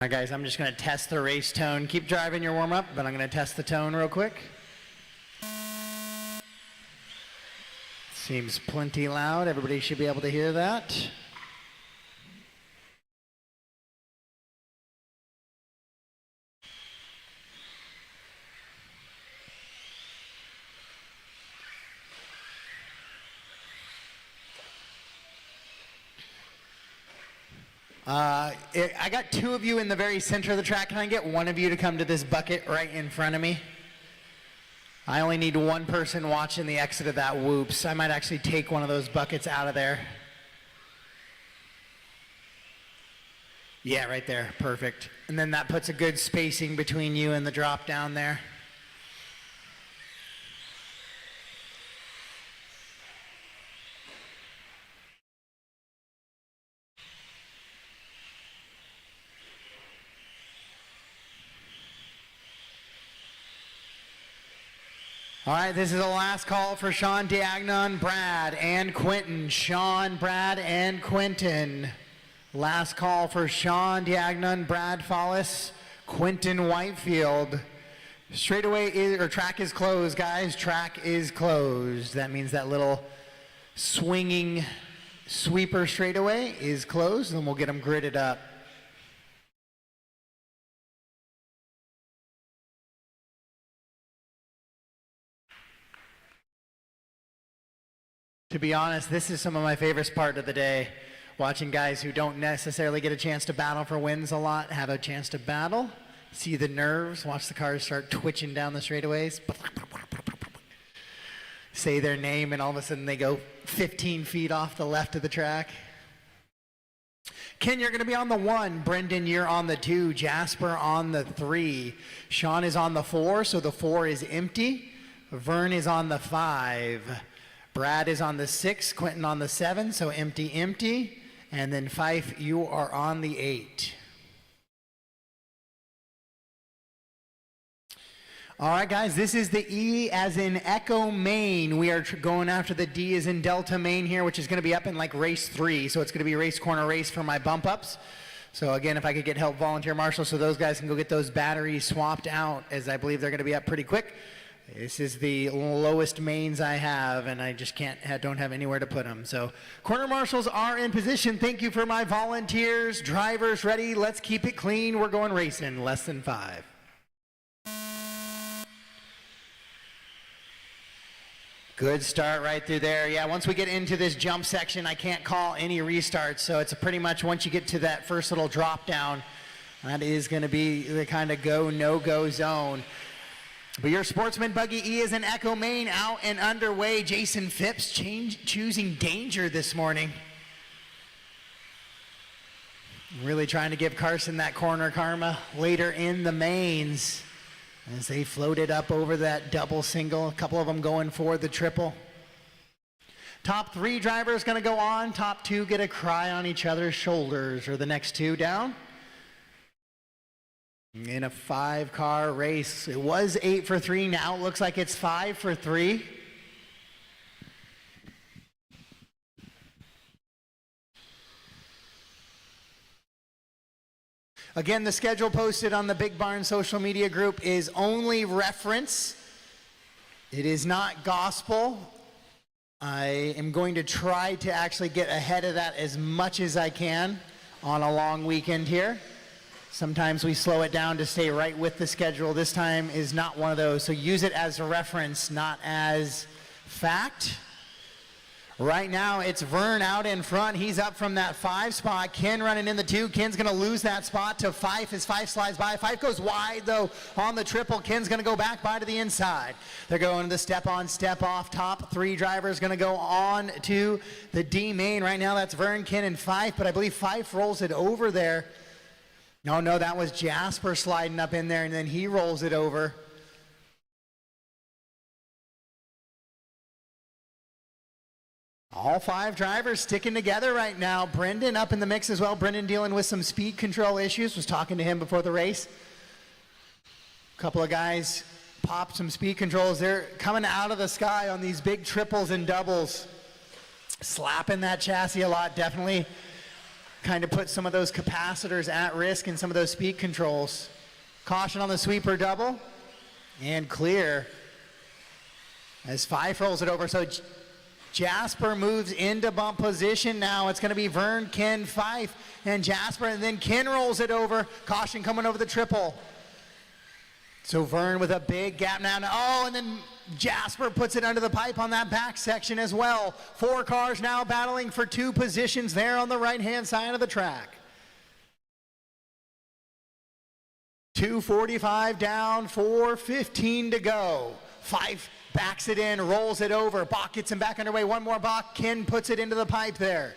All right, guys, I'm just going to test the race tone. Keep driving your warm-up, but I'm going to test the tone real quick. Seems plenty loud. Everybody should be able to hear that. I got two of you in the very center of the track. Can I get one of you to come to this bucket right in front of me? I only need one person watching the exit of that whoops. I might actually take one of those buckets out of there. Yeah, right there. Perfect. And then that puts a good spacing between you and the drop down there. All right, this is the last call for Sean Diagnon, Brad, and Quentin. Sean, Brad, and Quentin. Last call for Sean Diagnon, Brad Follis, Quentin Whitefield. Straightaway is, or track is closed, guys. Track is closed. That means that little swinging sweeper straightaway is closed, and we'll get them gridded up. To be honest, this is some of my favorite part of the day. Watching guys who don't necessarily get a chance to battle for wins a lot have a chance to battle. See the nerves, watch the cars start twitching down the straightaways. Say their name and all of a sudden they go 15 feet off the left of the track. Ken, you're going to be on the 1. Brendan, you're on the 2. Jasper on the 3. Sean is on the 4, so the 4 is empty. Vern is on the 5. Brad is on the 6, Quentin on the 7, so empty, empty. And then Fife, you are on the 8. All right, guys, this is the E as in Echo main. We are going after the D as in Delta main here, which is going to be up in like race 3. So it's going to be race corner race for my bump ups. So again, if I could get help, volunteer marshal, so those guys can go get those batteries swapped out, as I believe they're going to be up pretty quick. This is the lowest mains I have, and I just don't have anywhere to put them. So corner marshals are in position. Thank you for my volunteers. Drivers ready. Let's keep it clean. We're going racing. Less than 5. Good start right through there. Yeah, once we get into this jump section, I can't call any restarts. So it's pretty much once you get to that first little drop down, that is going to be the kind of go, no-go zone. But your Sportsman Buggy E is an Echo main out and underway. Jason Phipps choosing danger this morning. Really trying to give Carson that corner karma later in the mains as they floated up over that double single. A couple of them going for the triple. Top 3 drivers going to go on. Top 2 get a cry on each other's shoulders, or the next 2 down. In a 5-car race. It was 8 for 3. Now it looks like it's 5 for 3. Again, the schedule posted on the Big Barn social media group is only reference. It is not gospel. I am going to try to actually get ahead of that as much as I can on a long weekend here. Sometimes we slow it down to stay right with the schedule. This time is not one of those. So use it as a reference, not as fact. Right now it's Vern out in front. He's up from that 5 spot. Ken running in the 2. Ken's going to lose that spot to Fife as Fife slides by. Fife goes wide though on the triple. Ken's going to go back by to the inside. They're going to the step on, step off. Top 3 drivers going to go on to the D main. Right now that's Vern, Ken, and Fife, but I believe Fife rolls it over there. No, that was Jasper sliding up in there, and then he rolls it over. All 5 drivers sticking together right now. Brendan up in the mix as well. Brendan dealing with some speed control issues. Was talking to him before the race. A couple of guys popped some speed controls. They're coming out of the sky on these big triples and doubles. Slapping that chassis a lot, definitely kind of put some of those capacitors at risk in some of those speed controls. Caution on the sweeper double, and clear as Fife rolls it over. So Jasper moves into bump position now. It's going to be Vern, Ken, Fife, and Jasper, and then Ken rolls it over. Caution coming over the triple. So Vern with a big gap now. Oh, and then Jasper puts it under the pipe on that back section as well. 4 cars now battling for 2 positions there on the right-hand side of the track. 2:45 down, 4:15 to go. Fife backs it in, rolls it over. Bach gets him back underway. One more Bach. Ken puts it into the pipe there.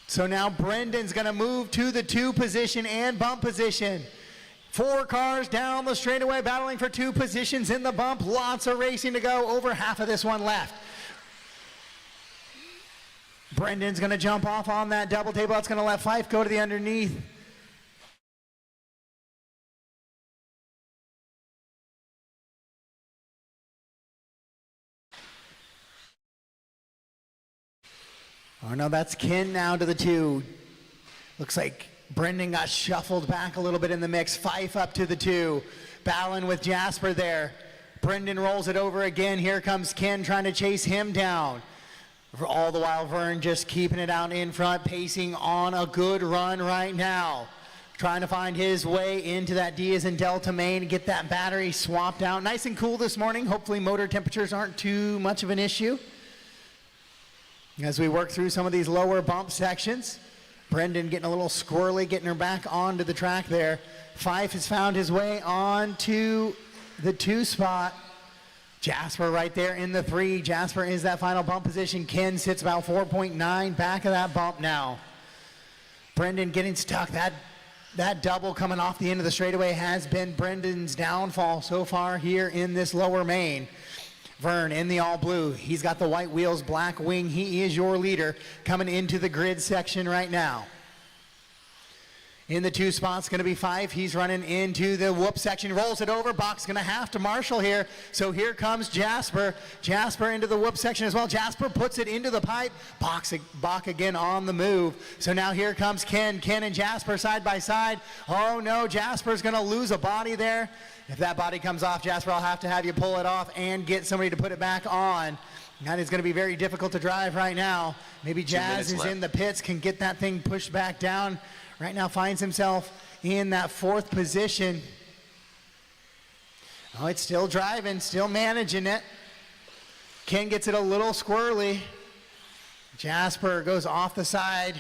So now Brendan's going to move to the 2 position and bump position. 4 cars down the straightaway battling for 2 positions in the bump. Lots of racing to go. Over half of this one left. Brendan's going to jump off on that double table. That's going to let Fife go to the underneath. Oh no, that's Ken now to the 2. Looks like Brendan got shuffled back a little bit in the mix. Fife up to the 2. Battling with Jasper there. Brendan rolls it over again. Here comes Ken trying to chase him down. All the while Vern just keeping it out in front, pacing on a good run right now. Trying to find his way into that D as in Delta main, get that battery swapped out. Nice and cool this morning. Hopefully motor temperatures aren't too much of an issue. As we work through some of these lower bump sections, Brendan getting a little squirrely, getting her back onto the track there. Fife has found his way onto the 2 spot. Jasper right there in the 3. Jasper is that final bump position. Ken sits about 4.9 back of that bump now. Brendan getting stuck. That double coming off the end of the straightaway has been Brendan's downfall so far here in this lower main. Vern in the all blue. He's got the white wheels, black wing. He is your leader coming into the grid section right now. In the 2 spots going to be Fife. He's running into the whoop section, rolls it over. Bach's going to have to marshal here. So here comes Jasper. Jasper into the whoop section as well. Jasper puts it into the pipe. Bach again on the move. So now here comes Ken. Ken and Jasper side by side. Oh no, Jasper's going to lose a body there. If that body comes off, Jasper, I'll have to have you pull it off and get somebody to put it back on. That is going to be very difficult to drive right now. Maybe Jazz is in the pits, can get that thing pushed back down. Right now finds himself in that 4th position. Oh, it's still driving, still managing it. Ken gets it a little squirrely. Jasper goes off the side.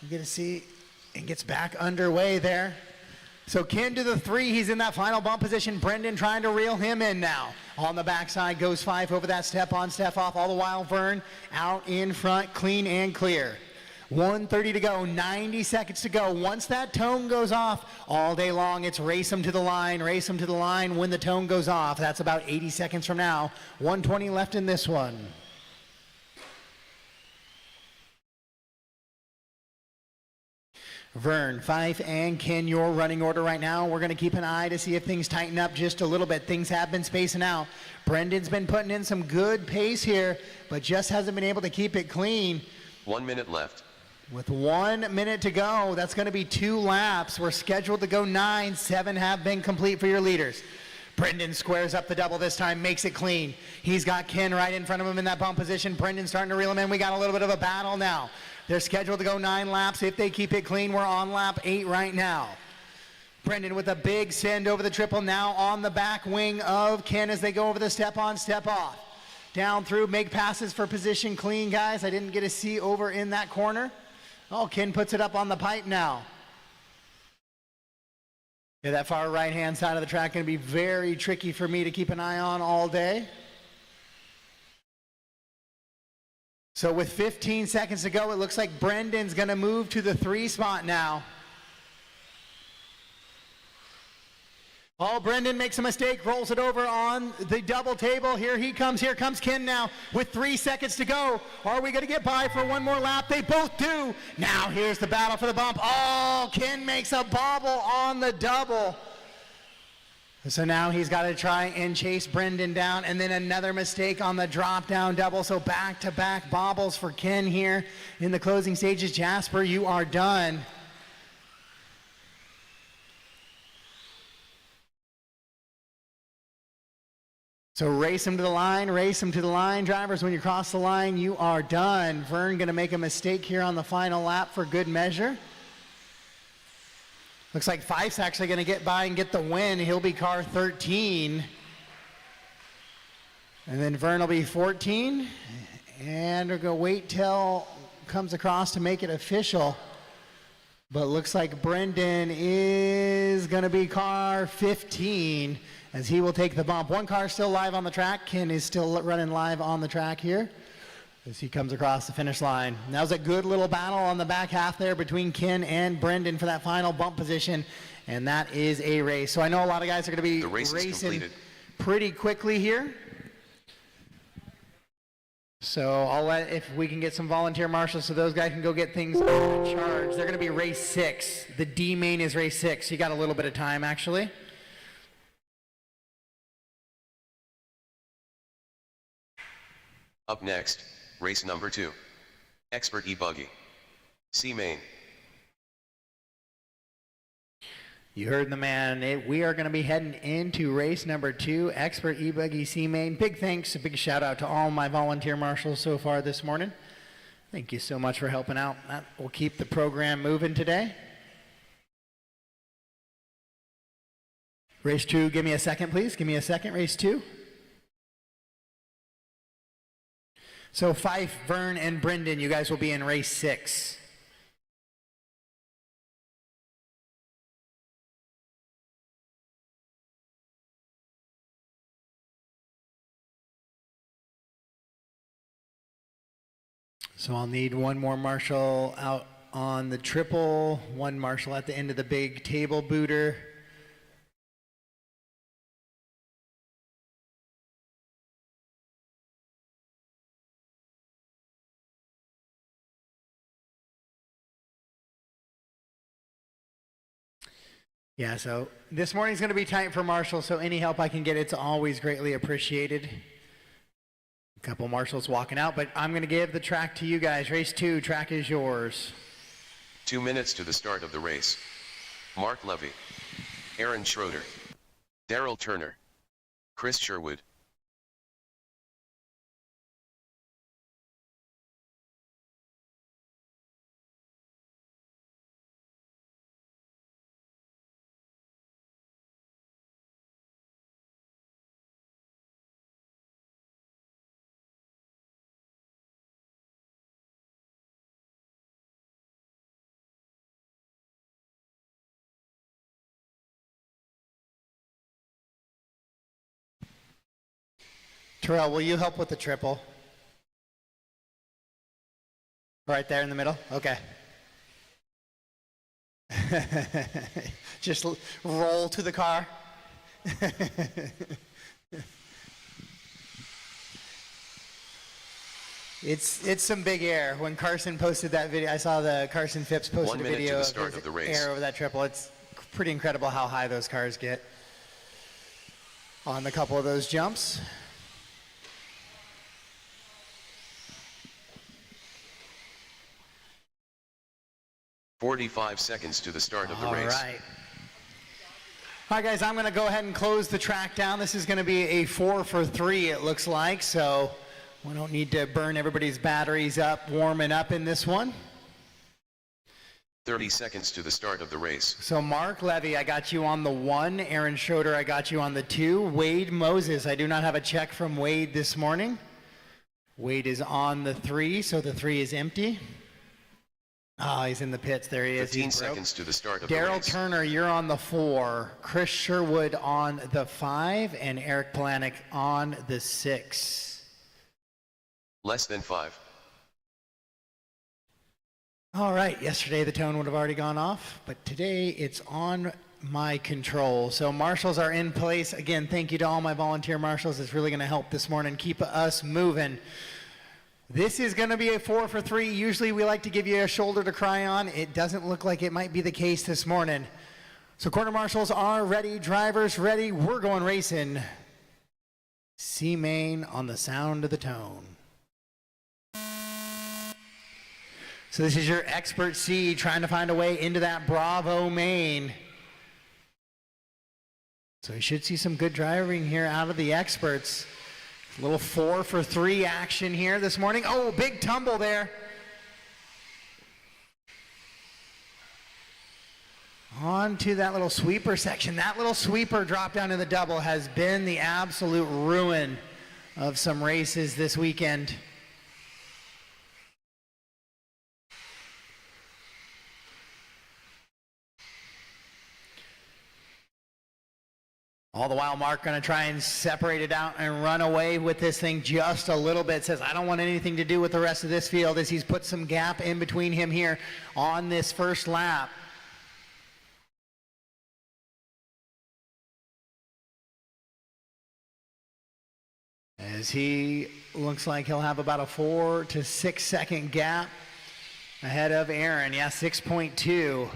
You get to see, and gets back underway there. So Ken to the 3, he's in that final bump position. Brendan trying to reel him in now. On the backside goes Fife over that step on, step off. All the while Vern out in front, clean and clear. 1:30 to go, 90 seconds to go. Once that tone goes off, all day long it's race them to the line when the tone goes off. That's about 80 seconds from now. 1:20 left in this one. Vern, Fife, and Ken, your running order right now. We're going to keep an eye to see if things tighten up just a little bit. Things have been spacing out. Brendan's been putting in some good pace here, but just hasn't been able to keep it clean. 1 minute left. With 1 minute to go, that's going to be 2 laps. We're scheduled to go 9. 7 have been complete for your leaders. Brendan squares up the double this time, makes it clean. He's got Ken right in front of him in that bump position. Brendan starting to reel him in. We got a little bit of a battle now. They're scheduled to go 9 laps. If they keep it clean, we're on lap 8 right now. Brendan with a big send over the triple now on the back wing of Ken as they go over the step on, step off. Down through, make passes for position clean, guys. I didn't get to see over in that corner. Oh, Ken puts it up on the pipe now. Yeah, that far right-hand side of the track going to be very tricky for me to keep an eye on all day. So with 15 seconds to go, it looks like Brendan's going to move to the 3 spot now. Oh, Brendan makes a mistake, rolls it over on the double table. Here comes Ken now with 3 seconds to go. Are we going to get by for one more lap? They both do. Now here's the battle for the bump. Oh, Ken makes a bobble on the double. So now he's got to try and chase Brendan down, and then another mistake on the drop down double. So back-to-back bobbles for Ken here in the closing stages. Jasper, you are done. So race him to the line, race him to the line. Drivers, when you cross the line, you are done. Vern going to make a mistake here on the final lap for good measure. Looks like Fife's actually going to get by and get the win. He'll be car 13. And then Vern will be 14. And we're going to wait till comes across to make it official. But looks like Brendan is going to be car 15 as he will take the bump. One car still live on the track. Ken is still running live on the track here as he comes across the finish line. That was a good little battle on the back half there between Ken and Brendan for that final bump position, and that is a race. So I know a lot of guys are going to be racing pretty quickly here. So I'll let, if we can get some volunteer marshals so those guys can go get things on charge. They're going to be race 6. The D main is race 6. You got a little bit of time actually. Up next, race number 2. Expert e-buggy. C main. You heard the man. We are going to be heading into race number 2, Expert e-buggy C main. Big thanks, a big shout out to all my volunteer marshals so far this morning. Thank you so much for helping out. That will keep the program moving today. Race 2, give me a second, please. Give me a second, race 2. So Fife, Vern, and Brendan, you guys will be in race 6. So I'll need one more marshal out on the triple, one marshal at the end of the big table booter. Yeah, so this morning's going to be tight for Marshall, so any help I can get, it's always greatly appreciated. A couple marshals walking out, but I'm going to give the track to you guys. Race 2, track is yours. 2 minutes to the start of the race. Mark Levy, Aaron Schroeder, Daryl Turner, Chris Sherwood. Terrell, will you help with the triple? Right there in the middle? Okay. Just roll to the car. It's some big air. When Carson posted that video, I saw the Carson Phipps posted a video of the air over that triple. It's pretty incredible how high those cars get on a couple of those jumps. "45 seconds to the start of the race. All right, guys, I'm going to go ahead and close the track down. This is going to be a 4 for 3, it looks like, so we don't need to burn everybody's batteries up warming up in this one. 30 seconds to the start of the race. So Mark Levy, I got you on the 1. Aaron Schroeder, I got you on the 2. Wade Moses, I do not have a check from Wade this morning. Wade is on the 3, so the 3 is empty. Oh, he's in the pits. There he is. 15 seconds to the start of the Daryl race. Turner, you're on the 4. Chris Sherwood on the 5, and Eric Planick on the 6. Less than 5. All right, yesterday the tone would have already gone off, but today it's on my control. So marshals are in place. Again, thank you to all my volunteer marshals. It's really going to help this morning, keep us moving. This is going to be a 4 for 3. Usually we like to give you a shoulder to cry on. It doesn't look like it might be the case this morning. So quarter marshals are ready, drivers ready. We're going racing. C main on the sound of the tone. So this is your expert C trying to find a way into that Bravo main. So you should see some good driving here out of the experts. A little 4 for 3 action here this morning. Oh, big tumble there. On to that little sweeper section. That little sweeper drop down in the double has been the absolute ruin of some races this weekend. All the while, Mark going to try and separate it out and run away with this thing just a little bit. Says, I don't want anything to do with the rest of this field, as he's put some gap in between him here on this first lap. As he looks like he'll have about a 4 to 6 second gap ahead of Aaron. Yeah, 6.2.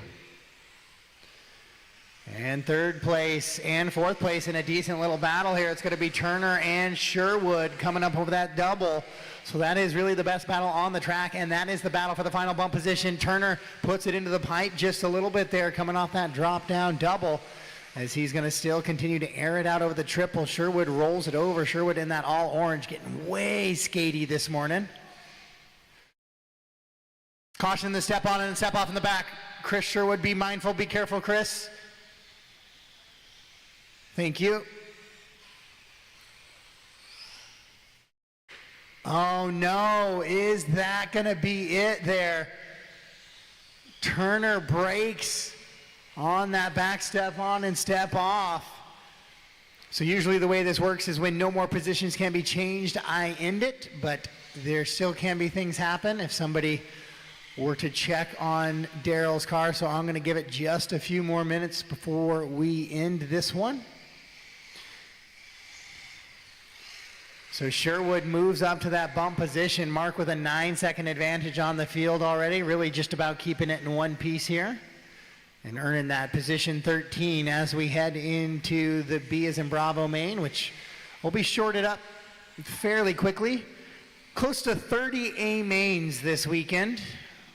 And third place and fourth place in a decent little battle here. It's going to be Turner and Sherwood coming up over that double. So that is really the best battle on the track, and that is the battle for the final bump position. Turner puts it into the pipe just a little bit there, coming off that drop down double, as he's going to still continue to air it out over the triple. Sherwood rolls it over. Sherwood in that all orange, getting way skatey this morning. Caution the step on and step off in the back. Chris Sherwood, be mindful, be careful, Chris. Thank you. Oh no, is that gonna be it there? Turner brakes on that back step on and step off. So usually the way this works is when no more positions can be changed, I end it, but there still can be things happen if somebody were to check on Daryl's car. So I'm gonna give it just a few more minutes before we end this one. So Sherwood moves up to that bump position. Mark with a 9-second advantage on the field already, really just about keeping it in one piece here and earning that position 13 as we head into the B as in Bravo main, which will be shorted up fairly quickly. Close to 30 A mains this weekend.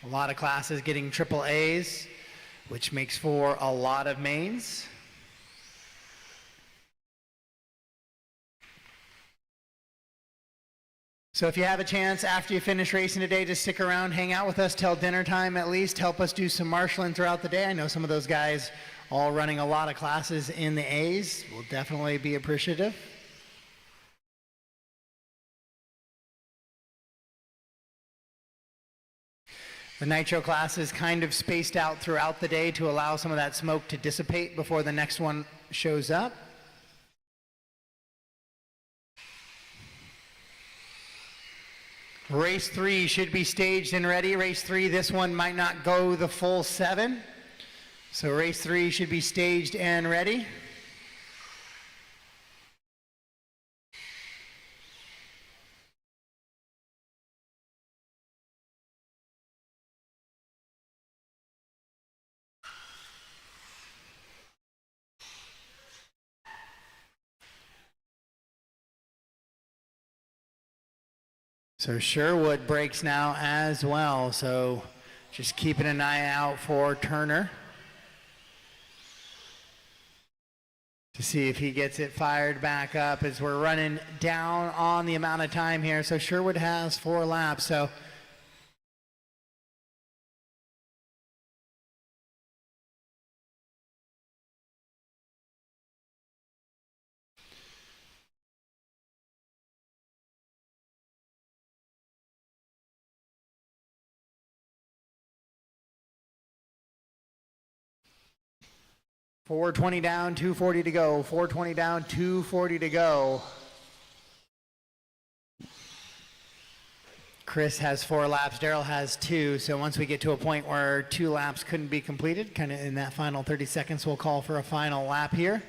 A lot of classes getting triple A's, which makes for a lot of mains. So if you have a chance after you finish racing today to stick around, hang out with us till dinner time at least, help us do some marshalling throughout the day. I know some of those guys all running a lot of classes in the A's will definitely be appreciative. The Nitro class is kind of spaced out throughout the day to allow some of that smoke to dissipate before the next one shows up. Race 3 should be staged and ready. Race 3, this one might not go the full 7. So race 3 should be staged and ready. So Sherwood breaks now as well, so just keeping an eye out for Turner to see if he gets it fired back up as we're running down on the amount of time here. So Sherwood has 4 laps, so .420 down, 240 to go. 420 down, 240 to go. Chris has 4 laps, Daryl has 2. So once we get to a point where 2 laps couldn't be completed, kind of in that final 30 seconds, we'll call for a final lap here.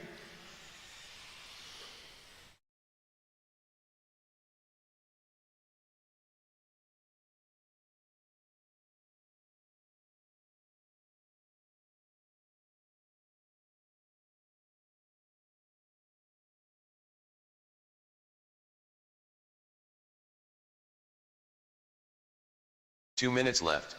2 minutes left.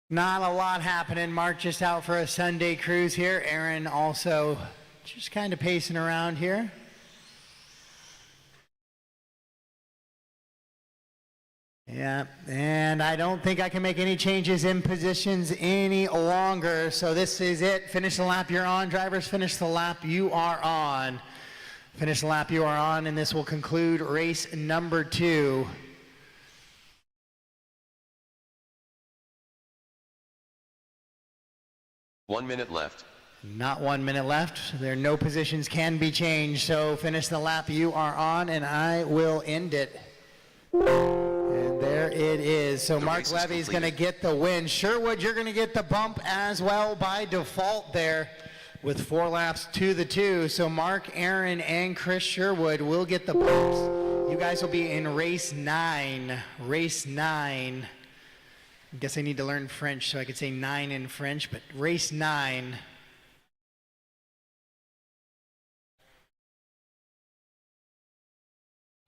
Not a lot happening. Mark just out for a Sunday cruise here. Aaron also just kind of pacing around here. Yeah, and I don't think I can make any changes in positions any longer. So this is it. Finish the lap you're on. Drivers, finish the lap you are on. Finish the lap you are on, and this will conclude race number 2. One minute left. Not 1 minute left. There are no positions can be changed. So finish the lap you are on, and I will end it. And there it is. So Mark Levy's going to get the win. Sherwood, you're going to get the bump as well by default there with 4 laps to the 2. So Mark, Aaron, and Chris Sherwood will get the bumps. You guys will be in race 9. Race 9. I guess I need to learn French so I could say 9 in French, but race 9.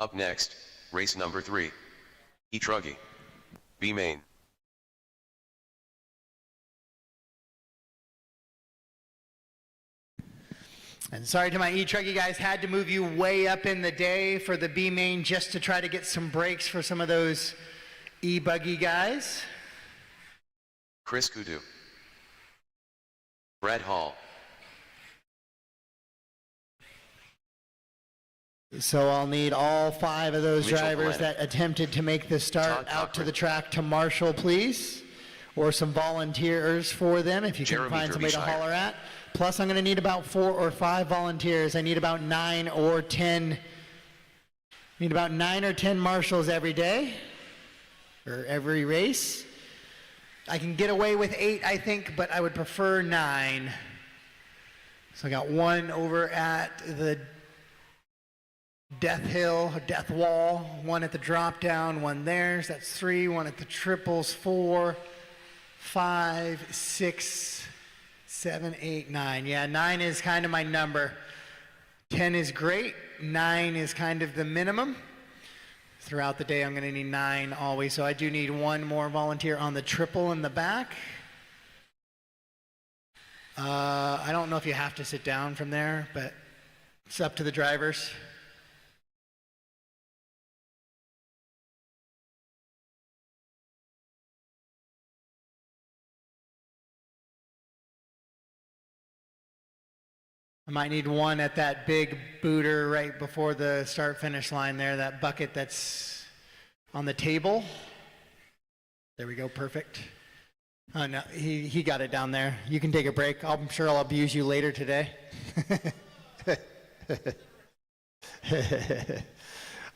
Up next, race number 3. E-buggy. B main. And sorry to my e-buggy guys, had to move you way up in the day for the B main just to try to get some breaks for some of those e-buggy guys. Chris Kudu. Brad Hall. So I'll need all 5 of those Mitchell drivers Glenn. that attempted to make the start Todd out to Cochran. the track to marshal, please. Or some volunteers for them if you Jeremy can find somebody to Derbyshire. holler at. Plus I'm going to need about 4 or 5 volunteers. I need about 9 or 10. Need about 9 or 10 marshals every day. Or every race. I can get away with 8, I think, but I would prefer 9. So I got 1 over at the Death Hill, Death Wall, 1 at the drop down, 1 there. So that's 3, 1 at the triples, 4, 5, 6, 7, 8, 9. Yeah, 9 is kind of my number. 10 is great. 9 is kind of the minimum. Throughout the day, I'm going to need 9 always. So I do need 1 more volunteer on the triple in the back. I don't know if you have to sit down from there, but it's up to the drivers. I might need 1 at that big booter right before the start-finish line there, that bucket that's on the table. There we go, perfect. Oh, no, he got it down there. You can take a break. I'm sure I'll abuse you later today.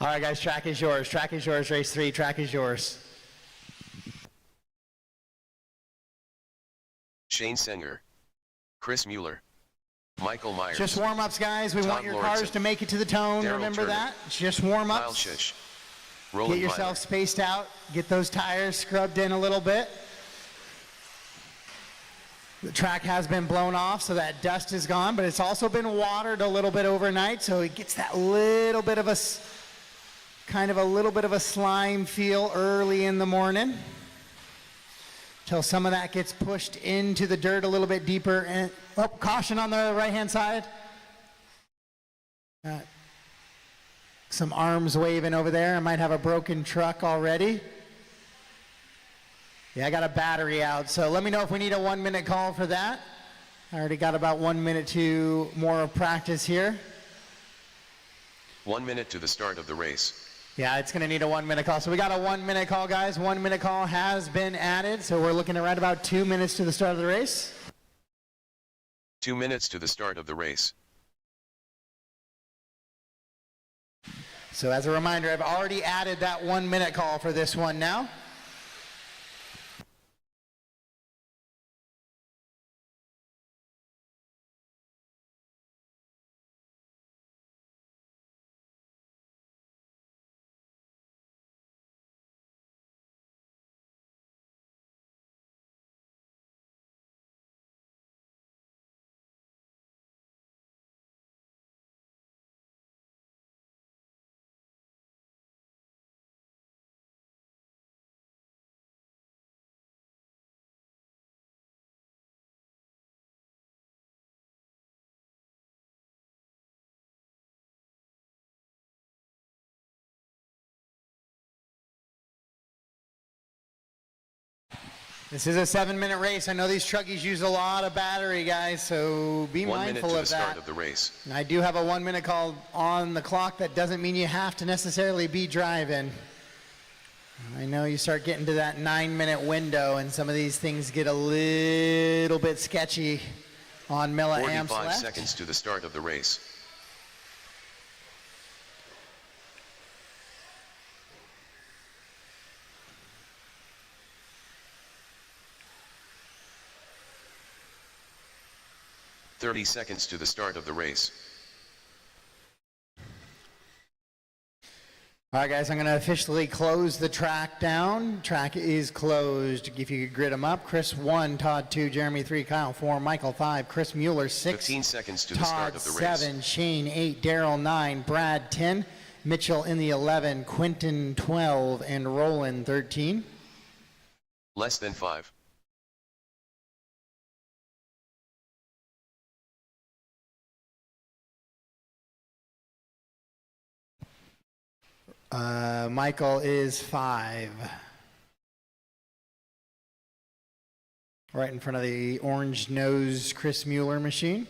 All right, guys, track is yours. Track is yours, race 3, track is yours. Shane Senger. Chris Mueller. Michael Myers. Just warm-ups, guys. We Tom want your Lawrenson. cars to make it to the tone. Darryl Remember Turner. that. It's just Kyle warm-ups. Shish. Roland Get yourself Myler. spaced out. Get those tires scrubbed in a little bit. The track has been blown off, so that dust is gone, but it's also been watered a little bit overnight, so it gets that little bit of a, kind of a little bit of a slime feel early in the morning. Till some of that gets pushed into the dirt a little bit deeper. And oh, caution on the right-hand side. Some arms waving over there. I might have a broken truck already. Yeah, I got a battery out, so let me know if we need a 1-minute call for that. I already got about 1 minute to more of practice here. 1 minute to the start of the race. Yeah, it's going to need a 1-minute call. So we got a 1-minute call, guys. 1-minute call has been added, so we're looking at right about 2 minutes to the start of the race. 2 minutes to the start of the race. So as a reminder, I've already added that 1-minute call for this one now. This is a 7-minute race. I know these truckies use a lot of battery, guys, so be 1 minute mindful to of the that. start of the race. I do have a 1 minute call on the clock. That doesn't mean you have to necessarily be driving. I know you start getting to that 9-minute window and some of these things get a little bit sketchy on milliamps 45 left. seconds to the start of the race. "30 seconds to the start of the race. All right, guys, I'm going to officially close the track down. Track is closed. If you could grid them up, Chris 1, Todd 2, Jeremy 3, Kyle 4, Michael 5, Chris Mueller 6, 15 seconds to the start Todd of the race. 7, Shane 8, Daryl 9, Brad 10, Mitchell in the 11, Quentin 12, and Roland 13. Less than 5. Michael is 5. Right in front of the orange nose Chris Mueller machine.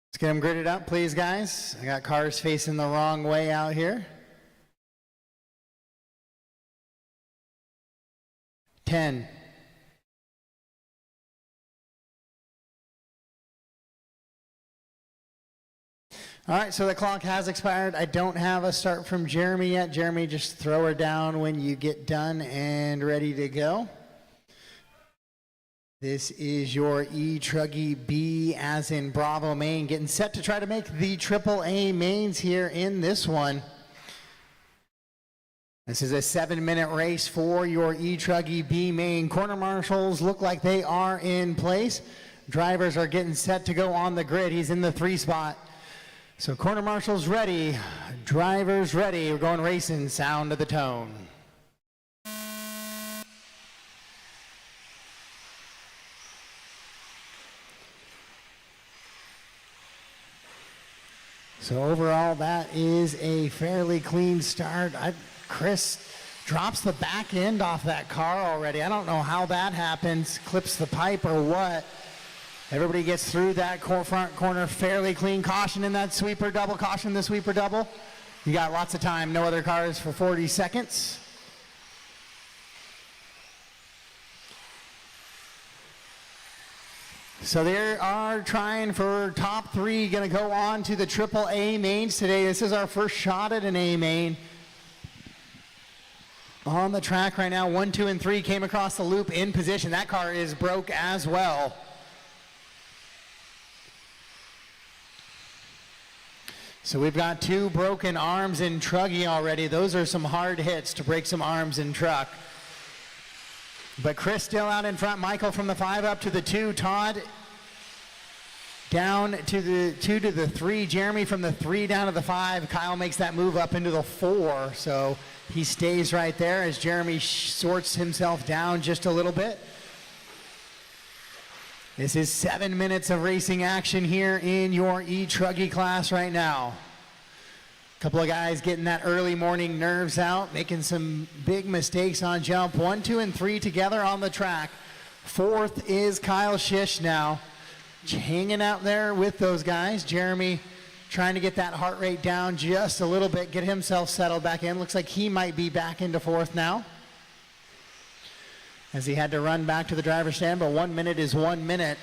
Let's get them gridded up, please, guys. I got cars facing the wrong way out here. 10. All right, so the clock has expired. I don't have a start from Jeremy yet. Jeremy, just throw her down when you get done and ready to go. This is your e-truggy B as in Bravo main, getting set to try to make the AAA mains here in this one. This is a 7-minute race for your e-truggy B main. Corner marshals look like they are in place. Drivers are getting set to go on the grid. He's in the 3 spot. So corner marshals ready, drivers ready. We're going racing, sound of the tone. So overall, that is a fairly clean start. Chris drops the back end off that car already. I don't know how that happens, clips the pipe or what. Everybody gets through that front corner fairly clean. Caution in that sweeper double, caution in the sweeper double. You got lots of time, no other cars for 40 seconds. So they are trying for top 3, going to go on to the AAA mains today. This is our first shot at an A main. On the track right now, 1, 2, and 3 came across the loop in position. That car is broke as well. So we've got 2 broken arms in Truggy already. Those are some hard hits to break some arms in truck. But Chris still out in front. Michael from the 5 up to the 2. Todd down to the 2 to the 3. Jeremy from the 3 down to the 5. Kyle makes that move up into the 4. So he stays right there as Jeremy sorts himself down just a little bit. This is 7 minutes of racing action here in your e-truggy class right now. Couple of guys getting that early morning nerves out, making some big mistakes on jump. 1, 2, and 3 together on the track. 4th is Kyle Shish now, hanging out there with those guys. Jeremy trying to get that heart rate down just a little bit, get himself settled back in. Looks like he might be back into 4th now, as he had to run back to the driver's stand, but 1 minute is 1 minute.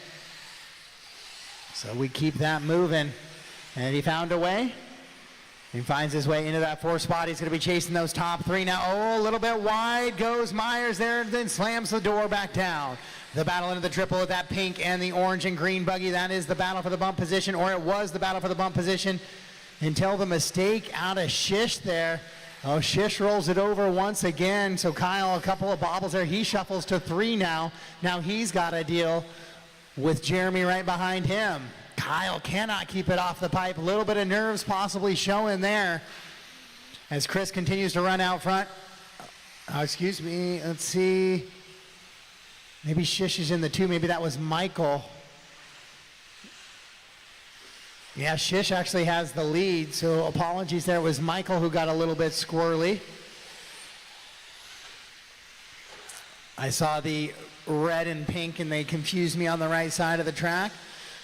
So we keep that moving. And he found a way. He finds his way into that 4th spot. He's going to be chasing those top 3 now. Oh, a little bit wide goes Myers there, then slams the door back down. The battle into the triple with that pink and the orange and green buggy. That is the battle for the bump position, or it was the battle for the bump position until the mistake out of Shish there. Oh, Shish rolls it over once again. So Kyle, a couple of bobbles there. He shuffles to 3 now. Now he's got to deal with Jeremy right behind him. Kyle cannot keep it off the pipe. A little bit of nerves possibly showing there as Chris continues to run out front. Excuse me, let's see. Maybe Shish is in the 2, maybe that was Michael. Yeah, Shish actually has the lead, so apologies there. It was Michael who got a little bit squirrely. I saw the red and pink and they confused me on the right side of the track.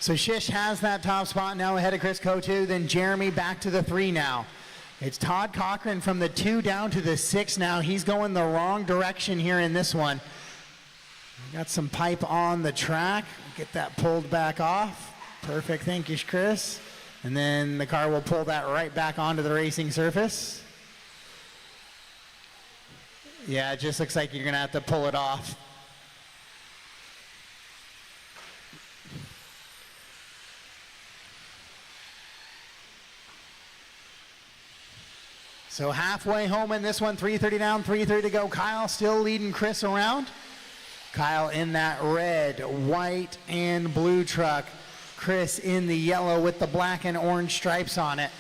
So Shish has that top spot now ahead of Chris Kotu, then Jeremy back to the 3 now. It's Todd Cochran from the 2 down to the 6 now. He's going the wrong direction here in this one. Got some pipe on the track. Get that pulled back off. Perfect, thank you, Chris. And then the car will pull that right back onto the racing surface. Yeah, it just looks like you're gonna have to pull it off. So halfway home in this one, 3:30 down, 3:30 to go. Kyle still leading Chris around. Kyle in that red, white, and blue truck. Chris in the yellow with the black and orange stripes on it.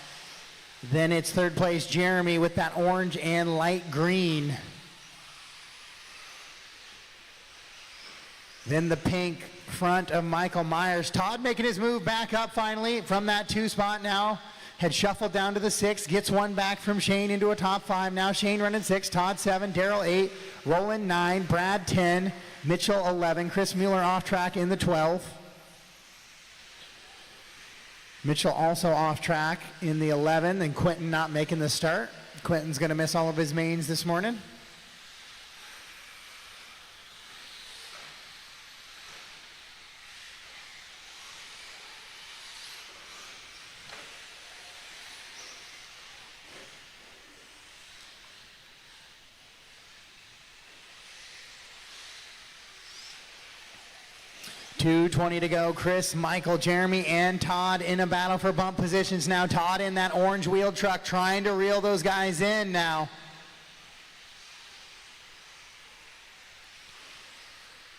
Then it's third place Jeremy with that orange and light green. Then the pink front of Michael Myers. Todd making his move back up finally from that 2 spot now. Had shuffled down to the 6, gets one back from Shane into a top 5. Now Shane running 6, Todd 7, Daryl 8, Roland 9, Brad 10, Mitchell 11, Chris Mueller off track in the 12. Mitchell also off track in the 11, and Quentin not making the start. Quentin's going to miss all of his mains this morning. .220 to go. Chris, Michael, Jeremy, and Todd in a battle for bump positions now. Todd in that orange wheeled truck trying to reel those guys in now.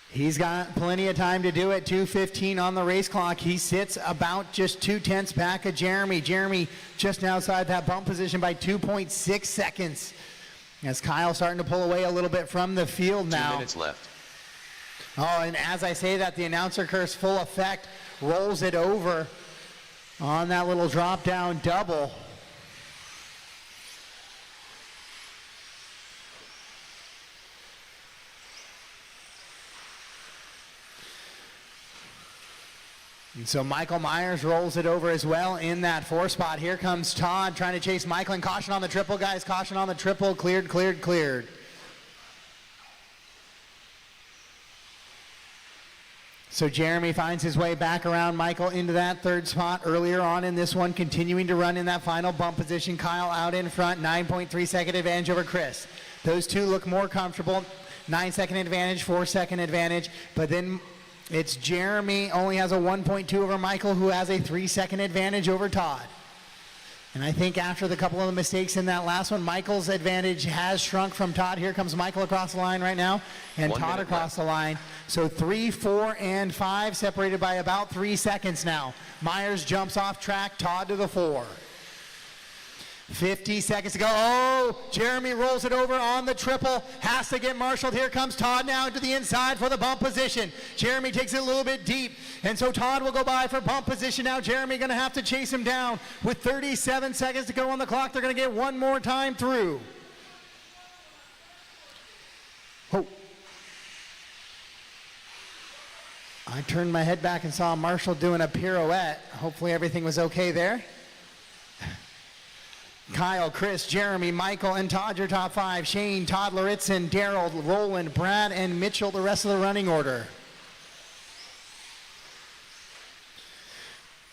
He's got plenty of time to do it. 2:15 on the race clock. He sits about just 2/10 back of Jeremy. Jeremy just outside that bump position by 2.6 seconds. As Kyle starting to pull away a little bit from the field now. 2 minutes left. Oh, and as I say that, the announcer curse full effect, rolls it over on that little drop down double. And so Michael Myers rolls it over as well in that 4 spot. Here comes Todd trying to chase Michael, and caution on the triple, guys. Caution on the triple. Cleared, cleared, cleared. So Jeremy finds his way back around Michael into that 3rd spot earlier on in this one, continuing to run in that final bump position. Kyle out in front, 9.3 second advantage over Chris. Those two look more comfortable. 9 second advantage, 4 second advantage, but then it's Jeremy only has a 1.2 over Michael, who has a 3 second advantage over Todd. And I think after the couple of the mistakes in that last one, Michael's advantage has shrunk from Todd. Here comes Michael across the line right now, and Todd across the line. So 3, 4, and 5 separated by about 3 seconds now. Myers jumps off track, Todd to the 4. 50 seconds to go. Oh, Jeremy rolls it over on the triple. Has to get marshaled. Here comes Todd now into the inside for the bump position. Jeremy takes it a little bit deep, and so Todd will go by for bump position now. Jeremy going to have to chase him down. With 37 seconds to go on the clock, they're going to get one more time through. Oh. I turned my head back and saw Marshall doing a pirouette. Hopefully everything was okay there. Kyle, Chris, Jeremy, Michael, and Todd, your top 5. Shane, Todd, Laritzen, Daryl, Roland, Brad, and Mitchell, the rest of the running order.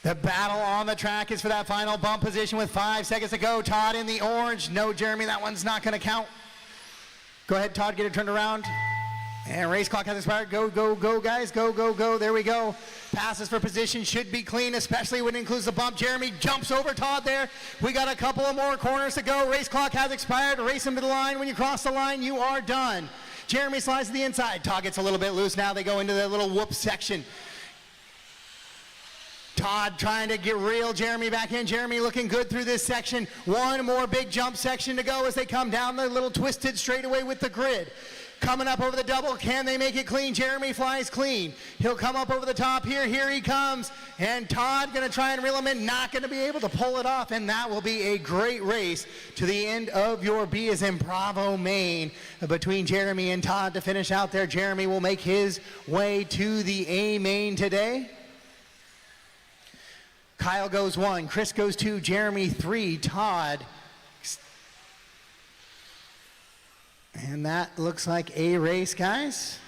The battle on the track is for that final bump position with 5 seconds to go. Todd in the orange. No, Jeremy, that one's not going to count. Go ahead, Todd, get it turned around. And race clock has expired. Go, go, go, guys. Go, go, go. There we go. Passes for position should be clean, especially when it includes the bump. Jeremy jumps over Todd there. We got a couple of more corners to go. Race clock has expired. Race him to the line. When you cross the line, you are done. Jeremy slides to the inside. Todd gets a little bit loose now. They go into the little whoop section. Todd trying to get reel Jeremy back in. Jeremy looking good through this section. One more big jump section to go as they come down the little twisted straightaway with the grid. Coming up over the double, can they make it clean? Jeremy flies clean. He'll come up over the top here. Here he comes. And Todd gonna try and reel him in, not gonna be able to pull it off. And that will be a great race to the end of your B as in Bravo main between Jeremy and Todd to finish out there. Jeremy will make his way to the A main today. Kyle goes 1, Chris goes 2, Jeremy 3, Todd. And that looks like a race, guys.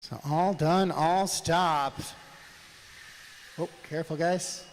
So all done, all stopped. Oh, careful, guys.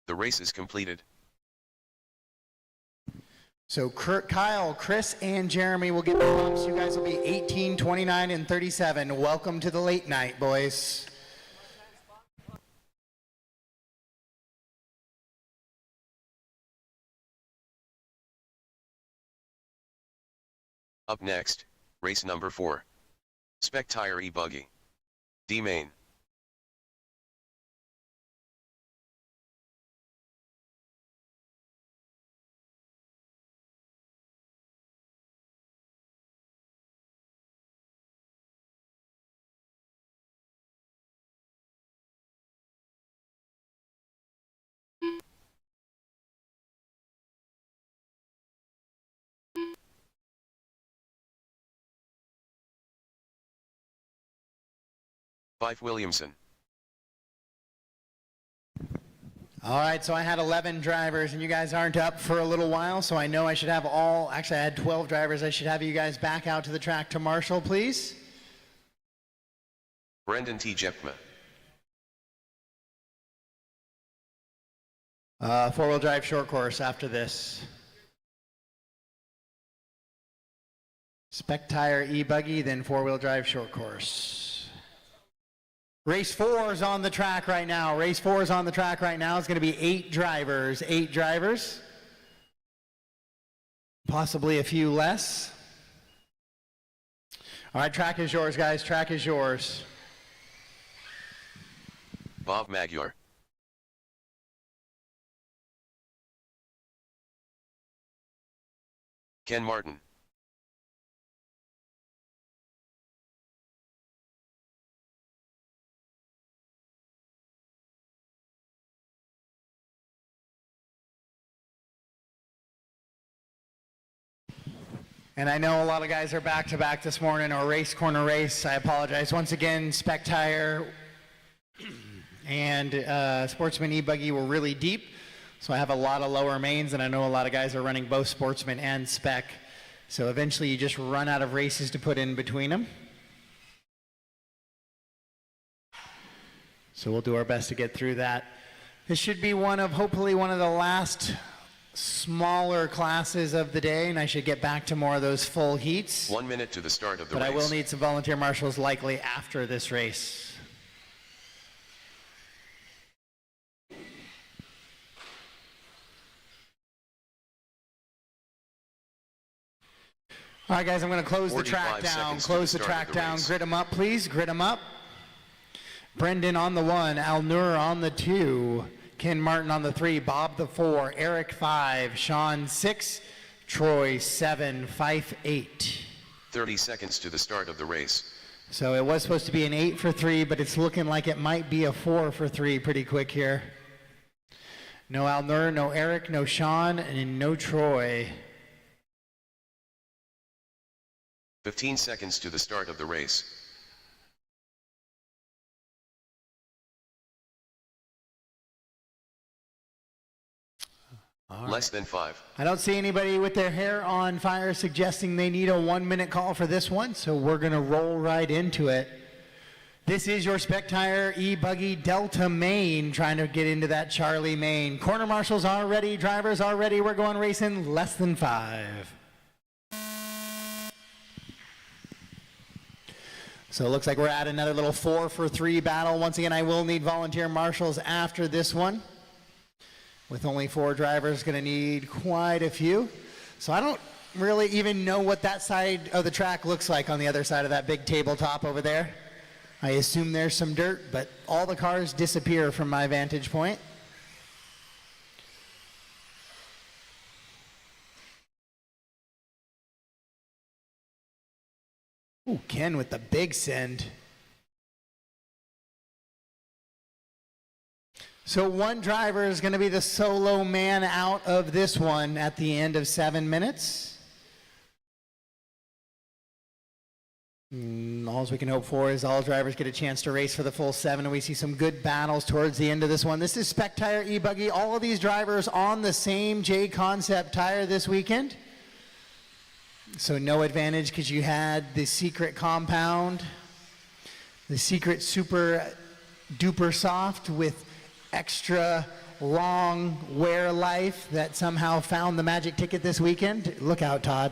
The race is completed. So Kyle, Chris, and Jeremy will get the bumps. You guys will be 18, 29, and 37. Welcome to the late night, boys. Up next, race number 4. Spec Tire e-buggy. D main. Fife Williamson. All right, so I had 11 drivers, and you guys aren't up for a little while, so I know I should have actually I had 12 drivers. I should have you guys back out to the track to marshal, please. Brendan T. Jepma. Four-wheel drive short course after this. Spec Tire e-buggy, then four-wheel drive short course. Race 4 is on the track right now. Race 4 is on the track right now. It's going to be 8 drivers. 8 drivers. Possibly a few less. All right, track is yours, guys. Track is yours. Bob Magyar. Ken Martin. And I know a lot of guys are back-to-back this morning, or race corner race. I apologize. Once again, Spec Tire and Sportsman e-buggy were really deep. So I have a lot of lower mains, and I know a lot of guys are running both Sportsman and Spec. So eventually you just run out of races to put in between them. So we'll do our best to get through that. This should be hopefully one of the last smaller classes of the day, and I should get back to more of those full heats. 1 minute to the start of the race. But I will need some volunteer marshals likely after this race. All right, guys, I'm going to close the track down. Close the track down. Grid them up, please. Grid them up. Brendan on the 1, Al-Nur on the 2, Ken Martin on the 3, Bob the 4, Eric 5, Sean 6, Troy 7, Fife 8. 30 seconds to the start of the race. So it was supposed to be an 8 for 3, but it's looking like it might be a 4 for 3 pretty quick here. No Al-Nur, no Eric, no Sean, and no Troy. 15 seconds to the start of the race. Less than 5. I don't see anybody with their hair on fire suggesting they need a 1-minute call for this one, so we're going to roll right into it. This is your Spec Tire e-buggy Delta main, trying to get into that Charlie main. Corner marshals are ready, drivers are ready. We're going racing less than 5. So it looks like we're at another little 4 for 3 battle. Once again, I will need volunteer marshals after this one. With only 4 drivers, going to need quite a few. So I don't really even know what that side of the track looks like on the other side of that big tabletop over there. I assume there's some dirt, but all the cars disappear from my vantage point. Ooh, Ken with the big send. So one driver is going to be the solo man out of this one at the end of 7 minutes. All we can hope for is all drivers get a chance to race for the full 7, and we see some good battles towards the end of this one. This is Spec Tire e-buggy. All of these drivers on the same J-Concept tire this weekend. So no advantage because you had the secret compound, the secret super duper soft with extra long wear life that somehow found the magic ticket this weekend. Look out, Todd.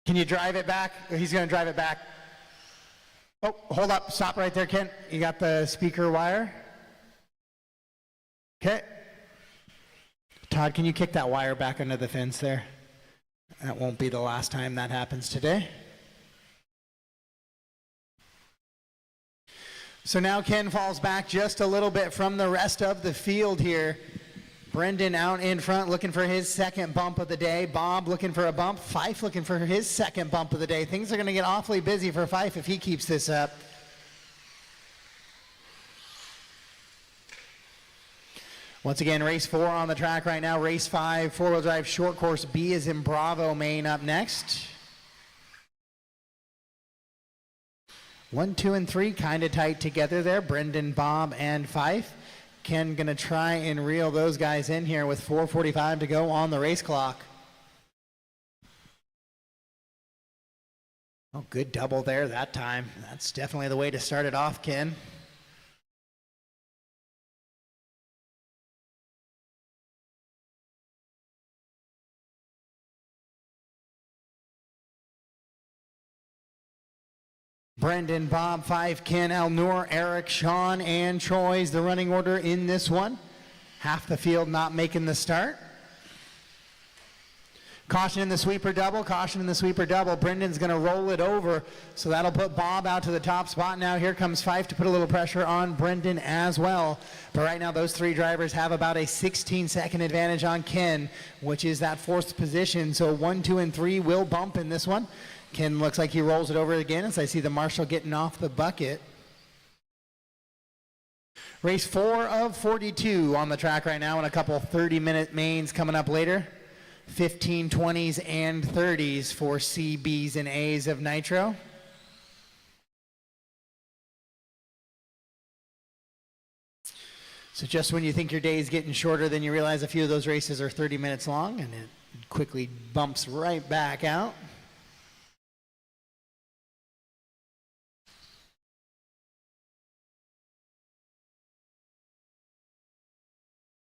Can you drive it back? He's going to drive it back. Oh, hold up. Stop right there, Ken. You got the speaker wire? Okay. Todd, can you kick that wire back under the fence there? That won't be the last time that happens today. So now Ken falls back just a little bit from the rest of the field here. Brendan out in front looking for his second bump of the day. Bob looking for a bump. Fife looking for his second bump of the day. Things are going to get awfully busy for Fife if he keeps this up. Once again, race 4 on the track right now. Race 5, 4-wheel drive short course B is in Bravo main up next. 1, 2, and 3 kind of tight together there. Brendan, Bob, and Fife. Ken gonna try and reel those guys in here with 4:45 to go on the race clock. Oh, good double there that time. That's definitely the way to start it off, Ken. Brendan, Bob, Fife, Ken, Elnur, Eric, Sean, and Troy's the running order in this one. Half the field not making the start. Caution in the sweeper double, caution in the sweeper double. Brendan's going to roll it over, so that'll put Bob out to the top spot. Now here comes Fife to put a little pressure on Brendan as well. But right now those 3 drivers have about a 16-second advantage on Ken, which is that 4th position. So 1, 2, and 3 will bump in this one. Ken looks like he rolls it over again as I see the marshal getting off the bucket. Race 4 of 42 on the track right now, and a couple 30-minute mains coming up later. 15, 20s, and 30s for C, Bs, and As of Nitro. So just when you think your day is getting shorter, then you realize a few of those races are 30 minutes long, and it quickly bumps right back out.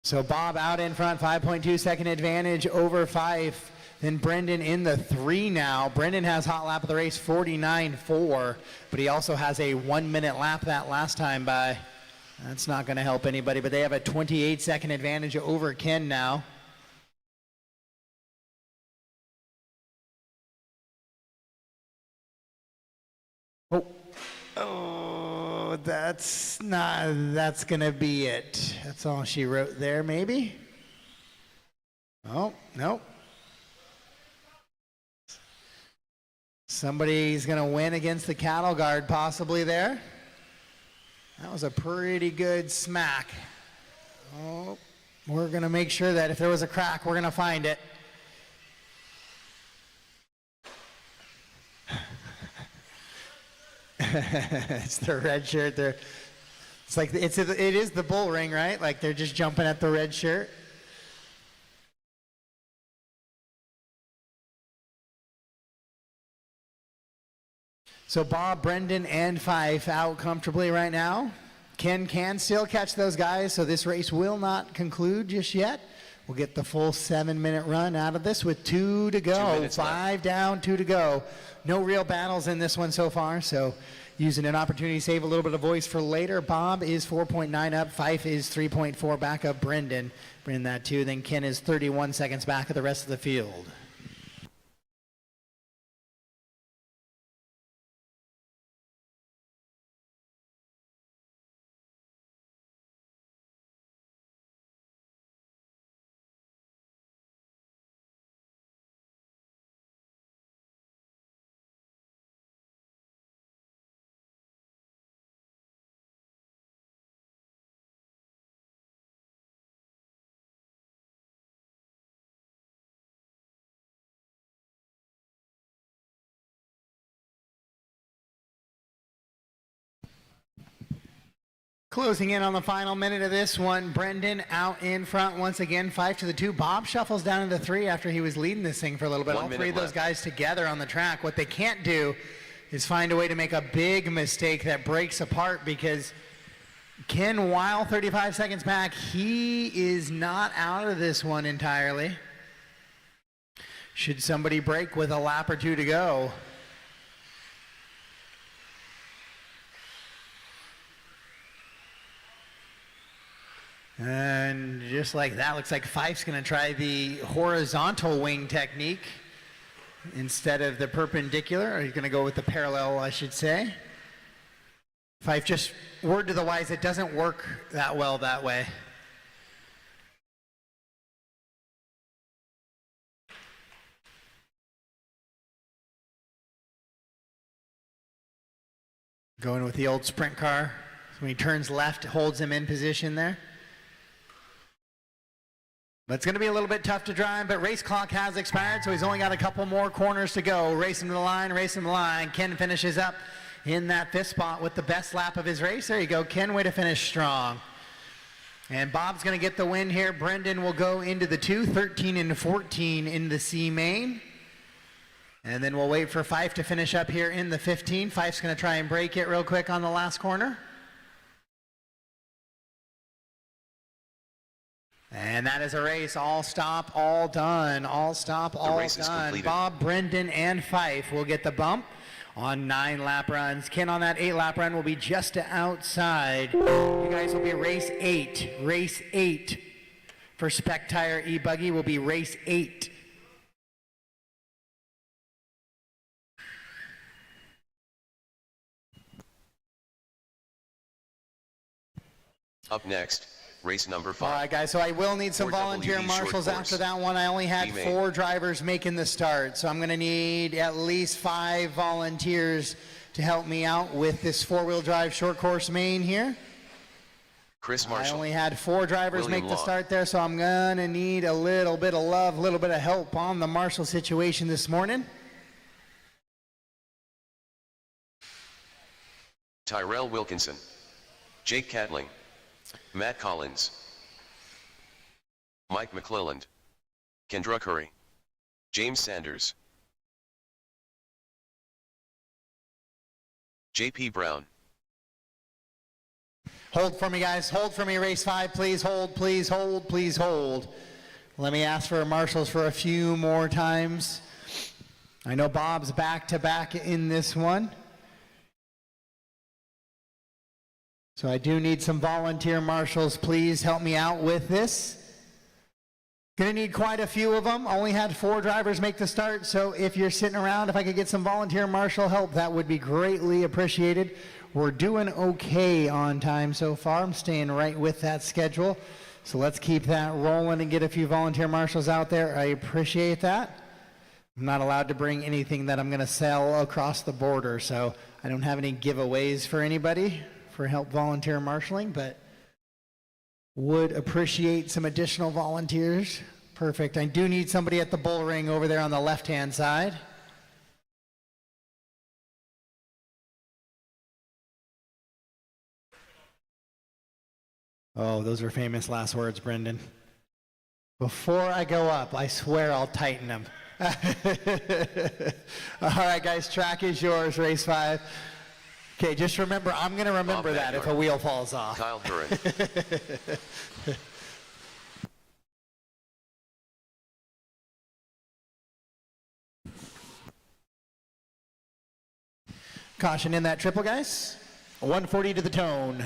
So Bob out in front, 5.2 second advantage over Fife. Then Brendan in the 3 now. Brendan has hot lap of the race 49.4, but he also has a 1-minute lap that last time by. That's not going to help anybody, but they have a 28 second advantage over Ken now. Oh, that's going to be it. That's all she wrote there, maybe. Oh, no. Somebody's going to win against the cattle guard possibly there. That was a pretty good smack. Oh, we're going to make sure that if there was a crack, we're going to find it. It's the red shirt there. It's like it is the bull ring, right? Like they're just jumping at the red shirt. So Bob, Brendan, and Fife out comfortably right now. Ken can still catch those guys, so this race will not conclude just yet. We'll get the full 7-minute run out of this with 2 to go. 2 minutes 5 left. down, 2 to go. No real battles in this one so far, so using an opportunity to save a little bit of voice for later. Bob is 4.9 up. Fife is 3.4 back up. Brendan that too. Then Ken is 31 seconds back of the rest of the field. Closing in on the final minute of this one, Brendan out in front once again, 5 to the 2. Bob shuffles down into 3 after he was leading this thing for a little bit. 1 All minute three of those left. guys together on the track. What they can't do is find a way to make a big mistake that breaks apart, because Ken, while 35 seconds back, he is not out of this one entirely. Should somebody break with a lap or 2 to go. And just like that, looks like Fife's going to try the horizontal wing technique instead of the perpendicular. Or he's going to go with the parallel, I should say. Fife, just word to the wise, it doesn't work that well that way. Going with the old sprint car. So when he turns left, holds him in position there. But it's going to be a little bit tough to drive, but race clock has expired, so he's only got a couple more corners to go. Race him to the line, race him to the line. Ken finishes up in that 5th spot with the best lap of his race. There you go, Ken, way to finish strong. And Bob's going to get the win here. Brendan will go into the 2, 13 and 14 in the C main. And then we'll wait for Fife to finish up here in the 15. Fife's going to try and break it real quick on the last corner. And that is a race, all stop, all done, all stop, all race is done. completed. Bob, Brendan, and Fife will get the bump on 9 lap runs. Ken on that 8 lap run will be just outside. You guys will be race 8. Race 8 for Spec Tire e-buggy will be race 8. Up next, race number 5. All right, guys, so I will need some 4WD volunteer short marshals course. after that one. I only had B main. 4 drivers making the start, so I'm going to need at least 5 volunteers to help me out with this 4-wheel drive short course main here. Chris I Marshall. only had 4 drivers William make the Law. start there, so I'm going to need a little bit of love, a little bit of help on the marshal situation this morning. Tyrell Wilkinson. Jake Catling. Matt Collins. Mike McClelland. Kendra Curry. James Sanders. JP Brown. Hold for me, guys. Hold for me, race 5. Please hold, please hold, please hold. Let me ask for marshals for a few more times. I know Bob's back-to-back in this one. So I do need some volunteer marshals. Please help me out with this. Gonna need quite a few of them. Only had 4 drivers make the start, so if you're sitting around, if I could get some volunteer marshal help, that would be greatly appreciated. We're doing okay on time so far. I'm staying right with that schedule. So let's keep that rolling and get a few volunteer marshals out there. I appreciate that. I'm not allowed to bring anything that I'm gonna sell across the border, so I don't have any giveaways for anybody for help volunteer marshaling, but would appreciate some additional volunteers. Perfect. I do need somebody at the bull ring over there on the left-hand side. Oh, those are famous last words, Brendan. Before I go up, I swear I'll tighten them. All right, guys, track is yours, race 5. Okay, just remember, I'm going to remember that if a wheel falls off. Kyle Curran. Caution in that triple, guys. 140 to the tone.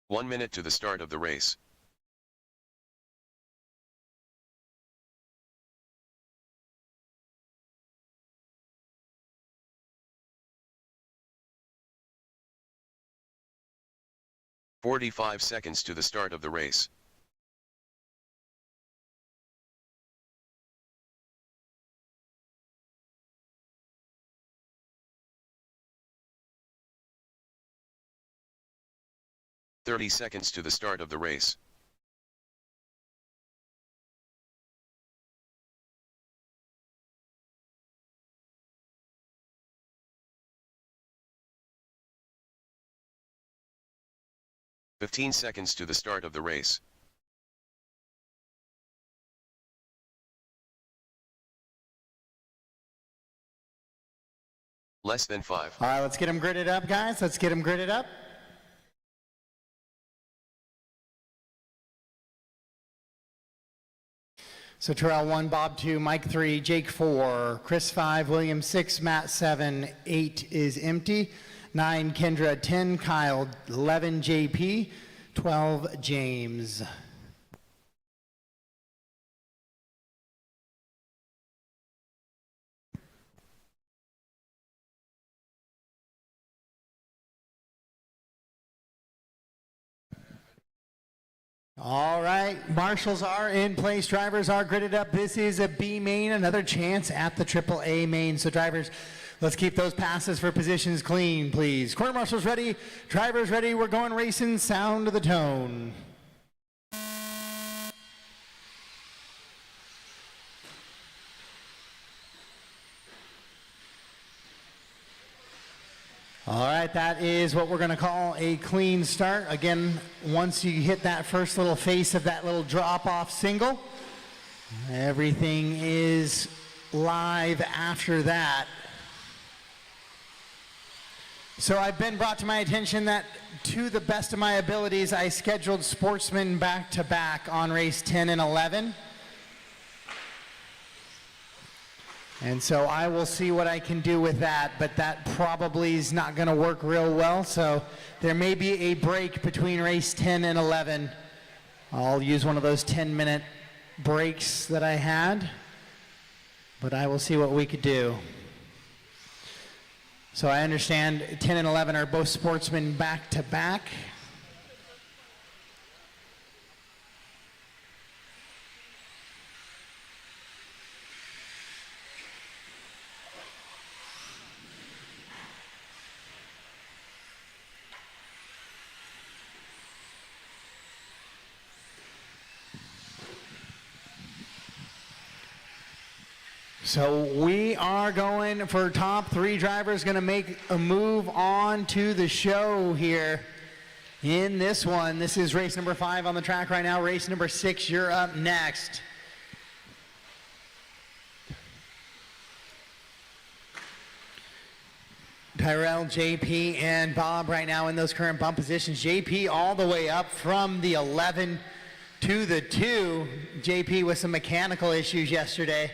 One minute to the start of the race. "45 seconds to the start of the race. "30 seconds to the start of the race. "15 seconds to the start of the race. Less than 5. All right, let's get them gridded up, guys. Let's get them gridded up. So Terrell 1, Bob 2, Mike 3, Jake 4, Chris 5, William 6, Matt 7, 8 is empty, 9 Kendra, 10 Kyle, 11 JP, 12 James. All right, marshals are in place, drivers are gridded up. This is a B main, another chance at the AAA main. So drivers, let's keep those passes for positions clean, please. Corner marshals ready, drivers ready, we're going racing, sound of the tone. All right, that is what we're going to call a clean start. Again, once you hit that first little face of that little drop-off single, everything is live after that. So I've been brought to my attention that, to the best of my abilities, I scheduled Sportsman back-to-back on race 10 and 11. And so I will see what I can do with that, but that probably is not going to work real well. So there may be a break between race 10 and 11. I'll use one of those 10-minute breaks that I had, but I will see what we could do. So I understand 10 and 11 are both Sportsmen back-to-back. So we are going for top 3 drivers, going to make a move on to the show here in this one. This is race number 5 on the track right now. Race number 6, you're up next. Tyrell, JP, and Bob right now in those current bump positions. JP all the way up from the 11 to the 2. JP with some mechanical issues yesterday,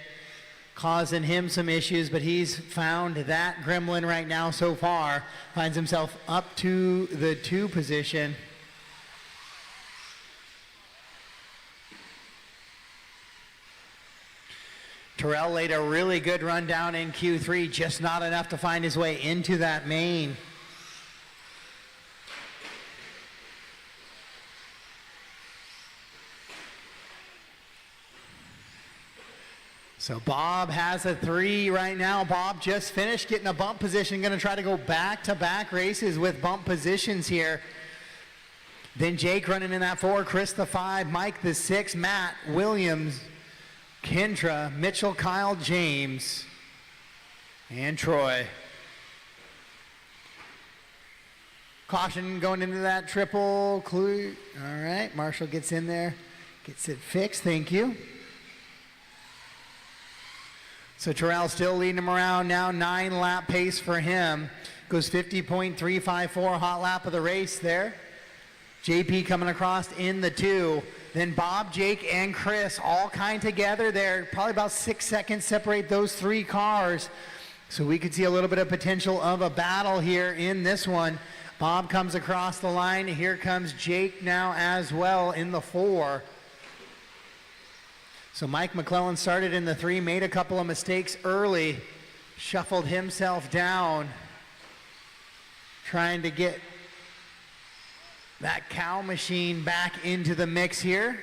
causing him some issues, but he's found that gremlin right now so far. Finds himself up to the 2 position. Terrell laid a really good run down in Q3, just not enough to find his way into that main. So Bob has a 3 right now. Bob just finished getting a bump position. Going to try to go back-to-back races with bump positions here. Then Jake running in that 4, Chris the 5, Mike the 6, Matt, Williams, Kendra, Mitchell, Kyle, James, and Troy. Caution going into that triple clue. All right, Marshall gets in there, gets it fixed, thank you. So Terrell still leading him around now, 9-lap pace for him. Goes 50.354, hot lap of the race there. JP coming across in the 2. Then Bob, Jake, and Chris all kind together there. Probably about 6 seconds separate those 3 cars. So we could see a little bit of potential of a battle here in this one. Bob comes across the line. Here comes Jake now as well in the 4. So Mike McClellan started in the 3, made a couple of mistakes early, shuffled himself down, trying to get that cow machine back into the mix here.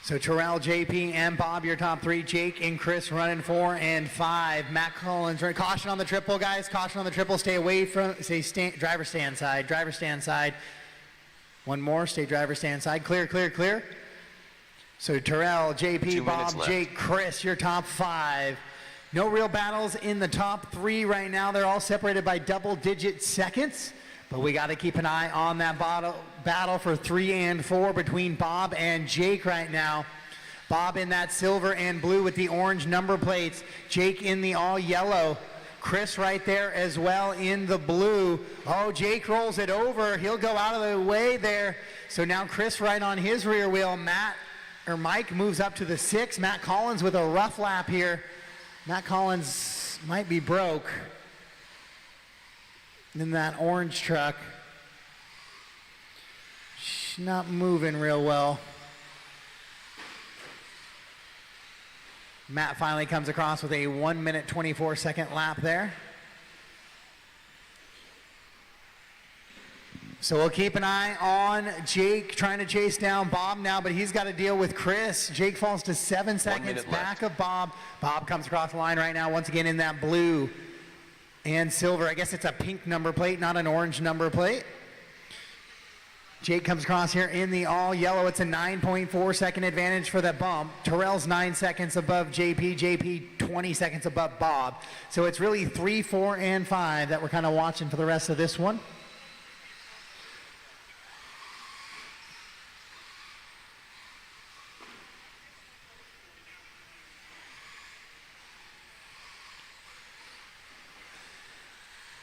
So Terrell, JP, and Bob, your top 3. Jake and Chris running 4 and 5. Matt Collins, caution on the triple, guys. Caution on the triple. Stay away from, driver stand side. Driver stand side. One more, stay driver stand side. Clear, clear, clear. So Terrell, JP, Bob, Jake, Chris, your top 5. No real battles in the top 3 right now. They're all separated by double-digit seconds. But we got to keep an eye on that battle for 3 and 4 between Bob and Jake right now. Bob in that silver and blue with the orange number plates. Jake in the all yellow. Chris right there as well in the blue. Oh, Jake rolls it over. He'll go out of the way there. So now Chris right on his rear wheel. Mike moves up to the 6. Matt Collins with a rough lap here. Matt Collins might be broke in that orange truck. She's not moving real well. Matt finally comes across with a 1-minute 24-second lap there. So we'll keep an eye on Jake trying to chase down Bob now, but he's got to deal with Chris. Jake falls to 7 seconds back of Bob. Bob comes across the line right now, once again in that blue and silver. I guess it's a pink number plate, not an orange number plate. Jake comes across here in the all yellow. It's a 9.4 second advantage for the bump. Terrell's 9 seconds above JP. JP 20 seconds above Bob. So it's really 3, 4, and 5 that we're kind of watching for the rest of this one.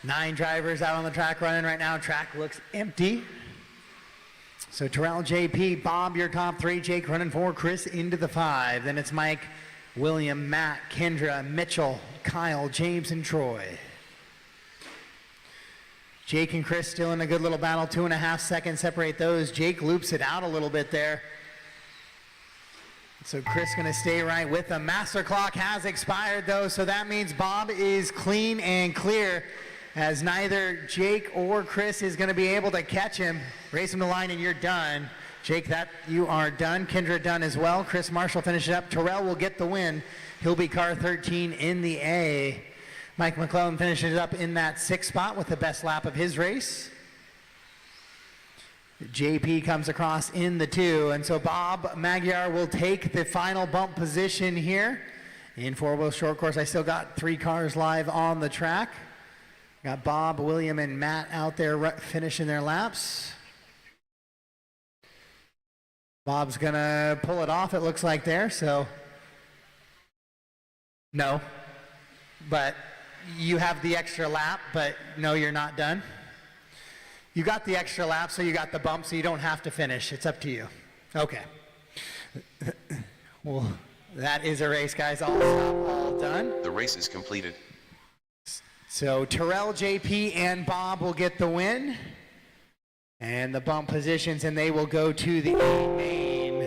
Nine drivers out on the track running right now. Track looks empty. So Terrell, JP, Bob, your top 3. Jake running 4. Chris into the 5. Then it's Mike, William, Matt, Kendra, Mitchell, Kyle, James, and Troy. Jake and Chris still in a good little battle. 2.5 seconds separate those. Jake loops it out a little bit there. So Chris going to stay right with them. Master clock has expired though, so that means Bob is clean and clear, as neither Jake or Chris is going to be able to catch him. Race him to the line and you're done. Jake, that you are done. Kendra done as well. Chris Marshall finishes up. Terrell will get the win. He'll be car 13 in the A. Mike McClellan finishes up in that 6th spot with the best lap of his race. JP comes across in the 2. And so Bob Magyar will take the final bump position here. In 4-wheel short course, I still got 3 cars live on the track. Got Bob, William, and Matt out there finishing their laps. Bob's gonna pull it off, it looks like there, so. No, but you have the extra lap, but no, you're not done. You got the extra lap, so you got the bump, so you don't have to finish. It's up to you. Okay. Well, that is a race, guys. All done. The race is completed. So Terrell, JP, and Bob will get the win. And the bump positions, and they will go to the A main.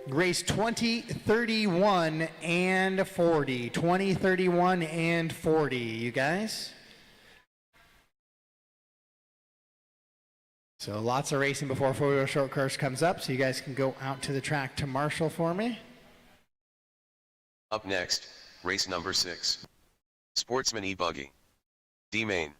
Race 20, 31, and 40. 20, 31, and 40, you guys. So lots of racing before four-wheel short course comes up, so you guys can go out to the track to marshal for me. Up next, race number 6. Sportsman e-buggy. D main.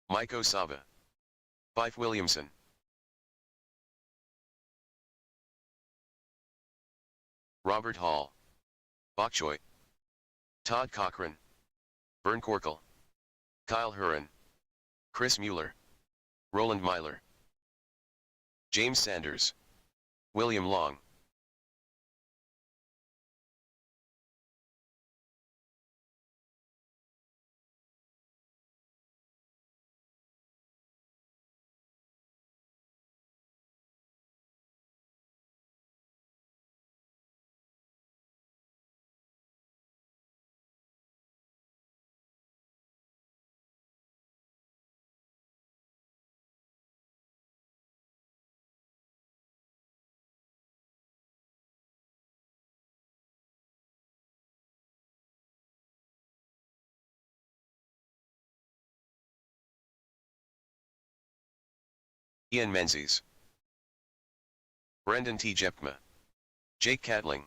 Mike Osaba. Fife Williamson. Robert Hall. Bok Choy. Todd Cochran. Vern Corkle. Kyle Huron. Chris Mueller. Roland Myler. James Sanders. William Long. Ian Menzies. Brendan T. Jepkma. Jake Catling.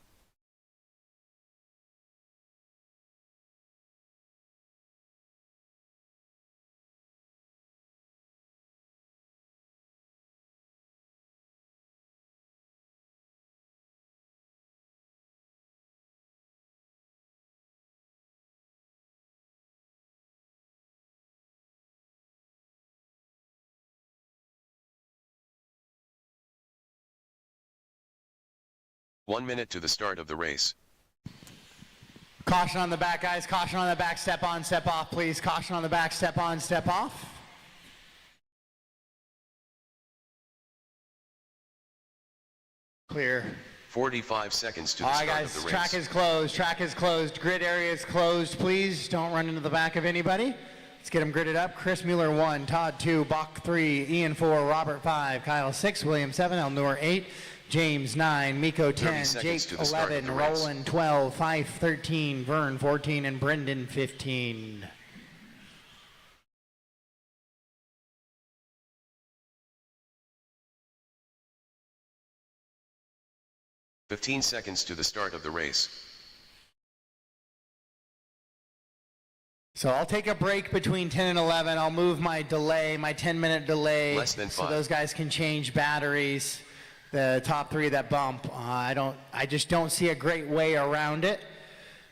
One minute to the start of the race. Caution on the back, guys. Caution on the back. Step on, step off, please. Caution on the back. Step on, step off. Clear. 45 seconds to the All start right, of the guys. race. Track is closed. Track is closed. Grid area is closed. Please don't run into the back of anybody. Let's get them gridded up. Chris Mueller 1, Todd 2, Bach 3, Ian 4, Robert 5, Kyle 6, William 7, Elnor 8, James 9, Miko 10, Jake 11, Roland 12, Fife 13, Vern 14, and Brendan 15. "15 seconds to the start of the race. So I'll take a break between 10 and 11. I'll move my delay, my 10-minute delay, Less than 5. so those guys can change batteries. The top three that bump, I just don't see a great way around it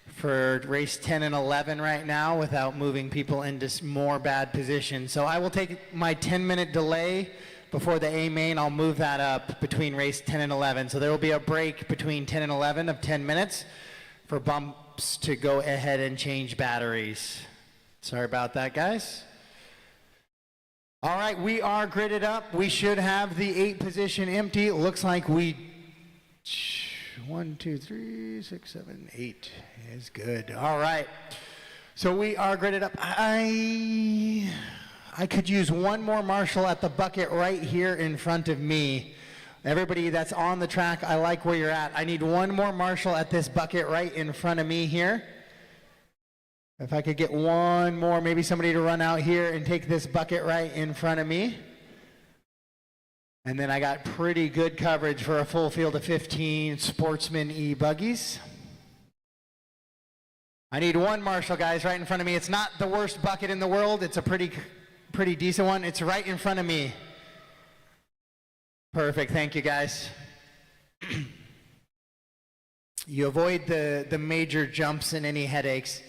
for race 10 and 11 right now without moving people into more bad positions. So I will take my 10-minute delay before the A main. I'll move that up between race 10 and 11. So there will be a break between 10 and 11 of 10 minutes for bumps to go ahead and change batteries. Sorry about that, guys. All right, we are gridded up. We should have the 8 position empty. It looks like we, 1, 2, 3, 6, 7, 8 is good. All right, so we are gridded up. I could use one more marshal at the bucket right here in front of me. Everybody that's on the track, I like where you're at. I need one more marshal at this bucket right in front of me here. If I could get one more, maybe somebody to run out here and take this bucket right in front of me. And then I got pretty good coverage for a full field of 15 Sportsman e-buggies. I need one marshal, guys, right in front of me. It's not the worst bucket in the world. It's a pretty decent one. It's right in front of me. Perfect, thank you, guys. You avoid the major jumps and any headaches.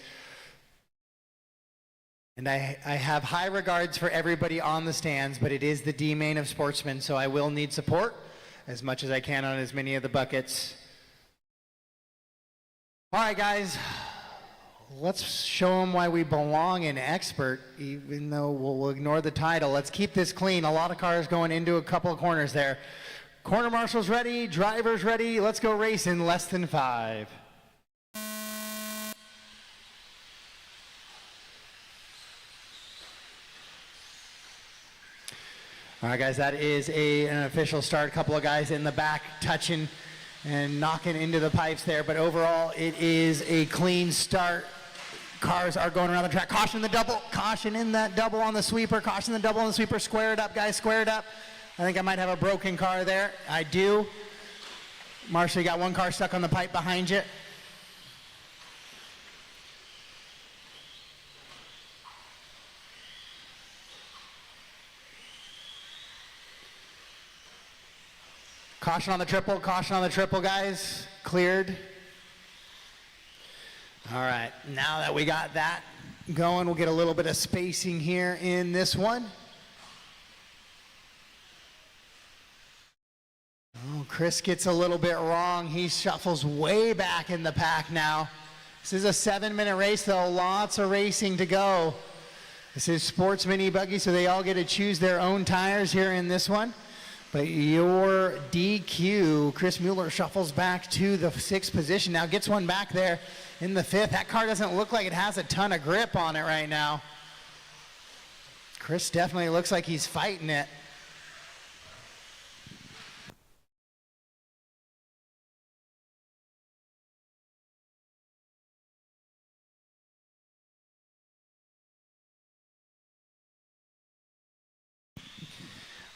And I have high regards for everybody on the stands, but it is the D main of Sportsman, so I will need support as much as I can on as many of the buckets. All right, guys, let's show them why we belong in expert, even though we'll ignore the title. Let's keep this clean. A lot of cars going into a couple of corners there. Corner marshals ready, drivers ready. Let's go race in less than 5. All right, guys, that is an official start. A couple of guys in the back touching and knocking into the pipes there, but overall it is a clean start. Cars are going around the track. Caution the double. Caution in that double on the sweeper. Caution the double on the sweeper. Square it up, guys. Square it up. I think I might have a broken car there. I do. Marshall, you got one car stuck on the pipe behind you. Caution on the triple, guys. Cleared. All right, now that we got that going, we'll get a little bit of spacing here in this one. Oh, Chris gets a little bit wrong. He shuffles way back in the pack now. This is a 7-minute race, though. Lots of racing to go. This is Sportsman e-buggy, so they all get to choose their own tires here in this one. But your DQ, Chris Mueller, shuffles back to the 6th position. Now gets one back there in the 5th. That car doesn't look like it has a ton of grip on it right now. Chris definitely looks like he's fighting it.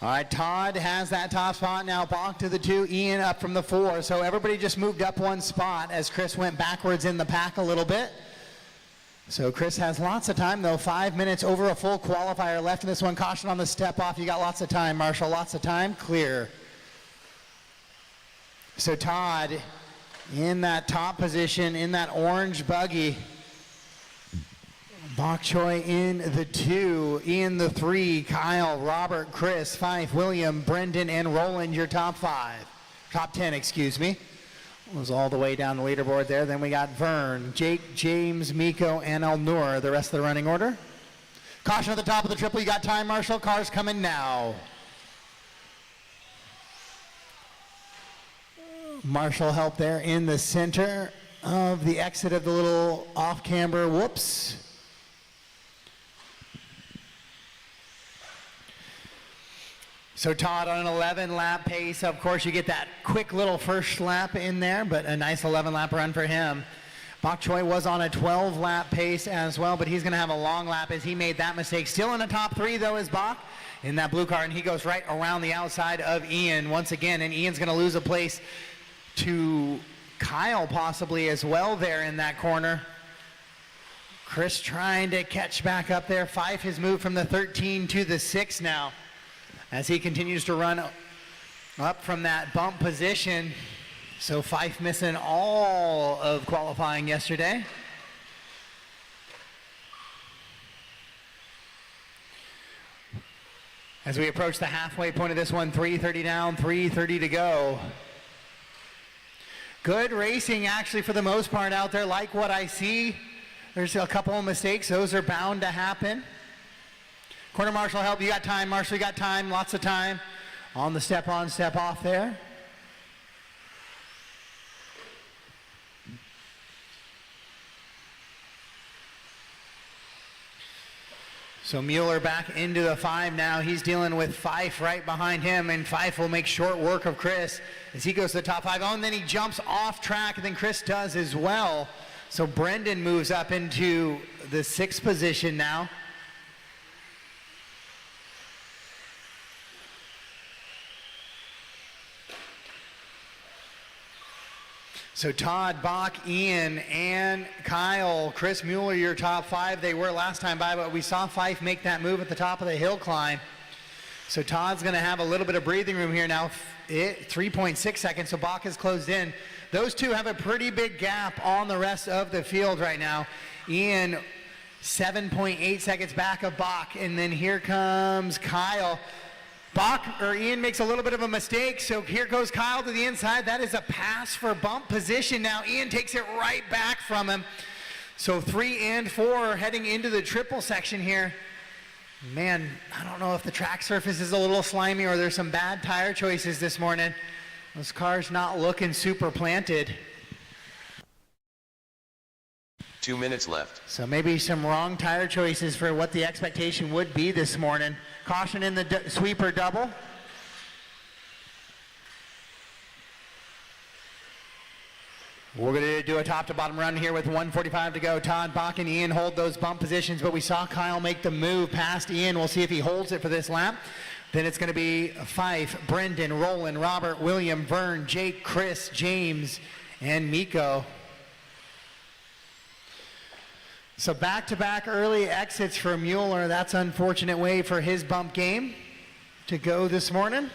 All right, Todd has that top spot now. Bonk to the 2, Ian up from the 4. So everybody just moved up one spot as Chris went backwards in the pack a little bit. So Chris has lots of time, though. 5 minutes over a full qualifier left in this one. Caution on the step off. You got lots of time, Marshall. Lots of time. Clear. So Todd in that top position, in that orange buggy. Bok Choy in the 2, Ian the 3, Kyle, Robert, Chris, Fife, William, Brendan, and Roland, your top 10, excuse me. Was all the way down the leaderboard there. Then we got Vern, Jake, James, Miko, and Elnur, the rest of the running order. Caution at the top of the triple. You got time, Marshall. Cars coming now. Marshall help there in the center of the exit of the little off-camber. Whoops. So Todd on an 11-lap pace. Of course, you get that quick little first lap in there, but a nice 11-lap run for him. Bok Choy was on a 12-lap pace as well, but he's going to have a long lap as he made that mistake. Still in the top 3, though, is Bok in that blue car, and he goes right around the outside of Ian once again, and Ian's going to lose a place to Kyle possibly as well there in that corner. Chris trying to catch back up there. Fife has moved from the 13 to the 6 now, as he continues to run up from that bump position. So Fife missing all of qualifying yesterday. As we approach the halfway point of this one, 3:30 down, 3:30 to go. Good racing actually for the most part out there. Like what I see, there's a couple of mistakes. Those are bound to happen. Corner marshal help, you got time, Marshall, you got time, lots of time. On the step on, step off there. So Mueller back into the 5 now. He's dealing with Fife right behind him, and Fife will make short work of Chris as he goes to the top 5. Oh, and then he jumps off track, and then Chris does as well. So Brendan moves up into the 6th position now. So Todd, Bach, Ian, and Kyle, Chris Mueller, your top 5. They were last time by, but we saw Fife make that move at the top of the hill climb. So Todd's going to have a little bit of breathing room here now. 3.6 seconds, so Bach is closed in. Those two have a pretty big gap on the rest of the field right now. Ian, 7.8 seconds back of Bach, and then here comes Kyle. Ian makes a little bit of a mistake, so here goes Kyle to the inside. That is a pass for bump position. Now Ian takes it right back from him. So 3 and 4 heading into the triple section here. Man, I don't know if the track surface is a little slimy or there's some bad tire choices this morning. Those cars not looking super planted. 2 minutes left. So maybe some wrong tire choices for what the expectation would be this morning. Caution in the sweeper double. We're going to do a top to bottom run here with 1:45 to go. Todd, Bach, and Ian hold those bump positions, but we saw Kyle make the move past Ian. We'll see if he holds it for this lap. Then it's going to be Fife, Brendan, Roland, Robert, William, Vern, Jake, Chris, James, and Miko. So back-to-back early exits for Mueller. That's an unfortunate way for his bump game to go this morning.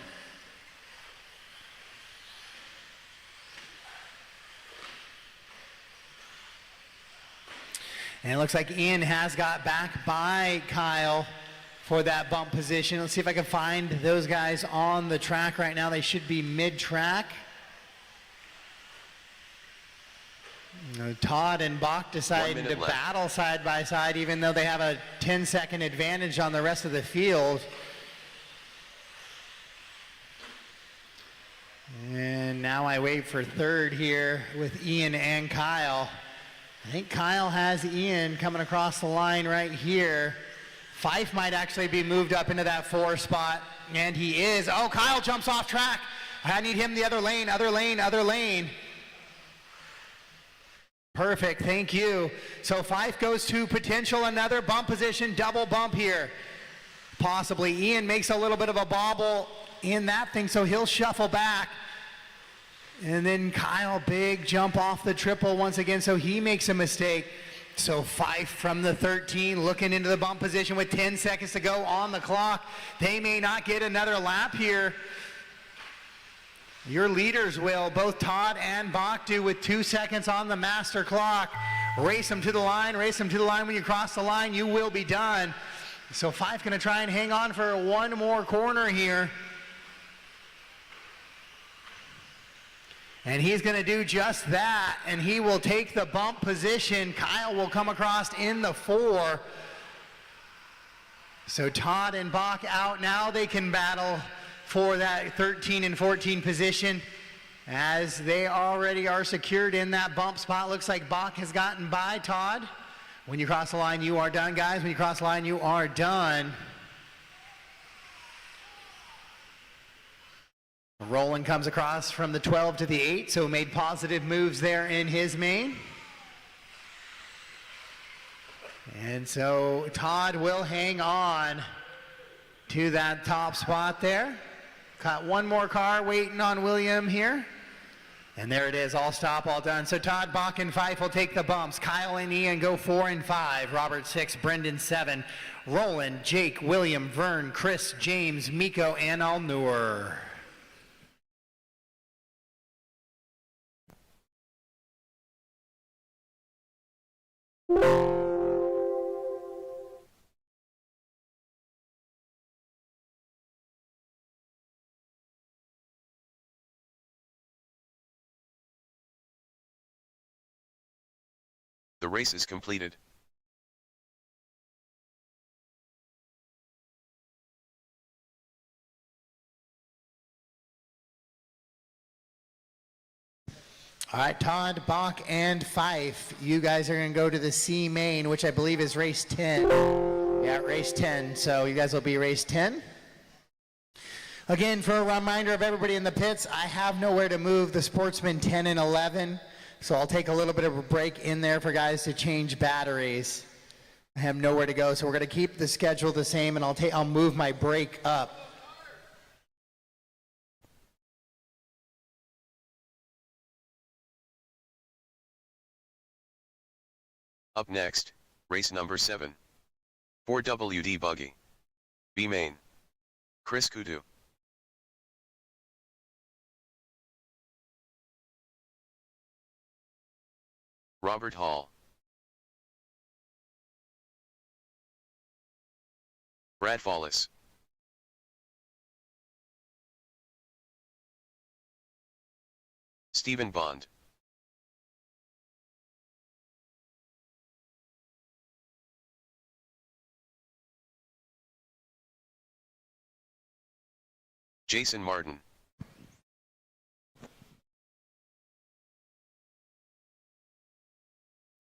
And it looks like Ian has got back by Kyle for that bump position. Let's see if I can find those guys on the track right now. They should be mid-track. Todd and Bach decided to battle side by side, even though they have a 10-second advantage on the rest of the field. And now I wait for third here with Ian and Kyle. I think Kyle has Ian coming across the line right here. Fife might actually be moved up into that 4 spot, and he is. Oh, Kyle jumps off track. I need him the other lane, other lane, other lane. Perfect, thank you. So Fife goes to potential another bump position, double bump here. Possibly. Ian makes a little bit of a bobble in that thing, so he'll shuffle back. And then Kyle, big jump off the triple once again, so he makes a mistake. So Fife from the 13 looking into the bump position with 10 seconds to go on the clock. They may not get another lap here. Your leaders will, both Todd and Bach do, with 2 seconds on the master clock. Race them to the line, race them to the line. When you cross the line, you will be done. So Fife gonna try and hang on for one more corner here. And he's going to do just that, and he will take the bump position. Kyle will come across in the 4. So Todd and Bach out. Now they can battle for that 13 and 14 position, as they already are secured in that bump spot. Looks like Bach has gotten by Todd. When you cross the line, you are done, guys. When you cross the line, you are done. Roland comes across from the 12 to the 8, so made positive moves there in his main. And so Todd will hang on to that top spot there. Got one more car waiting on William here. And there it is, all stop, all done. So Todd, Bach, and Fife will take the bumps. Kyle and Ian go 4 and 5. Robert 6, Brendan 7. Roland, Jake, William, Vern, Chris, James, Miko, and Alnur. The race is completed. All right, Todd, Bach, and Fife, you guys are going to go to the C main, which I believe is race 10. Yeah, race 10. So you guys will be race 10. Again, for a reminder of everybody in the pits, I have nowhere to move the Sportsman 10 and 11. So I'll take a little bit of a break in there for guys to change batteries. I have nowhere to go, so we're going to keep the schedule the same, and I'll move my break up. Up next, race number 7. 4WD Buggy. B main. Chris Kudu. Robert Hall. Brad Follis. Stephen Bond. Jason Martin.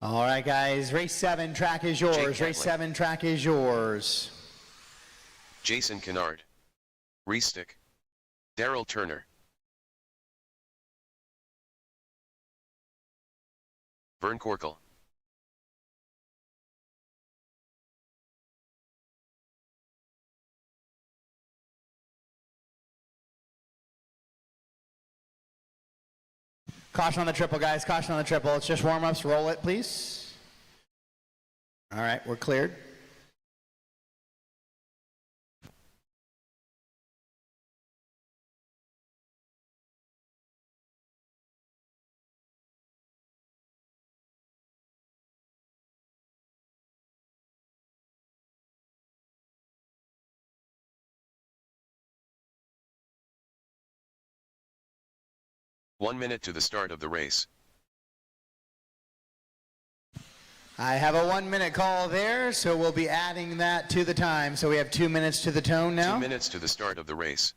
All right, guys, race 7, track is yours. Race 7, track is yours. Jason Kennard. Restick. Daryl Turner. Vern Corkle. Caution on the triple, guys. Caution on the triple. It's just warm-ups. Roll it, please. All right, we're cleared. One minute to the start of the race. I have a 1-minute call there, so we'll be adding that to the time. So we have 2 minutes to the tone now. 2 minutes to the start of the race.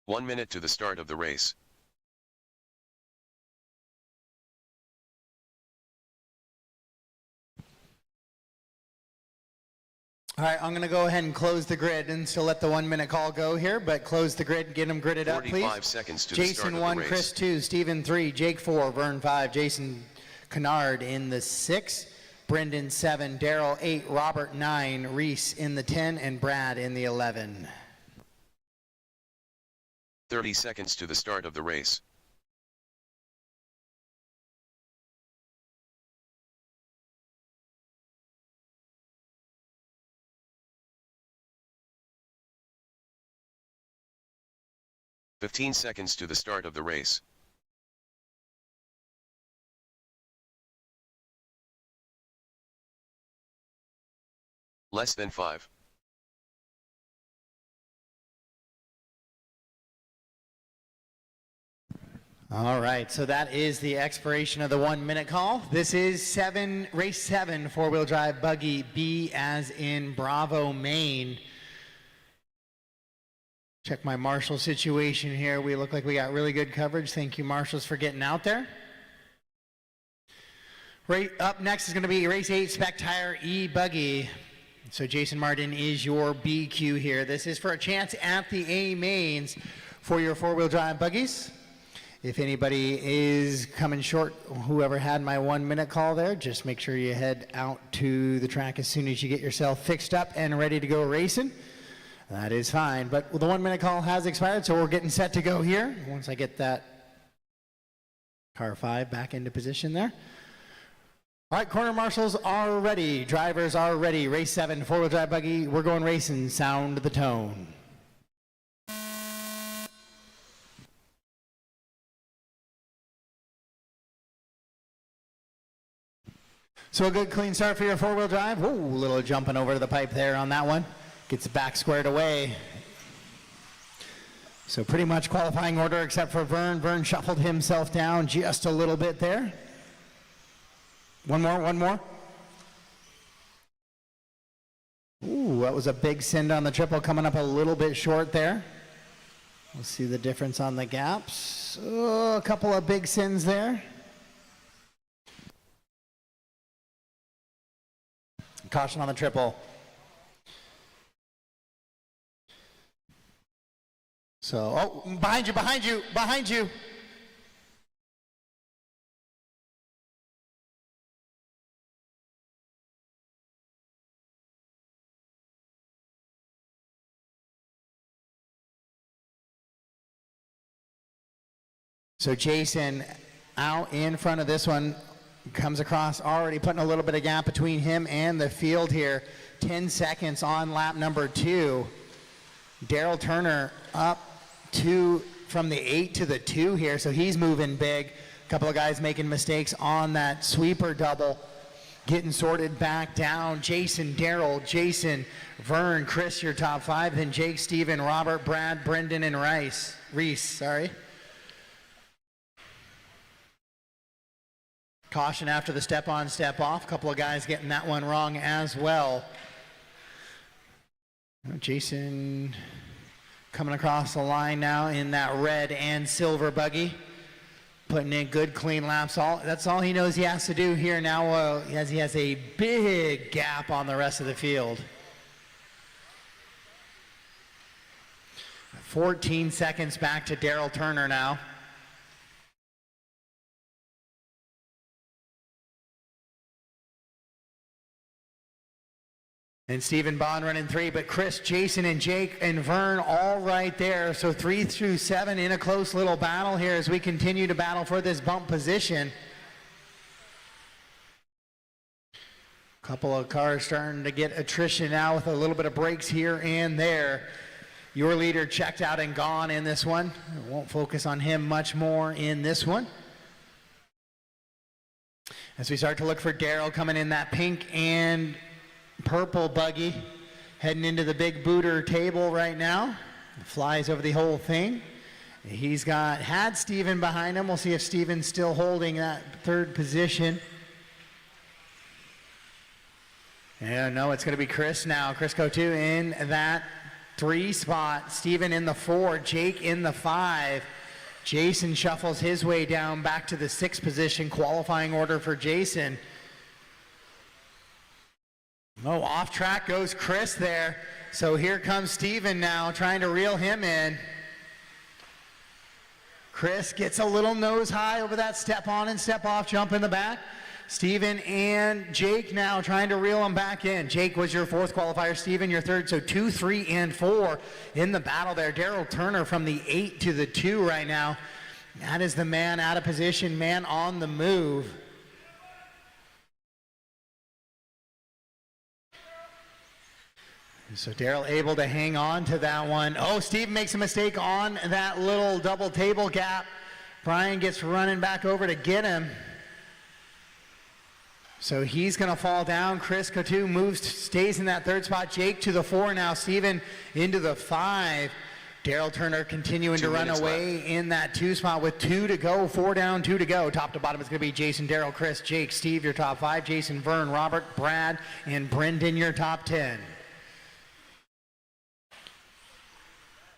One minute to the start of the race. All right, I'm going to go ahead and close the grid and still let the 1-minute call go here, but close the grid and get them gridded up, please. 45 seconds to the start of Jason the 1, race. Chris 2, Steven 3, Jake 4, Vern 5, Jason Kennard in the 6, Brendan 7, Daryl 8, Robert 9, Reese in the 10, and Brad in the 11. 30 seconds to the start of the race. "15 seconds to the start of the race. Less than 5. All right, so that is the expiration of the 1-minute call. This is race 7, 4-wheel drive buggy, B as in Bravo, Maine. Check my marshal situation here. We look like we got really good coverage. Thank you, marshals, for getting out there. Right up next is going to be race 8, Spec Tire e-buggy. So Jason Martin is your BQ here. This is for a chance at the A mains for your 4-wheel drive buggies. If anybody is coming short, whoever had my 1-minute call there, just make sure you head out to the track as soon as you get yourself fixed up and ready to go racing. That is fine, but the 1-minute call has expired, so we're getting set to go here. Once I get that car 5 back into position there. All right, corner marshals are ready. Drivers are ready. Race 7, 4-wheel drive buggy. We're going racing. Sound the tone. So a good clean start for your 4-wheel drive. Whoa, a little jumping over to the pipe there on that one. Gets it back squared away. So pretty much qualifying order except for Vern. Vern shuffled himself down just a little bit there. One more. Ooh, that was a big send on the triple, coming up a little bit short there. We'll see the difference on the gaps. Oh, a couple of big sends there. Caution on the triple. So, oh, behind you. So Jason out in front of this one, comes across, already putting a little bit of gap between him and the field here. 10 seconds on lap number 2. Daryl Turner up from the 8 to the 2 here, so he's moving big. A couple of guys making mistakes on that sweeper double, getting sorted back down. Jason, Daryl, Jason, Vern, Chris, your top 5. Then Jake, Steven, Robert, Brad, Brendan, and Reese. Caution after the step on, step off. A couple of guys getting that one wrong as well. Jason coming across the line now in that red and silver buggy, putting in good clean laps. That's all he knows he has to do here now, as he has a big gap on the rest of the field. 14 seconds back to Daryl Turner now. And Stephen Bond running 3, but Chris, Jason, and Jake and Vern all right there. So 3 through 7 in a close little battle here as we continue to battle for this bump position. Couple of cars starting to get attrition now with a little bit of breaks here and there. Your leader checked out and gone in this one. Won't focus on him much more in this one. As we start to look for Daryl coming in that pink and purple buggy, heading into the big booter table right now. Flies over the whole thing. He's had Steven behind him. We'll see if Steven's still holding that 3rd position. Yeah, no, it's going to be Chris now. Chris Cotu in that 3 spot. Steven in the 4. Jake in the 5. Jason shuffles his way down back to the 6th position. Qualifying order for Jason. Oh, off track goes Chris there. So here comes Steven now trying to reel him in. Chris gets a little nose high over that step on and step off jump in the back. Steven and Jake now trying to reel him back in. Jake was your 4th qualifier, Steven your 3rd, so 2, 3, and 4 in the battle there. Daryl Turner from the 8 to the 2 right now. That is the man out of position, man on the move. So Daryl able to hang on to that one. Oh, Steve makes a mistake on that little double table gap. Brian gets running back over to get him. So he's going to fall down. Chris Cotu stays in that 3rd spot. Jake to the 4 now. Steven into the 5. Daryl Turner continuing to run away left in that 2 spot with 2 to go. 4 down, 2 to go. Top to bottom is going to be Jason, Daryl, Chris, Jake, Steve, your top 5. Jason, Vern, Robert, Brad, and Brendan, your top 10.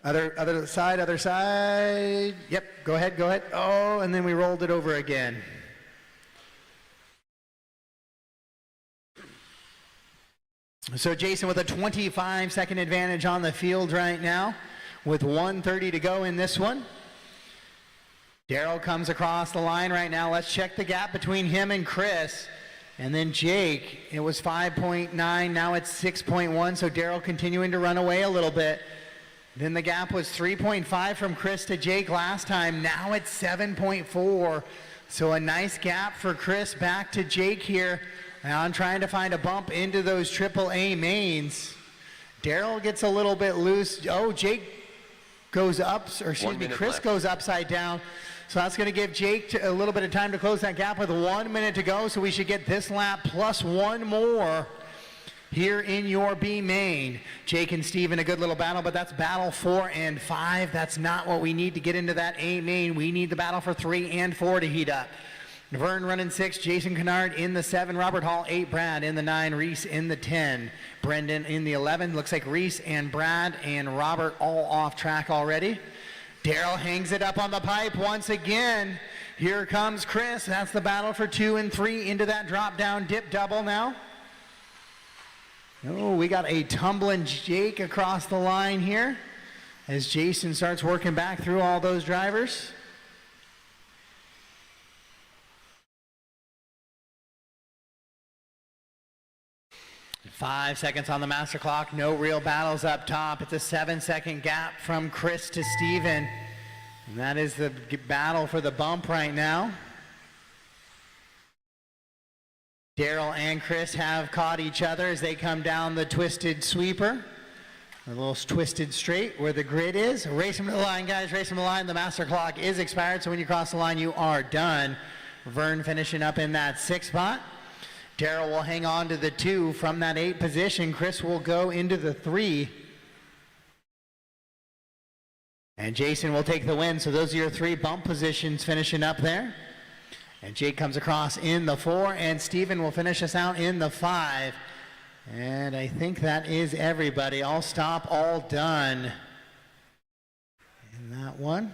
Other side. Yep, go ahead. Oh, and then we rolled it over again. So Jason with a 25-second advantage on the field right now with 1:30 to go in this one. Daryl comes across the line right now. Let's check the gap between him and Chris. And then Jake, it was 5.9, now it's 6.1, so Daryl continuing to run away a little bit. Then the gap was 3.5 from Chris to Jake last time. Now it's 7.4. So a nice gap for Chris back to Jake here. Now I'm trying to find a bump into those AAA mains. Daryl gets a little bit loose. Oh, Jake goes up, or excuse me, Chris left. Goes upside down. So that's going to give Jake a little bit of time to close that gap with 1 minute to go. So we should get this lap plus 1 more here in your B main. Jake and Steve in a good little battle, but that's battle 4 and 5. That's not what we need to get into that A main. We need the battle for 3 and 4 to heat up. Vern running 6, Jason Kennard in the 7, Robert Hall 8, Brad in the 9, Reese in the 10, Brendan in the 11. Looks like Reese and Brad and Robert all off track already. Daryl hangs it up on the pipe once again. Here comes Chris. That's the battle for 2 and 3 into that drop down dip double now. Oh, we got a tumbling Jake across the line here as Jason starts working back through all those drivers. Five seconds on the master clock. No real battles up top. It's a 7-second gap from Chris to Steven. And that is the battle for the bump right now. Daryl and Chris have caught each other as they come down the twisted sweeper. A little twisted straight where the grid is. Race them to the line, guys. Race them to the line. The master clock is expired, so when you cross the line, you are done. Vern finishing up in that 6th spot. Daryl will hang on to the 2 from that 8 position. Chris will go into the 3. And Jason will take the win. So those are your 3 bump positions finishing up there. And Jake comes across in the 4, and Steven will finish us out in the 5. And I think that is everybody. All stop, all done in that one.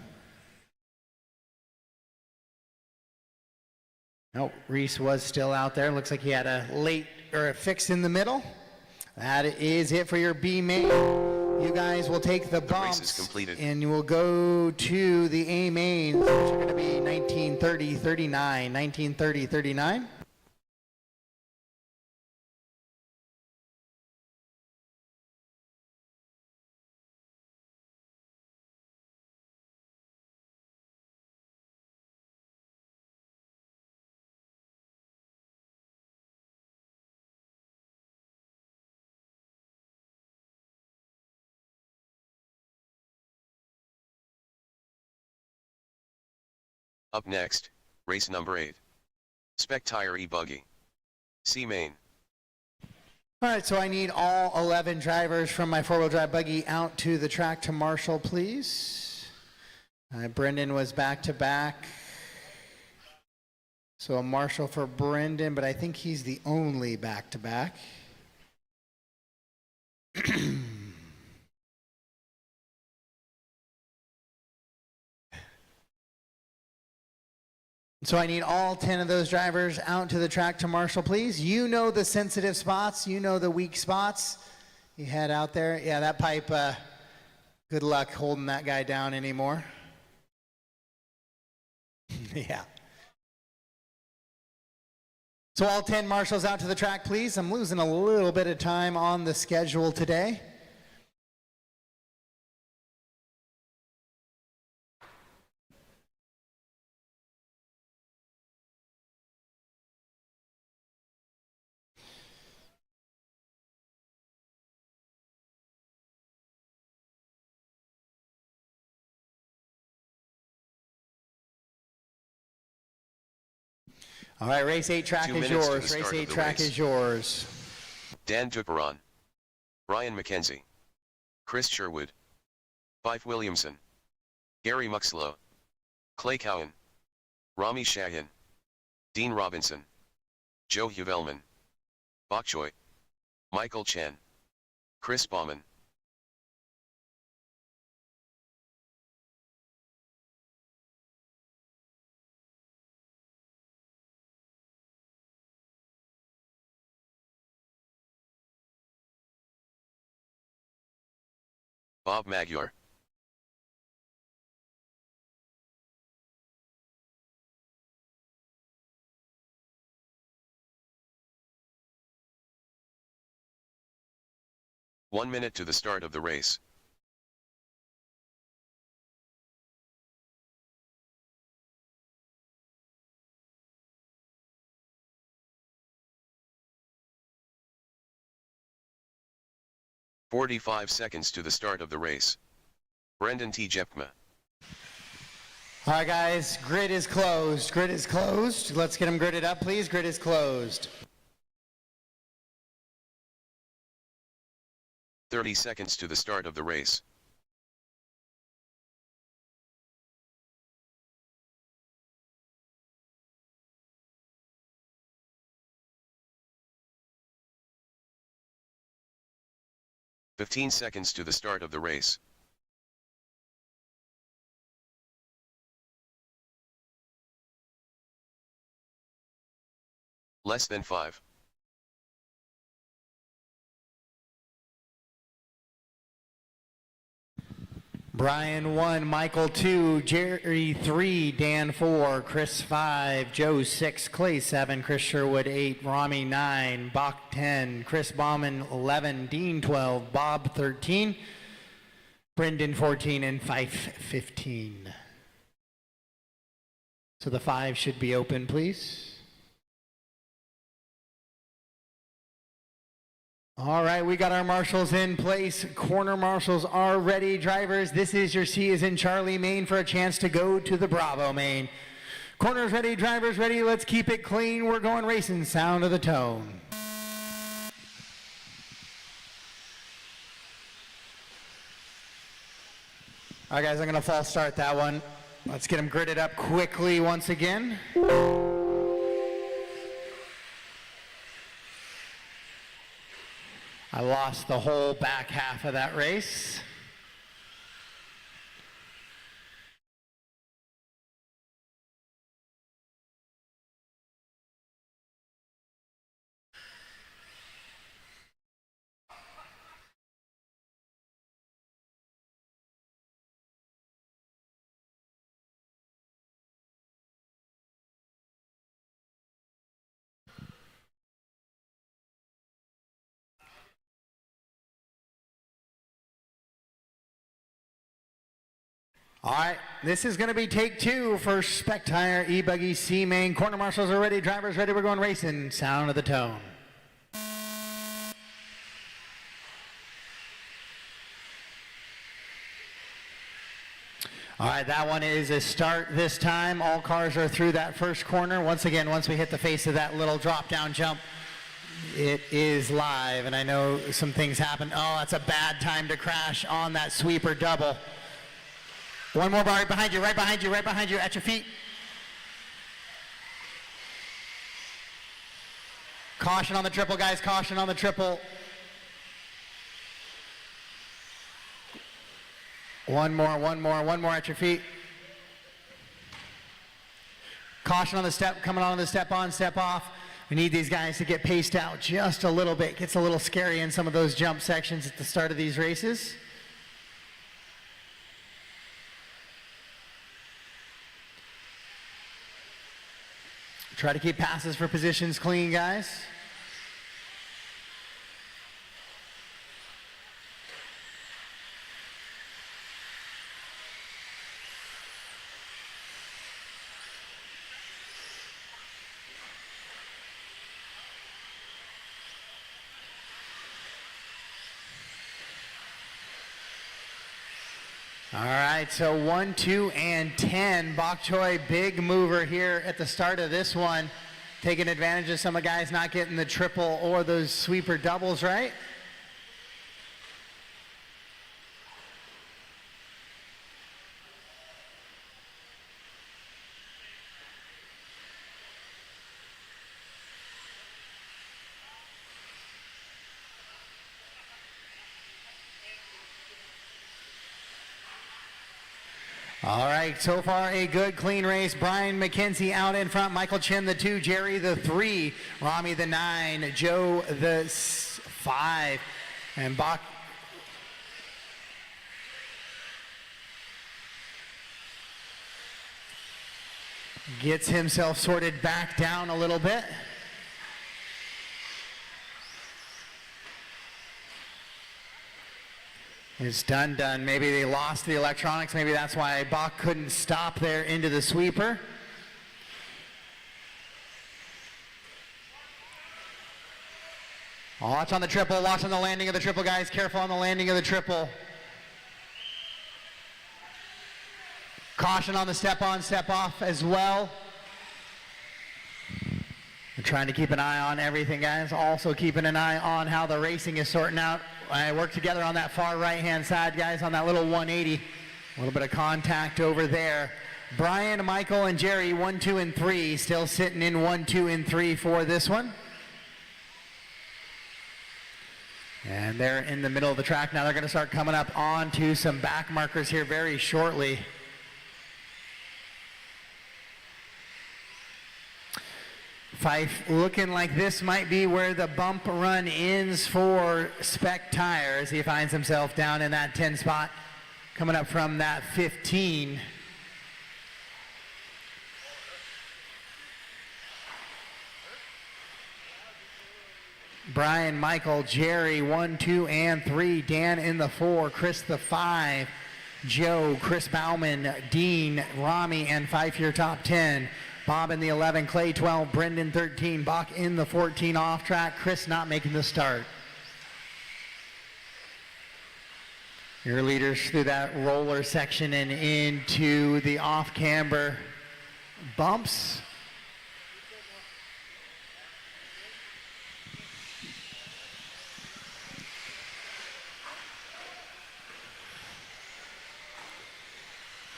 Nope, Reese was still out there. Looks like he had a late or a fix in the middle. That is it for your B main. You guys will take the bumps race is completed. And you will go to the A mains, which are going to be 1930, 39, 1930, 39. Up next, race number 8. Spec tire e-buggy. C main. All right, so I need all 11 drivers from my 4-wheel drive buggy out to the track to marshal, please. Brendan was back to back. So a marshal for Brendan, but I think he's the only back to back. So I need all 10 of those drivers out to the track to marshal, please. You know the sensitive spots. You know the weak spots. You head out there. Yeah, that pipe, good luck holding that guy down anymore. Yeah. So all 10 marshals out to the track, please. I'm losing a little bit of time on the schedule today. All right, race 8 track is yours. Race 8 track is yours. Dan Duperon, Brian McKenzie, Chris Sherwood, Fife Williamson, Gary Muxlow, Clay Cowan, Rami Shahin, Dean Robinson, Joe Huvelman, Bok Choy, Michael Chen, Chris Bauman. Bob Magyar. One minute to the start of the race. "45 seconds to the start of the race. Brendan T. Jepkma. All right, guys, grid is closed. Grid is closed. Let's get them gridded up, please. Grid is closed. 30 seconds to the start of the race. "15 seconds to the start of the race. Less than 5. Brian 1, Michael 2, Jerry 3, Dan 4, Chris 5, Joe 6, Clay 7, Chris Sherwood 8, Rami 9, Bach 10, Chris Bauman 11, Dean 12, Bob 13, Brendan 14, and Fife 15. So the 5 should be open, please. All right, we got our marshals in place. Corner marshals are ready. Drivers, this is your C as in Charlie main for a chance to go to the Bravo main. Corners ready, drivers ready. Let's keep it clean. We're going racing. Sound of the tone. All right, guys, I'm going to false start that one. Let's get them gridded up quickly once again. I lost the whole back half of that race. All right, this is going to be take 2 for Spec Tire e-buggy C main. Corner marshals are ready, drivers ready, we're going racing. Sound of the tone. All right, that one is a start this time. All cars are through that first corner. Once again, once we hit the face of that little drop down jump, it is live, and I know some things happen. Oh, that's a bad time to crash on that sweeper double. One more bar right behind you, right behind you, right behind you, at your feet. Caution on the triple, guys, caution on the triple. One more at your feet. Caution on the step, coming on the step on, step off. We need these guys to get paced out just a little bit. Gets a little scary in some of those jump sections at the start of these races. Try to keep passes for positions clean, guys. All right, so 1, 2, and 10. Bok Choy, big mover here at the start of this one. Taking advantage of some of the guys not getting the triple or those sweeper doubles right. All right, so far a good clean race. Brian McKenzie out in front, Michael Chin the 2, Jerry the 3, Rami the 9, Joe the 5, and Bach. Gets himself sorted back down a little bit. It's done. Maybe they lost the electronics. Maybe that's why Bach couldn't stop there into the sweeper. Watch on the triple. Watch on the landing of the triple, guys. Careful on the landing of the triple. Caution on the step on, step off as well. We're trying to keep an eye on everything, guys. Also keeping an eye on how the racing is sorting out. I work together on that far right-hand side, guys, on that little 180. A little bit of contact over there. Brian, Michael, and Jerry, 1, 2, and 3, still sitting in 1, 2, and 3 for this one. And they're in the middle of the track now. They're going to start coming up onto some back markers here very shortly. Fife looking like this might be where the bump run ends for Spec Tire as he finds himself down in that 10 spot, coming up from that 15. Brian, Michael, Jerry, 1, 2, and 3. Dan in the 4. Chris the 5. Joe, Chris Bauman, Dean, Rami, and Fife your top 10. Bob in the 11, Clay 12, Brendan 13, Bach in the 14 off track, Chris not making the start. Your leaders through that roller section and into the off-camber bumps.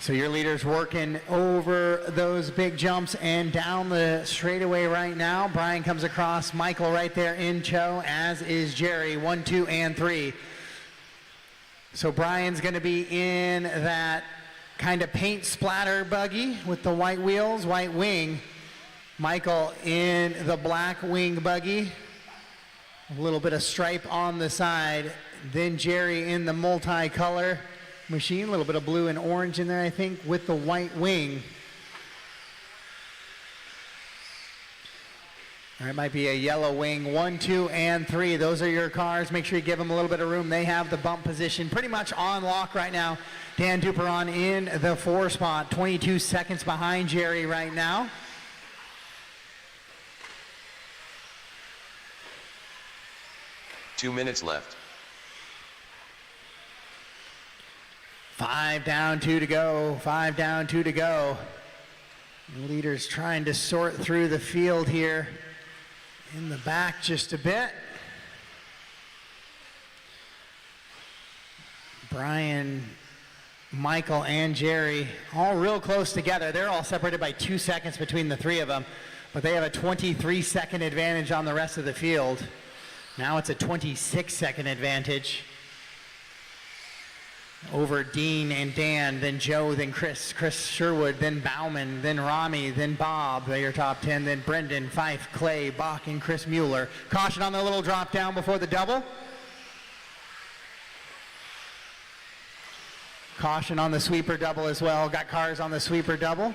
So your leader's working over those big jumps and down the straightaway right now. Brian comes across Michael right there in tow, as is Jerry, 1, 2, and 3. So Brian's gonna be in that kind of paint splatter buggy with the white wheels, white wing. Michael in the black wing buggy. A little bit of stripe on the side. Then Jerry in the multicolor machine, a little bit of blue and orange in there, I think, with the white wing. Or it might be a yellow wing. 1, 2, and 3. Those are your cars. Make sure you give them a little bit of room. They have the bump position pretty much on lock right now. Dan Duperon in the 4 spot, 22 seconds behind Jerry right now. Two minutes left. 5 down, 2 to go. 5 down, 2 to go. The leader's trying to sort through the field here. In the back just a bit. Brian, Michael, and Jerry all real close together. They're all separated by 2 seconds between the 3 of them, but they have a 23-second advantage on the rest of the field. Now it's a 26-second advantage over Dean and Dan, then Joe, then Chris Sherwood, then Bauman, then Rami, then Bob, they're your top 10, then Brendan, Fife, Clay, Bach, and Chris Mueller. Caution on the little drop down before the double. Caution on the sweeper double as well. Got cars on the sweeper double.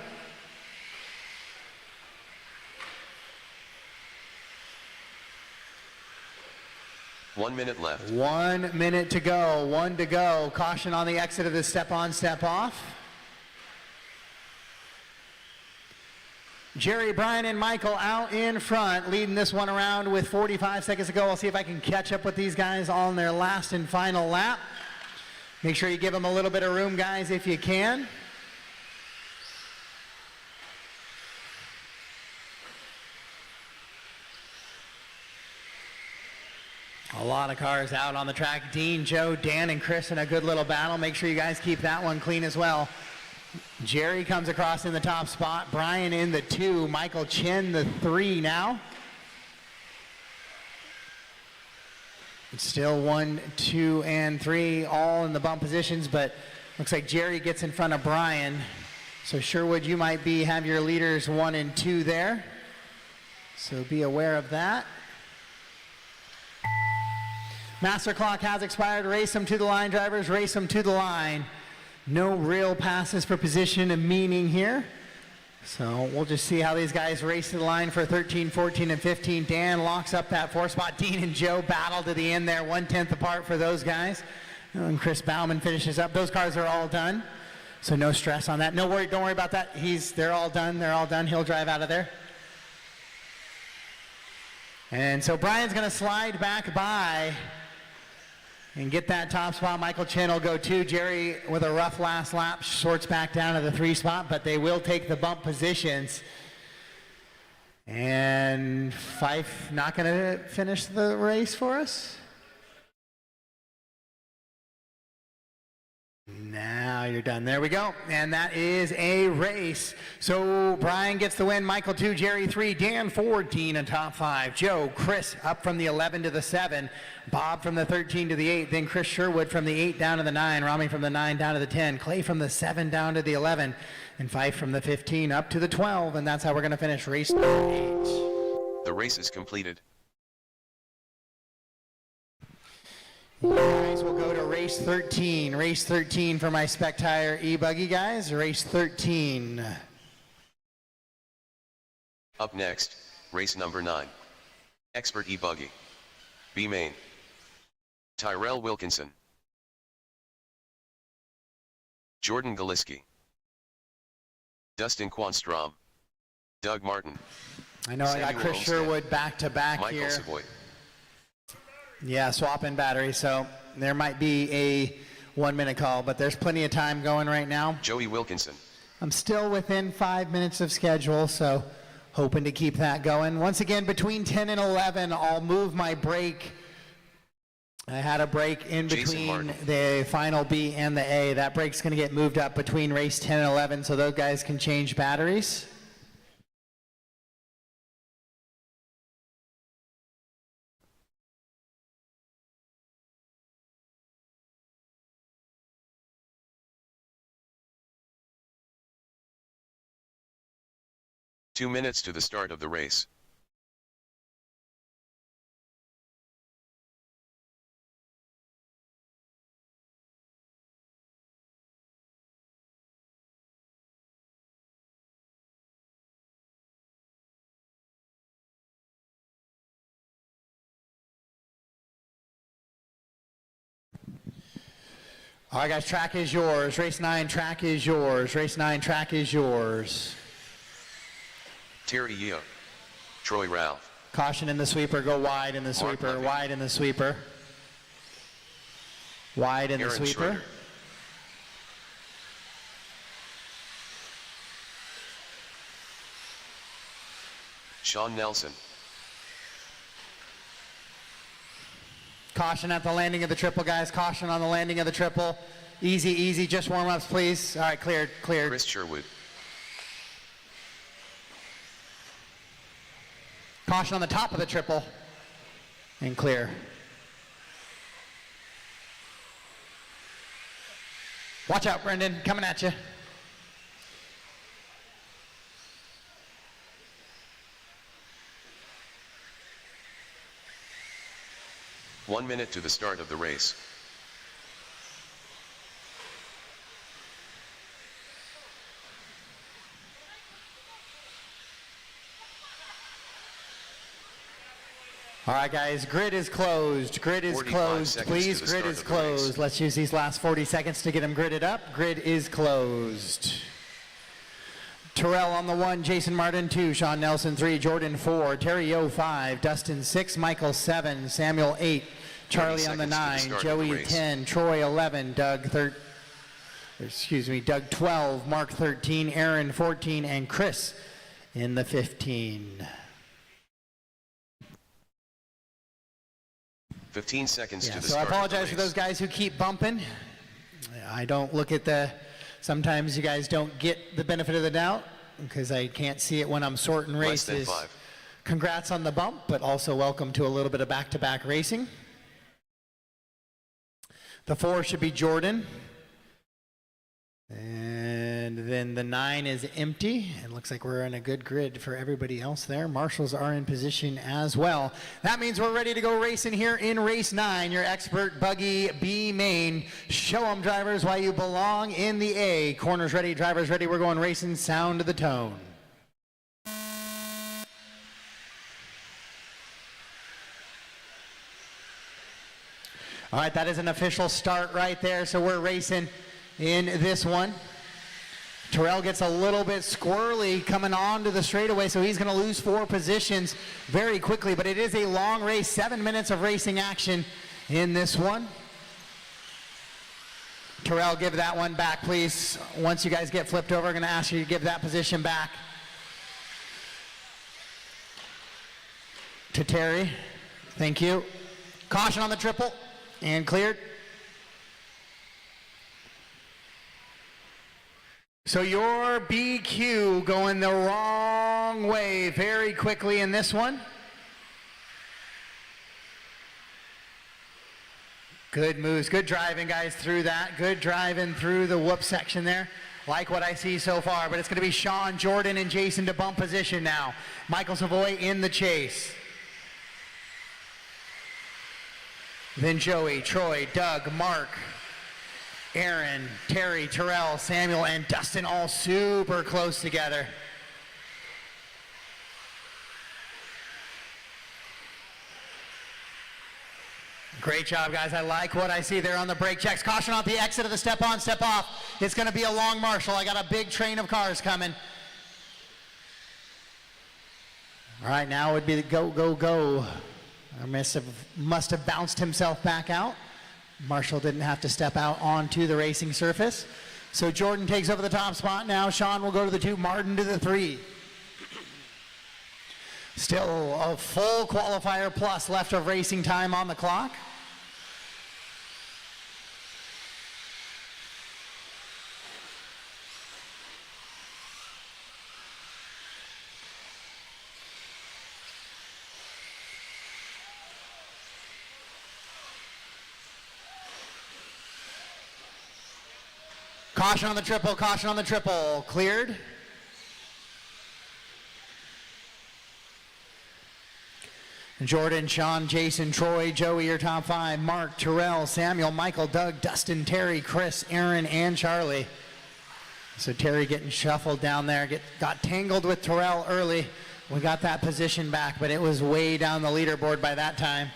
One minute left. 1 minute to go. 1 to go. Caution on the exit of the step on, step off. Jerry, Brian, and Michael out in front, leading this one around with 45 seconds to go. I'll see if I can catch up with these guys on their last and final lap. Make sure you give them a little bit of room, guys, if you can. A lot of cars out on the track. Dean, Joe, Dan, and Chris in a good little battle. Make sure you guys keep that one clean as well. Jerry comes across in the top spot. Brian in the 2. Michael Chen the 3 now. It's still 1, 2, and 3 all in the bump positions, but looks like Jerry gets in front of Brian. So Sherwood, you might have your leaders 1 and 2 there. So be aware of that. Master clock has expired. Race them to the line, drivers. Race them to the line. No real passes for position and meaning here. So we'll just see how these guys race to the line for 13, 14, and 15. Dan locks up that 4 spot. Dean and Joe battle to the end there. 1/10 apart for those guys. And Chris Bauman finishes up. Those cars are all done. So no stress on that. No worry, don't worry about that. They're all done. They're all done. He'll drive out of there. And so Brian's going to slide back by and get that top spot. Michael Chen will go 2. Jerry with a rough last lap sorts back down to the 3 spot, but they will take the bump positions. And Fife not going to finish the race for us. Now you're done. There we go. And that is a race. So Brian gets the win. Michael 2, Jerry 3, Dan 14 in top 5. Joe, Chris up from the 11 to the 7. Bob from the 13 to the 8. Then Chris Sherwood from the 8 down to the 9. Rami from the 9 down to the 10. Clay from the 7 down to the 11. And Fife from the 15 up to the 12. And that's how we're going to finish race number 8. The race is completed. You guys will go to race 13. Race 13 for my Spec Tire e-buggy guys. Race 13. Up next, race number 9. Expert e-buggy. B main. Tyrell Wilkinson. Jordan Galiski, Dustin Quanstrom, Doug Martin. I know I got Samuel Chris Olmsted, Sherwood back to back Michael here. Savoy, Yeah, swapping battery, so there might be a 1 minute call, but there's plenty of time going right now. Joey Wilkinson, I'm still within 5 minutes of schedule, so hoping to keep that going. Once again, between 10 and 11, I'll move my break. I had a break in between the final B and the A. That break's going to get moved up between race 10 and 11 so those guys can change batteries. Two minutes to the start of the race. All right, guys, track is yours. Race 9, track is yours. Race 9, track is yours. Terry Yeo, Troy Ralph, Caution in the sweeper, go wide in the sweeper, wide in the sweeper. Wide in the Aaron sweeper. Schroeder, Sean Nelson, Caution at the landing of the triple, guys. Caution on the landing of the triple. Easy, easy, just warm-ups, please. All right, cleared, cleared. Chris Sherwood, Caution on the top of the triple. And clear. Watch out, Brendan, coming at you. One minute to the start of the race. All right, guys, grid is closed. Grid is 45 closed. seconds Please, to the grid start is of the race. closed. Let's use these last 40 seconds to get them gridded up. Grid is closed. Terrell on the 1, Jason Martin 2, Sean Nelson 3, Jordan 4, Terry Yeo 5, Dustin 6, Michael 7, Samuel 8, Charlie on the 9, Joey 10, Troy 11, Doug 12, Mark 13, Aaron 14, and Chris in the 15. 15 seconds to the So start I of the apologize for race. those guys who keep bumping. I don't look at the, sometimes you guys don't get the benefit of the doubt because I can't see it when I'm sorting Less than races. 5. Congrats on the bump, but also welcome to a little bit of back-to-back racing. The 4 should be Jordan. And then the 9 is empty. It looks like we're in a good grid for everybody else there. Marshals are in position as well. That means we're ready to go racing here in race 9. Your expert Buggy B main. Show 'em, drivers, why you belong in the A. Corners ready, drivers ready. We're going racing. Sound to the tone. All right, that is an official start right there. So we're racing in this one. Terrell gets a little bit squirrely coming onto the straightaway, so he's going to lose 4 positions very quickly, but it is a long race, 7 minutes of racing action in this one. Terrell, give that one back, please. Once you guys get flipped over, I'm going to ask you to give that position back to Terry. Thank you. Caution on the triple, and cleared. So your BQ going the wrong way very quickly in this one. Good moves, good driving, guys, through that. Good driving through the whoop section there. Like what I see so far, but it's going to be Sean, Jordan, and Jason to bump position now. Michael Savoy in the chase. Then Joey, Troy, Doug, Mark, Aaron, Terry, Terrell, Samuel, and Dustin all super close together. Great job, guys. I like what I see there on the brake checks. Caution off the exit of the step on, step off. It's going to be a long marshal. I got a big train of cars coming. All right, now would be the go, go, go. I must have bounced himself back out. Marshall didn't have to step out onto the racing surface. So Jordan takes over the top spot now. Sean will go to the 2, Martin to the 3. Still a full qualifier plus left of racing time on the clock. Caution on the triple, caution on the triple. Cleared. Jordan, Sean, Jason, Troy, Joey, your top 5. Mark, Terrell, Samuel, Michael, Doug, Dustin, Terry, Chris, Aaron, and Charlie. So Terry getting shuffled down there. Got tangled with Terrell early. We got that position back, but it was way down the leaderboard by that time.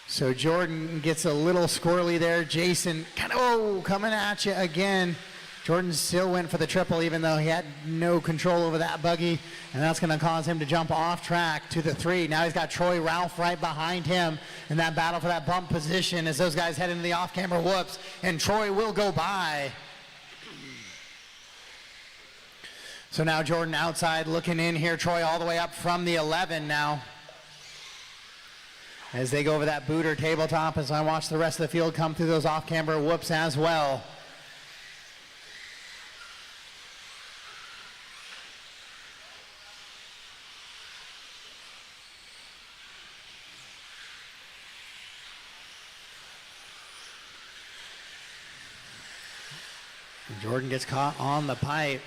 So Jordan gets a little squirrely there. Jason kind of, coming at you again. Jordan still went for the triple even though he had no control over that buggy, and that's going to cause him to jump off track to the 3. Now he's got Troy Ralph right behind him in that battle for that bump position as those guys head into the off-camera whoops, and Troy will go by. So now Jordan outside looking in here. Troy all the way up from the 11 now. As they go over that booter tabletop, as I watch the rest of the field come through those off-camera whoops as well. Jordan gets caught on the pipe.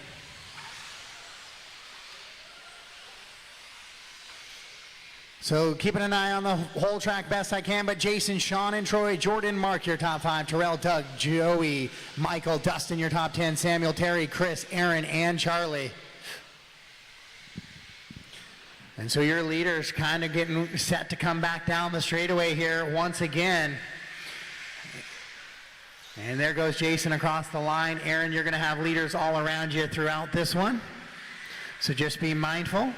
So keeping an eye on the whole track best I can, but Jason, Sean, and Troy, Jordan, Mark, your top 5, Terrell, Doug, Joey, Michael, Dustin, your top 10, Samuel, Terry, Chris, Aaron, and Charlie. And so your leaders kind of getting set to come back down the straightaway here once again. And there goes Jason across the line. Aaron, you're going to have leaders all around you throughout this one. So just be mindful.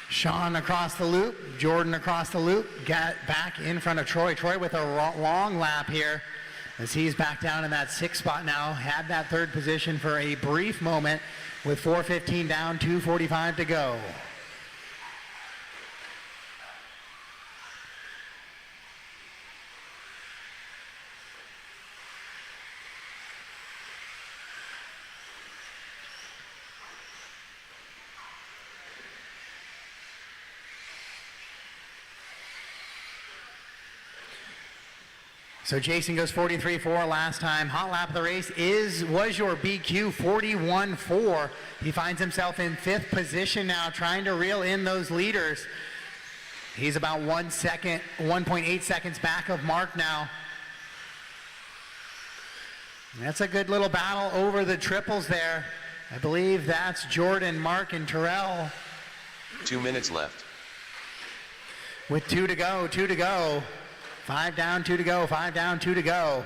Sean across the loop, Jordan across the loop, got back in front of Troy. Troy with a long lap here as he's back down in that 6th spot now. Had that 3rd position for a brief moment with 4:15 down, 2:45 to go. So Jason goes 43.4 last time. Hot lap of the race was your BQ 41.4. He finds himself in 5th position now, trying to reel in those leaders. He's about 1.8 seconds back of Mark now. That's a good little battle over the triples there. I believe that's Jordan, Mark, and Terrell. 2 minutes left. With 2 to go, 2 to go. 5 down, 2 to go, 5 down, 2 to go.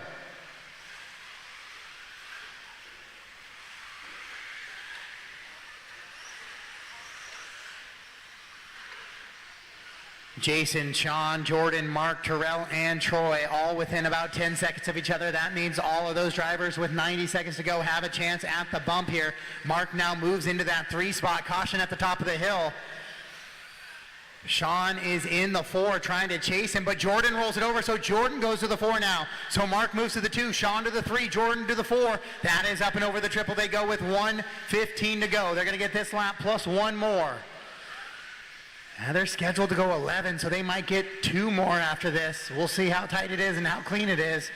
Jason, Sean, Jordan, Mark, Terrell, and Troy all within about 10 seconds of each other. That means all of those drivers with 90 seconds to go have a chance at the bump here. Mark now moves into that 3 spot. Caution at the top of the hill. Sean is in the 4 trying to chase him, but Jordan rolls it over, so Jordan goes to the 4 now. So Mark moves to the 2, Sean to the 3, Jordan to the 4. That is up and over the triple. They go with 1:15 to go. They're going to get this lap plus 1 more. Now they're scheduled to go 11, so they might get 2 more after this. We'll see how tight it is and how clean it is.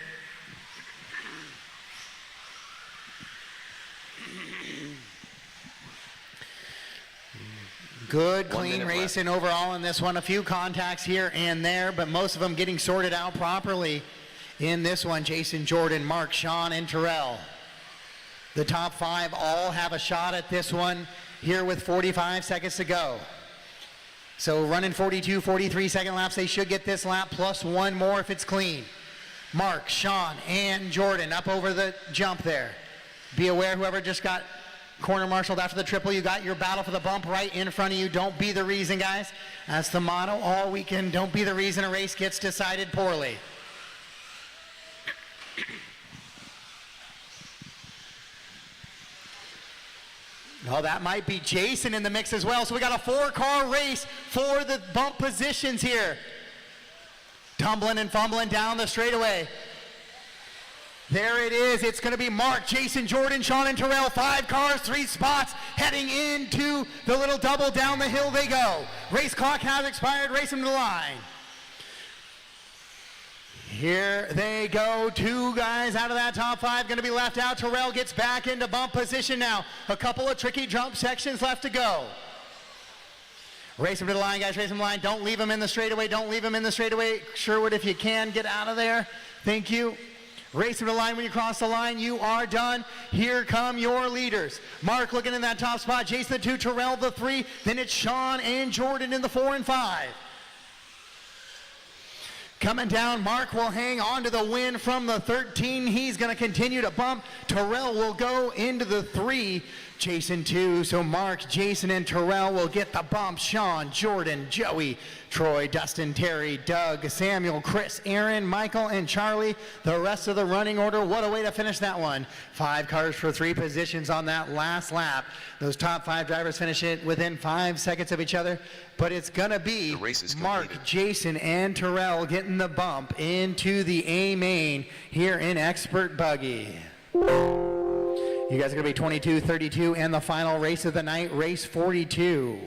Good, clean racing overall in this one. A few contacts here and there, but most of them getting sorted out properly in this one. Jason, Jordan, Mark, Sean, and Terrell. The top 5 all have a shot at this one here with 45 seconds to go. So running 42, 43 second laps, they should get this lap plus one more if it's clean. Mark, Sean, and Jordan up over the jump there. Be aware whoever just got corner marshaled after the triple, you got your battle for the bump right in front of you. Don't be the reason, guys. That's the motto all weekend. Don't be the reason a race gets decided poorly. Oh, that might be Jason in the mix as well. So we got a 4-car race for the bump positions here. Tumbling and fumbling down the straightaway. There it is. It's going to be Mark, Jason, Jordan, Sean, and Terrell. 5 cars, 3 spots, heading into the little double. Down the hill they go. Race clock has expired. Race them to the line. Here they go. 2 guys out of that top 5 going to be left out. Terrell gets back into bump position now. A couple of tricky jump sections left to go. Race them to the line, guys. Race them to the line. Don't leave them in the straightaway. Don't leave them in the straightaway. Sherwood, if you can, get out of there. Thank you. Race them to the line. When you cross the line, you are done. Here come your leaders. Mark looking in that top spot. Jason the 2, Terrell the 3. Then it's Sean and Jordan in the 4 and 5. Coming down, Mark will hang on to the win from the 13. He's going to continue to bump. Terrell will go into the 3. Jason 2. So Mark, Jason, and Terrell will get the bump. Sean, Jordan, Joey, Troy, Dustin, Terry, Doug, Samuel, Chris, Aaron, Michael, and Charlie. The rest of the running order. What a way to finish that one. 5 cars for 3 positions on that last lap. Those top 5 drivers finish it within 5 seconds of each other. But it's going to be Mark, Jason, and Terrell getting the bump into the A main here in Expert Buggy. You guys are going to be 22, 32, and the final race of the night, race 42.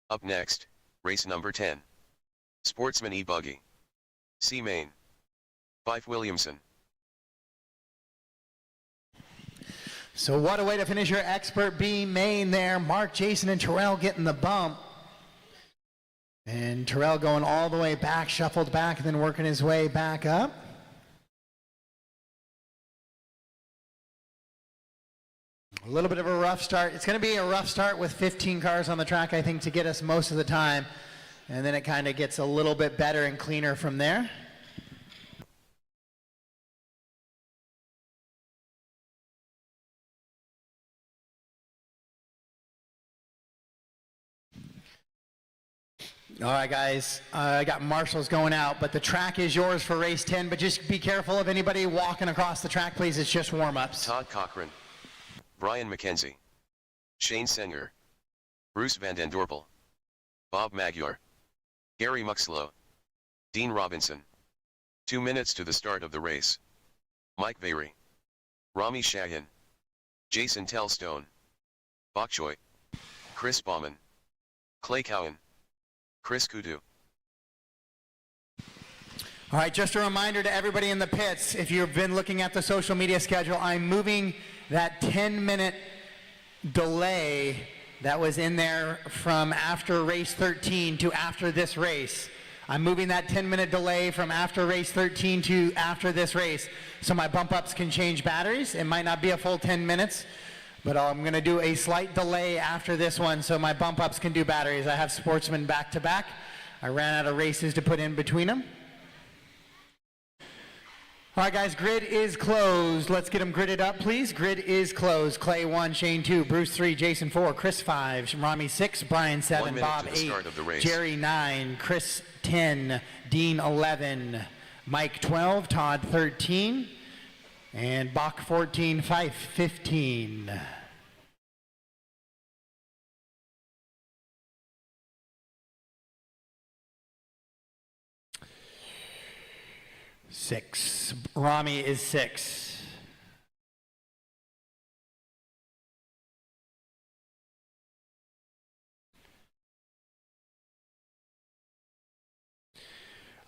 Up next, race number 10. Sportsman e-buggy. C main. Fife Williamson. So what a way to finish your Expert B main there. Mark, Jason, and Terrell getting the bump. And Terrell going all the way back, shuffled back, and then working his way back up. A little bit of a rough start. It's going to be a rough start with 15 cars on the track, I think, to get us most of the time. And then it kind of gets a little bit better and cleaner from there. All right, guys, I got marshals going out, but the track is yours for race 10, but just be careful of anybody walking across the track, please. It's just warm-ups. Todd Cochran. Brian McKenzie. Shane Senger. Bruce Van Den Dorpel. Bob Magyar. Gary Muxlow. Dean Robinson. 2 minutes to the start of the race. Mike Vary. Rami Shahin. Jason Tellstone. Bok Choy. Chris Bauman. Clay Cowan. Chris Kudu. All right, just a reminder to everybody in the pits, if you've been looking at the social media schedule, I'm moving that 10-minute delay that was in there from after race 13 to after this race. I'm moving that 10-minute delay from after race 13 to after this race, so my bump-ups can change batteries. It might not be a full 10 minutes, but I'm going to do a slight delay after this one so my bump-ups can do batteries. I have Sportsman back-to-back. I ran out of races to put in between them. All right, guys, grid is closed. Let's get them gridded up, please. Grid is closed. Clay 1, Shane 2, Bruce 3, Jason 4, Chris 5, Rami 6, Brian 7, Bob 8, Jerry 9, Chris 10, Dean 11, Mike 12, Todd 13, and Bach 14, Fife 15. Six. Rami is 6.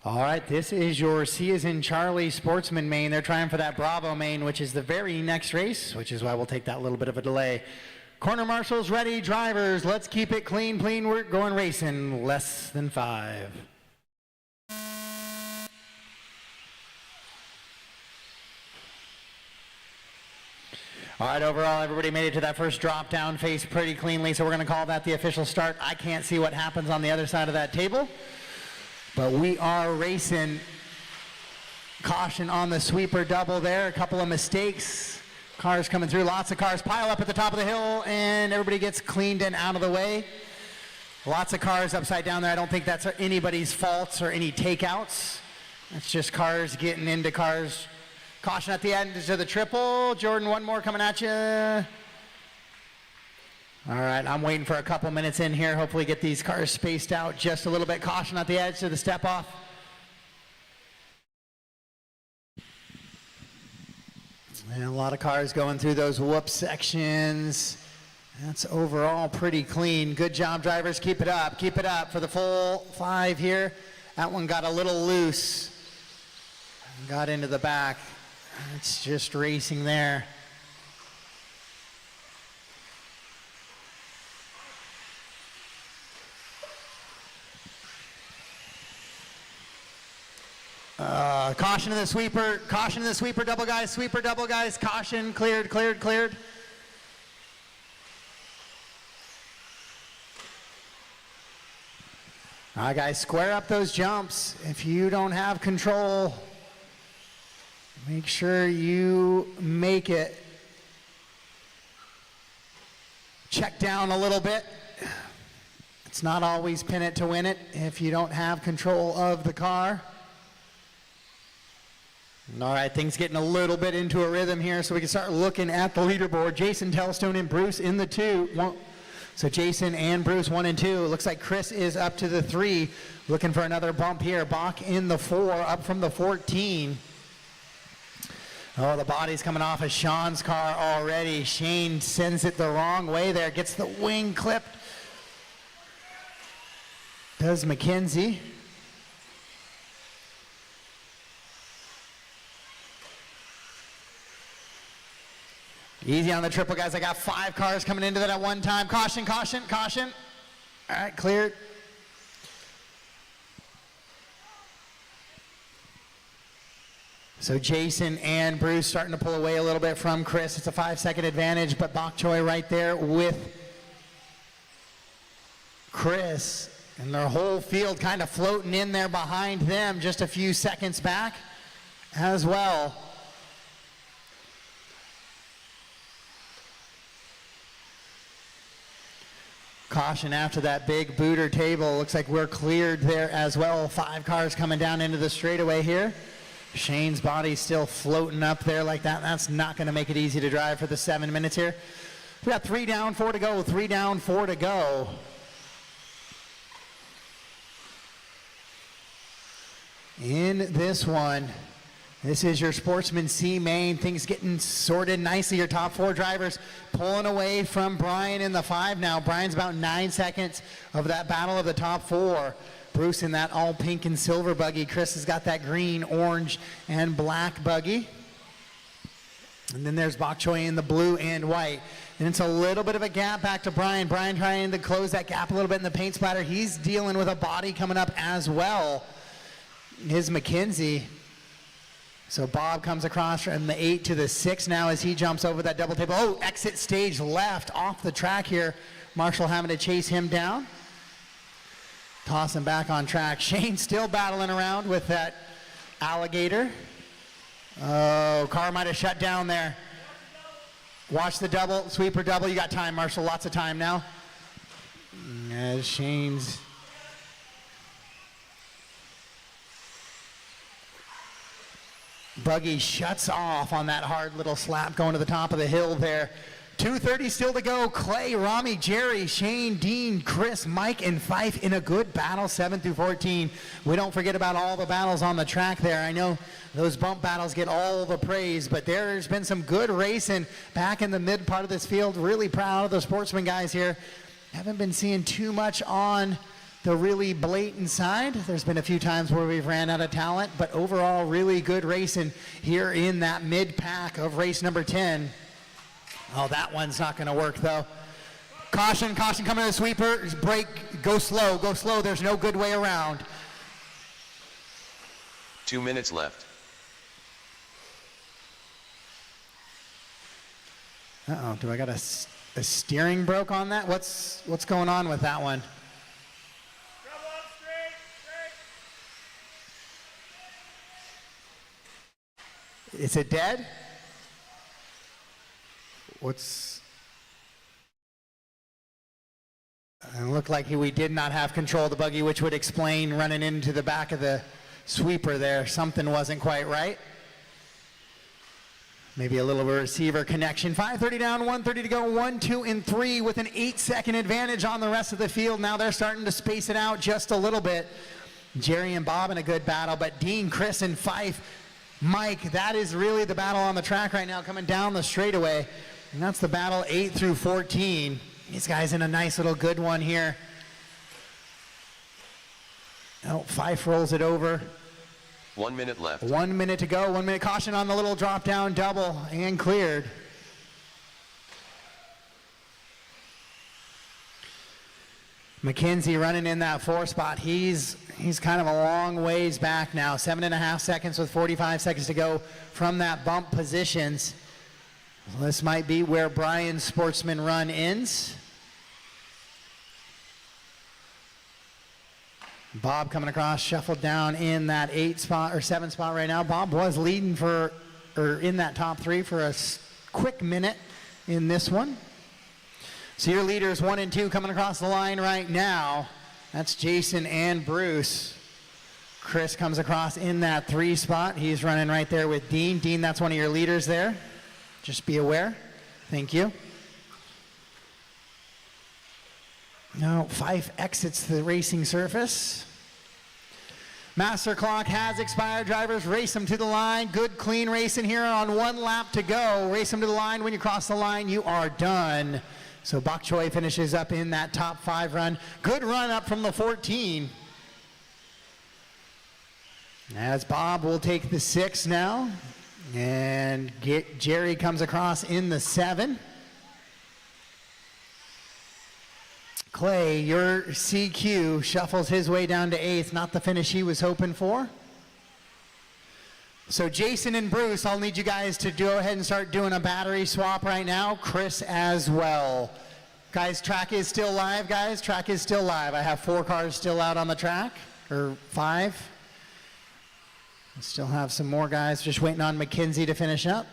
All right, this is your C as in Charlie Sportsman main. They're trying for that Bravo main, which is the very next race, which is why we'll take that little bit of a delay. Corner marshals ready, drivers, let's keep it clean, we're going racing, less than 5. All right, overall, everybody made it to that first drop down face pretty cleanly, so we're going to call that the official start. I can't see what happens on the other side of that table, but we are racing. Caution on the sweeper double there, a couple of mistakes. Cars coming through, lots of cars pile up at the top of the hill, and everybody gets cleaned and out of the way. Lots of cars upside down there. I don't think that's anybody's faults or any takeouts. That's just cars getting into cars. Caution at the end to the triple. Jordan, one more coming at you. All right, I'm waiting for a couple minutes in here. Hopefully get these cars spaced out just a little bit. Caution at the edge to the step off. And a lot of cars going through those whoop sections. That's overall pretty clean. Good job, drivers. Keep it up for the full 5 here. That one got a little loose. Got into the back. It's just racing there. Caution to the sweeper, double guys, caution, cleared. All right, guys, square up those jumps. If you don't have control, make sure you make it. Check down a little bit. It's not always pin it to win it if you don't have control of the car. All right, things getting a little bit into a rhythm here, so we can start looking at the leaderboard. Jason Telstone and Bruce in the 2. So Jason and Bruce 1 and 2. Looks like Chris is up to the 3, looking for another bump here. Bach in the 4, up from the 14. Oh, the body's coming off of Sean's car already. Shane sends it the wrong way there, gets the wing clipped. Does McKenzie. Easy on the triple, guys. I got 5 cars coming into that at one time. Caution. All right, cleared. So Jason and Bruce starting to pull away a little bit from Chris. It's a 5-second advantage, but Bok Choy right there with Chris. And their whole field kind of floating in there behind them, just a few seconds back as well. Caution after that big booter table. Looks like we're cleared there as well. 5 cars coming down into the straightaway here. Shane's body still floating up there like that. That's not going to make it easy to drive for the 7 minutes here. We got 3 down, 4 to go. 3 down, 4 to go. In this one, this is your Sportsman C main. Things getting sorted nicely. Your top 4 drivers pulling away from Brian in the 5 now. Brian's about 9 seconds of that battle of the top 4. Bruce in that all pink and silver buggy. Chris has got that green, orange, and black buggy. And then there's Bok Choy in the blue and white. And it's a little bit of a gap back to Brian. Brian trying to close that gap a little bit in the paint splatter. He's dealing with a body coming up as well. His McKenzie. So Bob comes across from the 8 to the 6 now as he jumps over that double table. Oh, exit stage left off the track here. Marshall having to chase him down. Toss him back on track. Shane still battling around with that alligator. Oh, car might have shut down there. Watch the double, sweeper double. You got time, Marshall, lots of time now. As Shane's buggy shuts off on that hard little slap going to the top of the hill there. 2:30 still to go. Clay, Rami, Jerry, Shane, Dean, Chris, Mike, and Fife in a good battle, 7 through 14. We don't forget about all the battles on the track there. I know those bump battles get all the praise, but there's been some good racing back in the mid part of this field. Really proud of the Sportsman guys here. Haven't been seeing too much on the really blatant side. There's been a few times where we've ran out of talent, but overall really good racing here in that mid-pack of race number 10. Oh, that one's not going to work though. Caution, caution coming to the sweeper. Brake, go slow, go slow. There's no good way around. 2 minutes left. Uh-oh, do I got a steering broke on that? What's going on with that one? Is it dead? It looked like we did not have control of the buggy, which would explain running into the back of the sweeper there. Something wasn't quite right. Maybe a little receiver connection. 5:30 down, 1:30 to go, 1, 2, and 3 with an 8-second advantage on the rest of the field. Now they're starting to space it out just a little bit. Jerry and Bob in a good battle, but Dean, Chris, and Fife, Mike, that is really the battle on the track right now coming down the straightaway. And that's the battle 8 through 14. These guys in a nice little good one here. Oh, Fife rolls it over. 1 minute left. 1 minute to go. 1 minute caution on the little drop down double and cleared. McKenzie running in that 4 spot. He's kind of a long ways back now. 7.5 seconds with 45 seconds to go from that bump positions. This might be where Brian's Sportsman run ends. Bob coming across, shuffled down in that 8 spot or 7 spot right now. Bob was leading in that top 3 for a quick minute in this one. So your leaders 1 and 2 coming across the line right now. That's Jason and Bruce. Chris comes across in that 3 spot. He's running right there with Dean. Dean, that's one of your leaders there. Just be aware. Thank you. Now Fife exits the racing surface. Master clock has expired. Drivers, race them to the line. Good, clean racing here on 1 lap to go. Race them to the line. When you cross the line, you are done. So Bok Choy finishes up in that top 5 run. Good run up from the 14. As Bob will take the 6 now. And Jerry comes across in the 7. Clay, your CQ shuffles his way down to 8th. Not the finish he was hoping for. So Jason and Bruce, I'll need you guys to go ahead and start doing a battery swap right now. Chris as well. Guys, track is still live, guys. Track is still live. I have 4 cars still out on the track, or 5. I still have some more guys just waiting on McKenzie to finish up.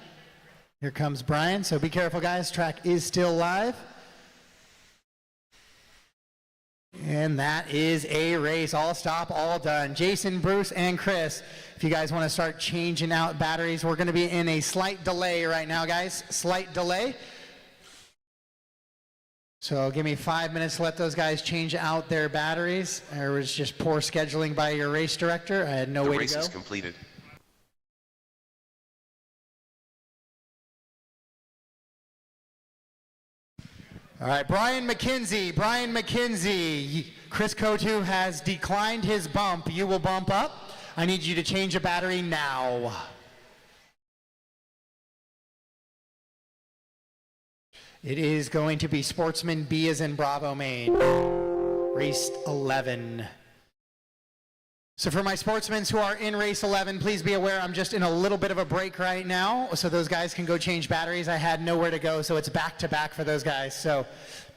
Here comes Brian, so be careful, guys. Track is still live. And that is a race. All stop, all done. Jason, Bruce, and Chris, if you guys want to start changing out batteries, we're going to be in a slight delay right now, guys. Slight delay. So give me 5 minutes to let those guys change out their batteries. There was just poor scheduling by your race director. I had no way to go. The race is completed. All right, Brian McKenzie. Chris Kotu has declined his bump. You will bump up. I need you to change a battery now. It is going to be Sportsman B as in Bravo, Maine. Race 11. So for my sportsmen who are in race 11, please be aware I'm just in a little bit of a break right now, so those guys can go change batteries. I had nowhere to go, so it's back to back for those guys. So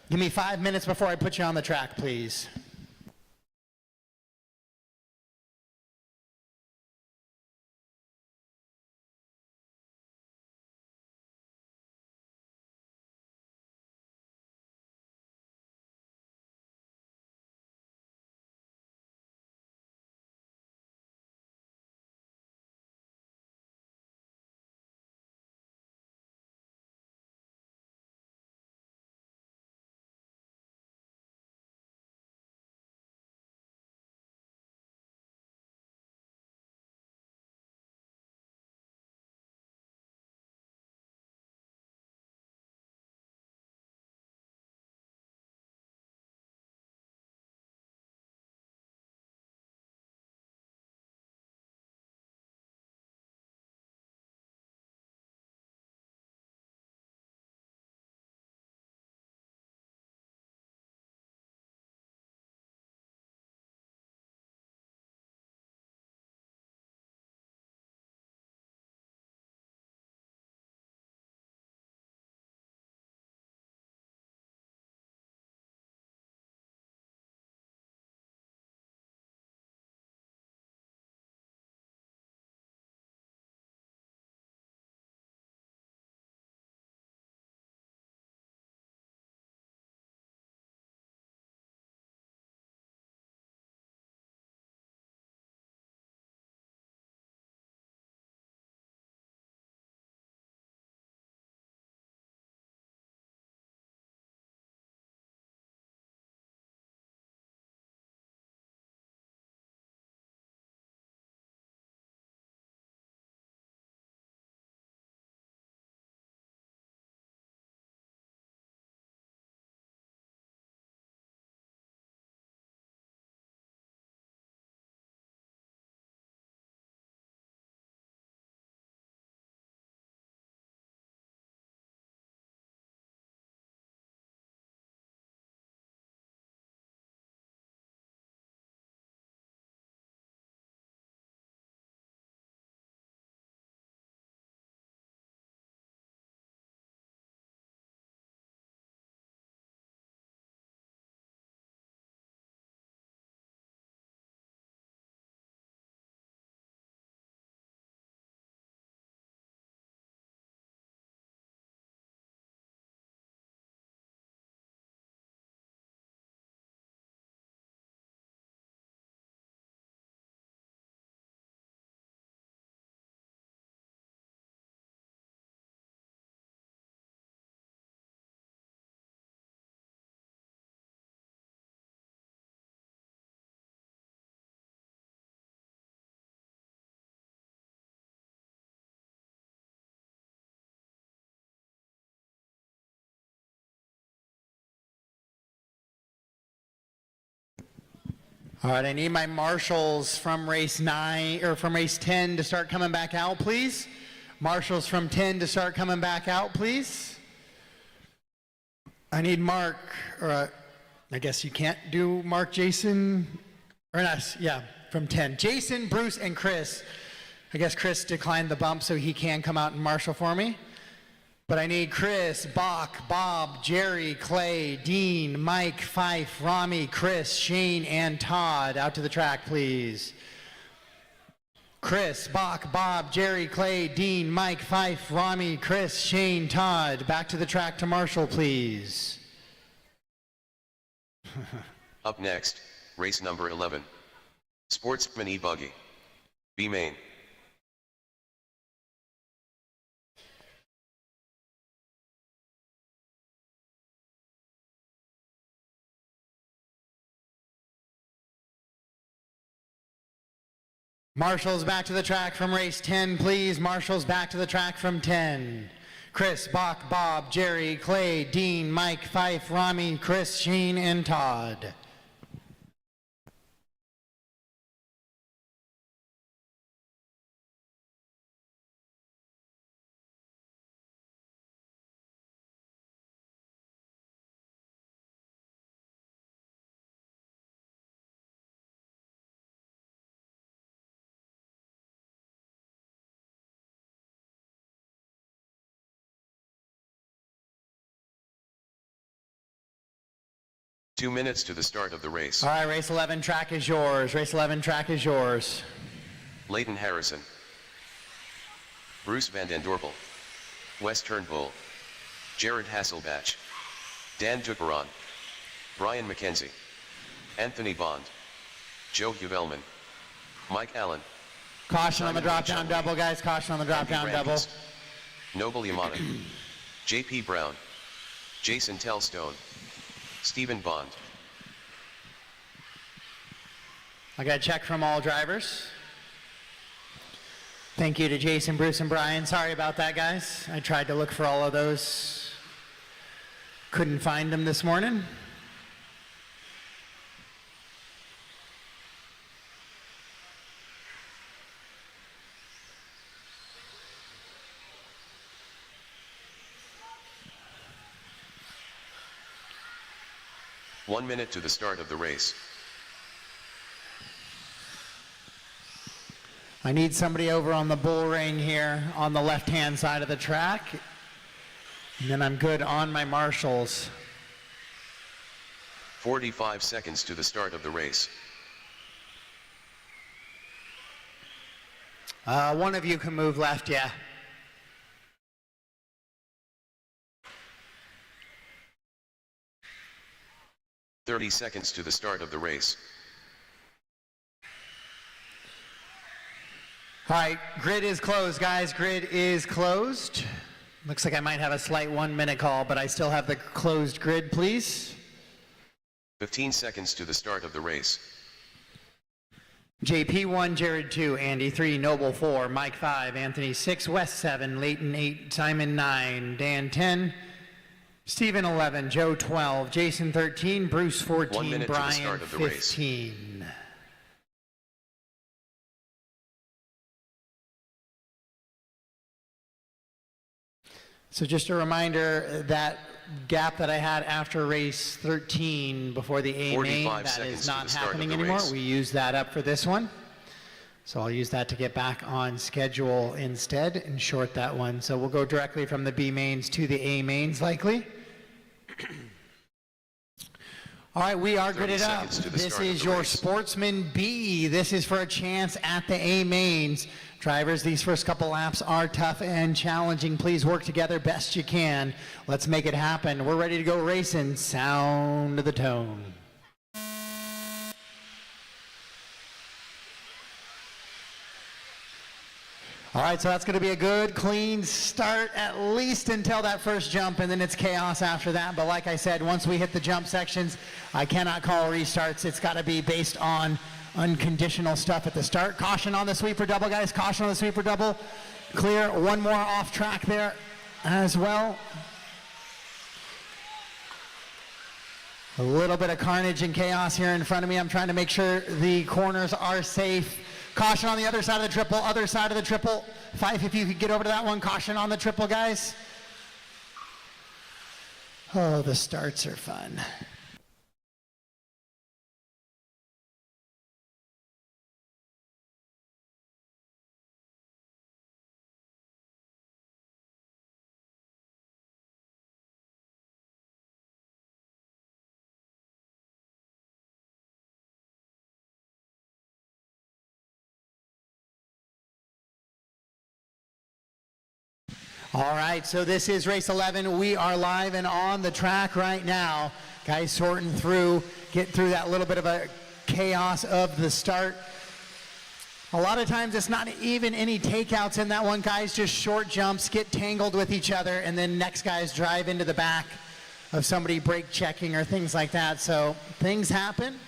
give me 5 minutes before I put you on the track, please. All right, I need my marshals from race 9 or from race 10 to start coming back out, please. Marshals from 10 to start coming back out, please. I need Mark, or I guess you can't do Mark, Jason, or not, yeah, from 10. Jason, Bruce, and Chris. I guess Chris declined the bump so he can come out and marshal for me. But I need Chris, Bach, Bob, Jerry, Clay, Dean, Mike, Fife, Rami, Chris, Shane, and Todd. Out to the track, please. Chris, Bach, Bob, Jerry, Clay, Dean, Mike, Fife, Rami, Chris, Shane, Todd. Back to the track to marshal, please. Up next, race number 11. Sportsman e-buggy. B main. Marshals back to the track from race 10, please. Marshals back to the track from 10. Chris, Bach, Bob, Jerry, Clay, Dean, Mike, Fife, Rami, Chris, Shane, and Todd. Two minutes to the start of the race. All right, race 11 track is yours. Race 11 track is yours. Leighton Harrison. Bruce Van Den Dorpel. Wes Turnbull. Jared Hasselbach. Dan Duperon. Brian McKenzie. Anthony Bond. Joe Huvelman. Mike Allen. Caution on the drop-down double, guys. Caution on the drop-down double. Noble Yamada. J.P. Brown. Jason Tellstone. Stephen Bond. I got a check from all drivers. Thank you to Jason, Bruce, and Brian. Sorry about that, guys. I tried to look for all of those. Couldn't find them this morning. One minute to the start of the race. I need somebody over on the bull ring here on the left-hand side of the track. And then I'm good on my marshals. 45 seconds to the start of the race. One of you can move left, yeah. "30 seconds to the start of the race. All right, grid is closed, guys. Grid is closed. Looks like I might have a slight 1 minute call, but I still have the closed grid, please. 15 seconds to the start of the race. JP 1, Jared 2, Andy 3, Noble 4, Mike 5, Anthony 6, Wes 7, Leighton 8, Simon 9, Dan 10, Stephen 11, Joe 12, Jason 13, Bruce 14, 1 minute to the Brian start of the race. 15. So just a reminder, that gap that I had after race 13 before the A main, 45 that seconds is to not the start of happening the anymore. race. We use that up for this one. So I'll use that to get back on schedule instead and short that one. So we'll go directly from the B mains to the A mains likely. All right, we are 30 gridded up. seconds to the This start of is the your race. Sportsman B. This is for a chance at the A mains. Drivers, these first couple laps are tough and challenging. Please work together best you can. Let's make it happen. We're ready to go racing. Sound of the tone. All right, so that's going to be a good, clean start, at least until that first jump, and then it's chaos after that. But like I said, once we hit the jump sections, I cannot call restarts. It's got to be based on unconditional stuff at the start. Caution on the sweeper double, guys. Caution on the sweeper double. Clear. One more off track there as well. A little bit of carnage and chaos here in front of me. I'm trying to make sure the corners are safe. Caution on the other side of the triple, other side of the triple. Fife, if you could get over to that one. Caution on the triple, guys. Oh, the starts are fun. All right, so this is race 11. We are live and on the track right now. Guys sorting through, getting through that little bit of a chaos of the start. A lot of times it's not even any takeouts in that one. Guys just short jumps, get tangled with each other, and then next guys drive into the back of somebody brake checking or things like that. So things happen.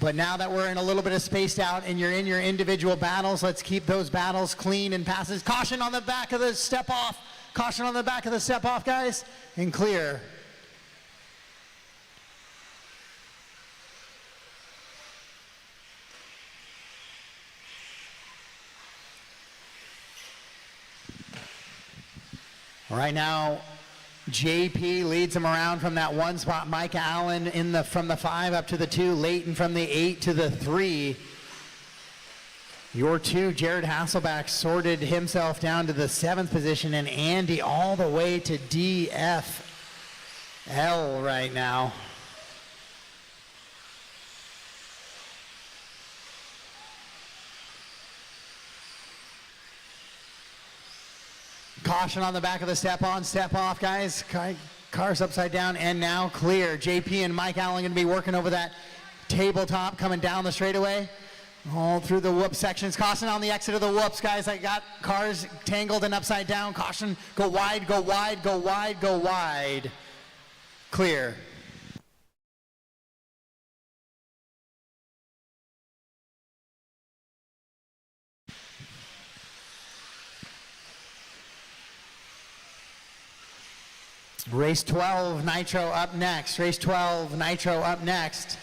But now that we're in a little bit of spaced out and you're in your individual battles, let's keep those battles clean and passes. Caution on the back of the step off. Caution on the back of the step off, guys. And clear. Right now, JP leads him around from that one spot. Mike Allen from the 5 up to the 2. Leighton from the 8 to the 3. Your 2, Jared Hasselback, sorted himself down to the 7th position, and Andy all the way to DFL right now. Caution on the back of the step on, step off, guys. Cars upside down and now clear. JP and Mike Allen going to be working over that tabletop coming down the straightaway. All through the whoop sections. Caution on the exit of the whoops, guys. I got cars tangled and upside down. Caution, go wide, go wide, go wide, go wide. Clear. Race 12, Nitro up next. Race 12, Nitro up next.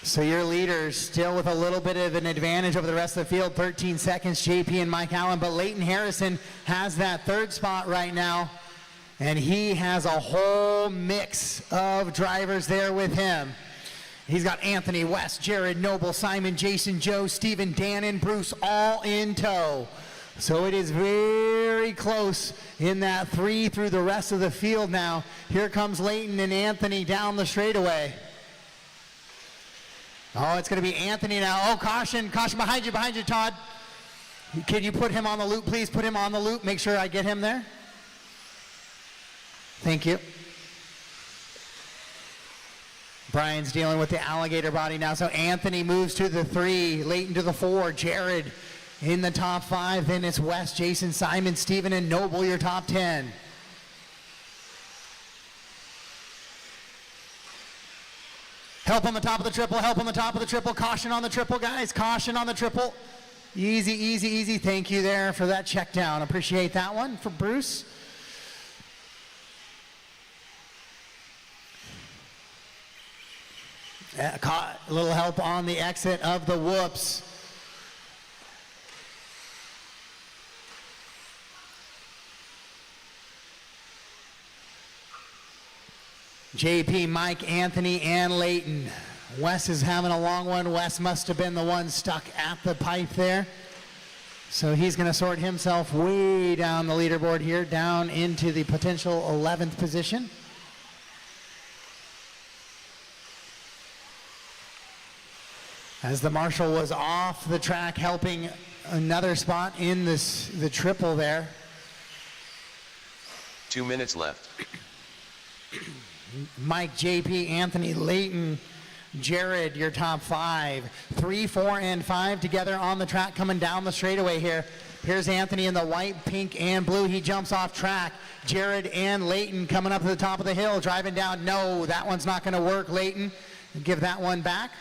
So your leaders still with a little bit of an advantage over the rest of the field, 13 seconds, JP and Mike Allen, but Leighton Harrison has that 3rd spot right now, and he has a whole mix of drivers there with him. He's got Anthony, West, Jared, Noble, Simon, Jason, Joe, Steven, Dan, and Bruce all in tow. So it is very close in that 3 through the rest of the field now. Here comes Leighton and Anthony down the straightaway. Oh, it's going to be Anthony now. Oh, caution, caution behind you, Todd. Can you put him on the loop, please? Put him on the loop. Make sure I get him there. Thank you. Brian's dealing with the alligator body now. So Anthony moves to the 3, Leighton to the 4, Jared in the top 5. Then it's West, Jason, Simon, Steven, and Noble, your top 10. Help on the top of the triple, help on the top of the triple. Caution on the triple, guys. Caution on the triple. Easy, easy, easy. Thank you there for that check down. Appreciate that one for Bruce. A little help on the exit of the whoops. JP, Mike, Anthony, and Leighton. Wes is having a long one. Wes must have been the one stuck at the pipe there. So he's going to sort himself way down the leaderboard here, down into the potential 11th position. As the marshal was off the track helping another spot in the triple there. 2 minutes left. Mike, JP, Anthony, Leighton, Jared, your top 5. 3, 4, and 5 together on the track coming down the straightaway here. Here's Anthony in the white, pink, and blue. He jumps off track. Jared and Leighton coming up to the top of the hill, driving down. No, that one's not going to work, Leighton. Give that one back.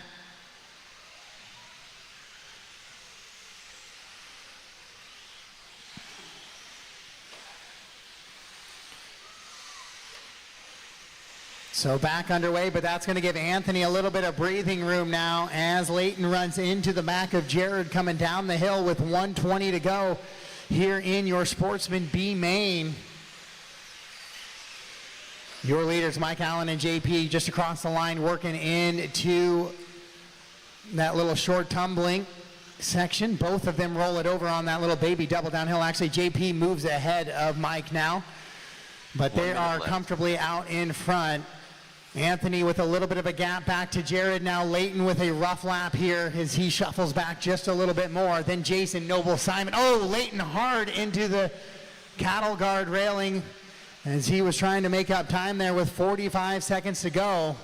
So back underway, but that's going to give Anthony a little bit of breathing room now as Leighton runs into the back of Jared coming down the hill with 1:20 to go here in your Sportsman B main. Your leaders, Mike Allen and JP, just across the line working into that little short tumbling section. Both of them roll it over on that little baby double downhill. Actually, JP moves ahead of Mike now, but they are comfortably out in front. Anthony with a little bit of a gap back to Jared now. Leighton with a rough lap here as he shuffles back just a little bit more. Then Jason, Noble, Simon. Oh, Leighton hard into the cattle guard railing as he was trying to make up time there with 45 seconds to go.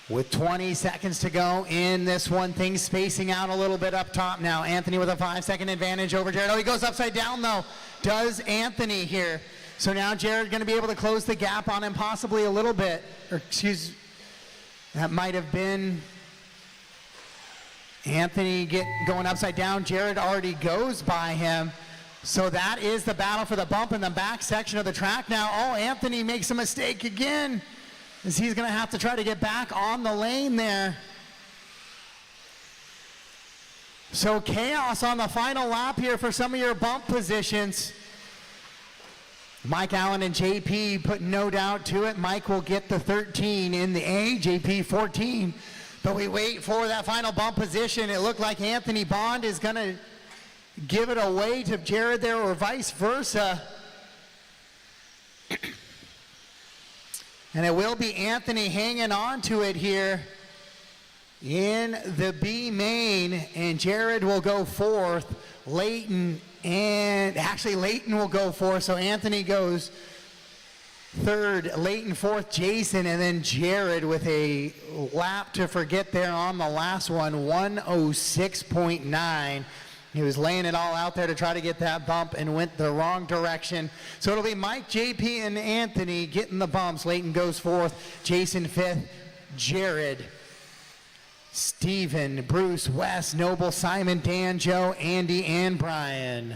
With 20 seconds to go in this one, things spacing out a little bit up top now. Anthony with a 5-second advantage over Jared. Oh, he goes upside down though. Does Anthony here. So now Jared going to be able to close the gap on him possibly a little bit. Or excuse, that might have been Anthony going upside down. Jared already goes by him. So that is the battle for the bump in the back section of the track now. Oh, Anthony makes a mistake again, as he's going to have to try to get back on the lane there. So chaos on the final lap here for some of your bump positions. Mike Allen and JP put no doubt to it. Mike will get the 13 in the A, JP 14. But we wait for that final bump position. It looked like Anthony Bond is going to give it away to Jared there, or vice versa. And it will be Anthony hanging on to it here in the B main, and Jared will go fourth. Leighton will go fourth, so Anthony goes third, Leighton fourth, Jason, and then Jared with a lap to forget there on the last one, 106.9. He was laying it all out there to try to get that bump and went the wrong direction. So it'll be Mike, JP, and Anthony getting the bumps. Leighton goes fourth, Jason fifth, Jared, Steven, Bruce, Wes, Noble, Simon, Dan, Joe, Andy, and Brian.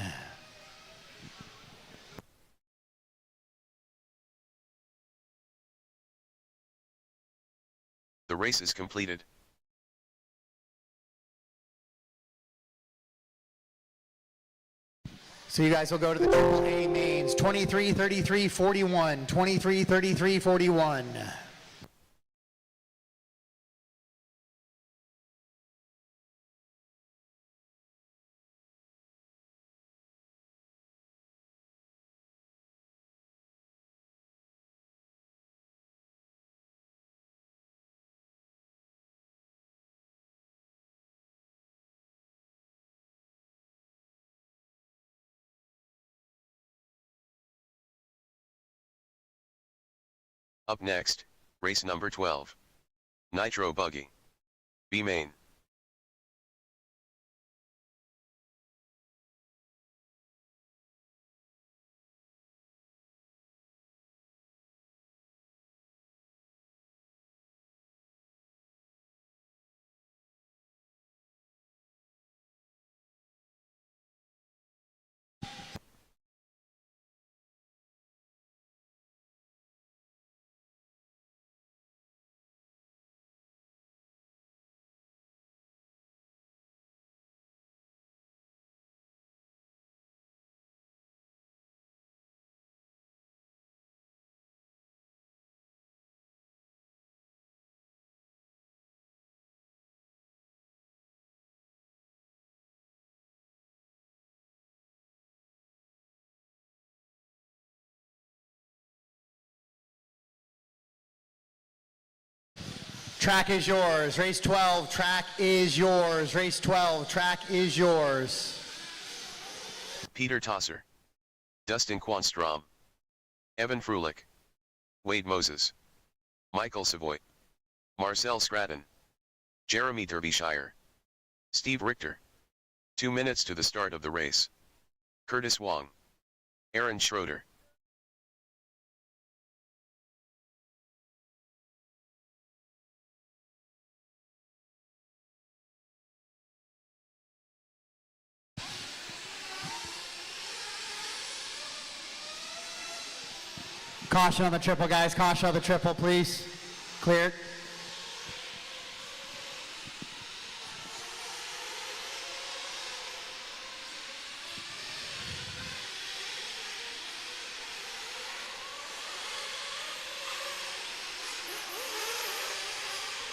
The race is completed. So you guys will go to the Triple A mains, 23, 33, 41, 23, 33, 41. Up next, race number 12. Nitro Buggy. B main. Track is yours. Race 12, track is yours. Race 12, track is yours. Peter Tosser. Dustin Quanstrom. Evan Frulich. Wade Moses. Michael Savoy. Marcel Scratton. Jeremy Derbyshire. Steve Richter. 2 minutes to the start of the race. Curtis Wong. Aaron Schroeder. Caution on the triple, guys. Caution on the triple, please. Cleared.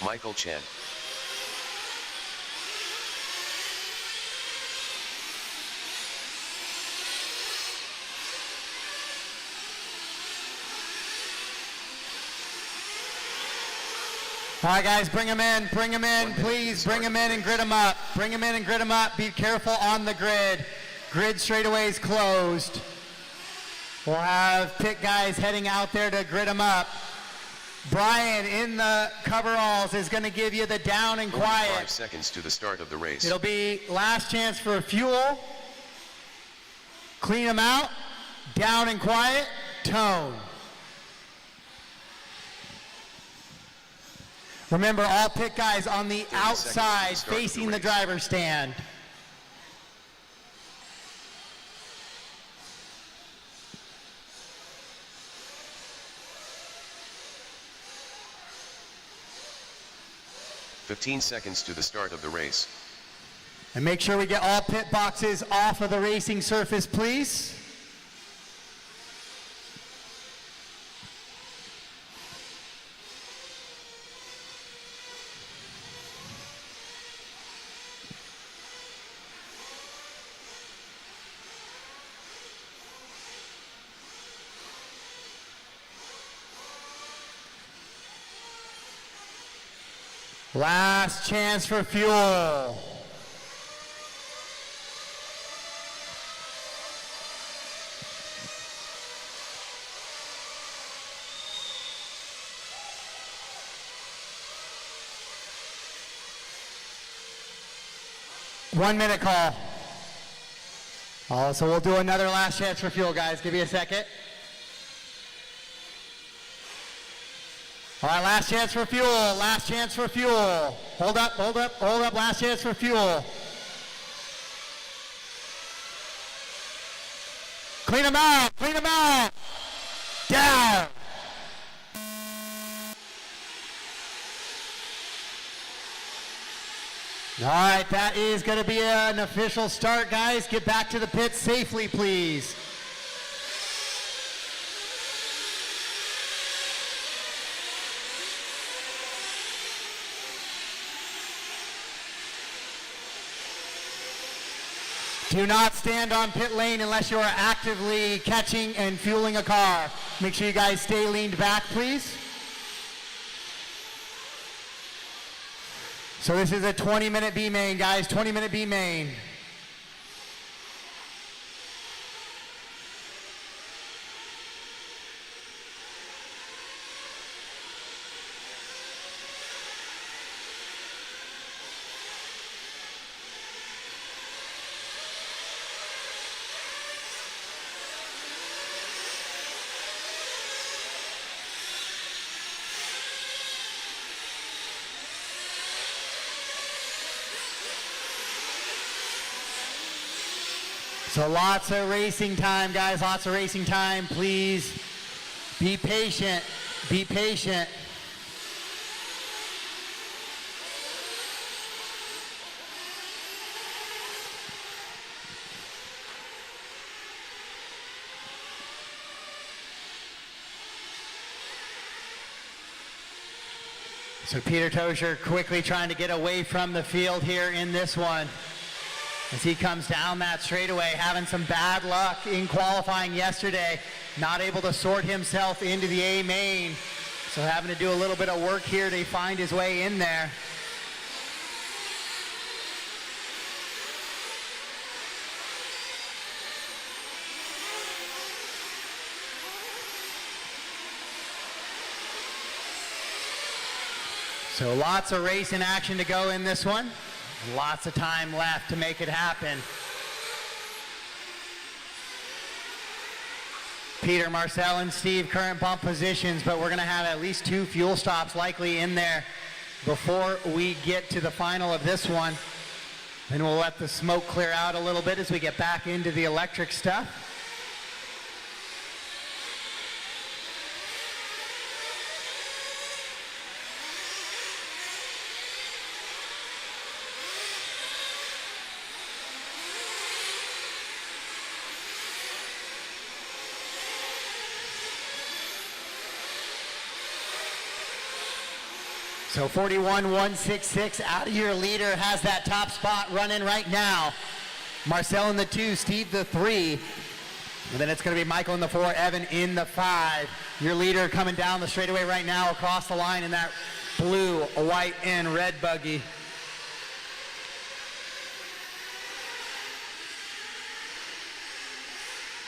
Michael Chen. All right, guys, bring them in, please, bring them in and grid them up. Bring them in and grid them up. Be careful on the grid. Grid straightaways closed. We'll have pit guys heading out there to grid them up. Brian in the coveralls is going to give you the down and quiet. 5 seconds to the start of the race. It'll be last chance for fuel. Clean them out. Down and quiet. Tone. Remember, all pit guys on the outside facing the driver's stand. "15 seconds to the start of the race. And make sure we get all pit boxes off of the racing surface, please. Last chance for fuel. One minute call. So we'll do another last chance for fuel, guys. Give me a second. All right, last chance for fuel, last chance for fuel. Hold up, last chance for fuel. Clean them out, down. All right, that is going to be an official start, guys. Get back to the pits safely, please. Do not stand on pit lane unless you are actively catching and fueling a car. Make sure you guys stay leaned back, please. So this is a 20-minute B main, guys, 20-minute B main. So lots of racing time, guys, lots of racing time. Please be patient, be patient. So Peter Tozier quickly trying to get away from the field here in this one. As he comes down that straightaway, having some bad luck in qualifying yesterday, not able to sort himself into the A main. So having to do a little bit of work here to find his way in there. So lots of racing action to go in this one. Lots of time left to make it happen. Peter, Marcel, and Steve, current bump positions, but we're going to have at least 2 fuel stops likely in there before we get to the final of this one. Then we'll let the smoke clear out a little bit as we get back into the electric stuff. So 41.166 out of your leader has that top spot running right now. Marcel in the 2, Steve the 3. And then it's going to be Michael in the 4, Evan in the 5. Your leader coming down the straightaway right now across the line in that blue, white, and red buggy.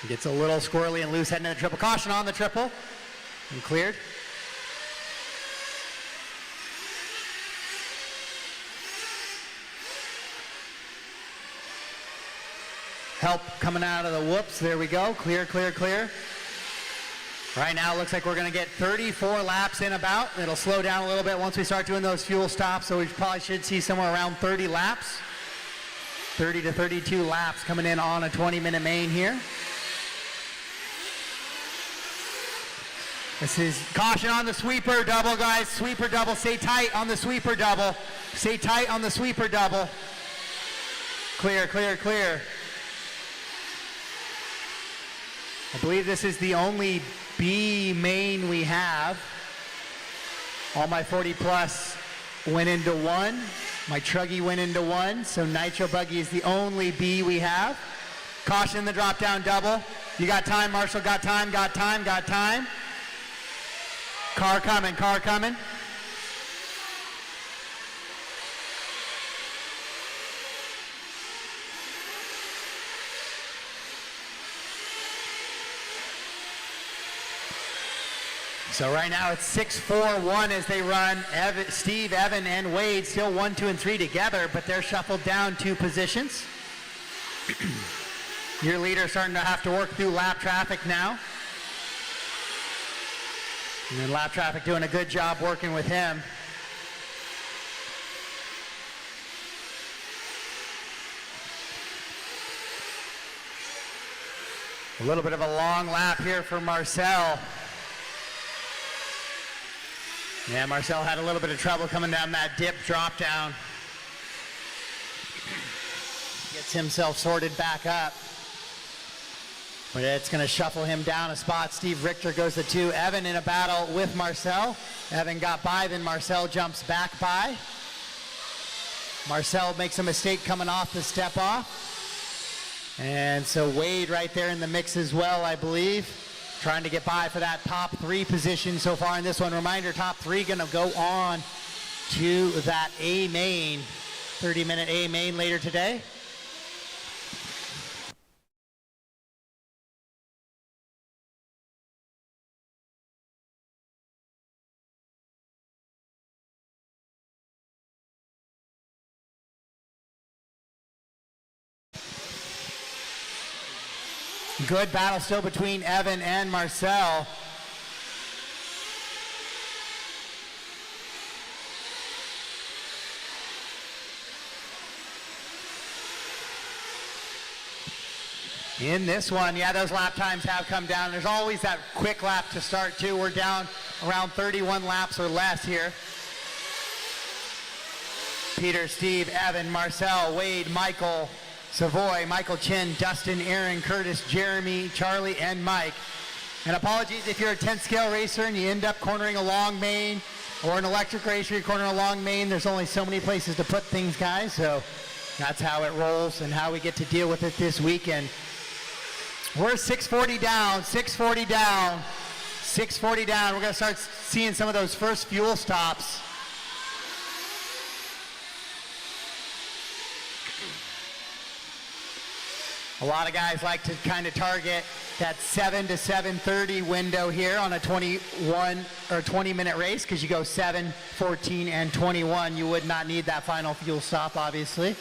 Gets a little squirrely and loose heading into the triple. Caution on the triple. And cleared. Help coming out of the whoops. There we go. Clear, clear, clear. Right now it looks like we're going to get 34 laps in about. It'll slow down a little bit once we start doing those fuel stops, so we probably should see somewhere around 30 laps. 30 to 32 laps coming in on a 20-minute main here. This is caution on the sweeper double, guys. Sweeper double. Stay tight on the sweeper double. Stay tight on the sweeper double. Clear, clear, clear. I believe this is the only B main we have. All my 40 plus went into 1. My Truggy went into 1. So Nitro Buggy is the only B we have. Caution in the drop down double. You got time, Marshall. Got time, got time, got time. Car coming, car coming. So right now it's 6-4-1 as they run. Steve, Evan, and Wade still 1, 2, and 3 together, but they're shuffled down 2 positions. Your leader starting to have to work through lap traffic now. And then lap traffic doing a good job working with him. A little bit of a long lap here for Marcel. Yeah, Marcel had a little bit of trouble coming down that dip drop down. Gets himself sorted back up. But it's going to shuffle him down a spot. Steve Richter goes to 2. Evan in a battle with Marcel. Evan got by, then Marcel jumps back by. Marcel makes a mistake coming off the step off. And so Wade right there in the mix as well, I believe. Trying to get by for that top 3 position so far in this one. Reminder, top 3 going to go on to that A main, 30-minute A main later today. Good battle still between Evan and Marcel. In this one, yeah, those lap times have come down. There's always that quick lap to start too. We're down around 31 laps or less here. Peter, Steve, Evan, Marcel, Wade, Michael, Savoy, Michael Chin, Dustin, Aaron, Curtis, Jeremy, Charlie, and Mike. And apologies if you're a 10th scale racer and you end up cornering a long main, or an electric racer, you're cornering a long main. There's only so many places to put things, guys. So that's how it rolls and how we get to deal with it this weekend. We're 640 down, 640 down, 640 down. We're going to start seeing some of those first fuel stops. A lot of guys like to kind of target that 7 to 7:30 window here on a 21 or 20-minute race, because you go 7, 14, and 21. You would not need that final fuel stop, obviously.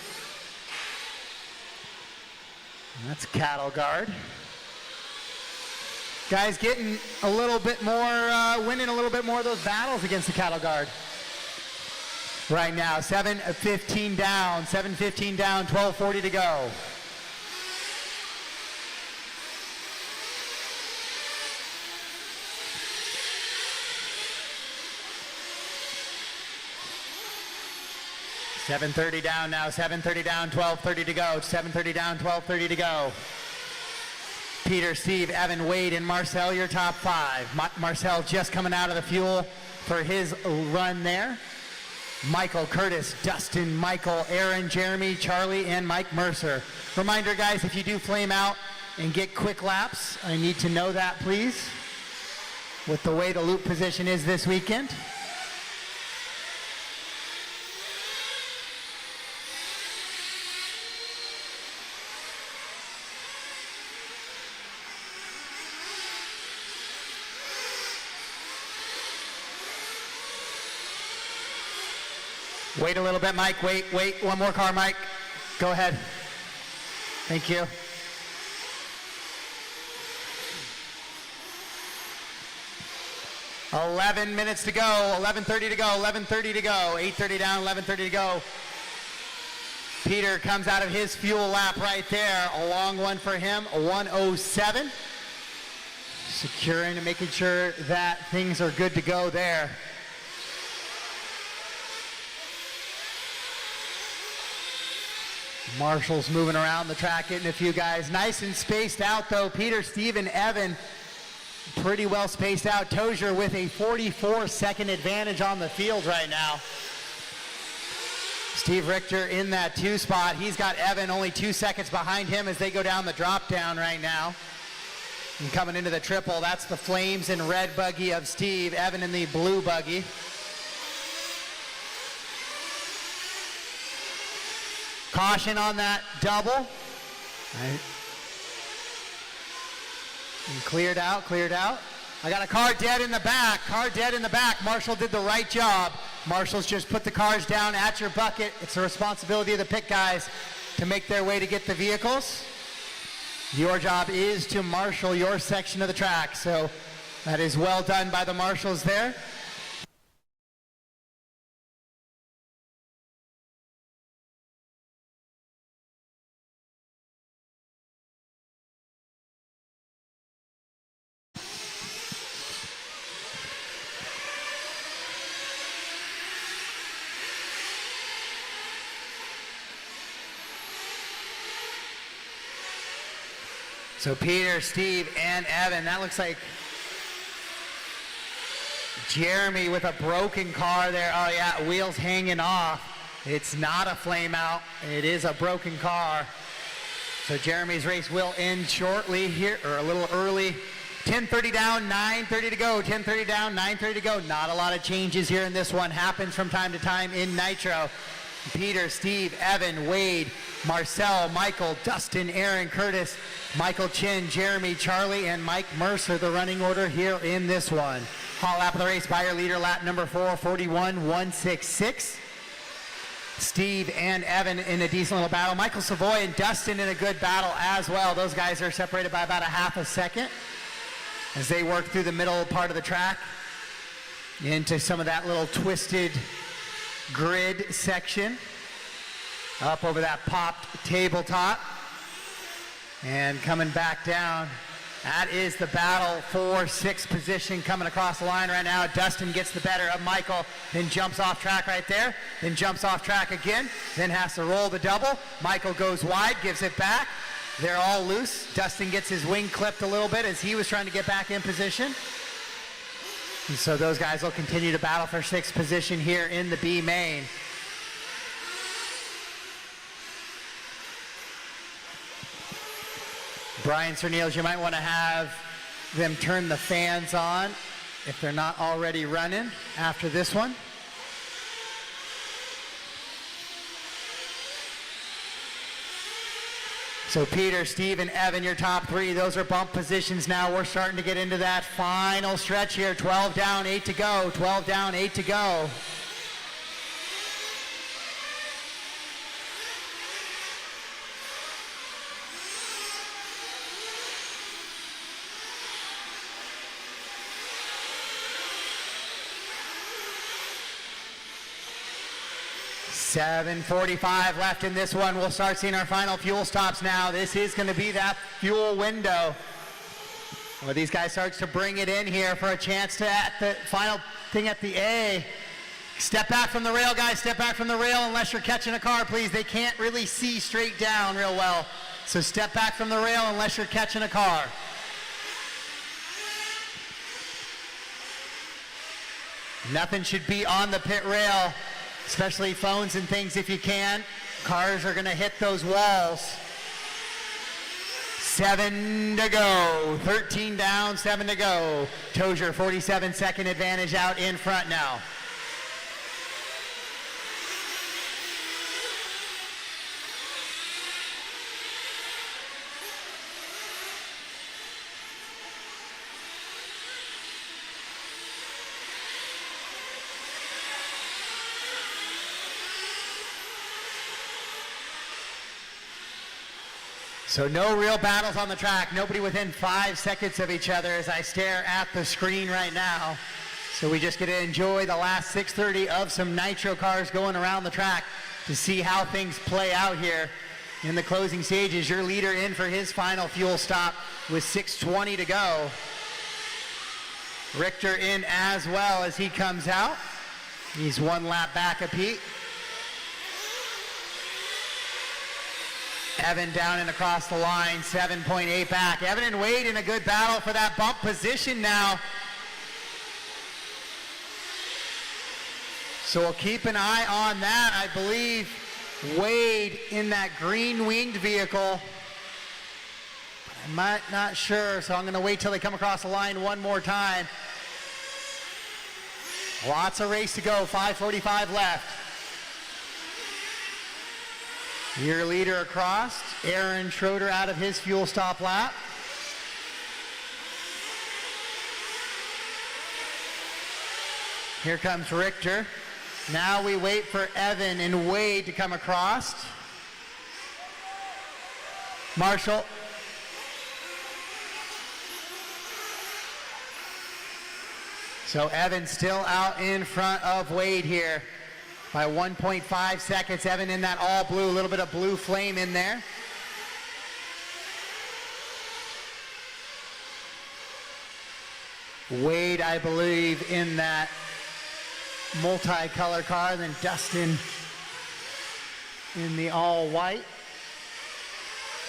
And that's cattle guard. Guys getting a little bit more, winning a little bit more of those battles against the cattle guard. Right now, 7:15 down, 7:15 down, 12:40 to go. $7:30 down now, 7:30 down, 12:30 to go, 7:30 down, 12:30 to go. Peter, Steve, Evan, Wade, and Marcel, your top five. Marcel just coming out of the fuel for his run there. Michael, Curtis, Dustin, Michael, Aaron, Jeremy, Charlie, and Mike Mercer. Reminder, guys, if you do flame out and get quick laps, I need to know that, please, with the way the loop position is this weekend. Wait a little bit, Mike. Wait. One more car, Mike. Go ahead. Thank you. $11 minutes to go. 11:30 to go. 11:30 to go. 8:30 down. 11:30 to go. Peter comes out of his fuel lap right there. A long one for him. A 1:07. Securing and making sure that things are good to go there. Marshall's moving around the track, getting a few guys. Nice and spaced out, though. Peter, Steve, and Evan pretty well spaced out. Tozier with a 44-second advantage on the field right now. Steve Richter in that 2 spot. He's got Evan only 2 seconds behind him as they go down the drop down right now. And coming into the triple, that's the Flames and red buggy of Steve. Evan in the blue buggy. Caution on that double. Right. And cleared out. I got a car dead in the back. Marshall did the right job. Marshall's just put the cars down at your bucket. It's the responsibility of the pit guys to make their way to get the vehicles. Your job is to marshal your section of the track. So that is well done by the marshals there. So Peter, Steve, and Evan, that looks like Jeremy with a broken car there. Oh yeah, wheels hanging off. It's not a flame out, it is a broken car. So Jeremy's race will end shortly here, or a little early. 10:30 down, 9:30 to go. 10:30 down, 9:30 to go. Not a lot of changes here in this one. Happens from time to time in Nitro. Peter, Steve, Evan, Wade, Marcel, Michael, Dustin, Aaron, Curtis, Michael Chin, Jeremy, Charlie, and Mike Mercer, the running order here in this one. Hot lap of the race by your leader, lap number 4, 41.166. Steve and Evan in a decent little battle. Michael Savoy and Dustin in a good battle as well. Those guys are separated by about a half a second as they work through the middle part of the track into some of that little twisted grid section up over that popped tabletop and coming back down. That is the battle for 6th position coming across the line right now. Dustin gets the better of Michael, then jumps off track right there, then jumps off track again, then has to roll the double. Michael goes wide, gives it back. They're all loose. Dustin gets his wing clipped a little bit as he was trying to get back in position. And so those guys will continue to battle for 6th position here in the B main. Brian Cerneals, you might want to have them turn the fans on if they're not already running after this one. So Peter, Steve, and Evan, your top 3. Those are bump positions now. We're starting to get into that final stretch here. 12 down, 8 to go. 12 down, 8 to go. 7:45 left in this one. We'll start seeing our final fuel stops now. This is going to be that fuel window where these guys start to bring it in here for a chance to, at the final thing at the A. Step back from the rail, guys. Step back from the rail unless you're catching a car, please. They can't really see straight down real well. So step back from the rail unless you're catching a car. Nothing should be on the pit rail, especially phones and things if you can. Cars are going to hit those walls. 7 to go. 13 down, 7 to go. Tozier, 47-second advantage out in front now. So no real battles on the track. Nobody within 5 seconds of each other as I stare at the screen right now. So we just get to enjoy the last 6:30 of some Nitro cars going around the track to see how things play out here in the closing stages. Your leader in for his final fuel stop with 6:20 to go. Richter in as well as he comes out. He's 1 lap back of Pete. Evan down and across the line, 7.8 back. Evan and Wade in a good battle for that bump position now. So we'll keep an eye on that. I believe Wade in that green winged vehicle. I'm not sure, so I'm going to wait till they come across the line one more time. Lots of race to go, 5:45 left. Your leader across, Aaron Schroeder out of his fuel stop lap. Here comes Richter. Now we wait for Evan and Wade to come across. Marshall. So Evan still out in front of Wade here by 1.5 seconds. Evan in that all blue, a little bit of blue flame in there. Wade, I believe, in that multi-color car, then Dustin in the all white,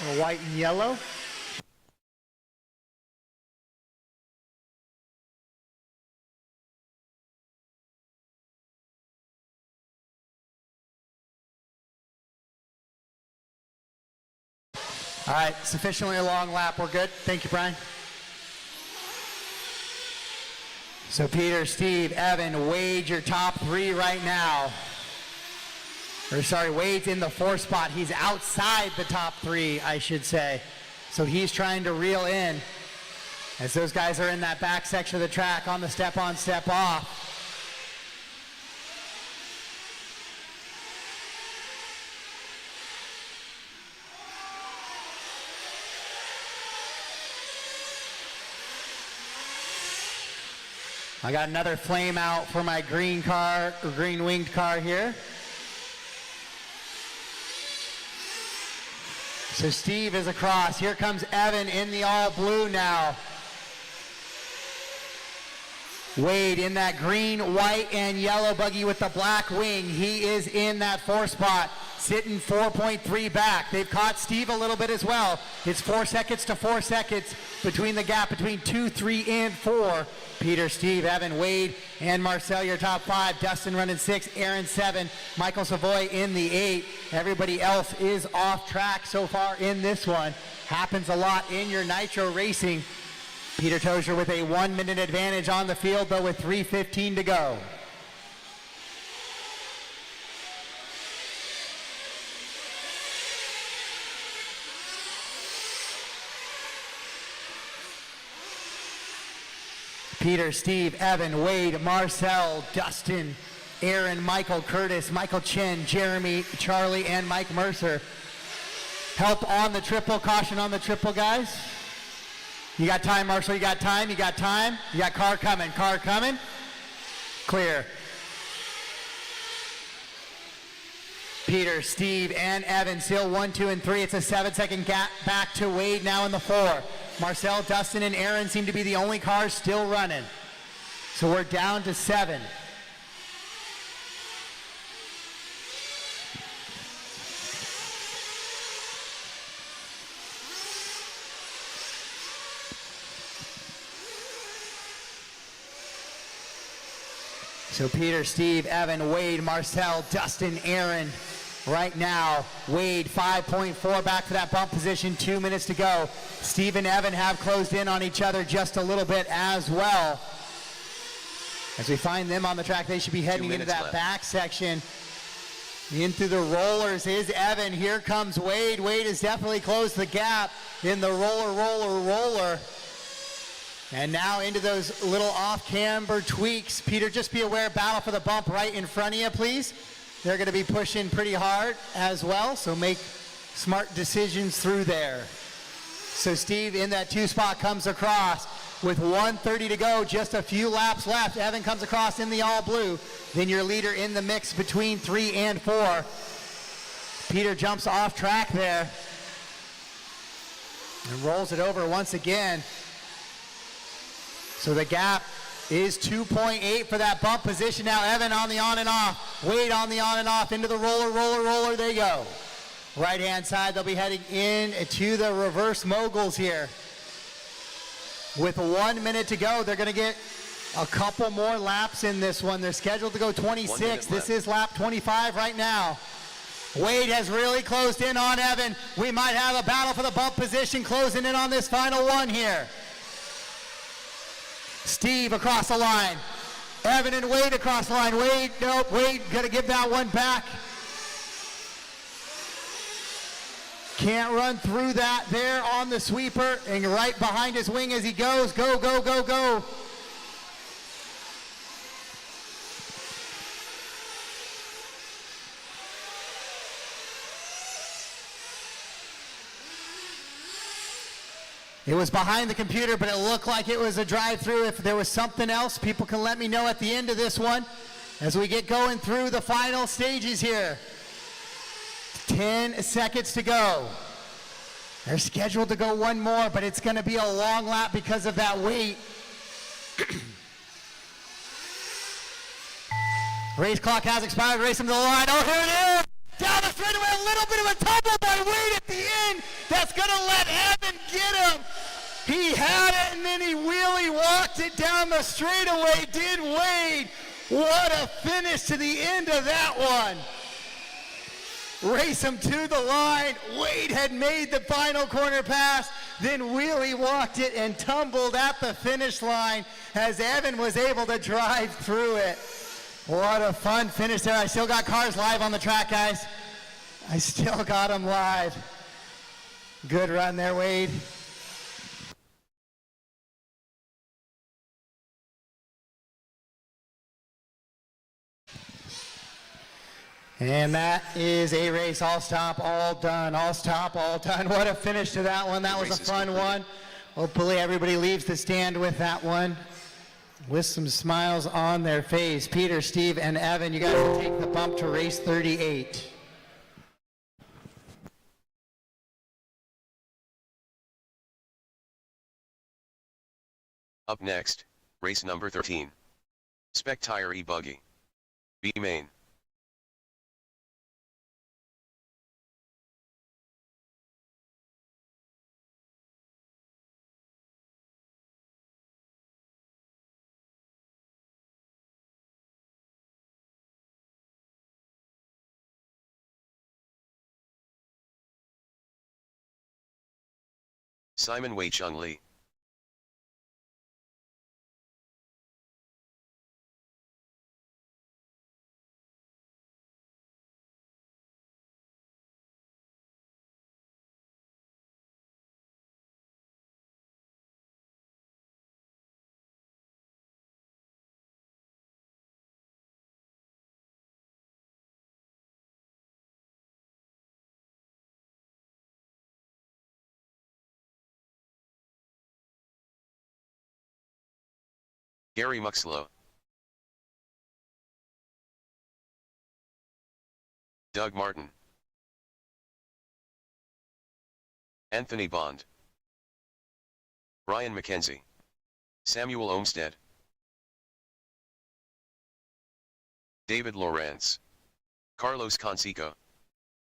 or white and yellow. All right, sufficiently a long lap. We're good. Thank you, Brian. So Peter, Steve, Evan, Wade, your top 3 right now. Or sorry, Wade's in the 4th spot. He's outside the top 3, I should say. So he's trying to reel in as those guys are in that back section of the track on the step on, step off. I got another flame out for my green car, or green winged car here. So Steve is across. Here comes Evan in the all blue now. Wade in that green, white, and yellow buggy with the black wing. He is in that 4th spot, sitting 4.3 back. They've caught Steve a little bit as well. It's 4 seconds to 4 seconds between the gap between 2, 3, and 4. Peter, Steve, Evan, Wade, and Marcel, your top 5. Dustin running 6, Aaron 7, Michael Savoy in the 8. Everybody else is off track so far in this one. Happens a lot in your Nitro racing. Peter Tozier with a 1-minute advantage on the field, though, with 3:15 to go. Peter, Steve, Evan, Wade, Marcel, Dustin, Aaron, Michael, Curtis, Michael Chen, Jeremy, Charlie, and Mike Mercer. Help on the triple, caution on the triple, guys. You got time, Marshall, you got time, you got time. You got car coming, clear. Peter, Steve, and Evan still 1, 2, and 3. It's a 7-second gap back to Wade now in the 4. Marcel, Dustin, and Aaron seem to be the only cars still running. So we're down to 7. So Peter, Steve, Evan, Wade, Marcel, Dustin, Aaron. Right now, Wade 5.4 back for that bump position, 2 minutes to go. Steve and Evan have closed in on each other just a little bit as well. As we find them on the track, they should be heading into that back section. In through the rollers is Evan. Here comes Wade. Wade has definitely closed the gap in the roller. And now into those little off-camber tweaks. Peter, just be aware, battle for the bump right in front of you, please. They're going to be pushing pretty hard as well, so make smart decisions through there. So Steve in that 2 spot comes across with 1:30 to go, just a few laps left. Evan comes across in the all blue. Then your leader in the mix between 3 and 4. Peter jumps off track there and rolls it over once again. So the gap is 2.8 for that bump position. Now Evan on the on and off. Wade on the on and off into the roller. There you go. Right-hand side, they'll be heading in to the reverse moguls here. With 1 minute to go, they're going to get a couple more laps in this one. They're scheduled to go 26. This is lap 25 right now. Wade has really closed in on Evan. We might have a battle for the bump position closing in on this final one here. Steve across the line. Evan and Wade across the line. Wade, nope, Wade gonna give that one back. Can't run through that there on the sweeper, and right behind his wing as he goes. Go. It was behind the computer, but it looked like it was a drive-through. If there was something else, people can let me know at the end of this one as we get going through the final stages here. 10 seconds to go. They're scheduled to go one more, but it's going to be a long lap because of that wait. Race clock has expired. Race him to the line. Oh, here it is. Down the straightaway, a little bit of a tumble by Wade at the end. That's going to let Evan get him. He had it, and then he wheelie walked it down the straightaway, did Wade. What a finish to the end of that one. Race him to the line. Wade had made the final corner pass, then wheelie walked it and tumbled at the finish line as Evan was able to drive through it. What a fun finish there. I still got cars live on the track, guys. I still got them live. Good run there, Wade. And that is a race. All stop, all done. All stop, all done. What a finish to that one. That was a fun one. Hopefully everybody leaves the stand with that one with some smiles on their face. Peter, Steve, and Evan, you guys will take the bump to race 38. Up next, race number 13. Spec tire e-buggy. B main. Simon Wei Chung Lee. Gary Muxlow. Doug Martin, Anthony Bond, Ryan McKenzie, Samuel Olmsted, David Lawrence, Carlos Conseco,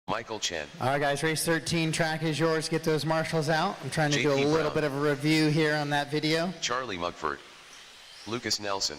Michael Chen. All right, guys, race 13, track is yours. Get those marshals out. I'm trying to do a JP little Brown. bit of a review here on that video. Charlie Mugford, Lucas Nelson,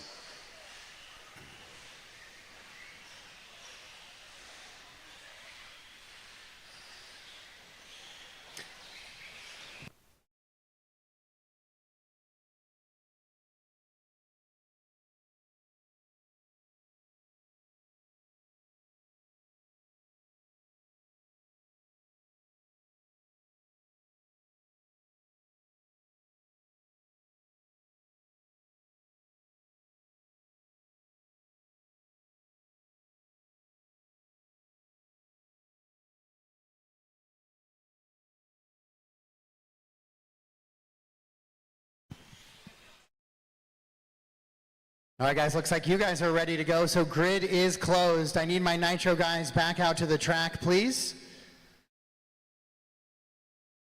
All right, guys, looks like you guys are ready to go. So grid is closed. I need my Nitro guys back out to the track, please.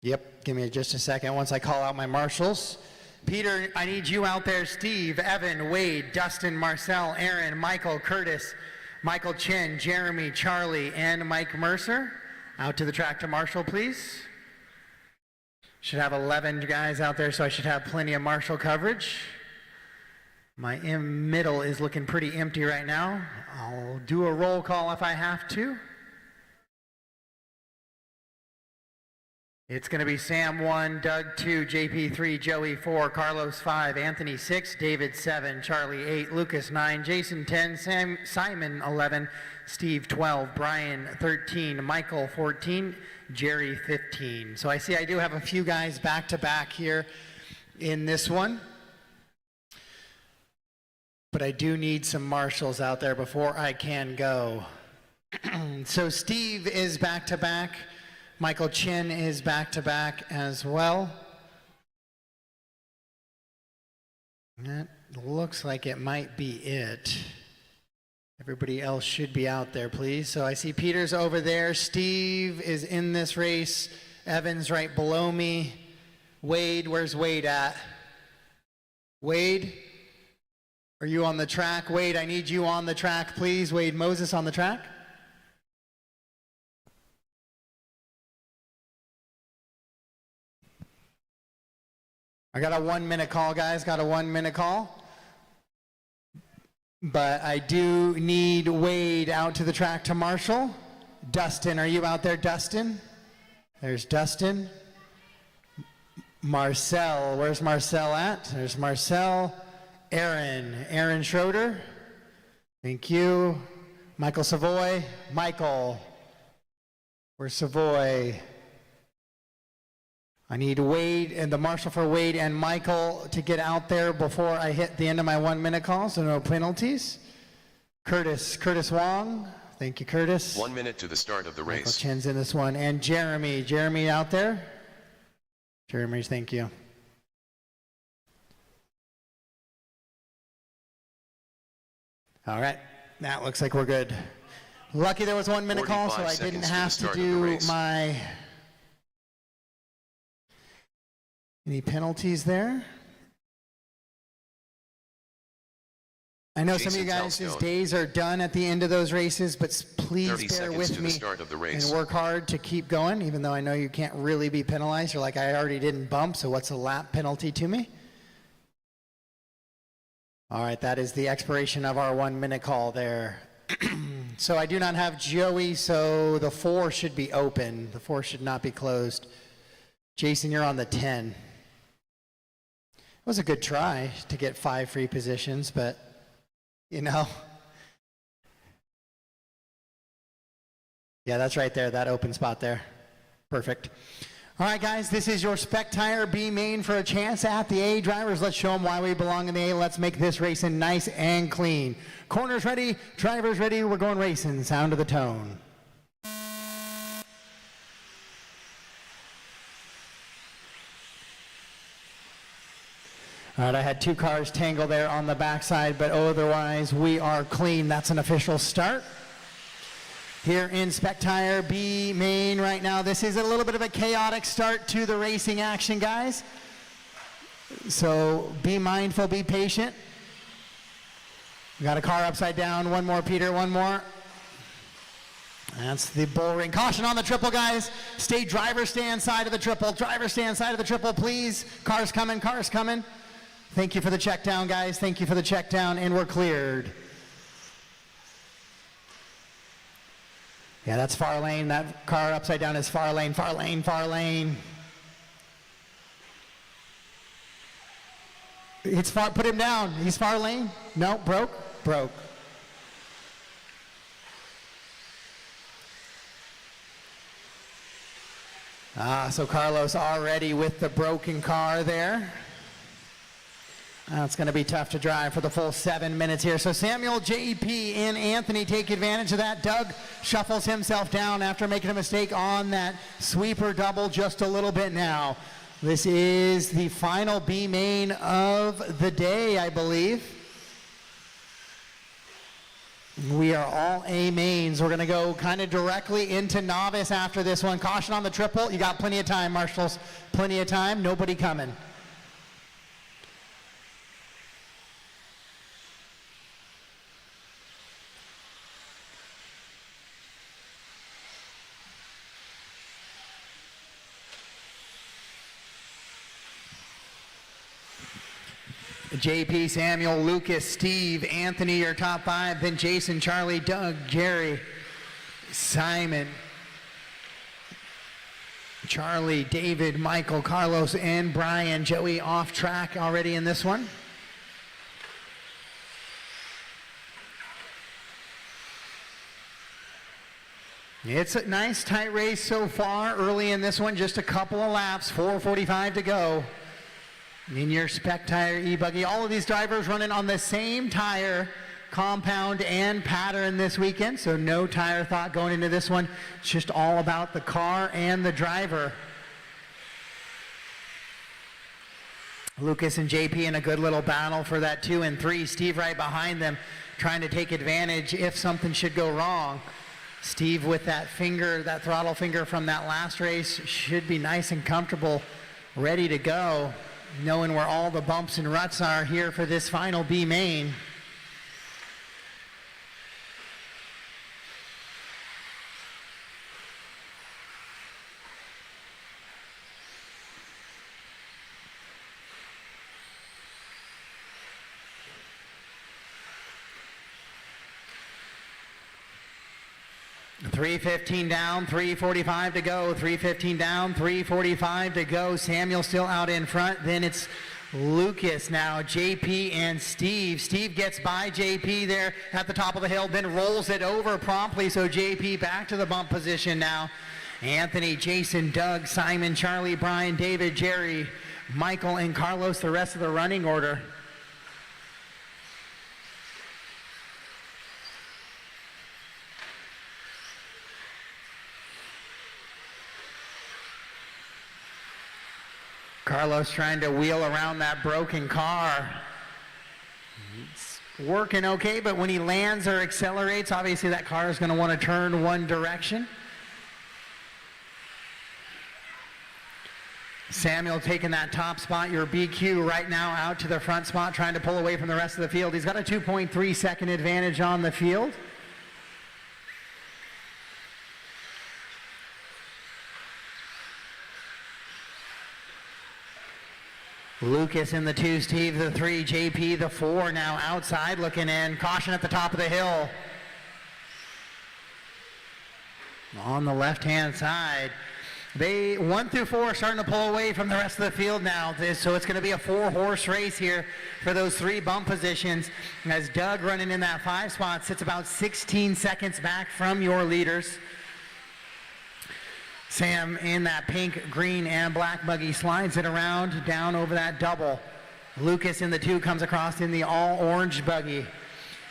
Yep, give me just a second once I call out my marshals. Peter, I need you out there. Steve, Evan, Wade, Dustin, Marcel, Aaron, Michael, Curtis, Michael Chen, Jeremy, Charlie, and Mike Mercer. Out to the track to marshal, please. Should have 11 guys out there, so I should have plenty of marshal coverage. My middle is looking pretty empty right now. I'll do a roll call if I have to. It's going to be Sam 1, Doug 2, JP 3, Joey 4, Carlos 5, Anthony 6, David 7, Charlie 8, Lucas 9, Jason 10, Simon 11, Steve 12, Brian 13, Michael 14, Jerry 15. So I see I do have a few guys back to back here in this one. But I do need some marshals out there before I can go. So Steve is back to back. Michael Chen is back to back as well. That looks like it might be it. Everybody else should be out there, please. So I see Peter's over there. Steve is in this race. Evan's right below me. Wade, where's Wade at? Wade? Are you on the track? Wade, I need you on the track, please. Wade Moses on the track. I got a 1 minute call, guys. Got a 1 minute call. But I do need Wade out to the track to marshal. Dustin, are you out there, Dustin? There's Dustin. Marcel, where's Marcel at? There's Marcel. Aaron Schroeder. Thank you. Michael Savoy. Michael. Where's Savoy? I need Wade and the marshal for Wade and Michael to get out there before I hit the end of my 1 minute call, so no penalties. Curtis Wong. Thank you, Curtis. 1 minute to the start of the race. Michael Chen's in this one. And Jeremy out there. Jeremy, thank you. All right, that looks like we're good. Lucky there was 1 minute call, so I didn't have to do my... Any penalties there? I know some of you guys' days are done at the end of those races, but please bear with me and work hard to keep going, even though I know you can't really be penalized. You're like, I already didn't bump, so what's a lap penalty to me? All right, that is the expiration of our 1 minute call there. So I do not have Joey, so the 4 should be open. The 4 should not be closed. Jason, you're on the 10. It was a good try to get 5 free positions, but, you know. Yeah, that's right there, that open spot there. Perfect. All right, guys, this is your Spec Tire B main for a chance at the A. Drivers, let's show them why we belong in the A. Let's make this racing nice and clean. Corners ready, drivers ready, we're going racing. Sound of the tone. All right, I had 2 cars tangle there on the backside, but otherwise we are clean. That's an official start. here in Spec Tire B main right now. This is a little bit of a chaotic start to the racing action, guys. So be mindful, be patient. We got a car upside down. One more, Peter, one more. That's the bull ring. Caution on the triple, guys. Stay driver stand side of the triple. Driver stand side of the triple, please. Car's coming, car's coming. Thank you for the check down, guys. Thank you for the check down, and we're cleared. Yeah, that's far lane. That car upside down is far lane, far lane, far lane. It's far, put him down. He's far lane. No, broke, broke. So Carlos already with the broken car there. It's going to be tough to drive for the full 7 minutes here. So Samuel, JP, and Anthony take advantage of that. Doug shuffles himself down after making a mistake on that sweeper double just a little bit now. This is the final B main of the day, I believe. We are all A mains. We're going to go kind of directly into novice after this one. Caution on the triple. You got plenty of time, marshals. Plenty of time. Nobody coming. JP, Samuel, Lucas, Steve, Anthony, your top five. Then Jason, Charlie, Doug, Jerry, Simon, Charlie, David, Michael, Carlos, and Brian. Joey off track already in this one. It's a nice tight race so far early in this one. Just a couple of laps, 4:45 to go. In your Spec Tire e-buggy, all of these drivers running on the same tire compound and pattern this weekend, so no tire thought going into this one. It's just all about the car and the driver. Lucas and JP in a good little battle for that 2 and 3. Steve right behind them, trying to take advantage if something should go wrong. Steve with that finger, that throttle finger from that last race, should be nice and comfortable, ready to go, knowing where all the bumps and ruts are here for this final B main. .315 down, 3:45 to go. 3:15 down, 3:45 to go. Samuel still out in front. Then it's Lucas now, JP and Steve. Steve gets by JP there at the top of the hill, then rolls it over promptly. So JP back to the bump position now. Anthony, Jason, Doug, Simon, Charlie, Brian, David, Jerry, Michael, and Carlos, the rest of the running order. Carlos trying to wheel around that broken car. It's working okay, but when he lands or accelerates, obviously that car is going to want to turn one direction. Samuel taking that top spot, your BQ right now out to the front spot, trying to pull away from the rest of the field. He's got a 2.3 second advantage on the field. Lucas in the 2, Steve the 3, JP the 4 now outside looking in. Caution at the top of the hill. On the left-hand side. They 1 through 4 are starting to pull away from the rest of the field now. So it's going to be a 4-horse race here for those 3 bump positions. As Doug running in that 5 spot sits about 16 seconds back from your leaders. Sam in that pink, green, and black buggy slides it around down over that double. Lucas in the 2 comes across in the all-orange buggy.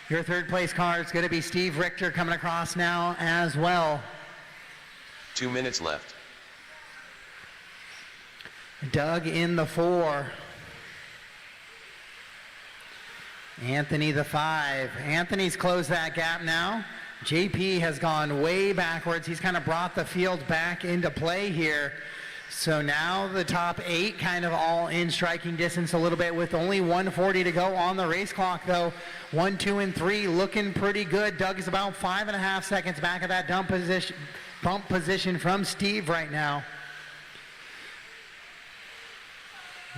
Your third place car is going to be Steve Richter coming across now as well. 2 minutes left. Doug in the 4. Anthony the 5. Anthony's closed that gap now. JP has gone way backwards. He's kind of brought the field back into play here. So now the top 8 kind of all in striking distance a little bit with only 1:40 to go on the race clock though. 1, 2, and 3 looking pretty good. Doug is about 5.5 seconds back of that bump position from Steve right now.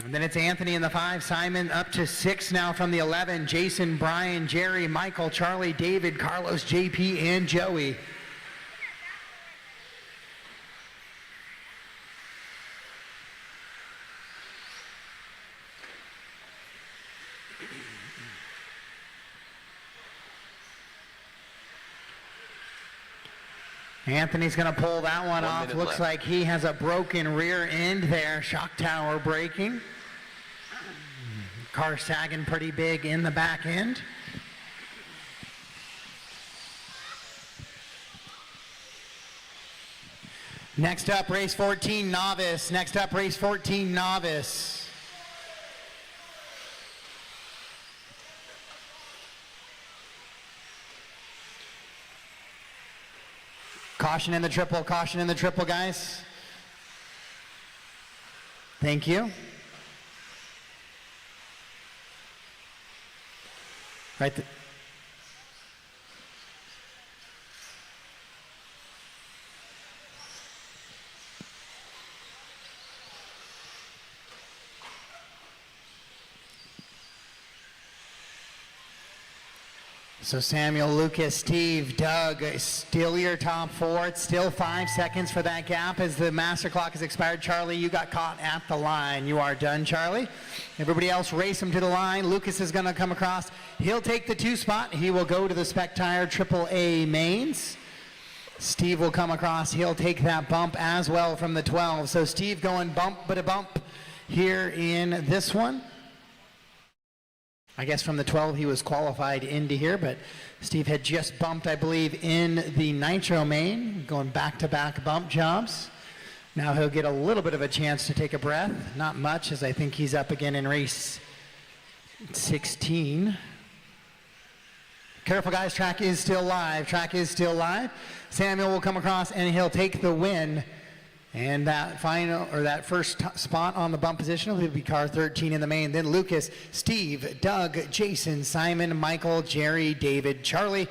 And then it's Anthony in the 5, Simon up to 6 now from the 11, Jason, Brian, Jerry, Michael, Charlie, David, Carlos, JP, and Joey. Anthony's going to pull that one off. Looks like he has a broken rear end there. Shock tower breaking. Car sagging pretty big in the back end. Next up, race 14, Novice. Next up, race 14, Novice. Caution in the triple, guys. Thank you. Right. So Samuel, Lucas, Steve, Doug, still your top 4. It's still 5 seconds for that gap as the master clock has expired. Charlie, you got caught at the line. You are done, Charlie. Everybody else race him to the line. Lucas is going to come across. He'll take the 2 spot. He will go to the Spec Tire AAA mains. Steve will come across. He'll take that bump as well from the 12. So Steve going bump but a bump here in this one. I guess from the 12 he was qualified into here, but Steve had just bumped, I believe, in the Nitro main, going back-to-back bump jobs. Now he'll get a little bit of a chance to take a breath. Not much, as I think he's up again in race 16. Careful, guys, track is still live. Track is still live. Samuel will come across and he'll take the win. And that final, or that first spot on the bump position will be car 13 in the main. Then Lucas, Steve, Doug, Jason, Simon, Michael, Jerry, David, Charlie,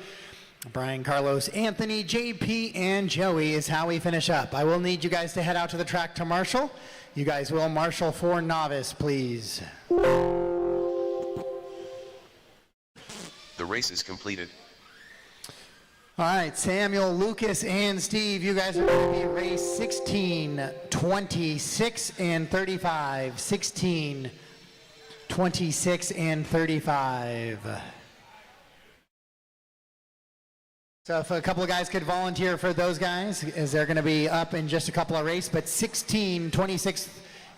Brian, Carlos, Anthony, JP, and Joey is how we finish up. I will need you guys to head out to the track to marshal. You guys will marshal for Novice, please. The race is completed. All right, Samuel, Lucas, and Steve, you guys are going to be race 16, 26, and 35. 16, 26, and 35. So if a couple of guys could volunteer for those guys, as they're going to be up in just a couple of races, but 16, 26,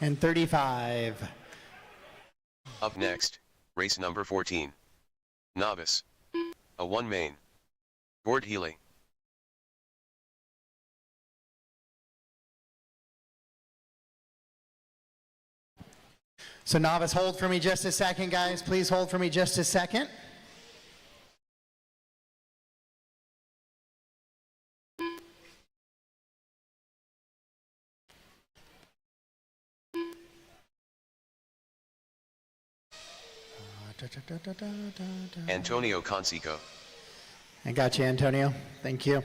and 35. Up next, race number 14. Novice. A 1 main. Gord Healy. So Novice, hold for me just a second, guys. Please hold for me just a second. Antonio Conseco. I got you, Antonio. Thank you.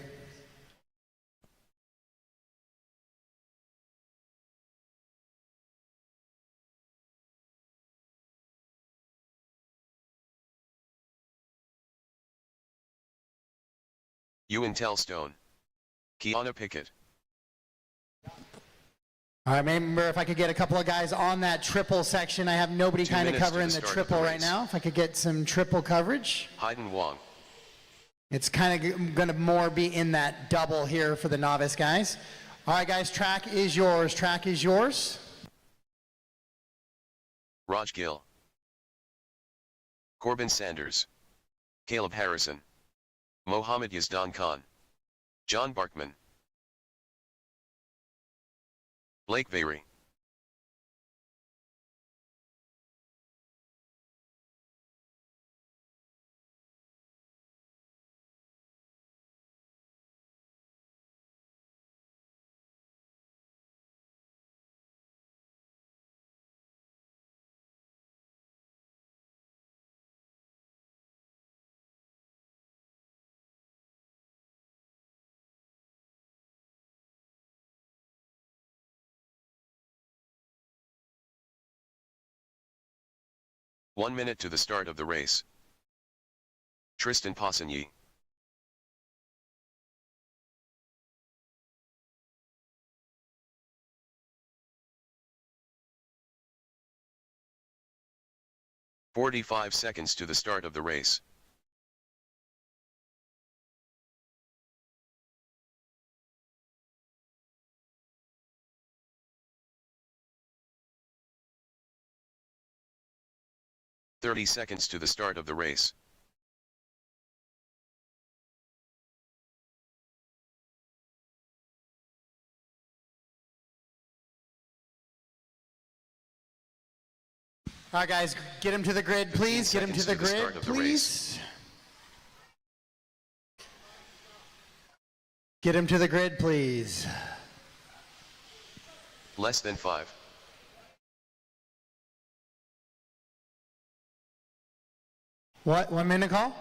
Ewan Tellstone. Kiana Pickett. All right, remember if I could get a couple of guys on that triple section. I have nobody kind of covering the triple right now. If I could get some triple coverage. Hayden Wong. It's kind of going to more be in that double here for the Novice guys. All right, guys, track is yours. Track is yours. Raj Gill. Corbin Sanders. Caleb Harrison. Mohammed Yazdan Khan. John Barkman. Blake Vayri. 1 minute to the start of the race. Tristan Passigny. "45 seconds to the start of the race. "30 seconds to the start of the race. All right, guys, get him to the grid, please. Get him to the grid, please. Get him to the grid, please. Less than 5. What, 1 minute call?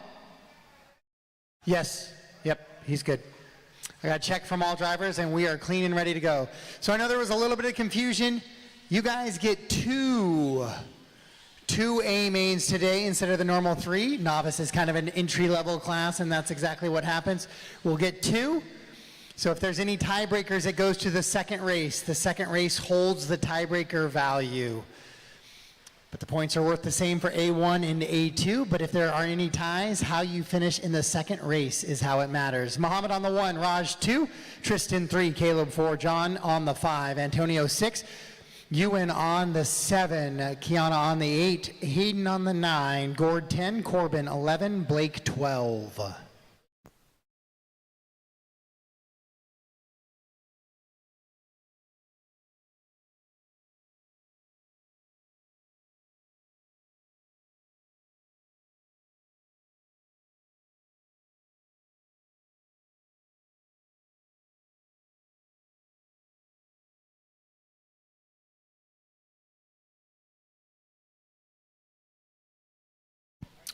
Yes, yep, he's good. I got a check from all drivers and we are clean and ready to go. So I know there was a little bit of confusion. You guys get two A mains today instead of the normal 3. Novice is kind of an entry-level class, and that's exactly what happens. We'll get 2. So if there's any tiebreakers, it goes to the second race. The second race holds the tiebreaker value. But the points are worth the same for A1 and A2, but if there are any ties, how you finish in the second race is how it matters. Muhammad on the 1, Raj 2, Tristan 3, Caleb 4, John on the 5, Antonio 6, Ewan on the 7, Kiana on the 8, Hayden on the 9, Gord 10, Corbin 11, Blake 12.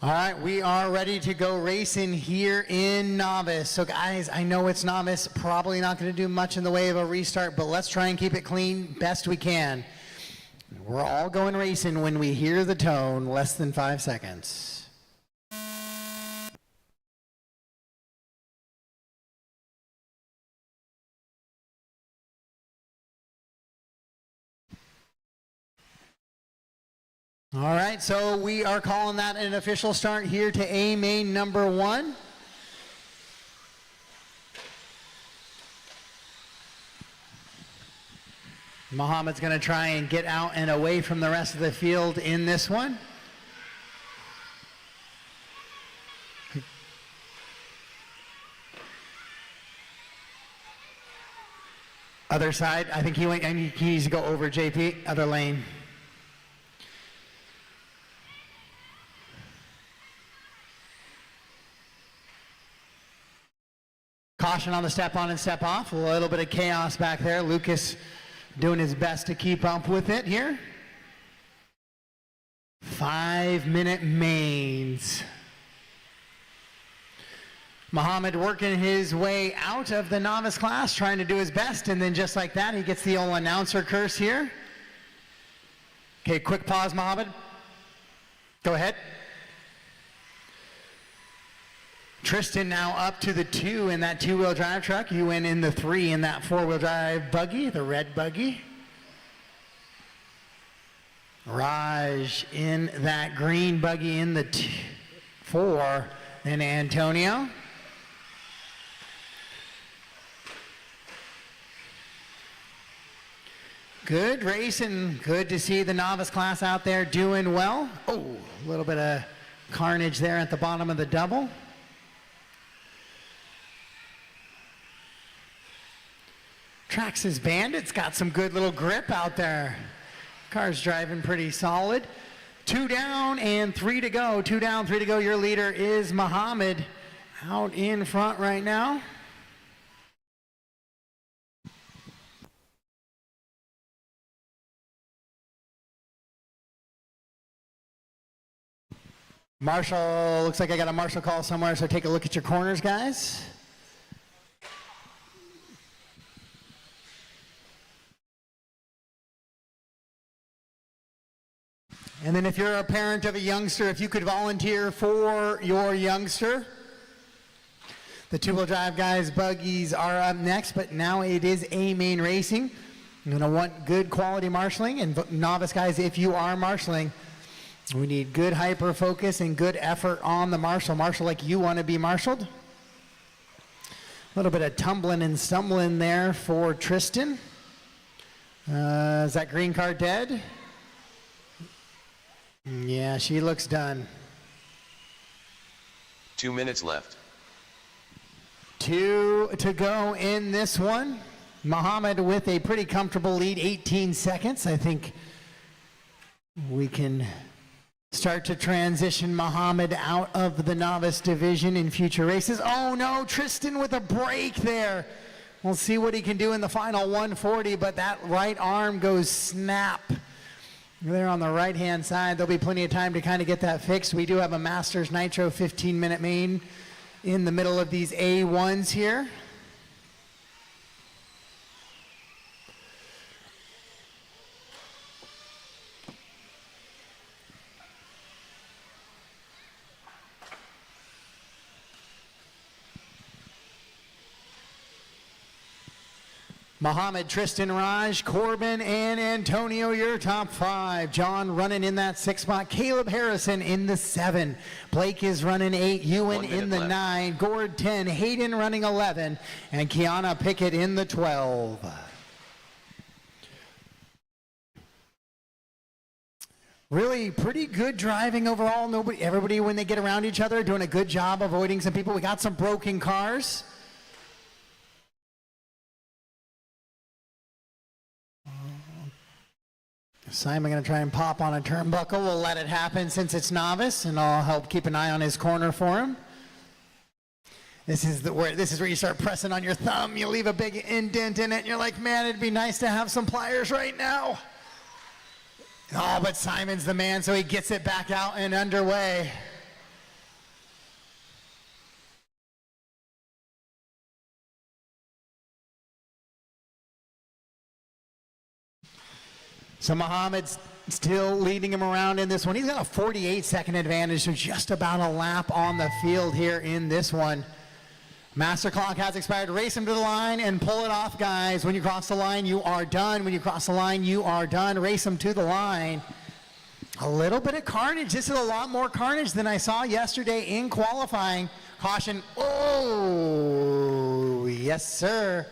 All right, we are ready to go racing here in Novice. So guys, I know it's Novice, probably not going to do much in the way of a restart, but let's try and keep it clean best we can. We're all going racing when we hear the tone, less than 5 seconds. All right, so we are calling that an official start here to A main number 1. Muhammad's going to try and get out and away from the rest of the field in this one. Other side, I think he needs to go over JP, other lane. Caution on the step on and step off. A little bit of chaos back there. Lucas doing his best to keep up with it here. 5-minute mains. Muhammad working his way out of the novice class, trying to do his best, and then just like that, he gets the old announcer curse here. Okay, quick pause, Muhammad. Go ahead. Tristan now up to the 2 in that 2-wheel drive truck. You went in the 3 in that 4-wheel drive buggy, the red buggy. Raj in that green buggy in the 4, and Antonio. Good racing, good to see the novice class out there doing well. Oh, a little bit of carnage there at the bottom of the double. Traxxas Bandit's got some good little grip out there. Car's driving pretty solid. 2 down and 3 to go. 2 down, 3 to go. Your leader is Muhammad out in front right now. Marshall, looks like I got a Marshall call somewhere, so take a look at your corners, guys. And then if you're a parent of a youngster, if you could volunteer for your youngster. The two-wheel drive guys, buggies are up next, but now it is A-main racing. You're going to want good quality marshalling, and novice guys, if you are marshalling, we need good hyper focus and good effort on the marshal. Marshal like you want to be marshaled. A little bit of tumbling and stumbling there for Tristan. Is that green card dead? Yeah, she looks done. 2 minutes left. 2 to go in this one. Muhammad with a pretty comfortable lead, 18 seconds. I think we can start to transition Muhammad out of the novice division in future races. Oh no, Tristan with a break there. We'll see what he can do in the final 140, but that right arm goes snap. There on the right-hand side, there'll be plenty of time to kind of get that fixed. We do have a Masters Nitro 15-minute main in the middle of these A1s here. Muhammad, Tristan, Raj, Corbin, and Antonio, your top 5. John running in that 6 spot. Caleb Harrison in the 7. Blake is running 8. Ewan in the 9. Gord 10. Hayden running 11. And Kiana Pickett in the 12. Really pretty good driving overall. Everybody, when they get around each other, doing a good job avoiding some people. We got some broken cars. Simon going to try and pop on a turnbuckle. We'll let it happen since it's novice, and I'll help keep an eye on his corner for him. This is where you start pressing on your thumb. You leave a big indent in it, and you're like, man, it'd be nice to have some pliers right now. Oh, but Simon's the man, so he gets it back out and underway. So Muhammad's still leading him around in this one. He's got a 48-second advantage, so just about a lap on the field here in this one. Master clock has expired. Race him to the line and pull it off, guys. When you cross the line, you are done. When you cross the line, you are done. Race him to the line. A little bit of carnage. This is a lot more carnage than I saw yesterday in qualifying. Caution. Oh, yes, sir.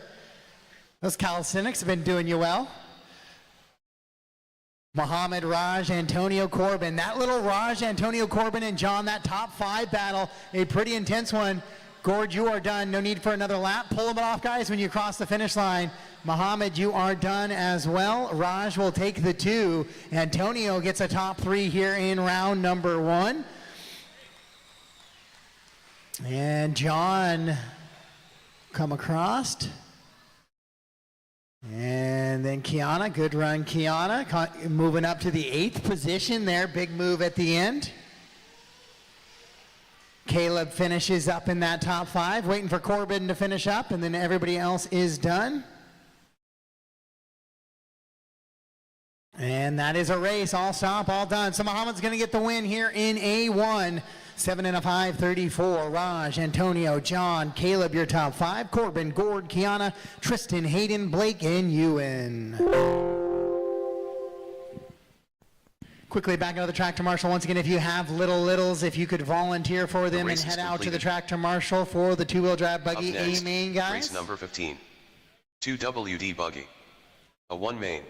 Those calisthenics have been doing you well. Muhammad, Raj, Antonio, Corbin. That little Raj, Antonio, Corbin, and John, that top 5 battle, a pretty intense one. Gord, you are done. No need for another lap. Pull them off, guys, when you cross the finish line. Muhammad, you are done as well. Raj will take the 2. Antonio gets a top 3 here in round number 1. And John come across. And then Kiana, good run Kiana, moving up to the 8th position there, big move at the end. Caleb finishes up in that top 5, waiting for Corbin to finish up, and then everybody else is done. And that is a race, all stop, all done. So Muhammad's gonna get the win here in A1. 7 and a 5:34. Raj, Antonio, John, Caleb, your top 5. Corbin, Gord, Kiana, Tristan, Hayden, Blake, and Ewan. Quickly back out of the tractor marshal. Once again, if you have littles, if you could volunteer for them and head out to the tractor marshal for the 2-wheel drive buggy A main, guys. Race number 15. 2WD buggy. A 1 main.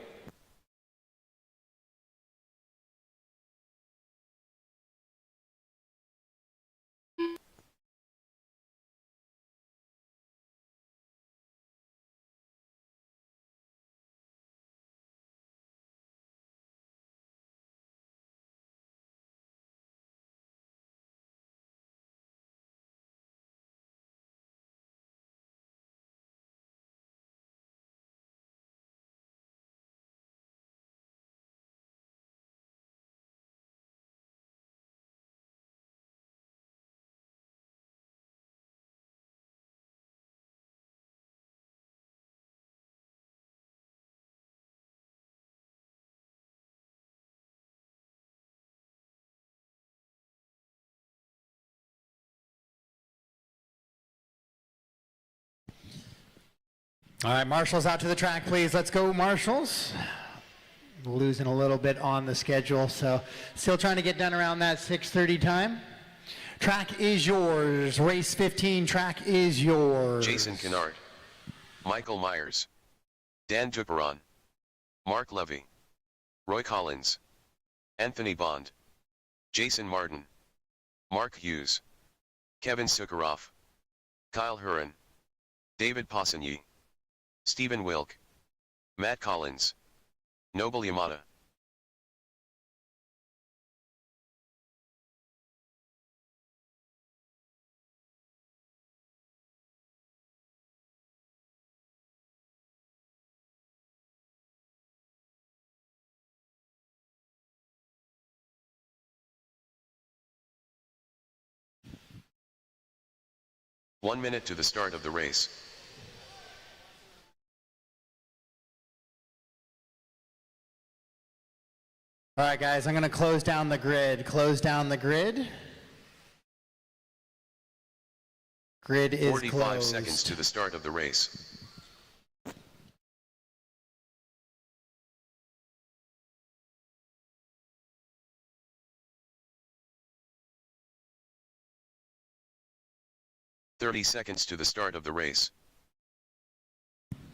All right, marshals out to the track, please. Let's go, marshals. Losing a little bit on the schedule, so still trying to get done around that 6:30 time. Track is yours. Race 15, track is yours. Jason Kennard, Michael Myers, Dan Duperon, Mark Levy, Roy Collins, Anthony Bond, Jason Martin, Mark Hughes, Kevin Sukharov, Kyle Huron, David Possagny, Stephen Wilk, Matt Collins, Noble Yamada. One minute to the start of the race. All right, guys, I'm going to close down the grid. Close down the grid. Grid is 45 closed. seconds to the start of the race. "30 seconds to the start of the race.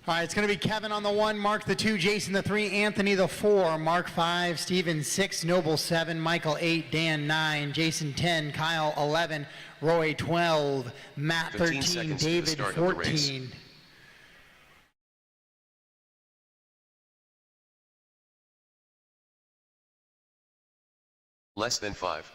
All right, it's going to be Kevin on the 1, Mark the 2, Jason the 3, Anthony the 4, Mark 5, Steven 6, Noble 7, Michael 8, Dan 9, Jason 10, Kyle 11, Roy 12, Matt 15 13, seconds to the David start of the race. 14. Less than 5.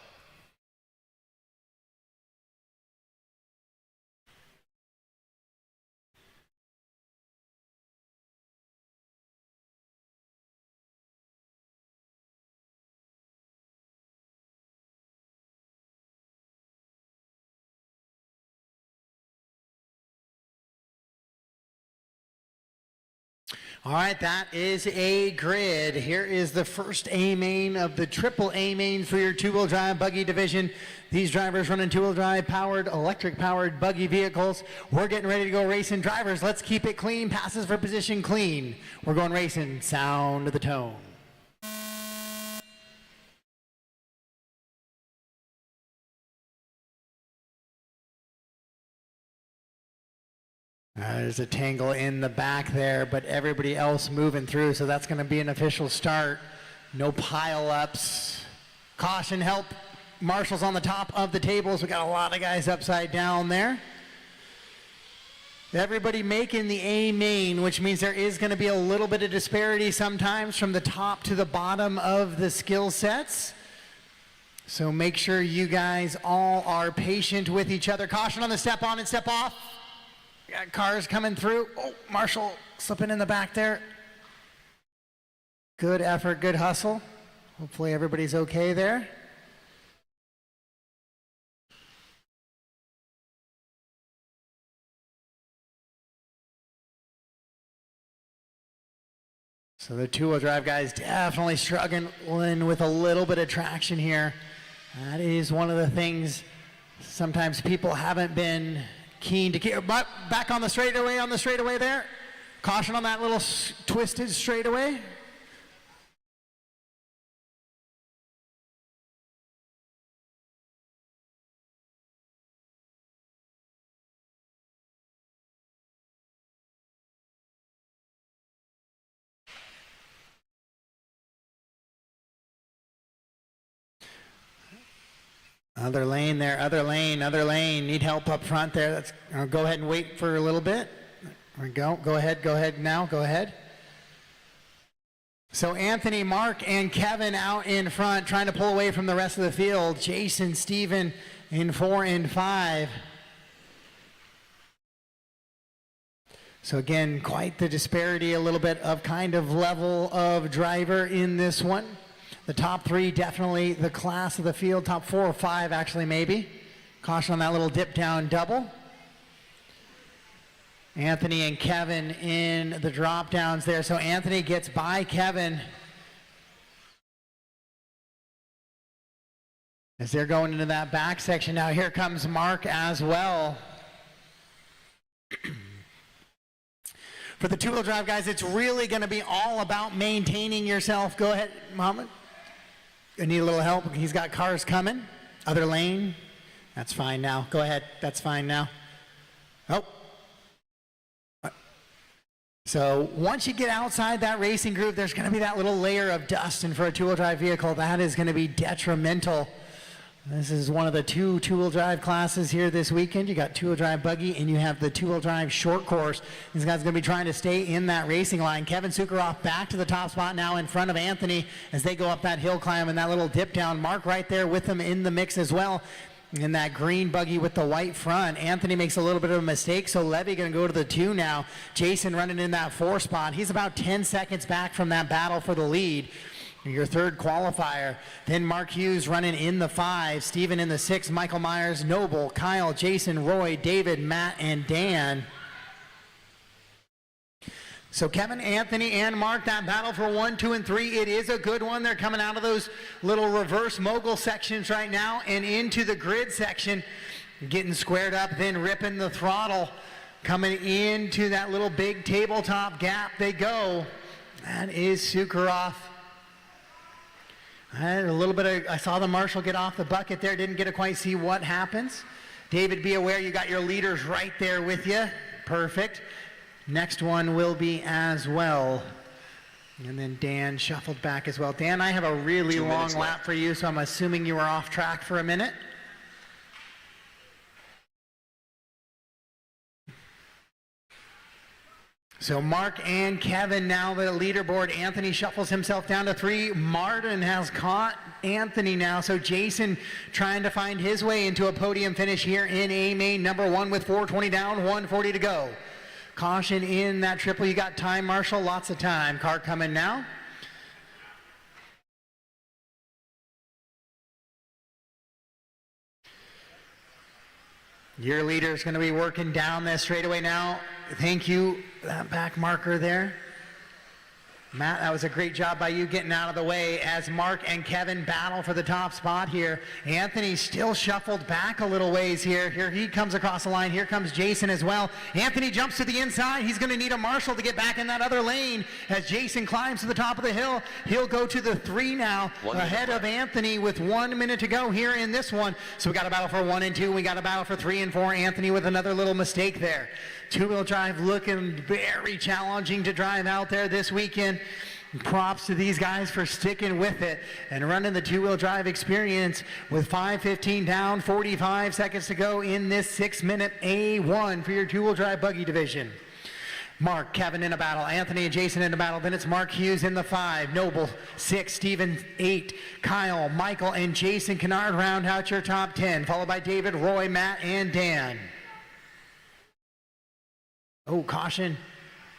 All right, that is a grid. Here is the first A main of the triple A main for your two-wheel drive buggy division. These drivers running two-wheel drive powered, electric powered buggy vehicles. We're getting ready to go racing. Drivers, let's keep it clean. Passes for position clean. We're going racing. Sound of the tone. There's a tangle in the back there, but everybody else moving through, so that's going to be an official start. No pile-ups. Caution, help. Marshals on the top of the tables. We got a lot of guys upside down there. Everybody making the A main, which means there is going to be a little bit of disparity sometimes from the top to the bottom of the skill sets. So make sure you guys all are patient with each other. Caution on the step on and step off. Got cars coming through. Oh, Marshall slipping in the back there. Good effort, good hustle. Hopefully everybody's okay there. So the two-wheel drive guys definitely struggling with a little bit of traction here. That is one of the things sometimes people haven't been keen to get, but back on the straightaway there. Caution on that little twisted straightaway. Other lane there, other lane. Need help up front there. Let's go ahead and wait for a little bit. There we go. Go ahead now. Go ahead. So Anthony, Mark, and Kevin out in front trying to pull away from the rest of the field. Jason, Steven in 4 and 5. So again, quite the disparity, a little bit of kind of level of driver in this one. The top 3 definitely the class of the field. Top 4 or 5 actually maybe. Caution on that little dip down double. Anthony and Kevin in the drop downs there. So Anthony gets by Kevin as they're going into that back section. Now here comes Mark as well. For the two-wheel drive guys, it's really going to be all about maintaining yourself. Go ahead, Muhammad. I need a little help. He's got cars coming. Other lane. That's fine now. Go ahead. That's fine now. Oh. So once you get outside that racing group, there's going to be that little layer of dust, and for a two-wheel drive vehicle, that is going to be detrimental. This is one of the two-wheel drive classes here this weekend. You got two-wheel drive buggy, and you have the two-wheel drive short course. These guys are going to be trying to stay in that racing line. Kevin Sukaroff back to the top spot now in front of Anthony as they go up that hill climb and that little dip down. Mark right there with them in the mix as well. In that green buggy with the white front. Anthony makes a little bit of a mistake, so Levy going to go to the 2 now. Jason running in that 4 spot. He's about 10 seconds back from that battle for the lead. Your third qualifier. Then Mark Hughes running in the 5. Steven in the 6. Michael Myers, Noble, Kyle, Jason, Roy, David, Matt, and Dan. So Kevin, Anthony, and Mark, that battle for 1, 2, and 3, it is a good one. They're coming out of those little reverse mogul sections right now and into the grid section, getting squared up, then ripping the throttle. Coming into that little big tabletop gap they go. That is Sukaroff. A little bit of, I saw the marshal get off the bucket there, didn't get to quite see what happens. David, be aware you got your leaders right there with you. Perfect. Next one will be as well. And then Dan shuffled back as well. Dan, I have a really long lap for you, so I'm assuming you were off track for a minute. So Mark and Kevin now the leaderboard. Anthony shuffles himself down to 3. Martin has caught Anthony now. So Jason trying to find his way into a podium finish here in A main number 1 with 420 down, 140 to go. Caution in that triple. You got time, Marshall. Lots of time. Car coming now. Your leader is going to be working down this straightaway now. Thank you, that back marker there. Matt, that was a great job by you getting out of the way as Mark and Kevin battle for the top spot here. Anthony still shuffled back a little ways here. Here he comes across the line. Here comes Jason as well. Anthony jumps to the inside. He's going to need a marshal to get back in that other lane as Jason climbs to the top of the hill. He'll go to the 3 now, ahead of Anthony with 1 minute to go here in this one. So we got a battle for 1 and 2. We got a battle for 3 and 4. Anthony with another little mistake there. Two-wheel drive looking very challenging to drive out there this weekend. Props to these guys for sticking with it and running the two-wheel drive experience with 5:15 down, 45 seconds to go in this 6-minute A1 for your two-wheel drive buggy division. Mark, Kevin in a battle, Anthony and Jason in a battle, then it's Mark Hughes in the 5, Noble 6, Steven 8, Kyle, Michael, and Jason Kennard round out your top 10, followed by David, Roy, Matt, and Dan. Oh, caution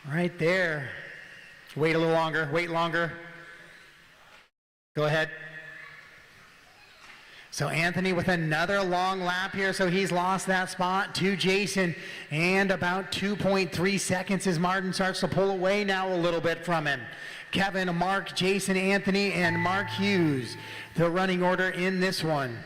right there. Wait a little longer, wait longer. Go ahead. So Anthony with another long lap here, so he's lost that spot to Jason, and about 2.3 seconds as Martin starts to pull away now a little bit from him. Kevin, Mark, Jason, Anthony, and Mark Hughes, the running order in this one.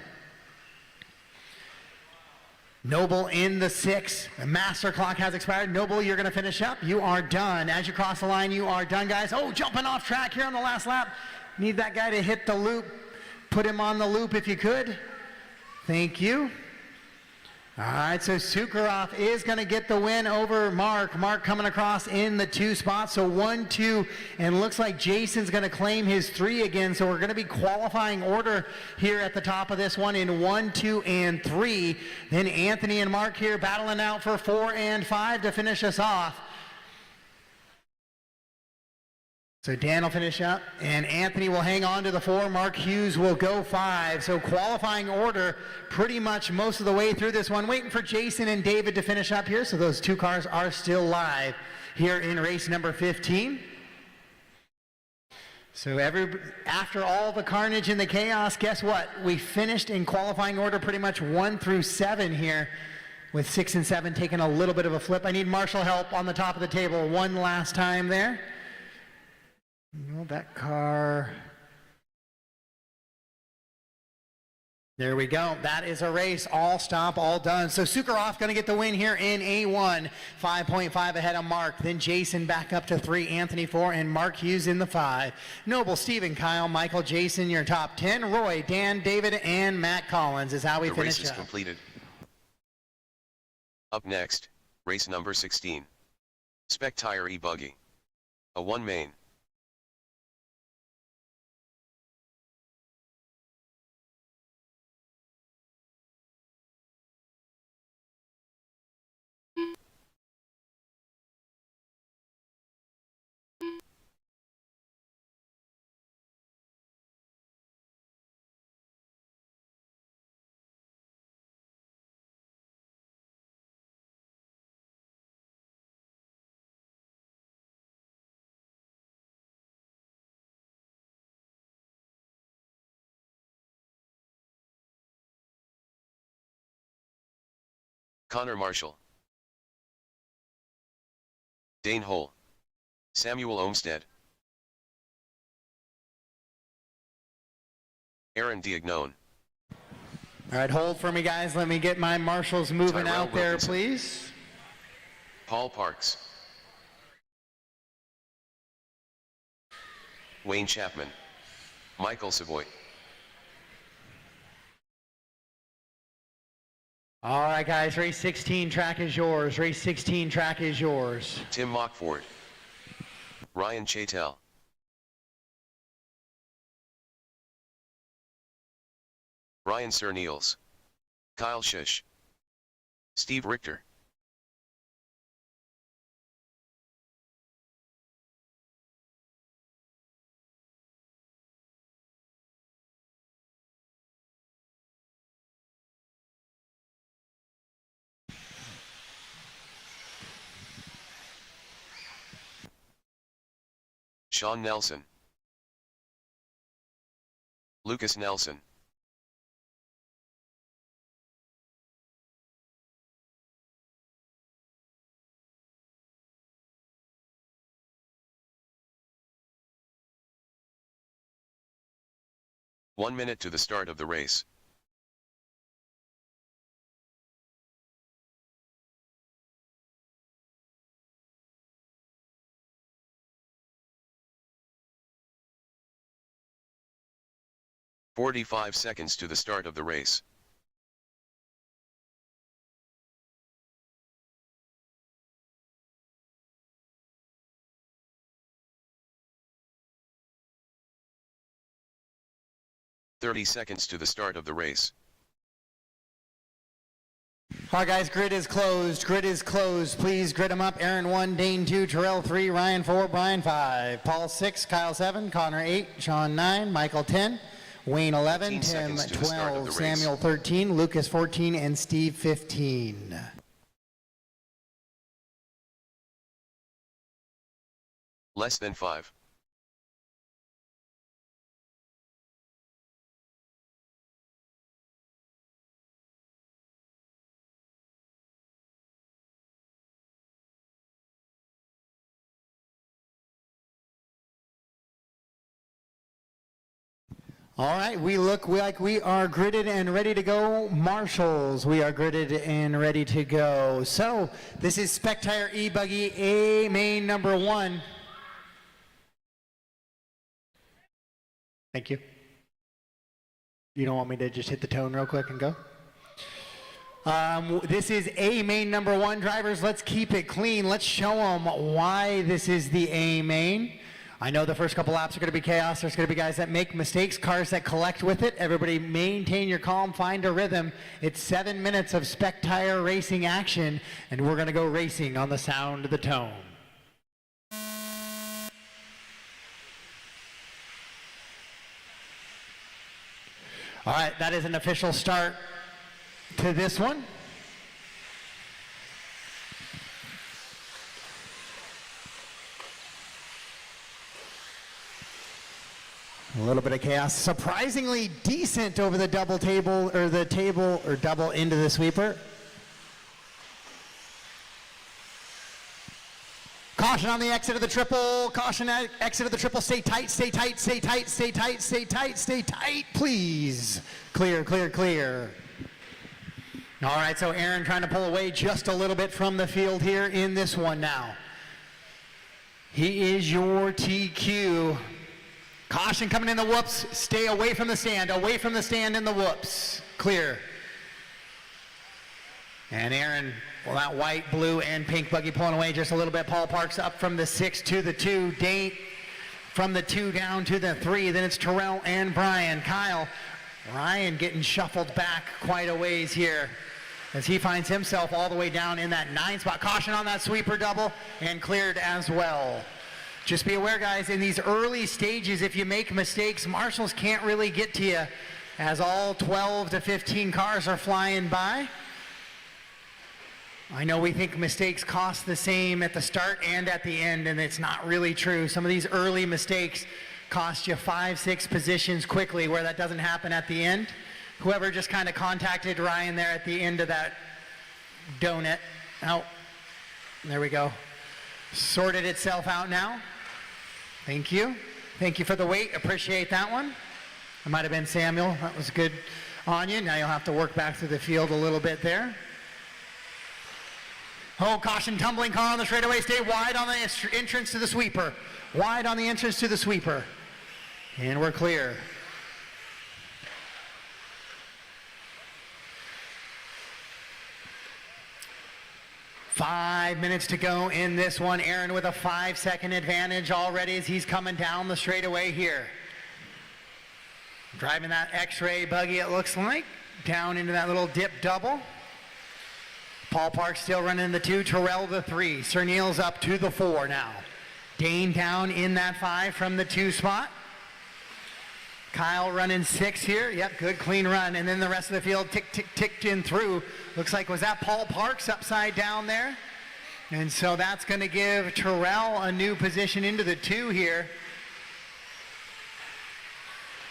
Noble in the 6. The master clock has expired. Noble, you're going to finish up. You are done. As you cross the line, you are done, guys. Oh, jumping off track here on the last lap. Need that guy to hit the loop. Put him on the loop if you could. Thank you. All right, so Sukaroff is going to get the win over Mark. Mark coming across in the 2 spots. So 1, 2, and looks like Jason's going to claim his 3 again. So we're going to be qualifying order here at the top of this one in 1, 2, and 3. Then Anthony and Mark here battling out for 4 and 5 to finish us off. So Dan will finish up, and Anthony will hang on to the 4. Mark Hughes will go 5. So qualifying order pretty much most of the way through this one. Waiting for Jason and David to finish up here, so those 2 cars are still live here in race number 15. So after all the carnage and the chaos, guess what? We finished in qualifying order pretty much 1 through 7 here, with 6 and 7 taking a little bit of a flip. I need marshal help on the top of the table one last time there. Well, that car There we go. That is a race. All stop, all done. So Sukharov going to get the win here in A1. 5.5 ahead of Mark. Then Jason back up to 3. Anthony 4. And Mark Hughes in the 5. Noble, Stephen, Kyle, Michael, Jason, your top 10. Roy, Dan, David, and Matt Collins is how we finish The race is up. completed. Up next, race number 16. Spec Tire e-buggy. A 1 main. Connor Marshall, Dane Hole, Samuel Olmsted, Aaron Diagnone. All right, hold for me, guys. Let me get my marshals moving Tyrell out there, Wilkinson. please. Paul Parks, Wayne Chapman, Michael Savoy, All right, guys, race 16 track is yours. Race 16 track is yours. Tim Mockford, Ryan Chatel, Ryan Cerniels, Kyle Shish, Steve Richter, Sean Nelson, Lucas Nelson, One minute to the start of the race. "45 seconds to the start of the race. "30 seconds to the start of the race. All right, guys, grid is closed. Grid is closed. Please grid them up. Aaron 1, Dane 2, Terrell 3, Ryan 4, Brian 5, Paul 6, Kyle 7, Connor 8, Sean 9, Michael 10, Wayne 11, 15 Tim seconds to the start of 12, the race. Samuel 13, Lucas 14, and Steve 15. Less than 5. All right, we look like we are gridded and ready to go. Marshals, we are gridded and ready to go. So this is Spec Tire e-buggy A main number 1. Thank you. You don't want me to just hit the tone real quick and go? This is A main number 1. Drivers, let's keep it clean. Let's show them why this is the A main. I know the first couple laps are going to be chaos. There's going to be guys that make mistakes, cars that collect with it. Everybody maintain your calm, find a rhythm. It's 7 minutes of Spec Tire racing action, and we're going to go racing on the sound of the tone. All right, that is an official start to this one. A little bit of chaos. Surprisingly decent over the double table, or the table, or double into the sweeper. Caution on the exit of the triple. Caution at exit of the triple. Stay tight, stay tight, stay tight, stay tight, stay tight, stay tight, please. Clear, clear, clear. All right, so Aaron trying to pull away just a little bit from the field here in this one now. He is your TQ. Caution coming in the whoops. Stay away from the stand in the whoops. Clear. And Aaron, well, that white, blue, and pink buggy pulling away just a little bit. Paul Parks up from the 6 to the 2. Dane from the 2 down to the 3. Then it's Terrell and Brian. Kyle, Ryan getting shuffled back quite a ways here as he finds himself all the way down in that 9 spot. Caution on that sweeper double and cleared as well. Just be aware, guys, in these early stages, if you make mistakes, marshals can't really get to you as all 12 to 15 cars are flying by. I know we think mistakes cost the same at the start and at the end, and it's not really true. Some of these early mistakes cost you 5, 6 positions quickly, where that doesn't happen at the end. Whoever just kind of contacted Ryan there at the end of that donut. Oh, there we go. Sorted itself out now. Thank you. Thank you for the wait. Appreciate that one. It might have been Samuel. That was good on you. Now you'll have to work back through the field a little bit there. Oh, caution, tumbling car on the straightaway. Stay wide on the entrance to the sweeper. Wide on the entrance to the sweeper. And we're clear. Five minutes to go in this one. Aaron with a 5-second advantage already as he's coming down the straightaway here. Driving that X-ray buggy, it looks like, down into that little dip double. Paul Parks still running the 2, Terrell the 3. Cernil's up to the 4 now. Dane down in that 5 from the 2 spot. Kyle running 6 here. Yep, good clean run. And then the rest of the field ticked in through. Looks like, was that Paul Parks upside down there? And so that's going to give Terrell a new position into the 2 here.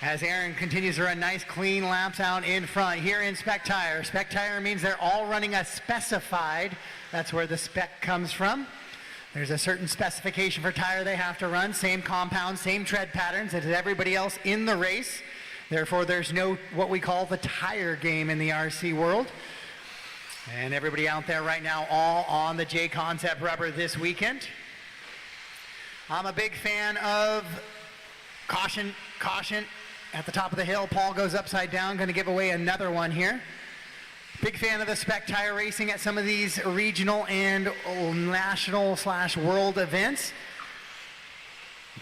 As Aaron continues to run nice clean laps out in front here in Spec Tire. Spec Tire means they're all running a specified. That's where the spec comes from. There's a certain specification for tire they have to run. Same compound, same tread patterns as everybody else in the race. Therefore, there's no what we call the tire game in the RC world. And everybody out there right now all on the J Concept rubber this weekend. I'm a big fan of caution, caution. At the top of the hill, Paul goes upside down, going to give away another one here. Big fan of the Spec Tire racing at some of these regional and national/world events.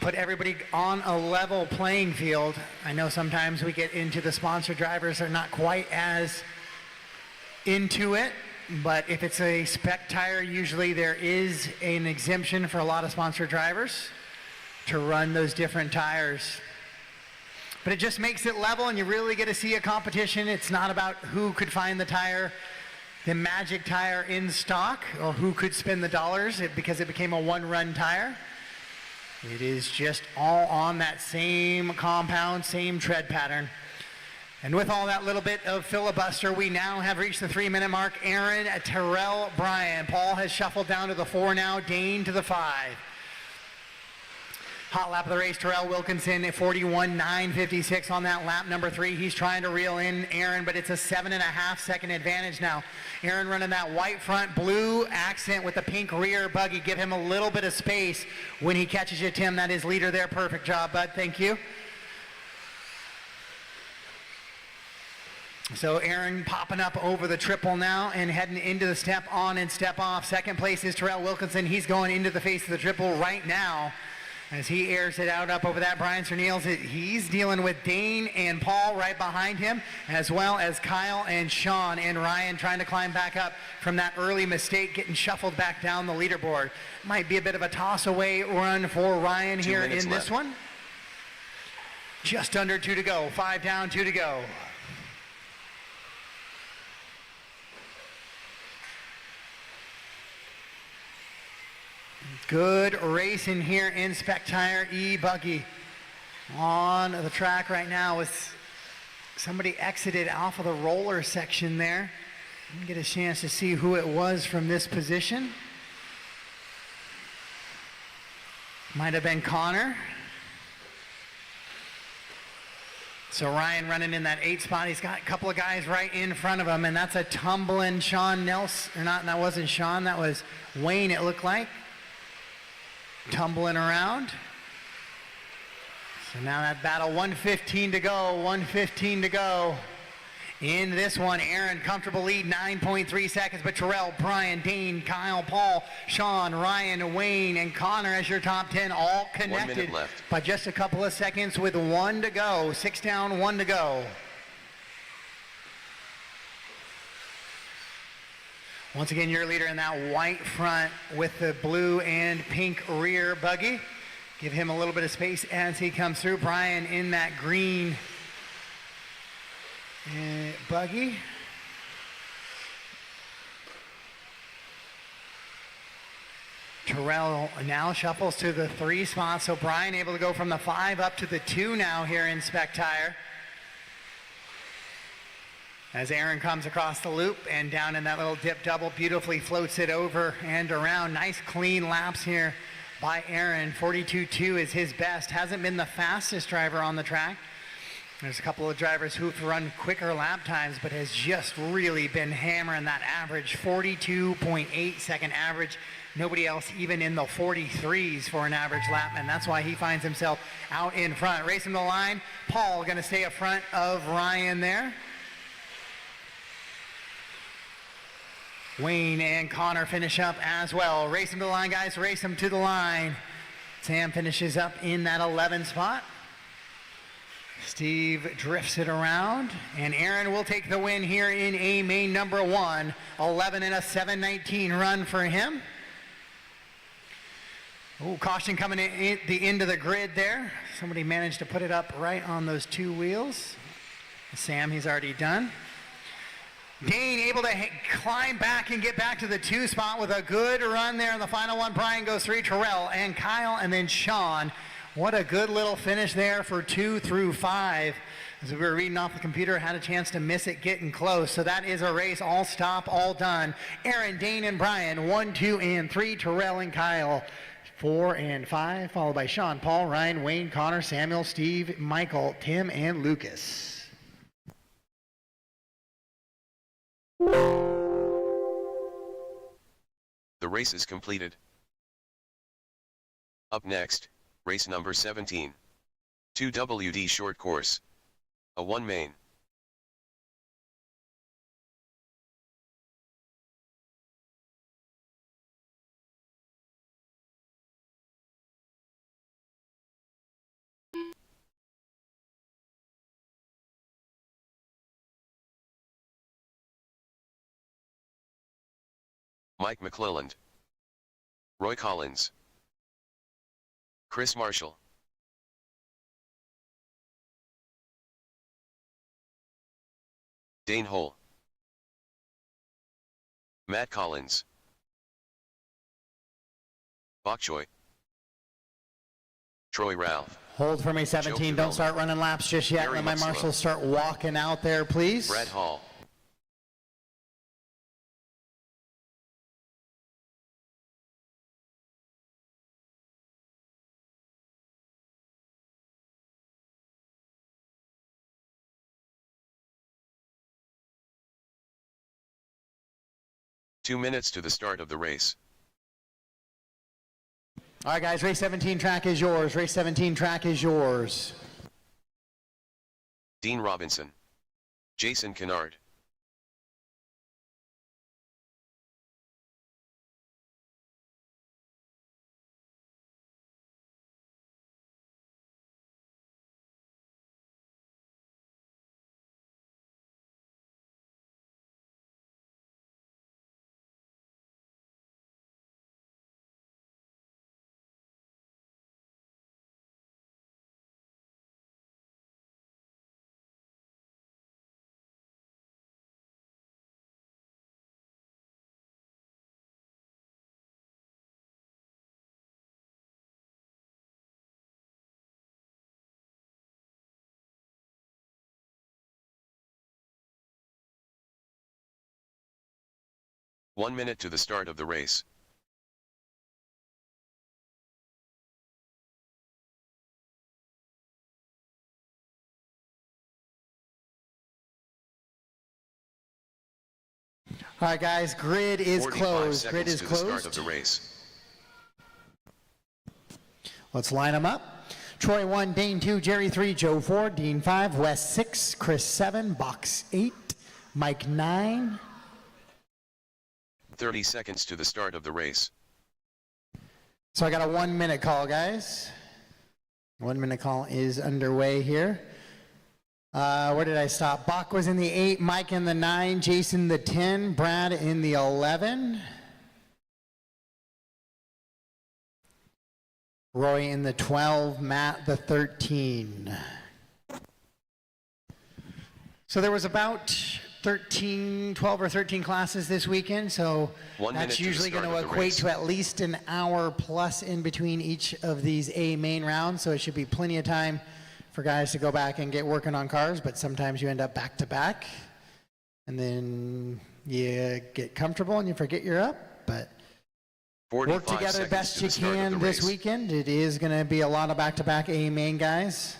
Put everybody on a level playing field. I know sometimes we get into the sponsor drivers that are not quite as into it, but if it's a Spec Tire, usually there is an exemption for a lot of sponsor drivers to run those different tires. But it just makes it level and you really get to see a competition. It's not about who could find the tire, the magic tire in stock, or who could spend the dollars because it became a one-run tire. It is just all on that same compound, same tread pattern. And with all that little bit of filibuster, we now have reached the 3-minute mark. Aaron, Terrell, Brian. Paul has shuffled down to the 4 now, Dane to the 5. Hot lap of the race, Terrell Wilkinson at 41.956 on that lap number 3. He's trying to reel in Aaron, but it's a 7.5-second advantage now. Aaron running that white front, blue accent with the pink rear buggy. Give him a little bit of space when he catches you, Tim. That is leader there. Perfect job, bud. Thank you. So Aaron popping up over the triple now and heading into the step on and step off. Second place is Terrell Wilkinson. He's going into the face of the triple right now. As he airs it out up over that, Brian Cernils, he's dealing with Dane and Paul right behind him, as well as Kyle and Sean and Ryan trying to climb back up from that early mistake, getting shuffled back down the leaderboard. Might be a bit of a toss-away run for Ryan here in this one. Just under 2 to go. 5 down, 2 to go. Good racing here in Spec Tire e-buggy. On the track right now with somebody exited off of the roller section there. Didn't get a chance to see who it was from this position. Might have been Connor. So Ryan running in that 8 spot. He's got a couple of guys right in front of him, and that's a tumbling Sean Nelson. Or not, that wasn't Sean, that was Wayne, it looked like. Tumbling around. So now that battle, 1:15 to go, 1:15 to go. In this one, Aaron, comfortable lead, 9.3 seconds, but Terrell, Brian, Dane, Kyle, Paul, Sean, Ryan, Wayne, and Connor as your top 10, all connected 1 minute left by just a couple of seconds with 1 to go. 6 down, 1 to go. Once again, your leader in that white front with the blue and pink rear buggy. Give him a little bit of space as he comes through. Brian in that green buggy. Terrell now shuffles to the 3 spot, so Brian able to go from the 5 up to the 2 now here in Spec Tire. As Aaron comes across the loop and down in that little dip double, beautifully floats it over and around. Nice clean laps here by Aaron. 42.2 is his best. Hasn't been the fastest driver on the track. There's a couple of drivers who've run quicker lap times, but has just really been hammering that average, 42.8 second average. Nobody else even in the 43s for an average lap, and that's why he finds himself out in front. Racing the line, Paul gonna stay up front of Ryan there. Wayne and Connor finish up as well. Race them to the line, guys, race them to the line. Sam finishes up in that 11 spot. Steve drifts it around, and Aaron will take the win here in a main number 1. 11 and a 7:19 run for him. Oh, caution coming in the end of the grid there. Somebody managed to put it up right on those 2 wheels. Sam, he's already done. Dane able to climb back and get back to the 2 spot with a good run there in the final one. Brian goes 3, Terrell and Kyle, and then Sean. What a good little finish there for 2 through 5. As we were reading off the computer, had a chance to miss it getting close. So that is a race, all stop, all done. Aaron, Dane, and Brian, 1, 2, and 3. Terrell and Kyle, 4 and 5, followed by Sean, Paul, Ryan, Wayne, Connor, Samuel, Steve, Michael, Tim, and Lucas. The race is completed. Up next, race number 17. 2WD short course. A 1 main. Mike McClelland, Roy Collins, Chris Marshall, Dane Hole, Matt Collins, Bok Choy, Troy Ralph. Hold for me, 17. Don't start running laps just yet. Gary Let my Muxlow. marshals start walking out there, please. Brad Hall. Two minutes to the start of the race. All right, guys, race 17 track is yours. Race 17 track is yours. Dean Robinson, Jason Kennard, One minute to the start of the race. All right, guys, grid is 45 closed. Grid seconds is to closed. the start of the race. Let's line them up. Troy 1, Dane 2, Jerry 3, Joe 4, Dean 5, Wes 6, Chris 7, Box 8, Mike 9. 30 seconds to the start of the race. So I got a 1 minute call, guys. 1 minute call is underway here. Where did I stop? Bach was in the 8, Mike in the 9, Jason the 10, Brad in the 11. Roy in the 12, Matt the 13. So there was about 12 or 13 classes this weekend, so 1 minute that's to the usually going start to of the equate race. to at least an hour plus in between each of these A main rounds, so it should be plenty of time for guys to go back and get working on cars, but sometimes you end up back to back, and then you get comfortable and you forget you're up, but work 45 together seconds best to you the start of can the this race. weekend. It is going to be a lot of back-to-back A main guys.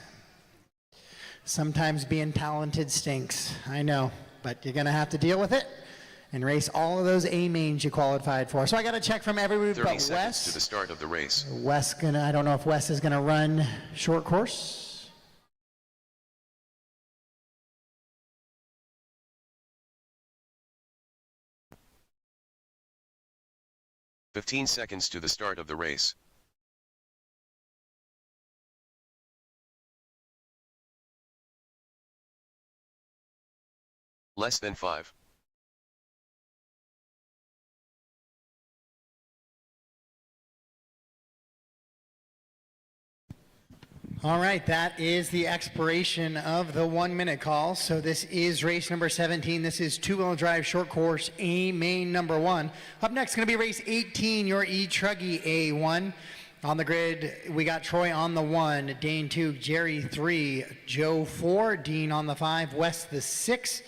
Sometimes being talented stinks, I know, but you're going to have to deal with it and race all of those A mains you qualified for. So I got a check from everybody 30 but seconds Wes. to the start of the race. I don't know if Wes is going to run short course. 15 seconds to the start of the race. Less than 5. All right, that is the expiration of the 1 minute call. So this is race number 17. This is two-wheel drive short course A main number 1. Up next going to be race 18, your e-buggy A1. On the grid, we got Troy on the 1, Dane 2, Jerry 3, Joe 4, Dean on the 5, Wes the 6.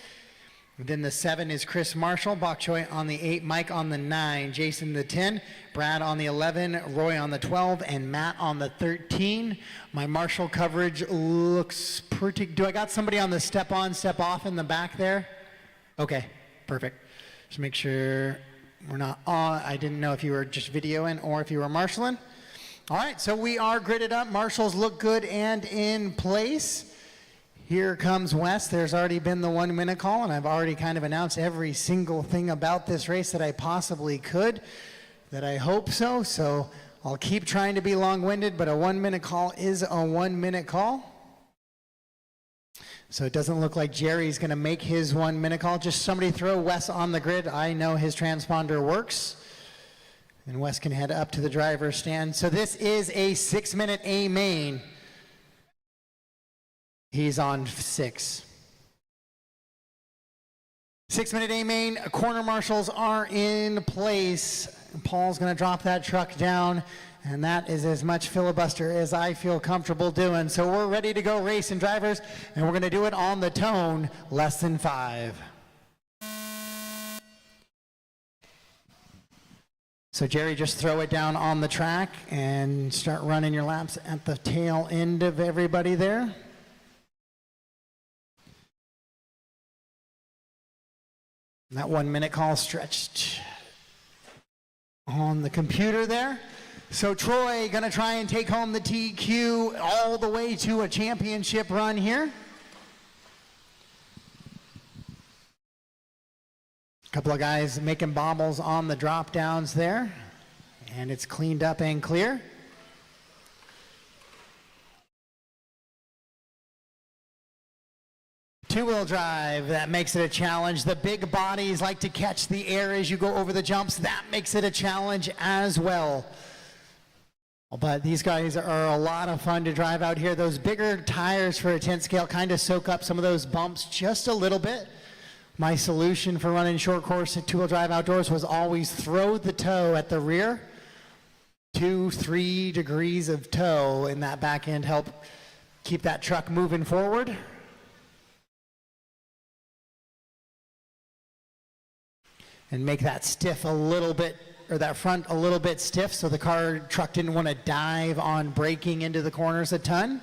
Then the 7 is Chris Marshall, Bok Choy on the 8, Mike on the 9, Jason the 10, Brad on the 11, Roy on the 12, and Matt on the 13. My Marshall coverage looks pretty... Do I got somebody on the step on, step off in the back there? Okay, perfect. Just make sure we're not on. I didn't know if you were just videoing or if you were marshalling. All right, so we are gridded up. Marshals look good and in place. Here comes Wes. There's already been the 1 minute call, and I've already kind of announced every single thing about this race that I possibly could, that I hope so. So I'll keep trying to be long-winded, but a 1 minute call is a 1 minute call. So it doesn't look like Jerry's going to make his 1 minute call. Just somebody throw Wes on the grid. I know his transponder works. And Wes can head up to the driver's stand. So this is a 6 minute A main. He's on 6. 6 minute A main, corner marshals are in place. Paul's gonna drop that truck down, and that is as much filibuster as I feel comfortable doing. So we're ready to go racing, drivers, and we're gonna do it on the tone, less than 5. So Jerry, just throw it down on the track and start running your laps at the tail end of everybody there. That 1 minute call stretched on the computer there. So Troy gonna try and take home the TQ all the way to a championship run here. A couple of guys making bobbles on the drop downs there, and it's cleaned up and clear. Two-wheel drive, that makes it a challenge. The big bodies like to catch the air as you go over the jumps. That makes it a challenge as well. But these guys are a lot of fun to drive out here. Those bigger tires for a 10 scale kind of soak up some of those bumps just a little bit. My solution for running short course at two-wheel drive outdoors was always throw the toe at the rear. 2-3 degrees of toe in that back end help keep that truck moving forward. And make that stiff a little bit, or that front a little bit stiff, so the truck didn't want to dive on braking into the corners a ton.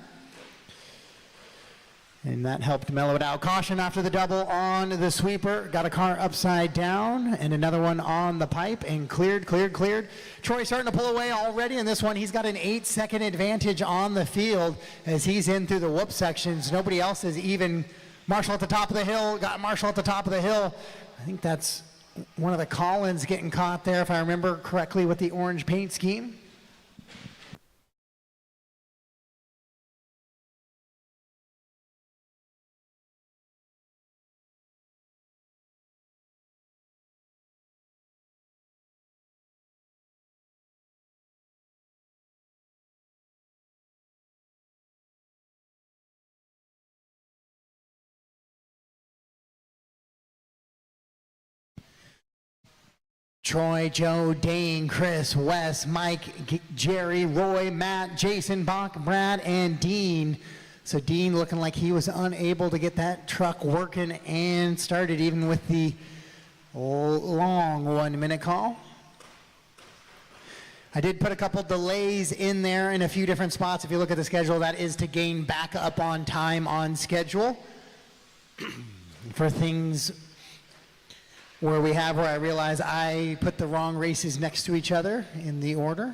And that helped mellow it out. Caution after the double on the sweeper. Got a car upside down and another one on the pipe and cleared. Troy starting to pull away already in this one. He's got an 8-second advantage on the field as he's in through the whoop sections. Nobody else is even. Marshall at the top of the hill. Got Marshall at the top of the hill. I think that's one of the Collins getting caught there, if I remember correctly, with the orange paint scheme. Troy, Joe, Dane, Chris, Wes, Mike, Jerry, Roy, Matt, Jason, Bach, Brad, and Dean. So Dean looking like he was unable to get that truck working and started even with the long 1 minute call. I did put a couple delays in there in a few different spots. If you look at the schedule, that is to gain back up on time on schedule for things where I realize I put the wrong races next to each other in the order.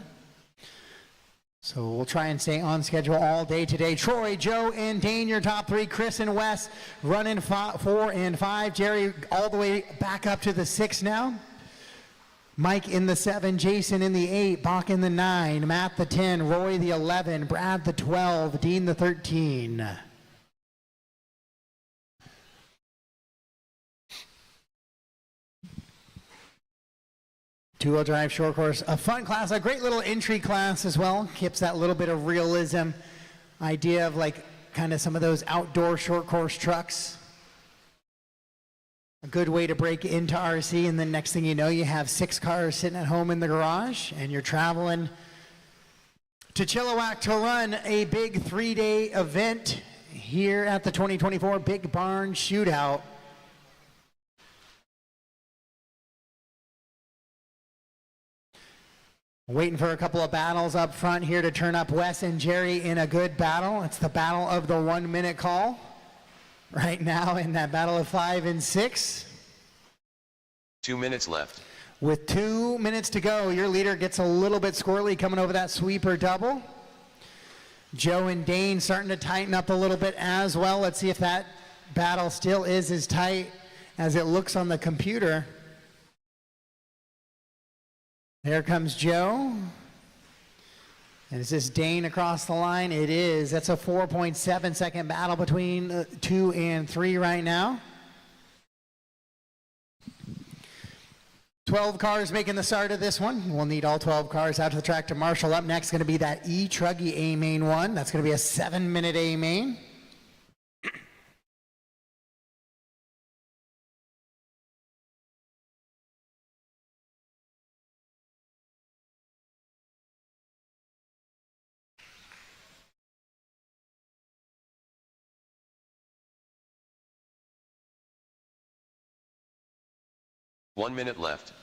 So we'll try and stay on schedule all day today. Troy, Joe, and Dane, your top three. Chris and Wes running 4 and 5. Jerry all the way back up to the 6 now. Mike in the 7, Jason in the 8, Bach in the 9, Matt the 10, Roy the 11, Brad the 12, Dean the 13. Two-wheel drive short course, a fun class, a great little entry class as well. Keeps that little bit of realism idea of like kind of some of those outdoor short course trucks. A good way to break into RC, and then next thing you know, you have 6 cars sitting at home in the garage and you're traveling to Chilliwack to run a big 3-day event here at the 2024 Big Barn Shootout. Waiting for a couple of battles up front here to turn up Wes and Jerry in a good battle. It's the battle of the 1 minute call right now in that battle of 5 and 6. 2 minutes left. With 2 minutes to go, your leader gets a little bit squirrely coming over that sweeper double. Joe and Dane starting to tighten up a little bit as well. Let's see if that battle still is as tight as it looks on the computer. There comes Joe. And is this Dane across the line? It is. That's a 4.7 second battle between 2 and 3 right now. 12 cars making the start of this one. We'll need all 12 cars out to the track to marshal. Up next going to be that e-buggy A main one. That's going to be a 7-minute A main. One minute left.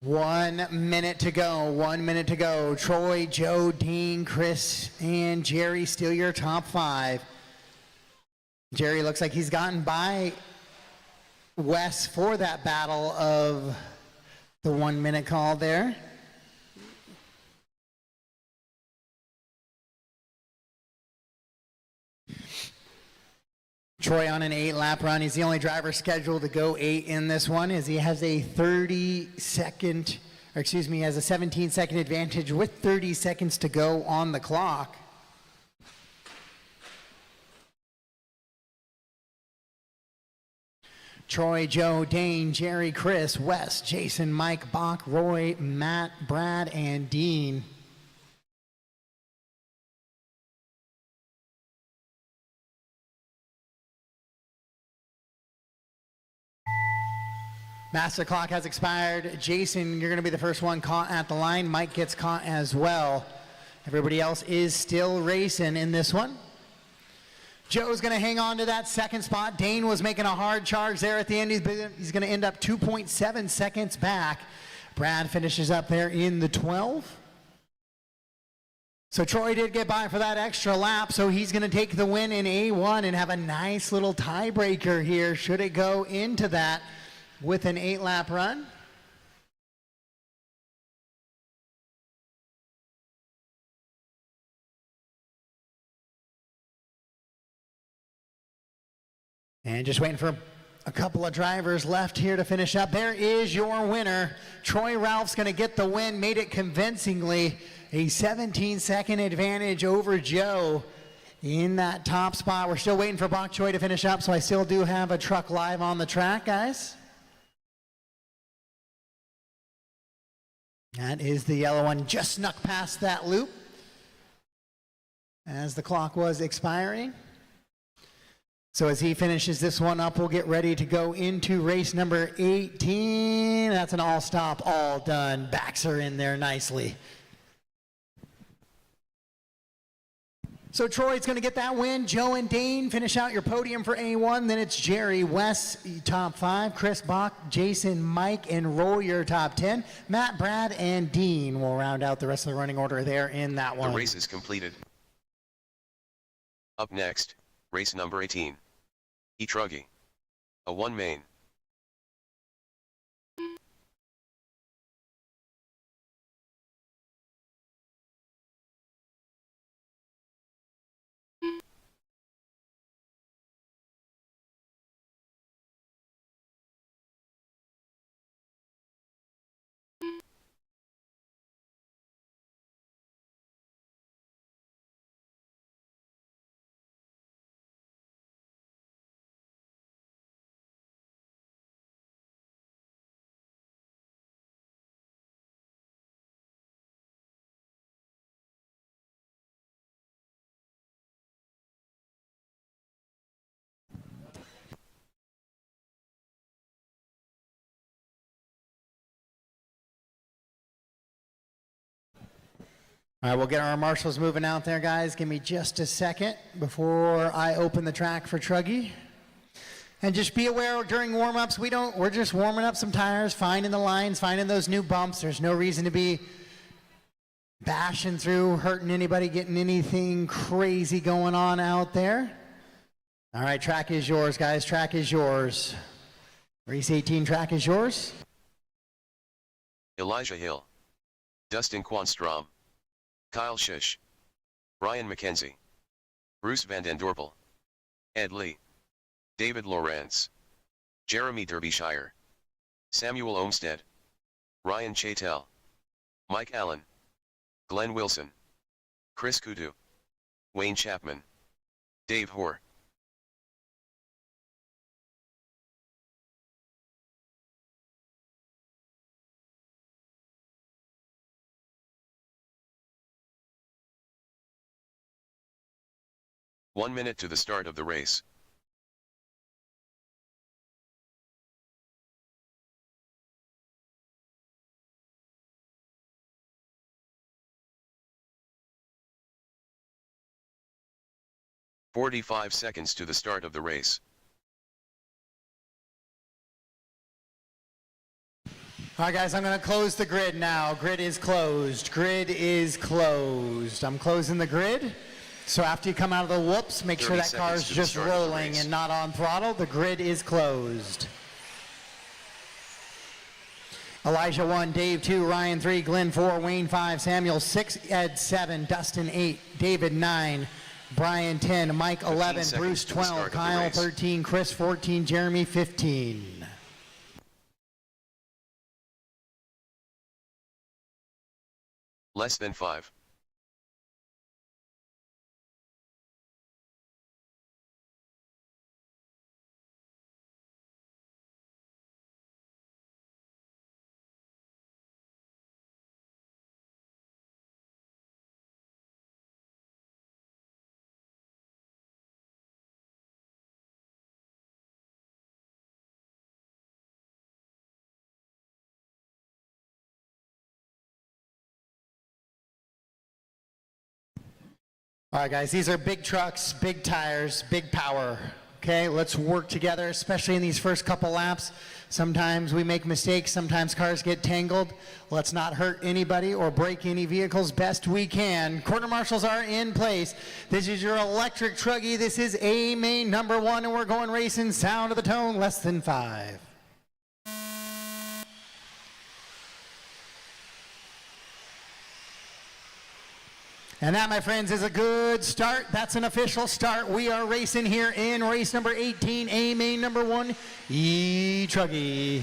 1 minute to go. 1 minute to go. Troy, Joe, Dean, Chris, and Jerry still your top 5. Jerry looks like he's gotten by Wes for that battle of the 1 minute call there. Troy on an 8-lap run. He's the only driver scheduled to go 8 in this one, as he has a 17-second advantage with 30 seconds to go on the clock. Troy, Joe, Dane, Jerry, Chris, Wes, Jason, Mike, Bach, Roy, Matt, Brad, and Dean. Master clock has expired. Jason, you're going to be the first one caught at the line. Mike gets caught as well. Everybody else is still racing in this one. Joe's going to hang on to that second spot. Dane was making a hard charge there at the end. He's going to end up 2.7 seconds back. Brad finishes up there in the 12. So Troy did get by for that extra lap, so he's going to take the win in A1 and have a nice little tiebreaker here should it go into that with an 8-lap run. And just waiting for a couple of drivers left here to finish up. There is your winner. Troy Ralph's going to get the win, made it convincingly. A 17-second advantage over Joe in that top spot. We're still waiting for Bok Choy to finish up, so I still do have a truck live on the track, guys. That is the yellow one, just snuck past that loop as the clock was expiring. So as he finishes this one up, we'll get ready to go into race number 18. That's an all stop, all done. Backs are in there nicely. So Troy's going to get that win. Joe and Dane finish out your podium for A1. Then it's Jerry, Wes, top 5, Chris, Bach, Jason, Mike, and roll your top 10. Matt, Brad, and Dean will round out the rest of the running order there in that one. The race is completed. Up next, race number 18. E-buggy. A 1 main. All right, we'll get our marshals moving out there, guys. Give me just a second before I open the track for Truggy. And just be aware during warm-ups, we're just warming up some tires, finding the lines, finding those new bumps. There's no reason to be bashing through, hurting anybody, getting anything crazy going on out there. All right, track is yours, guys. Track is yours. Race 18 track is yours. Elijah Hill. Dustin Quanstrom. Kyle Shish. Brian McKenzie. Bruce Van Den Dorpel. Ed Lee. David Lawrence. Jeremy Derbyshire. Samuel Olmsted. Ryan Chatel. Mike Allen. Glenn Wilson. Chris Kudu. Wayne Chapman. Dave Hoare. One minute to the start of the race. "45 seconds to the start of the race. All right, guys, I'm going to close the grid now. Grid is closed. Grid is closed. I'm closing the grid. So after you come out of the whoops, make sure that car's just rolling and not on throttle. The grid is closed. Elijah 1, Dave 2, Ryan 3, Glenn 4, Wayne 5, Samuel 6, Ed 7, Dustin 8, David 9, Brian 10, Mike 11, Bruce 12, Kyle 13, Chris 14, Jeremy 15. Less than 5. All right, guys, these are big trucks, big tires, big power. Okay, let's work together, especially in these first couple laps. Sometimes we make mistakes, sometimes cars get tangled. Let's not hurt anybody or break any vehicles best we can. Quarter marshals are in place. This is your electric truggy. This is A main number 1, and we're going racing. Sound of the tone, less than 5. And that, my friends, is a good start. That's an official start. We are racing here in race number 18, A main number 1, e-truggy.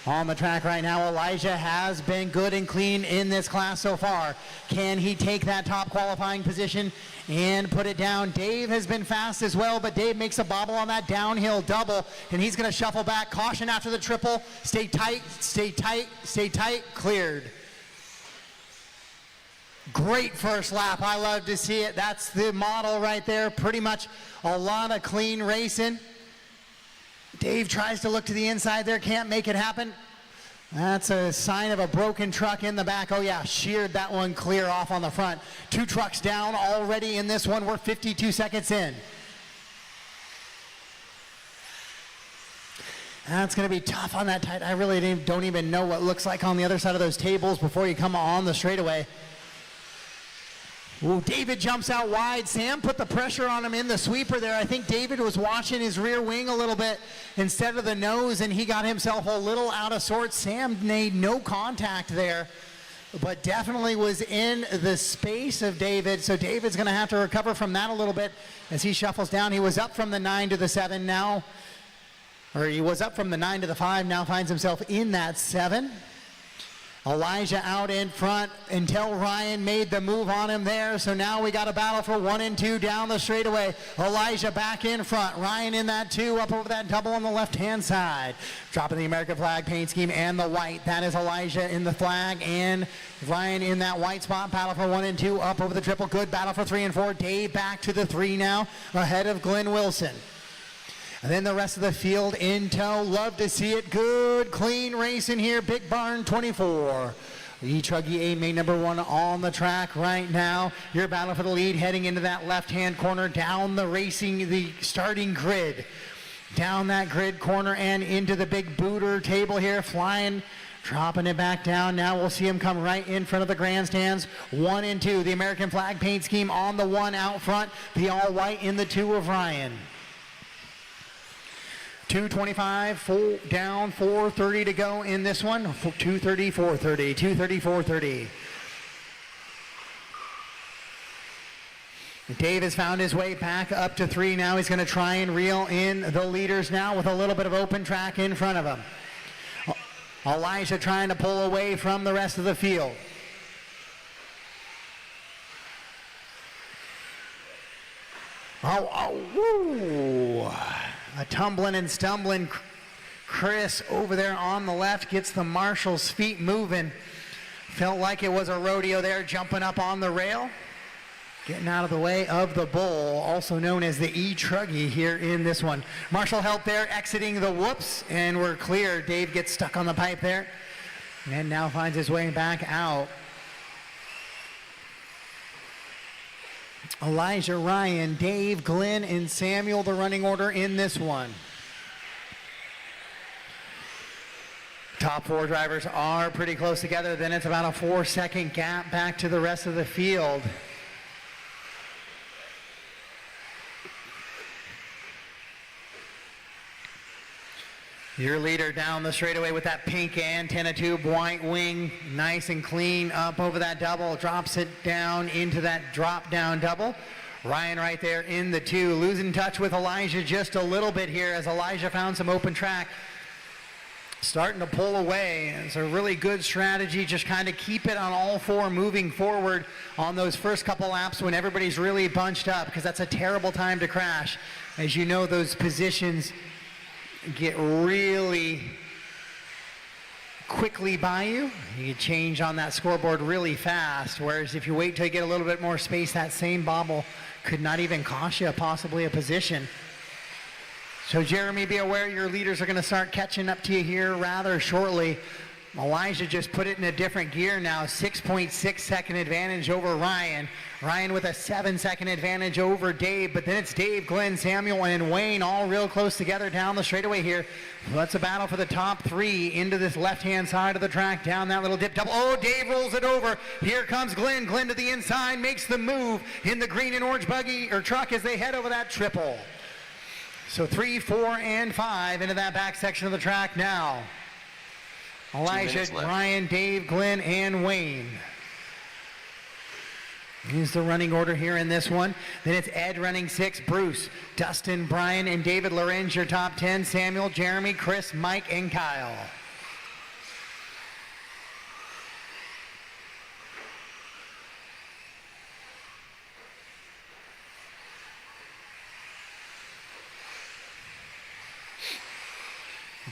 On the track right now, Elijah has been good and clean in this class so far. Can he take that top qualifying position and put it down? Dave has been fast as well, but Dave makes a bobble on that downhill double, and he's going to shuffle back. Caution after the triple. Stay tight, stay tight, stay tight. Cleared. Great first lap. I love to see it. That's the model right there. Pretty much a lot of clean racing. Dave tries to look to the inside there. Can't make it happen. That's a sign of a broken truck in the back. Oh yeah, sheared that one clear off on the front. 2 trucks down already in this one. We're 52 seconds in. That's going to be tough on that tight. I really don't even know what it looks like on the other side of those tables before you come on the straightaway. Ooh, David jumps out wide. Sam put the pressure on him in the sweeper there. I think David was watching his rear wing a little bit instead of the nose, and he got himself a little out of sorts. Sam made no contact there, but definitely was in the space of David, so David's going to have to recover from that a little bit as he shuffles down. He was up from the 9 to the 7 now, or he was up from the 9 to the 5, now finds himself in that 7. Elijah out in front until Ryan made the move on him there. So now we got a battle for 1 and 2 down the straightaway. Elijah back in front. Ryan in that 2 up over that double on the left-hand side. Dropping the American flag paint scheme and the white. That is Elijah in the flag and Ryan in that white spot. Battle for 1 and 2 up over the triple. Good battle for 3 and 4. Dave back to the 3 now ahead of Glenn Wilson. And then the rest of the field in tow. Love to see it. Good, clean racing here. Big Barn 24. E-truggy A main number 1 on the track right now. Your battle for the lead heading into that left-hand corner down the starting grid. Down that grid corner and into the big booter table here. Flying, dropping it back down. Now we'll see him come right in front of the grandstands. 1 and 2. The American flag paint scheme on the 1 out front. The all-white in the 2 of Ryan. 2:25 down, 4:30 to go in this one. 2:30, 4:30, 2:30, 4:30. Dave has found his way back up to 3 now. He's going to try and reel in the leaders now with a little bit of open track in front of him. Elijah trying to pull away from the rest of the field. Woo! A tumbling and stumbling Chris over there on the left gets the marshal's feet moving. Felt like it was a rodeo there, jumping up on the rail. Getting out of the way of the bull, also known as the e-truggy here in this one. Marshall help there, exiting the whoops, and we're clear. Dave gets stuck on the pipe there and now finds his way back out. Elijah, Ryan, Dave, Glenn, and Samuel, the running order in this one. Top 4 drivers are pretty close together. Then it's about a 4-second gap back to the rest of the field. Your leader down the straightaway with that pink antenna tube, white wing, nice and clean up over that double, drops it down into that drop down double. Ryan right there in the 2, losing touch with Elijah just a little bit here as Elijah found some open track. Starting to pull away. It's a really good strategy, just kind of keep it on all 4 moving forward on those first couple laps when everybody's really bunched up, because that's a terrible time to crash. As you know, those positions get really quickly by you. You can change on that scoreboard really fast, whereas if you wait till you get a little bit more space, that same bobble could not even cost you possibly a position. So Jeremy, be aware your leaders are going to start catching up to you here rather shortly. Elijah just put it in a different gear now. 6.6 second advantage over Ryan. Ryan with a 7-second advantage over Dave, but then it's Dave, Glenn, Samuel, and Wayne all real close together down the straightaway here. So that's a battle for the top 3 into this left-hand side of the track, down that little dip double. Oh, Dave rolls it over. Here comes Glenn. Glenn to the inside, makes the move in the green and orange buggy or truck as they head over that triple. So 3, 4, and 5 into that back section of the track now. Elijah, Ryan, Dave, Glenn, and Wayne. Here's the running order here in this one. Then it's Ed running 6, Bruce, Dustin, Brian, and David Lorenz, your top 10. Samuel, Jeremy, Chris, Mike, and Kyle.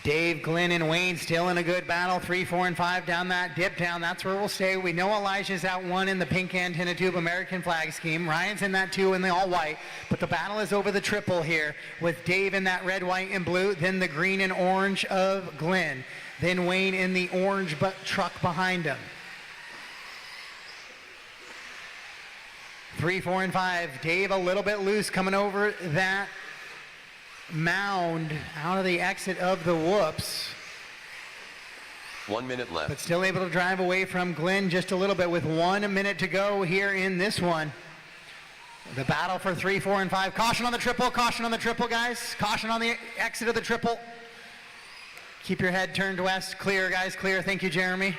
Dave, Glenn, and Wayne still in a good battle. 3, 4, and 5 down that dip down. That's where we'll stay. We know Elijah's out 1 in the pink antenna tube American flag scheme. Ryan's in that 2 in the all white. But the battle is over the triple here with Dave in that red, white, and blue. Then the green and orange of Glenn. Then Wayne in the orange but truck behind him. 3, 4, and 5. Dave a little bit loose coming over that mound out of the exit of the whoops. 1 minute left. But still able to drive away from Glenn just a little bit with 1 minute to go here in this one. The battle for 3, 4, and 5. Caution on the triple, guys. Caution on the exit of the triple. Keep your head turned west. Clear, guys, clear. Thank you, Jeremy.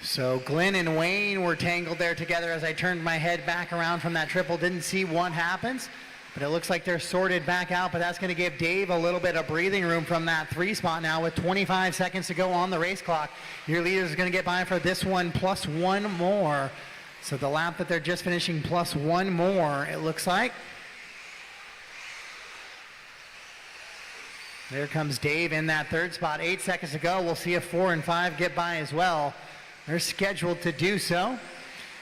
So Glenn and Wayne were tangled there together as I turned my head back around from that triple. Didn't see what happens, but it looks like they're sorted back out, but that's going to give Dave a little bit of breathing room from that 3 spot now with 25 seconds to go on the race clock. Your leader is going to get by for this one plus 1 more. So the lap that they're just finishing plus 1 more, it looks like. There comes Dave in that 3rd spot. 8 seconds to go. We'll see if 4 and 5 get by as well. They're scheduled to do so.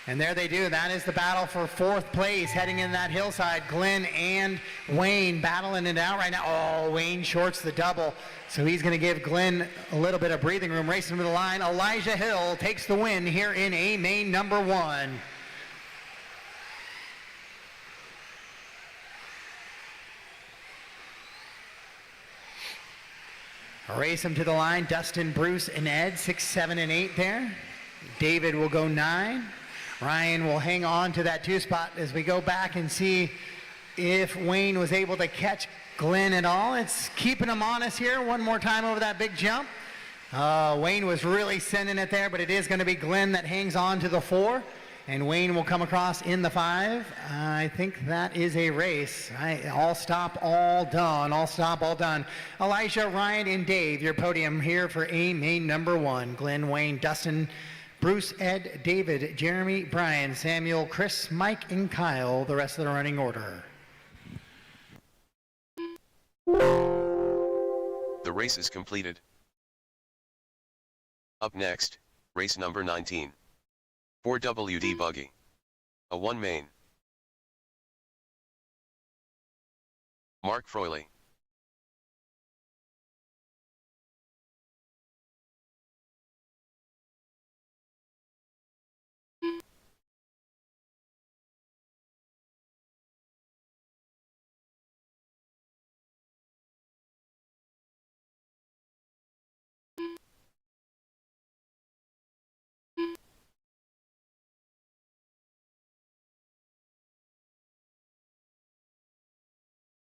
And there they do. That is the battle for 4th place heading in that hillside. Glenn and Wayne battling it out right now. Oh, Wayne shorts the double. So he's going to give Glenn a little bit of breathing room. Racing to the line. Elijah Hill takes the win here in A main number 1. Race him to the line. Dustin, Bruce, and Ed, 6, 7, and 8 there. David will go 9. Ryan will hang on to that 2 spot as we go back and see if Wayne was able to catch Glenn at all. It's keeping him honest here. 1 more time over that big jump. Wayne was really sending it there, but it is going to be Glenn that hangs on to the 4. And Wayne will come across in the 5. I think that is a race. All stop, all done. All stop, all done. Elijah, Ryan, and Dave, your podium here for A main number 1. Glenn, Wayne, Dustin, Bruce, Ed, David, Jeremy, Brian, Samuel, Chris, Mike, and Kyle, the rest of the running order. The race is completed. Up next, race number 19. 4WD Buggy. A 1 main. Mark Froyley.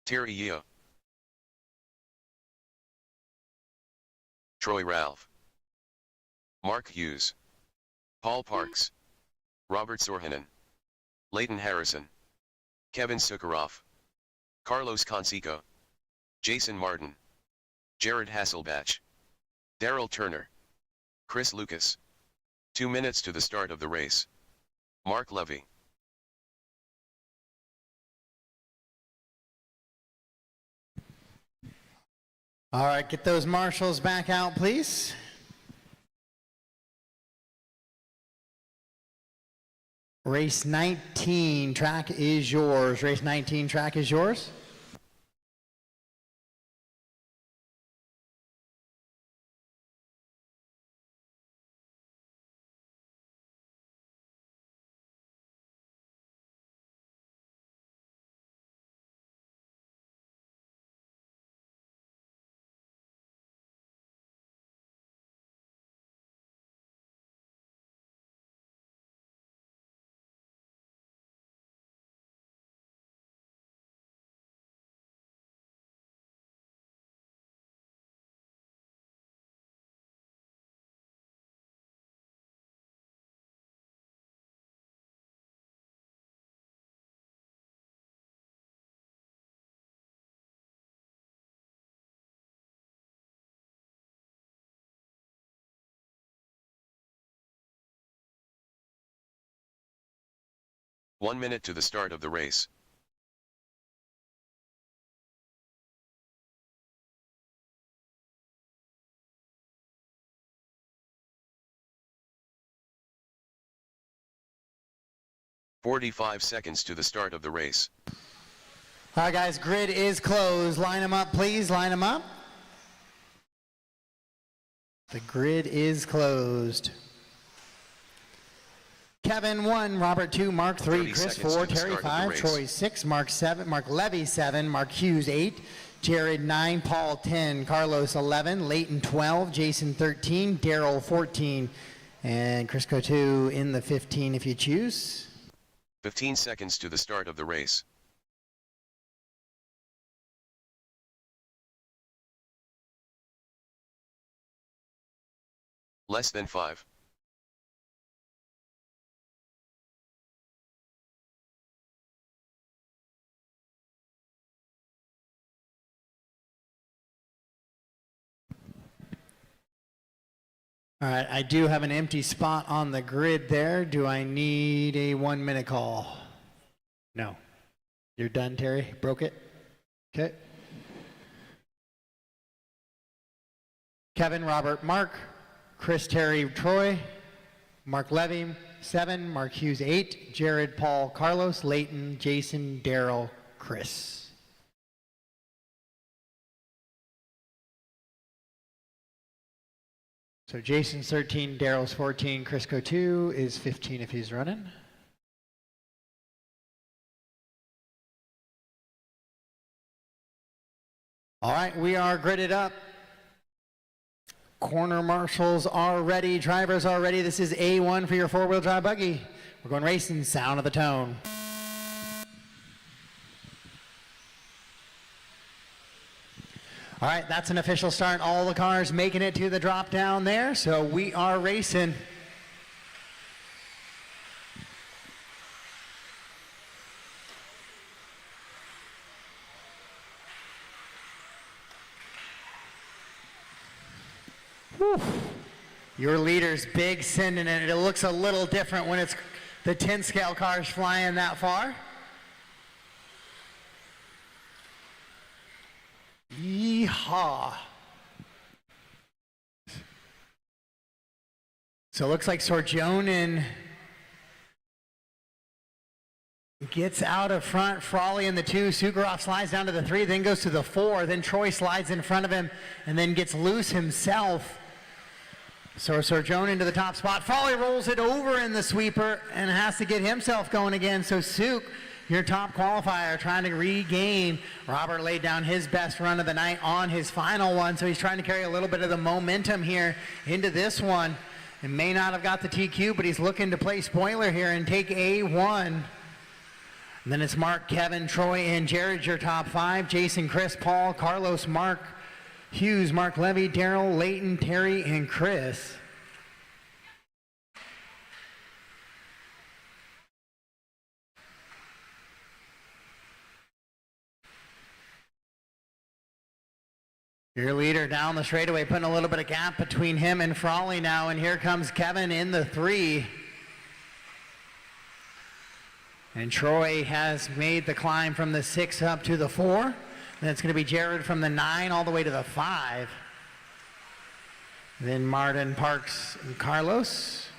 Terry Yeo. Troy Ralph. Mark Hughes. Paul Parks. Robert Sorhanen. Leighton Harrison. Kevin Sukharov. Carlos Conseco. Jason Martin. Jared Hasselbach. Daryl Turner. Chris Lucas. 2 minutes to the start of the race. Mark Levy. All right, get those marshals back out, please. Race 19, track is yours. Race 19, track is yours. One minute to the start of the race. "45 seconds to the start of the race. All right, guys, grid is closed. Line them up, please. Line them up. The grid is closed. Kevin 1, Robert 2, Mark 3, Chris 4, Terry 5, Troy 6, Mark 7, Mark Levy 7, Mark Hughes 8, Jared 9, Paul 10, Carlos 11, Leighton 12, Jason 13, Daryl 14, and Crisco 2 in the 15 if you choose. 15 seconds to the start of the race. Less than 5. All right, I do have an empty spot on the grid there. Do I need a 1 minute call? No. You're done, Terry? Broke it? Okay. Kevin, Robert, Mark, Chris, Terry, Troy, Mark Levy, 7, Mark Hughes, 8, Jared, Paul, Carlos, Leighton, Jason, Daryl, Chris. So Jason's 13, Daryl's 14, Crisco 2 is 15 if he's running. All right, we are gridded up. Corner marshals are ready, drivers are ready. This is A1 for your four-wheel drive buggy. We're going racing, sound of the tone. All right, that's an official start. All the cars making it to the drop down there, so we are racing. Whew. Your leader's big sending it. It looks a little different when it's the 10 scale cars flying that far. Yeehaw. So it looks like Sorjonen gets out of front. Frawley in the 2. Sugaroff slides down to the 3, then goes to the 4. Then Troy slides in front of him and then gets loose himself. So Sorjonen into the top spot. Frawley rolls it over in the sweeper and has to get himself going again. So Suk, your top qualifier, trying to regain. Robert laid down his best run of the night on his final one, so he's trying to carry a little bit of the momentum here into this one. And may not have got the TQ, but he's looking to play spoiler here and take A1. And then it's Mark, Kevin, Troy, and Jared, your top 5. Jason, Chris, Paul, Carlos, Mark, Hughes, Mark Levy, Daryl, Leighton, Terry, and Chris. Your leader down the straightaway, putting a little bit of gap between him and Frawley now, and here comes Kevin in the 3. And Troy has made the climb from the 6 up to the 4. Then it's going to be Jared from the 9 all the way to the 5. Then Martin, Parks, and Carlos.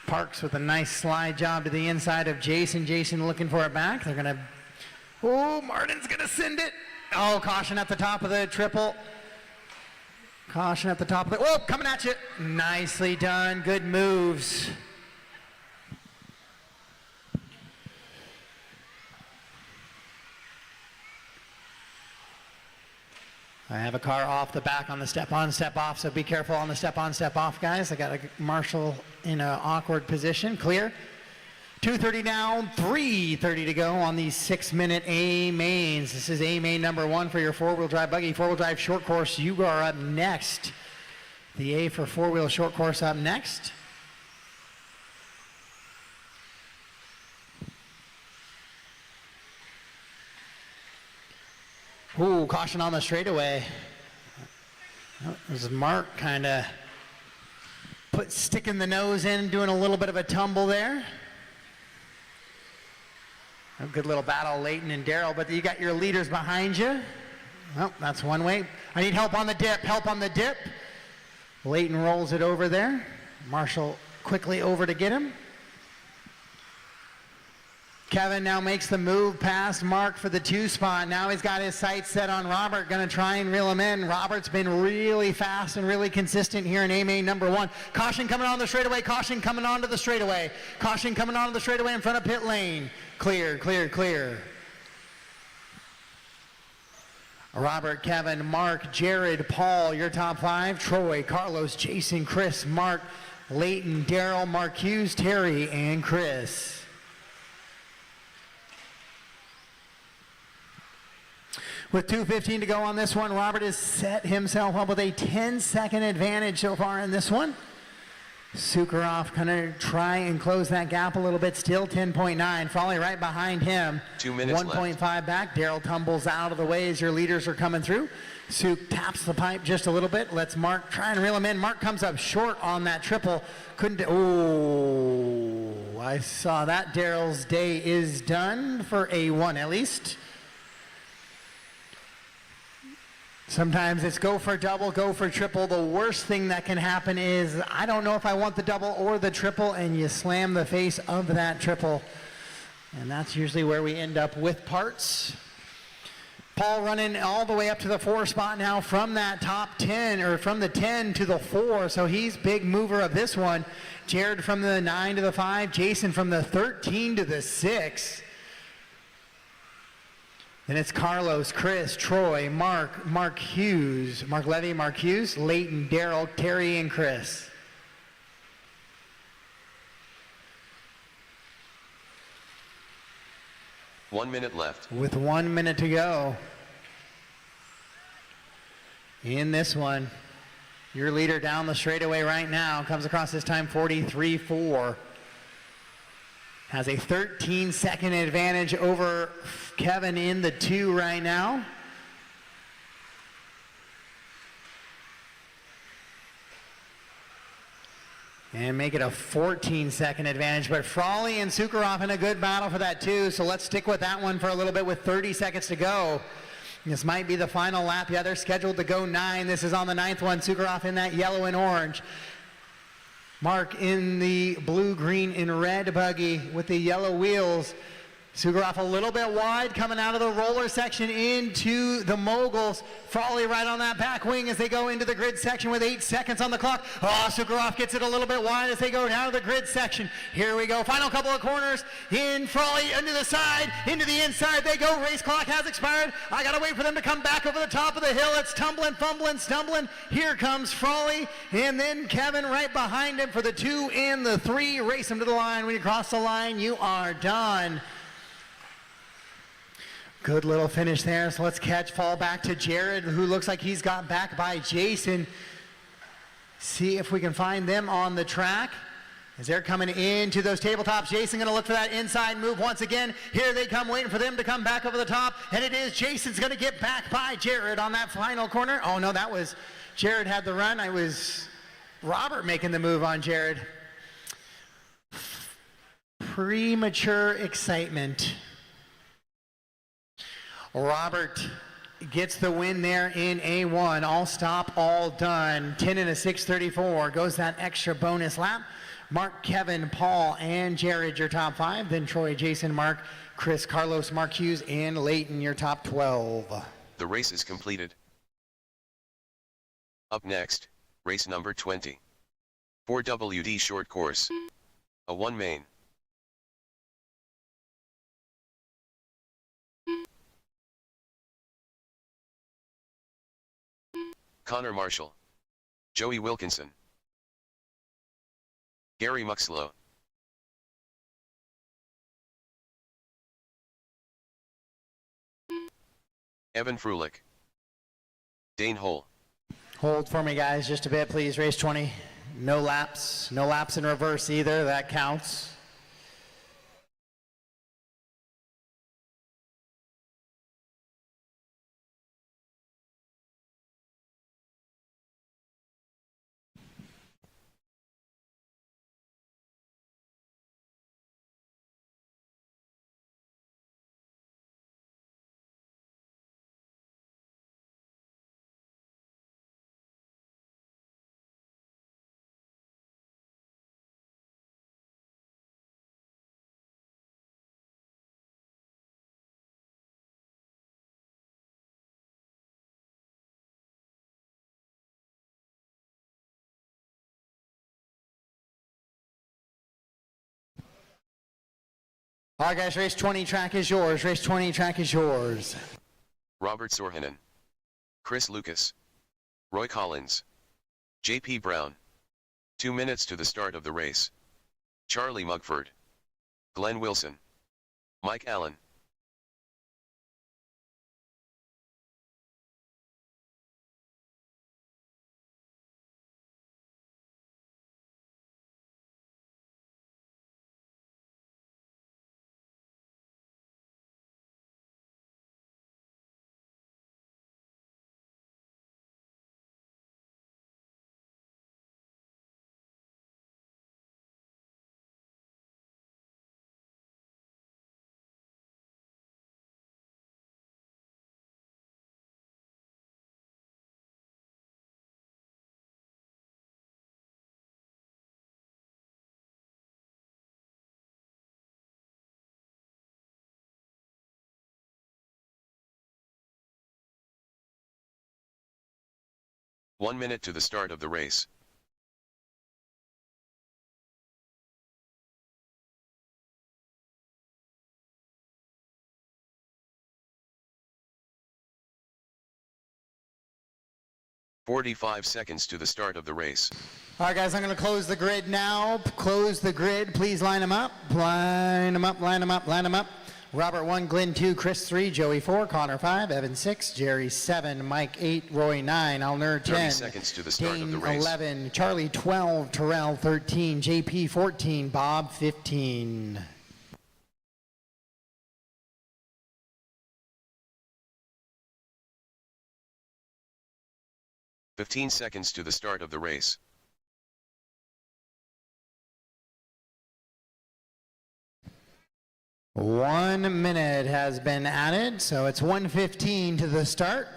Parks with a nice slide job to the inside of Jason. Jason looking for it back. They're gonna, oh, Martin's gonna send it. Oh, caution at the top of the triple. Caution at the top of it. Oh, coming at you. Nicely done, good moves. I have a car off the back on the step on, step off, so be careful on the step on, step off, guys. I got a marshal in an awkward position. Clear. 2:30 down, 3:30 to go on these 6-minute A mains. This is A main number 1 for your four-wheel drive buggy, four-wheel drive short course. You are up next. The A for four-wheel short course up next. Ooh, caution on the straightaway. Oh, there's Mark kind of sticking the nose in, doing a little bit of a tumble there. A good little battle, Leighton and Daryl, but you got your leaders behind you. Well, that's one way. I need help on the dip, help on the dip. Leighton rolls it over there. Marshall quickly over to get him. Kevin now makes the move past Mark for the 2 spot. Now he's got his sights set on Robert, gonna try and reel him in. Robert's been really fast and really consistent here in A-main number 1. Caution coming on the straightaway, caution coming onto the straightaway. Caution coming onto the straightaway in front of pit lane. Clear, clear, clear. Robert, Kevin, Mark, Jared, Paul, your top 5. Troy, Carlos, Jason, Chris, Mark, Leighton, Daryl, Mark Hughes, Terry, and Chris. With 2:15 to go on this one, Robert has set himself up with a 10-second advantage so far in this one. Sukharov gonna try and close that gap a little bit, still 10.9. Frawley right behind him. 2 minutes 1.5 left. back. Daryl tumbles out of the way as your leaders are coming through. Suk taps the pipe just a little bit, lets Mark try and reel him in. Mark comes up short on that triple. Couldn't, oh, I saw that. Daryl's day is done for A1 at least. Sometimes it's go for double, go for triple. The worst thing that can happen is, I don't know if I want the double or the triple, and you slam the face of that triple. And that's usually where we end up with parts. Paul running all the way up to the 4 spot now from that top 10, or from the 10 to the 4, so he's big mover of this one. Jared from the 9 to the 5, Jason from the 13 to the 6. Then it's Carlos, Chris, Troy, Mark, Mark Hughes, Mark Levy, Mark Hughes, Leighton, Daryl, Terry, and Chris. One minute left. With 1 minute to go in this one, your leader down the straightaway right now comes across this time 43.4. Has a 13-second advantage over Kevin in the 2 right now. And make it a 14-second advantage. But Frawley and Sukharov in a good battle for that 2, so let's stick with that one for a little bit with 30 seconds to go. This might be the final lap. Yeah, they're scheduled to go 9. This is on the 9th one. Sukharov in that yellow and orange. Mark in the blue, green, and red buggy with the yellow wheels. Sukharov a little bit wide coming out of the roller section into the moguls. Frawley right on that back wing as they go into the grid section with 8 seconds on the clock. Oh, Sukharov gets it a little bit wide as they go down to the grid section. Here we go. Final couple of corners. In Frawley into the side, into the inside they go. Race clock has expired. I got to wait for them to come back over the top of the hill. It's tumbling, fumbling, stumbling. Here comes Frawley, and then Kevin right behind him for the 2 and the 3. Race him to the line. When you cross the line, you are done. Good little finish there, so let's fall back to Jared, who looks like he's got back by Jason. See if we can find them on the track. As they're coming into those tabletops, Jason gonna look for that inside move once again. Here they come, waiting for them to come back over the top, and it is Jason's gonna get back by Jared on that final corner. Oh no, that was, Jared had the run. I was Robert making the move on Jared. Premature excitement. Robert gets the win there in A1. All stop, all done. 10 and a 6:34. Goes that extra bonus lap. Mark, Kevin, Paul, and Jared, your top 5. Then Troy, Jason, Mark, Chris, Carlos, Mark Hughes, and Leighton, your top 12. The race is completed. Up next, race number 20. 4WD short course. A 1 main. Connor Marshall. Joey Wilkinson. Gary Muxlow. Evan Frulich. Dane Hole. Hold for me, guys, just a bit, please. Race 20. No laps. No laps in reverse either. That counts. All right, guys, race 20 track is yours. Race 20 track is yours. Robert Sorhanen. Chris Lucas. Roy Collins. J.P. Brown. 2 minutes to the start of the race. Charlie Mugford. Glenn Wilson. Mike Allen. One minute to the start of the race. "45 seconds to the start of the race. All right, guys, I'm going to close the grid now. Close the grid. Please line them up. Line them up, line them up, line them up. Robert 1, Glenn 2, Chris 3, Joey 4, Connor 5, Evan 6, Jerry 7, Mike 8, Roy 9, Alner 10, 30 seconds to the start Dane of the race. 11, Charlie 12, Terrell 13, JP 14, Bob 15. "15 seconds to the start of the race. One minute has been added, so it's 1:15 to the start.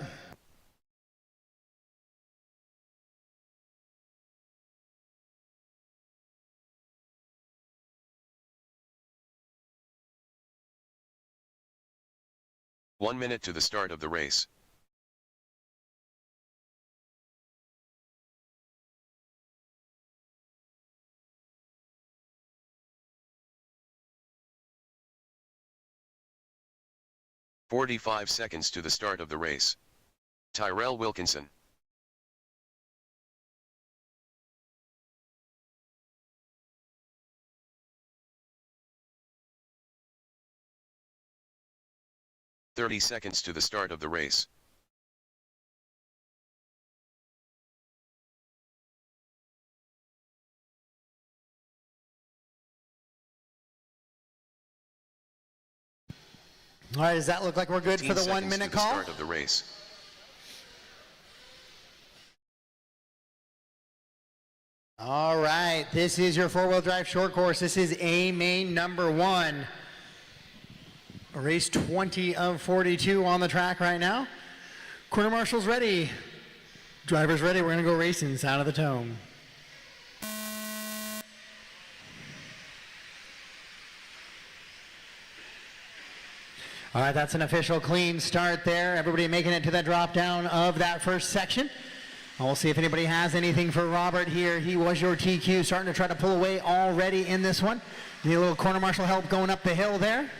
"1 minute to the start of the race. "45 seconds to the start of the race. Tyrell Wilkinson. "30 seconds to the start of the race. All right, does that look like we're good for the 15 1 seconds minute to the call? start of the race. All right, this is your four-wheel drive short course. This is A main number 1. Race 20 of 42 on the track right now. Quarter marshal's ready. Driver's ready. We're going to go racing. Sound of the tone. All right, that's an official clean start there. Everybody making it to the drop down of that first section. And we'll see if anybody has anything for Robert here. He was your TQ, starting to try to pull away already in this one. Need a little corner marshal help going up the hill there.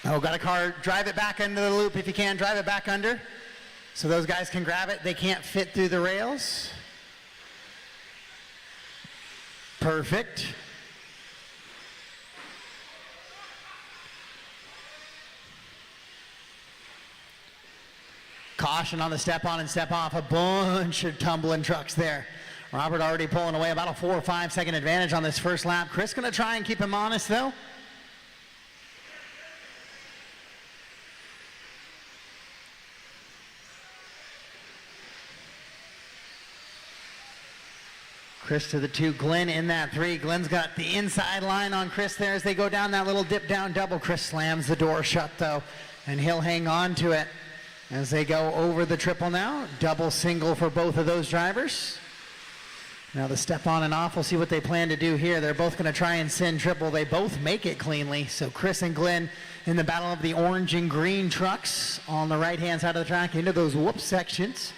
Oh, got a car. Drive it back into the loop if you can. Drive it back under so those guys can grab it. They can't fit through the rails. Perfect. Caution on the step on and step off. A bunch of tumbling trucks there. Robert already pulling away about a 4 or 5 second advantage on this first lap. Chris going to try and keep him honest though. Chris to the 2, Glenn in that 3. Glenn's got the inside line on Chris there as they go down that little dip down double. Chris slams the door shut though, and he'll hang on to it as they go over the triple now. Double single for both of those drivers. Now the step on and off, we'll see what they plan to do here. They're both going to try and send triple. They both make it cleanly. So Chris and Glenn in the battle of the orange and green trucks on the right-hand side of the track into those whoop sections.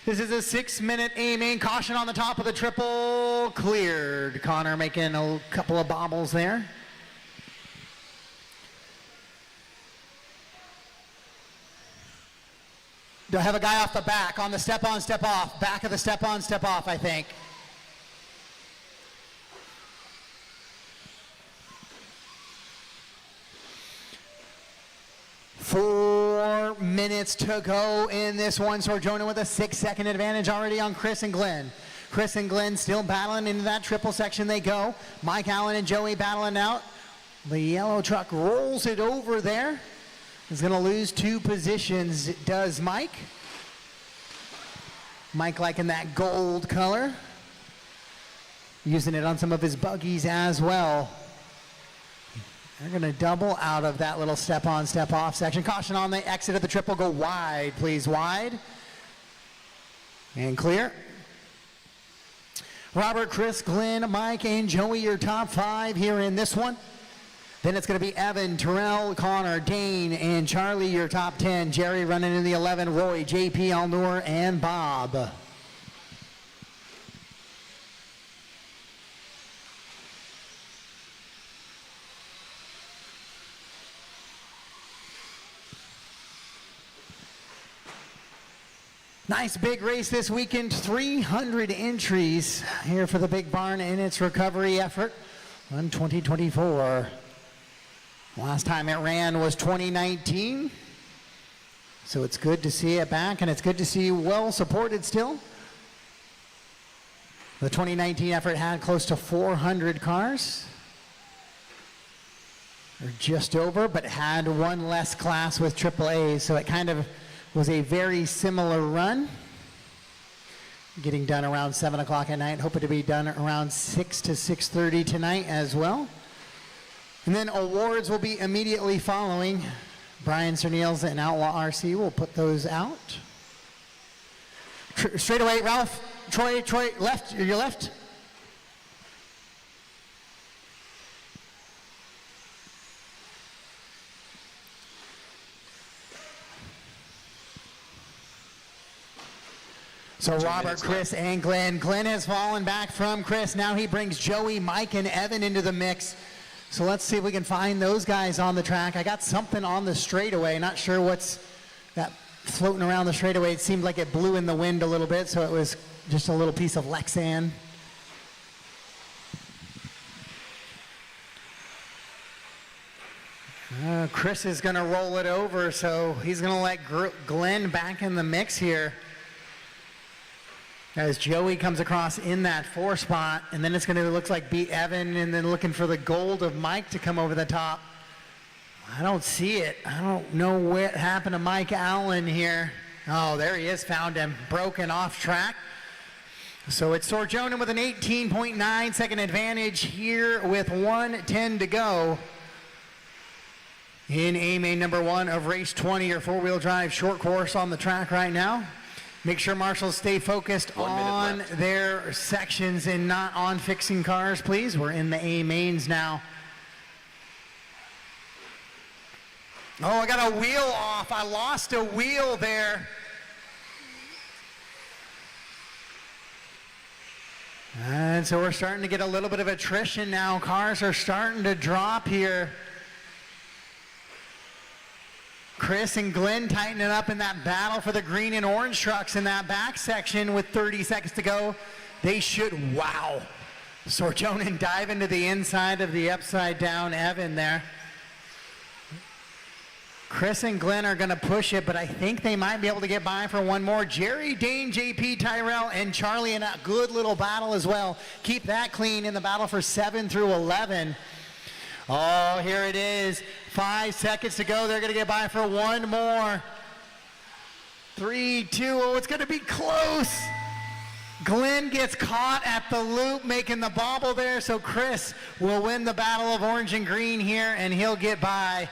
This is a 6-minute A-main. Caution on the top of the triple. Cleared. Connor making a couple of bobbles there. Do I have a guy off the back on the step on, step off? Back of the step on, step off, I think. Four minutes to go in this one. Sorjonen with a 6-second advantage already on Chris and Glenn. Chris and Glenn still battling into that triple section they go. Mike Allen and Joey battling out. The yellow truck rolls it over there. Is going to lose 2 positions, does Mike. Mike liking that gold color. Using it on some of his buggies as well. They're going to double out of that little step on, step off section. Caution on the exit of the triple. Go wide, please, wide. And clear. Robert, Chris, Glenn, Mike, and Joey, your top 5 here in this one. Then it's going to be Evan, Terrell, Connor, Dane, and Charlie, your top 10. Jerry running in the 11, Roy, JP, Alnur, and Bob. Nice big race this weekend. 300 entries here for the Big Barn in its recovery effort on 2024. Last time it ran was 2019. So it's good to see it back, and it's good to see well supported still. The 2019 effort had close to 400 cars. Or just over, but had 1 less class with AAA, so it kind of was a very similar run. Getting done around 7 o'clock at night, hoping to be done around 6 to 6:30 tonight as well. And then awards will be immediately following. Brian Cerneals and Outlaw RC will put those out. Straight away, Ralph, Troy, left, your left. So Robert, Chris, and Glenn. Glenn has fallen back from Chris. Now he brings Joey, Mike, and Evan into the mix. So let's see if we can find those guys on the track. I got something on the straightaway. Not sure what's that floating around the straightaway. It seemed like it blew in the wind a little bit, so it was just a little piece of Lexan. Chris is going to roll it over, so he's going to let Glenn back in the mix here. As Joey comes across in that 4 spot, and then it's going to look like beat Evan, and then looking for the gold of Mike to come over the top. I don't see it. I don't know what happened to Mike Allen here. Oh, there he is, found him. Broken off track. So it's Sorjonen with an 18.9 second advantage here with 1:10 to go. In A-main number 1 of race 20, or 4-wheel drive short course on the track right now. Make sure marshals stay focused 1 minute on left. their sections and not on fixing cars, please. We're in the A mains now. Oh, I got a wheel off. I lost a wheel there. And so we're starting to get a little bit of attrition now. Cars are starting to drop here. Chris and Glenn tightening up in that battle for the green and orange trucks in that back section with 30 seconds to go. They should, wow. Sorjonen dive into the inside of the upside down Evan there. Chris and Glenn are going to push it, but I think they might be able to get by for one more. Jerry, Dane, JP, Tyrell, and Charlie in a good little battle as well. Keep that clean in the battle for 7 through 11. Oh, here it is. 5 seconds to go. They're going to get by for one more. 3, 2, oh, it's going to be close. Glenn gets caught at the loop, making the bobble there, so Chris will win the battle of orange and green here, and he'll get by.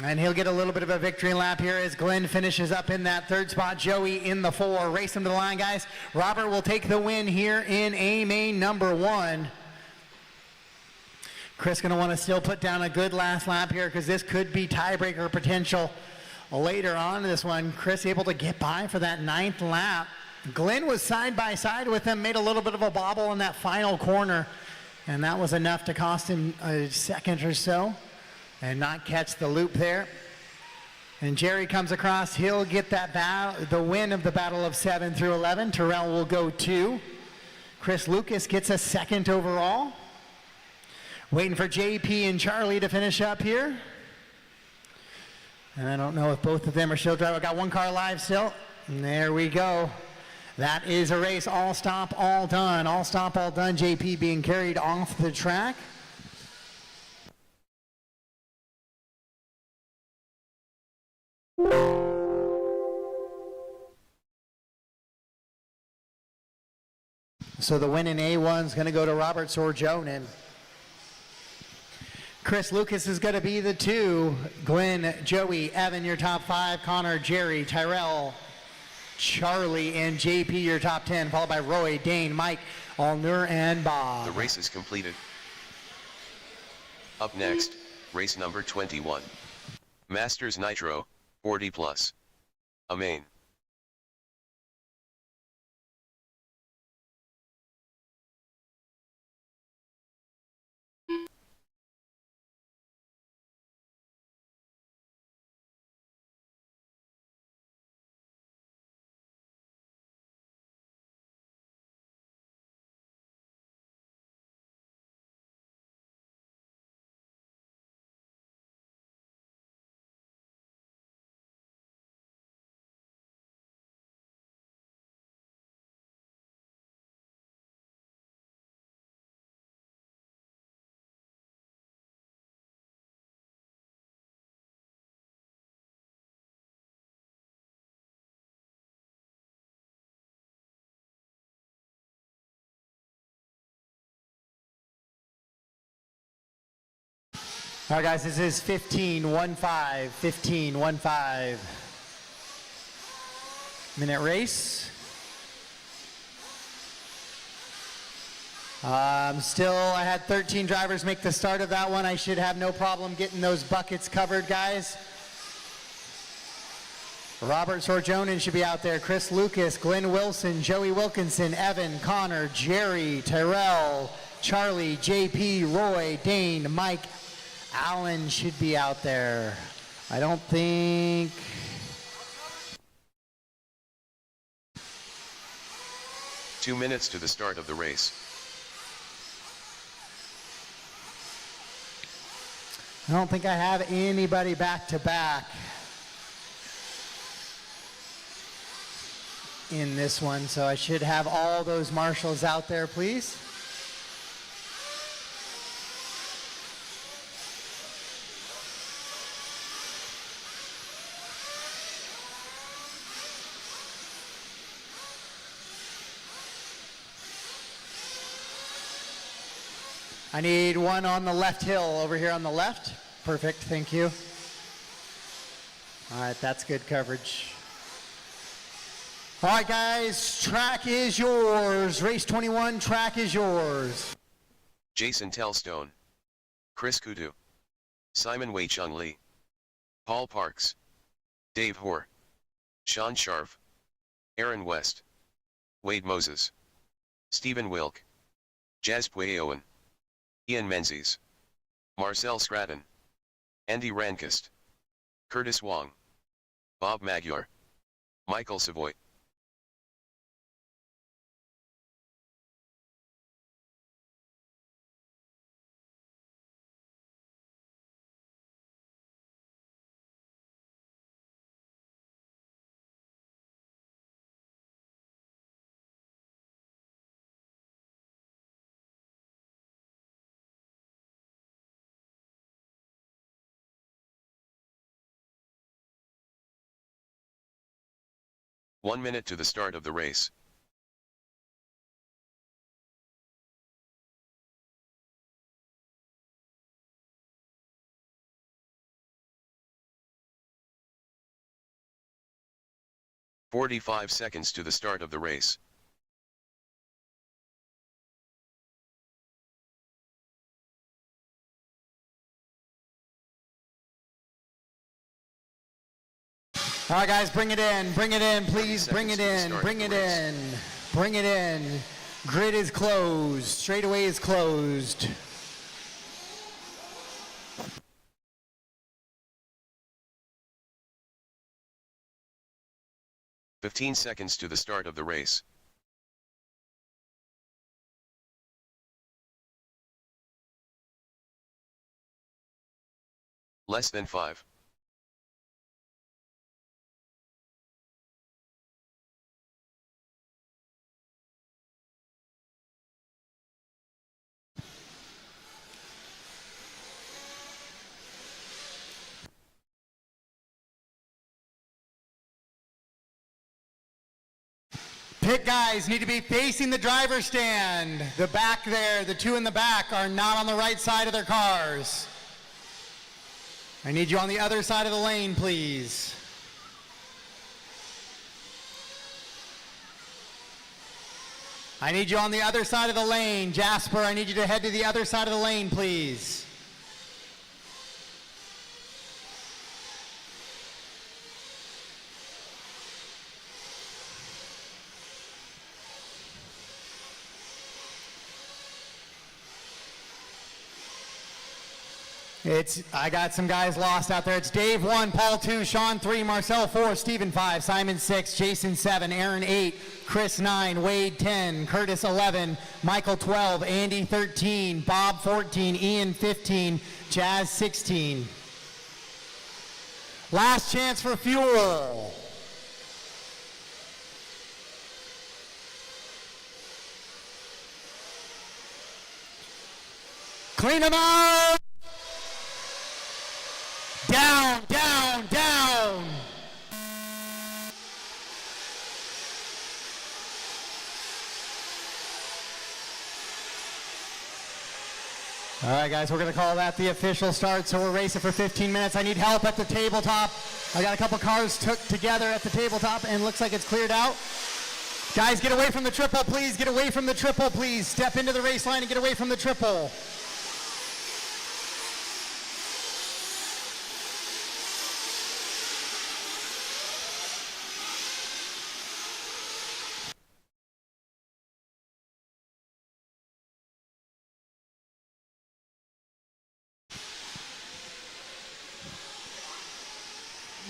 And he'll get a little bit of a victory lap here as Glenn finishes up in that third spot. Joey in the 4. Race him to the line, guys. Robert will take the win here in A main number 1. Chris going to want to still put down a good last lap here because this could be tiebreaker potential later on in this one. Chris able to get by for that 9th lap. Glenn was side by side with him, made a little bit of a bobble in that final corner, and that was enough to cost him a second or so and not catch the loop there. And Jerry comes across. He'll get that the win of the battle of 7 through 11. Terrell will go 2. Chris Lucas gets a 2nd overall. Waiting for JP and Charlie to finish up here. And I don't know if both of them are still driving. I got one car live still. And there we go. That is a race. All stop, all done. All stop, all done. JP being carried off the track. So the win in A1 is going to go to Robert Sorjonen. Chris Lucas is going to be the 2. Glenn, Joey, Evan, your top 5. Connor, Jerry, Tyrell, Charlie, and JP, your top 10, followed by Roy, Dane, Mike, Alnur, and Bob. The race is completed. Up next, race number 21. Masters Nitro, 40 plus. A main. All right, guys, this is 15-1-5 minute race. I had 13 drivers make the start of that one. I should have no problem getting those buckets covered, guys. Robert Sorjonen should be out there. Chris Lucas, Glenn Wilson, Joey Wilkinson, Evan, Connor, Jerry, Tyrell, Charlie, JP, Roy, Dane, Mike, Allen should be out there. I don't think... Two minutes to the start of the race. I don't think I have anybody back to back in this one, so I should have all those marshals out there, please. I need one on the left hill over here on the left. Perfect, thank you. All right, that's good coverage. All right, guys, track is yours. Race 21, track is yours. Jason Tellstone, Chris Kudu, Simon Wei Chung Lee, Paul Parks, Dave Hoare, Sean Sharf, Aaron West, Wade Moses, Stephen Wilk, Jazz Pueyoan, Ian Menzies, Marcel Scratton, Andy Rankist, Curtis Wong, Bob Magyar, Michael Savoy. One minute to the start of the race. "45 seconds to the start of the race. All right, guys, bring it in, please, bring it in, bring it in, bring it in. Grid is closed, straightaway is closed. "15 seconds to the start of the race. Less than 5. Pit guys need to be facing the driver's stand. The back there, the two in the back are not on the right side of their cars. I need you on the other side of the lane, please. I need you on the other side of the lane. Jasper, I need you to head to the other side of the lane, please. I got some guys lost out there. It's Dave 1, Paul 2, Sean 3, Marcel 4, Stephen 5, Simon 6, Jason 7, Aaron 8, Chris 9, Wade 10, Curtis 11, Michael 12, Andy 13, Bob 14, Ian 15, Jazz 16. Last chance for fuel. Clean them out. Down, down, down. All right, guys, we're going to call that the official start, so we're racing for 15 minutes. I need help at the tabletop. I got a couple cars took together at the tabletop, and looks like it's cleared out. Guys, get away from the triple, please. Get away from the triple, please. Step into the race line and get away from the triple.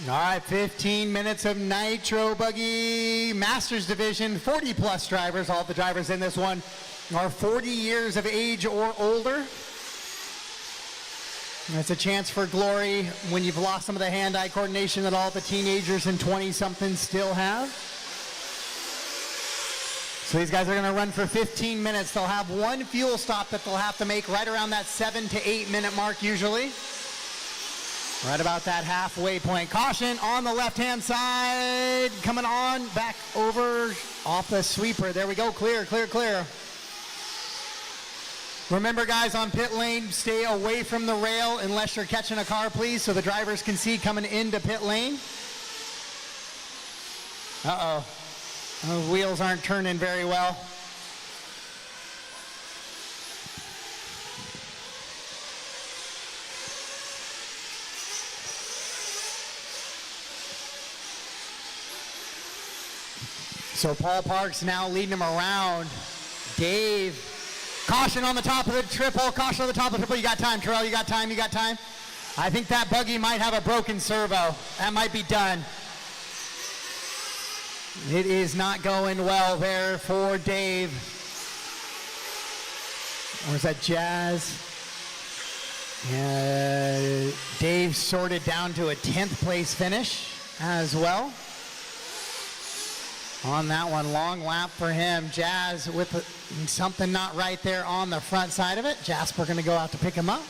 All right, 15 minutes of Nitro Buggy Masters Division, 40-plus drivers. All the drivers in this one are 40 years of age or older. And it's a chance for glory when you've lost some of the hand-eye coordination that all the teenagers and 20-somethings still have. So these guys are going to run for 15 minutes. They'll have one fuel stop that they'll have to make right around that 7 to 8 minute mark usually. Right about that halfway point. Caution on the left-hand side. Coming on, back over off the sweeper. There we go, clear, clear, clear. Remember, guys, on pit lane, stay away from the rail unless you're catching a car, please, so the drivers can see coming into pit lane. Uh-oh. Those wheels aren't turning very well. So Paul Parks now leading him around. Dave, caution on the top of the triple, caution on the top of the triple. You got time, Terrell, you got time, you got time. I think that buggy might have a broken servo. That might be done. It is not going well there for Dave. Or is that Jazz? Dave sorted down to a 10th place finish as well. On that one, long lap for him. Jazz with something not right there on the front side of it. Jasper going to go out to pick him up.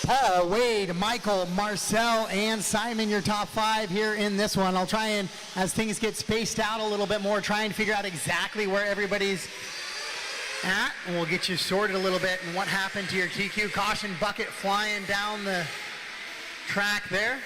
Paul, Wade, Michael, Marcel, and Simon, your top 5 here in this one. I'll try and, as things get spaced out a little bit more, try and figure out exactly where everybody's at, and we'll get you sorted a little bit and what happened to your TQ. Caution bucket flying down the track there.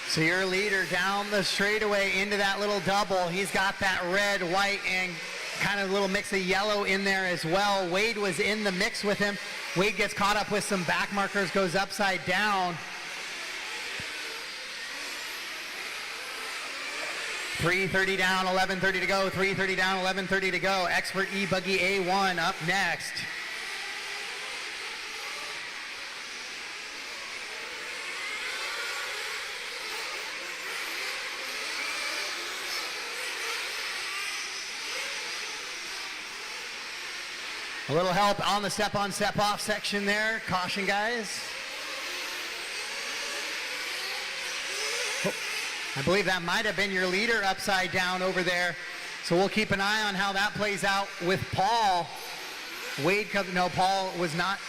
So your leader down the straightaway into that little double. He's got that red, white, and kind of a little mix of yellow in there as well. Wade was in the mix with him. Wade gets caught up with some back markers, goes upside down. 3:30 down, 11:30 to go. 3:30 down, 11:30 to go. Expert e-buggy A1 up next. A little help on the step-on, step-off section there. Caution, guys. Oh, I believe that might have been your leader upside down over there. So we'll keep an eye on how that plays out with Paul. Wade, no, Paul was not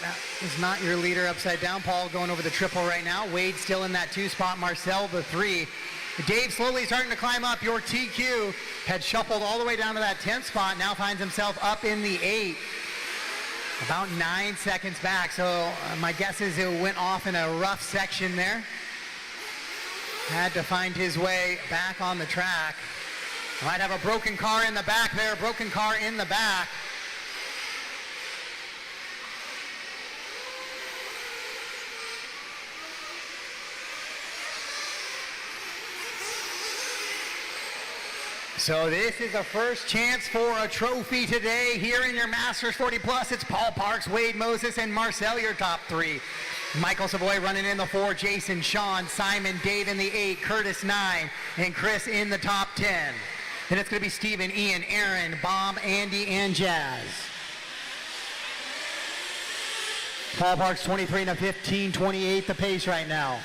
your leader upside down. Paul going over the triple right now. Wade still in that 2 spot. Marcel the 3. Dave slowly starting to climb up. Your TQ had shuffled all the way down to that 10th spot. Now finds himself up in the 8. About 9 seconds back, so my guess is it went off in a rough section there. Had to find his way back on the track. Might have a broken car in the back there, broken car in the back. So this is the first chance for a trophy today here in your Masters 40 Plus. It's Paul Parks, Wade Moses, and Marcel, your top 3. Michael Savoy running in the 4, Jason, Sean, Simon, Dave in the 8, Curtis 9, and Chris in the top 10. Then it's going to be Steven, Ian, Aaron, Bob, Andy, and Jazz. Paul Parks 23 and a 15, 28 the pace right now.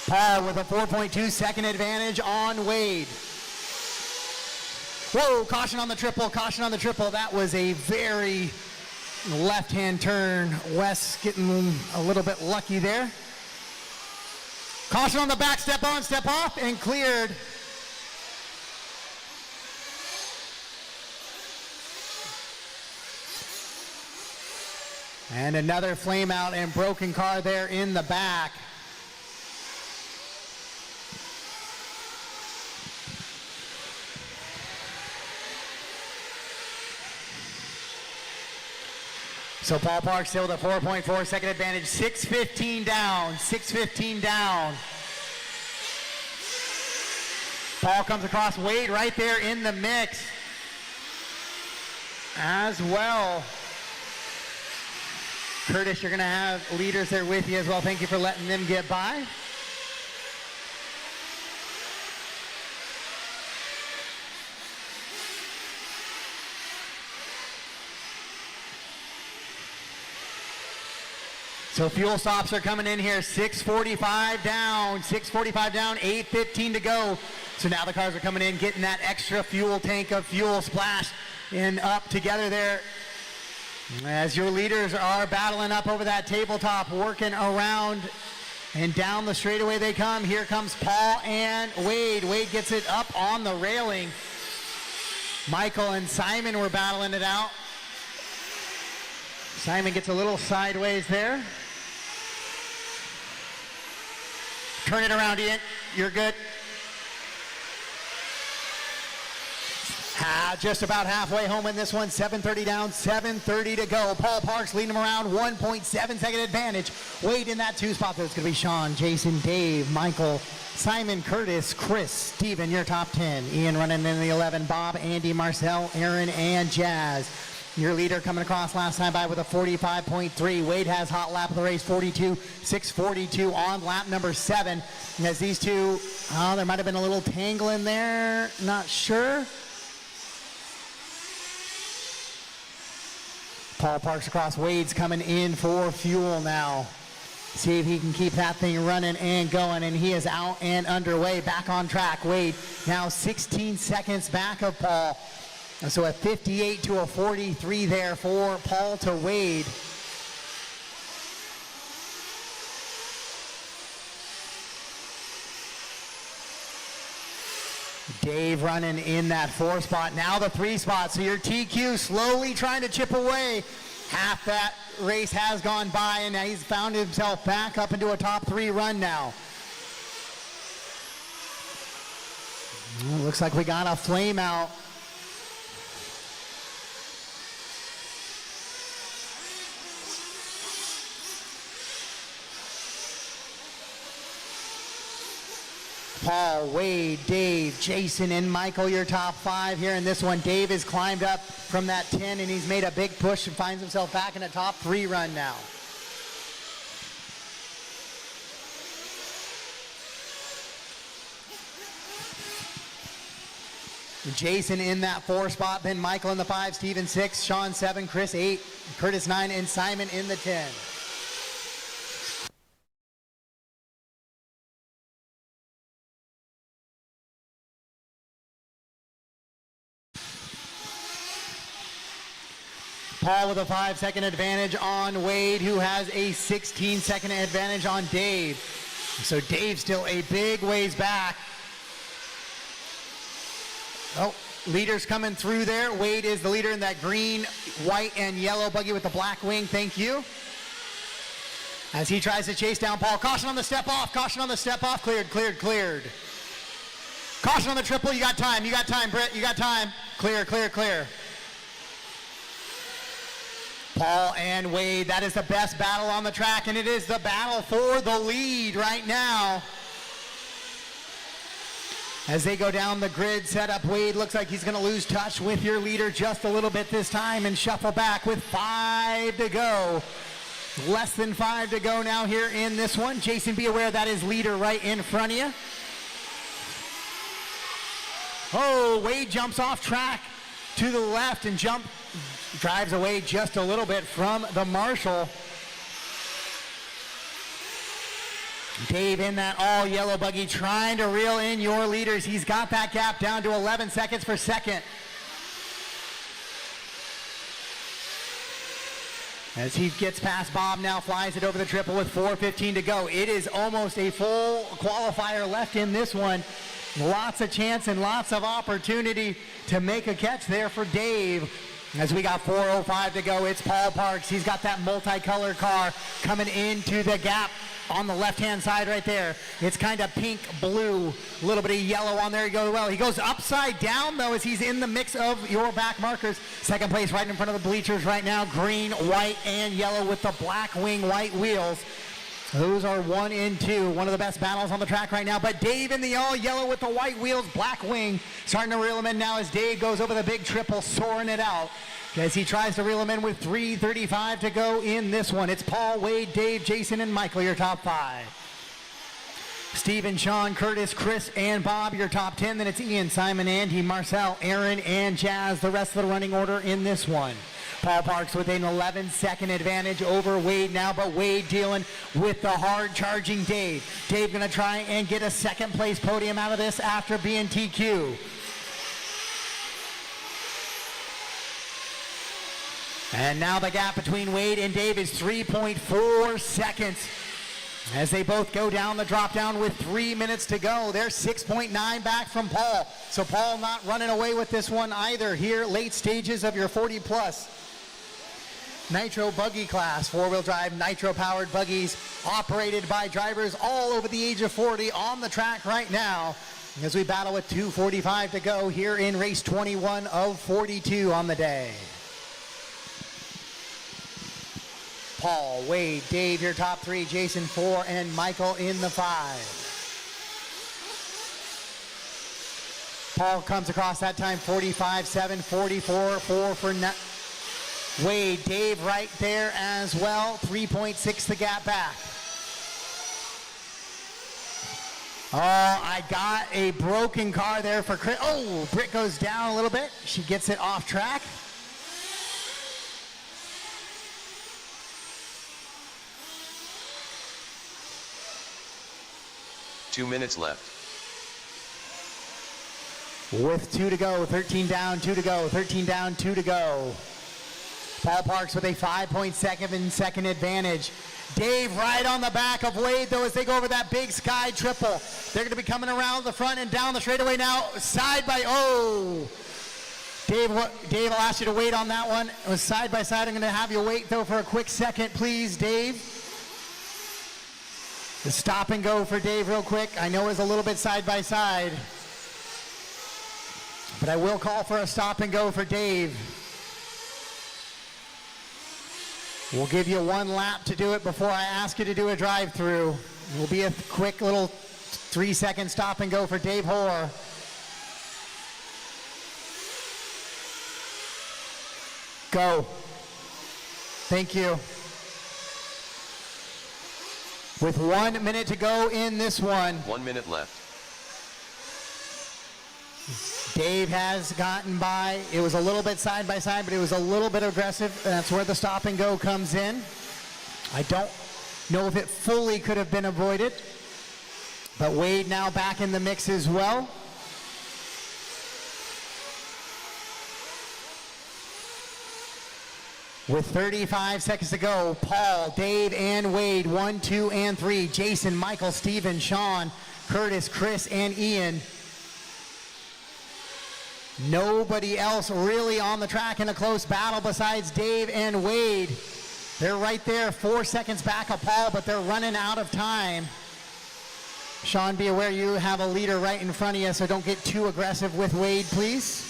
Paul with a 4.2 second advantage on Wade. Whoa, caution on the triple, caution on the triple. That was a very left-hand turn. Wes getting a little bit lucky there. Caution on the back, step on, step off, and cleared. And another flame out and broken car there in the back. So Paul Parks still with a 4.4 second advantage, 6:15 down, 6:15 down. Paul comes across Wade right there in the mix as well. Curtis, you're gonna have leaders there with you as well. Thank you for letting them get by. So fuel stops are coming in here. 6:45 down, 6:45 down, 8:15 to go. So now the cars are coming in, getting that extra fuel tank of fuel splashed and up together there. As your leaders are battling up over that tabletop, working around and down the straightaway they come. Here comes Paul and Wade. Wade gets it up on the railing. Michael and Simon were battling it out. Simon gets a little sideways there. Turn it around, Ian. You're good. Just about halfway home in this one. 7:30 down, 7:30 to go. Paul Parks leading him around, 1.7 second advantage. Wade in that two spot. There's going to be Sean, Jason, Dave, Michael, Simon, Curtis, Chris, Steven, your top 10. Ian running in the 11. Bob, Andy, Marcel, Aaron, and Jazz. Your leader coming across last time by with a 45.3. Wade has hot lap of the race, 42, 6:42 on lap number 7. As these two, there might have been a little tangle in there, not sure. Paul Parks across. Wade's coming in for fuel now. See if he can keep that thing running and going, and he is out and underway, back on track. Wade now 16 seconds back of Paul. So a 58 to a 43 there for Paul to Wade. Dave running in that 4 spot. Now the 3 spot. So your TQ slowly trying to chip away. Half that race has gone by, and now he's found himself back up into a top 3 run now. Well, looks like we got a flame out. Paul, Wade, Dave, Jason, and Michael, your top 5 here in this one. Dave has climbed up from that 10, and he's made a big push and finds himself back in a top 3 run now. Jason in that 4 spot, then Michael in the 5, Steven 6, Sean 7, Chris 8, Curtis 9, and Simon in the 10. Paul with a 5-second advantage on Wade, who has a 16-second advantage on Dave. So Dave's still a big ways back. Oh, leaders coming through there. Wade is the leader in that green, white, and yellow buggy with the black wing. Thank you. As he tries to chase down Paul. Caution on the step off. Caution on the step off. Cleared, cleared, cleared. Caution on the triple. You got time. You got time, Britt. You got time. Clear, clear, clear. Paul and Wade, that is the best battle on the track, and it is the battle for the lead right now. As they go down the grid setup, Wade looks like he's going to lose touch with your leader just a little bit this time and shuffle back with 5 to go. Less than 5 to go now here in this one. Jason, be aware that is leader right in front of you. Oh, Wade jumps off track to the left and drives away just a little bit from the marshal. Dave in that all yellow buggy trying to reel in your leaders. He's got that gap down to 11 seconds for second. As he gets past Bob now, flies it over the triple with 4:15 to go. It is almost a full qualifier left in this one. Lots of chance and lots of opportunity to make a catch there for Dave. As we got 4:05 to go, it's Paul Parks. He's got that multicolored car coming into the gap on the left-hand side right there. It's kind of pink, blue, a little bit of yellow on there. He goes well. He goes upside down, though, as he's in the mix of your back markers. Second place right in front of the bleachers right now. Green, white, and yellow with the black wing, white wheels. Those are 1 and 2. One of the best battles on the track right now. But Dave in the all yellow with the white wheels, black wing. Starting to reel him in now as Dave goes over the big triple, soaring it out. As he tries to reel him in with 3:35 to go in this one. It's Paul, Wade, Dave, Jason, and Michael, your top 5. Steven, Sean, Curtis, Chris, and Bob, your top 10. Then it's Ian, Simon, Andy, Marcel, Aaron, and Jazz, the rest of the running order in this one. Paul Parks with an 11-second advantage over Wade now, but Wade dealing with the hard charging Dave. Dave gonna try and get a second place podium out of this after being TQ. And now the gap between Wade and Dave is 3.4 seconds. As they both go down the drop down with 3 minutes to go. They're 6.9 back from Paul. So Paul not running away with this one either here, late stages of your 40 plus. Nitro buggy class, four-wheel drive Nitro powered buggies operated by drivers all over the age of 40 on the track right now as we battle with 2:45 to go here in race 21 of 42 on the day. Paul, Wade, Dave, your top three, Jason 4, and Michael in the 5. Paul comes across that time 45.7, 44.4 for Wade. Dave right there as well, 3.6 the gap back. Oh, I got a broken car there for Chris. Oh, Britt goes down a little bit. She gets it off track. Two minutes left. With 2 to go, 13 down, 2 to go, 13 down, 2 to go. Paul Parks with a 5.7-second advantage. Dave right on the back of Wade, though, as they go over that big sky triple. They're going to be coming around the front and down the straightaway now, side by, oh. Dave will ask you to wait on that one. It was side by side. I'm going to have you wait, though, for a quick second, please, Dave. The stop and go for Dave real quick. I know it's a little bit side by side, but I will call for a stop and go for Dave. We'll give you 1 lap to do it before I ask you to do a drive-through. It will be a quick little 3-second stop and go for Dave Hoare. Go. Thank you. With 1 minute to go in this one. 1 minute left. Dave has gotten by. It was a little bit side by side, but it was a little bit aggressive. That's where the stop and go comes in. I don't know if it fully could have been avoided, but Wade now back in the mix as well. With 35 seconds to go, Paul, Dave, and Wade, 1, 2, and 3. Jason, Michael, Steven, Sean, Curtis, Chris, and Ian. Nobody else really on the track in a close battle besides Dave and Wade. They're right there, 4 seconds back of Paul, but they're running out of time. Sean, be aware you have a leader right in front of you, so don't get too aggressive with Wade, please.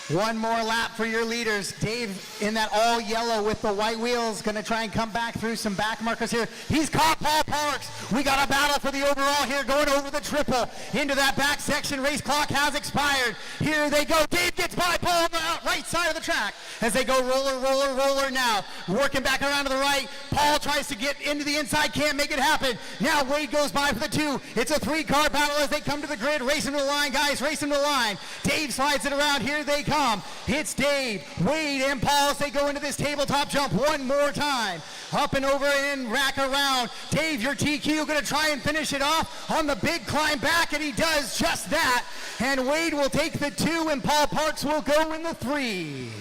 1 more lap for your leaders. Dave in that all yellow with the white wheels, gonna try and come back through some back markers here. He's caught Paul Parks. We got a battle for the overall here, going over the triple into that back section. Race clock has expired. Here they go. Dave gets by Paul on the right side of the track as they go roller, roller, roller now. Working back around to the right. Paul tries to get into the inside, can't make it happen. Now Wade goes by for the 2. It's a 3-car battle as they come to the grid. Racing to the line, guys, racing to the line. Dave slides it around. Here they come. It's Dave, Wade, and Paul as they go into this tabletop jump one more time. Up and over and rack around. Dave, your TQ, going to try and finish it off on the big climb back, and he does just that. And Wade will take the 2, and Paul Parks will go in the 3.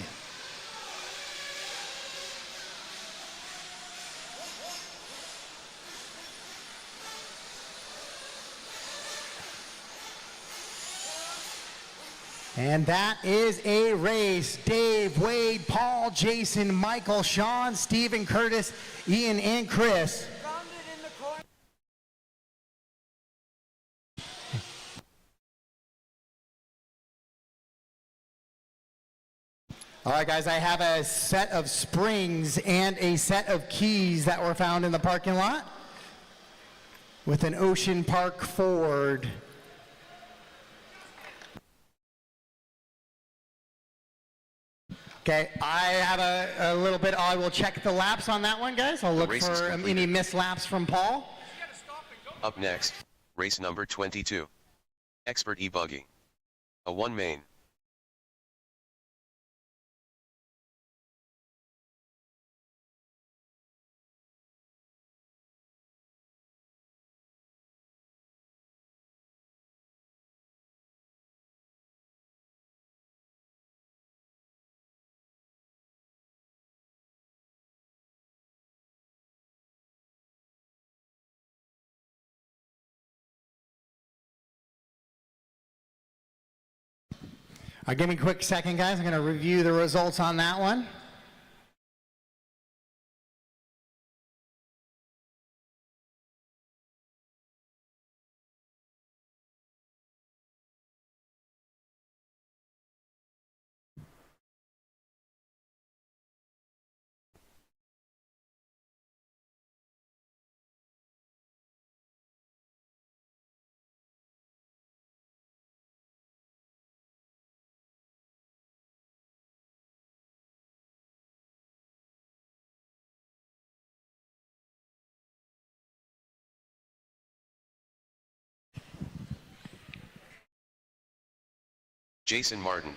And that is a race. Dave, Wade, Paul, Jason, Michael, Sean, Steven, Curtis, Ian, and Chris. All right, guys, I have a set of springs and a set of keys that were found in the parking lot with an Ocean Park Ford. Okay, I have a little bit. I will check the laps on that one, guys. I'll look for any missed laps from Paul. Up next, race number 22. Expert e-buggy. A 1 main. Give me a quick second, guys. I'm going to review the results on that one. Jason Martin.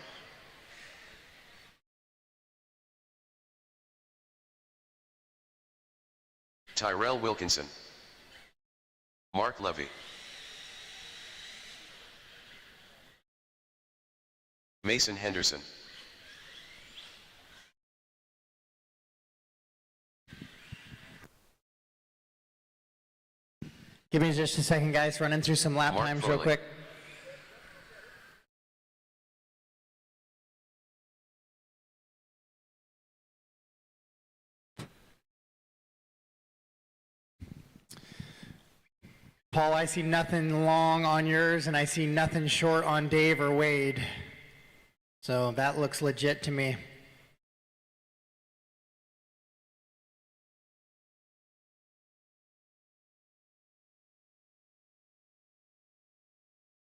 Tyrell Wilkinson. Mark Levy. Mason Henderson. Give me just a second, guys. Running through some lap Mark times Foley. real quick. Paul, I see nothing long on yours, and I see nothing short on Dave or Wade. So that looks legit to me.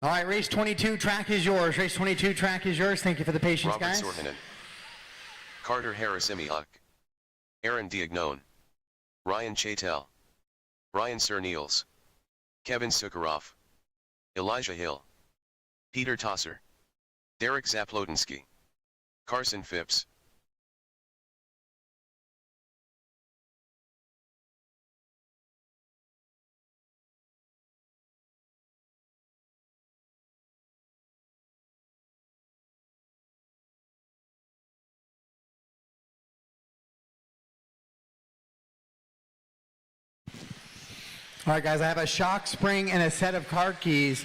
All right, race 22, track is yours. Race 22, track is yours. Thank you for the patience, Robert guys. Sorhinen. Carter Harris-Imiak. Aaron Diagnone. Ryan Chatel. Brian Sir Niels. Kevin Sukharov. Elijah Hill. Peter Tosser. Derek Zaplodensky. Carson Phipps. All right, guys, I have a shock spring and a set of card keys.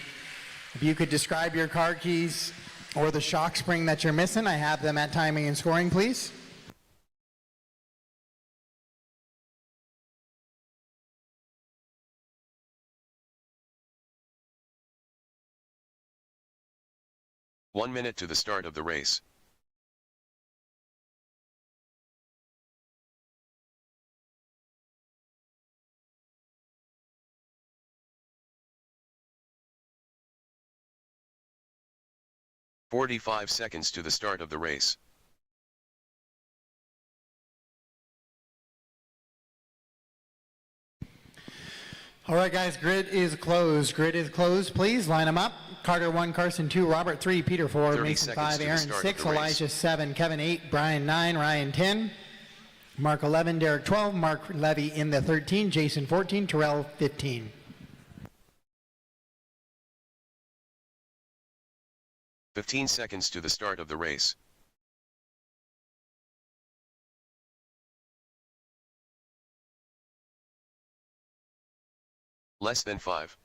If you could describe your card keys or the shock spring that you're missing, I have them at timing and scoring, please. One minute to the start of the race. "45 seconds to the start of the race. All right, guys, grid is closed. Grid is closed. Please line them up. Carter 1, Carson 2, Robert 3, Peter 4, 30 Mason seconds 5, to the Aaron start of 6, the race. Elijah 7, Kevin 8, Brian 9, Ryan 10, Mark 11, Derek 12, Mark Levy in the 13, Jason 14, Terrell 15. "15 seconds to the start of the race. Less than 5.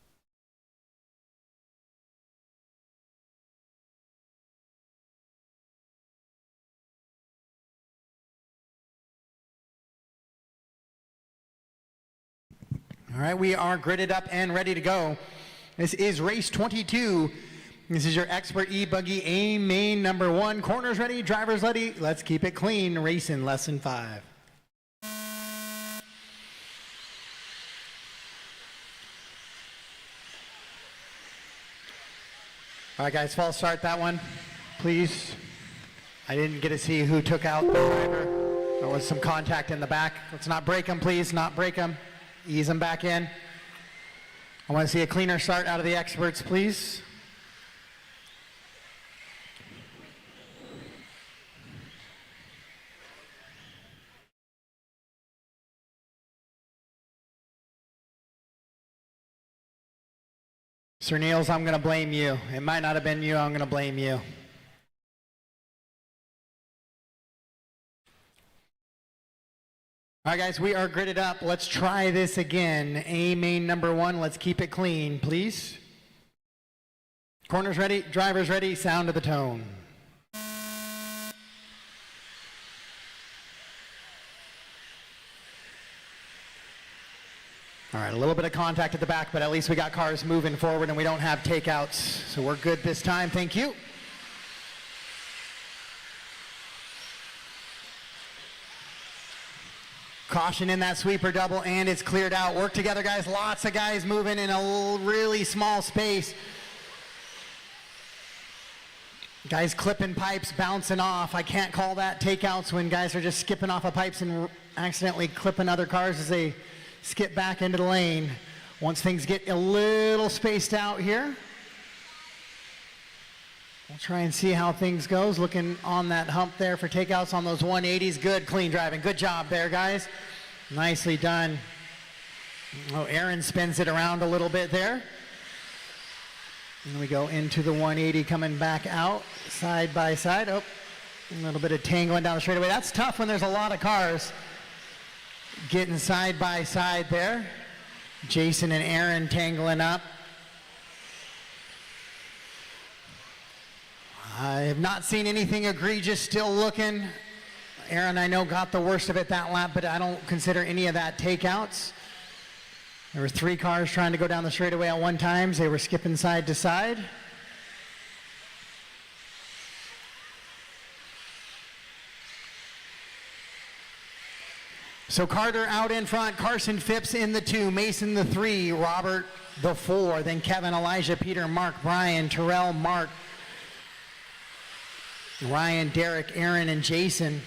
All right, we are gridded up and ready to go. This is race 22. This is your expert e-buggy A main number 1. Corners ready, drivers ready. Let's keep it clean. Race in less than 5. All right, guys, false start that one, please. I didn't get to see who took out the driver. There was some contact in the back. Let's not break them, please. Not break them. Ease them back in. I want to see a cleaner start out of the experts, please. Sir Niels, I'm going to blame you. It might not have been you. I'm going to blame you. All right, guys, we are gridded up. Let's try this again. A main number 1. Let's keep it clean, please. Corners ready, drivers ready, sound of the tone. All right, a little bit of contact at the back, but at least we got cars moving forward and we don't have takeouts. So we're good this time. Thank you. Caution in that sweeper double, and it's cleared out. Work together, guys. Lots of guys moving in a really small space. Guys clipping pipes, bouncing off. I can't call that takeouts when guys are just skipping off of pipes and accidentally clipping other cars as they skip back into the lane. Once things get a little spaced out here, we'll try and see how things goes. Looking on that hump there for takeouts on those 180s. Good, clean driving. Good job there, guys. Nicely done. Oh, Aaron spins it around a little bit there. And we go into the 180 coming back out side by side. Oh, a little bit of tangling down the straightaway. That's tough when there's a lot of cars getting side by side there. Jason and Aaron tangling up. I have not seen anything egregious, still looking. Aaron, I know, got the worst of it that lap, but I don't consider any of that takeouts. There were 3 cars trying to go down the straightaway at one time. They were skipping side to side. So Carter out in front, Carson Phipps in the 2, Mason the 3, Robert the 4, then Kevin, Elijah, Peter, Mark, Brian, Terrell, Mark, Ryan, Derek, Aaron, and Jason.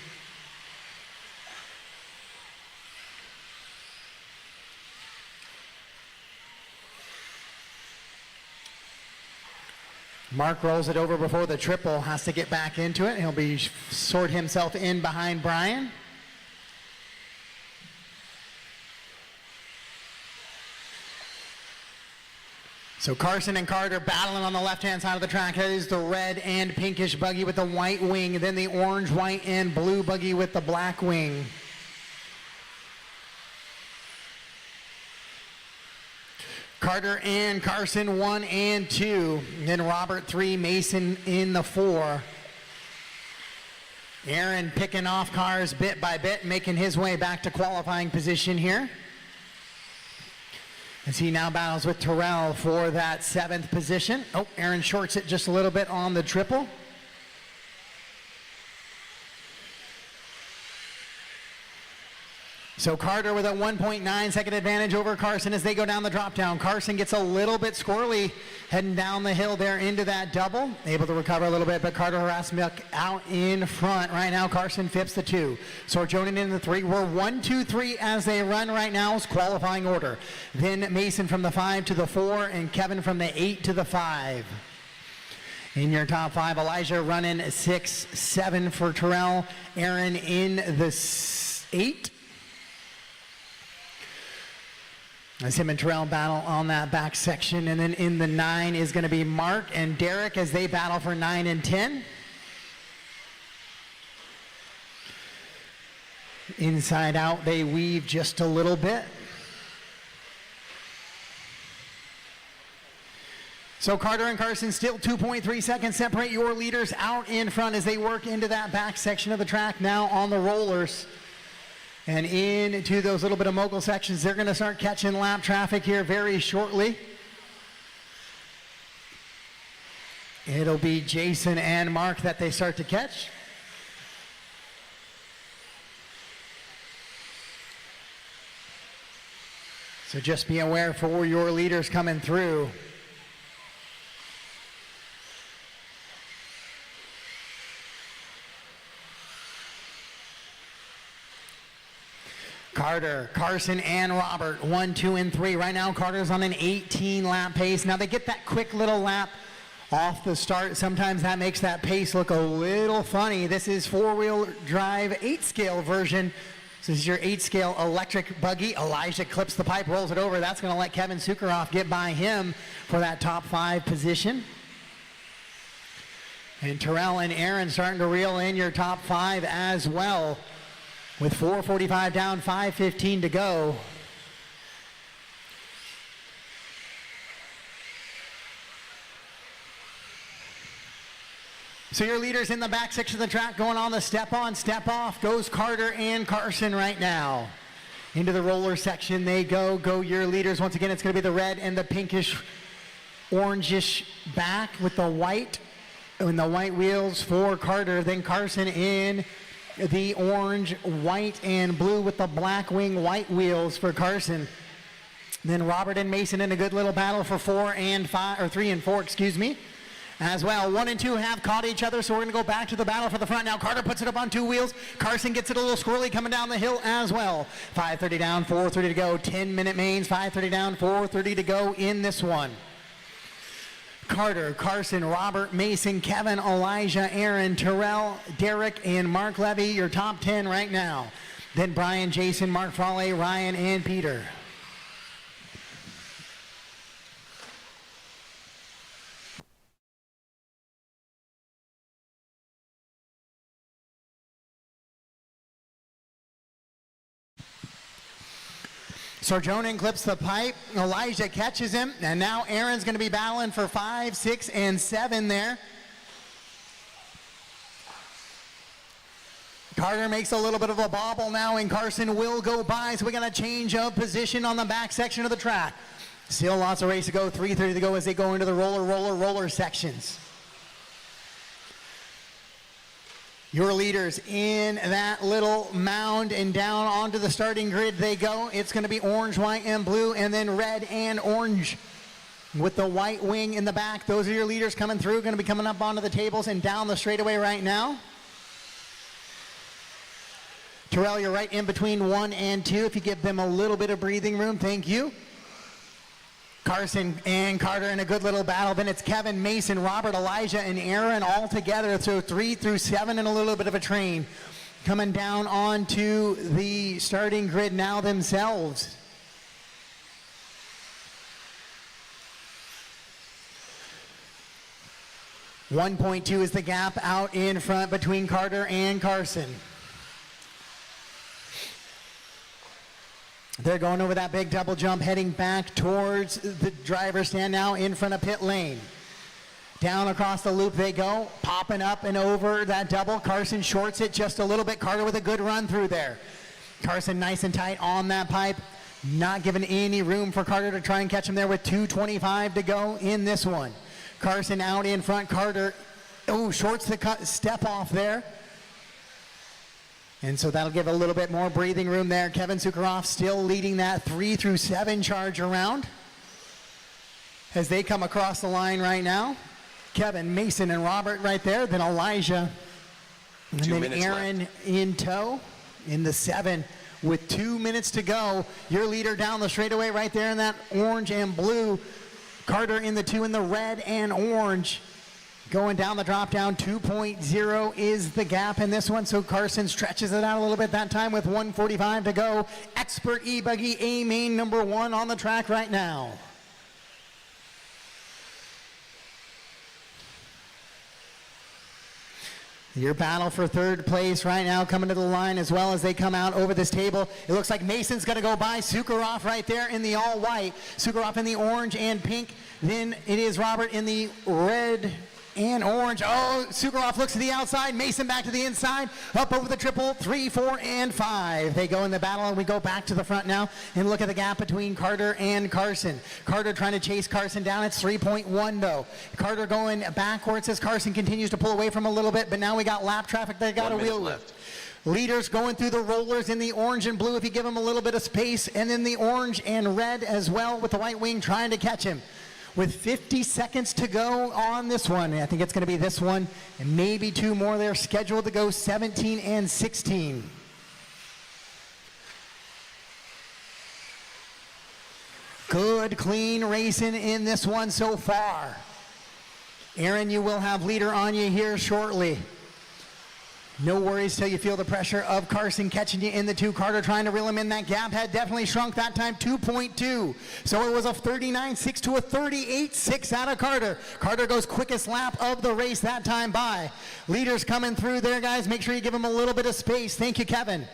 Mark rolls it over before the triple, has to get back into it. He'll sort himself in behind Brian. So Carson and Carter battling on the left-hand side of the track. That is the red and pinkish buggy with the white wing, then the orange, white, and blue buggy with the black wing. Carter and Carson 1 and 2. Then Robert 3, Mason in the 4. Aaron picking off cars bit by bit, making his way back to qualifying position here, as he now battles with Terrell for that 7th position. Oh, Aaron shorts it just a little bit on the triple. So Carter with a 1.9 second advantage over Carson as they go down the drop down. Carson gets a little bit squirrely heading down the hill there into that double. Able to recover a little bit, but Carter Harasmuk out in front right now. Carson Phipps the 2. Sorjonen in the 3. We're 1, 2, 3 as they run right now is qualifying order. Then Mason from the 5 to the 4 and Kevin from the 8 to the 5. In your top 5, Elijah running 6, 7 for Terrell. Aaron in the 8. As him and Terrell battle on that back section. And then in the 9 is going to be Mark and Derek as they battle for 9 and 10. Inside out, they weave just a little bit. So Carter and Carson still 2.3 seconds separate your leaders out in front as they work into that back section of the track now on the rollers. And into those little bit of mogul sections, they're going to start catching lap traffic here very shortly. It'll be Jason and Mark that they start to catch. So just be aware for your leaders coming through. Carter, Carson, and Robert, 1, 2, and 3. Right now, Carter's on an 18-lap pace. Now, they get that quick little lap off the start. Sometimes that makes that pace look a little funny. This is 4-wheel drive 8-scale version. So this is your 8-scale electric buggy. Elijah clips the pipe, rolls it over. That's going to let Kevin Sukaroff get by him for that top 5 position. And Terrell and Aaron starting to reel in your top 5 as well. With 4:45 down, 5:15 to go. So your leaders in the back section of the track going on the step on, step off goes Carter and Carson right now. Into the roller section they go. Go your leaders. Once again, it's going to be the red and the pinkish, orangish back with the white. And the white wheels for Carter. Then Carson in the orange, white, and blue with the black wing white wheels for Carson. Then Robert and Mason in a good little battle for 3 and 4, excuse me. As well, 1 and 2 have caught each other, so we're going to go back to the battle for the front. Now Carter puts it up on 2 wheels. Carson gets it a little squirrely coming down the hill as well. 5:30 down, 4:30 to go. 10-minute mains, 5:30 down, 4:30 to go in this one. Carter, Carson, Robert, Mason, Kevin, Elijah, Aaron, Terrell, Derek, and Mark Levy, your top 10 right now. Then Brian, Jason, Mark Frawley, Ryan, and Peter. Sarjonin clips the pipe. Elijah catches him. And now Aaron's going to be battling for 5, 6, and 7 there. Carter makes a little bit of a bobble now, and Carson will go by. So we got a change of position on the back section of the track. Still lots of race to go. 3:30 to go as they go into the roller sections. Your leaders in that little mound, and down onto the starting grid they go. It's going to be orange, white, and blue, and then red and orange with the white wing in the back. Those are your leaders coming through, going to be coming up onto the tables and down the straightaway right now. Terrell, you're right in between 1 and 2. If you give them a little bit of breathing room, thank you. Carson and Carter in a good little battle. Then it's Kevin, Mason, Robert, Elijah, and Aaron all together. So 3 through 7 and a little bit of a train. Coming down onto the starting grid now themselves. .2 is the gap out in front between Carter and Carson. They're going over that big double jump, heading back towards the driver's stand now in front of pit lane. Down across the loop they go, popping up and over that double. Carson shorts it just a little bit. Carter with a good run through there. Carson nice and tight on that pipe. Not giving any room for Carter to try and catch him there with 2:25 to go in this one. Carson out in front. Carter, shorts the step off there. And so that'll give a little bit more breathing room there. Kevin Sukharoff still leading that 3 through 7 charge around as they come across the line right now. Kevin, Mason, and Robert right there. Then Elijah. And then Aaron left in tow in the 7 with 2 minutes to go. Your leader down the straightaway right there in that orange and blue. Carter in the 2 in the red and orange. Going down the drop down, 2.0 is the gap in this one. So Carson stretches it out a little bit that time with 1:45 to go. Expert e-buggy A main number 1 on the track right now. Your battle for third place right now coming to the line as well as they come out over this table. It looks like Mason's going to go by. Sukharoff right there in the all white. Sukharoff in the orange and pink. Then it is Robert in the red and orange. Sukharoff looks to the outside. Mason back to the inside. Up over the triple. 3, 4, and 5. They go in the battle, and we go back to the front now and look at the gap between Carter and Carson. Carter trying to chase Carson down. It's 3.1 though. Carter going backwards as Carson continues to pull away from a little bit, but now we got lap traffic. They got a wheel left. Leaders going through the rollers in the orange and blue if you give them a little bit of space, and then the orange and red as well with the white wing trying to catch him. With 50 seconds to go on this one. I think it's going to be this one and maybe 2 more. They're scheduled to go 17 and 16. Good, clean racing in this one so far. Aaron, you will have leader on you here shortly. No worries till you feel the pressure of Carson catching you in the 2. Carter trying to reel him in. That gap had definitely shrunk that time, 2.2. So it was a 39.6 to a 38.6 out of Carter. Carter goes quickest lap of the race that time by. Leaders coming through there, guys. Make sure you give him a little bit of space. Thank you, Kevin.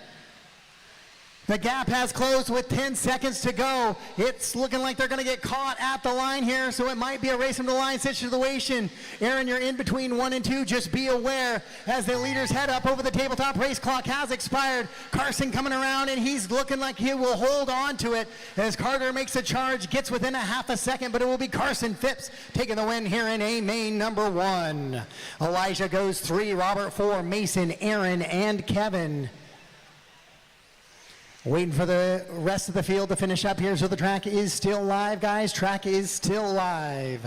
The gap has closed with 10 seconds to go. It's looking like they're going to get caught at the line here, so it might be a race from the line situation. Aaron, you're in between 1 and 2. Just be aware as the leaders head up over the tabletop. Race clock has expired. Carson coming around, and he's looking like he will hold on to it as Carter makes a charge, gets within a half a second, but it will be Carson Phipps taking the win here in A main number 1. Elijah goes 3, Robert 4, Mason, Aaron, and Kevin. Waiting for the rest of the field to finish up here, so the track is still live, guys. Track is still live.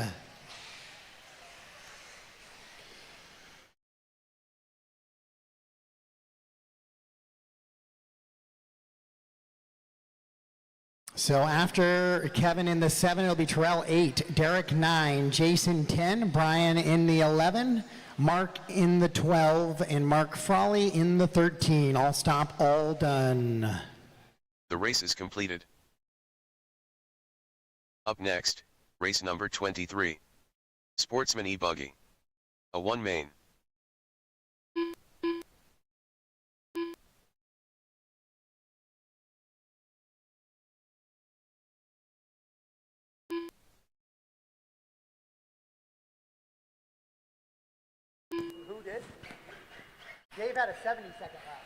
So after Kevin in the 7, it'll be Terrell 8, Derek 9, Jason 10, Brian in the 11, Mark in the 12, and Mark Frawley in the 13. All stop, all done. The race is completed. Up next, race number 23. Sportsman e-buggy. A 1 main. Who did? Dave had a 70-second lap.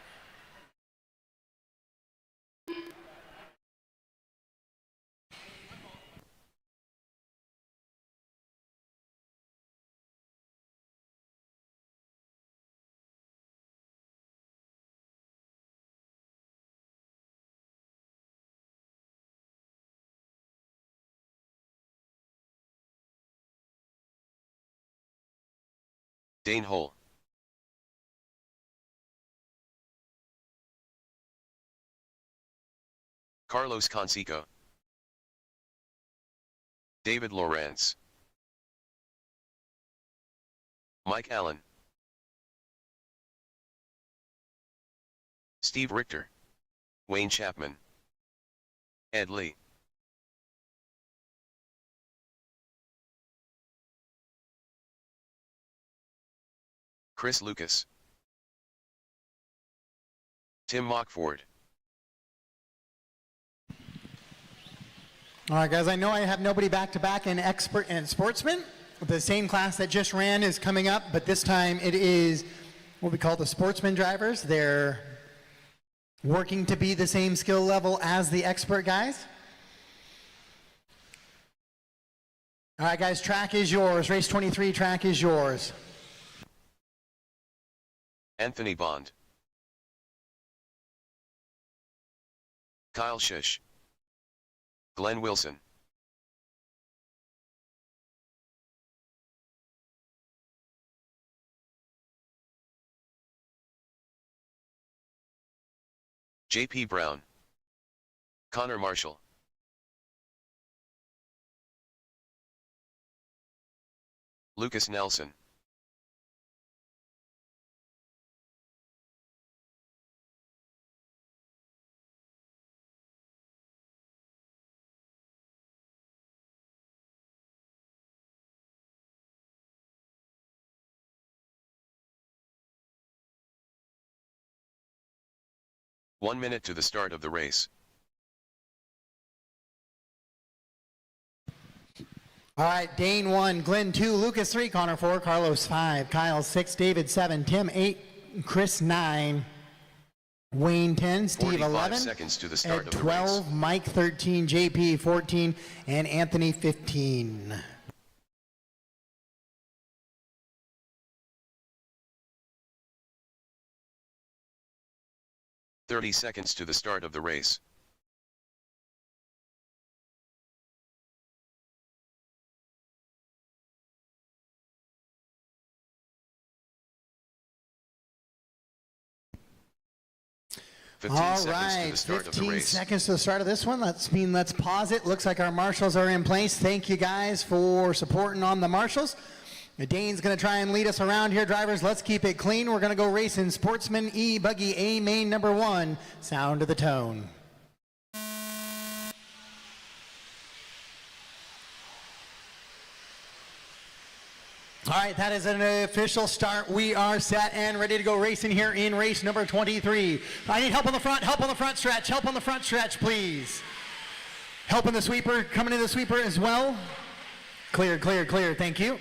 Dane Hole. Carlos Conseco. David Lawrence. Mike Allen. Steve Richter. Wayne Chapman. Ed Lee. Chris Lucas. Tim Mockford. All right, guys, I know I have nobody back-to-back in expert and sportsman. The same class that just ran is coming up, but this time it is what we call the sportsman drivers. They're working to be the same skill level as the expert guys. All right, guys, track is yours. Race 23, track is yours. Anthony Bond. Kyle Shish. Glenn Wilson. J.P. Brown. Connor Marshall. Lucas Nelson. One minute to the start of the race. All right, Dane 1, Glenn 2, Lucas 3, Connor 4, Carlos 5, Kyle 6, David 7, Tim 8, Chris 9, Wayne 10, Steve 11, seconds to the start Ed of 12, the race. Mike 13, JP 14, and Anthony 15. "30 seconds to the start of the race. All right, 15 seconds to the start of this one. Let's pause it. Looks like our marshals are in place. Thank you guys for supporting on the marshals. Dane's going to try and lead us around here, drivers. Let's keep it clean. We're going to go racing Sportsman e-buggy A main number 1. Sound of the tone. All right, that is an official start. We are set and ready to go racing here in race number 23. I need help on the front stretch, help on the front stretch, please. Help in the sweeper, coming in the sweeper as well. Clear, clear, clear, thank you.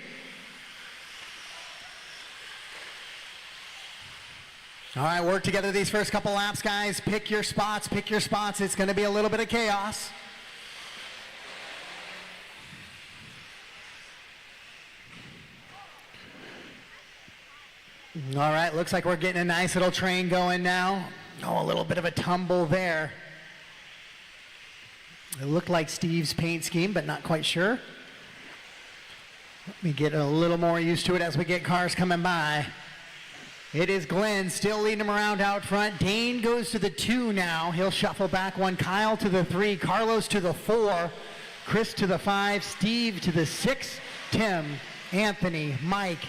All right, work together these first couple laps, guys. Pick your spots, pick your spots. It's gonna be a little bit of chaos. All right, looks like we're getting a nice little train going now. Oh, a little bit of a tumble there. It looked like Steve's paint scheme, but not quite sure. Let me get a little more used to it as we get cars coming by. It is Glenn still leading him around out front. Dane goes to the 2 now. He'll shuffle back 1. Kyle to the 3. Carlos to the 4. Chris to the 5. Steve to the 6. Tim, Anthony, Mike,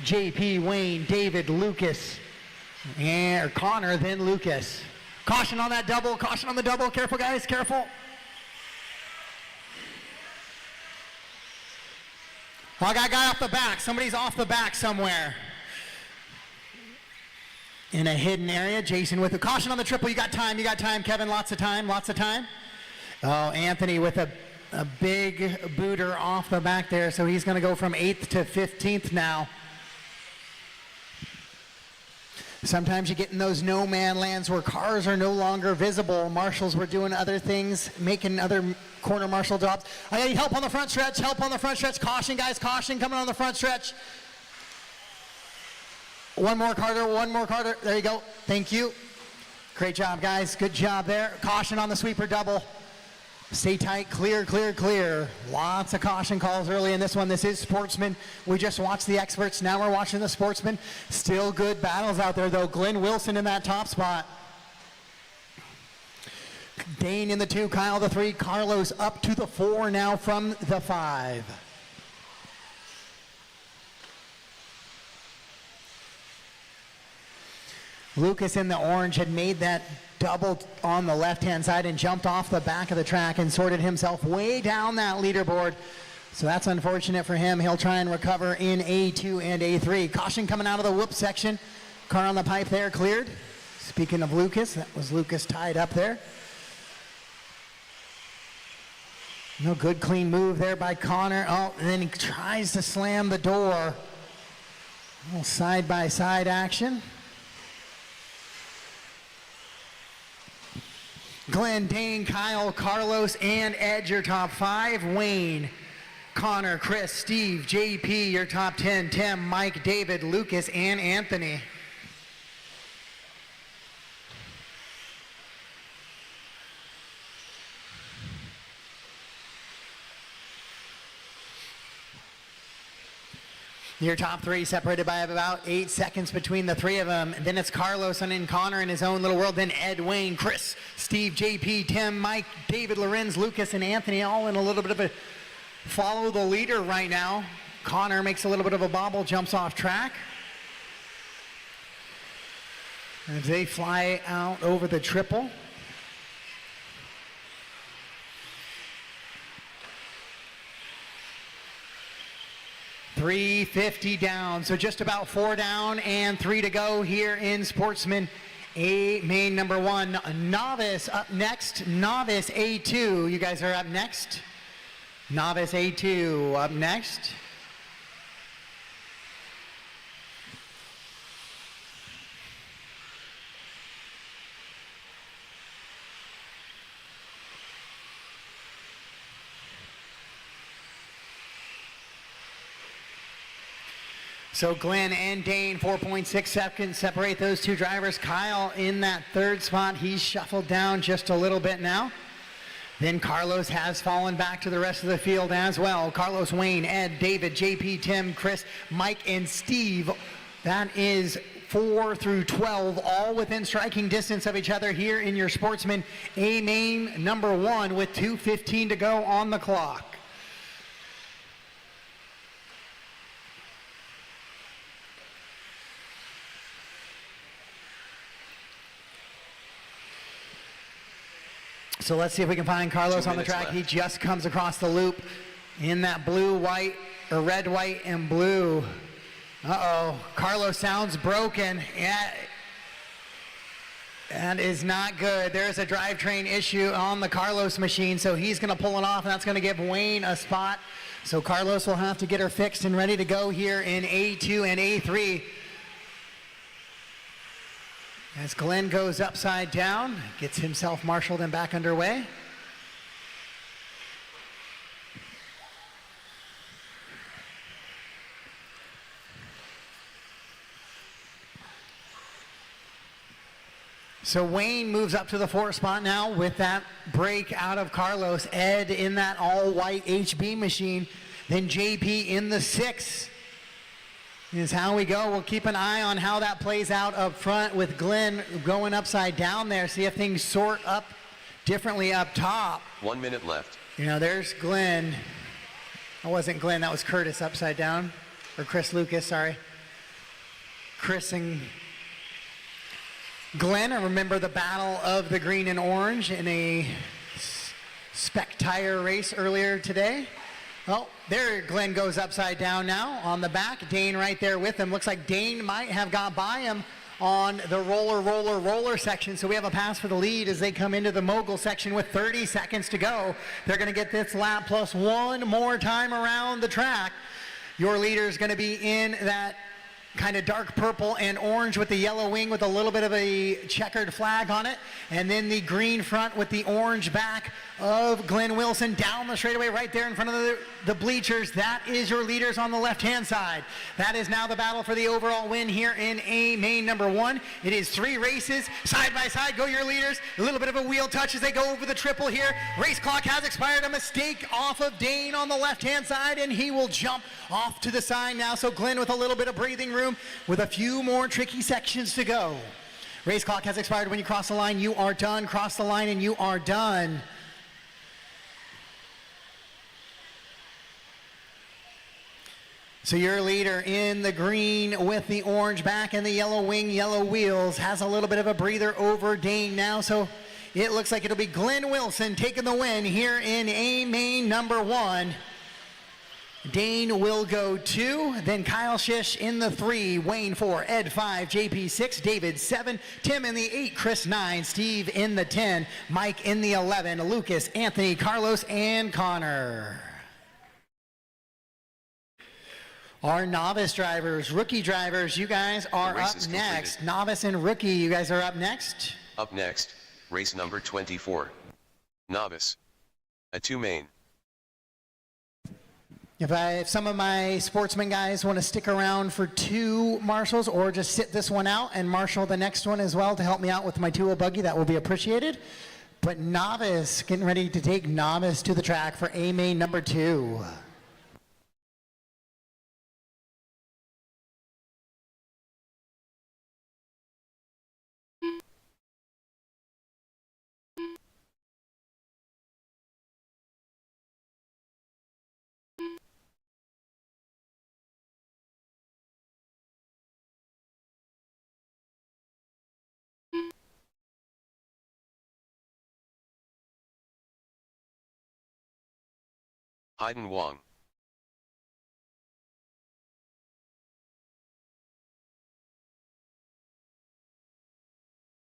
JP, Wayne, David, Lucas, and Connor, then Lucas. Caution on that double, caution on the double. Careful, guys, careful. Oh, I got a guy off the back. Somebody's off the back somewhere. In a hidden area. Jason with a caution on the triple. You got time, Kevin. Lots of time, lots of time. Oh, Anthony with a big booter off the back there. So he's going to go from 8th to 15th now. Sometimes you get in those no man lands where cars are no longer visible. Marshals were doing other things, making other corner marshal jobs. I need help on the front stretch, help on the front stretch. Caution, guys, caution coming on the front stretch. One more Carter. There you go. Thank you. Great job, guys. Good job there. Caution on the sweeper double. Stay tight, clear, clear, clear. Lots of caution calls early in this one. This is Sportsman. We just watched the experts. Now we're watching the Sportsman. Still good battles out there, though. Glenn Wilson in that top spot. Dane in the 2, Kyle the 3, Carlos up to the 4 now from the 5. Lucas in the orange had made that double on the left-hand side and jumped off the back of the track and sorted himself way down that leaderboard. So that's unfortunate for him. He'll try and recover in A2 and A3. Caution coming out of the whoop section. Car on the pipe there, cleared. Speaking of Lucas, that was Lucas tied up there. No good clean move there by Connor. Oh, and then he tries to slam the door. A little side-by-side action. Glenn, Dane, Kyle, Carlos, and Ed, your top 5. Wayne, Connor, Chris, Steve, JP, your top 10. Tim, Mike, David, Lucas, and Anthony. Your top 3 separated by about 8 seconds between the 3 of them. Then it's Carlos and then Connor in his own little world. Then Ed, Wayne, Chris, Steve, JP, Tim, Mike, David, Lorenz, Lucas, and Anthony all in a little bit of a follow the leader right now. Connor makes a little bit of a bobble, jumps off track. As they fly out over the triple. .350 down, so just about 4 down and 3 to go here in Sportsman A main number 1. Novice up next. Novice A2. You guys are up next. Novice A2 up next. So Glenn and Dane, 4.6 seconds separate those 2 drivers. Kyle in that 3rd spot. He's shuffled down just a little bit now. Then Carlos has fallen back to the rest of the field as well. Carlos, Wayne, Ed, David, JP, Tim, Chris, Mike, and Steve. That is 4 through 12, all within striking distance of each other here in your Sportsman A main number 1 with 2:15 to go on the clock. So let's see if we can find Carlos on the track. Left. He just comes across the loop in that blue-white or red, white, and blue. Uh-oh, Carlos sounds broken. Yeah, that is not good. There's a drivetrain issue on the Carlos machine, so he's going to pull it off, and that's going to give Wayne a spot. So Carlos will have to get her fixed and ready to go here in A2 and A3. As Glenn goes upside down, gets himself marshaled and back underway. So Wayne moves up to the 4th spot now with that break out of Carlos. Ed in that all-white HB machine. Then JP in the 6th is how we go. We'll keep an eye on how that plays out up front with Glenn going upside down there. See if things sort up differently up top. 1 minute left. You know, there's Glenn. That wasn't Glenn, that was Curtis upside down. Or Chris Lucas, sorry. Chris and Glenn, I remember the battle of the green and orange in a Spec tire race earlier today. Well, there Glenn goes upside down now on the back. Dane right there with him. Looks like Dane might have got by him on the roller section. So we have a pass for the lead as they come into the mogul section with 30 seconds to go. They're going to get this lap plus one more time around the track. Your leader is going to be in that kind of dark purple and orange with the yellow wing with a little bit of a checkered flag on it. And then the green front with the orange back of Glenn Wilson down the straightaway right there in front of the bleachers. That is your leaders on the left-hand side. That is now the battle for the overall win here in A main number 1. It is 3 races. Side by side go your leaders. A little bit of a wheel touch as they go over the triple here. Race clock has expired. A mistake off of Dane on the left-hand side, and he will jump off to the side now. So Glenn with a little bit of breathing room with a few more tricky sections to go. Race clock has expired. When you cross the line, you are done. Cross the line and you are done. So your leader in the green with the orange back and the yellow wing, yellow wheels has a little bit of a breather over Dane now. So it looks like it'll be Glenn Wilson taking the win here in A main number 1. Dane will go 2, then Kyle Shish in the 3, Wayne 4, Ed 5, JP 6, David 7, Tim in the 8, Chris 9, Steve in the 10, Mike in the 11, Lucas, Anthony, Carlos, and Connor. Our novice drivers, rookie drivers, you guys are up next. Novice and rookie, you guys are up next. Up next, race number 24. Novice. A 2 main. If some of my Sportsman guys want to stick around for 2 marshals or just sit this one out and marshal the next one as well to help me out with my 2 buggy, that will be appreciated. But novice, getting ready to take novice to the track for A main number 2. Haiden Wong.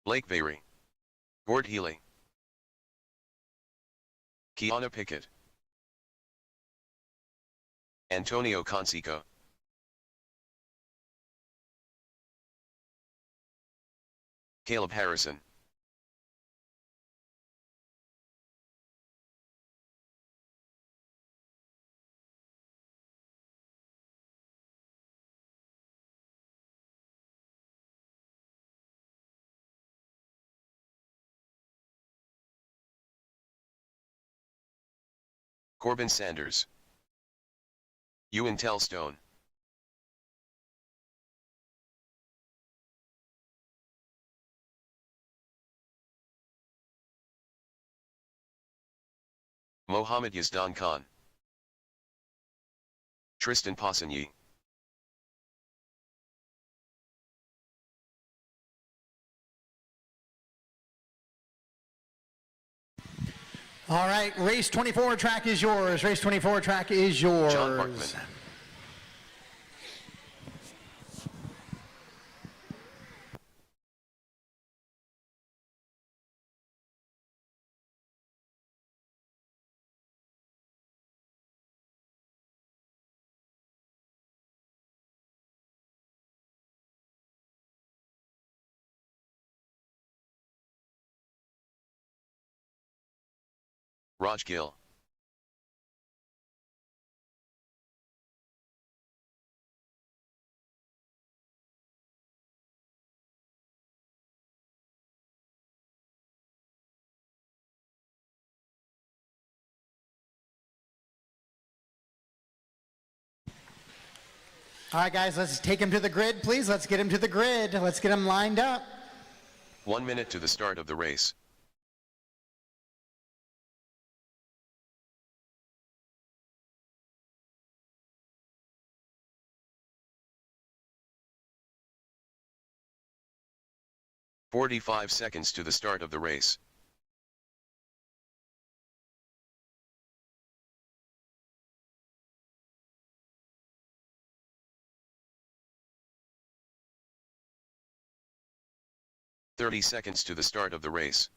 Blake Vary. Gord Healy. Kiana Pickett. Antonio Conseco. Caleb Harrison. Corbin Sanders. Ewan Tellstone. Mohammad Yazdan Khan. Tristan Passigny. All right, race 24 track is yours. Race 24 track is yours. John Parkman. Raj Gill. All right, guys, let's take him to the grid, please. Let's get him to the grid. Let's get him lined up. 1 minute to the start of the race. "45 seconds to the start of the race. "30 seconds to the start of the race.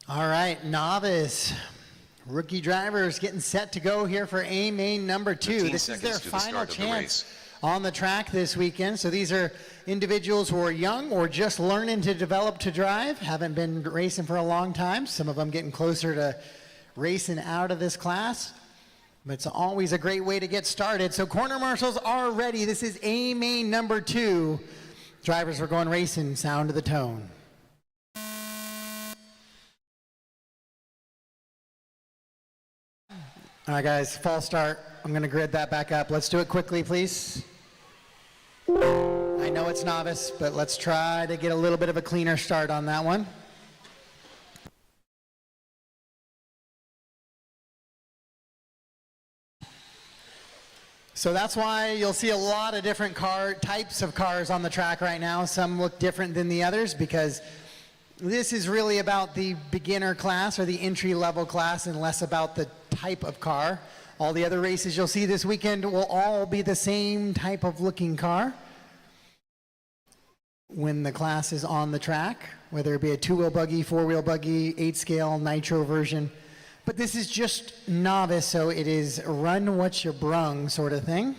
All right, Novice. Rookie drivers getting set to go here for A main number 2. This is their final chance on the track this weekend. So these are individuals who are young or just learning to develop to drive, haven't been racing for a long time. Some of them getting closer to racing out of this class. But it's always a great way to get started. So corner marshals are ready. This is A main number 2. Drivers are going racing, sound of the tone. All right, guys, false start. I'm going to grid that back up. Let's do it quickly, please. I know it's Novice, but let's try to get a little bit of a cleaner start on that one. So that's why you'll see a lot of different types of cars on the track right now. Some look different than the others because this is really about the beginner class or the entry-level class and less about the type of car. All the other races you'll see this weekend will all be the same type of looking car when the class is on the track, whether it be a 2-wheel buggy, 4-wheel buggy, 8-scale, Nitro version. But this is just Novice, so it is run what you brung sort of thing.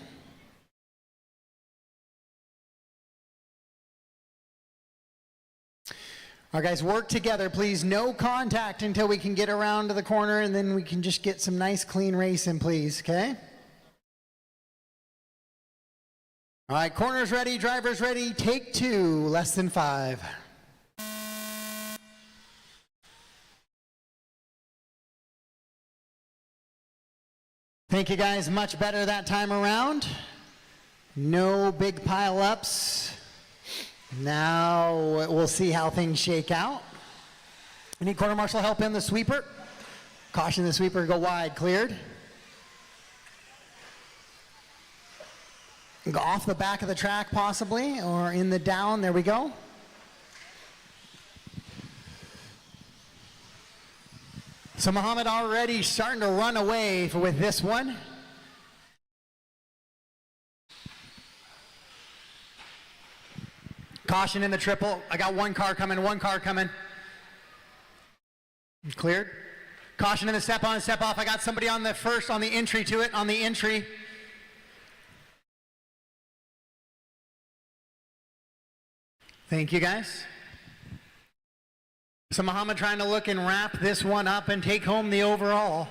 All right, guys, work together, please. No contact until we can get around to the corner, and then we can just get some nice, clean racing, please, okay? All right, corners ready, drivers ready. Take 2, less than 5. Thank you, guys. Much better that time around. No big pile-ups. Now we'll see how things shake out. Any corner marshal help in the sweeper? Caution the sweeper, go wide, cleared. Go off the back of the track possibly, or in the down, there we go. So Muhammad already starting to run away with this one. Caution in the triple. I got one car coming. Cleared. Caution in the step on, step off. I got somebody on the first, on the entry to it, on the entry. Thank you, guys. So Muhammad trying to look and wrap this one up and take home the overall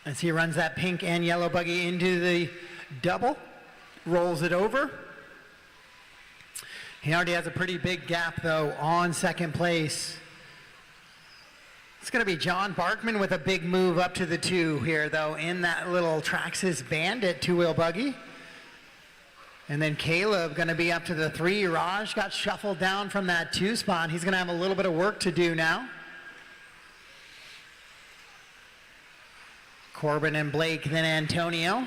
as he runs that pink and yellow buggy into the double, rolls it over. He already has a pretty big gap, though, on second place. It's going to be John Barkman with a big move up to the 2 here, though, in that little Traxxas Bandit 2-wheel buggy. And then Caleb going to be up to the 3. Raj got shuffled down from that 2 spot. He's going to have a little bit of work to do now. Corbin and Blake, then Antonio.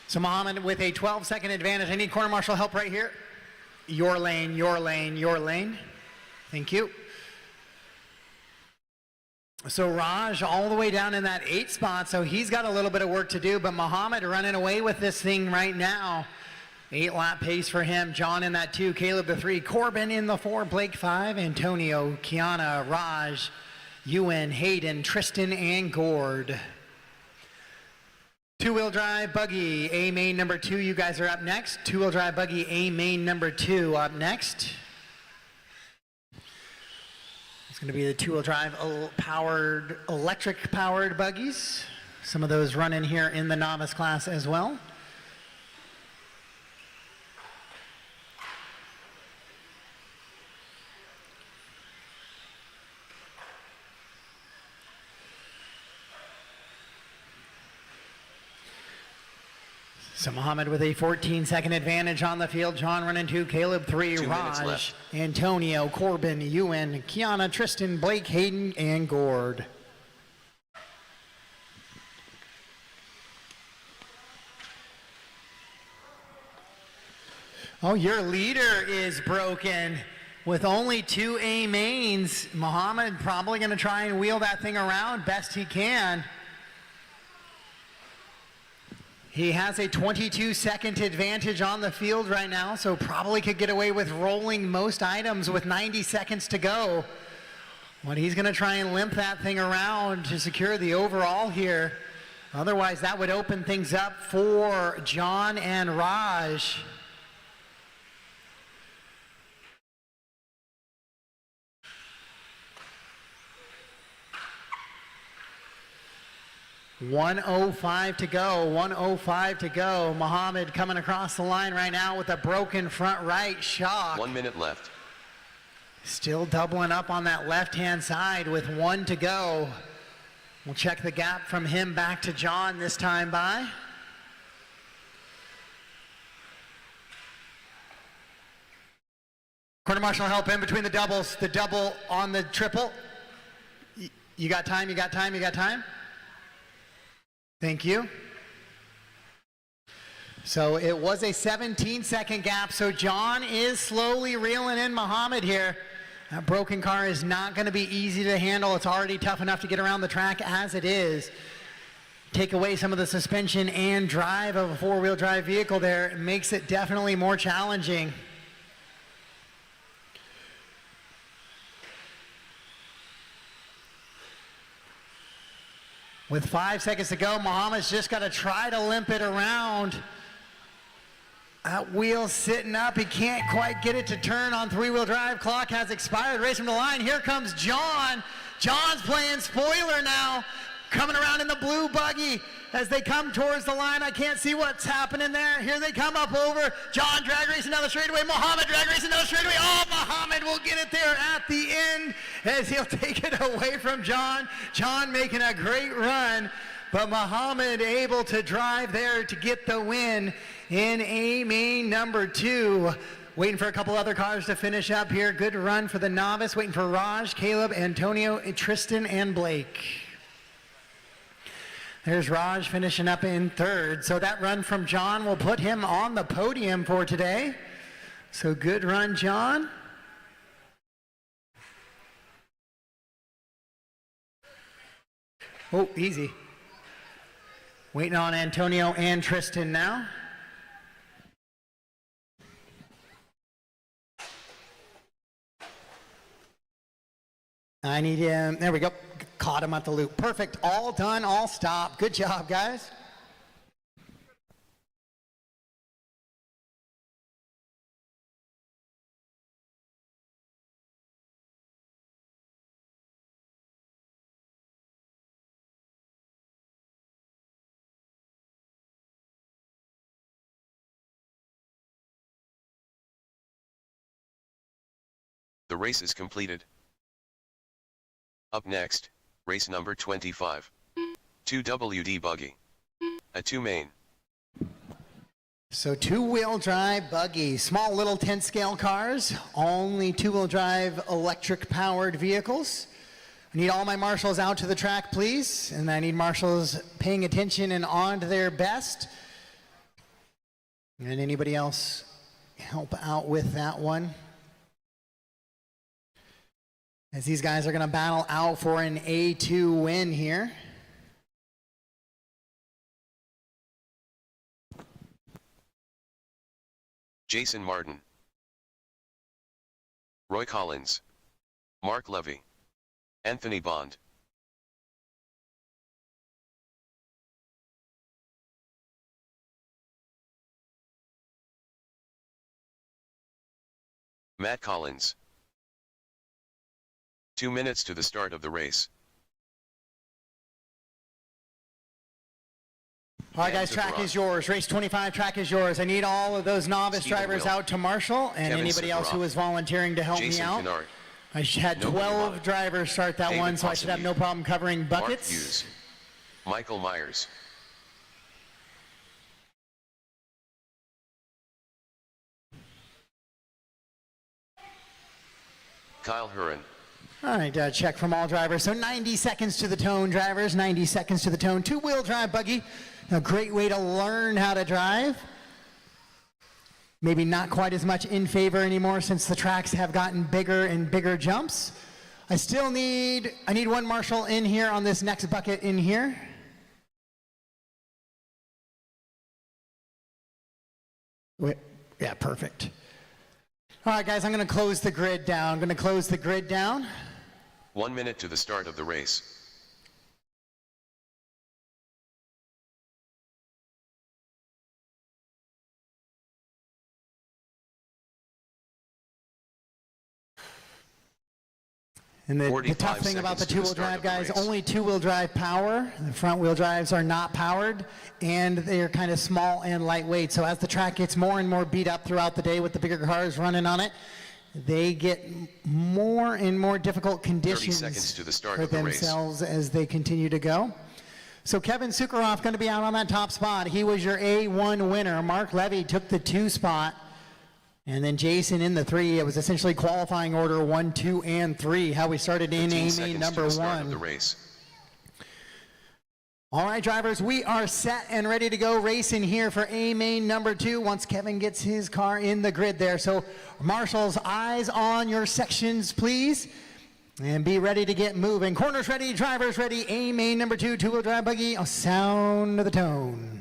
So Muhammad with a 12-second advantage. I need corner marshal help right here. Your lane, your lane, your lane. Thank you. So Raj all the way down in that 8th spot, so he's got a little bit of work to do, but Muhammad running away with this thing right now. 8-lap pace for him. John in that 2, Caleb the 3, Corbin in the 4, Blake 5, Antonio, Kiana, Raj, Ewan, Hayden, Tristan, and Gord. 2-wheel drive buggy, A main number 2, you guys are up next. 2-wheel drive buggy, A main number 2 up next. It's going to be the 2-wheel drive powered, electric powered buggies. Some of those running here in the novice class as well. So Muhammad with a 14-second advantage on the field. John running 2, Caleb 3, 2 minutes Raj, left. Antonio, Corbin, Ewan, Kiana, Tristan, Blake, Hayden, and Gord. Oh, your leader is broken with only 2 A mains. Muhammad probably going to try and wheel that thing around best he can. He has a 22-second advantage on the field right now, so probably could get away with rolling most items with 90 seconds to go. But he's going to try and limp that thing around to secure the overall here. Otherwise, that would open things up for John and Raj. .105 to go, 105 to go. Muhammad coming across the line right now with a broken front right shock. 1 minute left. Still doubling up on that left-hand side with 1 to go. We'll check the gap from him back to John this time by. Quarter marshal help in between the doubles. The double on the triple. You got time, you got time, you got time? Thank you. So it was a 17-second gap, so John is slowly reeling in Muhammad here. That broken car is not going to be easy to handle. It's already tough enough to get around the track as it is. Take away some of the suspension and drive of a 4-wheel drive vehicle there. It makes it definitely more challenging. With 5 seconds to go, Muhammad's just got to try to limp it around. That wheel sitting up. He can't quite get it to turn on 3-wheel drive. Clock has expired. Racing to the line. Here comes John. John's playing spoiler now. Coming around in the blue buggy as they come towards the line. I can't see what's happening there. Here they come up over. John drag racing down the straightaway. Muhammad drag racing down the straightaway. Oh, Muhammad will get it there at the end as he'll take it away from John. John making a great run, but Muhammad able to drive there to get the win in A main number 2. Waiting for a couple other cars to finish up here. Good run for the novice. Waiting for Raj, Caleb, Antonio, Tristan, and Blake. There's Raj finishing up in 3rd. So that run from John will put him on the podium for today. So good run, John. Oh, easy. Waiting on Antonio and Tristan now. I need him. There we go. Caught him at the loop. Perfect. All done, all stopped. Good job, guys. The race is completed. Up next, race number 25. 2WD buggy. A 2 main. So 2-wheel drive buggy, small little 10 scale cars, only 2-wheel drive electric powered vehicles. I need all my marshals out to the track, please. And I need marshals paying attention and on to their best. And anybody else help out with that one? as these guys are going to battle out for an A2 win here. Jason Martin, Roy Collins, Mark Levy, Anthony Bond. Matt Collins. 2 minutes to the start of the race. All right, guys, track is yours. Race 25, track is yours. I need all of those novice drivers out to marshal, and anybody else who is volunteering to help me out. I had 12 drivers start that one, so I should have no problem covering buckets. Mark Hughes, Michael Myers. Kyle Huron. All right, check from all drivers. So 90 seconds to the tone, drivers. 90 seconds to the tone. Two-wheel drive buggy. A great way to learn how to drive. Maybe not quite as much in favor anymore since the tracks have gotten bigger and bigger jumps. I need one marshal in here on this next bucket in here. Wait, yeah, perfect. All right, guys, I'm going to close the grid down. 1 minute to the start of the race. And the tough thing about the two-wheel drive, guys, only two-wheel drive power. The front-wheel drives are not powered, and they're kind of small and lightweight. So as the track gets more and more beat up throughout the day with the bigger cars running on it, they get more and more difficult conditions for themselves as they continue to go. So Kevin Sukharoff going to be out on that top spot. He was your A1 winner. Mark Levy took the 2 spot. And then Jason in the 3. It was essentially qualifying order 1, 2, and 3. How we started in A-main number 1. All right, drivers, we are set and ready to go racing here for A-main number 2 once Kevin gets his car in the grid there. So marshals, eyes on your sections, please. And be ready to get moving. Corners ready, drivers ready. A-main number 2, two-wheel drive buggy. A sound of the tone.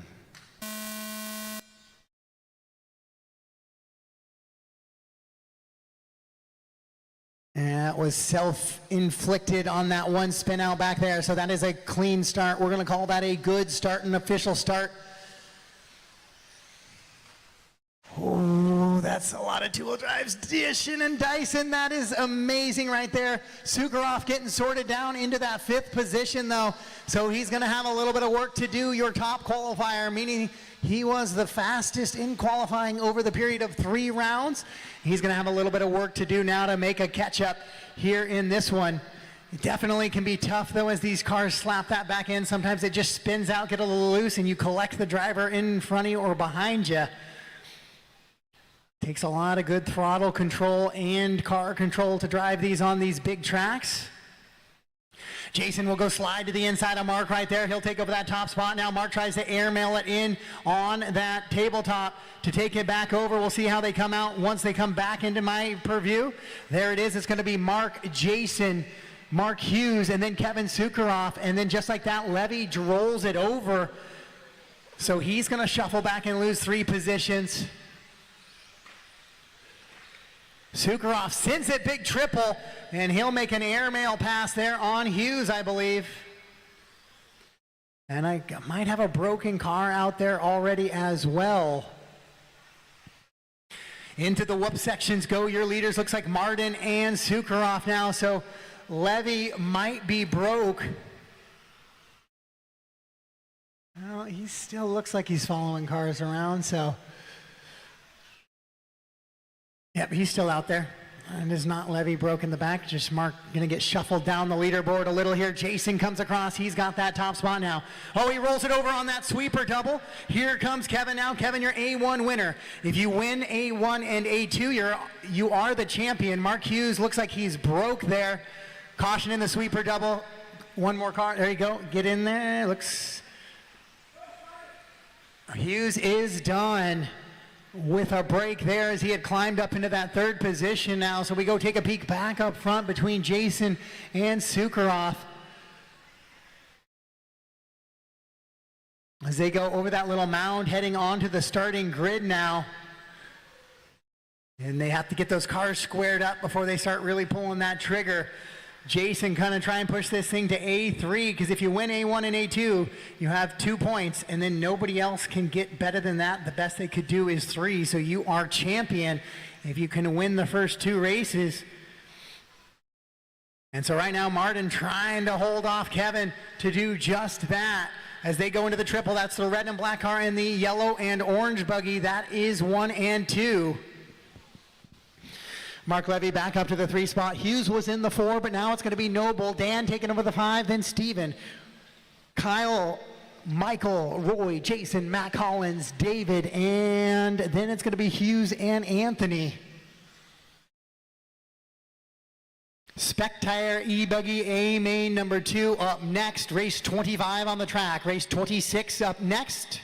And that was self-inflicted on that one spin out back there. So that is a clean start. We're going to call that a good start, an official start. Oh, that's a lot of two-wheel drives. Dishing and dicing. That is amazing right there. Sukharoff getting sorted down into that 5th position, though. So he's going to have a little bit of work to do. Your top qualifier, meaning he was the fastest in qualifying over the period of 3 rounds. He's going to have a little bit of work to do now to make a catch-up here in this one. It definitely can be tough, though, as these cars slap that back in. Sometimes it just spins out, get a little loose, and you collect the driver in front of you or behind you. Takes a lot of good throttle control and car control to drive these on these big tracks. Jason will go slide to the inside of Mark right there. He'll take over that top spot now. Mark tries to airmail it in on that tabletop to take it back over. We'll see how they come out once they come back into my purview. There it is. It's going to be Mark, Jason, Mark Hughes, and then Kevin Sukharoff. And then just like that, Levy rolls it over. So he's going to shuffle back and lose 3 positions. Sukharoff sends it big triple, and he'll make an airmail pass there on Hughes, I believe. And I might have a broken car out there already as well. Into the whoop sections go your leaders. Looks like Martin and Sukharoff now, so Levy might be broke. Well, he still looks like he's following cars around, so. Yep, he's still out there. And is not Levy broke in the back. Just Mark going to get shuffled down the leaderboard a little here. Jason comes across. He's got that top spot now. Oh, he rolls it over on that sweeper double. Here comes Kevin now. Kevin, your A1 winner. If you win A1 and A2, you are the champion. Mark Hughes looks like he's broke there. Caution in the sweeper double. One more car. There you go. Get in there. Looks. Hughes is done. with a break there as he had climbed up into that third position now. So we go take a peek back up front between Jason and Sukharov as they go over that little mound heading onto the starting grid now. And they have to get those cars squared up before they start really pulling that trigger. Jason kind of try and push this thing to A3, because if you win A1 and A2, you have 2 points, and then nobody else can get better than that. The best they could do is 3, so you are champion if you can win the first 2 races. And so right now, Martin trying to hold off Kevin to do just that. As they go into the triple, that's the red and black car and the yellow and orange buggy. That is 1 and 2. Mark Levy back up to the 3 spot. Hughes was in the 4, but now it's going to be Noble. Dan taking over the 5, then Steven. Kyle, Michael, Roy, Jason, Matt Collins, David, and then it's going to be Hughes and Anthony. Spec Tire e-buggy A main number 2 up next. Race 25 on the track. Race 26 up next.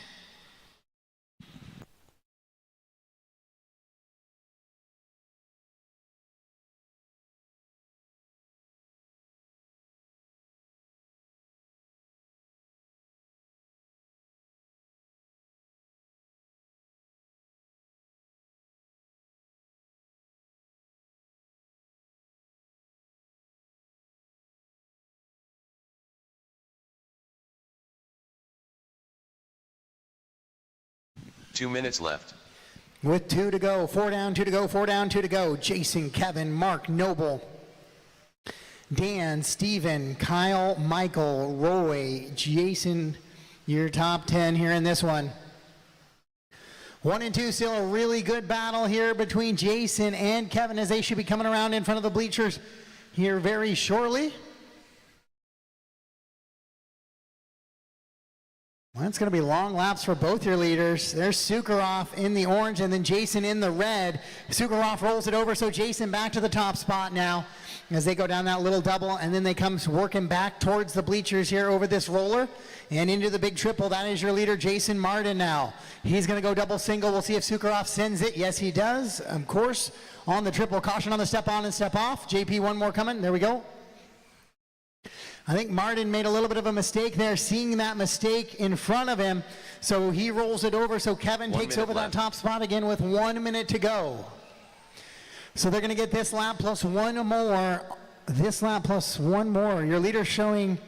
Two minutes left. With 2 to go, 4 down, 2 to go, 4 down, 2 to go. Jason, Kevin, Mark, Noble, Dan, Steven, Kyle, Michael, Roy, Jason, your top 10 here in this one. 1 and 2, still a really good battle here between Jason and Kevin as they should be coming around in front of the bleachers here very shortly. Well, it's going to be long laps for both your leaders. There's Sukharov in the orange and then Jason in the red. Sukharov rolls it over, so Jason back to the top spot now as they go down that little double, and then they come working back towards the bleachers here over this roller and into the big triple. That is your leader, Jason Martin now. He's going to go double single. We'll see if Sukharov sends it. Yes, he does. Of course, on the triple. Caution on the step on and step off. JP, one more coming. There we go. I think Martin made a little bit of a mistake there, seeing that mistake in front of him. So he rolls it over, so Kevin takes over that top spot again with 1 minute to go. So they're going to get this lap plus 1 more. This lap plus 1 more. Your leader's showing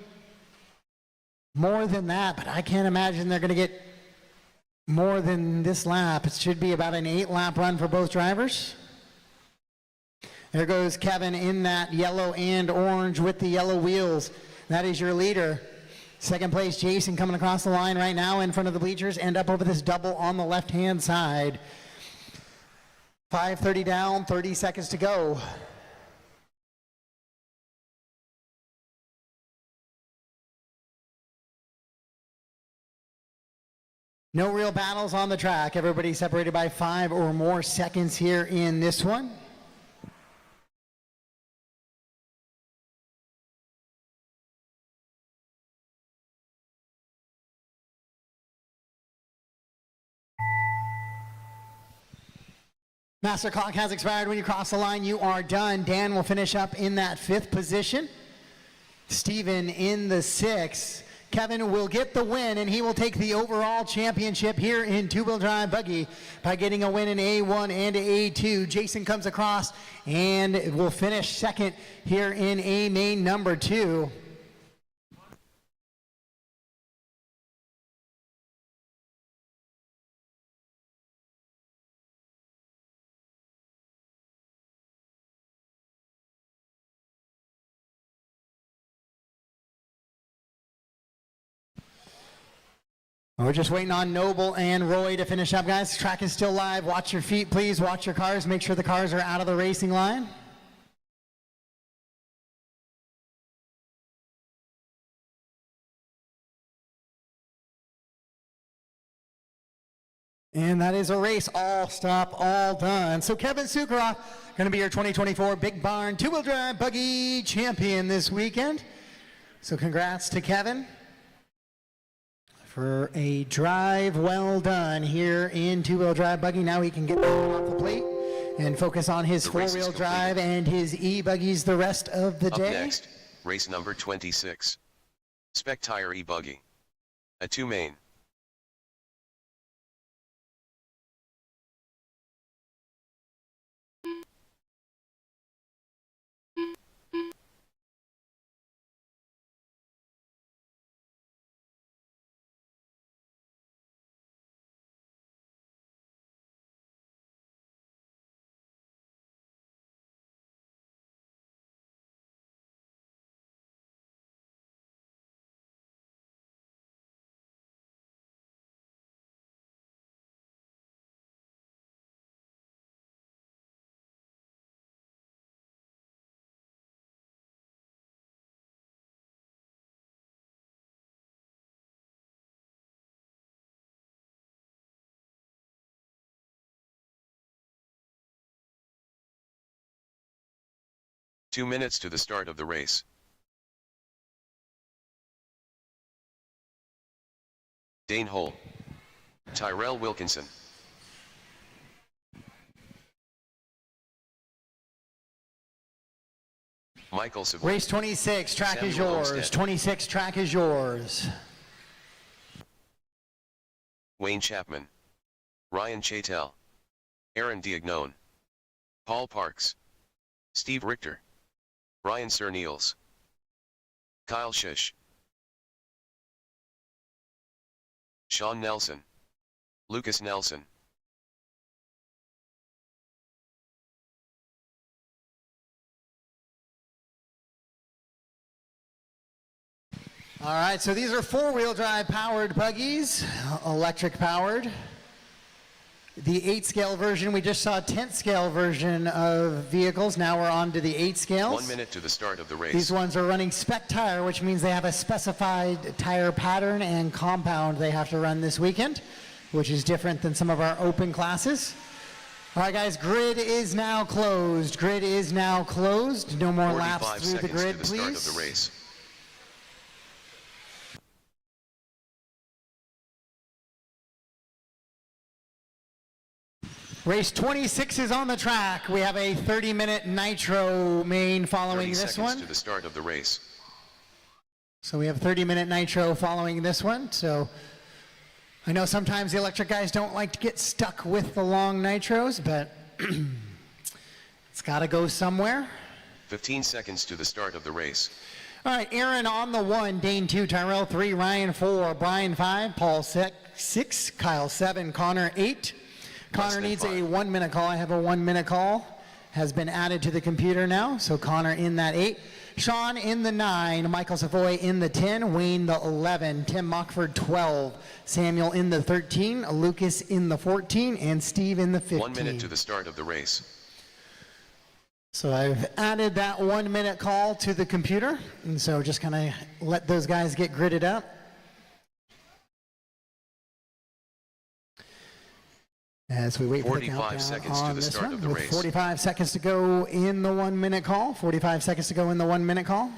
more than that, but I can't imagine they're going to get more than this lap. It should be about an 8-lap run for both drivers. There goes Kevin in that yellow and orange with the yellow wheels. That is your leader. Second place, Jason coming across the line right now in front of the bleachers and up over this double on the left-hand side. 5:30 down, 30 seconds to go. No real battles on the track. Everybody separated by 5 or more seconds here in this one. Master clock has expired. When you cross the line, you are done. Dan will finish up in that 5th position. Steven in the 6th. Kevin will get the win, and he will take the overall championship here in two-wheel drive buggy by getting a win in A1 and A2. Jason comes across and will finish 2nd here in A main number 2. We're just waiting on Noble and Roy to finish up, guys. Track is still live. Watch your feet, please. Watch your cars. Make sure the cars are out of the racing line. And that is a race. All stop, all done. So Kevin Sukharov going to be your 2024 Big Barn two-wheel drive buggy champion this weekend. So congrats to Kevin for a drive well done here in two-wheel drive buggy. Now he can get off the plate and focus on his four-wheel drive and his e-buggies the rest of the day. Up next, race number 26. Spec tire e-buggy. A 2 main. Two minutes to the start of the race. Dane Hole. Tyrell Wilkinson. Michael Savoy. Race 26, track Samuel is yours. Olmsted. 26, track is yours. Wayne Chapman. Ryan Chatel. Aaron Diagnone. Paul Parks. Steve Richter. Brian Cerneals. Kyle Shish. Sean Nelson. Lucas Nelson. All right, so these are four-wheel drive powered buggies, electric powered. The 8-scale version, we just saw a 10th scale version of vehicles. Now we're on to the 8 scales. 1 minute to the start of the race. These ones are running spec tire, which means they have a specified tire pattern and compound they have to run this weekend, which is different than some of our open classes. All right, guys, grid is now closed. Grid is now closed. No more laps through the grid, to the please. start of the race. Race 26 is on the track. We have a 30-minute Nitro main following 30 this seconds one. to the start of the race. So we have 30-minute Nitro following this one. So I know sometimes the electric guys don't like to get stuck with the long Nitros, but it's got to go somewhere. 15 seconds to the start of the race. All right, Aaron on the 1, Dane 2, Tyrell 3, Ryan 4, Brian 5, Paul 6, Kyle 7, Connor 8. Connor needs a 1 minute call. I have a 1 minute call. Has been added to the computer now. So Connor in that 8. Sean in the 9. Michael Savoy in the 10. Wayne the 11. Tim Mockford 12. Samuel in the 13. Lucas in the 14. And Steve in the 15. 1 minute to the start of the race. So I've added that 1 minute call to the computer. And so just kind of let those guys get gridded up. As we wait for the countdown 45 seconds on to the this start one, of the with race. 45 seconds to go in the 1 minute call. 45 seconds to go in the 1 minute call.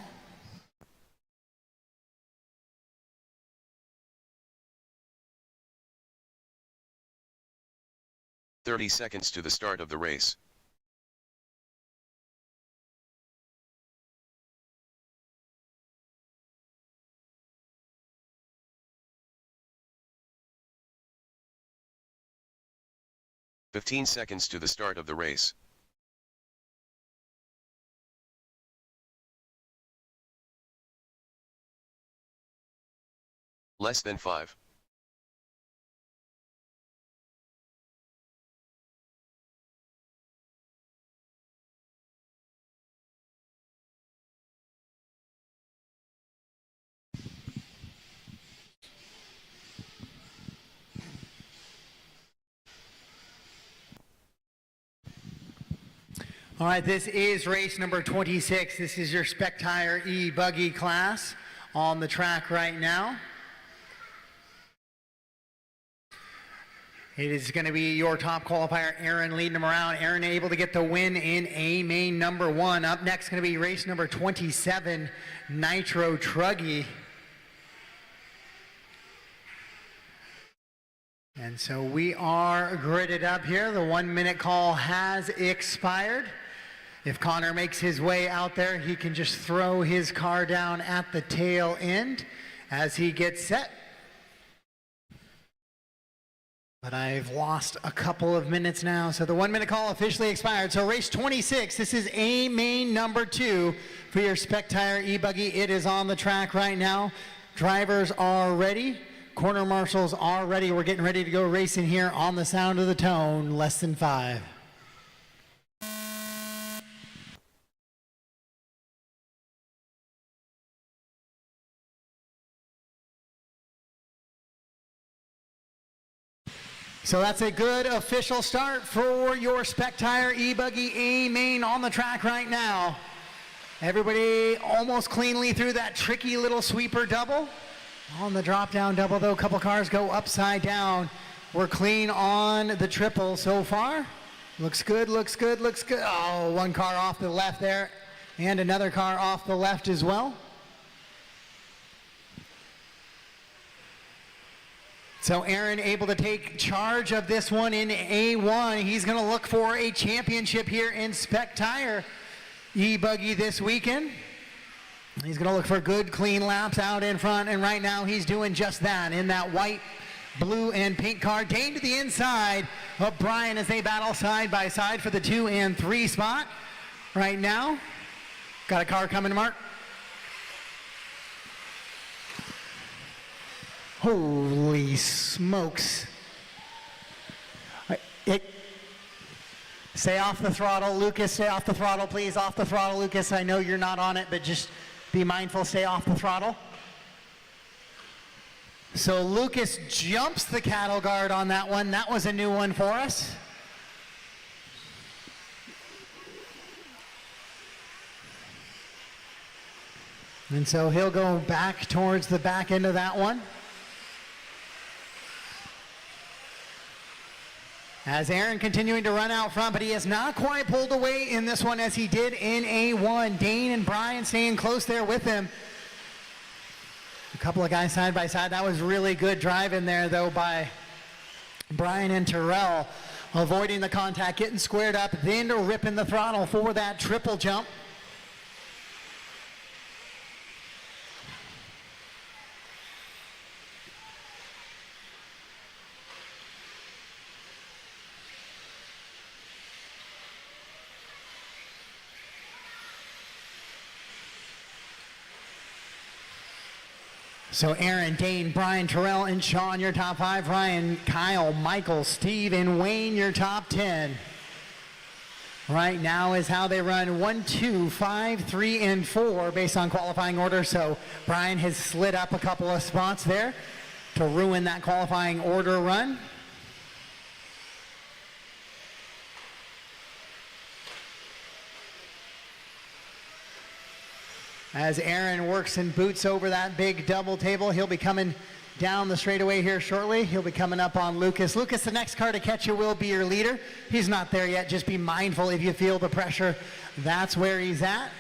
"30 seconds to the start of the race. "15 seconds to the start of the race. Less than 5. All right, this is race number 26. This is your Spec Tire e-buggy class on the track right now. It is going to be your top qualifier, Aaron, leading them around. Aaron able to get the win in A main number 1. Up next going to be race number 27, Nitro Truggy. And so we are gridded up here. The 1 minute call has expired. If Connor makes his way out there, he can just throw his car down at the tail end as he gets set. But I've lost a couple of minutes now, so the 1 minute call officially expired. So race 26, this is A main number 2 for your Spec Tire e-buggy. It is on the track right now. Drivers are ready. Corner marshals are ready. We're getting ready to go racing here on the sound of the tone, less than 5. So that's a good official start for your Spec Tire e-buggy A main on the track right now. Everybody almost cleanly through that tricky little sweeper double. On the drop down double though, a couple cars go upside down. We're clean on the triple so far. Looks good, looks good, looks good. Oh, one car off the left there and another car off the left as well. So Aaron able to take charge of this one in A1. He's going to look for a championship here in Spec Tire e-buggy this weekend. He's going to look for good, clean laps out in front, and right now he's doing just that in that white, blue, and pink car. Dane to the inside of Brian as they battle side by side for the 2 and 3 spot right now. Got a car coming to Mark. Holy smokes. Stay off the throttle, Lucas, stay off the throttle, please. Off the throttle, Lucas. I know you're not on it, but just be mindful, stay off the throttle. So Lucas jumps the cattle guard on that one. That was a new one for us. And so he'll go back towards the back end of that one. As Aaron continuing to run out front, but he has not quite pulled away in this one as he did in A1. Dane and Brian staying close there with him. A couple of guys side by side. That was really good driving there though by Brian and Terrell. Avoiding the contact, getting squared up, then ripping the throttle for that triple jump. So Aaron, Dane, Brian, Terrell, and Sean, your top 5. Ryan, Kyle, Michael, Steve, and Wayne, your top 10. Right now is how they run 1, 2, 5, 3, and 4 based on qualifying order. So Brian has slid up a couple of spots there to ruin that qualifying order run. As Aaron works and boots over that big double table, he'll be coming down the straightaway here shortly. He'll be coming up on Lucas. Lucas, the next car to catch you will be your leader. He's not there yet. Just be mindful if you feel the pressure. That's where he's at.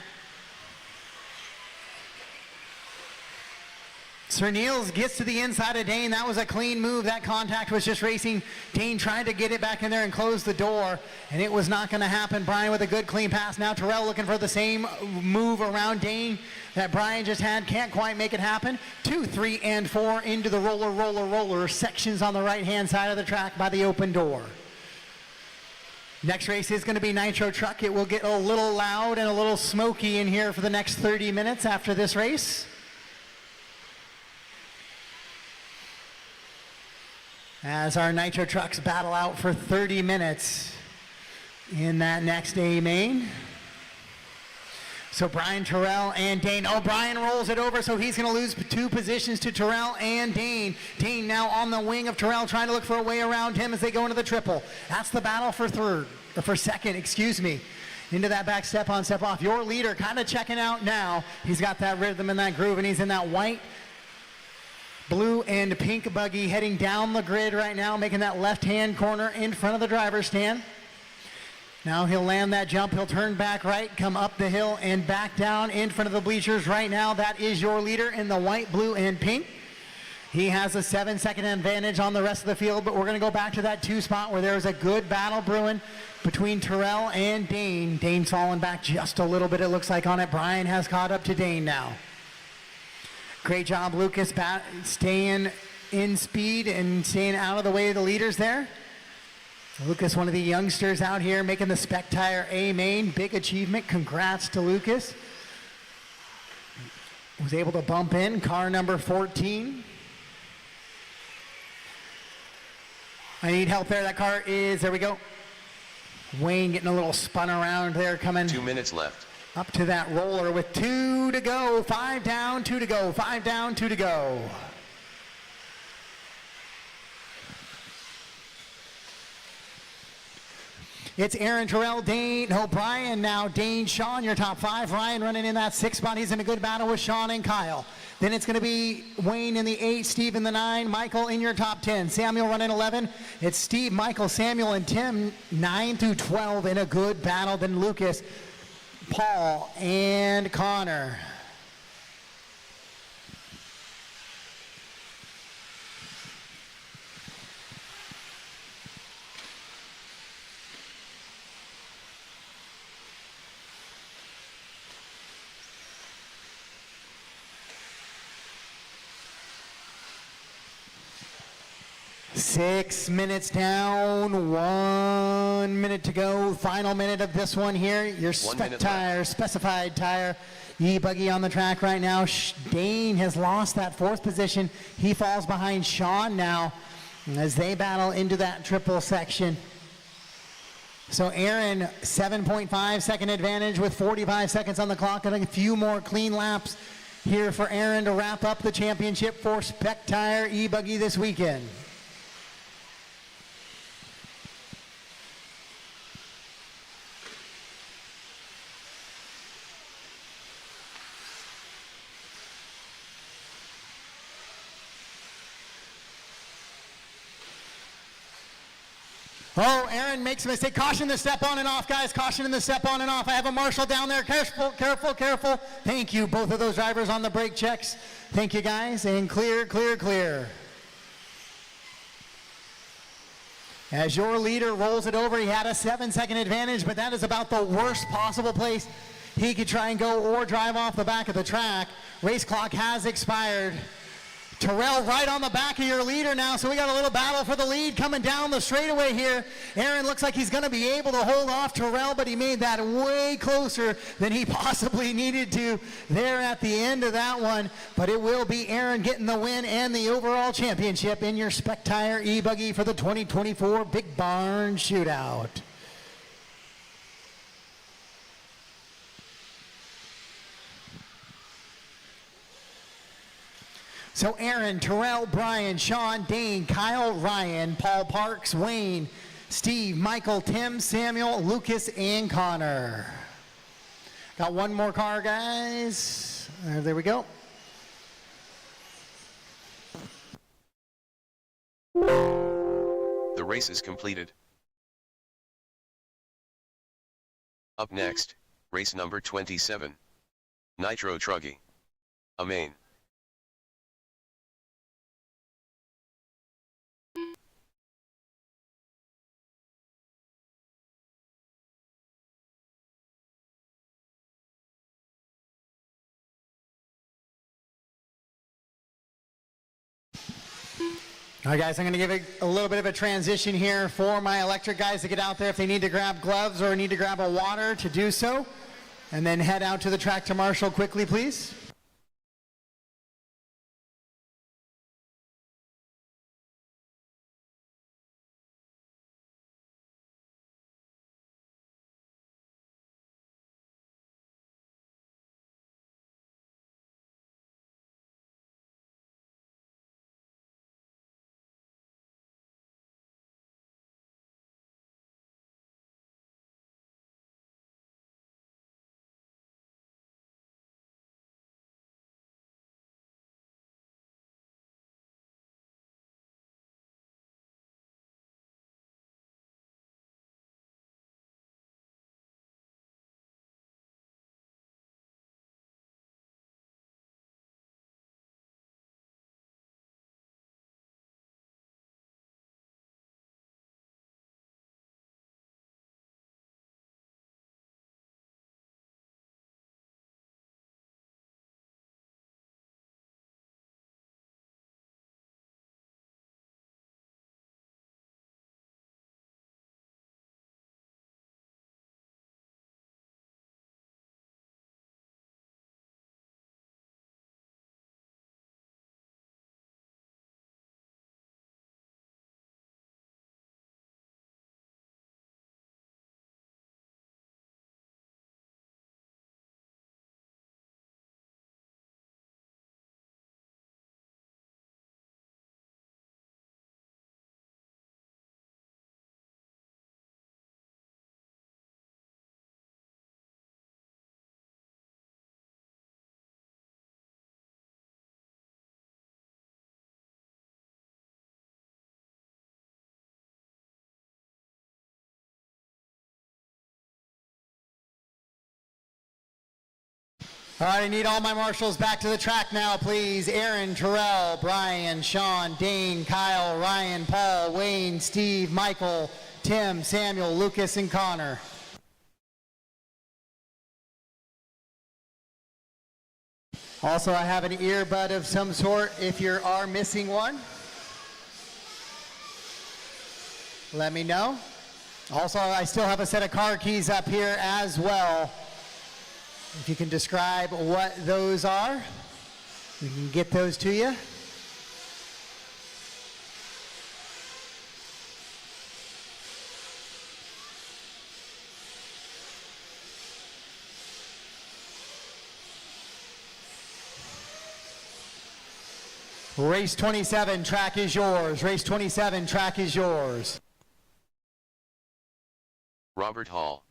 Sir Niels gets to the inside of Dane. That was a clean move. That contact was just racing. Dane tried to get it back in there and close the door, and it was not going to happen. Brian with a good clean pass. Now Terrell looking for the same move around Dane that Brian just had. Can't quite make it happen. 2, 3, and 4 into the roller sections on the right-hand side of the track by the open door. Next race is going to be Nitro Truck. It will get a little loud and a little smoky in here for the next 30 minutes after this race. As our Nitro Trucks battle out for 30 minutes in that next A main. So Brian, Terrell, and Dane. Oh, Brian rolls it over, so he's going to lose 2 positions to Terrell and Dane. Dane now on the wing of Terrell, trying to look for a way around him as they go into the triple. That's the battle for second, excuse me. Into that back step on, step off. Your leader kind of checking out now. He's got that rhythm and that groove, and he's in that white, blue, and pink buggy heading down the grid right now, making that left-hand corner in front of the driver's stand. Now he'll land that jump. He'll turn back right, come up the hill, and back down in front of the bleachers right now. That is your leader in the white, blue, and pink. He has a 7-second advantage on the rest of the field, but we're going to go back to that 2 spot where there's a good battle brewing between Terrell and Dane. Dane's falling back just a little bit, it looks like, on it. Brian has caught up to Dane now. Great job, Lucas, staying in speed and staying out of the way of the leaders there. Lucas, one of the youngsters out here making the Spec Tire A main. Big achievement. Congrats to Lucas. Was able to bump in car number 14. I need help there. That car is, there we go. Wayne getting a little spun around there, coming 2 minutes left. up to that roller with 2 to go. 5 down, 2 to go. 5 down, 2 to go. It's Aaron, Terrell, Dane, Brian now. Dane, Sean, your top 5. Ryan running in that 6 spot. He's in a good battle with Sean and Kyle. Then it's going to be Wayne in the 8, Steve in the 9, Michael in your top 10. Samuel running 11. It's Steve, Michael, Samuel, and Tim, 9 through 12 in a good battle. Then Lucas, Paul, and Connor. Six minutes down, 1 minute to go. Final minute of this one here. Your Spec Tire, specified tire, e-buggy on the track right now. Dane has lost that 4th position. He falls behind Sean now as they battle into that triple section. So Aaron, 7.5 second advantage with 45 seconds on the clock, and a few more clean laps here for Aaron to wrap up the championship for Spec Tire e-buggy this weekend. Oh, Aaron makes a mistake. Caution the step on and off, guys. Caution in the step on and off. I have a marshal down there. Careful, careful, careful. Thank you, both of those drivers on the brake checks. Thank you, guys. And clear, clear, clear. As your leader rolls it over, he had a 7-second advantage, but that is about the worst possible place he could try and go or drive off the back of the track. Race clock has expired. Terrell right on the back of your leader now, so we got a little battle for the lead coming down the straightaway here. Aaron looks like he's going to be able to hold off Terrell, but he made that way closer than he possibly needed to there at the end of that one. But it will be Aaron getting the win and the overall championship in your Spec Tire e-buggy for the 2024 Big Barn Shootout. So Aaron, Terrell, Brian, Sean, Dane, Kyle, Ryan, Paul Parks, Wayne, Steve, Michael, Tim, Samuel, Lucas, and Connor. Got one more car, guys. There we go. The race is completed. Up next, race number 27. Nitro Truggy. A main. All right, guys, I'm going to give a little bit of a transition here for my electric guys to get out there if they need to grab gloves or need to grab a water to do so, and then head out to the track to marshal quickly, please. All right, I need all my marshals back to the track now, please. Aaron, Terrell, Brian, Sean, Dane, Kyle, Ryan, Paul, Wayne, Steve, Michael, Tim, Samuel, Lucas, and Connor. Also, I have an earbud of some sort if you are missing one. Let me know. Also, I still have a set of car keys up here as well. If you can describe what those are, we can get those to you. Race 27, track is yours. Race 27, track is yours. Robert Hall,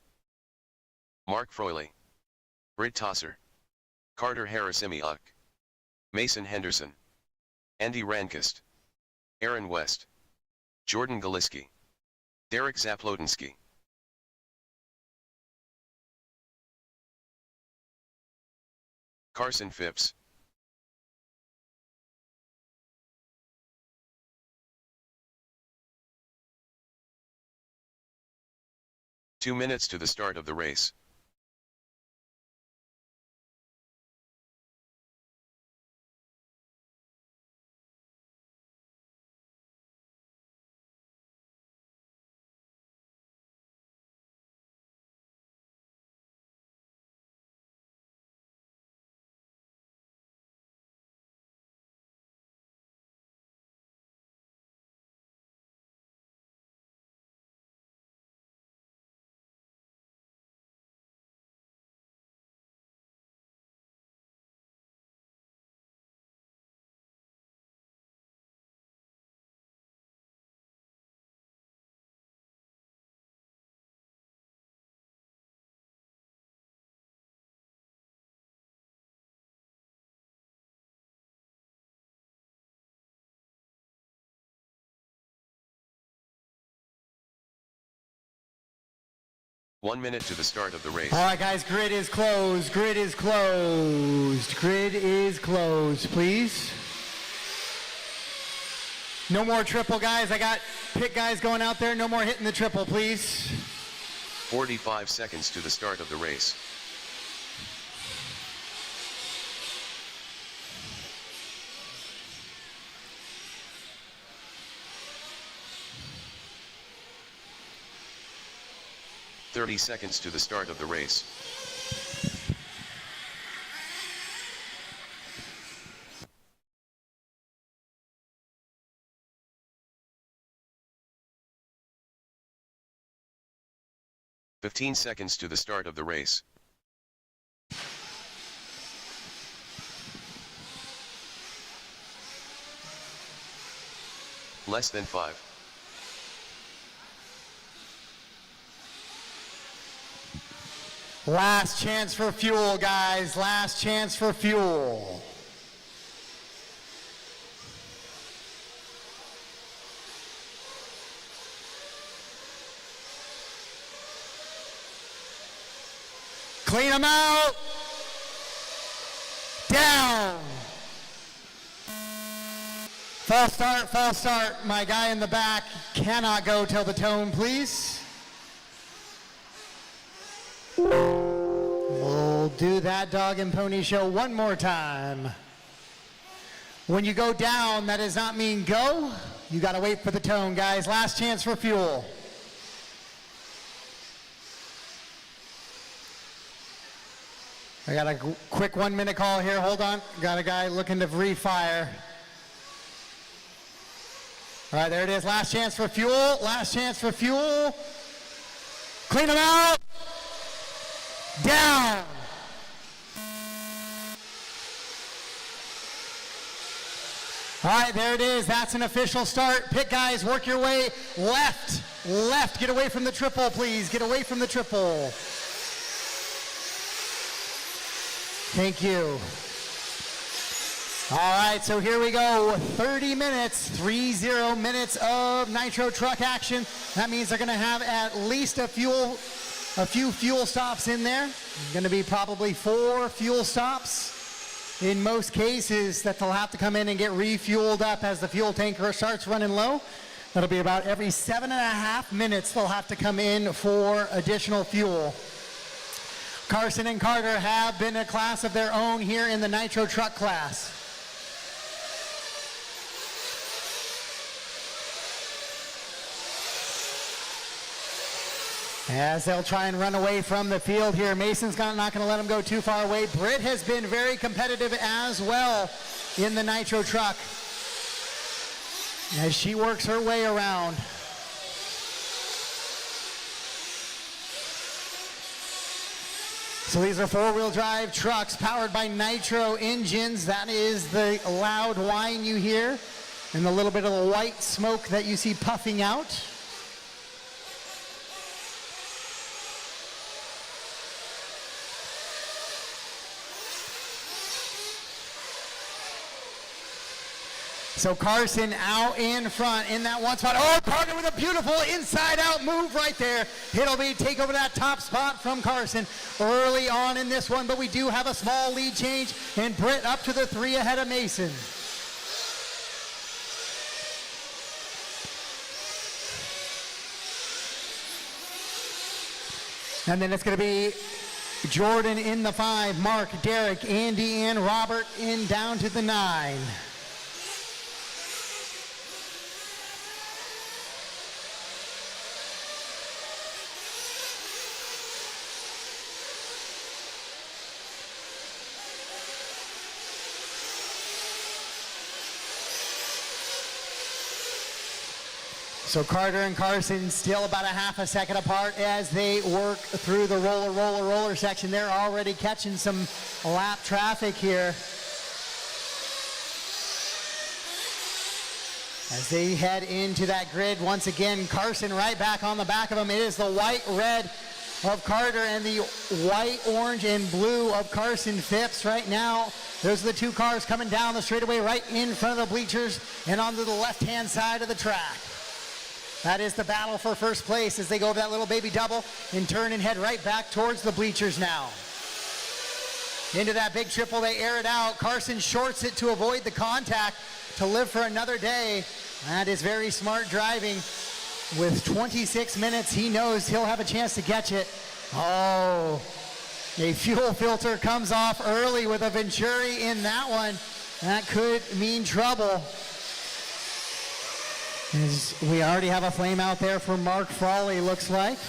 Mark Froyley, Britt Tosser, Carter Harrisimiuk, Mason Henderson, Andy Rankist, Aaron West, Jordan Galiski, Derek Zaplodensky. Carson Phipps, "2 minutes to the start of the race. "1 minute to the start of the race. All right, guys, grid is closed. Grid is closed. Grid is closed, please. No more triple, guys. I got pit guys going out there. No more hitting the triple, please. 45 seconds to the start of the race. "30 seconds to the start of the race. "15 seconds to the start of the race. Less than 5. Last chance for fuel, guys. Last chance for fuel. Clean them out. Down. False start, false start. My guy in the back cannot go till the tone, please. We'll do that dog and pony show one more time. When you go down, that does not mean go. You gotta wait for the tone, guys. Last chance for fuel. I got a quick 1 minute call here. Hold on. Got a guy looking to refire. All right, there it is. Last chance for fuel. Last chance for fuel. Clean them out. Down. All right, there it is. That's an official start. Pit guys, work your way left. Left. Get away from the triple, please. Get away from the triple. Thank you. All right, so here we go. 30 minutes, 30 minutes of Nitro truck action. That means they're going to have at least a few fuel stops in there. Going to be probably 4 fuel stops in most cases that they'll have to come in and get refueled up as the fuel tanker starts running low. That'll be about every 7.5 minutes they'll have to come in for additional fuel. Carson and Carter have been a class of their own here in the Nitro truck class. As they'll try and run away from the field here. Mason's not going to let him go too far away. Britt has been very competitive as well in the Nitro truck as she works her way around. So these are 4-wheel drive trucks powered by Nitro engines. That is the loud whine you hear and the little bit of the white smoke that you see puffing out. So Carson out in front in that one spot. Oh, Carter with a beautiful inside-out move right there. It'll be take over that top spot from Carson early on in this one, but we do have a small lead change, and Britt up to the 3 ahead of Mason. And then it's going to be Jordan in the 5, Mark, Derek, Andy, and Robert in down to the 9. So Carter and Carson still about a half a second apart as they work through the roller section. They're already catching some lap traffic here as they head into that grid. Once again, Carson right back on the back of him. It is the white-red of Carter and the white, orange, and blue of Carson Phipps right now. Those are the 2 cars coming down the straightaway right in front of the bleachers and onto the left-hand side of the track. That is the battle for first place as they go over that little baby double and turn and head right back towards the bleachers now. Into that big triple, they air it out. Carson shorts it to avoid the contact to live for another day. That is very smart driving. With 26 minutes, he knows he'll have a chance to catch it. Oh, a fuel filter comes off early with a Venturi in that one. That could mean trouble. As we already have a flame out there for Mark Frawley, looks like.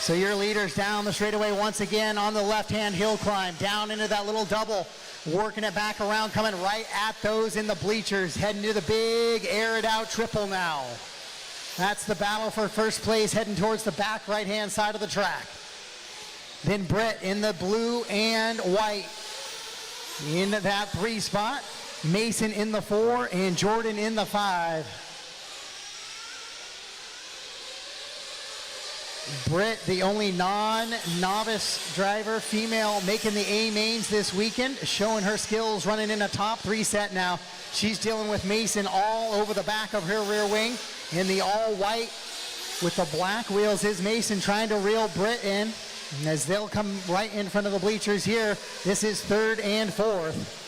So your leaders down the straightaway once again on the left-hand hill climb, down into that little double, working it back around, coming right at those in the bleachers, heading to the big air-it-out triple now. That's the battle for first place, heading towards the back right-hand side of the track. Then Britt in the blue and white in that 3 spot. Mason in the 4 and Jordan in the 5. Britt, the only non-novice driver, female, making the A mains this weekend, showing her skills, running in a top 3 set now. She's dealing with Mason all over the back of her rear wing. In the all white with the black wheels is Mason trying to reel Britt in. And as they'll come right in front of the bleachers here, this is 3rd and 4th.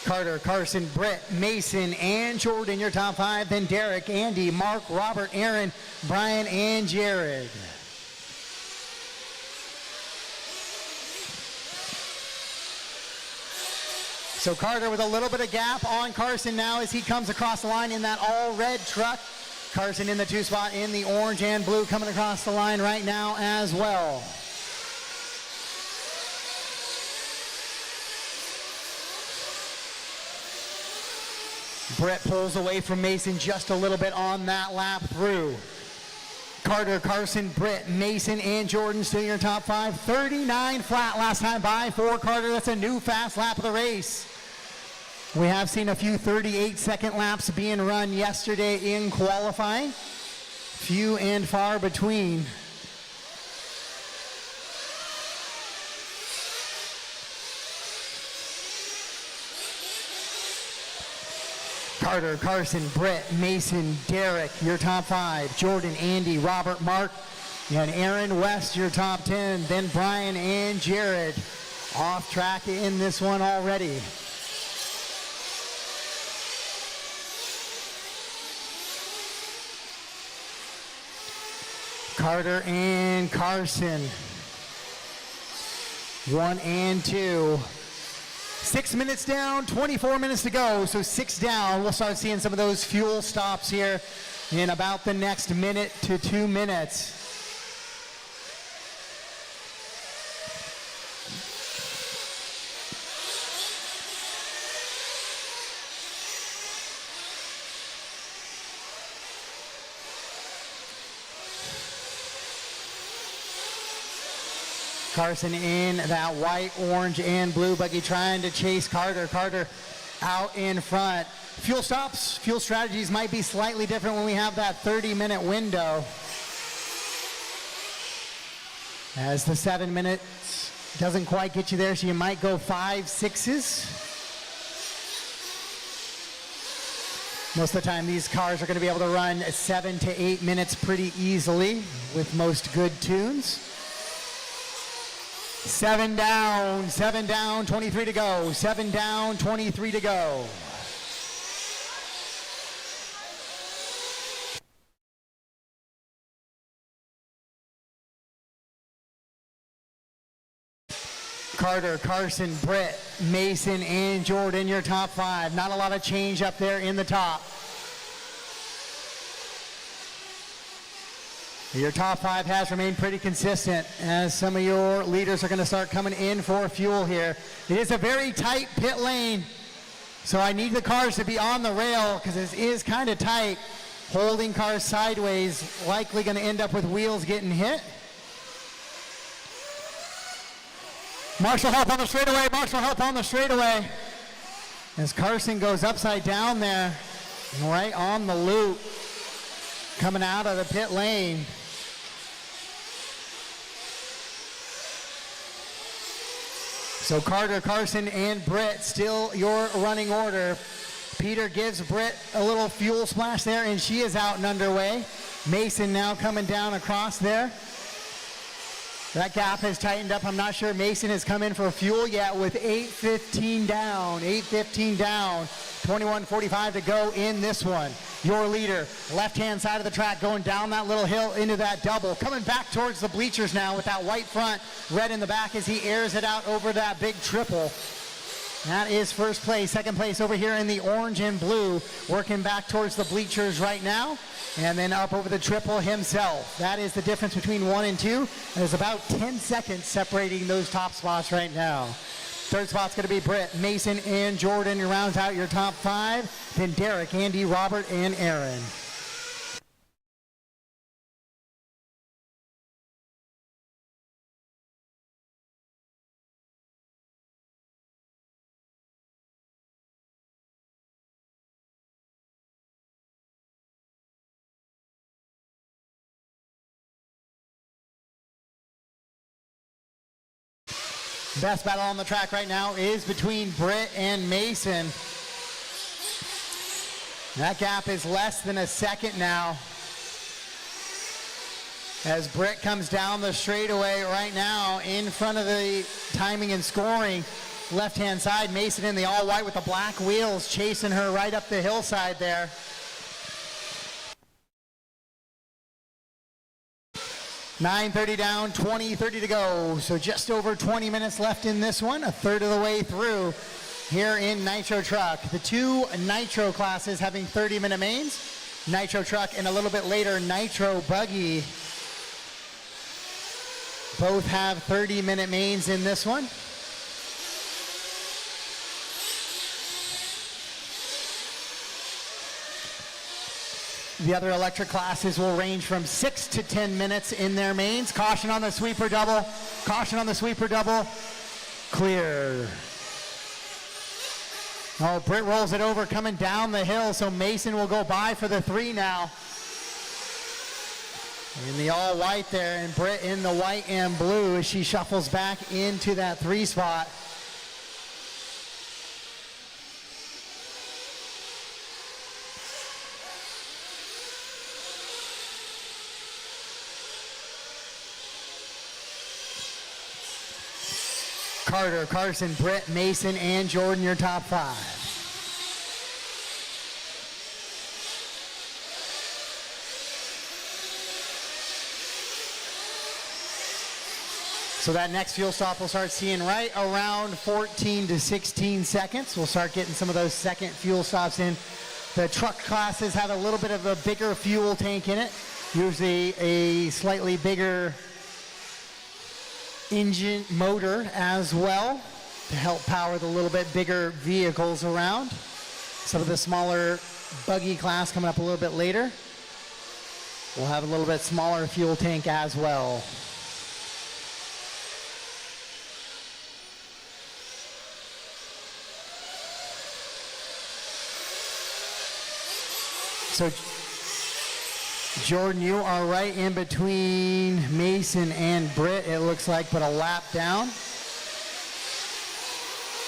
Carter, Carson, Britt, Mason, and Jordan, your top 5. Then Derek, Andy, Mark, Robert, Aaron, Brian, and Jared. So Carter with a little bit of gap on Carson now as he comes across the line in that all-red truck. Carson in the 2 spot in the orange and blue coming across the line right now as well. Britt pulls away from Mason just a little bit on that lap through. Carter, Carson, Britt, Mason, and Jordan still your top 5. 39 flat last time by for Carter. That's a new fast lap of the race. We have seen a few 38-second laps being run yesterday in qualifying. Few and far between. Carter, Carson, Britt, Mason, Derek, your top 5. Jordan, Andy, Robert, Mark, and Aaron West, your top 10. Then Brian and Jared off track in this one already. Carter and Carson. 1 and 2. 6 minutes down, 24 minutes to go, so 6 down. We'll start seeing some of those fuel stops here in about the next minute to 2 minutes. Carson in that white, orange, and blue buggy trying to chase Carter. Carter out in front. Fuel stops, fuel strategies might be slightly different when we have that 30-minute window. As the 7 minutes doesn't quite get you there, so you might go 5, 6s. Most of the time, these cars are going to be able to run 7 to 8 minutes pretty easily with most good tunes. 7 down, 23 to go. 7 down, 23 to go. Carter, Carson, Britt, Mason, and Jordan, your top 5. Not a lot of change up there in the top. Your top 5 has remained pretty consistent as some of your leaders are going to start coming in for fuel here. It is a very tight pit lane, so I need the cars to be on the rail because it is kind of tight. Holding cars sideways, likely going to end up with wheels getting hit. Marshall help on the straightaway, Marshall help on the straightaway. As Carson goes upside down there, right on the loop, coming out of the pit lane. So Carter, Carson, and Britt still your running order. Peter gives Britt a little fuel splash there, and she is out and underway. Mason now coming down across there. That gap has tightened up. I'm not sure Mason has come in for fuel yet with 8:15 down. 8:15 down. 21:45 to go in this one. Your leader, left-hand side of the track, going down that little hill into that double. Coming back towards the bleachers now with that white front, red in the back as he airs it out over that big triple. That is first place. Second place over here in the orange and blue, working back towards the bleachers right now. And then up over the triple himself. That is the difference between 1 and 2. There's about 10 seconds separating those top spots right now. Third spot's going to be Britt, Mason, and Jordan. Rounds out your top 5. Then Derek, Andy, Robert, and Aaron. Best battle on the track right now is between Britt and Mason. That gap is less than a second now. As Britt comes down the straightaway right now in front of the timing and scoring. Left-hand side, Mason in the all-white with the black wheels chasing her right up the hillside there. $9:30 down, 20:30 to go. So just over 20 minutes left in this one, a third of the way through here in Nitro Truck. The two Nitro classes having 30-minute mains. Nitro Truck and a little bit later Nitro Buggy. Both have 30-minute mains in this one. The other electric classes will range from 6 to 10 minutes in their mains. Caution on the sweeper double. Caution on the sweeper double. Clear. Oh, Britt rolls it over coming down the hill, so Mason will go by for the 3 now. In the all white there, and Britt in the white and blue as she shuffles back into that 3 spot. Carter, Carson, Britt, Mason, and Jordan, your top 5. So that next fuel stop we'll start seeing right around 14 to 16 seconds. We'll start getting some of those second fuel stops in. The truck classes have a little bit of a bigger fuel tank in it, usually a slightly bigger engine motor as well to help power the little bit bigger vehicles around. Some of the smaller buggy class coming up a little bit later will have a little bit smaller fuel tank as well. So, Jordan, you are right in between Mason and Britt, it looks like, but a lap down.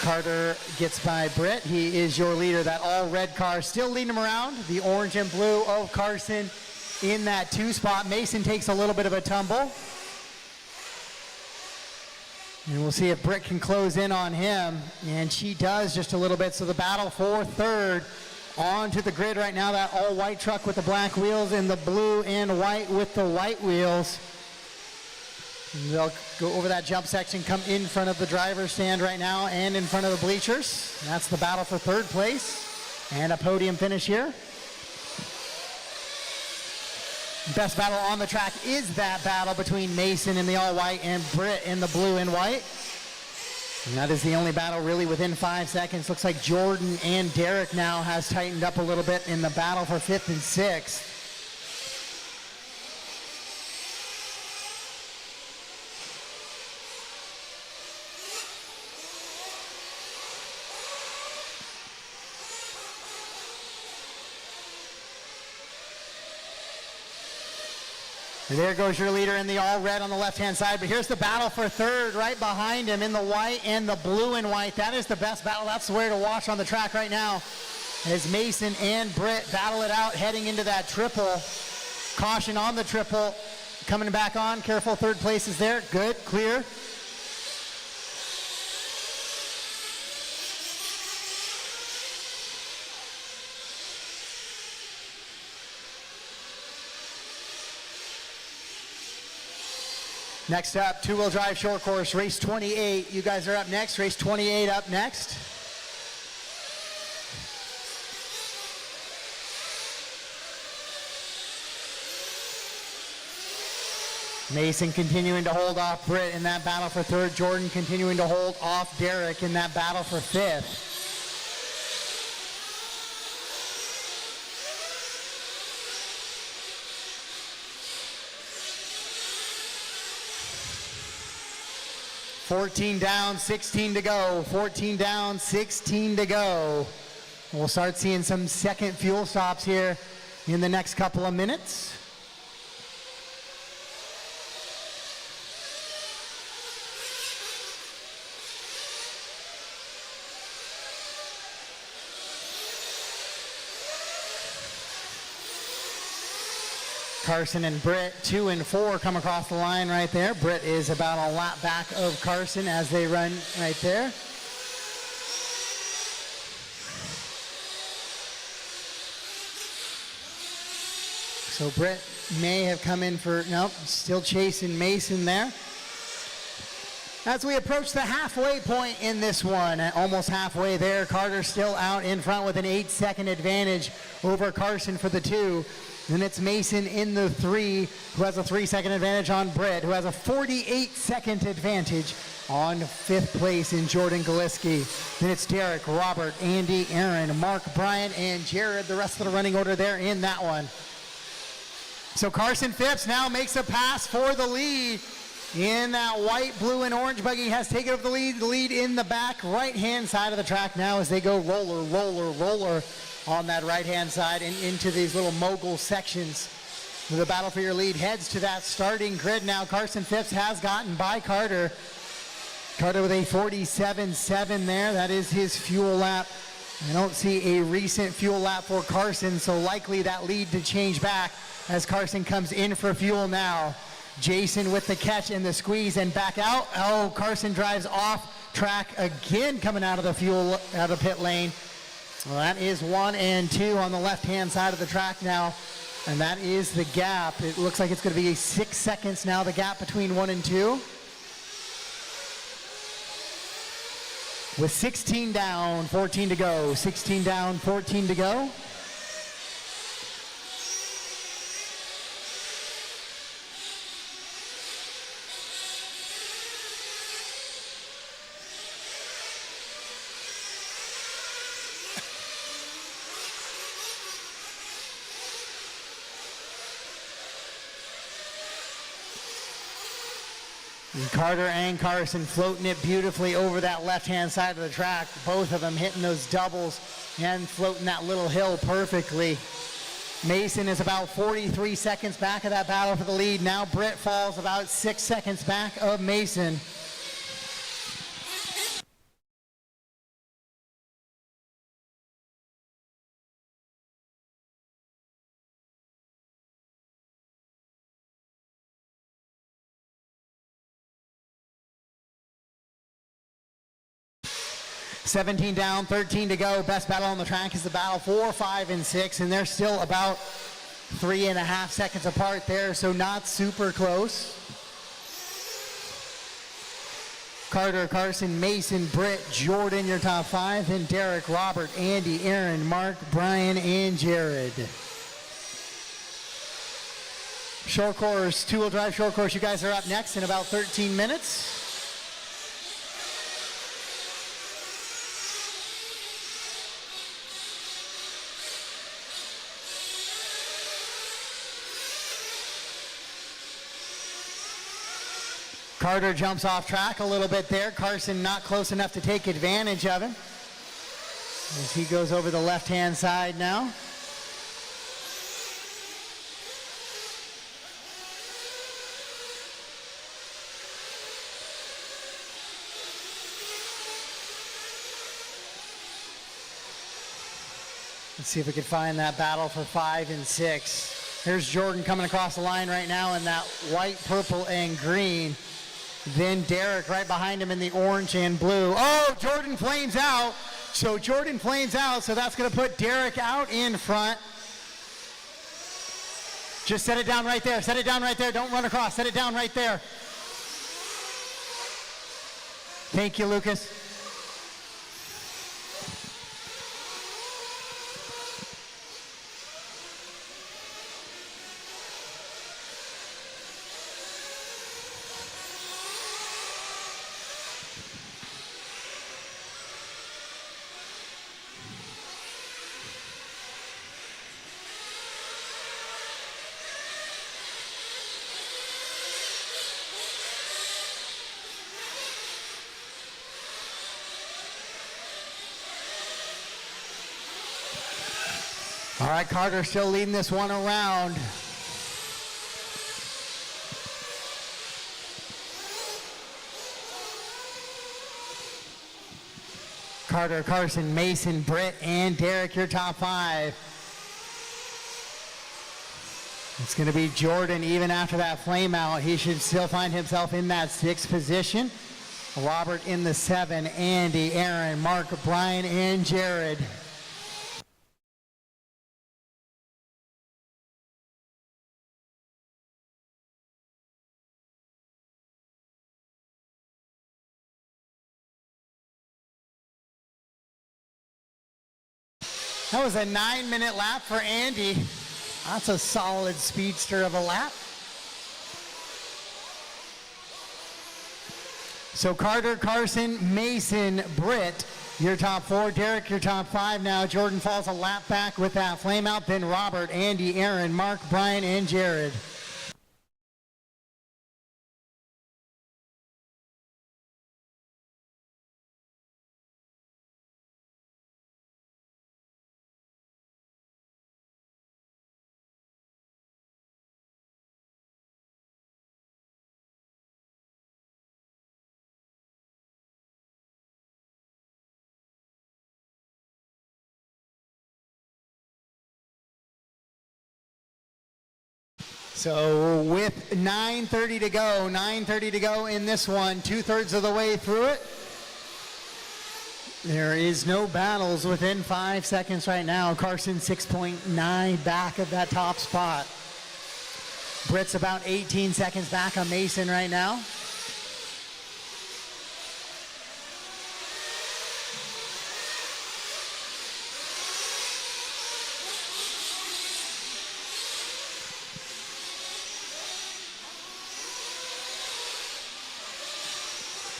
Carter gets by Britt. He is your leader. That all red car still leading him around. The orange and blue of Carson in that 2 spot. Mason takes a little bit of a tumble. And we'll see if Britt can close in on him. And she does just a little bit. So the battle for third. Onto the grid right now, that all-white truck with the black wheels and the blue and white with the white wheels. And they'll go over that jump section, come in front of the driver's stand right now and in front of the bleachers. That's the battle for third place and a podium finish here. Best battle on the track is that battle between Mason in the all-white and Britt in the blue and white. And that is the only battle really within 5 seconds. Looks like Jordan and Derek now has tightened up a little bit in the battle for 5th and 6th. And there goes your leader in the all red on the left-hand side. But here's the battle for third right behind him in the white and the blue and white. That is the best battle. That's the way to watch on the track right now as Mason and Britt battle it out heading into that triple. Caution on the triple. Coming back on. Careful. Third place is there. Good. Clear. Next up, two-wheel drive short course, race 28. You guys are up next. Race 28 up next. Mason continuing to hold off Britt in that battle for third. Jordan continuing to hold off Derek in that battle for fifth. $14 down, 16 to go. 14 down, 16 to go. We'll start seeing some second fuel stops here in the next couple of minutes. Carson and Britt, 2 and 4 come across the line right there. Britt is about a lap back of Carson as they run right there. So Britt may have come in for, nope, still chasing Mason there. As we approach the halfway point in this one, almost halfway there, Carter still out in front with an 8-second advantage over Carson for the 2. Then it's Mason in the 3, who has a 3-second advantage on Britt, who has a 48-second advantage on 5th place in Jordan Galiski. Then it's Derek, Robert, Andy, Aaron, Mark, Brian, and Jared, the rest of the running order there in that one. So Carson Phipps now makes a pass for the lead in that white, blue, and orange buggy. Has taken over the lead in the back right-hand side of the track now as they go roller, roller, roller on that right-hand side and into these little mogul sections. The battle for your lead heads to that starting grid now. Carson Phipps has gotten by Carter. Carter with a 47.7 there. That is his fuel lap. I don't see a recent fuel lap for Carson, so likely that lead to change back as Carson comes in for fuel now. Jason with the catch and the squeeze and back out. Oh, Carson drives off track again, coming out of the pit lane. Well, that is 1 and 2 on the left-hand side of the track now, and that is the gap. It looks like it's going to be 6 seconds now, the gap between 1 and 2. With 16 down, 14 to go. 16 down, 14 to go. And Carter and Carson floating it beautifully over that left-hand side of the track. Both of them hitting those doubles and floating that little hill perfectly. Mason is about 43 seconds back of that battle for the lead. Now Britt falls about 6 seconds back of Mason. $17 down, 13 to go. Best battle on the track is the battle 4, 5, and 6, and they're still about 3.5 seconds apart there, so not super close. Carter, Carson, Mason, Britt, Jordan, your top 5, then Derek, Robert, Andy, Aaron, Mark, Brian, and Jared. Short course, two-wheel drive short course, you guys are up next in about 13 minutes. Carter jumps off track a little bit there. Carson not close enough to take advantage of him as he goes over the left-hand side now. Let's see if we can find that battle for 5 and 6. Here's Jordan coming across the line right now in that white, purple, and green. Then Derek right behind him in the orange and blue. Oh, Jordan flames out. So Jordan flames out, so that's going to put Derek out in front. Just set it down right there. Set it down right there. Don't run across. Set it down right there. Thank you, Lucas. All right, Carter still leading this one around. Carter, Carson, Mason, Britt, and Derek, your top 5. It's going to be Jordan even after that flame out. He should still find himself in that 6th position. Robert in the 7, Andy, Aaron, Mark, Brian, and Jared. That was a 9-minute lap for Andy. That's a solid speedster of a lap. So Carter, Carson, Mason, Britt, your top 4. Derek, your top 5 now. Jordan falls a lap back with that flame out. Then Robert, Andy, Aaron, Mark, Brian, and Jared. So with 9:30 to go in this one, 2/3 of the way through it. There is no battles within 5 seconds right now. Carson 6.9 back of that top spot. Britt's about 18 seconds back on Mason right now.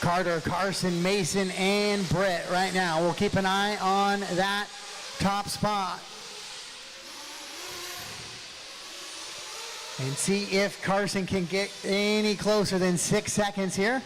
Carter, Carson, Mason, and Britt right now. We'll keep an eye on that top spot. And see if Carson can get any closer than 6 seconds here.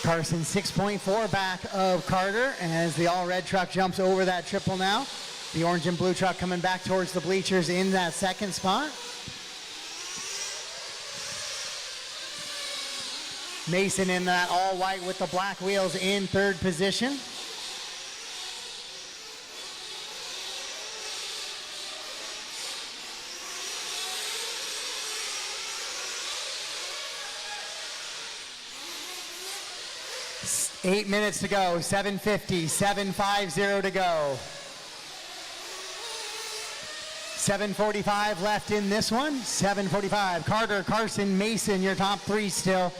Carson 6.4 back of Carter as the all-red truck jumps over that triple now. The orange and blue truck coming back towards the bleachers in that second spot. Mason in that all-white with the black wheels in third position. Eight minutes to go, 7:50, 7:50 to go. 7:45 left in this one, 7:45. Carter, Carson, Mason, your top three still.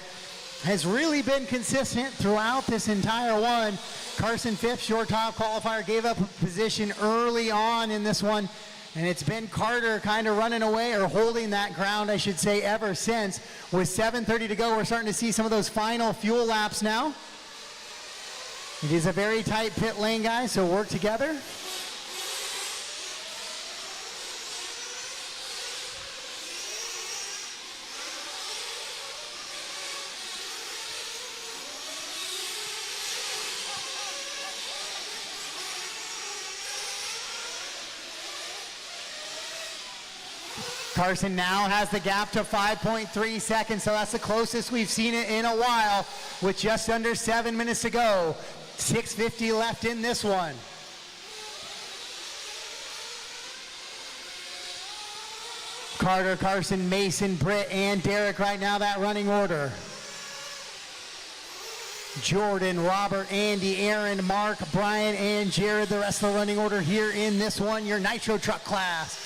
Has really been consistent throughout this entire one. Carson Phipps, your top qualifier, gave up a position early on in this one, and it's been Carter kind of running away or holding that ground, I should say, ever since. With 7:30 to go, we're starting to see some of those final fuel laps now. It is a very tight pit lane, guys, so work together. Carson now has the gap to 5.3 seconds, so that's the closest we've seen it in a while with just under 7 minutes to go. 6:50 left in this one. Carter, Carson, Mason, Britt, and Derek right now, that running order. Jordan, Robert, Andy, Aaron, Mark, Brian, and Jared, the rest of the running order here in this one, your Nitro truck class.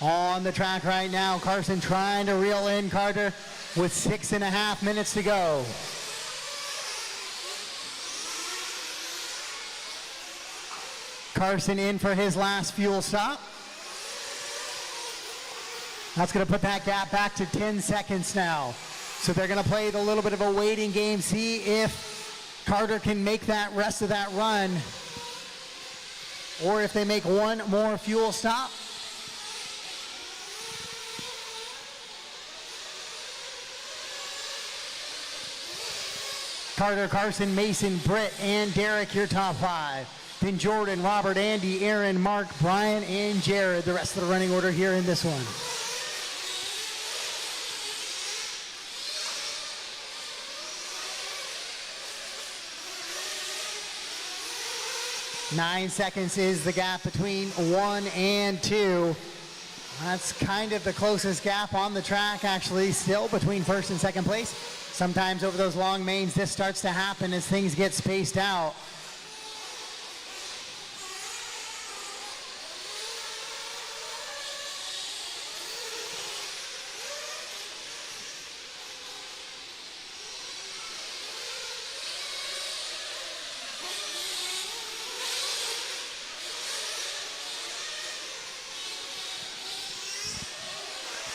On the track right now, Carson trying to reel in Carter with 6.5 minutes to go. Carson in for his last fuel stop. That's going to put that gap back to 10 seconds now. So they're going to play a little bit of a waiting game, see if Carter can make that rest of that run, or if they make one more fuel stop. Carter, Carson, Mason, Britt, and Derek, your top five. Then Jordan, Robert, Andy, Aaron, Mark, Brian, and Jared, the rest of the running order here in this one. Nine seconds is the gap between 1 and 2. That's kind of the closest gap on the track, actually, still between first and second place. Sometimes over those long mains, this starts to happen as things get spaced out.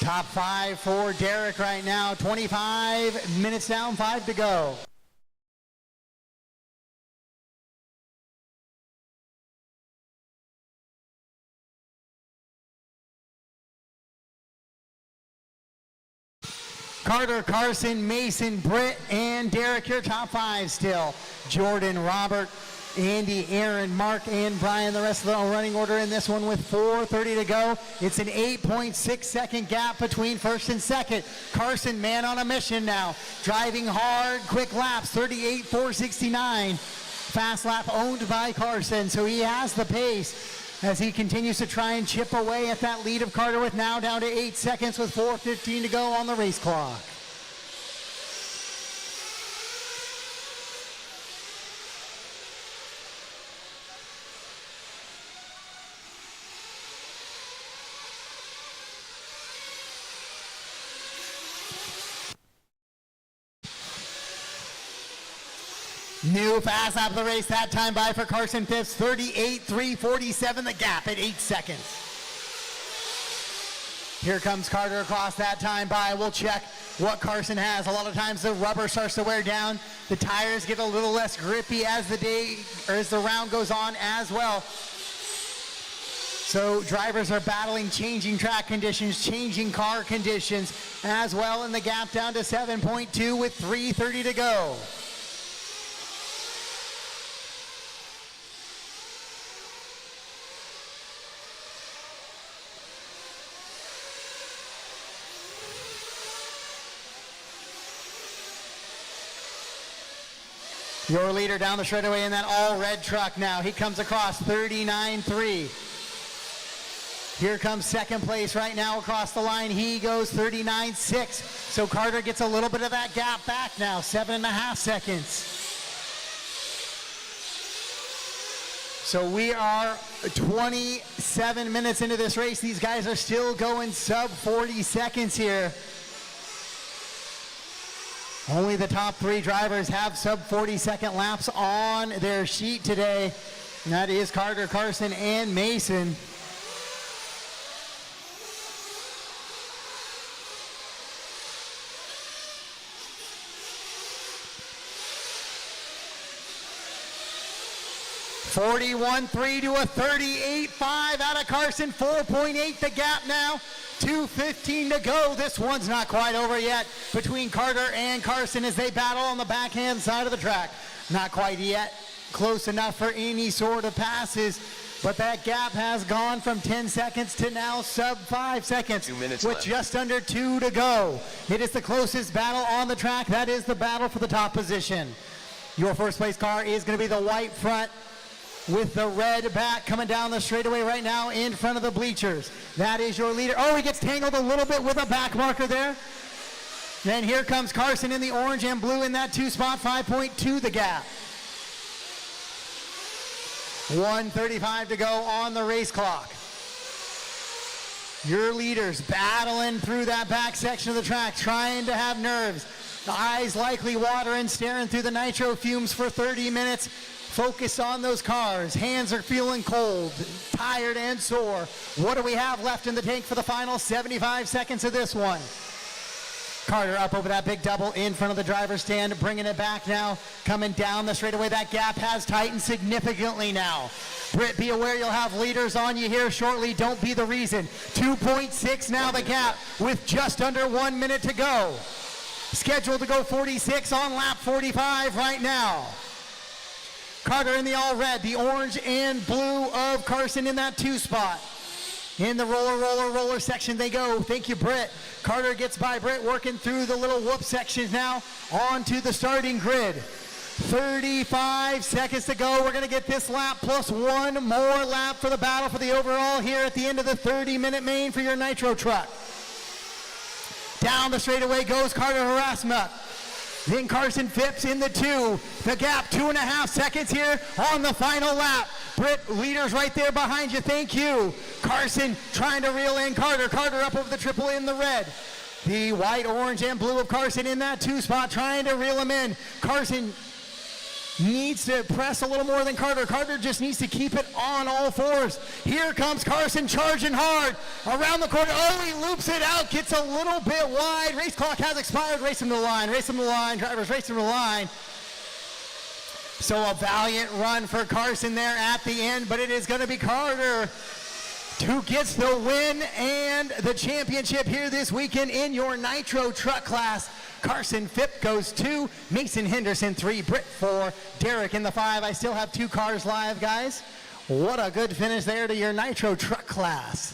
Top five for Derek right now. 25 minutes down, 5 to go. Carter, Carson, Mason, Britt, and Derek, your top five still. Jordan, Robert, Andy, Aaron, Mark, and Brian, the rest of the running order in this one with 4:30 to go. It's an 8.6 second gap between first and second. Carson, man on a mission now. Driving hard, quick laps, 38.469. Fast lap owned by Carson, so he has the pace. as he continues to try and chip away at that lead of Carter, with now down to 8 seconds with 4:15 to go on the race clock. New fast lap of the race, that time by for Carson Phipps, 38.347, the gap at 8 seconds. Here comes Carter across, that time by. We'll check what Carson has. A lot of times the rubber starts to wear down. The tires get a little less grippy as the round goes on as well. So drivers are battling changing track conditions, changing car conditions as well, and the gap down to 7.2 with 3:30 to go. Your leader down the straightaway in that all-red truck now. He comes across 39.3. Here comes second place right now across the line. He goes 39.6. So Carter gets a little bit of that gap back now, 7.5 seconds. So we are 27 minutes into this race. These guys are still going sub 40 seconds here. Only the top 3 drivers have sub 40-second laps on their sheet today. And that is Carter, Carson, and Mason. $41.3 to a $38.5 out of Carson, 4.8 the gap now. 2:15 to go. This one's not quite over yet between Carter and Carson as they battle on the backhand side of the track. Not quite yet close enough for any sort of passes, but that gap has gone from 10 seconds to now sub 5 seconds 2 minutes with left. just under 2 to go. It is the closest battle on the track. That is the battle for the top position. Your first place car is going to be the white front with the red back coming down the straightaway right now in front of the bleachers. That is your leader. Oh, he gets tangled a little bit with a back marker there. Then here comes Carson in the orange and blue in that 2 spot, 5.2 the gap. 1:35 to go on the race clock. Your leaders battling through that back section of the track, trying to have nerves. The eyes likely watering, staring through the nitro fumes for 30 minutes. Focus on those cars. Hands are feeling cold, tired, and sore. What do we have left in the tank for the final 75 seconds of this one? Carter up over that big double in front of the driver's stand, bringing it back now, coming down the straightaway. That gap has tightened significantly now. Britt, be aware you'll have leaders on you here shortly. Don't be the reason. 2.6 now the gap with just under 1 minute to go. Scheduled to go 46 on lap 45 right now. Carter in the all red, the orange and blue of Carson in that 2 spot. In the roller section they go. Thank you, Britt. Carter gets by Britt, working through the little whoop sections now onto the starting grid. 35 seconds to go. We're going to get this lap plus 1 more lap for the battle for the overall here at the end of the 30-minute main for your nitro truck. Down the straightaway goes Carter Harasma. Then Carson Phipps in the 2. The gap, 2.5 seconds here on the final lap. Britt, leaders right there behind you. Thank you. Carson trying to reel in Carter. Carter up over the triple in the red. The white, orange, and blue of Carson in that 2 spot, trying to reel him in. Carson needs to press a little more than Carter. Carter just needs to keep it on all fours. Here comes Carson charging hard around the corner. Oh, he loops it out, gets a little bit wide. Race clock has expired. Race him to the line, race him to the line. Drivers, race him to the line. So a valiant run for Carson there at the end, but it is going to be Carter who gets the win and the championship here this weekend in your Nitro truck class. Carson Phipps goes 2, Mason Henderson 3, Britt 4, Derek in the 5. I still have 2 cars live, guys. What a good finish there to your Nitro truck class.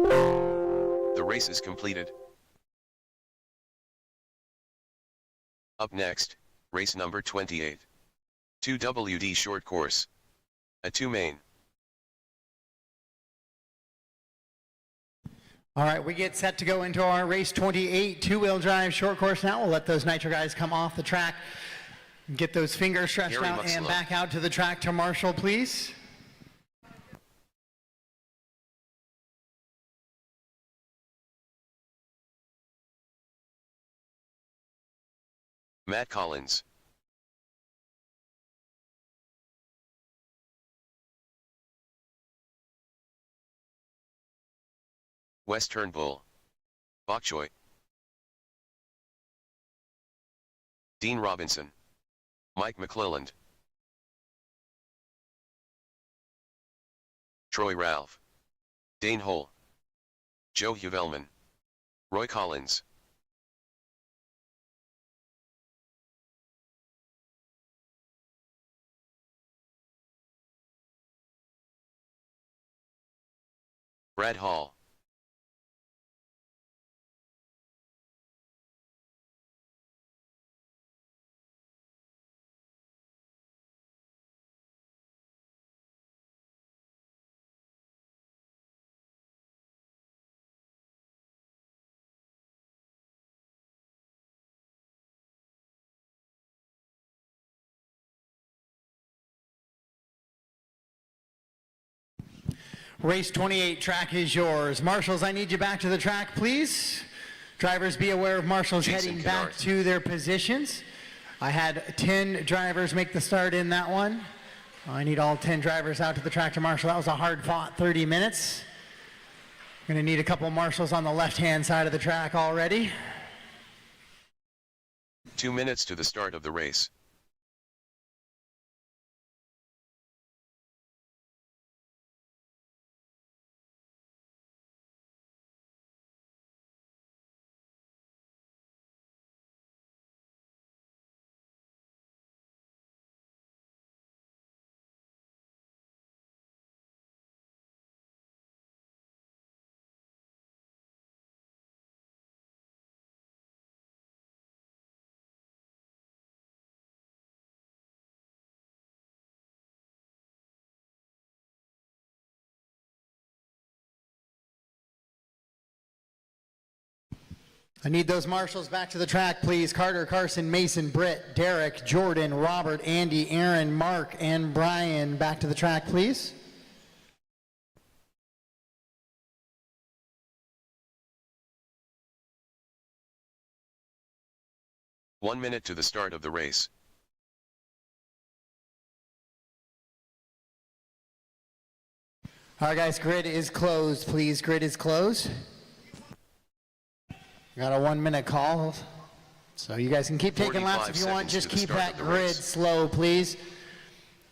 The race is completed. Up next, race number 28. 2WD short course. A 2 main. All right, we get set to go into our race 28 two-wheel drive short course now. We'll let those Nitro guys come off the track, get those fingers stretched Gary out and Muxlow. back out to the track to Marshall, please. Matt Collins. Wes Turnbull. Bok Choy. Dean Robinson. Mike McClelland. Troy Ralph. Dane Hole. Joe Huvelman. Roy Collins. Brad Hall. Race 28 track is yours. Marshals, I need you back to the track, please. Drivers, be aware of marshals Jason heading back Kennard. to their positions. I had 10 drivers make the start in that one. I need all 10 drivers out to the track to marshal. That was a hard-fought 30 minutes. Going to need a couple marshals on the left-hand side of the track already. 2 minutes to the start of the race. I need those marshals back to the track, please. Carter, Carson, Mason, Britt, Derek, Jordan, Robert, Andy, Aaron, Mark, and Brian back to the track, please. One minute to the start of the race. All right, guys, grid is closed, please. Grid is closed. Got a 1 minute call. So you guys can keep taking laps 45 if you want. seconds Just to the keep start that of the grid race. slow, please.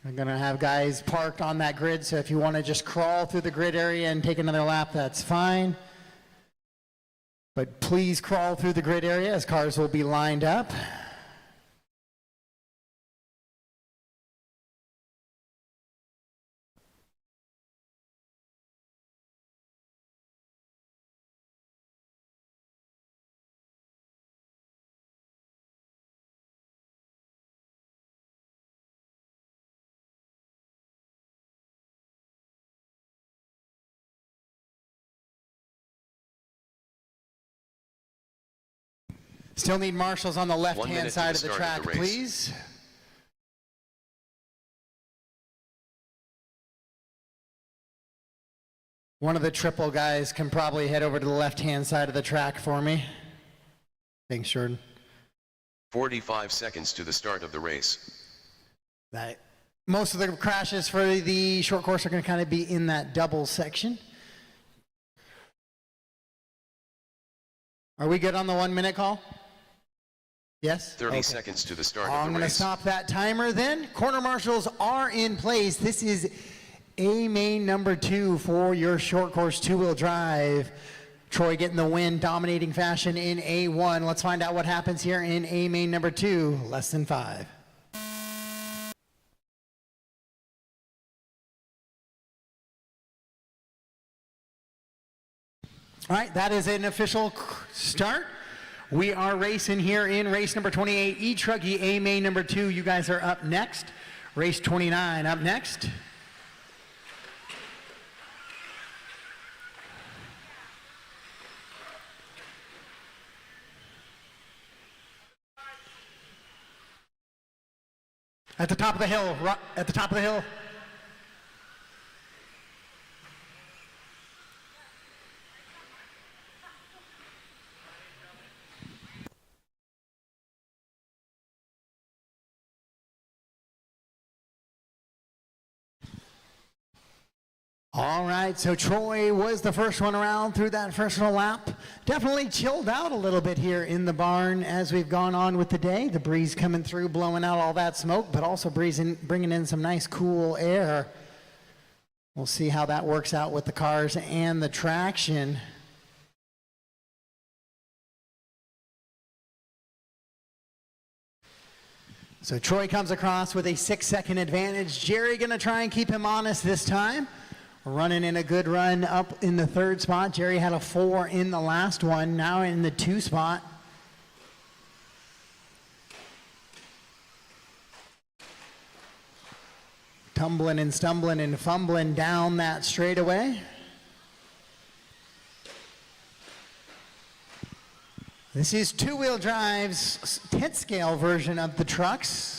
I'm going to have guys parked on that grid, so if you want to just crawl through the grid area and take another lap, that's fine. But please crawl through the grid area as cars will be lined up. Still need marshals on the 1 minute left-hand to side the of the start track, of the race. please. One of the triple guys can probably head over to the left-hand side of the track for me. Thanks, Jordan. 45 seconds to the start of the race. Most of the crashes for the short course are going to kind of be in that double section. Are we good on the 1 minute call? Yes? 30 Okay. seconds to the start I'm of the going to race. stop that timer then. Corner marshals are in place. This is A main number 2 for your short course two-wheel drive. Troy getting the win, dominating fashion in A1. Let's find out what happens here in A main number 2, less than 5. All right, that is an official start. We are racing here in race number 28, e-buggy A main number 2. You guys are up next. Race 29 up next. At the top of the hill, at the top of the hill. All right, so Troy was the first one around through that first lap. Definitely chilled out a little bit here in the barn as we've gone on with the day. The breeze coming through, blowing out all that smoke, but also bringing in some nice cool air. We'll see how that works out with the cars and the traction. So Troy comes across with a 6-second advantage. Jerry gonna try and keep him honest this time. Running in a good run up in the 3rd spot. Jerry had a 4 in the last one, now in the 2 spot. Tumbling and stumbling and fumbling down that straightaway. This is 2-wheel drive's 10th scale version of the trucks.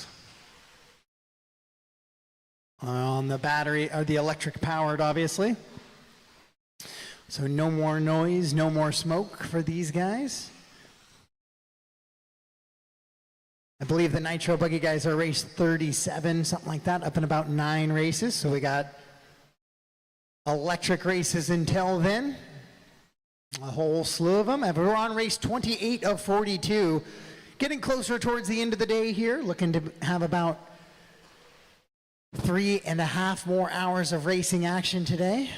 On the battery, or the electric powered, obviously. So no more noise, no more smoke for these guys. I believe the Nitro Buggy guys are race 37, something like that, up in about 9 races. So we got electric races until then. A whole slew of them. We're on race 28 of 42. Getting closer towards the end of the day here, looking to have about 3.5 more hours of racing action today.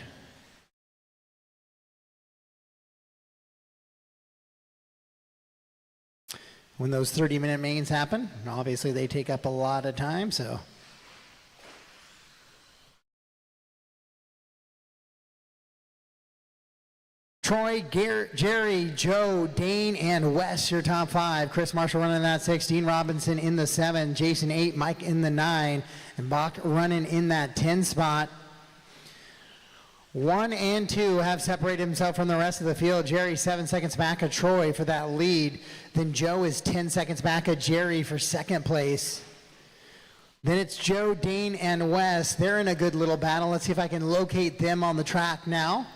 When those 30-minute mains happen, obviously they take up a lot of time, so. Troy, Jerry, Joe, Dane, and Wes, your top 5. Chris Marshall running that 6, Dean Robinson in the 7, Jason 8, Mike in the 9, and Bach running in that 10 spot. 1 and 2 have separated himself from the rest of the field. Jerry 7 seconds back of Troy for that lead. Then Joe is 10 seconds back of Jerry for 2nd place. Then it's Joe, Dane, and Wes. They're in a good little battle. Let's see if I can locate them on the track now.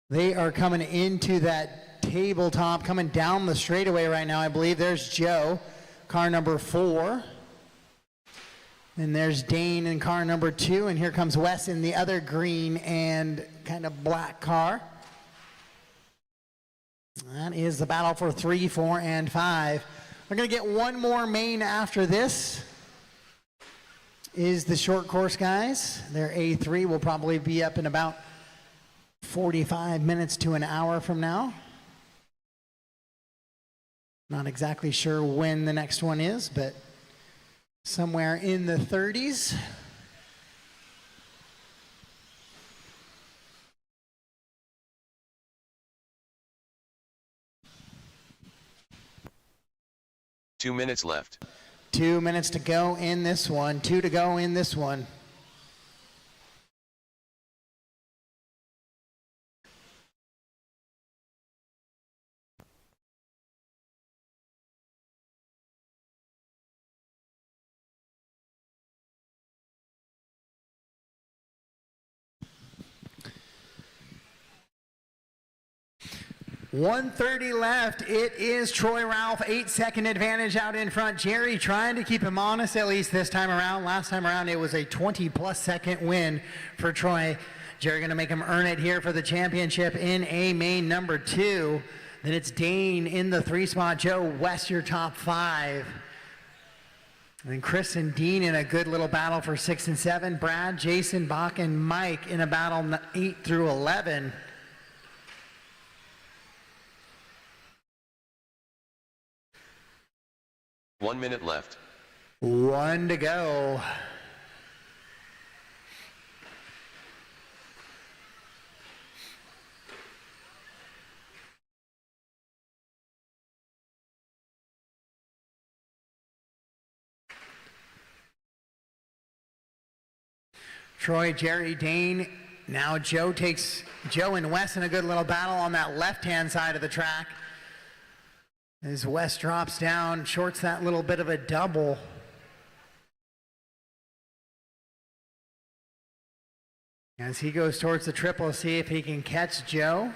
They are coming into that tabletop, coming down the straightaway right now, I believe. There's Joe, car number 4. And there's Dane in car number 2, and here comes Wes in the other green and kind of black car. That is the battle for 3, 4, and 5. We're gonna get one more main after this. Is the short course guys. Their A3 will probably be up in about 45 minutes to an hour from now. Not exactly sure when the next one is, but somewhere in the 30s. Two minutes left. 2 minutes to go in this one. 2 to go in this one. .130 left. It is Troy Ralph, 8-second advantage out in front. Jerry trying to keep him honest, at least this time around. Last time around, it was a 20-plus second win for Troy. Jerry going to make him earn it here for the championship in A main number 2. Then it's Dane in the 3 spot. Joe, Wes, your top 5. And Chris and Dean in a good little battle for 6 and 7. Brad, Jason, Bach, and Mike in a battle 8 through 11. One minute left. 1 to go. Troy, Jerry, Dane. Now Joe and Wes in a good little battle on that left-hand side of the track. As Wes drops down, shorts that little bit of a double. As he goes towards the triple, see if he can catch Joe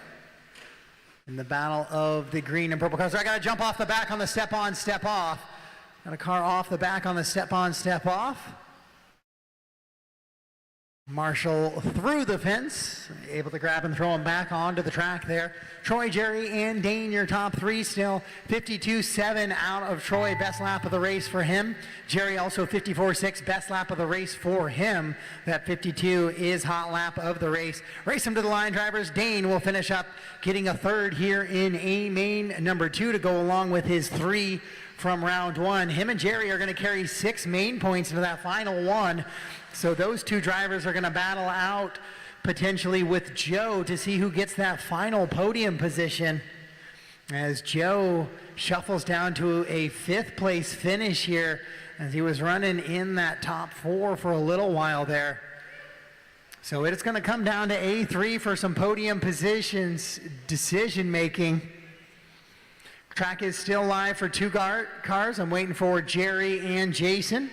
in the battle of the green and purple cars. So I got to jump off the back on the step on, step off. Got a car off the back on the step on, step off. Marshall through the fence, able to grab and throw him back onto the track there. Troy, Jerry, and Dane, your top three still. 52.7 out of Troy, best lap of the race for him. Jerry also 54.6, best lap of the race for him. That 52 is hot lap of the race. Race him to the line, drivers. Dane will finish up getting a third here in A main number 2 to go along with his 3 from round 1. Him and Jerry are going to carry 6 main points into that final one. So those two drivers are going to battle out potentially with Joe to see who gets that final podium position, as Joe shuffles down to a 5th place finish here, as he was running in that top 4 for a little while there. So it's going to come down to A3 for some podium positions decision making. Track is still live for 2 cars. I'm waiting for Jerry and Jason.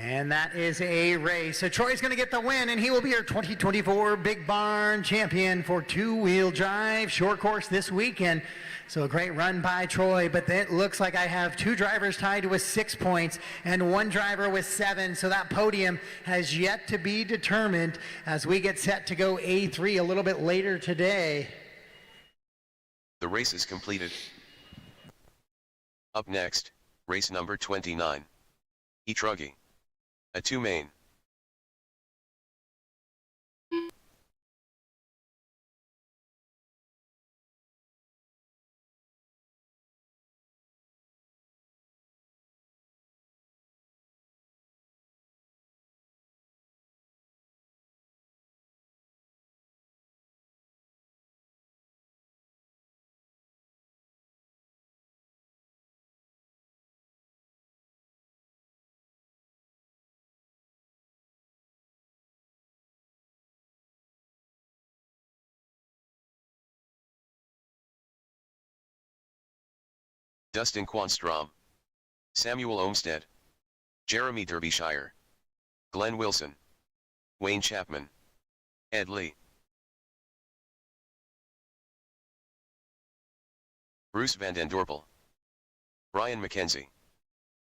And that is a race. So Troy's going to get the win, and he will be our 2024 Big Barn champion for 2-wheel drive short course this weekend. So a great run by Troy, but it looks like I have 2 drivers tied with 6 points and 1 driver with 7. So that podium has yet to be determined as we get set to go A3 a little bit later today. The race is completed. Up next, race number 29. E-buggy. A 2 main. Dustin Quanstrom, Samuel Olmstead, Jeremy Derbyshire, Glenn Wilson, Wayne Chapman, Ed Lee, Bruce Van Den Dorpel, Brian McKenzie.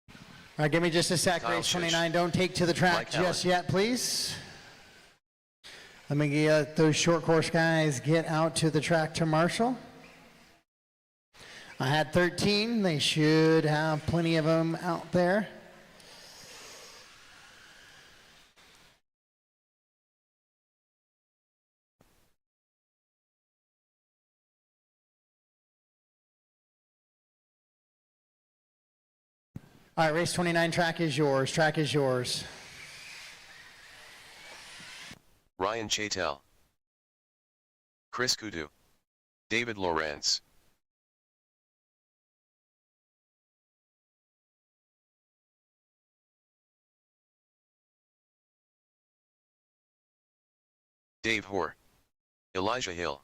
All right, give me just a sec, Kyle race Schisch. 29. Don't take to the track Mike just Allen. yet, please. Let me get those short course guys get out to the track to Marshall. I had 13. They should have plenty of them out there. All right, race 29, track is yours. Track is yours. Ryan Chatel, Chris Kudu, David Lawrence, Dave Hoare, Elijah Hill,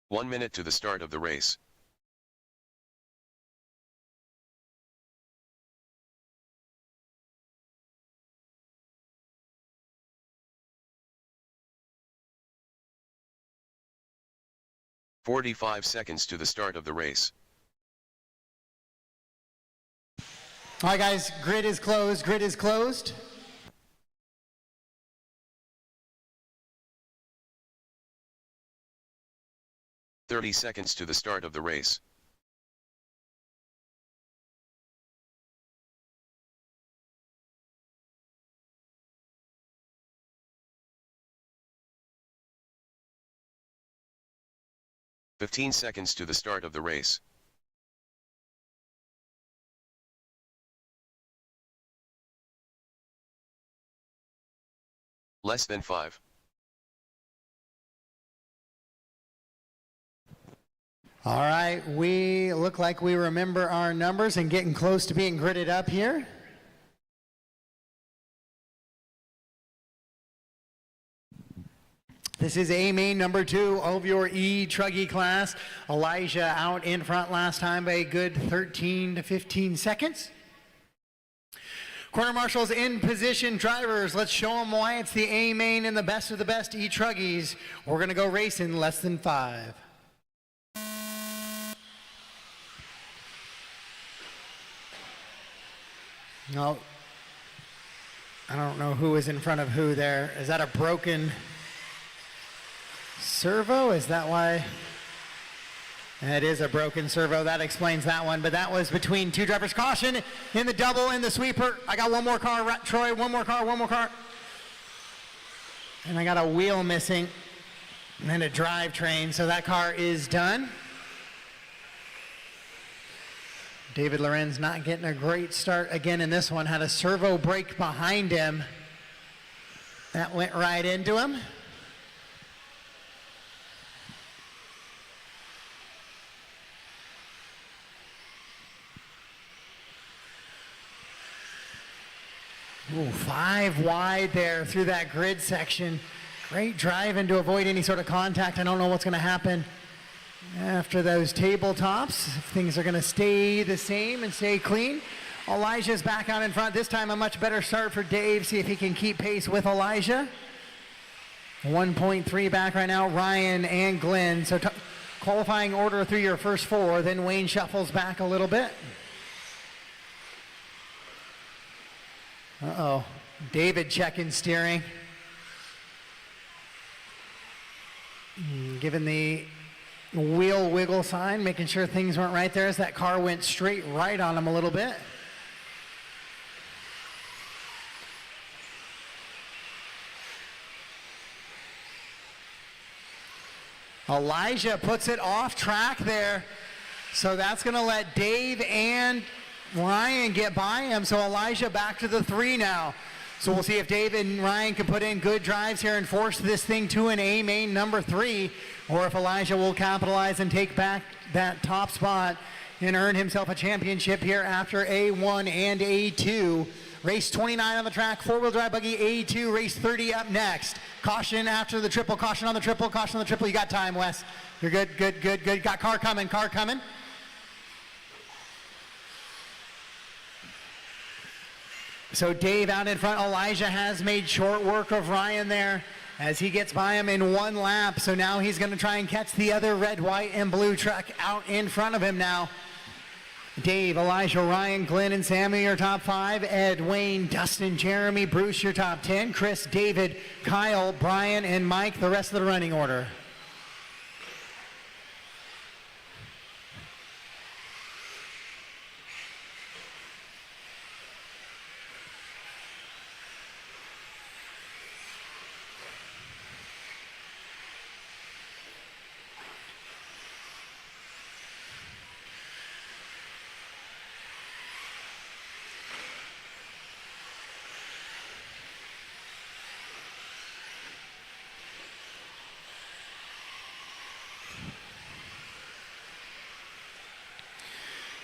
One minute to the start of the race. 45 seconds to the start of the race. All right, guys, grid is closed, grid is closed. "30 seconds to the start of the race. "15 seconds to the start of the race. Less than 5. All right, we look like we remember our numbers and getting close to being gridded up here. This is A main number 2 of your e-truggy class. Elijah out in front last time by a good 13 to 15 seconds. Corner marshals in position. Drivers, let's show them why it's the A main and the best of the best e-truggies. We're going to go racing less than 5. No, I don't know who is in front of who there. Is that a broken servo? Is that why? It is a broken servo. That explains that one. But that was between two drivers. Caution in the double, in the sweeper. I got one more car, Troy. One more car, one more car. And I got a wheel missing. And then a drivetrain. So that car is done. David Lorenz not getting a great start again in this one. Had a servo brake behind him. That went right into him. Ooh, 5 wide there through that grid section. Great driving to avoid any sort of contact. I don't know what's going to happen after those tabletops. If things are going to stay the same and stay clean. Elijah's back out in front. This time a much better start for Dave. See if he can keep pace with Elijah. 1.3 back right now, Ryan and Glenn. So qualifying order through your first 4. Then Wayne shuffles back a little bit. Uh-oh, David checking steering. Giving the wheel wiggle sign, making sure things weren't right there as that car went straight right on him a little bit. Elijah puts it off track there. So that's going to let Dave and Ryan get by him. So Elijah back to the 3 now. So we'll see if Dave and Ryan can put in good drives here and force this thing to an A main number 3, or if Elijah will capitalize and take back that top spot and earn himself a championship here after A1 and A2. Race 29 on the track, 4-wheel drive buggy A2, race 30 up next. Caution after the triple, caution on the triple, caution on the triple. You got time, Wes. You're good, good, good, good. Got car coming, car coming. So Dave out in front. Elijah has made short work of Ryan there as he gets by him in 1 lap. So now he's going to try and catch the other red, white, and blue truck out in front of him now. Dave, Elijah, Ryan, Glenn, and Sammy, your top 5. Ed, Wayne, Dustin, Jeremy, Bruce, your top 10. Chris, David, Kyle, Brian, and Mike, the rest of the running order.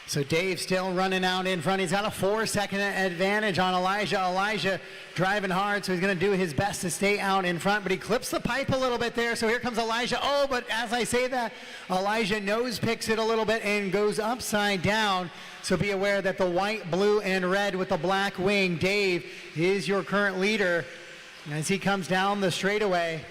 So Dave still running out in front. He's got a 4-second advantage on Elijah. Elijah driving hard, so he's going to do his best to stay out in front, but he clips the pipe a little bit there. So here comes Elijah. Oh, but as I say that, Elijah nose picks it a little bit and goes upside down. So be aware that the white, blue, and red with the black wing, Dave, is your current leader as he comes down the straightaway.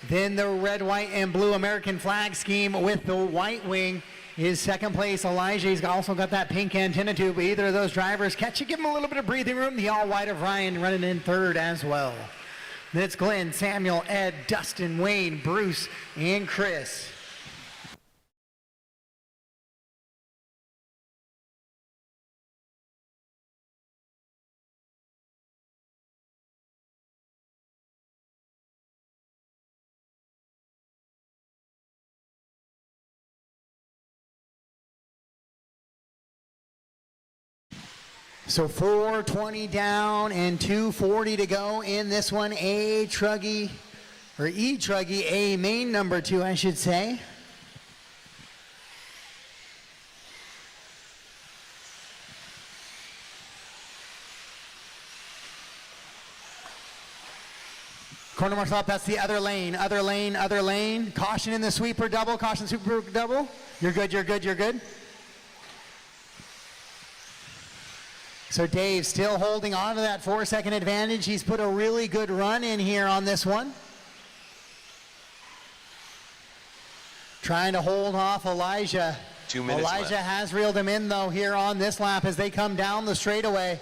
Then the red, white, and blue American flag scheme with the white wing is second place. Elijah, he's also got that pink antenna tube. Either of those drivers catch it, give him a little bit of breathing room. The all white of Ryan running in third as well. That's Glenn, Samuel, Ed, Dustin, Wayne, Bruce, and Chris. So 420 down and 240 to go in this one. E-Truggy, A main number 2, I should say. Corner marks up, that's the other lane. Caution in the sweeper double, caution sweeper double. You're good. So Dave still holding on to that 4-second advantage. He's put a really good run in here on this one. Trying to hold off Elijah. 2 minutes Elijah left. has reeled him in though here on this lap as they come down the straightaway.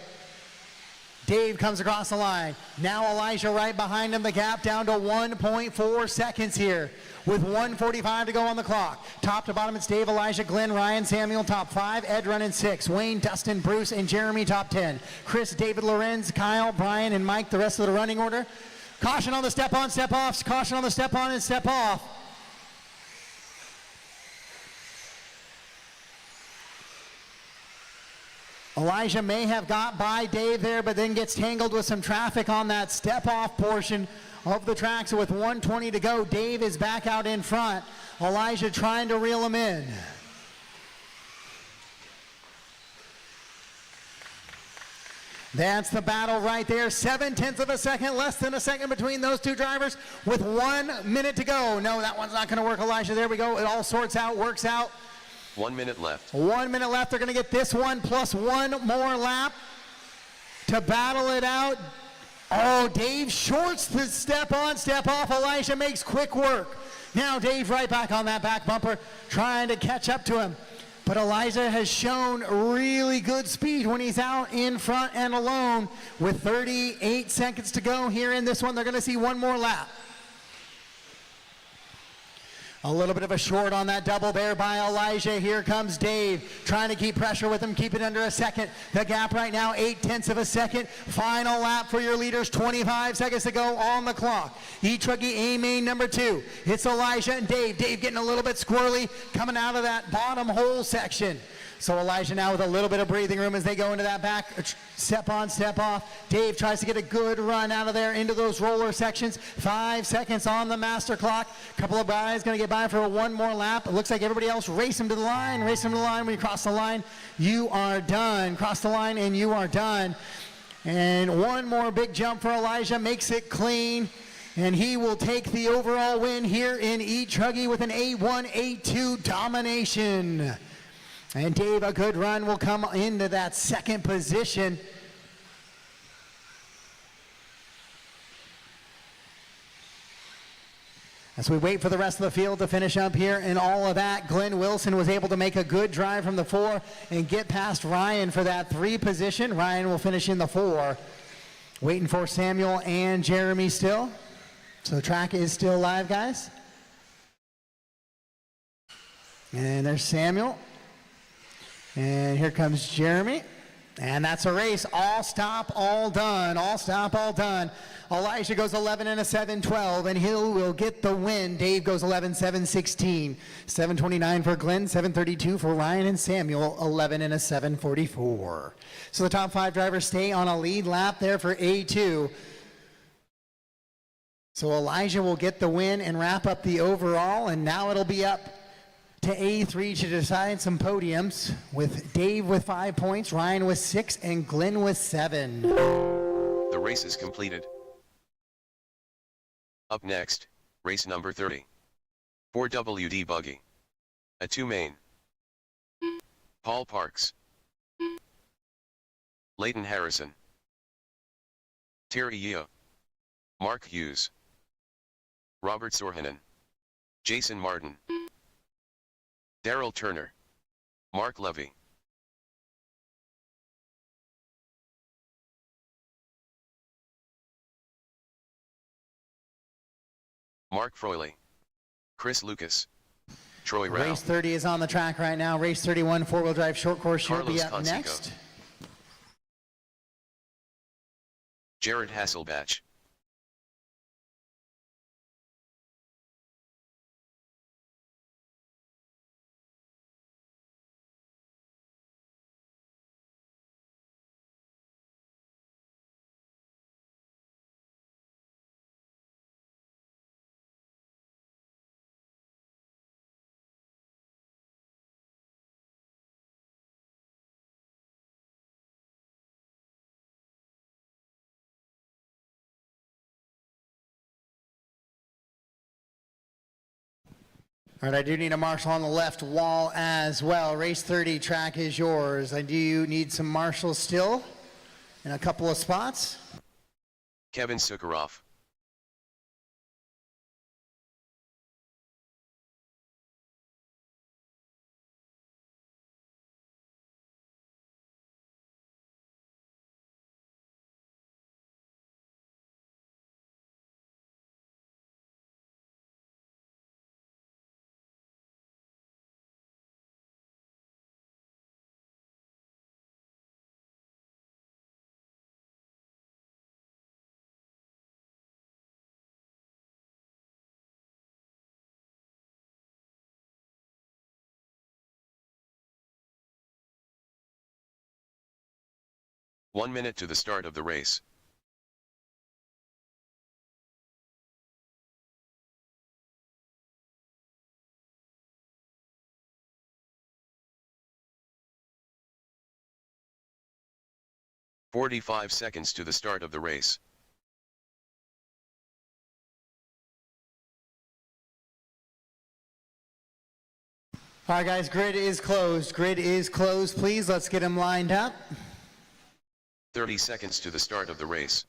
Dave comes across the line. Now Elijah right behind him. The gap down to 1.4 seconds here with 1:45 to go on the clock. Top to bottom, it's Dave, Elijah, Glenn, Ryan, Samuel, top 5. Ed running 6. Wayne, Dustin, Bruce, and Jeremy, top 10. Chris, David, Lorenz, Kyle, Brian, and Mike, the rest of the running order. Caution on the step on, step off. Caution on the step on and step off. Elijah may have got by Dave there, but then gets tangled with some traffic on that step-off portion of the track. So with 1:20 to go, Dave is back out in front. Elijah trying to reel him in. That's the battle right there. 0.7 of a second, less than a second between those two drivers with 1 minute to go. No, that one's not going to work, Elijah. There we go. It all sorts out, works out. 1 minute left. 1 minute left. They're going to get this one plus one more lap to battle it out. Oh, Dave shorts the step on, step off. Elijah makes quick work. Now Dave right back on that back bumper, trying to catch up to him. But Elijah has shown really good speed when he's out in front and alone. With 38 seconds to go here in this one, they're going to see one more lap. A little bit of a short on that double there by Elijah. Here comes Dave, trying to keep pressure with him, keep it under a second. The gap right now, 0.8 of a second. Final lap for your leaders, 25 seconds to go on the clock. E-Truggy A main number 2. It's Elijah and Dave. Dave getting a little bit squirrely, coming out of that bottom hole section. So Elijah now with a little bit of breathing room as they go into that back step on, step off. Dave tries to get a good run out of there into those roller sections. 5 seconds on the master clock. A couple of guys going to get by for one more lap. It looks like everybody else race him to the line. Race him to the line. When you cross the line, you are done. Cross the line and you are done. And one more big jump for Elijah. Makes it clean. And he will take the overall win here in E-Truggy with an A1, A2 domination. And Dave, a good run, will come into that second position. As we wait for the rest of the field to finish up here and all of that, Glenn Wilson was able to make a good drive from the 4 and get past Ryan for that 3 position. Ryan will finish in the 4. Waiting for Samuel and Jeremy still. So the track is still live, guys. And there's Samuel. And here comes Jeremy. And that's a race. All stop, all done. All stop, all done. Elijah goes 11 and a 7:12, and he will get the win. Dave goes 11, 7:16. 7:29 for Glenn, 7:32 for Ryan and Samuel, 11 and a 7:44. So the top 5 drivers stay on a lead lap there for A2. So Elijah will get the win and wrap up the overall, and now it'll be up to A3 to decide some podiums, with Dave with 5 points, Ryan with 6, and Glenn with 7. The race is completed. Up next, race number 30. 4WD Buggy. A 2 main. Paul Parks. Leighton Harrison. Terry Yeo. Mark Hughes. Robert Sorhanen, Jason Martin, Daryl Turner, Mark Levy, Mark Froyley, Chris Lucas, Troy Rao, Race 30 is on the track right now. Race 31, four-wheel drive short course. You'll be Carlos up Conseco, next. Jared Hasselbach, All right, I do need a marshal on the left wall as well. Race 30 track is yours. I do need some marshals still in a couple of spots. Kevin Sukharov, One minute to the start of the race. "45 seconds to the start of the race. All right, guys, grid is closed. Grid is closed. Please, let's get them lined up. 30 seconds to the start of the race.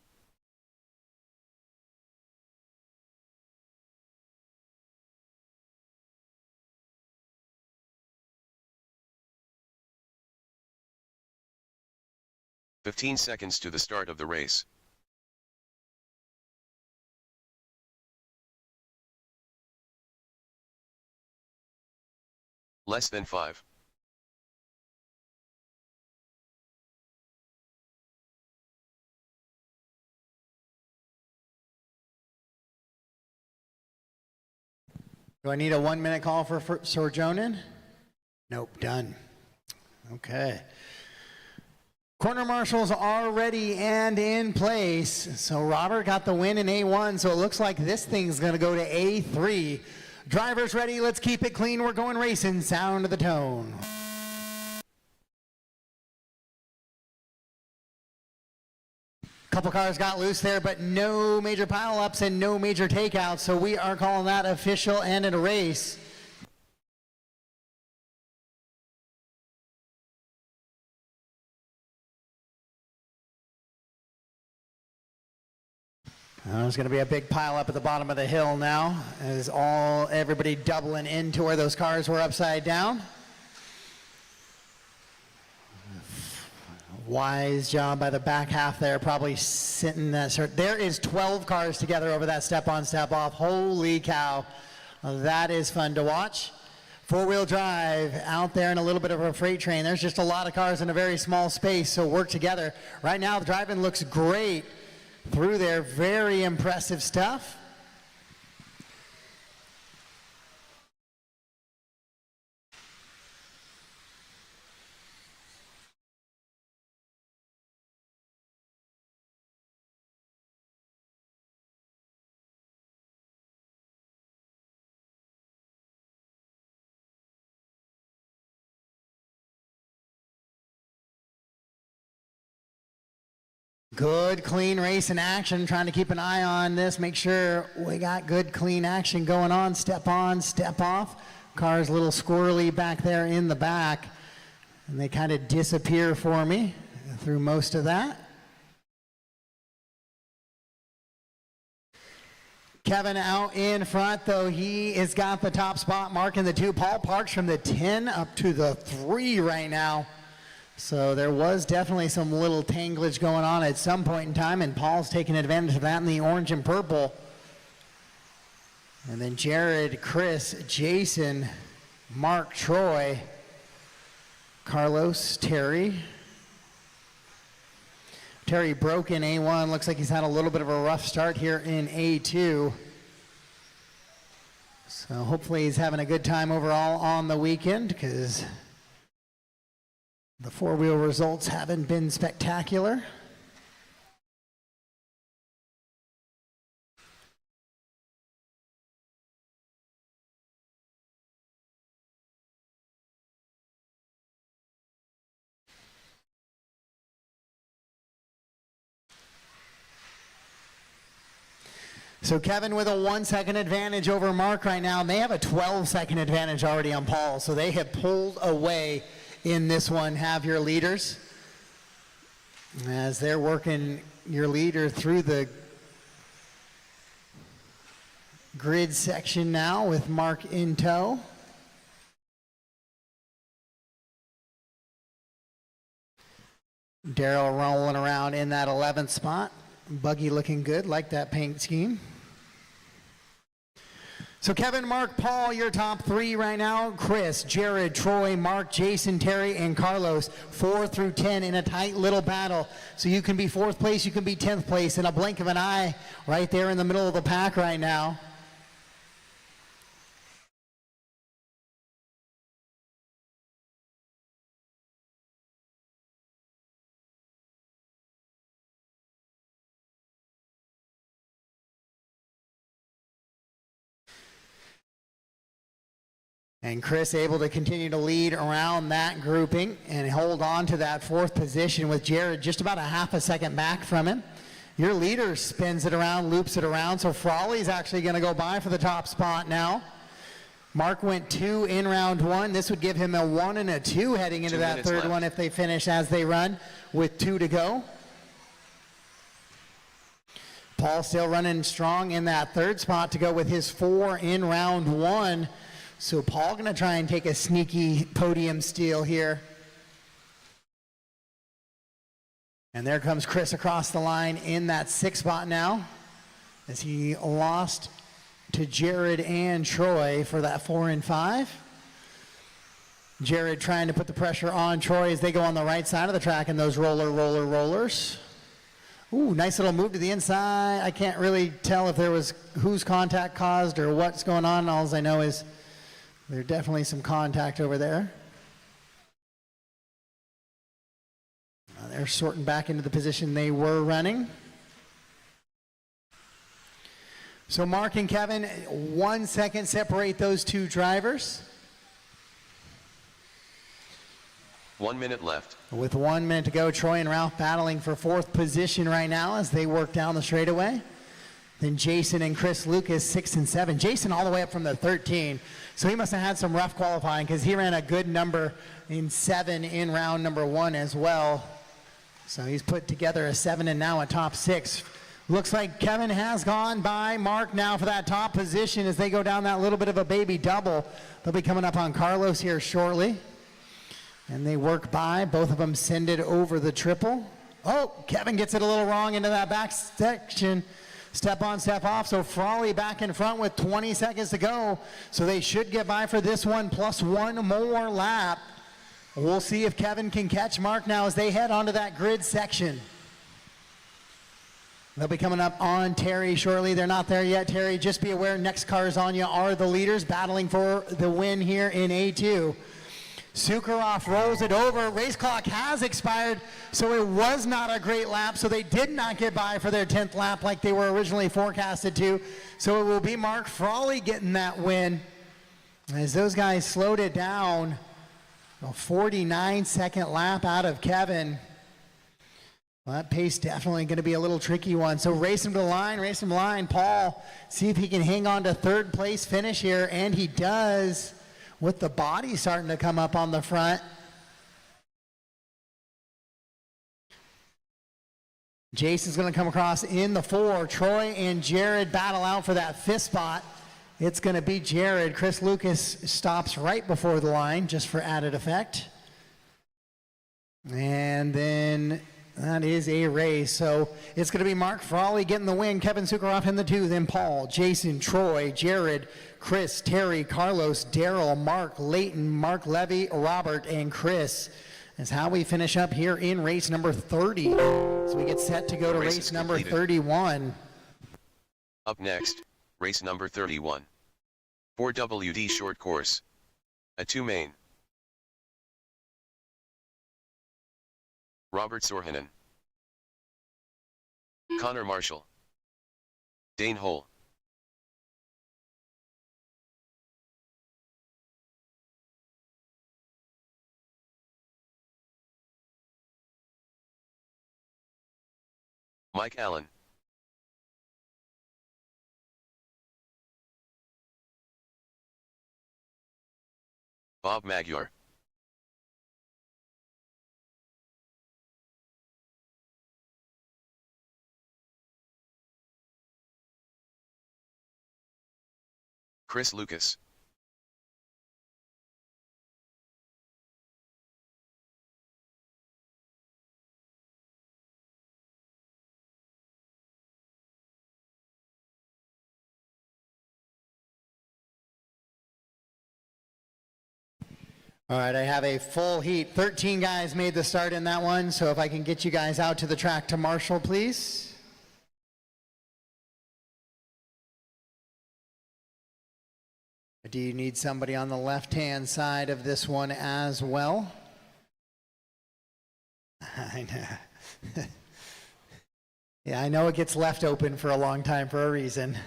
"15 seconds to the start of the race. Less than 5. Do I need a 1 minute call for Sorjonen? Nope, done. Okay. Corner marshals are ready and in place. So Robert got the win in A1, so it looks like this thing's gonna go to A3. Drivers ready, let's keep it clean. We're going racing, sound of the tone. Couple cars got loose there, but no major pileups and no major takeouts, so we are calling that official and in a race. There's going to be a big pile up at the bottom of the hill now, as everybody doubling into where those cars were upside down. Wise job by the back half there, probably sitting that. There is 12 cars together over that step on, step off. Holy cow, that is fun to watch. Four-wheel drive out there in a little bit of a freight train. There's just a lot of cars in a very small space, so work together. Right now, the driving looks great through there. Very impressive stuff. Good, clean race in action. Trying to keep an eye on this. Make sure we got good, clean action going on. Step on, step off. Car's a little squirrely back there in the back. And they kind of disappear for me through most of that. Kevin out in front, though. He has got the top spot, marking the 2. Paul Parks from the 10 up to the 3 right now. So there was definitely some little tanglage going on at some point in time, and Paul's taking advantage of that in the orange and purple. And then Jared, Chris, Jason, Mark, Troy, Carlos, Terry. Terry broke in A1. Looks like he's had a little bit of a rough start here in A2. So hopefully he's having a good time overall on the weekend, because the four-wheel results haven't been spectacular. So Kevin with a 1-second advantage over Mark right now, and they have a 12-second advantage already on Paul. So they have pulled away in this one. Have your leaders, as they're working your leader through the grid section now with Mark in tow. Daryl rolling around in that 11th spot. Buggy looking good, like that paint scheme. So Kevin, Mark, Paul, your top 3 right now. Chris, Jared, Troy, Mark, Jason, Terry, and Carlos, 4 through 10 in a tight little battle. So you can be 4th place, you can be 10th place in a blink of an eye right there in the middle of the pack right now. And Chris able to continue to lead around that grouping and hold on to that 4th position, with Jared just about a half a second back from him. Your leader spins it around, loops it around, so Frawley's actually going to go by for the top spot now. Mark went 2 in round 1. This would give him a 1 and a 2 heading into that 3rd one if they finish as they run with 2 to go. Paul still running strong in that 3rd spot to go with his 4 in round 1. So Paul going to try and take a sneaky podium steal here. And there comes Chris across the line in that 6th spot now, as he lost to Jared and Troy for that 4 and 5. Jared trying to put the pressure on Troy as they go on the right side of the track in those rollers. Ooh, nice little move to the inside. I can't really tell if there was whose contact caused or what's going on. All I know is there's definitely some contact over there. They're sorting back into the position they were running. So Mark and Kevin, 1 second separate those 2 drivers. 1 minute left. With 1 minute to go, Troy and Ralph battling for 4th position right now as they work down the straightaway. Then Jason and Chris Lucas, 6 and 7. Jason all the way up from the 13. So he must have had some rough qualifying, because he ran a good number in 7 in round number 1 as well. So he's put together a 7 and now a top 6. Looks like Kevin has gone by Mark now for that top position as they go down that little bit of a baby double. They'll be coming up on Carlos here shortly. And they work by. Both of them send it over the triple. Oh, Kevin gets it a little wrong into that back section. Step on, step off. So Frawley back in front with 20 seconds to go. So they should get by for this one, plus 1 more lap. We'll see if Kevin can catch Mark now as they head onto that grid section. They'll be coming up on Terry shortly. They're not there yet. Terry, just be aware, next cars on you are the leaders battling for the win here in A2. Sukharov rolls it over. Race clock has expired, so it was not a great lap. So they did not get by for their 10th lap like they were originally forecasted to. So it will be Mark Frawley getting that win as those guys slowed it down. A 49-second lap out of Kevin. Well, that pace definitely going to be a little tricky one. So race him to the line, race him line. Paul, see if he can hang on to 3rd place finish here, and he does, with the body starting to come up on the front. Jason's going to come across in the 4. Troy and Jared battle out for that 5th spot. It's going to be Jared. Chris Lucas stops right before the line just for added effect. And then that is a race. So it's going to be Mark Frawley getting the win, Kevin Sukharoff in the 2, then Paul, Jason, Troy, Jared, Chris, Terry, Carlos, Daryl, Mark, Leighton, Mark Levy, Robert, and Chris. That's how we finish up here in race number 30. So we get set to go to race number 31. Up next, race number 31. 4WD short course. A 2 main. Robert Sorhanen. Connor Marshall. Dane Hole. Mike Allen. Bob Magyar. Chris Lucas. All right, I have a full heat. 13 guys made the start in that one, so if I can get you guys out to the track to Marshall, please. Do you need somebody on the left-hand side of this one as well? I know. Yeah, I know it gets left open for a long time for a reason.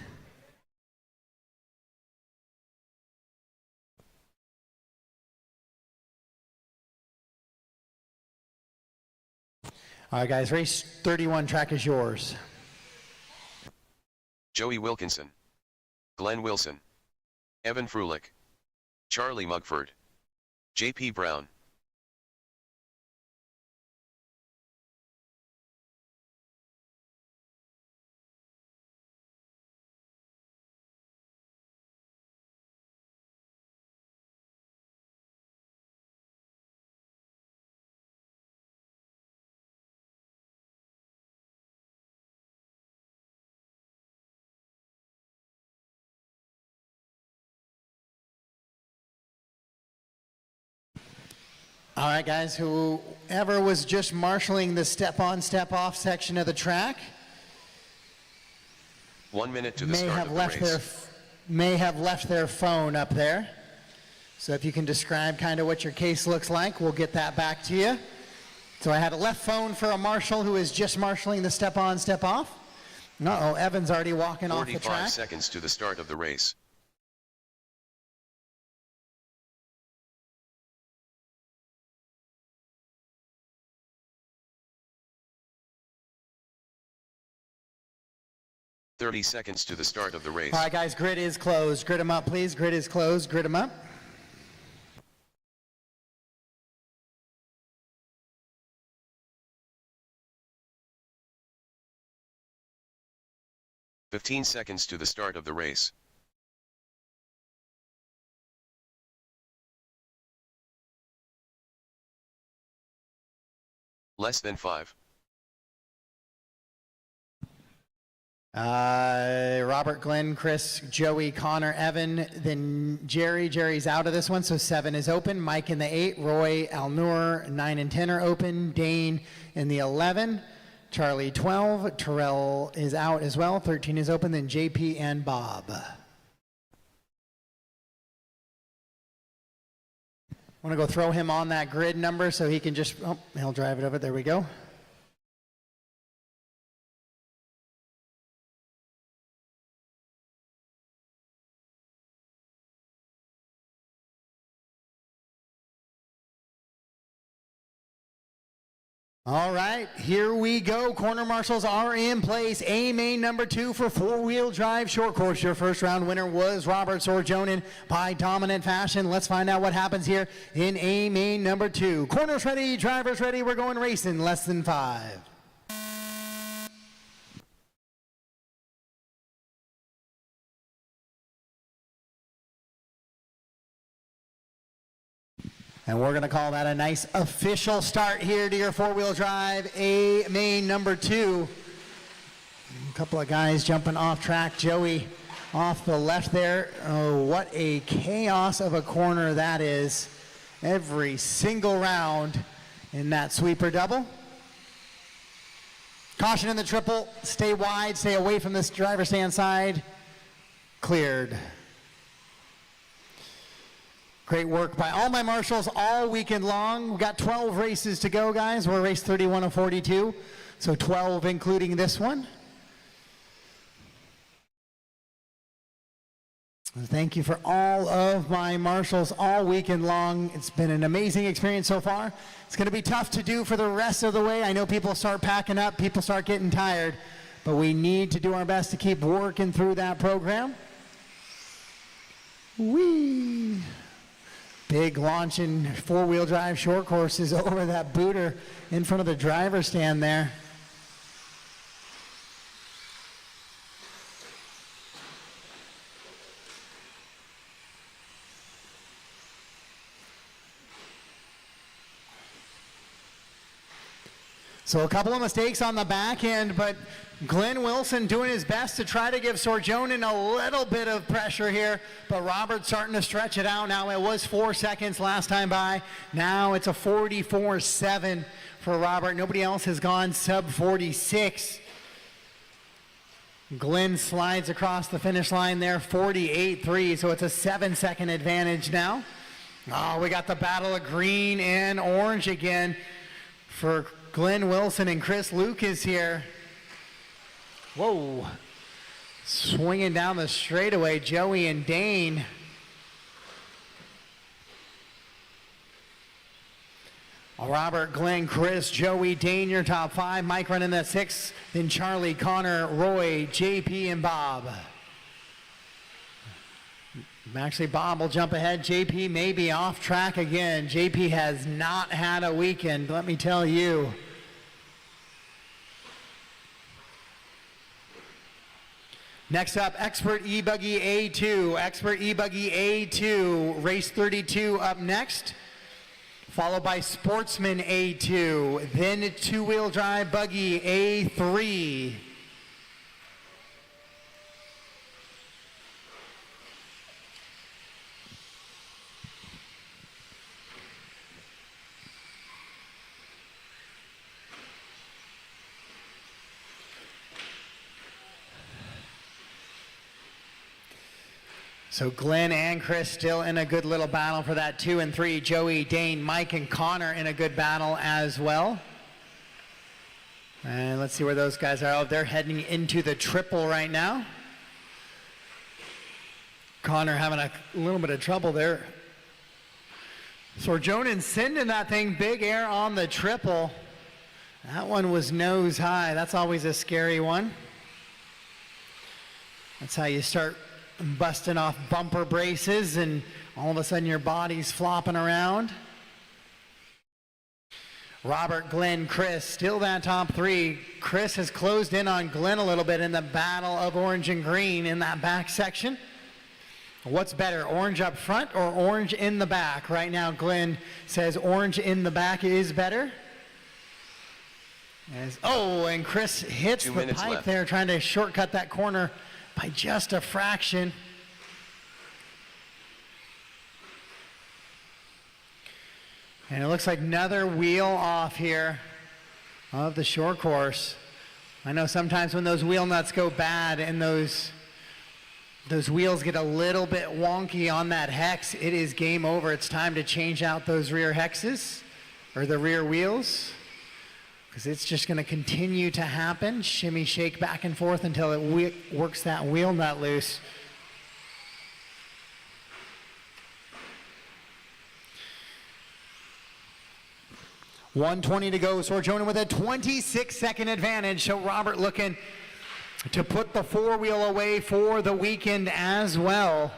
All right, guys, race 31, track is yours. Joey Wilkinson. Glenn Wilson. Evan Frulich. Charlie Mugford. J.P. Brown. All right, guys, whoever was just marshaling the step-on, step-off section of the track 1 minute to the start of the race. May have left their phone up there. So if you can describe kind of what your case looks like, we'll get that back to you. So I had a left phone for a marshal who is just marshaling the step-on, step-off. Uh-oh, Evan's already walking off the track. 45 seconds to the start of the race. .30 seconds to the start of the race. All right, guys, grid is closed. Grid them up, please. Grid is closed. Grid them up. .15 seconds to the start of the race. Less than 5. Robert, Glenn, Chris, Joey, Connor, Evan, then Jerry. Jerry's out of this one, so 7 is open. Mike in the 8, Roy, Alnur, 9 and 10 are open. Dane in the 11, Charlie 12, Terrell is out as well. 13 is open, then JP and Bob. I want to go throw him on that grid number so he can just, oh, he'll drive it over. There we go. All right, here we go. Corner marshals are in place. A main number 2 for 4-wheel drive short course. Your first round winner was Robert Sorjonen by dominant fashion. Let's find out what happens here in A main number 2. Corners ready, drivers ready. We're going racing. Less than 5. And we're going to call that a nice official start here to your four-wheel drive A main number 2. A couple of guys jumping off track. Joey off the left there. Oh, what a chaos of a corner that is. Every single round in that sweeper double. Caution in the triple. Stay wide. Stay away from this driver's stand side. Cleared. Great work by all my marshals all weekend long. We've got 12 races to go, guys. We're race 31 of 42, so 12 including this one. Thank you for all of my marshals all weekend long. It's been an amazing experience so far. It's going to be tough to do for the rest of the way. I know people start packing up, people start getting tired, but we need to do our best to keep working through that program. Whee! Big launching four-wheel drive short courses over that booter in front of the driver's stand there. So a couple of mistakes on the back end, but Glenn Wilson doing his best to try to give Sorjonen a little bit of pressure here, but Robert's starting to stretch it out now. It was 4 seconds last time by. Now it's a 44.7 for Robert. Nobody else has gone sub 46. Glenn slides across the finish line there, 48.3, so it's a 7-second advantage now. Oh, we got the battle of green and orange again for Glenn Wilson and Chris Lucas here. Whoa. Swinging down the straightaway, Joey and Dane. Robert, Glenn, Chris, Joey, Dane, your top 5. Mike running that 6. Then Charlie, Connor, Roy, JP, and Bob. Actually, Bob will jump ahead. JP may be off track again. JP has not had a weekend, let me tell you. Next up, Expert e-buggy A2. Expert e-buggy A2, race 32 up next. Followed by Sportsman A2. Then two-wheel drive buggy A3. So Glenn and Chris still in a good little battle for that 2 and 3. Joey, Dane, Mike, and Connor in a good battle as well. And let's see where those guys are. Oh, they're heading into the triple right now. Connor having a little bit of trouble there. Sorjonen sending that thing big air on the triple. That one was nose high. That's always a scary one. That's how you start busting off bumper braces and all of a sudden your body's flopping around. Robert, Glenn, Chris, still that top 3. Chris has closed in on Glenn a little bit in the battle of orange and green in that back section. What's better, orange up front or orange in the back? Right now, Glenn says orange in the back is better. And Chris hits the pipe left there, trying to shortcut that corner by just a fraction. And it looks like another wheel off here of the short course. I know sometimes when those wheel nuts go bad and those wheels get a little bit wonky on that hex, it is game over. It's time to change out those rear hexes or the rear wheels, because it's just going to continue to happen. Shimmy, shake back and forth until it works that wheel nut loose. .120 to go. Sorjonen with a 26-second advantage. So Robert looking to put the four-wheel away for the weekend as well.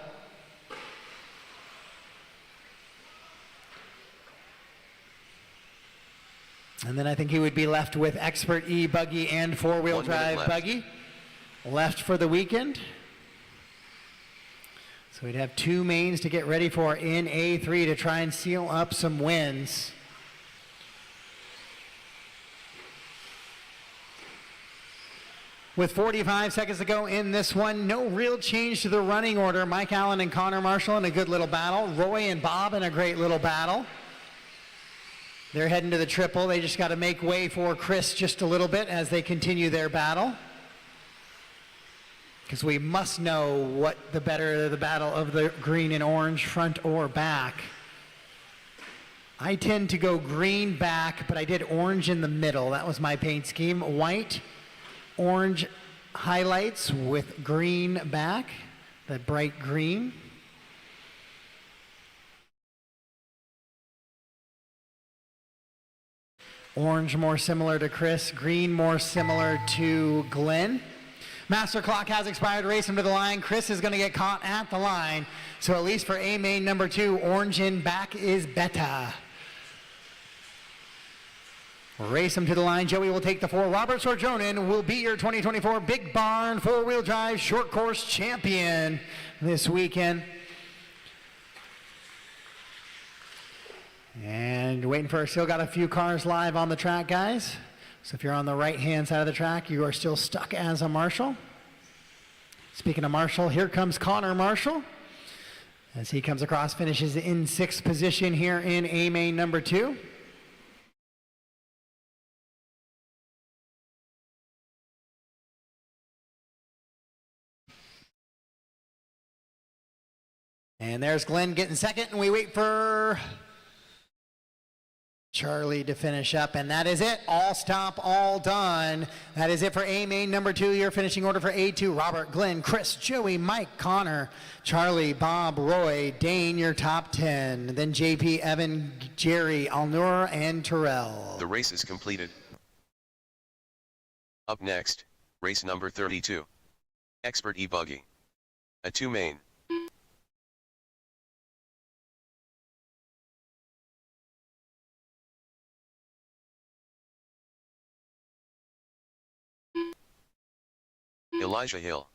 And then I think he would be left with Expert e-buggy and four-wheel drive buggy left for the weekend. So we'd have two mains to get ready for in A3 to try and seal up some wins. With 45 seconds to go in this one, no real change to the running order. Mike Allen and Connor Marshall in a good little battle. Roy and Bob in a great little battle. They're heading to the triple. They just got to make way for Chris just a little bit as they continue their battle. Because we must know what the better the battle of the green and orange, front or back. I tend to go green back, but I did orange in the middle. That was my paint scheme. White, orange highlights with green back, the bright green. Orange more similar to Chris, green more similar to Glenn. Master clock has expired, race him to the line. Chris is gonna get caught at the line. So at least for A main number 2, orange in back is better. Race him to the line. Joey will take the 4. Robert Sorjonen will be your 2024 Big Barn 4-wheel drive short course champion this weekend. And waiting for, still got a few cars live on the track, guys. So if you're on the right-hand side of the track, you are still stuck as a Marshall. Speaking of Marshall, here comes Connor Marshall. As he comes across, finishes in 6th position here in A main number 2. And there's Glenn getting second, and we wait for Charlie to finish up, and that is it. All stop, all done. That is it for A main number 2. Your finishing order for A2: Robert, Glenn, Chris, Joey, Mike, Connor, Charlie, Bob, Roy, Dane, your top 10. Then JP, Evan, Jerry, Alnur, and Terrell. The race is completed. Up next, race number 32. Expert e-buggy. A 2 main. Elijah Hill,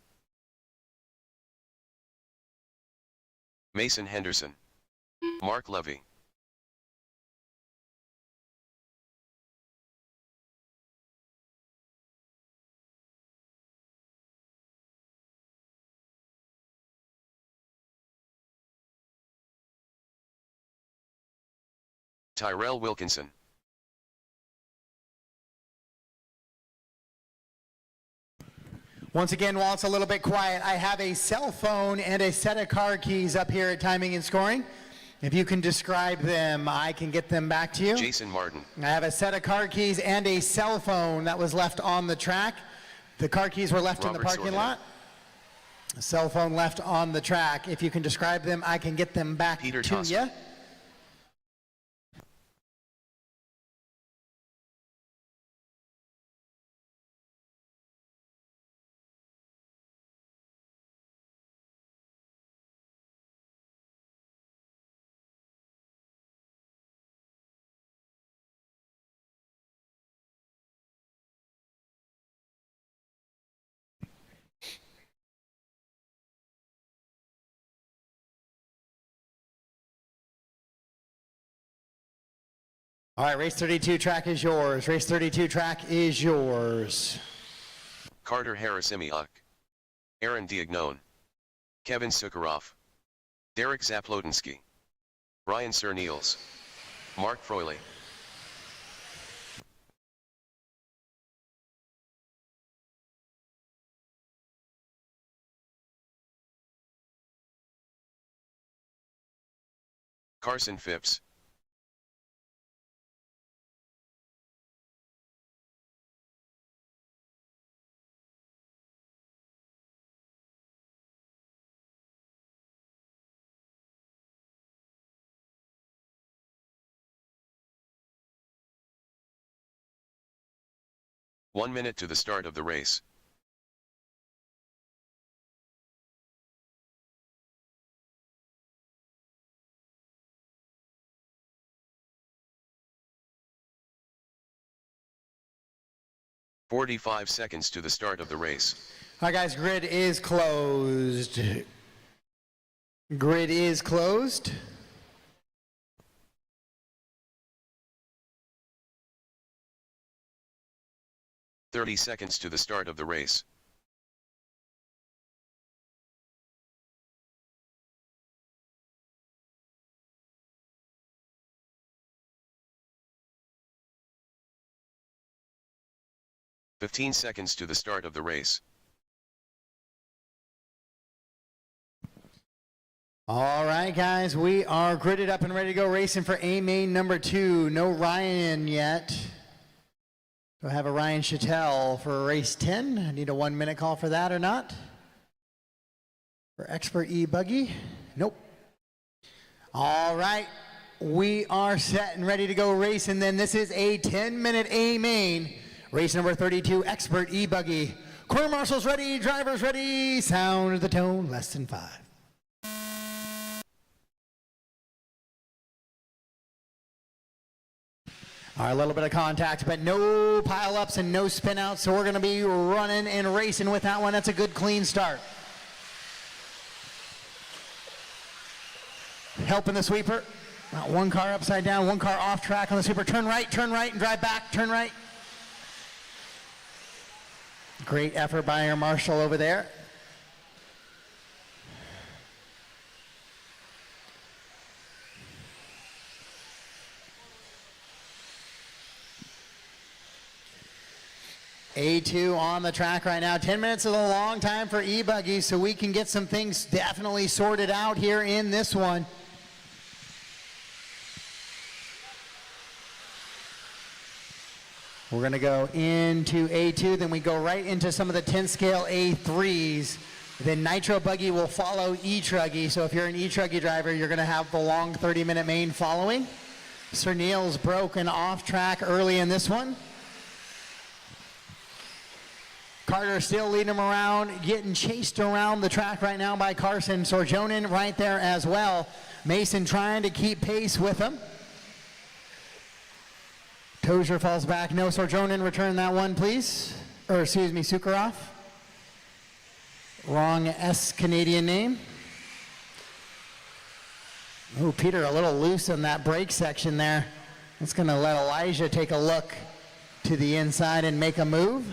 Mason Henderson, Mark Levy, Tyrell Wilkinson, Once again, while it's a little bit quiet, I have a cell phone and a set of car keys up here at Timing and Scoring. If you can describe them, I can get them back to you. Jason Martin. I have a set of car keys and a cell phone that was left on the track. The car keys were left in the parking lot. A cell phone left on the track. If you can describe them, I can get them back Peter to Tosca. you. All right, race 32 track is yours. Race 32 track is yours. Carter Harris-Imiak, Aaron Diagnone, Kevin Sukharov, Derek Zaplotensky, Brian Cerniels, Mark Froyley. Carson Phipps, One minute to the start of the race. "45 seconds to the start of the race. All right, guys, grid is closed. Grid is closed. "30 seconds to the start of the race. "15 seconds to the start of the race. All right, guys, we are gridded up and ready to go racing for A main number 2. No Ryan yet. Do I have a Ryan Chattel for race 10? I need a 1-minute call for that or not? For expert e-buggy? Nope. All right, we are set and ready to go racing then. This is a 10-minute A main. Race number 32, expert e-buggy. Quarter marshals ready, drivers ready. Sound of the tone, less than 5. All right, a little bit of contact, but no pile-ups and no spin-outs, so we're going to be running and racing with that one. That's a good, clean start. Helping the sweeper. One car upside down, one car off track on the sweeper. Turn right, and drive back, turn right. Great effort by our marshal over there. A2 on the track right now. 10 minutes is a long time for e-buggy, so we can get some things definitely sorted out here in this one. We're going to go into A2, then we go right into some of the 10 scale A3s. Then Nitro Buggy will follow e-truggy, so if you're an e-truggy driver, you're going to have the long 30-minute main following. Sir Neil's broken off track early in this one. Carter still leading him around, getting chased around the track right now by Carson. Sorjonen right there as well. Mason trying to keep pace with him. Tozier falls back. No, Sorjonen, return that one, please. Or excuse me, Sukharov. Wrong S Canadian name. Oh, Peter a little loose in that brake section there. That's going to let Elijah take a look to the inside and make a move.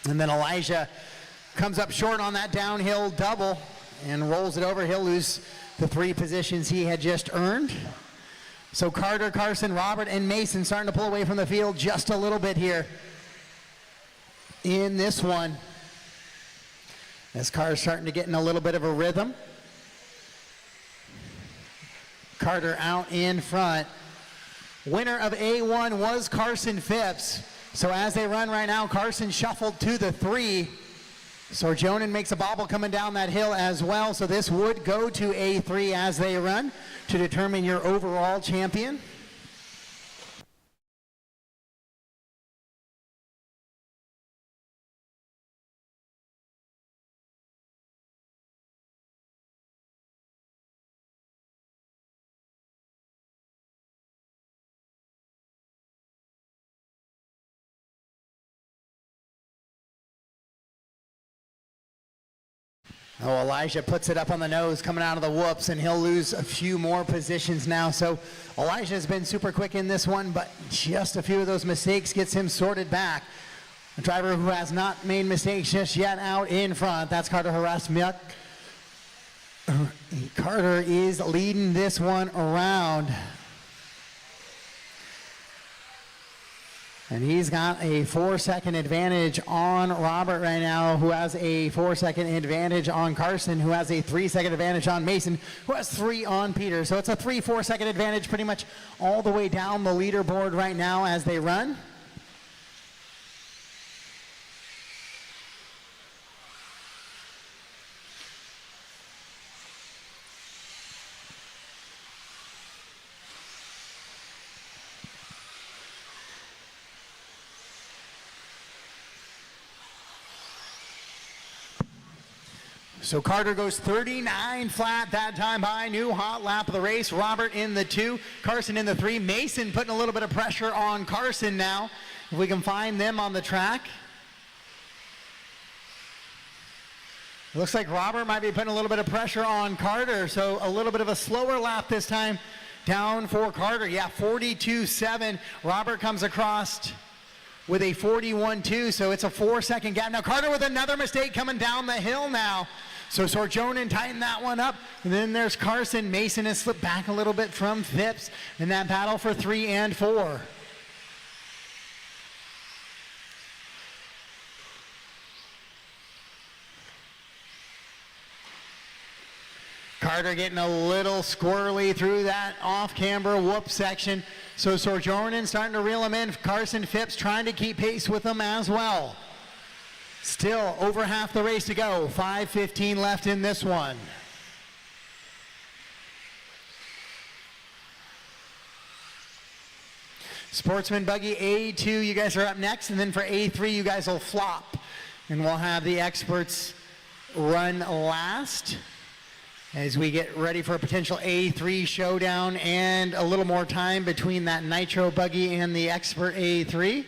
And then Elijah comes up short on that downhill double and rolls it over. He'll lose the 3 positions he had just earned. So Carter, Carson, Robert, and Mason starting to pull away from the field just a little bit here in this one. This car is starting to get in a little bit of a rhythm. Carter out in front. Winner of A1 was Carson Phipps. So as they run right now, Carson shuffled to the 3. Sorjonen makes a bobble coming down that hill as well. So this would go to A3 as they run to determine your overall champion. Oh, Elijah puts it up on the nose coming out of the whoops, and he'll lose a few more positions now. So Elijah has been super quick in this one, but just a few of those mistakes gets him sorted back. A driver who has not made mistakes just yet out in front, that's Carter Harasmiuk. Carter is leading this one around. And he's got a 4-second advantage on Robert right now, who has a 4-second advantage on Carson, who has a 3-second advantage on Mason, who has 3 on Peter. So it's a 3-4-second advantage pretty much all the way down the leaderboard right now as they run. So Carter goes 39 flat that time by. New hot lap of the race. Robert in the 2, Carson in the 3. Mason putting a little bit of pressure on Carson now. If we can find them on the track. It looks like Robert might be putting a little bit of pressure on Carter, so a little bit of a slower lap this time down for Carter. Yeah, 42.7. Robert comes across with a 41.2, so it's a 4-second gap. Now Carter with another mistake coming down the hill now. So Sorjonen tightened that one up. And then there's Carson. Mason has slipped back a little bit from Phipps in that battle for 3 and 4. Carter getting a little squirrely through that off-camber whoop section. So Sorjonen starting to reel him in. Carson Phipps trying to keep pace with him as well. Still over half the race to go. 5:15 left in this one. Sportsman Buggy A2, you guys are up next. And then for A3, you guys will flop. And we'll have the experts run last as we get ready for a potential A3 showdown and a little more time between that Nitro Buggy and the expert A3.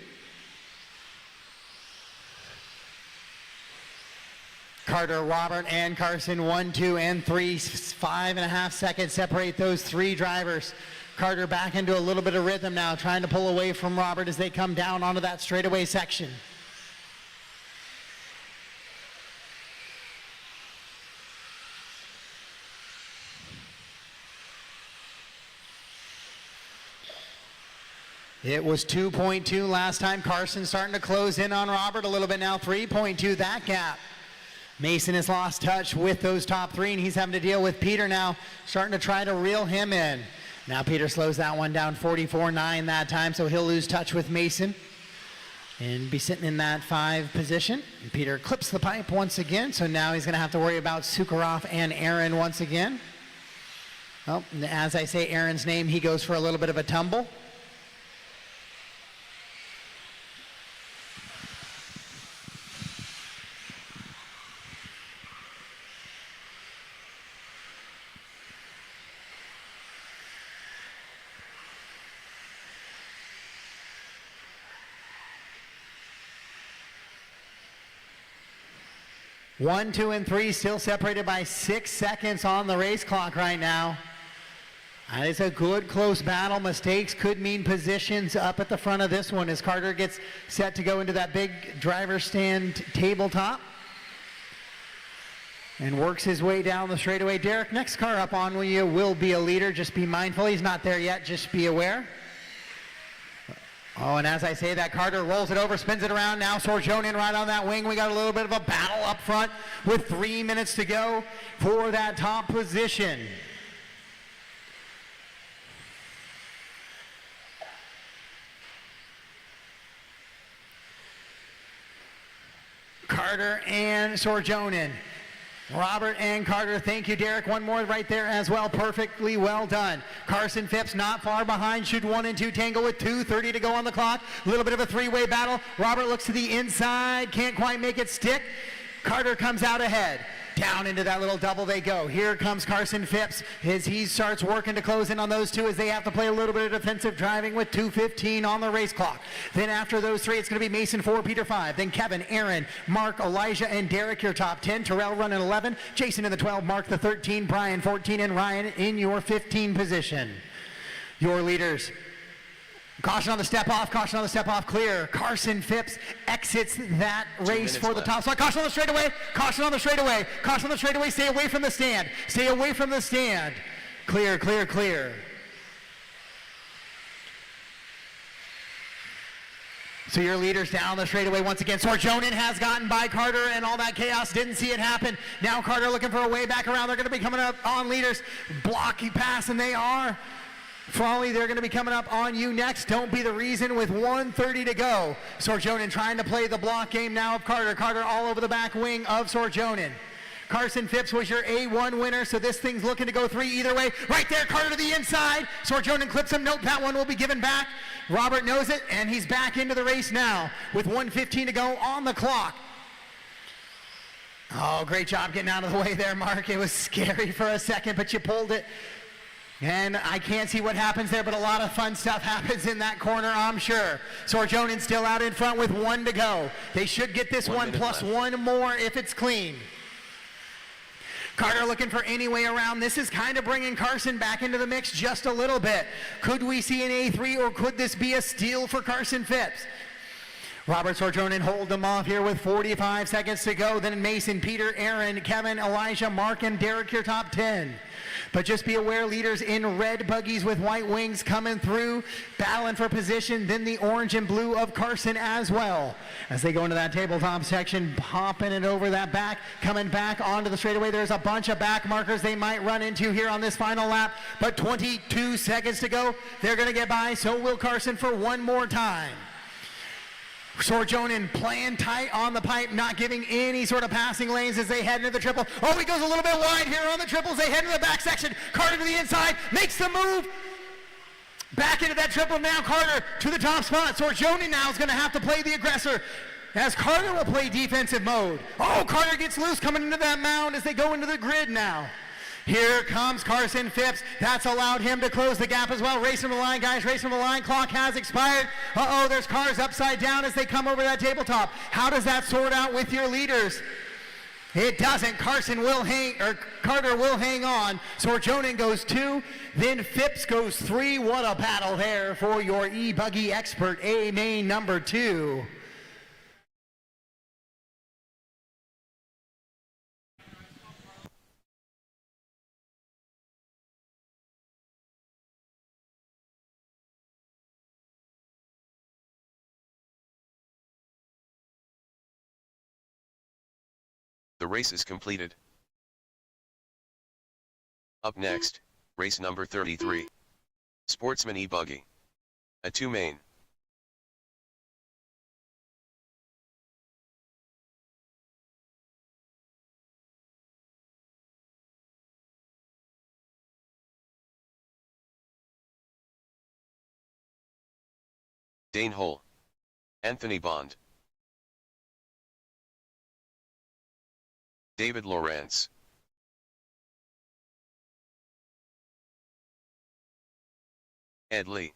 Carter, Robert, and Carson, 1, 2, and 3. 5.5 seconds separate those three drivers. Carter back into a little bit of rhythm now, trying to pull away from Robert as they come down onto that straightaway section. It was 2.2 last time. Carson starting to close in on Robert a little bit now. 3.2, that gap. Mason has lost touch with those top three, and he's having to deal with Peter now, starting to try to reel him in. Now Peter slows that one down, 44.9 that time, so he'll lose touch with Mason and be sitting in that 5 position. And Peter clips the pipe once again, so now he's going to have to worry about Sukharov and Aaron once again. Well, as I say Aaron's name, he goes for a little bit of a tumble. One, 2, and 3 still separated by 6 seconds on the race clock right now. That is a good close battle. Mistakes could mean positions up at the front of this one as Carter gets set to go into that big driver stand tabletop and works his way down the straightaway. Derek, next car up on you will be a leader. Just be mindful. He's not there yet. Just be aware. Oh, and as I say that, Carter rolls it over, spins it around. Now Sorjonen right on that wing. We got a little bit of a battle up front with 3 minutes to go for that top position. Carter and Sorjonen. Robert and Carter, thank you, Derek. One more right there as well. Perfectly well done. Carson Phipps not far behind. Should 1 and 2 tangle with 2:30 to go on the clock. A little bit of a three-way battle. Robert looks to the inside. Can't quite make it stick. Carter comes out ahead. Down into that little double they go. Here comes Carson Phipps as he starts working to close in on those two as they have to play a little bit of defensive driving with 2:15 on the race clock. Then after those three, it's going to be Mason 4, Peter 5. Then Kevin, Aaron, Mark, Elijah, and Derek, your top 10. Terrell running 11. Jason in the 12. Mark the 13. Brian 14. And Ryan in your 15 position. Your leaders. Caution on the step off, caution on the step off, clear. Carson Phipps exits that race for the top spot. Caution on the straightaway, caution on the straightaway, caution on the straightaway, stay away from the stand, stay away from the stand. Clear, clear, clear. So your leaders down the straightaway once again. Sorjonen has gotten by Carter and all that chaos, didn't see it happen. Now Carter looking for a way back around. They're going to be coming up on leaders. Blocky pass, and they are. Frawley, they're going to be coming up on you next. Don't be the reason with 1:30 to go. Sorjonen trying to play the block game now of Carter. Carter all over the back wing of Sorjonen. Carson Phipps was your A1 winner, so this thing's looking to go 3 either way. Right there, Carter to the inside. Sorjonen clips him. Nope, that one will be given back. Robert knows it, and he's back into the race now with 1:15 to go on the clock. Oh, great job getting out of the way there, Mark. It was scary for a second, but you pulled it. And I can't see what happens there, but a lot of fun stuff happens in that corner, I'm sure. Sorjonen still out in front with 1 to go. They should get this 1 plus left. 1 more if it's clean. Carter looking for any way around. This is kind of bringing Carson back into the mix just a little bit. Could we see an A3 or could this be a steal for Carson Phipps? Robert Sorjonen hold them off here with 45 seconds to go. Then Mason, Peter, Aaron, Kevin, Elijah, Mark, and Derek your top 10. But just be aware, leaders in red buggies with white wings coming through, battling for position. Then the orange and blue of Carson as well. As they go into that tabletop section, popping it over that back, coming back onto the straightaway. There's a bunch of back markers they might run into here on this final lap. But 22 seconds to go. They're going to get by. So will Carson for one more time. Sorjonen playing tight on the pipe, not giving any sort of passing lanes as they head into the triple. Oh, he goes a little bit wide here on the triples. They head into the back section. Carter to the inside, makes the move. Back into that triple now. Carter to the top spot. Sorjonen now is going to have to play the aggressor as Carter will play defensive mode. Oh, Carter gets loose coming into that mound as they go into the grid now. Here comes Carson Phipps. That's allowed him to close the gap as well. Racing to the line, guys. Racing to the line. Clock has expired. Uh-oh, there's cars upside down as they come over that tabletop. How does that sort out with your leaders? It doesn't. Carter will hang on. Sorjonen goes 2. Then Phipps goes 3. What a battle there for your e-buggy expert, A main number 2. The race is completed. Up next, race number 33. Sportsman e-buggy. A 2 main. Dane Hole. Anthony Bond. David Lawrence. Ed Lee.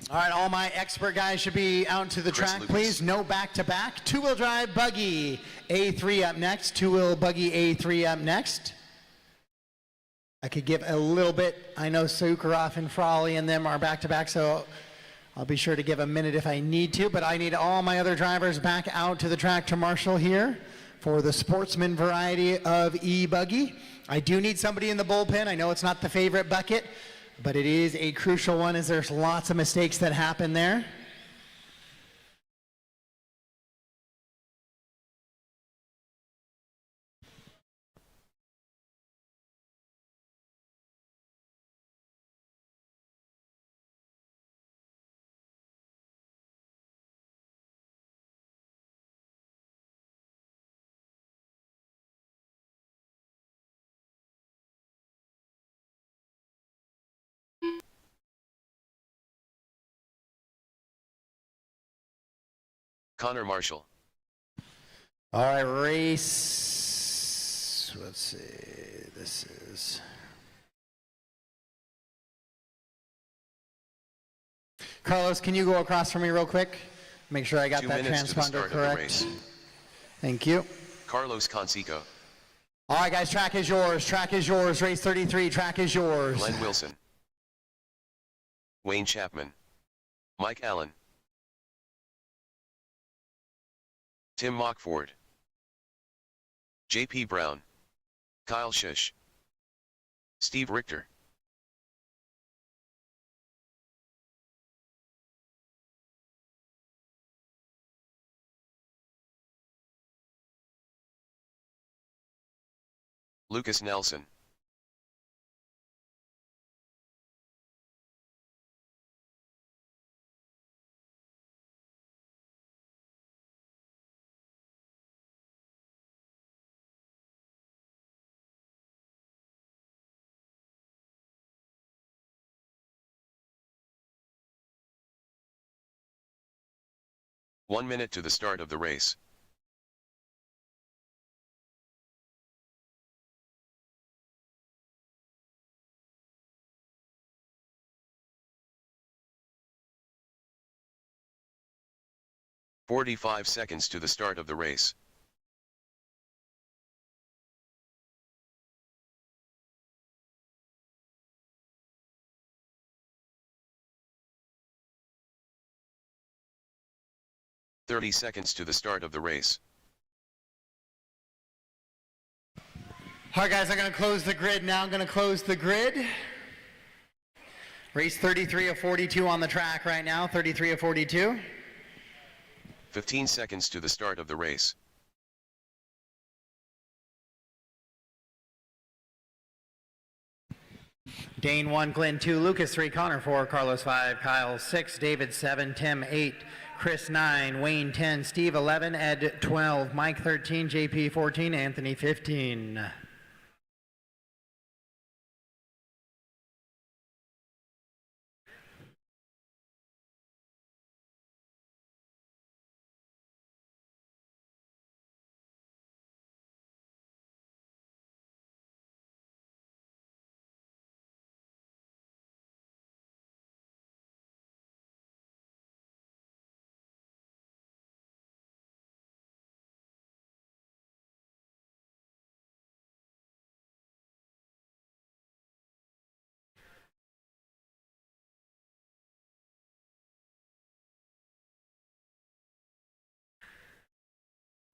All right, all my expert guys should be out to the track, please. No back-to-back. Two-wheel drive buggy A3 up next. Two-wheel buggy A3 up next. I could give a little bit. I know Sukharov and Frawley and them are back-to-back, so I'll be sure to give a minute if I need to, but I need all my other drivers back out to the track to marshal here for the Sportsman variety of e-buggy. I do need somebody in the bullpen. I know it's not the favorite bucket, but it is a crucial one as there's lots of mistakes that happen there. Connor Marshall. All right, race. Let's see. This is. Carlos, can you go across for me real quick? Make sure I got 2 that minutes to the transponder start correct. of the race. Thank you. Carlos Conseco. All right, guys, track is yours. Track is yours. Race 33, track is yours. Glenn Wilson. Wayne Chapman. Mike Allen. Tim Mockford. J.P. Brown. Kyle Shush. Steve Richter. Lucas Nelson. One minute to the start of the race. 45 seconds to the start of the race. "30 seconds to the start of the race. All right, guys, I'm going to close the grid now. I'm going to close the grid. Race 33 of 42 on the track right now, 33 of 42. 15 seconds to the start of the race. Dane 1, Glenn 2, Lucas 3, Connor 4, Carlos 5, Kyle 6, David 7, Tim 8, Chris 9, Wayne 10, Steve 11, Ed 12, Mike 13, JP 14, Anthony 15.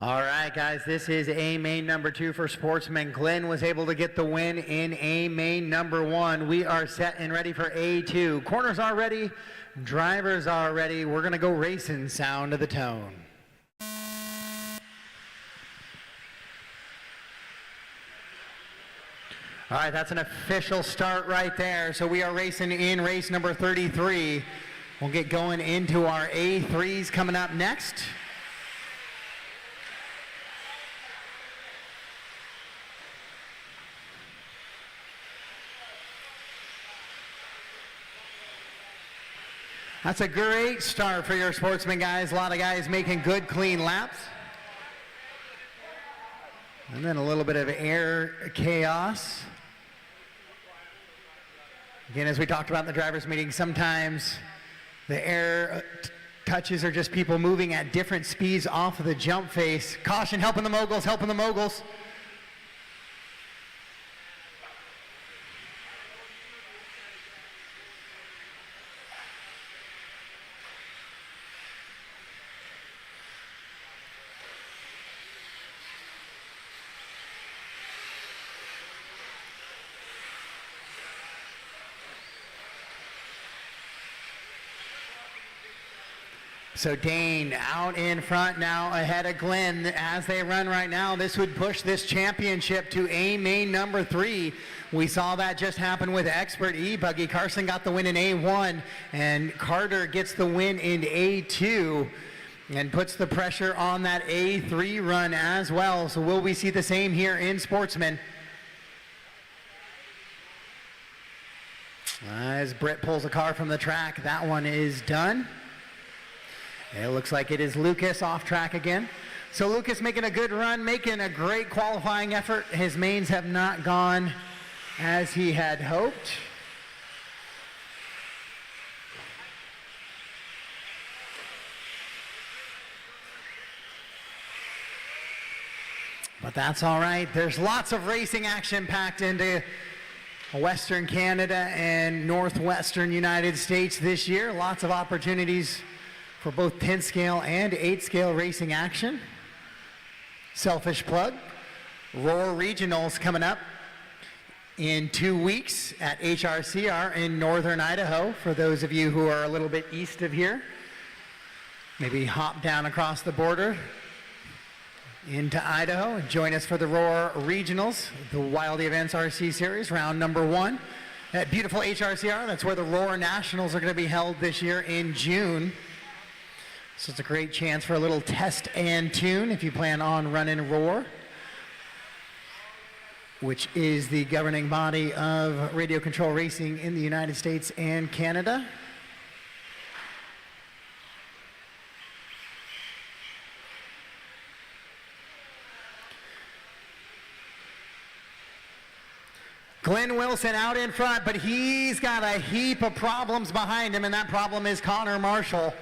All right, guys, this is A main number 2 for Sportsman. Glenn was able to get the win in A main number 1. We are set and ready for A2. Corners are ready, drivers are ready. We're gonna go racing, sound of the tone. All right, that's an official start right there. So we are racing in race number 33. We'll get going into our A3s coming up next. That's a great start for your Sportsman guys. A lot of guys making good, clean laps. And then a little bit of air chaos. Again, as we talked about in the drivers' meeting, sometimes the air touches are just people moving at different speeds off of the jump face. Caution, helping the moguls, helping the moguls. So Dane out in front now ahead of Glenn as they run right now. This would push this championship to A main number 3. We saw that just happen with Expert e-buggy. Carson got the win in A1 and Carter gets the win in A2 and puts the pressure on that A3 run as well. So will we see the same here in Sportsman? As Britt pulls a car from the track, that one is done. It looks like it is Lucas off track again. So Lucas making a good run, making a great qualifying effort. His mains have not gone as he had hoped. But that's all right. There's lots of racing action packed into Western Canada and Northwestern United States this year. Lots of opportunities for both 10 scale and 8 scale racing action. Selfish plug, Roar Regionals coming up in 2 weeks at HRCR in Northern Idaho. For those of you who are a little bit east of here, maybe hop down across the border into Idaho and join us for the Roar Regionals, the Wilde Events RC Series, round number 1 at beautiful HRCR. That's where the Roar Nationals are going to be held this year in June. So it's a great chance for a little test and tune if you plan on running Roar, which is the governing body of radio control racing in the United States and Canada. Glenn Wilson out in front, but he's got a heap of problems behind him, and that problem is Connor Marshall.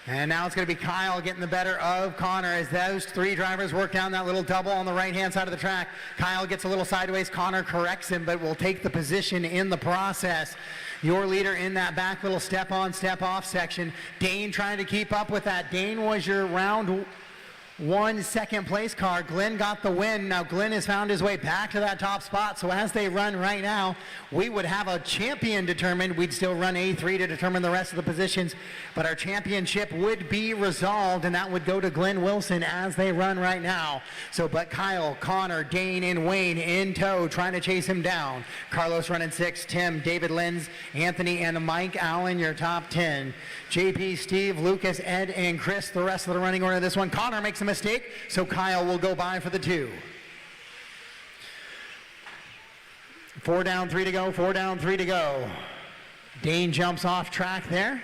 And now it's going to be Kyle getting the better of Connor as those three drivers work down that little double on the right-hand side of the track. Kyle gets a little sideways. Connor corrects him, but will take the position in the process. Your leader in that back little step-on, step-off section. Dane trying to keep up with that. Dane was your round 1 second place car. Glenn got the win. Now Glenn has found his way back to that top spot. So as they run right now, we would have a champion determined. We'd still run A3 to determine the rest of the positions, but our championship would be resolved, and that would go to Glenn Wilson as they run right now. So, but Kyle, Connor, Dane, and Wayne in tow, trying to chase him down. Carlos running 6, Tim, David Lenz, Anthony, and Mike Allen, your top 10. JP, Steve, Lucas, Ed, and Chris, the rest of the running order of this one. Connor makes a mistake, so Kyle will go by for the 2. 4 down, 3 to go, 4 down, 3 to go. Dane jumps off track there.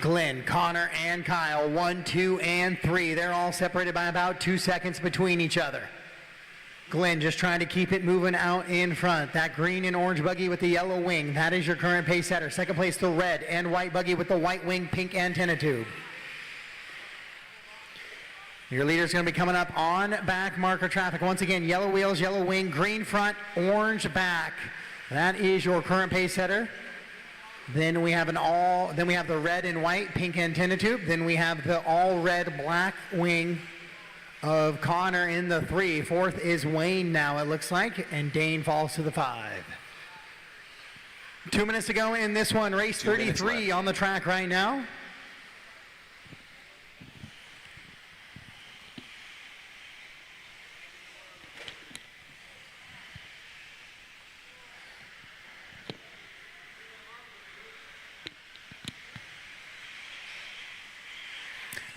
Glenn, Connor, and Kyle, 1, 2, and 3. They're all separated by about 2 seconds between each other. Glenn just trying to keep it moving out in front. That green and orange buggy with the yellow wing, that is your current pace setter. Second place, the red and white buggy with the white wing, pink antenna tube. Your leader's going to be coming up on back marker traffic. Once again, yellow wheels, yellow wing, green front, orange back. That is your current pace setter. Then we have the red and white pink antenna tube. Then we have the all red black wing of Connor in the 3. Fourth is Wayne now, it looks like, and Dane falls to the 5. 2 minutes to go in this one. Race 33 on the track right now.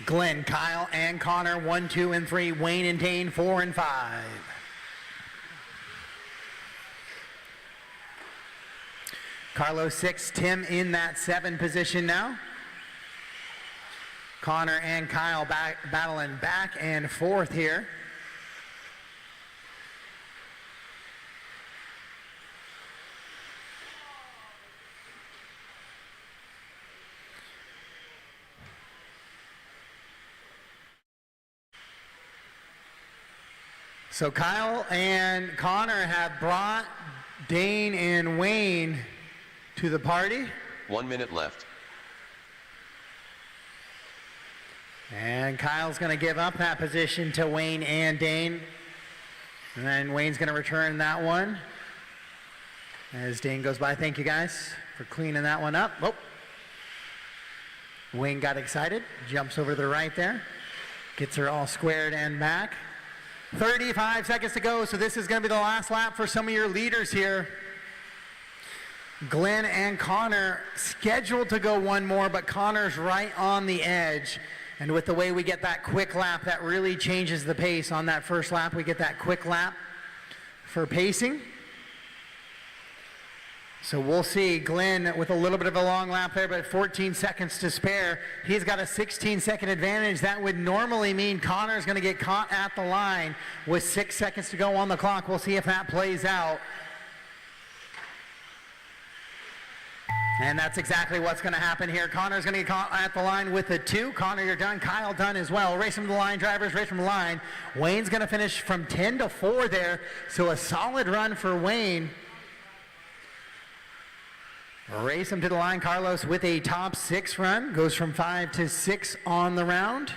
Glenn, Kyle, and Connor, 1, 2, and 3. Wayne and Dane, 4 and 5. Carlos 6, Tim in that 7 position now. Connor and Kyle battling back and forth here. So Kyle and Connor have brought Dane and Wayne to the party. 1 minute left. And Kyle's going to give up that position to Wayne and Dane. And then Wayne's going to return that one as Dane goes by. Thank you guys for cleaning that one up. Oh. Wayne got excited, jumps over to the right there, gets her all squared and back. 35 seconds to go, so this is going to be the last lap for some of your leaders here. Glenn and Connor scheduled to go one more, but Connor's right on the edge. And with the way we get that quick lap, that really changes the pace. On that first lap, we get that quick lap for pacing. So we'll see Glenn with a little bit of a long lap there, but 14 seconds to spare. He's got a 16-second advantage. That would normally mean Connor's going to get caught at the line with 6 seconds to go on the clock. We'll see if that plays out. And that's exactly what's going to happen here. Connor's going to get caught at the line with a 2. Connor, you're done. Kyle done as well. Race from the line, drivers, race from the line. Wayne's going to finish from 10 to 4 there, so a solid run for Wayne. Race him to the line. Carlos with a top 6 run. Goes from 5 to 6 on the round.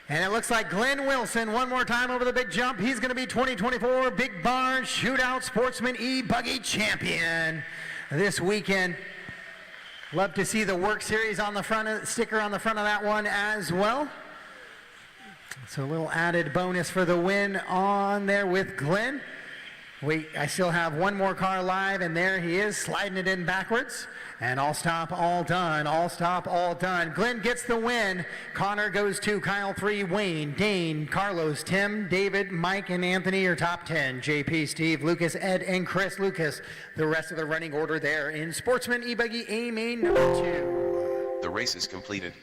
And it looks like Glenn Wilson, one more time over the big jump. He's going to be 2024 Big Barn Shootout Sportsman e-buggy champion this weekend. Love to see the Work Series on the front, sticker on the front of that one as well. So a little added bonus for the win on there with Glenn. I still have one more car live, and there he is, sliding it in backwards. And all stop, all done, all stop, all done. Glenn gets the win. Connor goes 2, Kyle 3, Wayne, Dane, Carlos, Tim, David, Mike, and Anthony are top 10. JP, Steve, Lucas, Ed, and Chris Lucas. The rest of the running order there in Sportsman e-buggy A main number 2. The race is completed.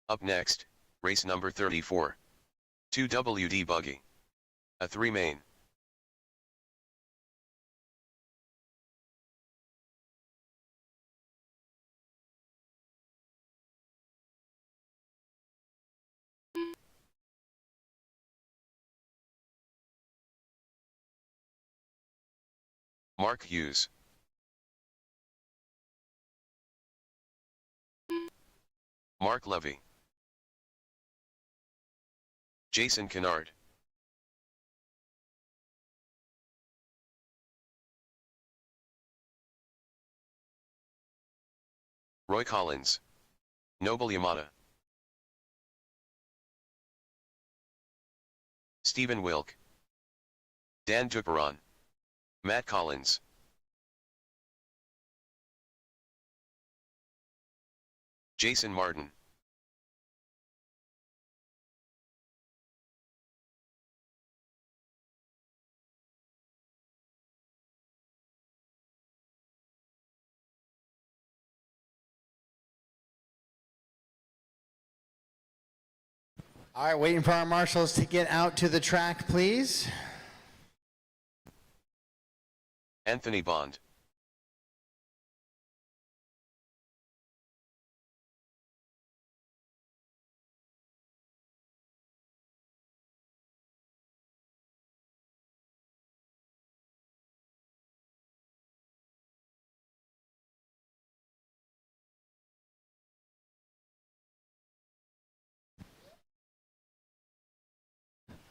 Up next, race number 34. 2WD buggy. A 3 main. Mark Hughes. Mark Levy. Jason Kennard. Roy Collins. Noble Yamada. Stephen Wilk. Dan Duperon. Matt Collins. Jason Martin. All right, waiting for our marshals to get out to the track, please. Anthony Bond.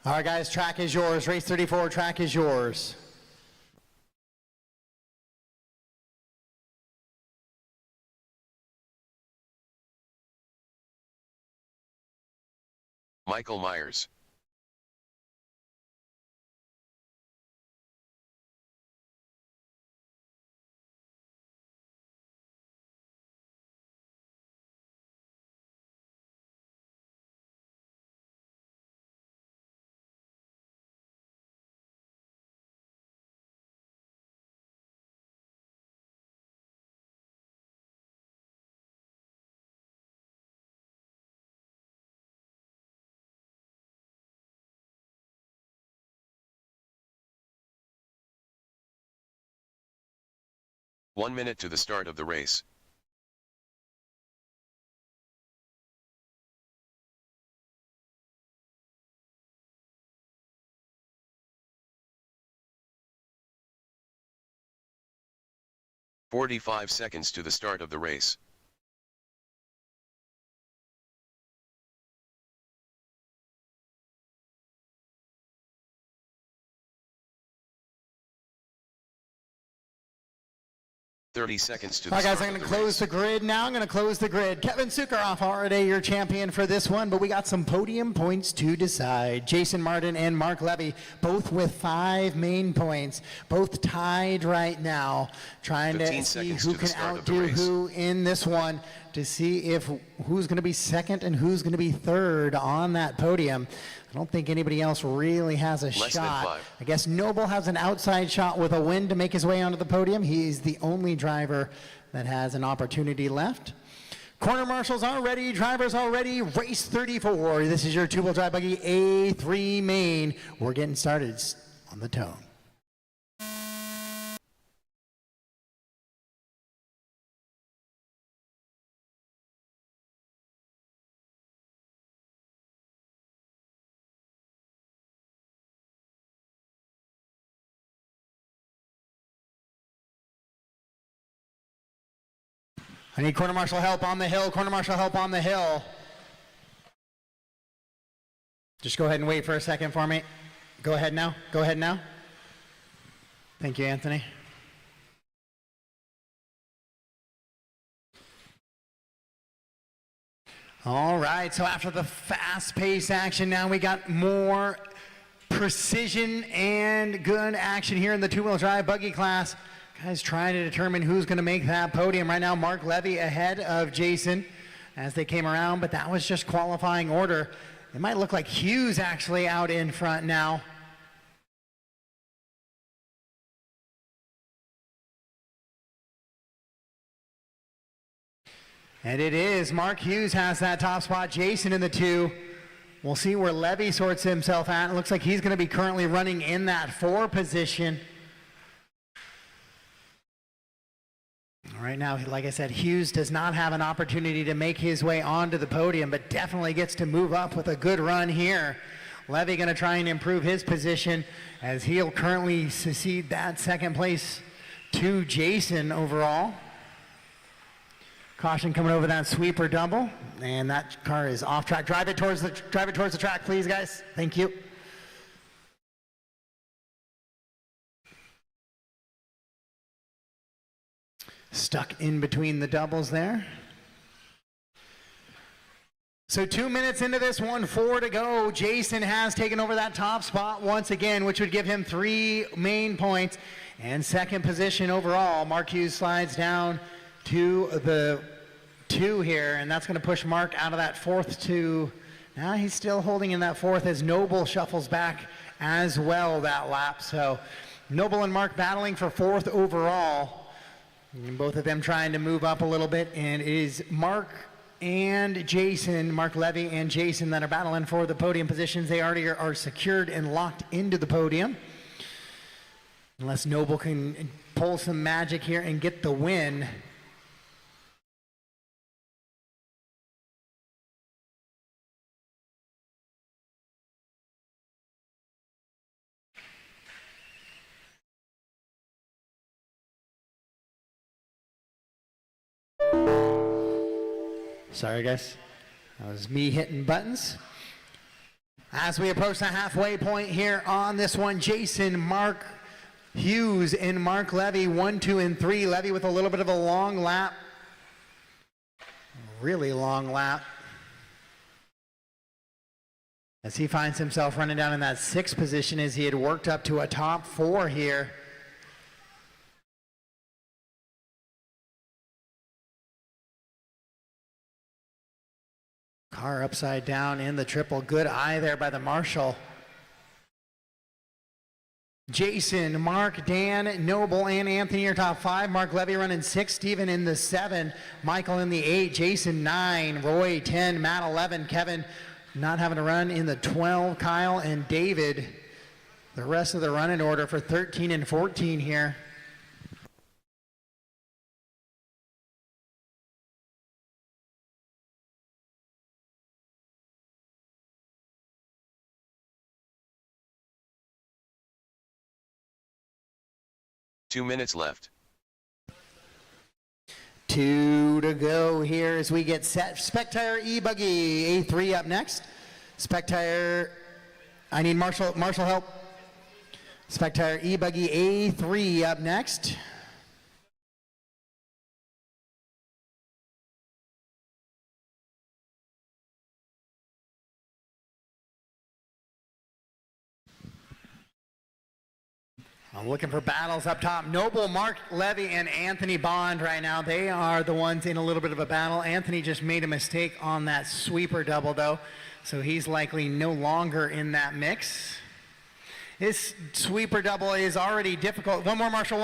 All right, guys, track is yours. Race 34, track is yours. Michael Myers. One minute to the start of the race. "45 seconds to the start of the race. "30 seconds to the All right, guys, start I'm of going the to close race. the grid now. I'm going to close the grid. Kevin Sukaroff already your champion for this one, but we got some podium points to decide. Jason Martin and Mark Levy, both with 5 main points, both tied right now, trying to 15 see seconds who to the can start of the outdo race. who in this one, to see if who's going to be second and who's going to be third on that podium. I don't think anybody else really has a Less than shot. 5. I guess Noble has an outside shot with a win to make his way onto the podium. He's the only driver that has an opportunity left. Corner marshals are ready, drivers are ready. Race 34. This is your two-wheel drive buggy A3 main. We're getting started on the tone. I need corner marshal help on the hill. Corner marshal help on the hill. Just go ahead and wait for a second for me. Go ahead now. Go ahead now. Thank you, Anthony. All right, so after the fast-paced action, now we got more precision and good action here in the two-wheel drive buggy class. Guys trying to determine who's going to make that podium. Right now, Mark Levy ahead of Jason as they came around, but that was just qualifying order. It might look like Hughes actually out in front now. And it is. Mark Hughes has that top spot. Jason in the 2. We'll see where Levy sorts himself out. It looks like he's going to be currently running in that 4 position. Right now, like I said, Hughes does not have an opportunity to make his way onto the podium, but definitely gets to move up with a good run here. Levy going to try and improve his position as he'll currently succeed that second place to Jason overall. Caution coming over that sweeper double, and that car is off track. Drive it towards the track, please, guys. Thank you. Stuck in between the doubles there. So 2 minutes into this one, 4 to go. Jason has taken over that top spot once again, which would give him 3 main points and second position overall. Mark Hughes slides down to the 2 here, and that's going to push Mark out of that 4th to, now he's still holding in that 4th as Noble shuffles back as well that lap. So Noble and Mark battling for 4th overall, and both of them trying to move up a little bit, and it is Mark and Jason, Mark Levy and Jason, that are battling for the podium positions. They already are secured and locked into the podium. Unless Noble can pull some magic here and get the win. Sorry guys, that was me hitting buttons. As we approach the halfway point here on this one, Jason, Mark Hughes, and Mark Levy, 1, 2, and 3. Levy with a little bit of a long lap. Really long lap. As he finds himself running down in that 6th position as he had worked up to a top 4 here. Car upside down in the triple. Good eye there by the marshal. Jason, Mark, Dan, Noble, and Anthony are top 5. Mark Levy running 6. Steven in the 7. Michael in the 8. Jason 9. Roy 10. Matt 11. Kevin not having to run in the 12. Kyle and David, the rest of the running order for 13 and 14 here. Two minutes left. 2 to go here as we get set. Spec Tire e-buggy A3 up next. Spec Tire, I need Marshall help. Spec Tire e-buggy A3 up next. I'm looking for battles up top. Noble, Mark Levy, and Anthony Bond right now. They are the ones in a little bit of a battle. Anthony just made a mistake on that sweeper double, though, so he's likely no longer in that mix. His sweeper double is already difficult. One more, Marshall,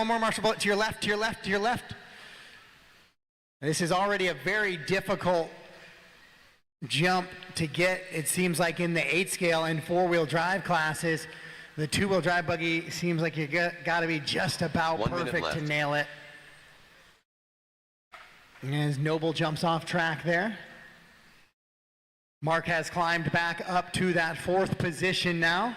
to your left, to your left, to your left. This is already a very difficult jump to get, it seems like, in the 8 scale and 4-wheel drive classes. The 2-wheel drive buggy seems like you got to be just about perfect to nail it. And as Noble jumps off track there. Mark has climbed back up to that 4th position now.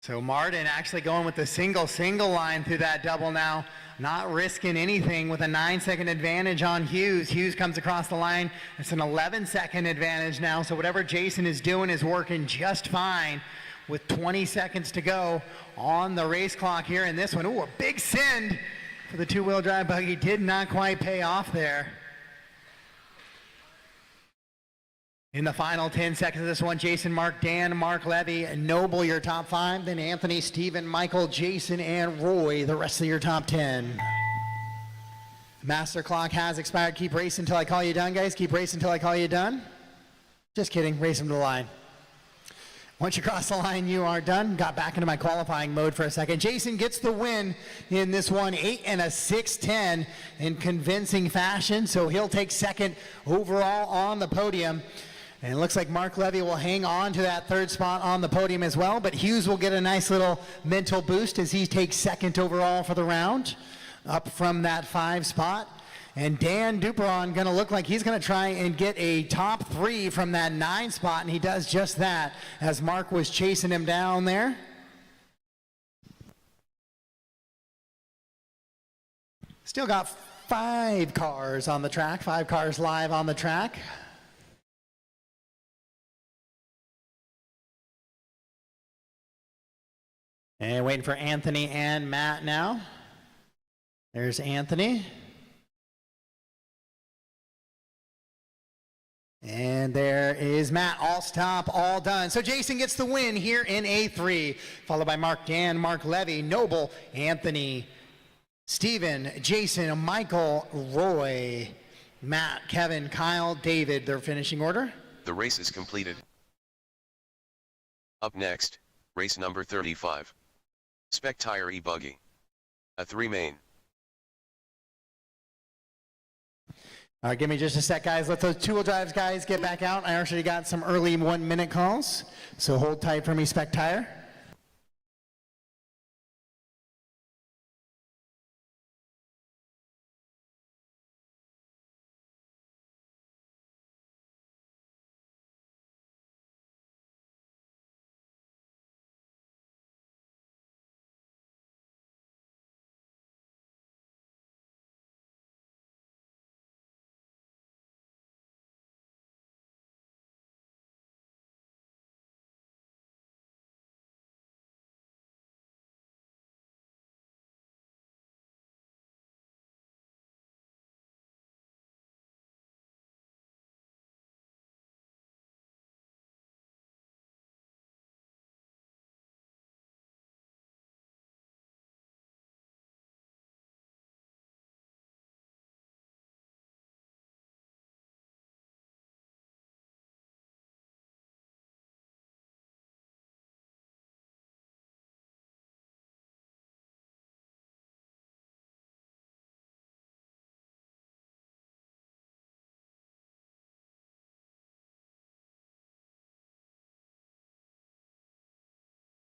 So Martin actually going with the single line through that double now, not risking anything with a 9-second advantage on Hughes. Hughes comes across the line. It's an 11-second advantage now, so whatever Jason is doing is working just fine with 20 seconds to go on the race clock here in this one. Ooh, a big send for the 2-wheel drive buggy. Did not quite pay off there. In the final 10 seconds of this one, Jason, Mark, Dan, Mark Levy, Noble, your top 5. Then Anthony, Steven, Michael, Jason, and Roy, the rest of your top 10. Master clock has expired. Keep racing until I call you done, guys. Keep racing until I call you done. Just kidding. Race them to the line. Once you cross the line, you are done. Got back into my qualifying mode for a second. Jason gets the win in this one, 8 and a 6:10 in convincing fashion. So he'll take second overall on the podium. And it looks like Mark Levy will hang on to that 3rd spot on the podium as well, but Hughes will get a nice little mental boost as he takes second overall for the round. up from that 5 spot. And Dan Duperon going to look like he's going to try and get a top 3 from that 9 spot, and he does just that as Mark was chasing him down there. Still got 5 cars on the track, 5 cars live on the track. And waiting for Anthony and Matt now. There's Anthony. And there is Matt, all stop, all done. So Jason gets the win here in A3, followed by Mark Dan, Mark Levy, Noble, Anthony, Steven, Jason, Michael, Roy, Matt, Kevin, Kyle, David, their finishing order. The race is completed. Up next, race number 35. Spec tire e-buggy. A 3 main. All right, give me just a sec, guys. Let those two-wheel drives guys get back out. I actually got some early 1-minute calls, so hold tight for me, Spec tire.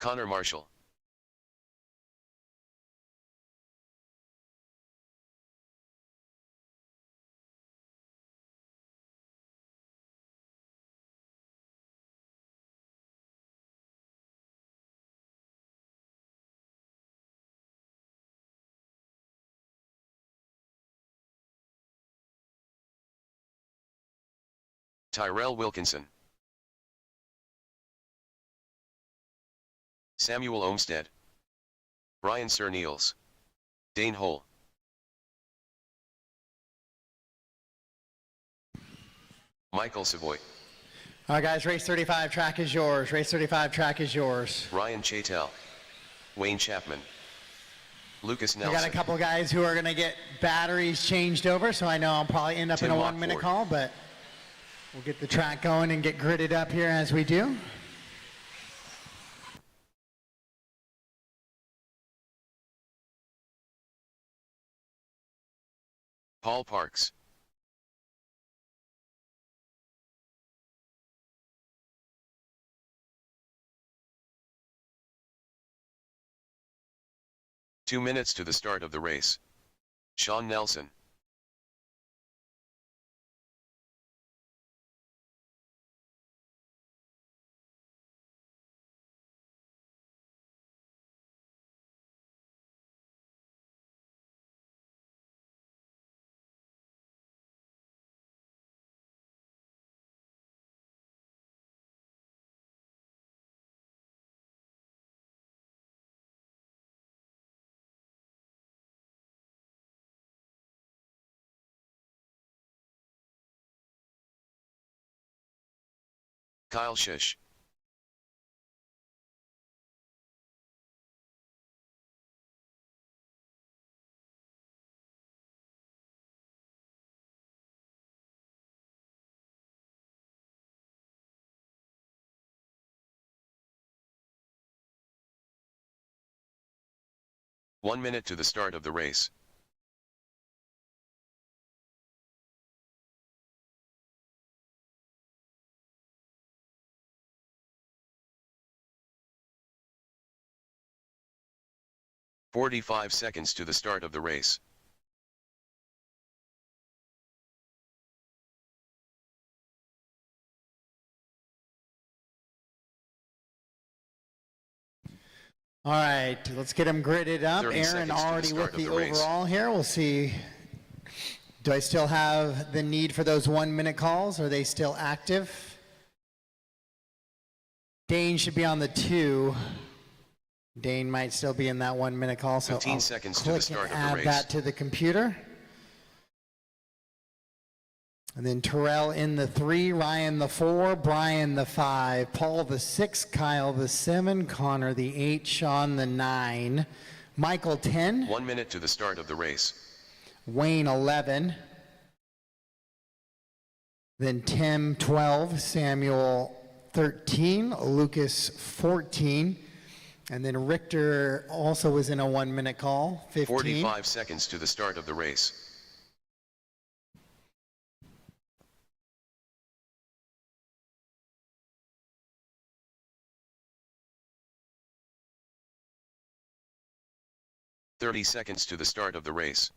Connor Marshall. Tyrell Wilkinson. Samuel Olmstead. Brian Cerneals. Dane Hole. Michael Savoy. All right, guys, race 35 track is yours. Race 35 track is yours. Ryan Chatel. Wayne Chapman. Lucas I Nelson. got a couple guys who are going to get batteries changed over, so I know I'll probably end up Tim in a Lockford. 1-minute call, but we'll get the track going and get gridded up here as we do. Paul Parks. Two minutes to the start of the race. Sean Nelson. Kyle Shish. One minute to the start of the race. "45 seconds to the start of the race. All right, let's get them gridded up. 30 Aaron seconds to the already start with the of the race. overall here. We'll see. Do I still have the need for those 1 minute calls? Are they still active? Dane should be on the 2. Dane might still be in that 1 minute call. So 15 I'll seconds to click the start and of the add race. that to the computer. And then Terrell in the 3, Ryan the 4, Brian the 5, Paul the 6, Kyle the 7, Connor the 8, Sean the 9, Michael 10. 1 minute to the start of the race. Wayne 11. Then Tim 12, Samuel 13, Lucas 14. And then Richter also was in a 1 minute call, 15. 45 seconds to the start of the race. "30 seconds to the start of the race.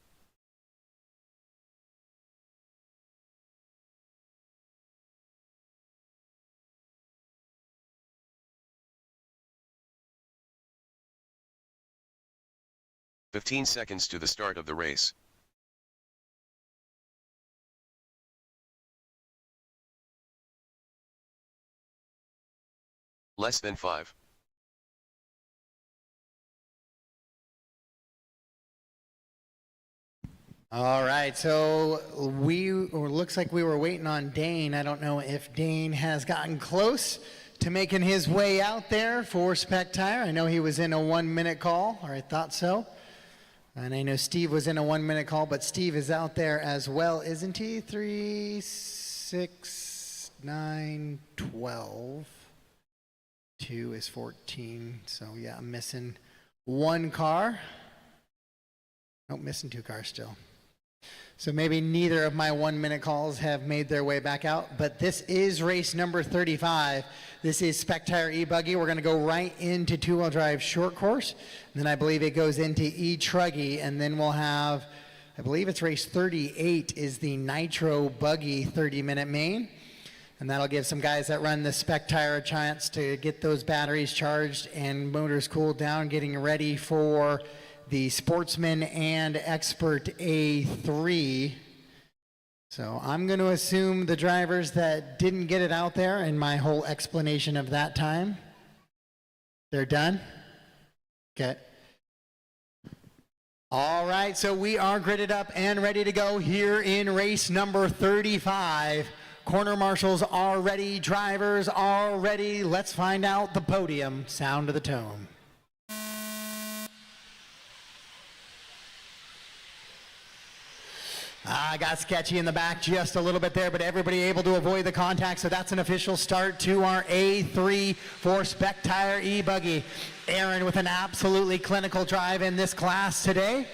"15 seconds to the start of the race. Less than 5. All right, so looks like we were waiting on Dane. I don't know if Dane has gotten close to making his way out there for Spec Tire. I know he was in a 1 minute call, or I thought so. And I know Steve was in a 1 minute call, but Steve is out there as well, isn't he? 3, 6, 9, 12. 2 is 14. So yeah, I'm missing 1 car. Nope, missing 2 cars still. So maybe neither of my 1 minute calls have made their way back out, but this is race number 35. This is Spec Tire e-buggy. We're gonna go right into 2-wheel drive short course. And then I believe it goes into e-truggy, and then we'll have, I believe it's race 38 is the Nitro buggy 30-minute main. And that'll give some guys that run the Spec Tire a chance to get those batteries charged and motors cooled down, getting ready for the Sportsman and Expert A3. So I'm going to assume the drivers that didn't get it out there and my whole explanation of that time, they're done? Okay. All right, so we are gridded up and ready to go here in race number 35. Corner marshals are ready, drivers are ready. Let's find out the podium. Sound of the tone. I got sketchy in the back just a little bit there, but everybody able to avoid the contact, so that's an official start to our A3 for Spec Tire e-buggy. Aaron with an absolutely clinical drive in this class today.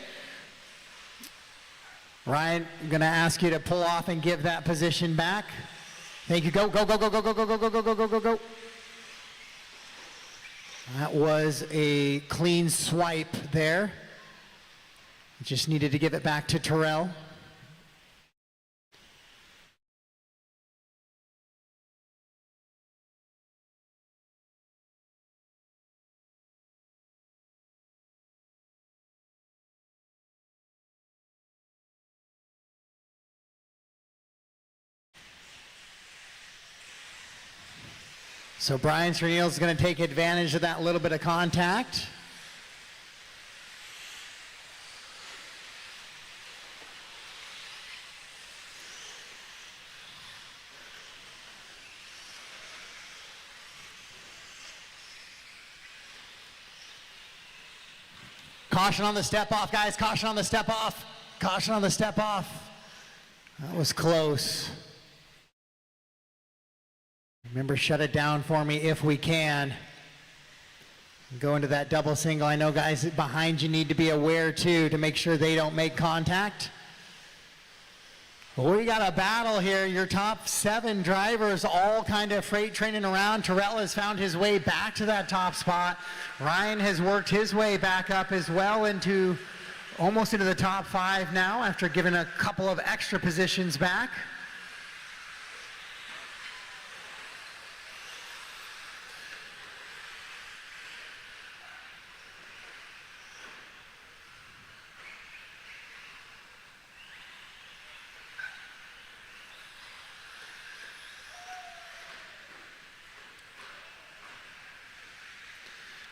Ryan, I'm gonna ask you to pull off and give that position back. Thank you, go, go, go, go, go, go, go, go, go, go, go, go, go, go. That was a clean swipe there. Just needed to give it back to Terrell. So Brian Cerneal is going to take advantage of that little bit of contact. Caution on the step off, guys. Caution on the step off. Caution on the step off. That was close. Remember, shut it down for me if we can. Go into that double single. I know guys behind you need to be aware too to make sure they don't make contact. Well, we got a battle here. Your top 7 drivers all kind of freight training around. Terrell has found his way back to that top spot. Ryan has worked his way back up as well into almost into the top 5 now after giving a couple of extra positions back.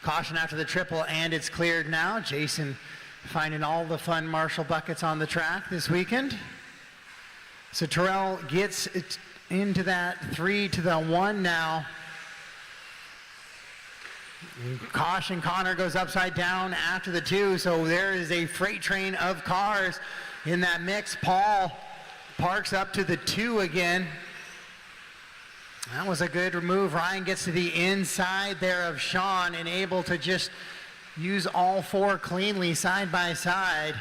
Caution after the triple, and it's cleared now. Jason finding all the fun Marshall buckets on the track this weekend. So Terrell gets it into that 3 to the 1 now. Caution, Connor goes upside down after the 2, so there is a freight train of cars in that mix. Paul parks up to the 2 again. That was a good move. Ryan gets to the inside there of Sean and able to just use all 4 cleanly side by side.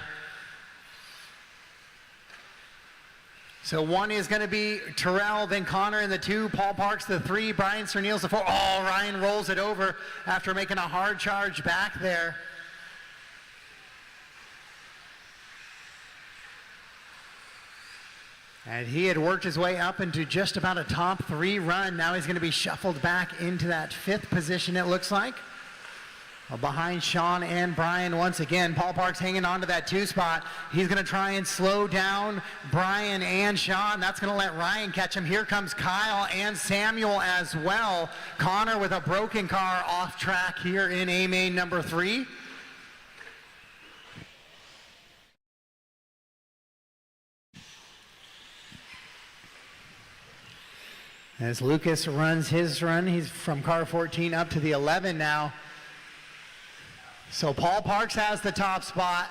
So 1 is going to be Terrell, then Connor in the 2, Paul Parks the 3, Brian Cerneals the 4. Oh, Ryan rolls it over after making a hard charge back there. And he had worked his way up into just about a top 3 run. Now he's going to be shuffled back into that 5th position, it looks like. Well, behind Sean and Brian once again. Paul Parks hanging on to that 2 spot. He's going to try and slow down Brian and Sean. That's going to let Ryan catch him. Here comes Kyle and Samuel as well. Connor with a broken car off track here in A main number 3. As Lucas runs his run, he's from car 14 up to the 11 now. So Paul Parks has the top spot.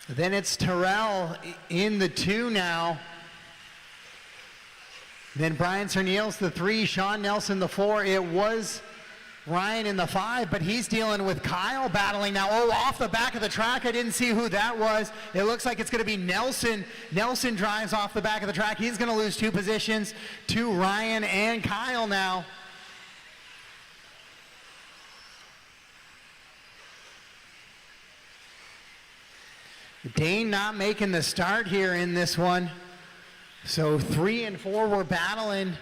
Then it's Terrell in the 2 now. Then Brian Cerneals the 3, Sean Nelson the 4. It was Ryan in the 5, but he's dealing with Kyle battling now. Oh, off the back of the track. I didn't see who that was. It looks like it's going to be Nelson. Nelson drives off the back of the track. He's going to lose 2 positions to Ryan and Kyle now. Dane not making the start here in this one. So 3 and 4 were battling.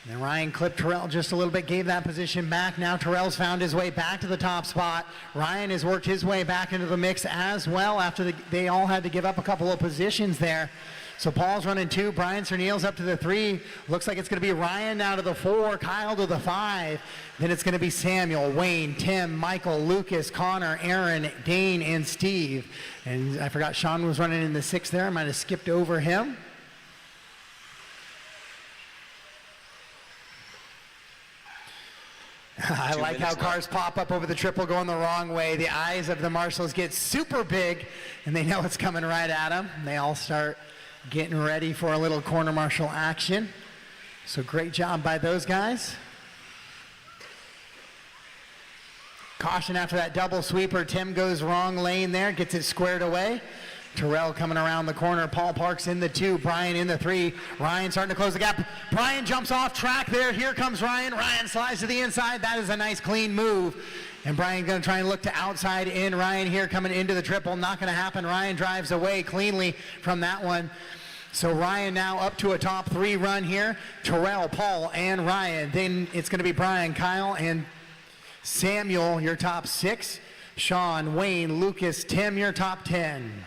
And Ryan clipped Terrell just a little bit, gave that position back. Now Terrell's found his way back to the top spot. Ryan has worked his way back into the mix as well after they all had to give up a couple of positions there. So Paul's running 2, Brian Cerneals up to the 3. Looks like it's going to be Ryan now to the 4, Kyle to the 5. Then it's going to be Samuel, Wayne, Tim, Michael, Lucas, Connor, Aaron, Dane, and Steve. And I forgot Sean was running in the 6 there. I might have skipped over him. I like how cars pop up over the triple going the wrong way. The eyes of the marshals get super big, and they know it's coming right at them. They all start getting ready for a little corner marshal action. So great job by those guys. Caution after that double sweeper. Tim goes wrong lane there, gets it squared away. Terrell coming around the corner. Paul Parks in the 2, Brian in the 3. Ryan starting to close the gap. Brian jumps off track there. Here comes Ryan. Ryan slides to the inside. That is a nice clean move. And Brian going to try and look to outside in. Ryan here coming into the triple. Not going to happen. Ryan drives away cleanly from that one. So Ryan now up to a top 3 run here. Terrell, Paul, and Ryan. Then it's going to be Brian, Kyle, and Samuel, your top 6. Sean, Wayne, Lucas, Tim, your top 10.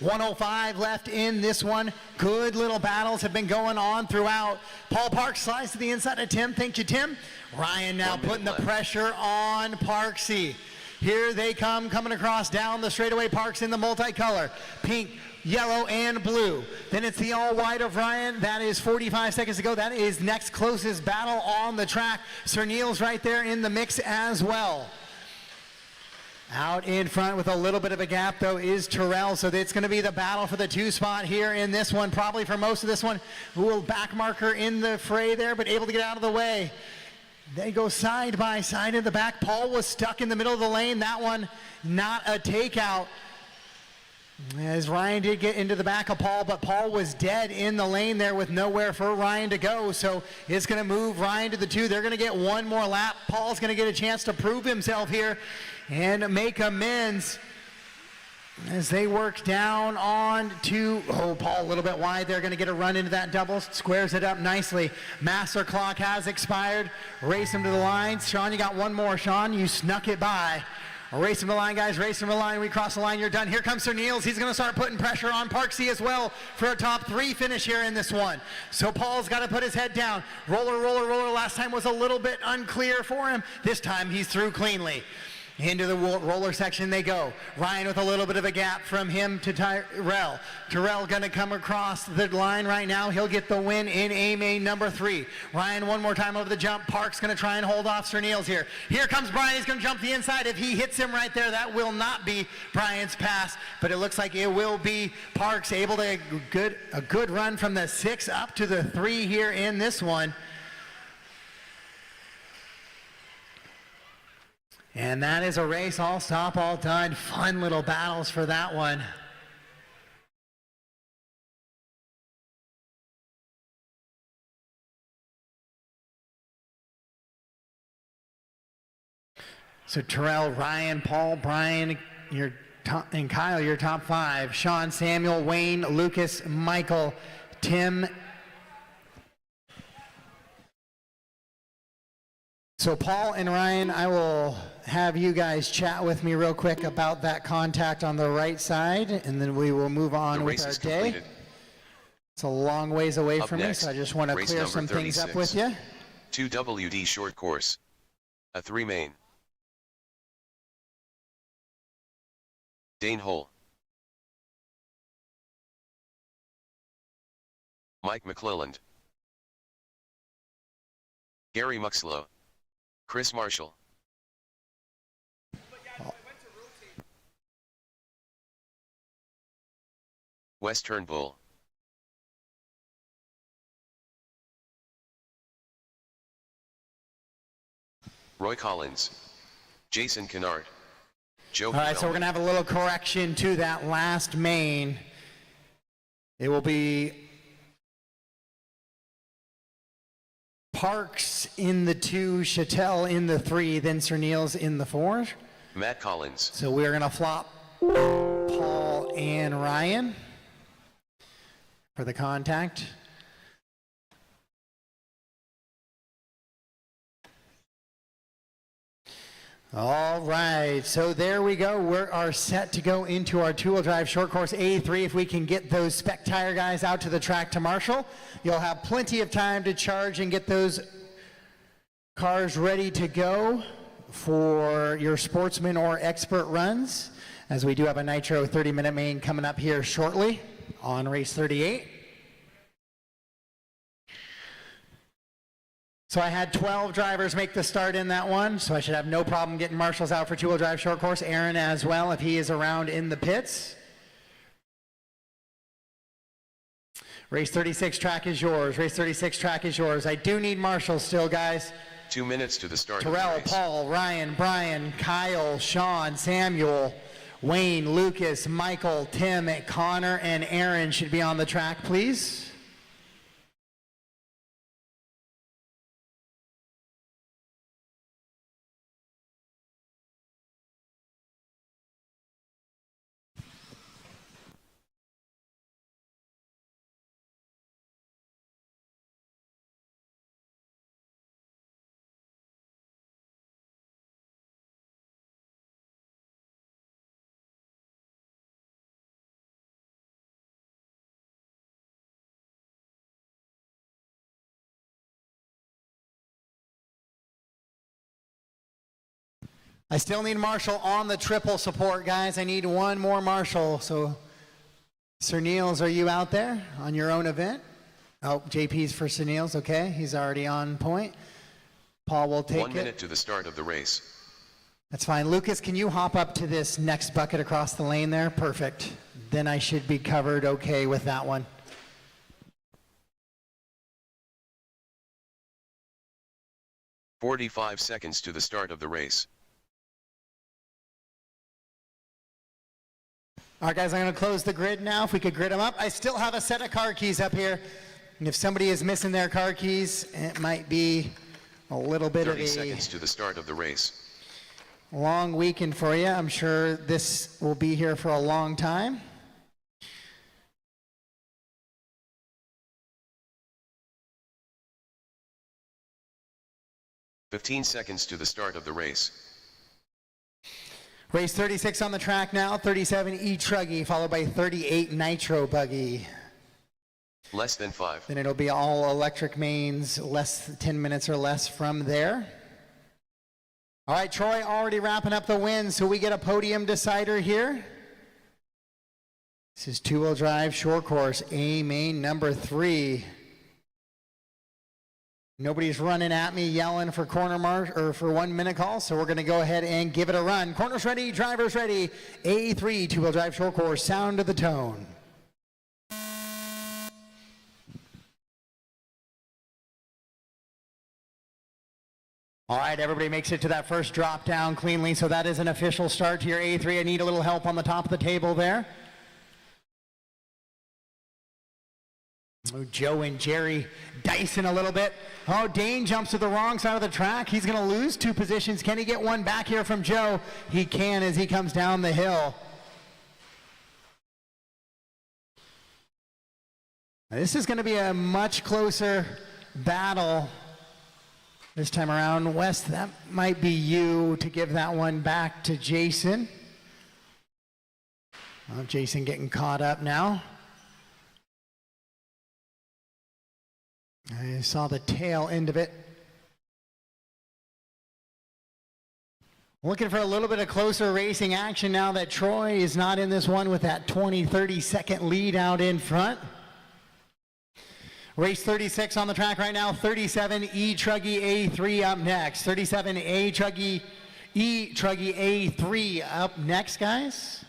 105 left in this one. Good little battles have been going on throughout. Paul Parks slides to the inside of Tim. Thank you, Tim. Ryan now putting the pressure on Parksy. Here they come, coming across down the straightaway. Parks in the multicolor. Pink, yellow, and blue. Then it's the all white of Ryan. That is 45 seconds to go. That is next closest battle on the track. Cerneals right there in the mix as well. Out in front with a little bit of a gap, though, is Terrell. So it's going to be the battle for the 2 spot here in this one. Probably for most of this one. A little back marker in the fray there, but able to get out of the way. They go side by side in the back. Paul was stuck in the middle of the lane. That one, not a takeout. As Ryan did get into the back of Paul, but Paul was dead in the lane there with nowhere for Ryan to go. So it's going to move Ryan to the 2. They're going to get one more lap. Paul's going to get a chance to prove himself here and make amends as they work down on to, Paul a little bit wide. They're going to get a run into that double. Squares it up nicely. Master clock has expired. Race him to the lines. Sean, you got one more. Sean, you snuck it by. Race from the line, guys. Race from the line. We cross the line. You're done. Here comes Sir Niels. He's going to start putting pressure on Parksy as well for a top 3 finish here in this one. So Paul's got to put his head down. Roller, roller, roller. Last time was a little bit unclear for him. This time he's through cleanly. Into the roller section they go. Ryan with a little bit of a gap from him to Tyrell. Tyrell going to come across the line right now. He'll get the win in A-main number 3. Ryan one more time over the jump. Park's going to try and hold off Sir Niels here. Here comes Brian. He's going to jump the inside. If he hits him right there, that will not be Brian's pass, but it looks like it will be Parks able to a good run from the 6 up to the 3 here in this one. And that is a race, all stop, all done. Fun little battles for that one. So Terrell, Ryan, Paul, Brian, and Kyle, your top 5. Sean, Samuel, Wayne, Lucas, Michael, Tim. So Paul and Ryan, I will have you guys chat with me real quick about that contact on the right side, and then we will move on with our day. Completed. It's a long ways away from me, so I just want to clear some 36. Things up with you. 2 WD short course. A 3 main. Dane Hole. Mike McClelland. Gary Muxlow. Chris Marshall. West Turnbull. Roy Collins. Jason Kennard. Joe. All right, so we're going to have a little correction to that last main. It will be Parks in the 2, Chattel in the 3, then Sir Niels in the 4. Matt Collins. So we're going to flop Paul and Ryan for the contact. All right, so there we go. We are set to go into our 2-wheel drive short course A3. If we can get those Spec tire guys out to the track to marshal, you'll have plenty of time to charge and get those cars ready to go for your Sportsman or Expert runs, as we do have a Nitro 30-minute main coming up here shortly on race 38. So I had 12 drivers make the start in that one, so I should have no problem getting marshals out for 2-wheel drive short course. Aaron as well, if he is around in the pits. Race 36 track is yours. Race 36 track is yours. I do need marshals still, guys. 2 minutes to the start. Terrell, of the race. Paul, Ryan, Brian, Kyle, Sean, Samuel, Wayne, Lucas, Michael, Tim, Connor, and Aaron should be on the track, please. I still need Marshall on the triple support, guys. I need one more Marshall. So, Sir Niels, are you out there on your own event? Oh, JP's for Sir Niels. Okay, he's already on point. Paul will take 1 minute to the start of the race. That's fine. Lucas, can you hop up to this next bucket across the lane there? Perfect. Then I should be covered okay with that one. "45 seconds to the start of the race. All right, guys, I'm going to close the grid now. If we could grid them up. I still have a set of car keys up here. And if somebody is missing their car keys, it might be a little bit of 30 seconds to the start of the race. Long weekend for you. I'm sure this will be here for a long time. "15 seconds to the start of the race. Race 36 on the track now, 37 e-truggy, followed by 38 Nitro buggy. Less than 5. Then it'll be all electric mains, 10 minutes or less from there. All right, Troy already wrapping up the win, so we get a podium decider here. This is two-wheel drive short course, A main number 3. Nobody's running at me yelling for corner mark or for 1 minute call, so we're going to go ahead and give it a run. Corners ready, drivers ready. A3 two-wheel drive short course, sound of the tone. All right, everybody makes it to that first drop down cleanly, so that is an official start to your A3. I need a little help on the top of the table there. Oh, Joe and Jerry dicing a little bit. Oh, Dane jumps to the wrong side of the track. He's going to lose 2 positions. Can he get one back here from Joe? He can as he comes down the hill. This is going to be a much closer battle this time around. Wes, that might be you to give that one back to Jason. Well, Jason getting caught up now. I saw the tail end of it. Looking for a little bit of closer racing action now that Troy is not in this one with that 20-30 second lead out in front. Race 36 on the track right now. 37 e-truggy A3 up next. 37 e-truggy A3 up next, guys.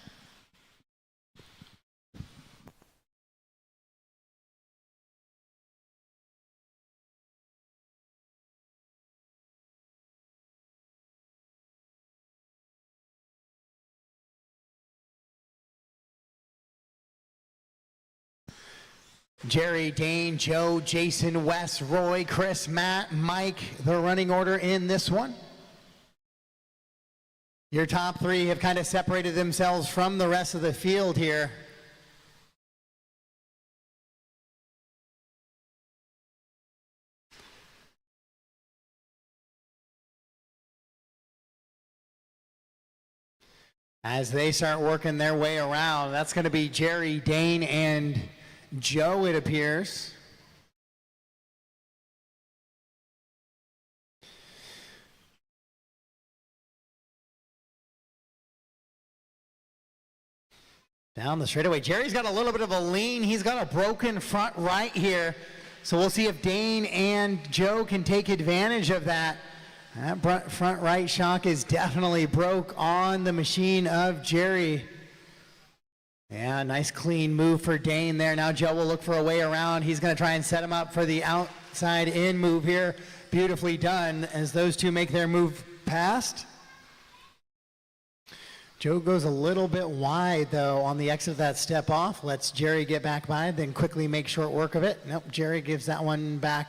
Jerry, Dane, Joe, Jason, Wes, Roy, Chris, Matt, Mike, the running order in this one. Your top 3 have kind of separated themselves from the rest of the field here. As they start working their way around, that's going to be Jerry, Dane, and Joe, it appears. Down the straightaway. Jerry's got a little bit of a lean. He's got a broken front right here. So we'll see if Dane and Joe can take advantage of that. That front right shock is definitely broke on the machine of Jerry. Yeah, nice clean move for Dane there. Now Joe will look for a way around. He's going to try and set him up for the outside in move here. Beautifully done as those two make their move past. Joe goes a little bit wide though on the exit of that step off. Lets Jerry get back by, then quickly make short work of it. Nope, Jerry gives that one back.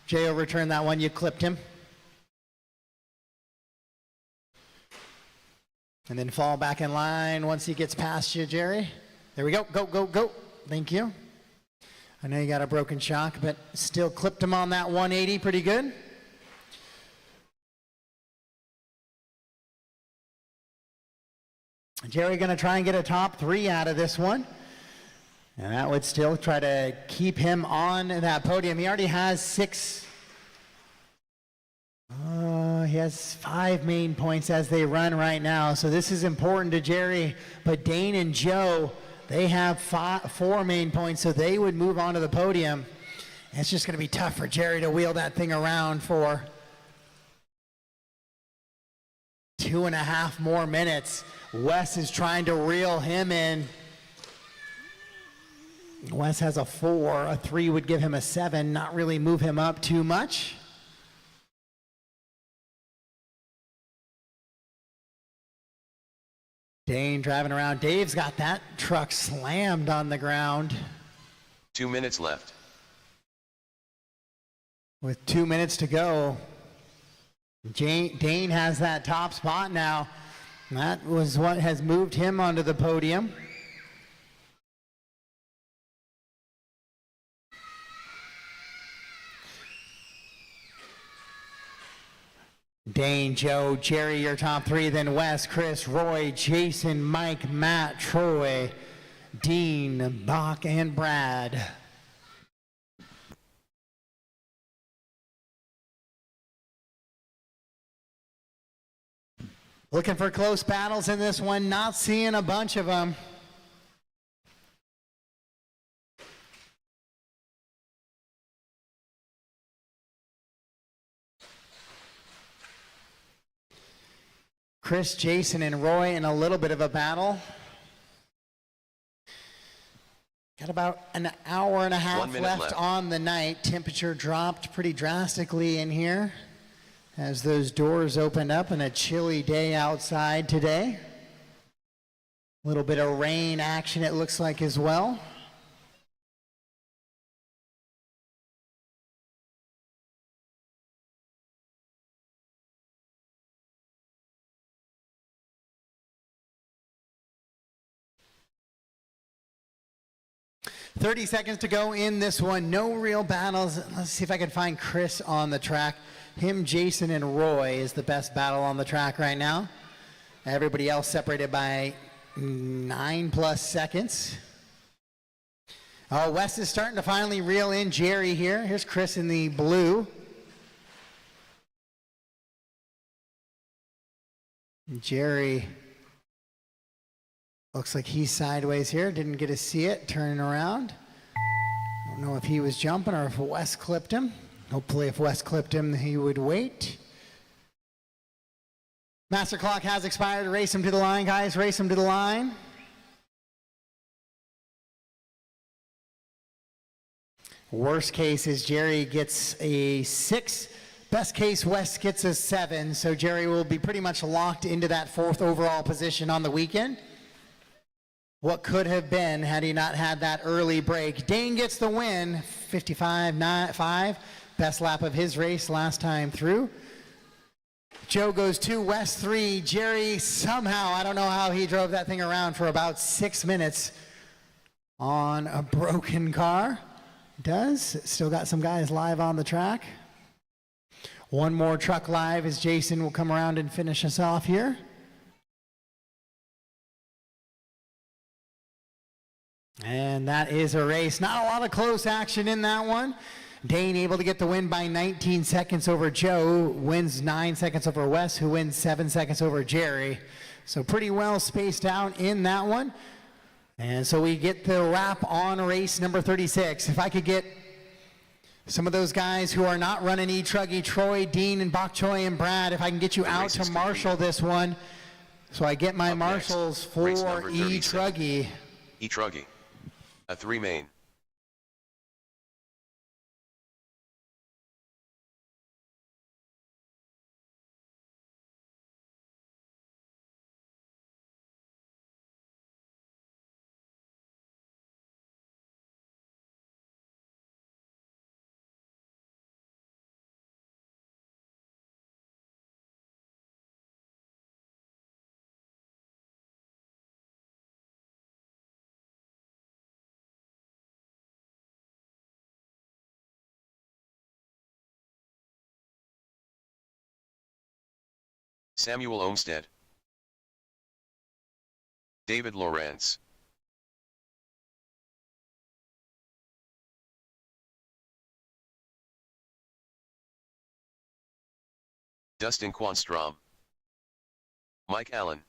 Jay will return that one. You clipped him. And then fall back in line once he gets past you, Jerry. There we go. Go, go, go. Thank you. I know you got a broken shock, but still clipped him on that 180 pretty good. Jerry going to try and get a top 3 out of this one. And that would still try to keep him on that podium. He already has 6. He has 5 main points as they run right now. So this is important to Jerry. But Dane and Joe, they have 4 main points, so they would move on to the podium. And it's just going to be tough for Jerry to wheel that thing around for 2.5 more minutes. Wes is trying to reel him in. Wes has a 4. A 3 would give him a 7, not really move him up too much. Dane driving around. Dave's got that truck slammed on the ground. 2 minutes left. With 2 minutes to go, Dane has that top spot now. That was what has moved him onto the podium. Dane, Joe, Jerry, your top three, then Wes, Chris, Roy, Jason, Mike, Matt, Troy, Dean, Bach, and Brad. Looking for close battles in this one, not seeing a bunch of them. Chris, Jason, and Roy in a little bit of a battle. Got about an hour and a half left on the night. Temperature dropped pretty drastically in here as those doors opened up, and a chilly day outside today. A little bit of rain action it looks like as well. .30 seconds to go in this one. No real battles. Let's see if I can find Chris on the track. Him, Jason, and Roy is the best battle on the track right now. Everybody else separated by 9+ seconds. Oh, Wes is starting to finally reel in Jerry here. Here's Chris in the blue. Jerry looks like he's sideways here. Didn't get to see it. Turning around. Don't know if he was jumping or if Wes clipped him. Hopefully if Wes clipped him, he would wait. Master clock has expired. Race him to the line, guys. Race him to the line. Worst case is Jerry gets a 6. Best case, Wes gets a 7. So Jerry will be pretty much locked into that 4th overall position on the weekend. What could have been had he not had that early break. Dane gets the win, 55.5. Best lap of his race last time through. Joe goes 2, Wes 3. Jerry somehow, I don't know how he drove that thing around for about 6 minutes on a broken car. Does. Still got some guys live on the track. One more truck live as Jason will come around and finish us off here. And that is a race. Not a lot of close action in that one. Dane able to get the win by 19 seconds over Joe, wins 9 seconds over Wes, who wins 7 seconds over Jerry. So pretty well spaced out in that one. And so we get the wrap on race number 36. If I could get some of those guys who are not running e-truggy, Troy, Dean, and Bok Choy, and Brad, if I can get you out to marshal this one, so I get my marshals for e-truggy. E-truggy. A 3 main. Samuel Olmsted. David Lawrence. Dustin Quanstrom. Mike Allen.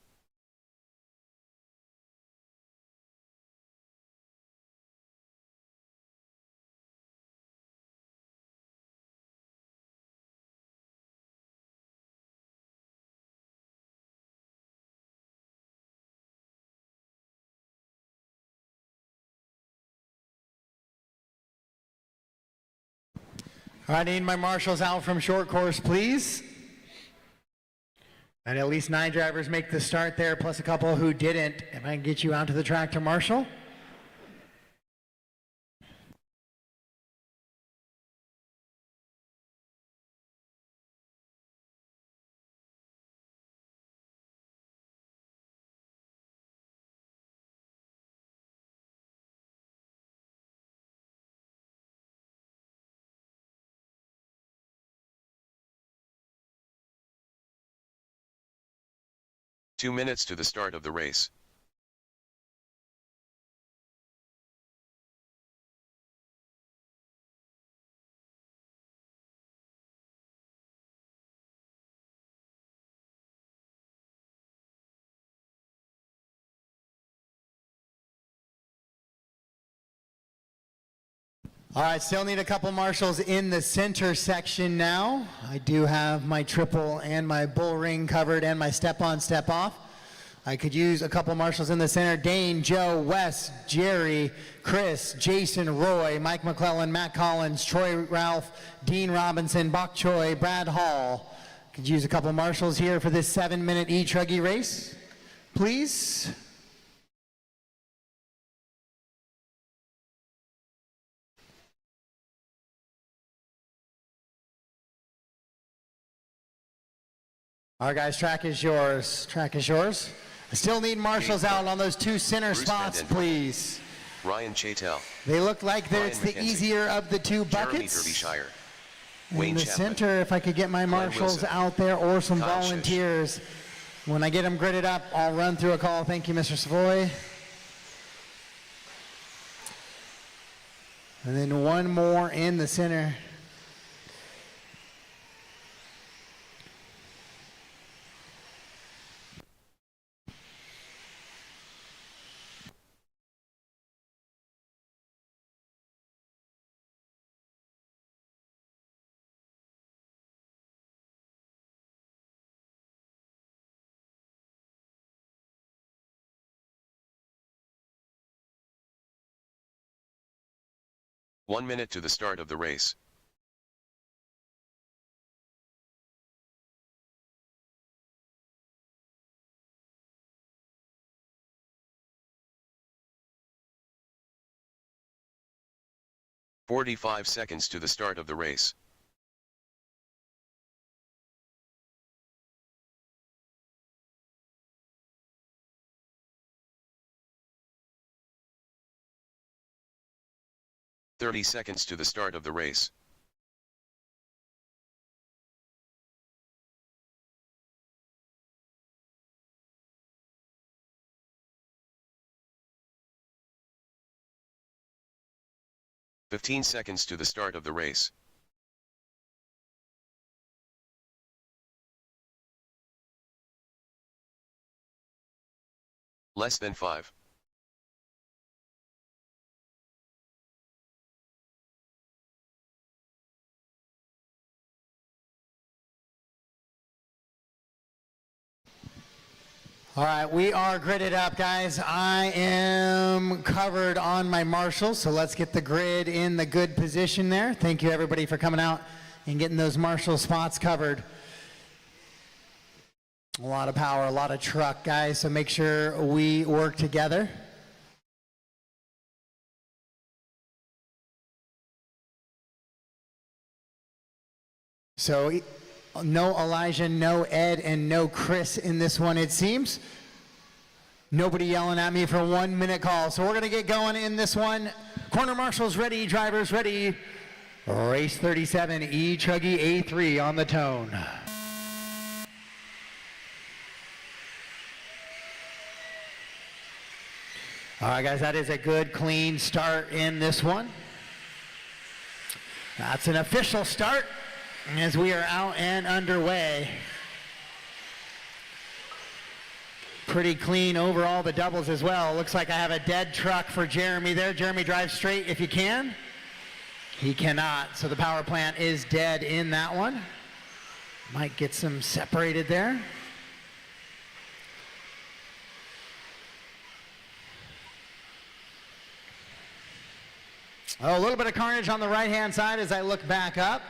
All right, I need my marshals out from short course, please. And at least 9 drivers make the start there, plus a couple who didn't. If I can get you out to the track to marshal. 2 minutes to the start of the race. All right, still need a couple marshals in the center section now. I do have my triple and my bull ring covered and my step on, step off. I could use a couple marshals in the center. Dane, Joe, Wes, Jerry, Chris, Jason, Roy, Mike McClellan, Matt Collins, Troy Ralph, Dean Robinson, Bok Choi, Brad Hall. Could use a couple marshals here for this 7-minute e-truggy race, please. All right, guys, track is yours. Track is yours. I still need marshals out on those 2 center Bruce spots, please. Ryan Chatel. They look like it's the McKenzie. easier of the 2 Jeremy buckets. Derbyshire. In Wayne the Chapman. center, if I could get my marshals Wilson. out there or some Kyle Shish. volunteers. When I get them gridded up, I'll run through a call. Thank you, Mr. Savoy. And then one more in the center. One minute to the start of the race. "45 seconds to the start of the race. "30 seconds to the start of the race. "15 seconds to the start of the race. Less than 5. All right, we are gridded up, guys. I am covered on my marshals, so let's get the grid in the good position there. Thank you, everybody, for coming out and getting those marshal spots covered. A lot of power, a lot of truck, guys, so make sure we work together. So no Elijah, no Ed, and no Chris in this one, it seems. Nobody yelling at me for 1 minute call. So we're going to get going in this one. Corner marshals ready, drivers ready. Race 37, e-truggy A3 on the tone. All right, guys, that is a good, clean start in this one. That's an official start as we are out and underway. Pretty clean overall, the doubles as well. Looks like I have a dead truck for Jeremy there. Jeremy, drive straight if you can. He cannot, so the power plant is dead in that one. Might get some separated there. Oh, a little bit of carnage on the right-hand side as I look back up.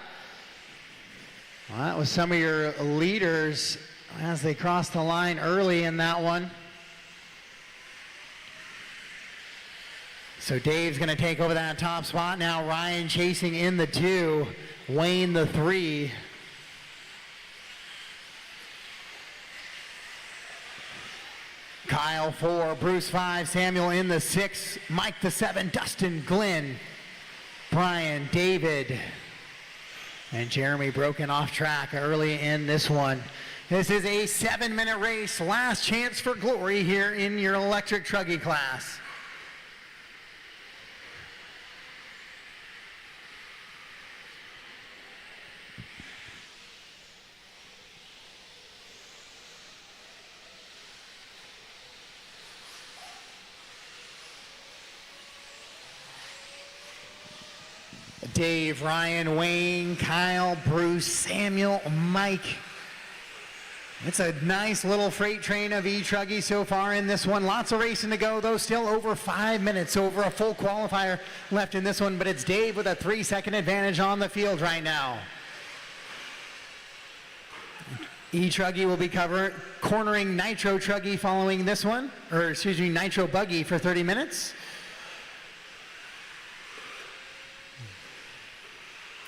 Well, that was some of your leaders as they crossed the line early in that one. So Dave's going to take over that top spot now. Ryan chasing in the 2, Wayne the 3. Kyle 4, Bruce 5, Samuel in the 6, Mike the 7, Dustin, Glenn, Brian, David, and Jeremy broken off track early in this one. This is a 7-minute race, last chance for glory here in your electric truggy class. Dave, Ryan, Wayne, Kyle, Bruce, Samuel, Mike. It's a nice little freight train of e-truggy so far in this one. Lots of racing to go, though. Still over 5 minutes, over a full qualifier left in this one. But it's Dave with a 3-second advantage on the field right now. E-truggy will be cornering Nitro truggy following this one. Or, excuse me, Nitro buggy for 30 minutes.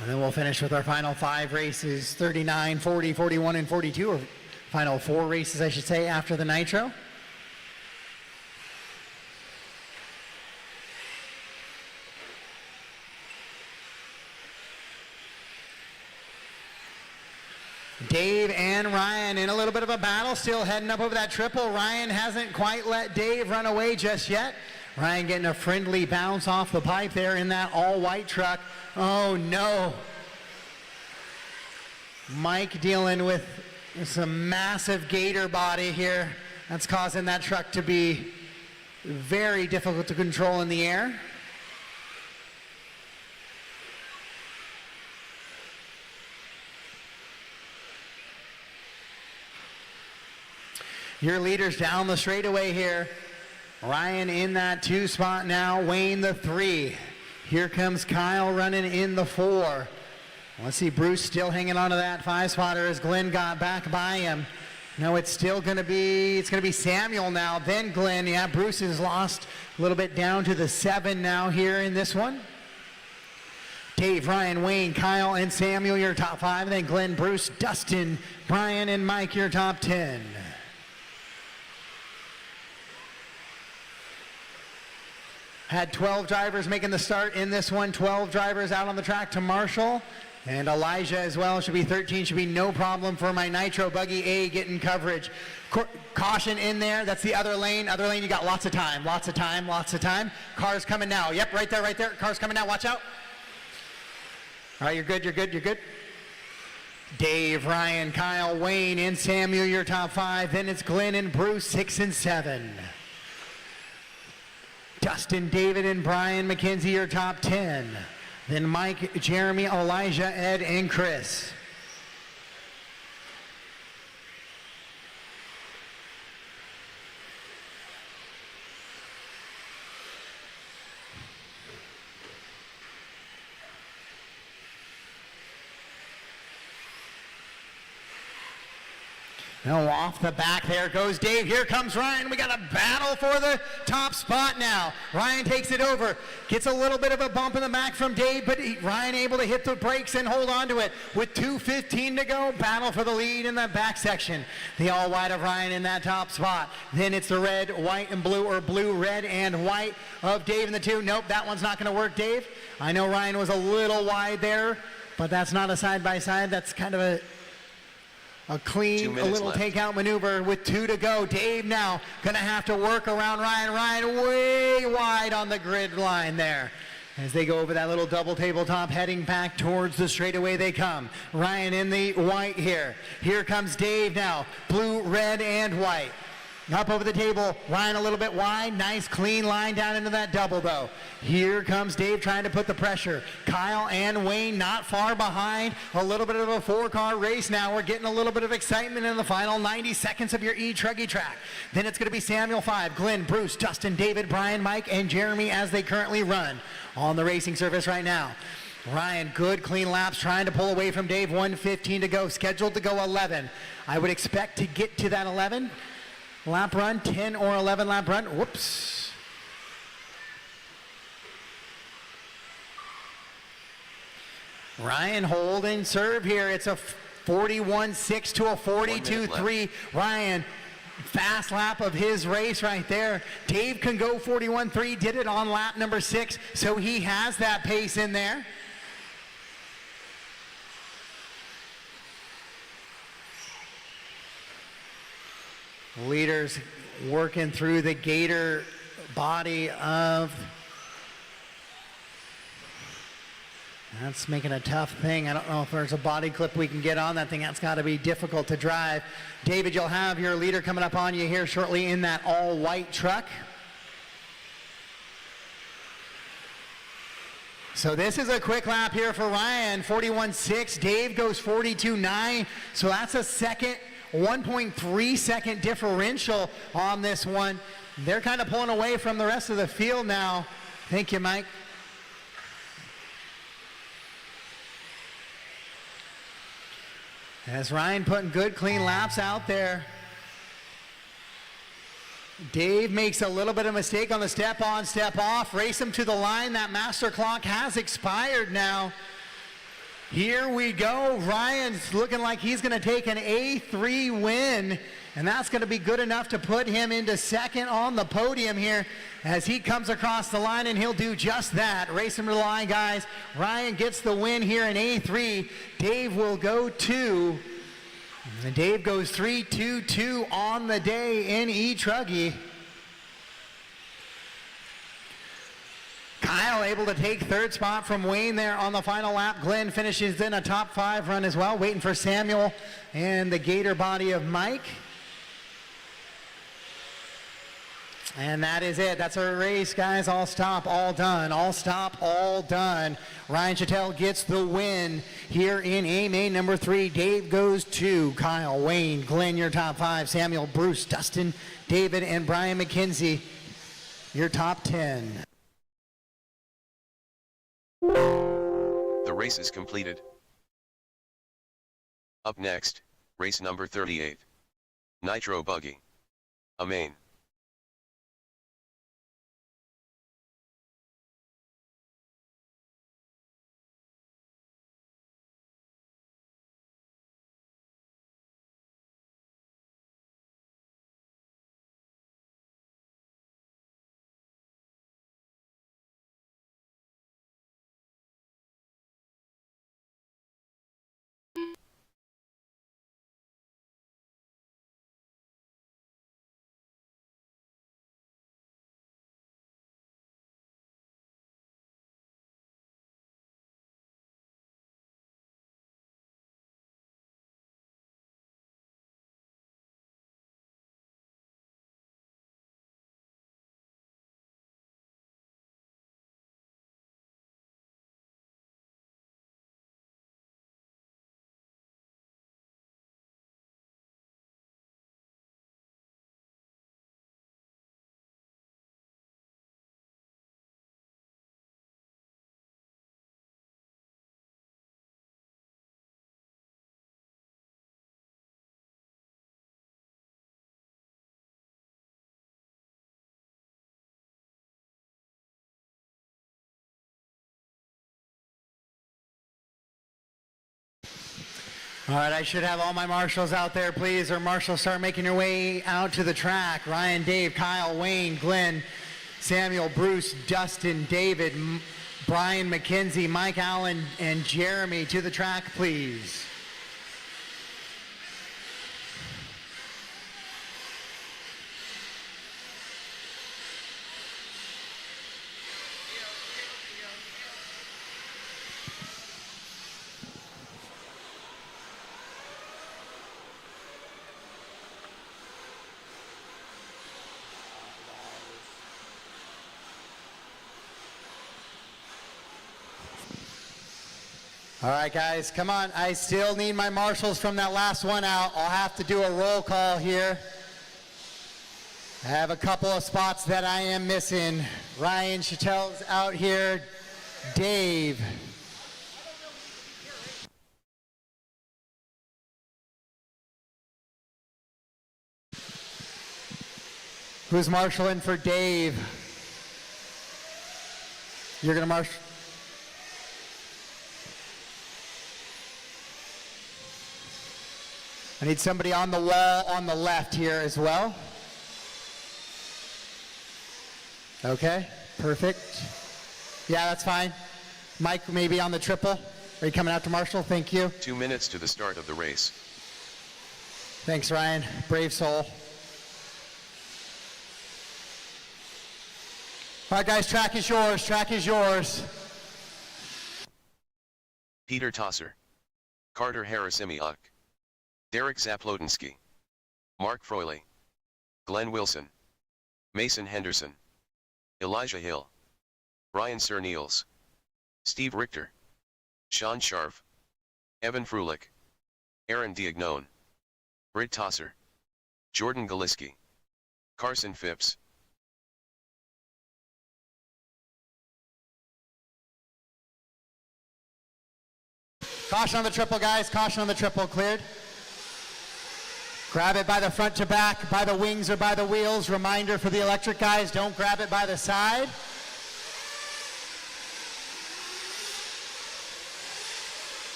And then we'll finish with our final 5 races, 39, 40, 41, and 42, or final 4 races, I should say, after the Nitro. Dave and Ryan in a little bit of a battle, still heading up over that triple. Ryan hasn't quite let Dave run away just yet. Ryan getting a friendly bounce off the pipe there in that all-white truck. Oh, no. Mike dealing with some massive gator body here. That's causing that truck to be very difficult to control in the air. Your leaders down the straightaway here. Ryan in that 2 spot now, Wayne the 3. Here comes Kyle running in the 4. Let's see, Bruce still hanging on to that 5 spotter as Glenn got back by him. No, it's still going to be, Samuel now, then Glenn. Yeah, Bruce has lost a little bit down to the 7 now here in this one. Dave, Ryan, Wayne, Kyle, and Samuel, your top 5. And then Glenn, Bruce, Dustin, Brian, and Mike, your top 10. Had 12 drivers making the start in this one, 12 drivers out on the track to marshal. And Elijah as well, should be 13, should be no problem for my Nitro Buggy A getting coverage. Caution in there, that's the other lane, you got lots of time. Cars coming now, yep, right there, cars coming now, watch out. All right, you're good. Dave, Ryan, Kyle, Wayne, and Samuel, your top 5. Then it's Glenn and Bruce, 6 and 7. Dustin, David, and Brian McKenzie, your top 10. Then Mike, Jeremy, Elijah, Ed, and Chris. Now off the back, there goes Dave. Here comes Ryan. We got a battle for the top spot now. Ryan takes it over. Gets a little bit of a bump in the back from Dave, but Ryan able to hit the brakes and hold on to it. With 2:15 to go, battle for the lead in the back section. The all white of Ryan in that top spot. Then it's the red, white, and blue, or blue, red, and white of Dave in the 2. Nope, that one's not going to work, Dave. I know Ryan was a little wide there, but that's not a side-by-side. That's kind of a clean, a little takeout maneuver with 2 to go. Dave now gonna have to work around Ryan. Ryan way wide on the grid line there. As they go over that little double tabletop, heading back towards the straightaway they come. Ryan in the white here. Here comes Dave now. Blue, red, and white. Up over the table, Ryan a little bit wide. Nice clean line down into that double though. Here comes Dave trying to put the pressure. Kyle and Wayne not far behind. A little bit of a 4-car race now. We're getting a little bit of excitement in the final 90 seconds of your e-truggy track. Then it's going to be Samuel 5, Glenn, Bruce, Dustin, David, Brian, Mike, and Jeremy as they currently run on the racing surface right now. Ryan, good clean laps, trying to pull away from Dave. 1:15 to go, scheduled to go 11. I would expect to get to that 11 lap run, 10 or 11 lap run. Whoops. Ryan holding serve here. It's a 41.6 to a 42.3. Ryan, fast lap of his race right there. Dave can go 41.3, did it on lap number 6, so he has that pace in there. Leaders working through the gator body of... That's making a tough thing. I don't know if there's a body clip we can get on that thing. That's got to be difficult to drive. David, you'll have your leader coming up on you here shortly in that all-white truck. So this is a quick lap here for Ryan, 41.6. Dave goes 42.9. So that's a second, 1.3 second differential on this one. They're kind of pulling away from the rest of the field now. Thank you, Mike. As Ryan putting good, clean laps out there. Dave makes a little bit of mistake on the step on, step off. Race him to the line. That master clock has expired now. Here we go. Ryan's looking like he's going to take an A3 win, and that's going to be good enough to put him into second on the podium here as he comes across the line, and he'll do just that. Race him to the line, guys. Ryan gets the win here in A3. Dave will go 2. And Dave goes 3-2-2 on the day in e-truggy. Kyle able to take third spot from Wayne there on the final lap. Glenn finishes in a top 5 run as well, waiting for Samuel and the gator body of Mike. And that is it. That's our race, guys. All stop, all done. All stop, all done. Ryan Chattel gets the win here in A main number 3. Dave goes 2. Kyle, Wayne, Glenn, your top 5. Samuel, Bruce, Dustin, David, and Brian McKenzie, your top 10. The race is completed. Up next, race number 38. Nitro Buggy A main. All right, I should have all my marshals out there, please, or marshals, start making your way out to the track. Ryan, Dave, Kyle, Wayne, Glenn, Samuel, Bruce, Dustin, David, Brian McKenzie, Mike Allen, and Jeremy to the track, please. All right, guys, come on. I still need my marshals from that last one out. I'll have to do a roll call here. I have a couple of spots that I am missing. Ryan Chattel's out here. Dave. Who's marshaling for Dave? You're going to marshal. I need somebody on the wall on the left here as well. Okay, perfect. Yeah, that's fine. Mike, maybe on the triple. Are you coming out to Marshall? Thank you. 2 minutes to the start of the race. Thanks, Ryan. Brave soul. All right, guys, track is yours. Track is yours. Peter Tosser. Carter Harrisimiuk. Derek Zaplotensky. Mark Froyley. Glenn Wilson. Mason Henderson. Elijah Hill. Ryan Cerniels. Steve Richter. Sean Scharf. Evan Frulich. Aaron Diagnone. Britt Tosser. Jordan Galiski. Carson Phipps. Caution on the triple, guys. Caution on the triple. Cleared. Grab it by the front to back, by the wings or by the wheels. Reminder for the electric guys, don't grab it by the side.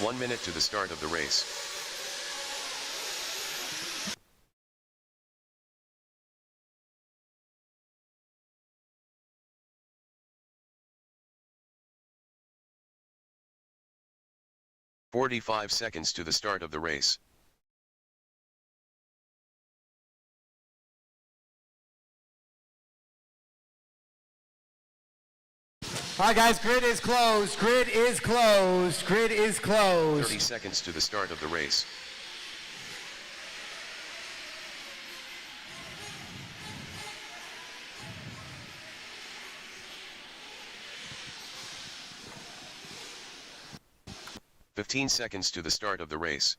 One minute to the start of the race. "45 seconds to the start of the race. All right, guys, grid is closed. Grid is closed. Grid is closed. 30 seconds to the start of the race. "15 seconds to the start of the race.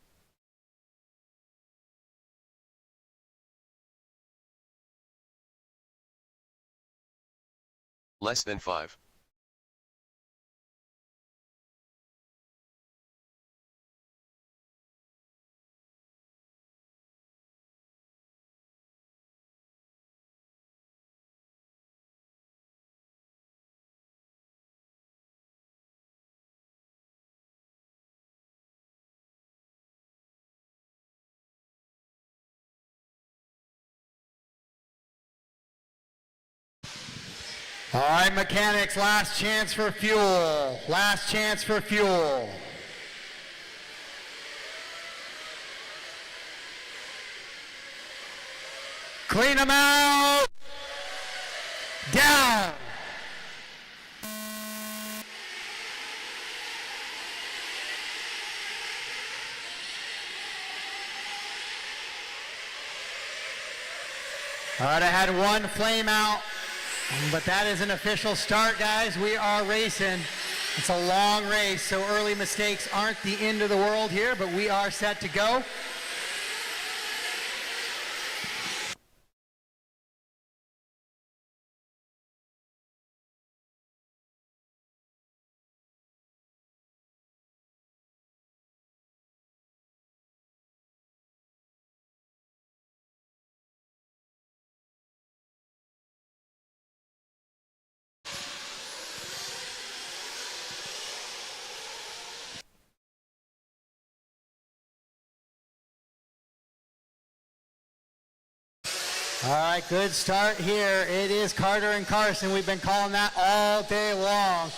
Less than 5. All right, mechanics, last chance for fuel. Last chance for fuel. Clean them out. Down. All right, I had one flame out. But that is an official start, guys. We are racing. It's a long race, so early mistakes aren't the end of the world here, but we are set to go. All right, good start here. It is Carter and Carson. We've been calling that all day long.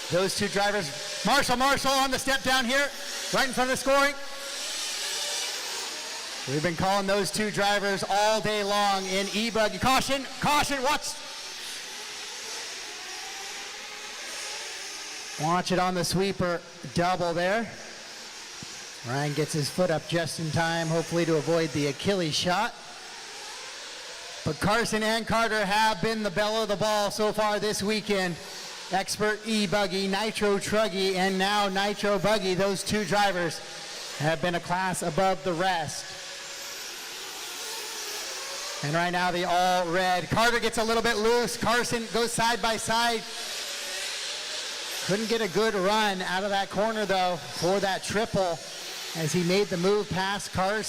Those two drivers. Marshall on the step down here, right in front of the scoring. We've been calling those two drivers all day long in e-buggy. Caution, watch. Watch it on the sweeper double there. Ryan gets his foot up just in time, hopefully to avoid the Achilles shot. But Carson and Carter have been the belle of the ball so far this weekend. Expert e-buggy, Nitro Truggy, and now Nitro Buggy. Those two drivers have been a class above the rest. And right now the all red. Carter gets a little bit loose. Carson goes side by side. Couldn't get a good run out of that corner though for that triple as he made the move past Carter.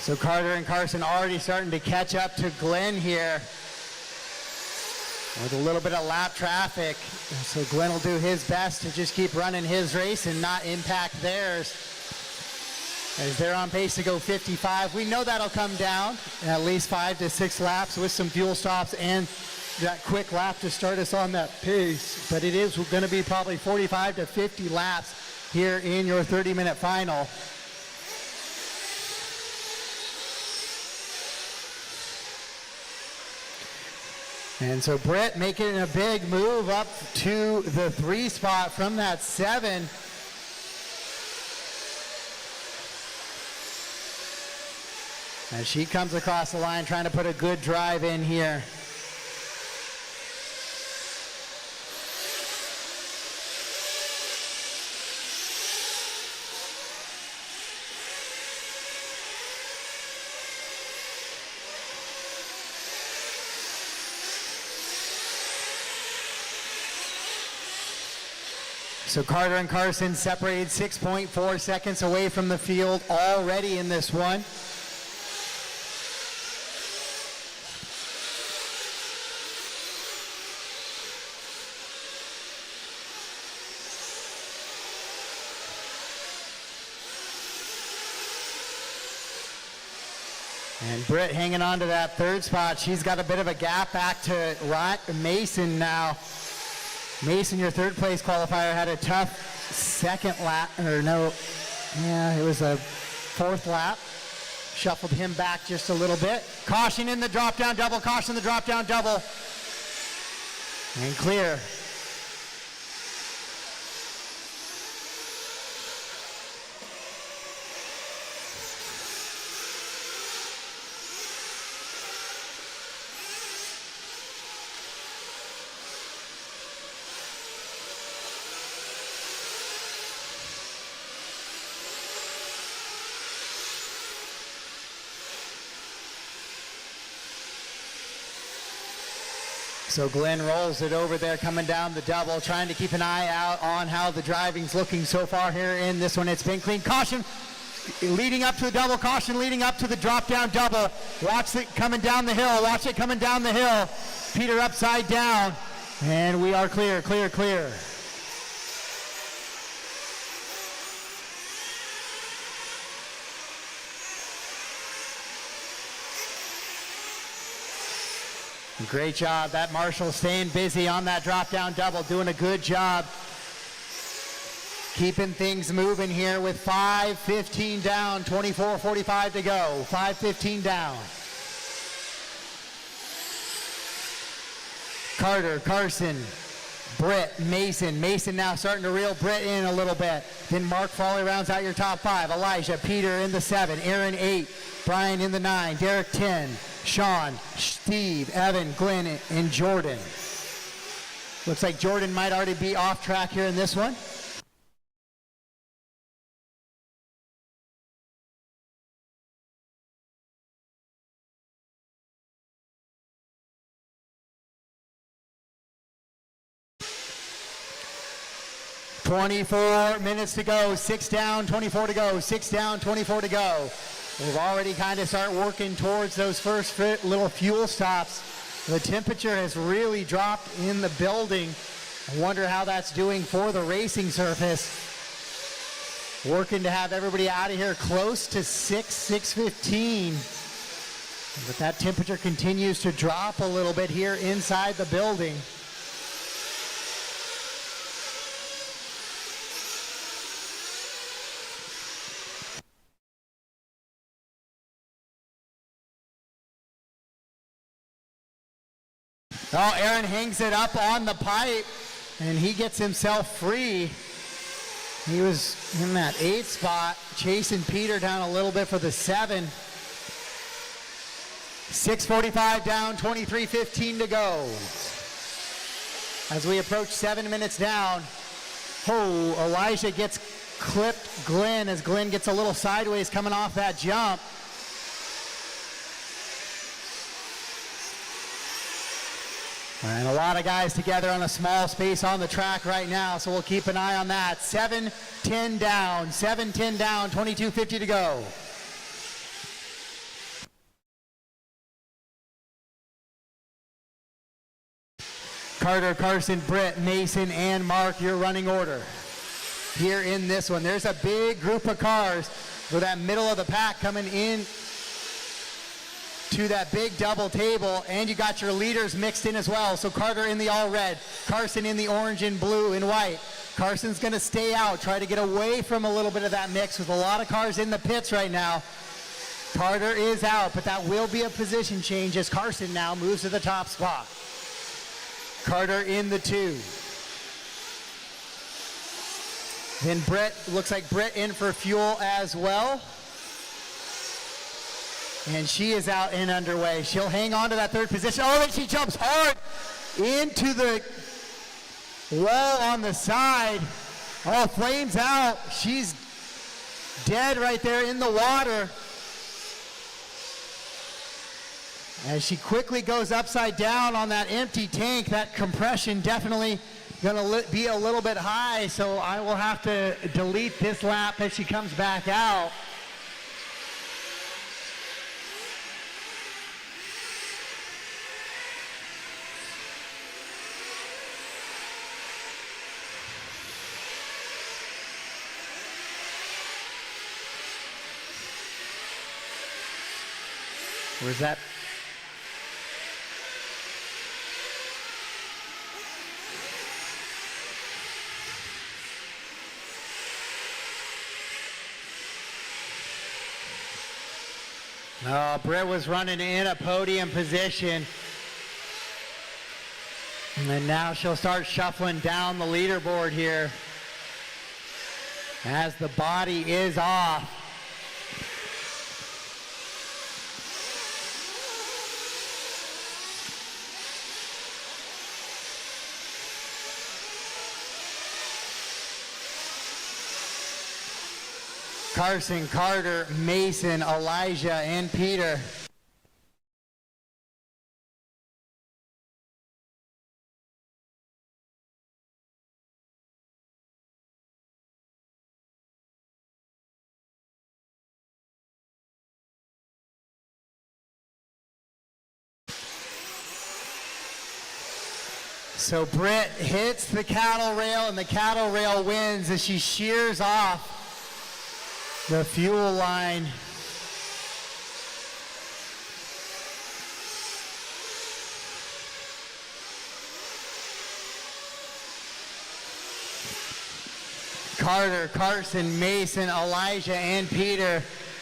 So Carter and Carson already starting to catch up to Glenn here. with a little bit of lap traffic. So Glenn will do his best to just keep running his race and not impact theirs, as they're on pace to go 55. We know that'll come down at least 5 to 6 laps with some fuel stops and that quick lap to start us on that pace. But it is going to be probably 45 to 50 laps here in your 30-minute final. And so Britt making a big move up to the 3 spot from that 7. As she comes across the line trying to put a good drive in here. So Carter and Carson separated 6.4 seconds away from the field already in this one. And Britt hanging on to that 3rd spot. She's got a bit of a gap back to Mason now. Mason, your 3rd place qualifier, had a tough 2nd lap, or no, yeah, it was a 4th lap. Shuffled him back just a little bit. Caution in the drop down double, caution in the drop down double. And clear. So Glenn rolls it over there, coming down the double, trying to keep an eye out on how the driving's looking so far here in this one. It's been clean. Caution leading up to the double, caution leading up to the drop down double. Watch it coming down the hill, watch it coming down the hill. Peter upside down, and we are clear, clear, clear. Great job. That Marshall staying busy on that drop down double, doing a good job keeping things moving here with 5:15 down, 24:45 to go. 5:15 down. Carter, Carson, Britt, Mason. Mason now starting to reel Britt in a little bit. Then Mark Foley rounds out your top 5. Elijah, Peter in the 7, Aaron 8, Brian in the 9, Derek 10, Sean, Steve, Evan, Glenn, and Jordan. Looks like Jordan might already be off track here in this one. .24 minutes to go, 6 down, 24 to go, 6 down, 24 to go. We've already kind of start working towards those first little fuel stops. The temperature has really dropped in the building. I wonder how that's doing for the racing surface. Working to have everybody out of here close to 6:15. But that temperature continues to drop a little bit here inside the building. Oh, Aaron hangs it up on the pipe, and he gets himself free. He was in that 8 spot, chasing Peter down a little bit for the 7. 6:45 down, 23:15 to go. As we approach 7 minutes down, Elijah gets clipped Glenn as Glenn gets a little sideways coming off that jump. And a lot of guys together on a small space on the track right now, so we'll keep an eye on that. 7:10 down, 7:10 down, 22:50 to go. Carter, Carson, Britt, Mason, and Mark, your running order. Here in this one, there's a big group of cars with that middle of the pack coming in to that big double table, and you got your leaders mixed in as well. So Carter in the all red, Carson in the orange and blue and white. Carson's gonna stay out, try to get away from a little bit of that mix with a lot of cars in the pits right now. Carter is out, but that will be a position change as Carson now moves to the top spot. Carter in the 2. Then Britt, looks like Britt in for fuel as well. And she is out and underway. She'll hang on to that 3rd position. Oh, and she jumps hard into the wall on the side. Oh, flames out. She's dead right there in the water. As she quickly goes upside down on that empty tank, that compression definitely gonna be a little bit high, so I will have to delete this lap as she comes back out. Where's that? Britt was running in a podium position. And then now she'll start shuffling down the leaderboard here as the body is off. Carson, Carter, Mason, Elijah, and Peter. So Britt hits the cattle rail, and the cattle rail wins as she shears off the fuel line. Carter, Carson, Mason, Elijah, and Peter.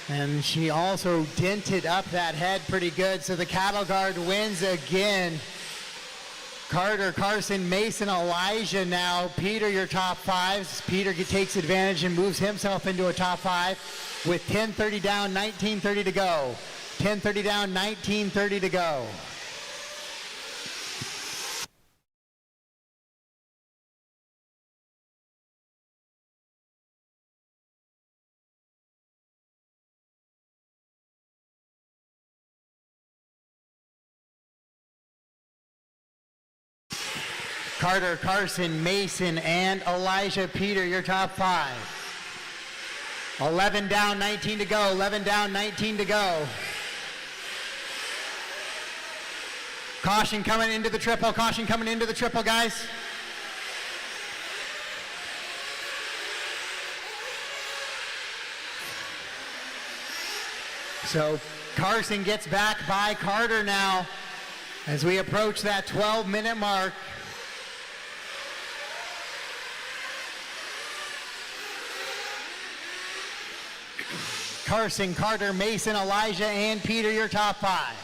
And she also dented up that head pretty good, so the cattle guard wins again. Carter, Carson, Mason, Elijah now. Peter, your top 5s. Peter takes advantage and moves himself into a top 5 with 10:30 down, 19:30 to go. 10:30 down, 19:30 to go. Carter, Carson, Mason, and Elijah. Peter, your top 5. 11 down, 19 to go. 11 down, 19 to go. Caution coming into the triple. Caution coming into the triple, guys. So Carson gets back by Carter now as we approach that 12-minute mark. Carson, Carter, Mason, Elijah, and Peter, your top 5.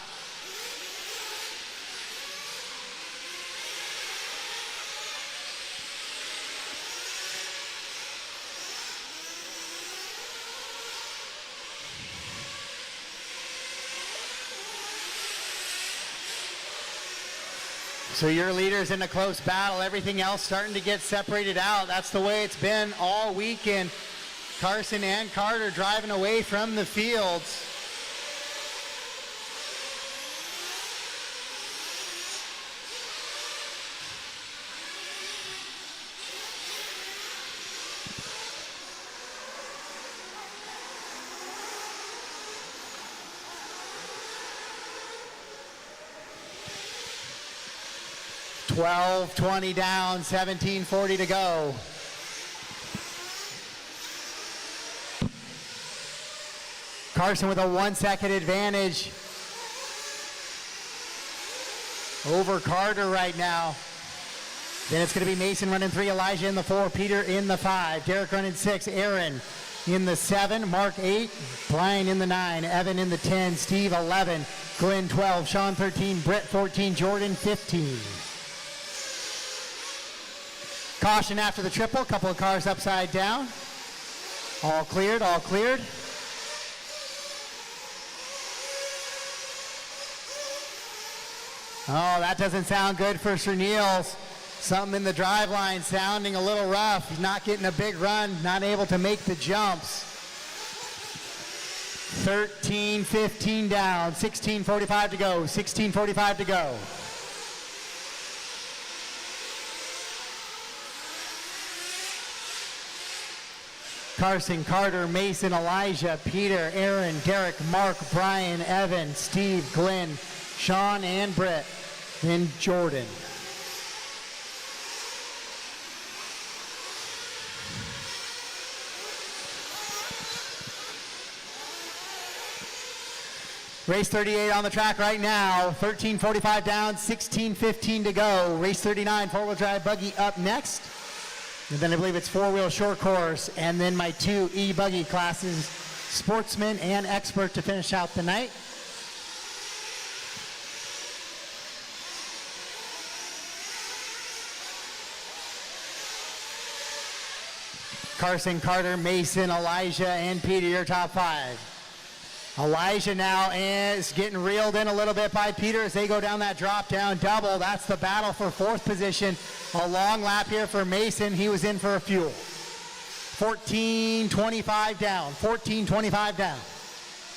So your leaders in a close battle, everything else starting to get separated out. That's the way it's been all weekend. Carson and Carter driving away from the fields. 12:20 down, 17:40 to go. Carson with a 1 second advantage over Carter right now. Then it's going to be Mason running 3, Elijah in the 4, Peter in the 5, Derek running 6, Aaron in the 7, Mark 8, Brian in the 9, Evan in the 10, Steve 11, Glenn 12, Sean 13, Britt 14, Jordan 15. Caution after the triple, couple of cars upside down. All cleared, all cleared. Oh, that doesn't sound good for Sir Niels. Something in the drive line sounding a little rough. He's not getting a big run, not able to make the jumps. 13:15 down, 16:45 to go, 16:45 to go. Carson, Carter, Mason, Elijah, Peter, Aaron, Derek, Mark, Brian, Evan, Steve, Glenn, Sean, and Britt, then Jordan. Race 38 on the track right now. 13:45 down, 16:15 to go. Race 39, four-wheel drive buggy up next. And then I believe it's four-wheel short course. And then my 2 e-buggy classes, Sportsman and Expert, to finish out the night. Carson, Carter, Mason, Elijah, and Peter, your top 5. Elijah now is getting reeled in a little bit by Peter as they go down that drop down double. That's the battle for 4th position. A long lap here for Mason. He was in for a fuel. 14:25 down, 14:25 down.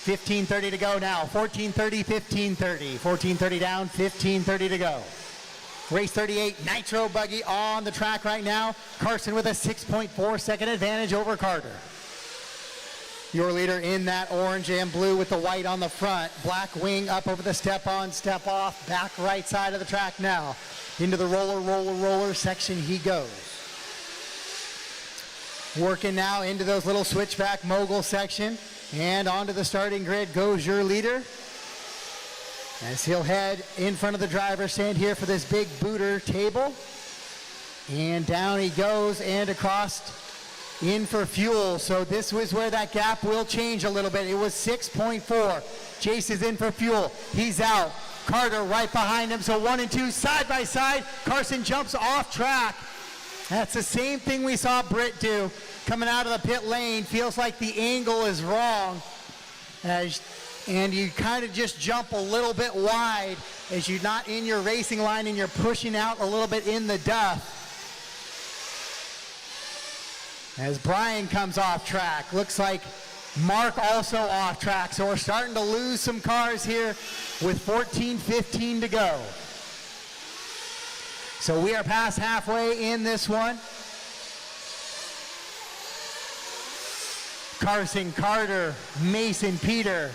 15:30 to go now. 14:30, 15:30. 14:30 down, 15:30 to go. Race 38, Nitro buggy on the track right now. Carson with a 6.4 second advantage over Carter. Your leader in that orange and blue with the white on the front. Black wing up over the step on, step off. Back right side of the track now. Into the roller, roller, roller section he goes. Working now into those little switchback mogul section. And onto the starting grid goes your leader. As he'll head in front of the driver's stand here for this big booter table. And down he goes and across in for fuel. So this was where that gap will change a little bit. It was 6.4. Chase is in for fuel. He's out. Carter right behind him. So 1 and 2 side by side. Carson jumps off track. That's the same thing we saw Britt do. Coming out of the pit lane. Feels like the angle is wrong. And you kind of just jump a little bit wide as you're not in your racing line and you're pushing out a little bit in the duff. As Brian comes off track, looks like Mark also off track. So we're starting to lose some cars here with 14:15 to go. So we are past halfway in this one. Carson, Carter, Mason, Peter.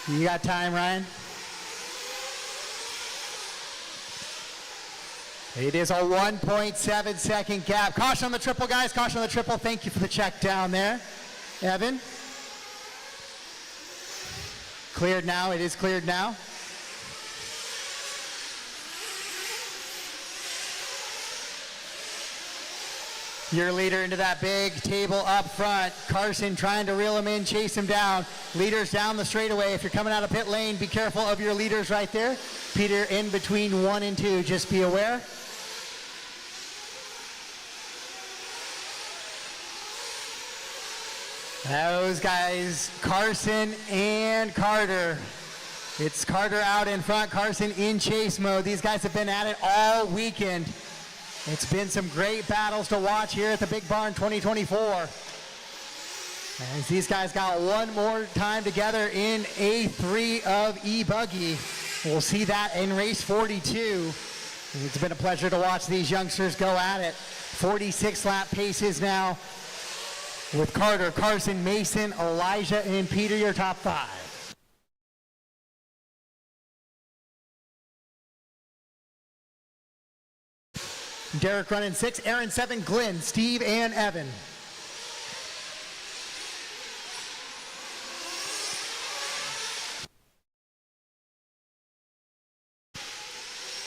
You got time, Ryan? It is a 1.7 second gap. Caution on the triple, guys. Caution on the triple. Thank you for the check down there. Evan. Cleared now. It is cleared now. Your leader into that big table up front. Carson trying to reel him in, chase him down. Leaders down the straightaway. If you're coming out of pit lane, be careful of your leaders right there. Peter in between 1 and 2. Just be aware. Those guys, Carson and Carter. It's Carter out in front, Carson in chase mode. These guys have been at it all weekend. It's been some great battles to watch here at the Big Barn 2024. As these guys got one more time together in A3 of e-buggy. We'll see that in race 42. It's been a pleasure to watch these youngsters go at it. 46 lap paces now. with Carter, Carson, Mason, Elijah, and Peter, your top 5. Derek running 6, Aaron 7, Glenn, Steve, and Evan.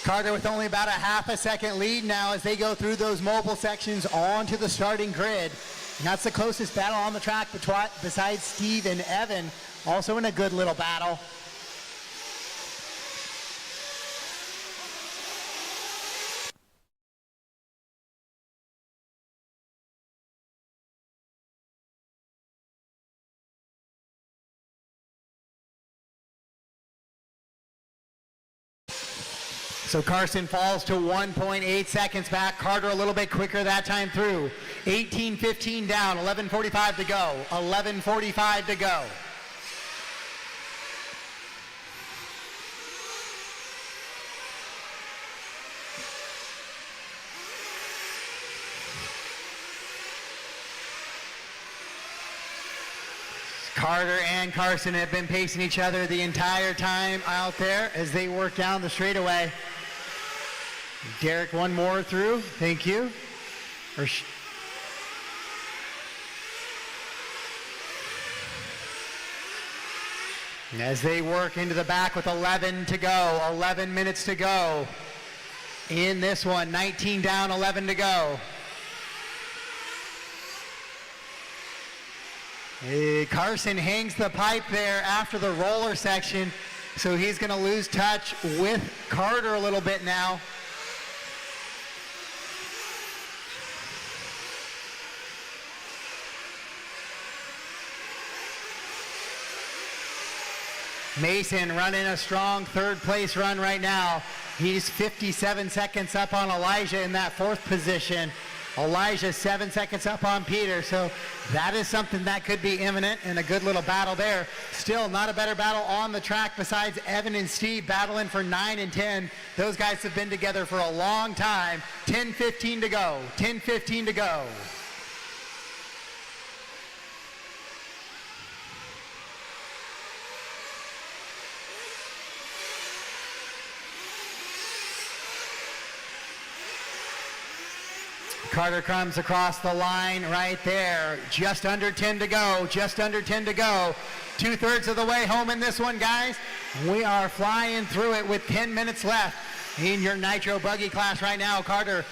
Carter with only about a half a second lead now as they go through those mobile sections onto the starting grid. And that's the closest battle on the track besides Steve and Evan, also in a good little battle. So Carson falls to 1.8 seconds back. Carter a little bit quicker that time through. 18:15 down, 11:45 to go. 11:45 to go. Carter and Carson have been pacing each other the entire time out there as they work down the straightaway. Derek, one more through. Thank you. As they work into the back with 11 to go, 11 minutes to go in this one. 19 down, 11 to go. Carson hangs the pipe there after the roller section, so he's going to lose touch with Carter a little bit now. Mason running a strong third place run right now. He's 57 seconds up on Elijah in that 4th position. Elijah 7 seconds up on Peter, so that is something that could be imminent and a good little battle there. Still not a better battle on the track besides Evan and Steve battling for 9 and 10. Those guys have been together for a long time. 10:15 to go, 10:15 to go. Carter comes across the line right there. Just under 10 to go, just under 10 to go. 2/3 of the way home in this one, guys. We are flying through it with 10 minutes left in your Nitro Buggy class right now. Carter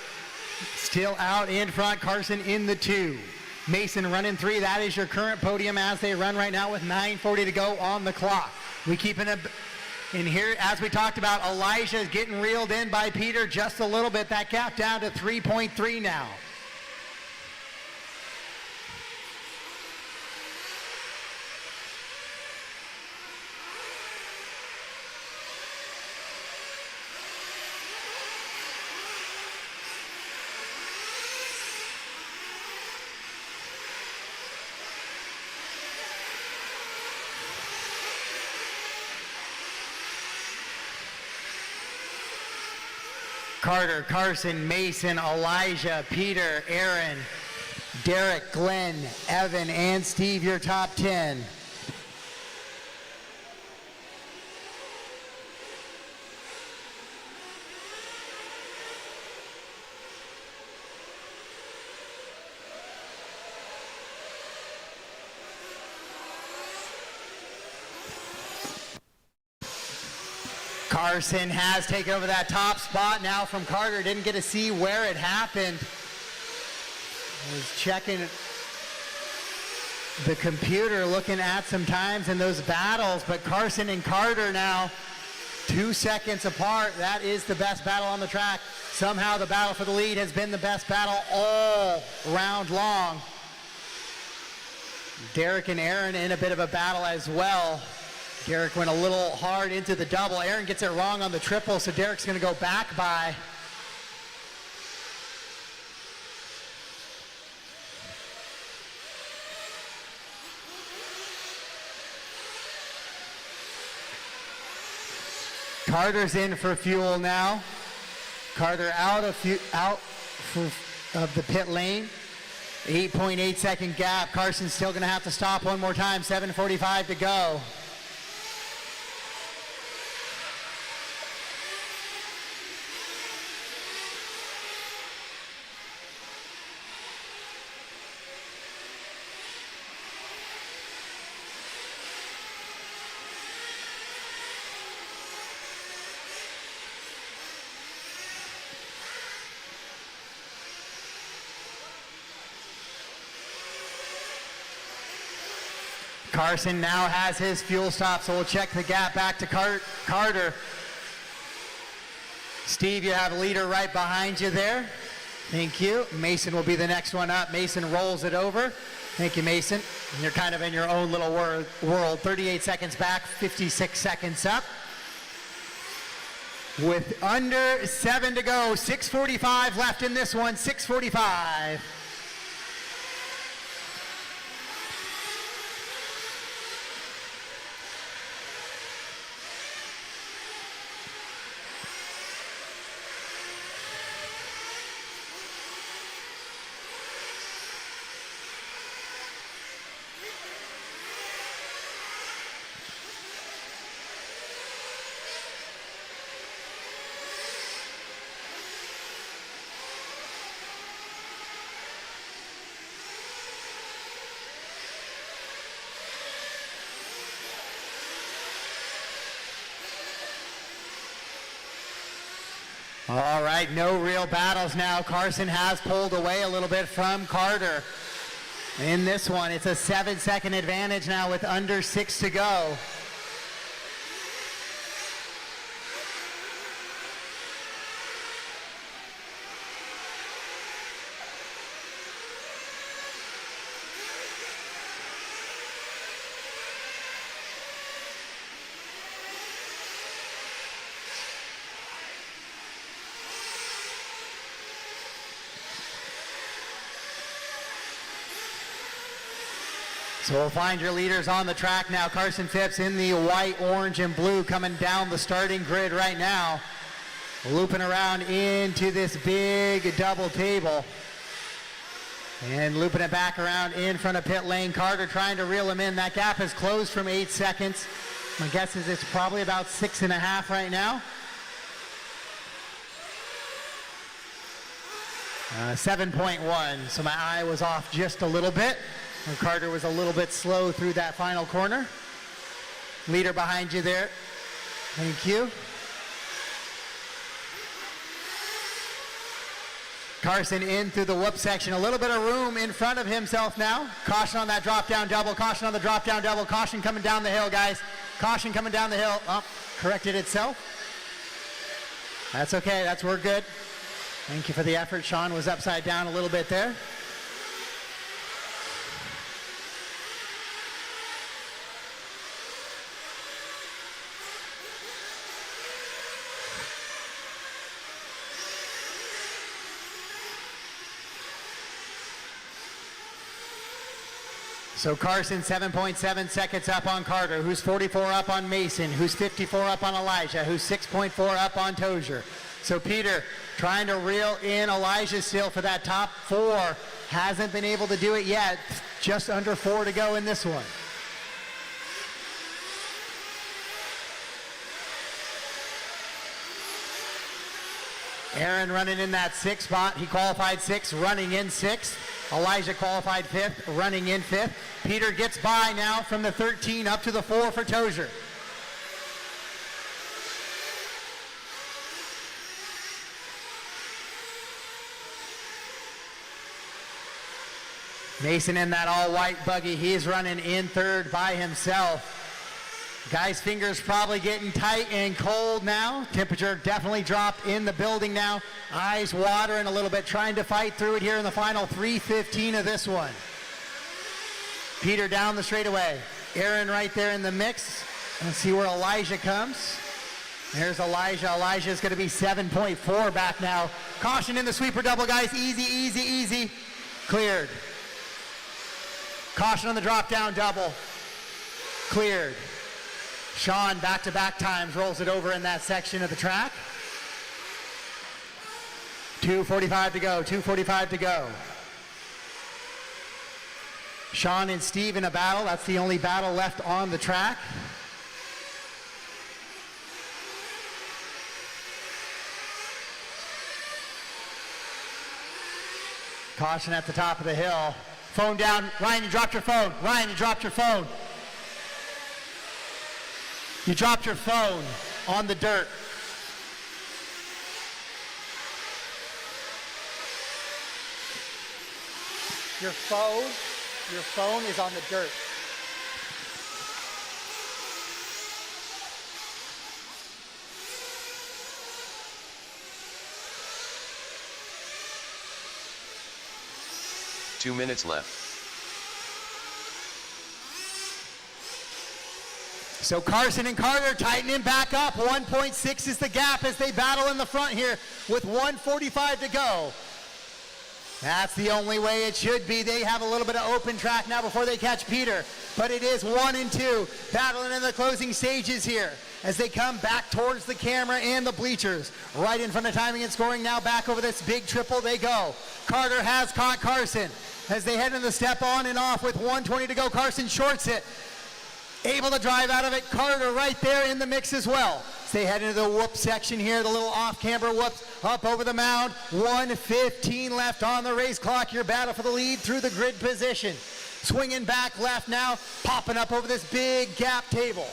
still out in front, Carson in the 2. Mason running 3, that is your current podium as they run right now with 9:40 to go on the clock. We keep in here, as we talked about, Elijah is getting reeled in by Peter just a little bit. That gap down to 3.3 now. Carter, Carson, Mason, Elijah, Peter, Aaron, Derek, Glenn, Evan, and Steve, your top 10. Carson has taken over that top spot now from Carter. Didn't get to see where it happened. Was checking the computer, looking at some times in those battles, but Carson and Carter now 2 seconds apart. That is the best battle on the track. Somehow the battle for the lead has been the best battle all round long. Derek and Aaron in a bit of a battle as well. Derek went a little hard into the double. Aaron gets it wrong on the triple, so Derek's going to go back by. Carter's in for fuel now. Carter out of the pit lane. 8.8 second gap. Carson's still going to have to stop one more time. 7:45 to go. Carson now has his fuel stop, so we'll check the gap back to Carter. Steve, you have a leader right behind you there. Thank you. Mason will be the next one up. Mason rolls it over. Thank you, Mason. You're kind of in your own little world. 38 seconds back, 56 seconds up. With under 7 to go, 6:45 left in this one, 6:45. All right, no real battles now. Carson has pulled away a little bit from Carter. In this one, it's a 7-second advantage now with under 6 to go. So we'll find your leaders on the track now. Carson Phipps in the white, orange, and blue coming down the starting grid right now. Looping around into this big double table. And looping it back around in front of pit lane. Carter trying to reel him in. That gap has closed from 8 seconds. My guess is it's probably about 6.5 right now. 7.1, so my eye was off just a little bit. And Carter was a little bit slow through that final corner. Leader behind you there. Thank you. Carson in through the whoop section. A little bit of room in front of himself now. Caution on that drop down double. Caution on the drop down double. Caution coming down the hill, guys. Caution coming down the hill. Oh, corrected itself. That's okay. We're good. Thank you for the effort. Sean was upside down a little bit there. So Carson 7.7 seconds up on Carter, who's 44 up on Mason, who's 54 up on Elijah, who's 6.4 up on Tozier. So Peter trying to reel in Elijah still for that top 4. Hasn't been able to do it yet. Just under 4 to go in this one. Aaron running in that 6th spot. He qualified 6th, running in 6th. Elijah qualified 5th, running in 5th. Peter gets by now from the 13 up to the 4 for Tozier. Mason in that all-white buggy. He's running in 3rd by himself. Guy's fingers probably getting tight and cold now. Temperature definitely dropped in the building now. Eyes watering a little bit, trying to fight through it here in the final 3:15 of this one. Peter down the straightaway. Aaron right there in the mix. Let's see where Elijah comes. There's Elijah. Elijah's going to be 7.4 back now. Caution in the sweeper double, guys. Easy, easy, easy. Cleared. Caution on the drop down double. Cleared. Sean, back-to-back times, rolls it over in that section of the track. 2:45 to go, 2:45 to go. Sean and Steve in a battle. That's the only battle left on the track. Caution at the top of the hill. Phone down. Ryan, you dropped your phone. Ryan, you dropped your phone. You dropped your phone on the dirt. Your phone is on the dirt. Two minutes left. So Carson and Carter tightening back up. 1.6 is the gap as they battle in the front here with 1:45 to go. That's the only way it should be. They have a little bit of open track now before they catch Peter. But it is 1 and 2 battling in the closing stages here as they come back towards the camera and the bleachers. Right in front of timing and scoring now back over this big triple they go. Carter has caught Carson as they head in the step on and off with 1:20 to go. Carson shorts it. Able to drive out of it. Carter right there in the mix as well. So they head into the whoop section here, the little off-camber whoops up over the mound. 1:15 left on the race clock. Your battle for the lead through the grid position. Swinging back left now, popping up over this big gap table.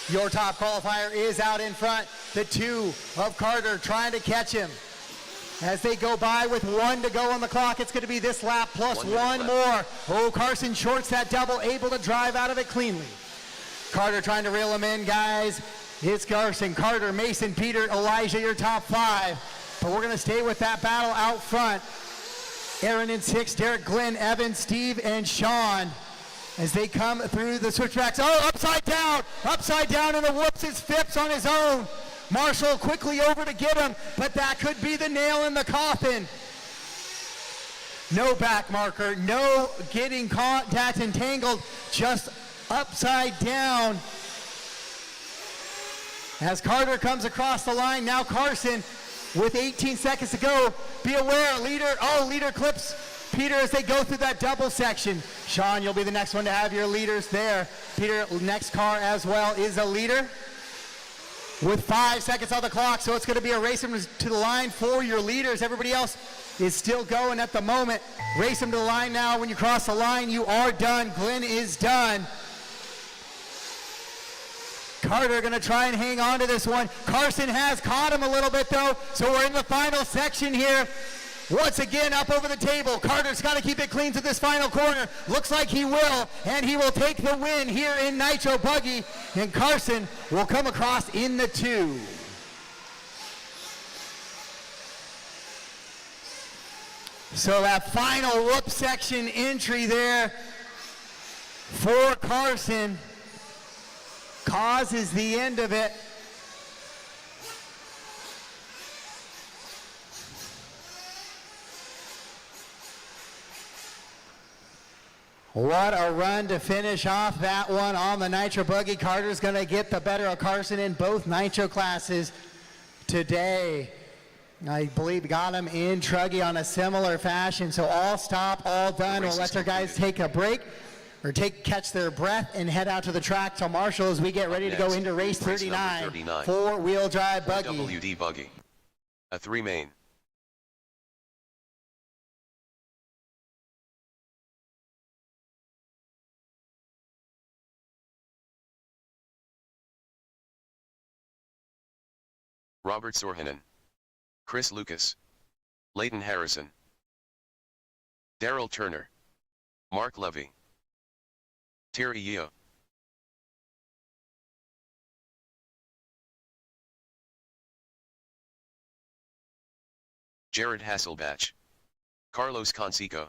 Your top qualifier is out in front. The 2 of Carter trying to catch him. As they go by with 1 to go on the clock, it's going to be this lap plus 1 more. Oh, Carson shorts that double, able to drive out of it cleanly. Carter trying to reel him in, guys. It's Carson, Carter, Mason, Peter, Elijah, your top 5. But we're going to stay with that battle out front. Aaron in 6, Derek, Glenn, Evan, Steve, and Sean as they come through the switchbacks. Oh, upside down, and the whoops is Phipps on his own. Marshall quickly over to get him, but that could be the nail in the coffin. No back marker, no getting contact and tangled, just upside down. As Carter comes across the line, now Carson with 18 seconds to go. Be aware, leader clips Peter as they go through that double section. Sean, you'll be the next one to have your leaders there. Peter, next car as well, is a leader with 5 seconds on the clock, so it's going to be a race them to the line for your leaders. Everybody else is still going at the moment. Race them to the line now. When you cross the line, you are done. Glenn is done. Carter going to try and hang on to this one. Carson has caught him a little bit though, so we're in the final section here. Once again up over the table. Carter's got to keep it clean to this final corner. Looks like he will, and he will take the win here in Nitro Buggy, and Carson will come across in the 2. So that final whoop section entry there for Carson causes the end of it. What a run to finish off that one on the Nitro Buggy. Carter's going to get the better of Carson in both Nitro classes today. I believe got him in Truggy on a similar fashion. So all stop, all done. We'll let our guys take a break or catch their breath and head out to the track to Marshall as we get ready to go into race 39, four-wheel drive buggy. WD Buggy. A 3 main. Robert Sorhanen, Chris Lucas, Leighton Harrison, Daryl Turner, Mark Levy, Terry Yeo, Jared Hasselbach, Carlos Conseco,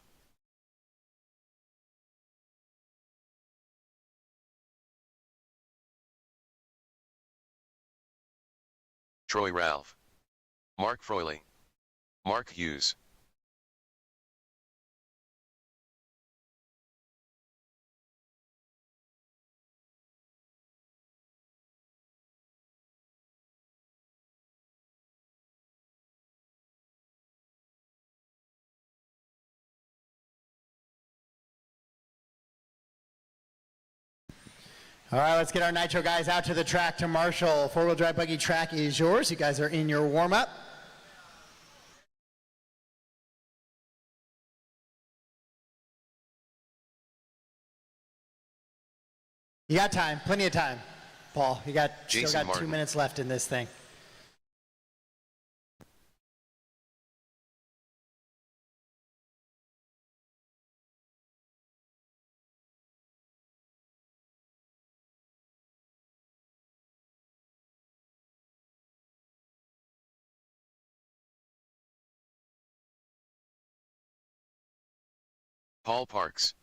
Troy Ralph, Mark Froyley, Mark Hughes. All right, let's get our Nitro guys out to the track to marshal. Four-wheel drive buggy track is yours. You guys are in your warm-up. You got time, plenty of time, Paul. You got still got Martin. 2 minutes left in this thing. Paul Parks.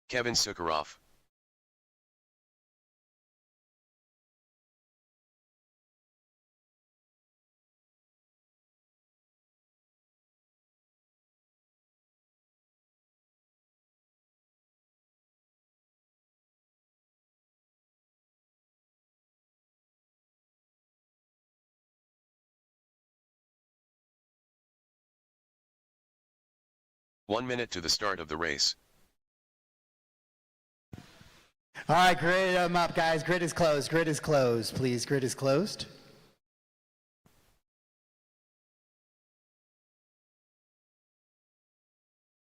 Kevin Sukharov. One minute to the start of the race. All right, grid them up, guys. Grid is closed. Grid is closed. Please, grid is closed.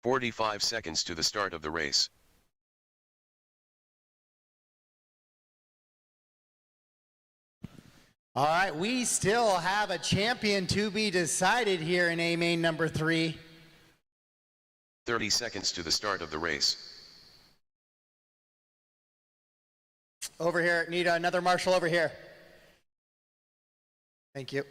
"45 seconds to the start of the race. All right, we still have a champion to be decided here in A main number 3. 30 seconds to the start of the race. Over here, need another marshal over here. Thank you.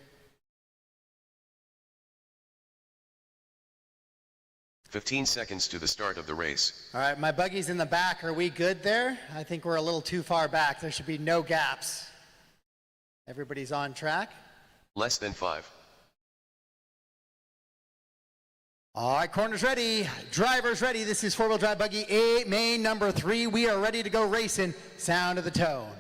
15 seconds to the start of the race. All right, my buggy's in the back. Are we good there? I think we're a little too far back. There should be no gaps. Everybody's on track? Less than 5. All right, corners ready, drivers ready. This is four-wheel drive buggy A main number 3. We are ready to go racing. Sound of the tone.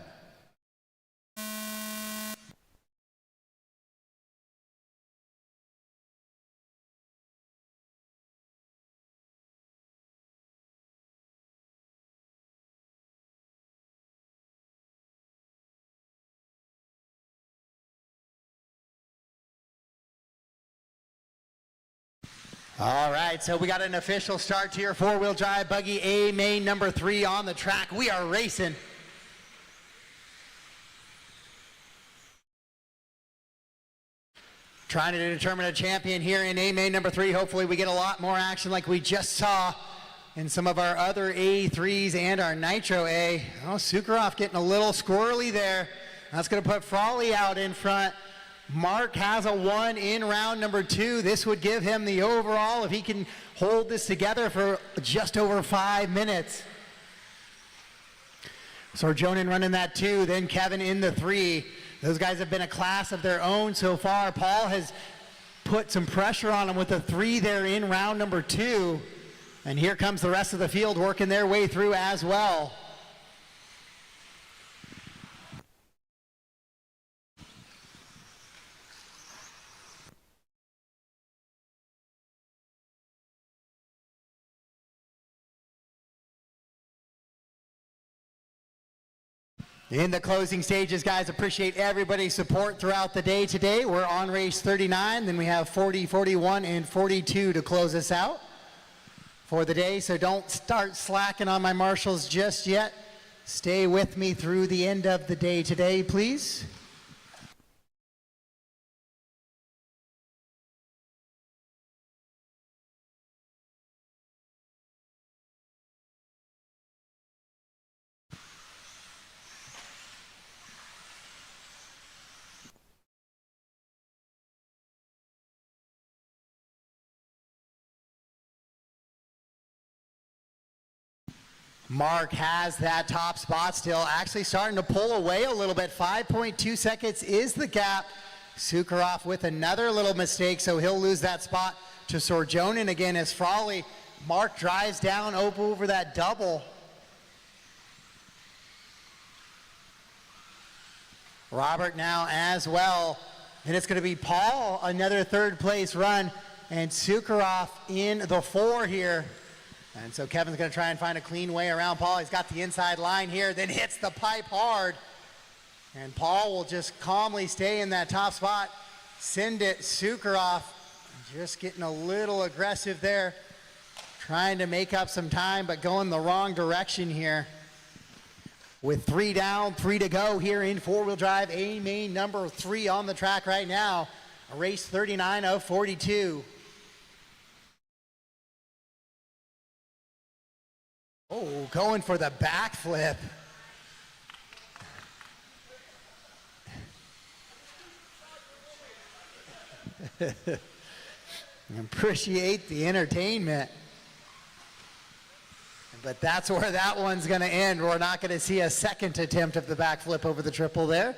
All right, so we got an official start to your four-wheel drive buggy A main number 3 on the track. We are racing. Trying to determine a champion here in A main number 3. Hopefully we get a lot more action like we just saw in some of our other A3s and our Nitro A. Oh, Sukharov getting a little squirrely there. That's going to put Frawley out in front. Mark has a 1 in round number 2. This would give him the overall if he can hold this together for just over 5 minutes. So Jonan running that 2, then Kevin in the 3. Those guys have been a class of their own so far. Paul has put some pressure on him with a 3 there in round number 2. And here comes the rest of the field working their way through as well. In the closing stages, guys, appreciate everybody's support throughout the day today. We're on race 39, then we have 40, 41, and 42 to close us out for the day. So don't start slacking on my marshals just yet. Stay with me through the end of the day today, please. Mark has that top spot still, actually starting to pull away a little bit. 5.2 seconds is the gap. Sukharov with another little mistake, so he'll lose that spot to Sorjonen again as Frawley. Mark drives down over that double. Robert now as well. And it's going to be Paul, another third place run. and Sukharov in the 4 here. And so Kevin's going to try and find a clean way around Paul. He's got the inside line here, then hits the pipe hard. And Paul will just calmly stay in that top spot. Send it, Sukharov, just getting a little aggressive there. Trying to make up some time, but going the wrong direction here. With 3 down, 3 to go here in four-wheel drive. A main number 3 on the track right now. A race 39 of 42. Oh, going for the backflip. Appreciate the entertainment. But that's where that one's going to end. We're not going to see a second attempt of the backflip over the triple there.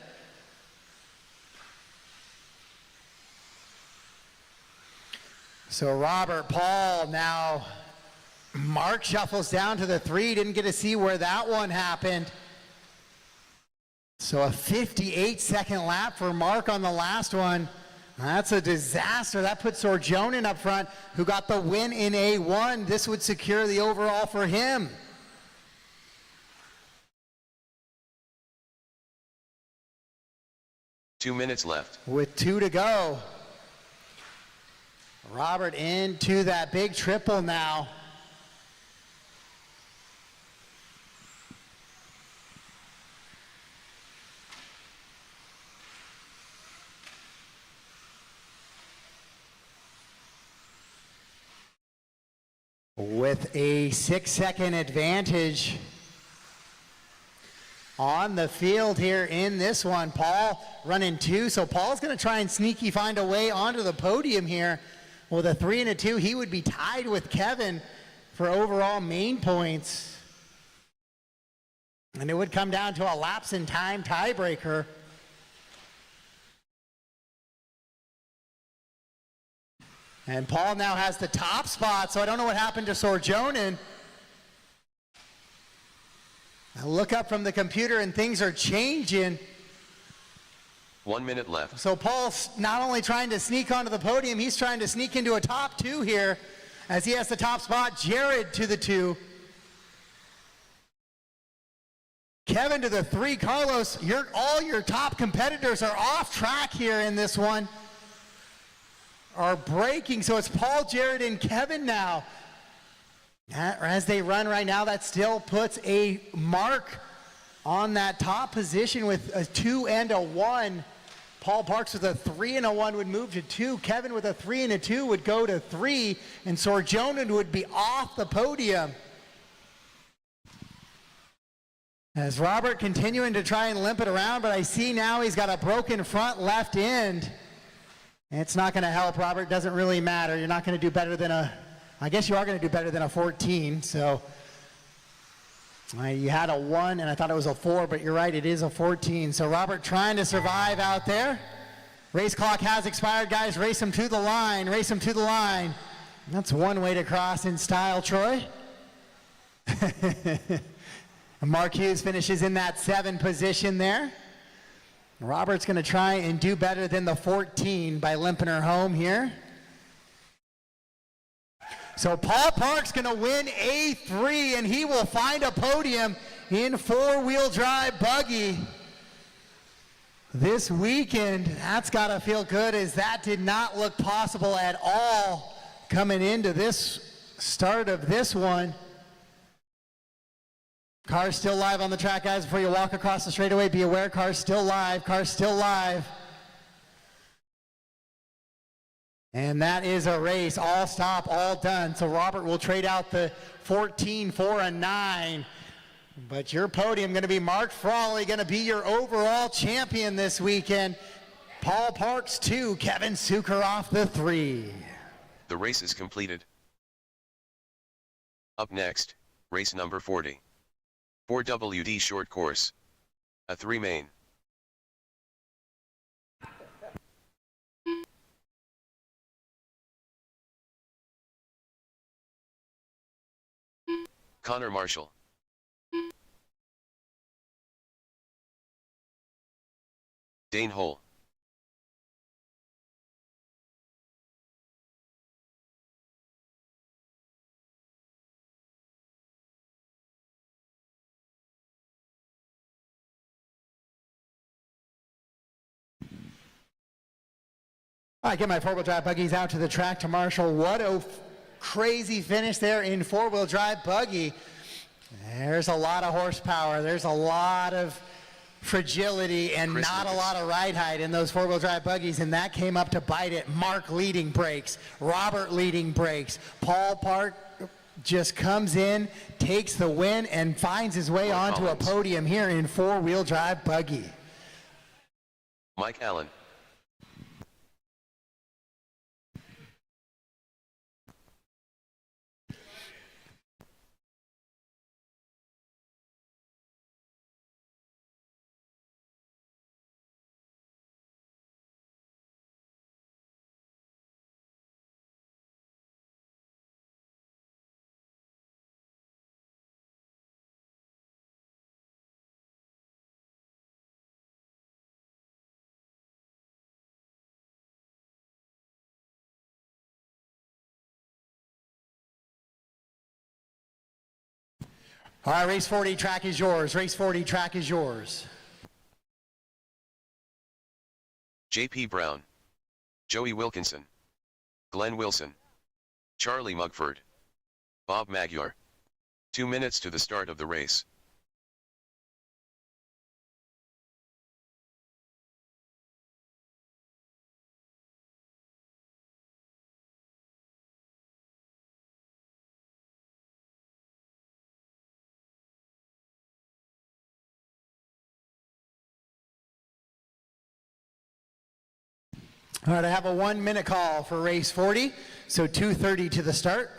So Robert, Paul, now Mark shuffles down to the 3. Didn't get to see where that one happened. So a 58-second lap for Mark on the last one. That's a disaster. That puts Sorjonen up front, who got the win in A1. This would secure the overall for him. Two minutes left. With 2 to go. Robert into that big triple now. With a 6-second advantage on the field here in this one. Paul running 2, so Paul's going to try and sneaky find a way onto the podium here. With a 3 and a 2, he would be tied with Kevin for overall main points. And it would come down to a lapse in time tiebreaker. And Paul now has the top spot, so I don't know what happened to Sorjonen. I look up from the computer and things are changing. 1 minute left. So Paul's not only trying to sneak onto the podium, he's trying to sneak into a top 2 here as he has the top spot. Jared to the 2. Kevin to the 3. Carlos, all your top competitors are off track here in this one. Are breaking, so it's Paul, Jared, and Kevin now. As they run right now, that still puts a mark on that top position with a 2 and a 1. Paul Parks with a 3 and a 1 would move to 2. Kevin with a 3 and a 2 would go to 3, and Sorjonen would be off the podium. As Robert continuing to try and limp it around, but I see now he's got a broken front left end. It's not going to help, Robert. Doesn't really matter. You're not going to do better than I guess you are going to do better than a 14. So you had a 1, and I thought it was a 4, but you're right, it is a 14. So Robert trying to survive out there. Race clock has expired, guys. Race him to the line. Race him to the line. That's one way to cross in style, Troy. Mark Hughes finishes in that 7 position there. Robert's going to try and do better than the 14 by limping her home here. So Paul Park's going to win A3, and he will find a podium in 4-wheel drive buggy this weekend. That's got to feel good, as that did not look possible at all coming into this start of this one. Car's still live on the track, guys. Before you walk across the straightaway, be aware, car's still live. Car's still live. And that is a race. All stop, all done. So Robert will trade out the 14 for a 9. But your podium going to be Mark Frawley, going to be your overall champion this weekend. Paul Parks 2, Kevin Sukharov the 3. The race is completed. Up next, race number 40. 4WD short course. A 3 main. Connor Marshall. Dane Hole. I get my four-wheel drive buggies out to the track to Marshall. What a crazy finish there in four-wheel drive buggy. There's a lot of horsepower. There's a lot of fragility and not a lot of ride height in those four-wheel drive buggies, and that came up to bite it. Mark leading brakes, Robert leading brakes. Paul Park just comes in, takes the win, and finds his way onto a podium here in four-wheel drive buggy. Mike Allen. All right, race 40, track is yours. Race 40, track is yours. J.P. Brown. Joey Wilkinson. Glenn Wilson. Charlie Mugford. Bob Magyar. 2 minutes to the start of the race. All right, I have a 1 minute call for race 40, so 2:30 to the start.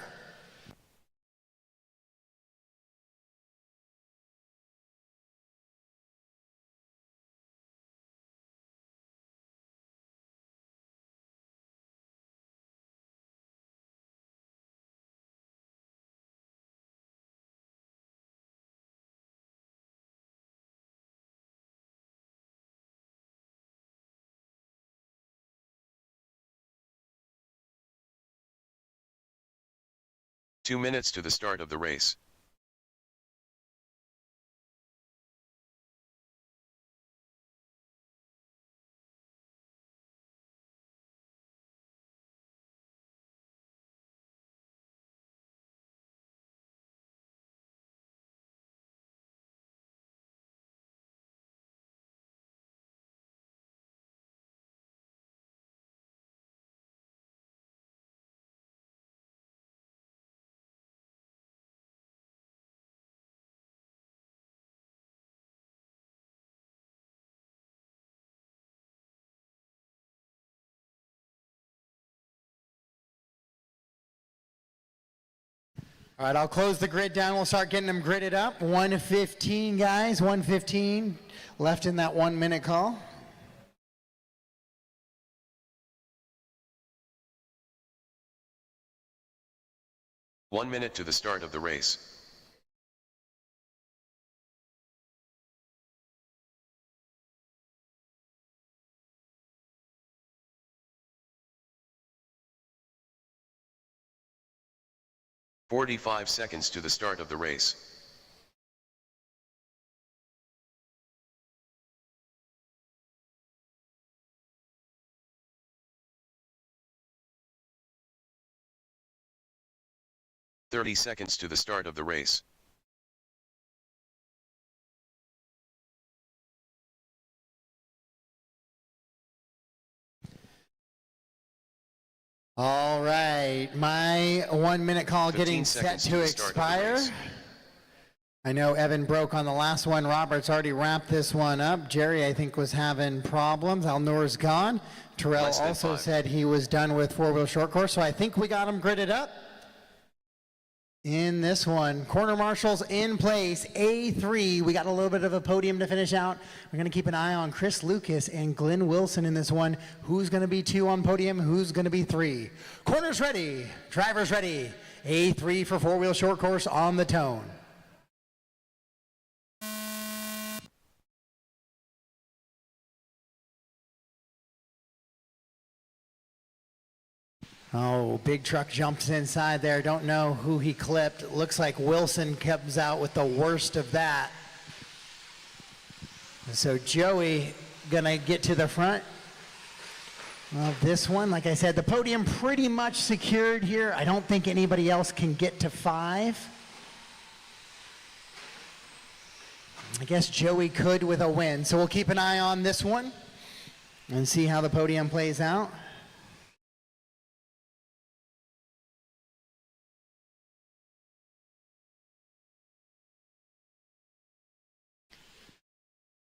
Two minutes to the start of the race. All right, I'll close the grid down. We'll start getting them gridded up. 1:15, guys, 1:15 left in that 1 minute call. One minute to the start of the race. "45 seconds to the start of the race. "30 seconds to the start of the race. All right, my 1 minute call 15 getting set seconds to to the start of the expire. race. I know Evan broke on the last one. Robert's already wrapped this one up. Jerry, I think, was having problems. Al-Noor's gone. Terrell Less than also 5. said he was done with four-wheel short course, so I think we got him gridded up in this one. Corner marshals in place, A3. We got a little bit of a podium to finish out. We're going to keep an eye on Chris Lucas and Glenn Wilson in this one. Who's going to be 2 on podium? Who's going to be 3? Corners ready. Drivers ready. A3 for four-wheel short course on the tone. Oh, big truck jumps inside there. Don't know who he clipped. Looks like Wilson comes out with the worst of that. So Joey gonna get to the front. Well, this one, like I said, the podium pretty much secured here. I don't think anybody else can get to 5. I guess Joey could with a win. So we'll keep an eye on this one and see how the podium plays out.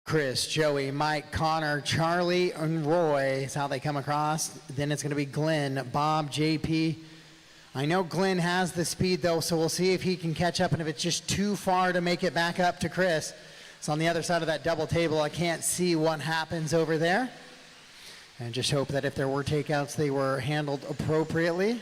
Chris, Joey, Mike, Connor, Charlie, and Roy is how they come across. Then it's going to be Glenn, Bob, JP. I know Glenn has the speed though, so we'll see if he can catch up, and if it's just too far to make it back up to Chris. It's on the other side of that double table. I can't see what happens over there. And just hope that if there were takeouts, they were handled appropriately.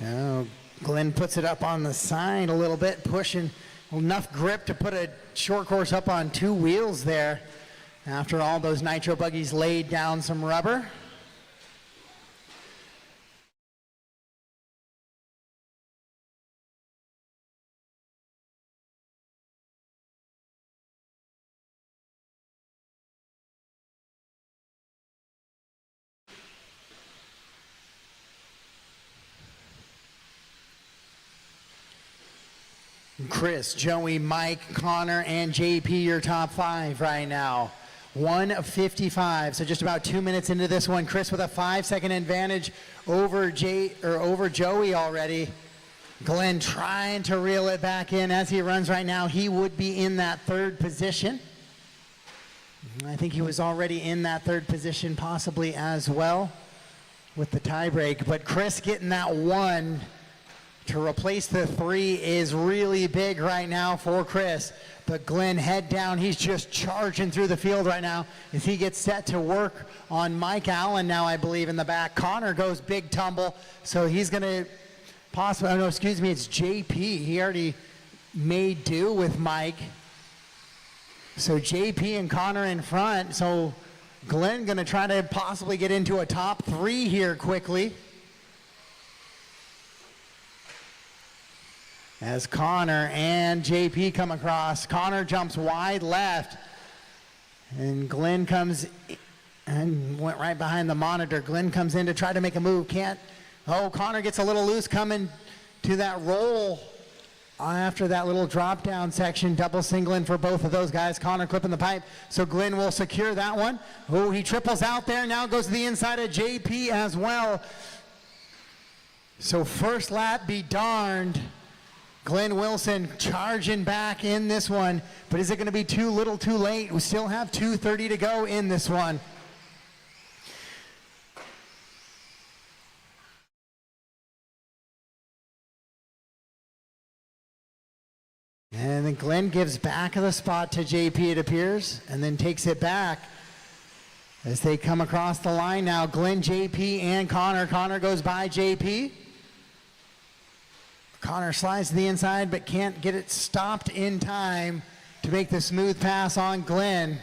Oh, Glenn puts it up on the side a little bit, pushing enough grip to put a short course up on 2 wheels there. After all those Nitro buggies laid down some rubber. Chris, Joey, Mike, Connor, and JP, your top 5 right now. 1 of 55, so just about 2 minutes into this one. Chris with a 5-second advantage over Joey already. Glenn trying to reel it back in as he runs right now. He would be in that 3rd position. I think he was already in that 3rd position possibly as well with the tie break, but Chris getting that 1 to replace the 3 is really big right now for Chris. But Glenn, head down, he's just charging through the field right now as he gets set to work on Mike Allen now, I believe, in the back. Connor goes big tumble, so he's going to possibly, oh no, excuse me, it's JP. He already made do with Mike. So JP and Connor in front. So Glenn going to try to possibly get into a top 3 here quickly. As Connor and JP come across. Connor jumps wide left. And Glenn comes and went right behind the monitor. Glenn comes in to try to make a move. Can't. Oh, Connor gets a little loose coming to that roll after that little drop down section. Double singling for both of those guys. Connor clipping the pipe. So Glenn will secure that one. Oh, he triples out there. Now goes to the inside of JP as well. So first lap be darned. Glenn Wilson charging back in this one, but is it going to be too little too late? We still have 2:30 to go in this one. And then Glenn gives back of the spot to JP, it appears, and then takes it back as they come across the line now. Glenn, JP, and Connor. Connor goes by JP. Connor slides to the inside, but can't get it stopped in time to make the smooth pass on Glenn.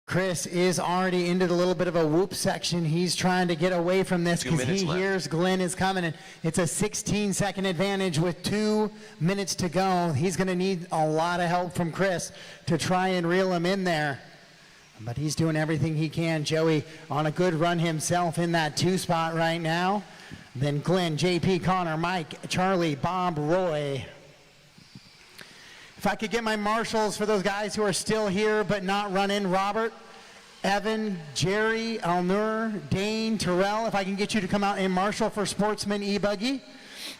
Chris is already into the little bit of a whoop section. He's trying to get away from this because he hears Glenn is coming, and it's a 16-second advantage with 2 minutes to go. He's going to need a lot of help from Chris to try and reel him in there. But he's doing everything he can. Joey on a good run himself in that 2 spot right now. Then Glenn, JP, Connor, Mike, Charlie, Bob, Roy. If I could get my marshals for those guys who are still here but not running: Robert, Evan, Jerry, Alnur, Dane, Terrell. If I can get you to come out and marshal for Sportsman e-buggy.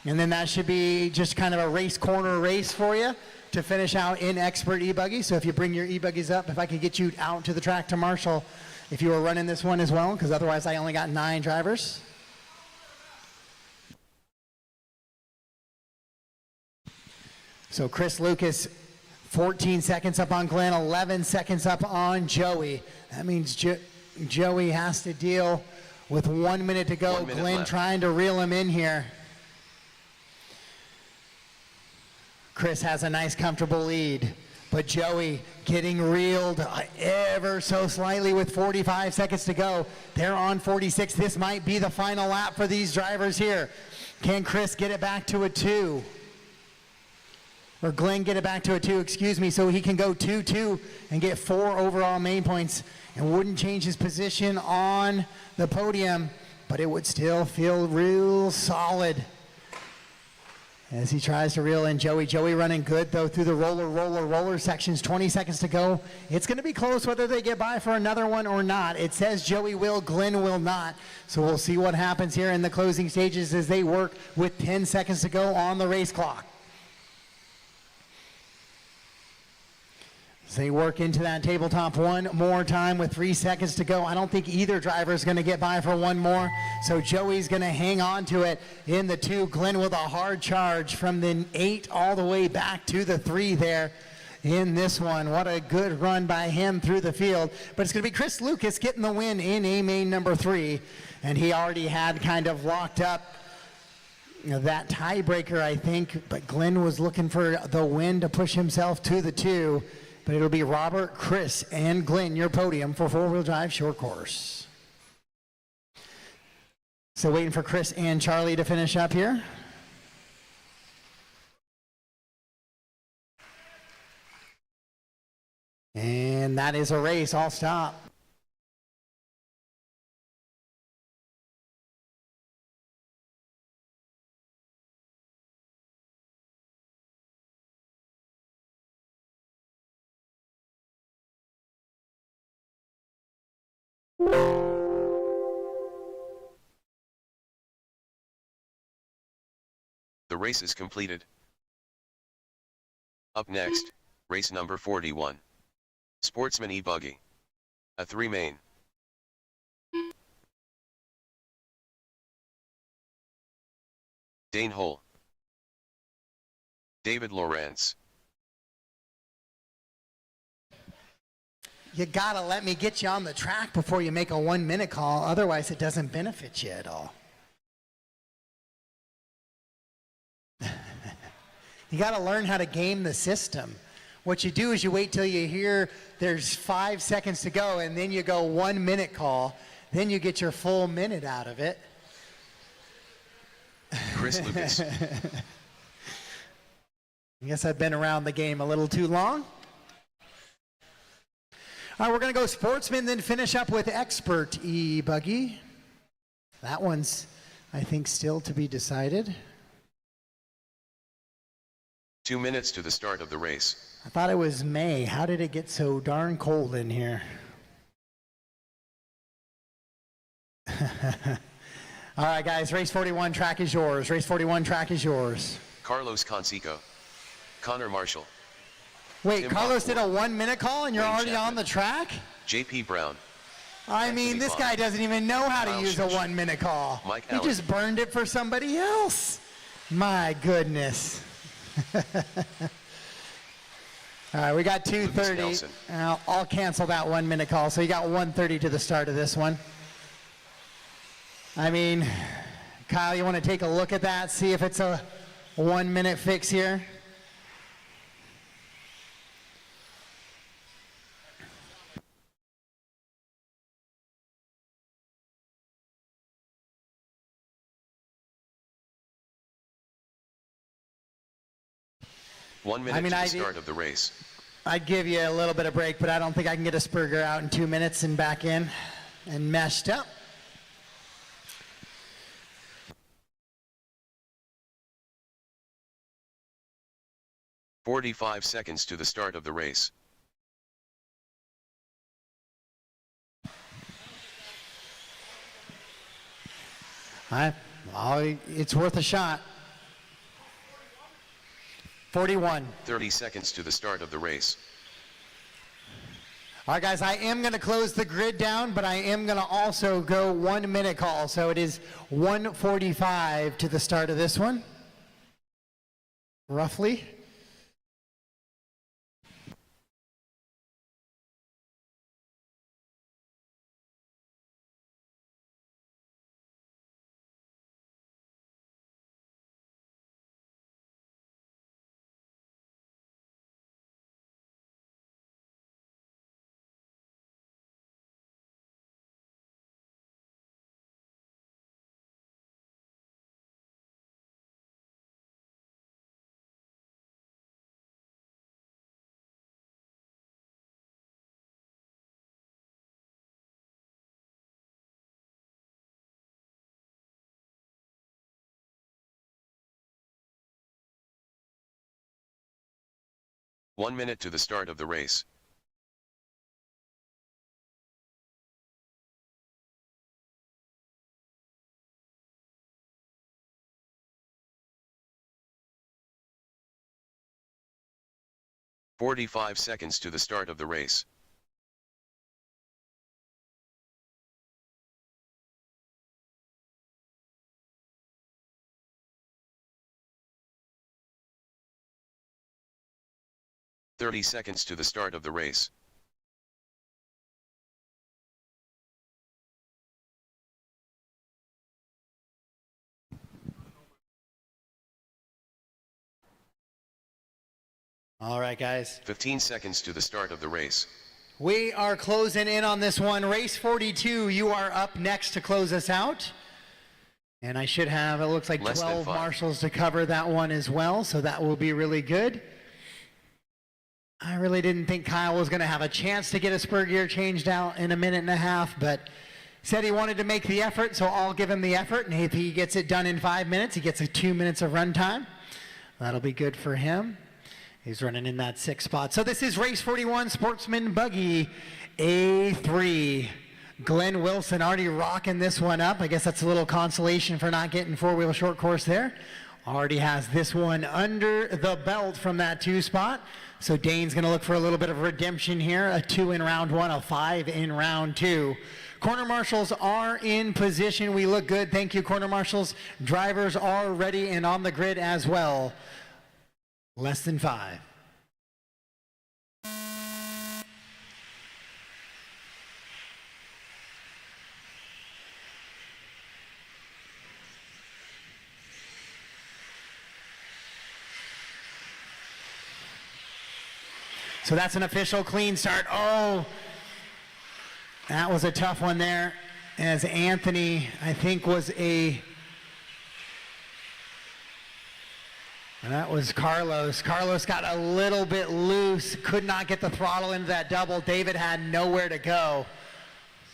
And then that should be just kind of a race corner race for you to finish out in expert e-buggy. So if you bring your e-buggies up, if I could get you out to the track to marshal if you were running this one as well, because otherwise I only got 9 drivers. So Chris Lucas, 14 seconds up on Glenn, 11 seconds up on Joey. That means Joey has to deal with 1 minute to go. 1 minute Glenn left. Trying to reel him in here. Chris has a nice comfortable lead, but Joey getting reeled ever so slightly with 45 seconds to go. They're on 46. This might be the final lap for these drivers here. Can Chris get it back to a 2? or Glenn get it back to a 2, excuse me, so he can go 2-2 and get 4 overall main points and wouldn't change his position on the podium, but it would still feel real solid as he tries to reel in Joey. Joey running good though through the roller sections. 20 seconds to go. It's going to be close whether they get by for another one or not. It says Joey will, Glenn will not. So we'll see what happens here in the closing stages as they work with 10 seconds to go on the race clock. As they work into that tabletop one more time with 3 seconds to go. I don't think either driver is going to get by for one more. So Joey's going to hang on to it in the 2. Glenn with a hard charge from the 8 all the way back to the 3 there in this one. What a good run by him through the field. But it's going to be Chris Lucas getting the win in A main number 3. And he already had kind of locked up that tiebreaker, I think. But Glenn was looking for the win to push himself to the 2. But it'll be Robert, Chris, and Glenn, your podium for four-wheel drive short course. So waiting for Chris and Charlie to finish up here. And that is a race. I'll stop. The race is completed. Up next, race number 41. Sportsman e-buggy. A 3 main. Dane Hole. David Lawrence. You gotta let me get you on the track before you make a 1-minute call, otherwise it doesn't benefit you at all. You gotta learn how to game the system. What you do is you wait till you hear there's 5 seconds to go and then you go 1-minute call, then you get your full minute out of it. Chris Lucas. I guess I've been around the game a little too long. All right, we're going to go Sportsman, then finish up with Expert e-buggy. That one's, I think, still to be decided. 2 minutes to the start of the race. I thought it was May. How did it get so darn cold in here? All right, guys, race 41 track is yours. Race 41 track is yours. Carlos Conseco. Connor Marshall. Wait, Tim Carlos did a Buckmore. 1-minute call and you're Wayne already Chapman. on the track? J.P. Brown. I mean, this guy doesn't even know how to Kyle use a Schuch. 1-minute call. Mike He Allen. just burned it for somebody else. My goodness. All right, we got 2:30. Nelson. I'll cancel that 1-minute call. So you got 1:30 to the start of this one. I mean, Kyle, you want to take a look at that, see if it's a 1-minute fix here? One minute to the start of the race. I'd give you a little bit of break, but I don't think I can get a Spurger out in 2 minutes and back in and meshed up. "45 seconds to the start of the race. It's worth a shot. 41. 30 seconds to the start of the race. All right, guys, I am going to close the grid down, but I am going to also go 1-minute call. So it is 1:45 to the start of this one, roughly. 1 minute to the start of the race. "45 seconds to the start of the race. "30 seconds to the start of the race. All right, guys. 15 seconds to the start of the race. We are closing in on this one. Race 42, you are up next to close us out. And I should have, it looks like Less than 12 5. marshals to cover that one as well, so that will be really good. I really didn't think Kyle was going to have a chance to get a spur gear changed out in a minute and a half, but said he wanted to make the effort, so I'll give him the effort. And if he gets it done in 5 minutes, he gets a 2 minutes of run time. That'll be good for him. He's running in that 6th spot. So this is race 41, Sportsman Buggy A3. Glenn Wilson already rocking this one up. I guess that's a little consolation for not getting 4-wheel short course there. Already has this one under the belt from that 2 spot. So Dane's going to look for a little bit of redemption here. A 2 in round 1, a 5 in round 2. Corner marshals are in position. We look good. Thank you, corner marshals. Drivers are ready and on the grid as well. Less than 5. So that's an official clean start. Oh, that was a tough one there, as Anthony, I think, was a... And that was Carlos. Carlos got a little bit loose, could not get the throttle into that double. David had nowhere to go.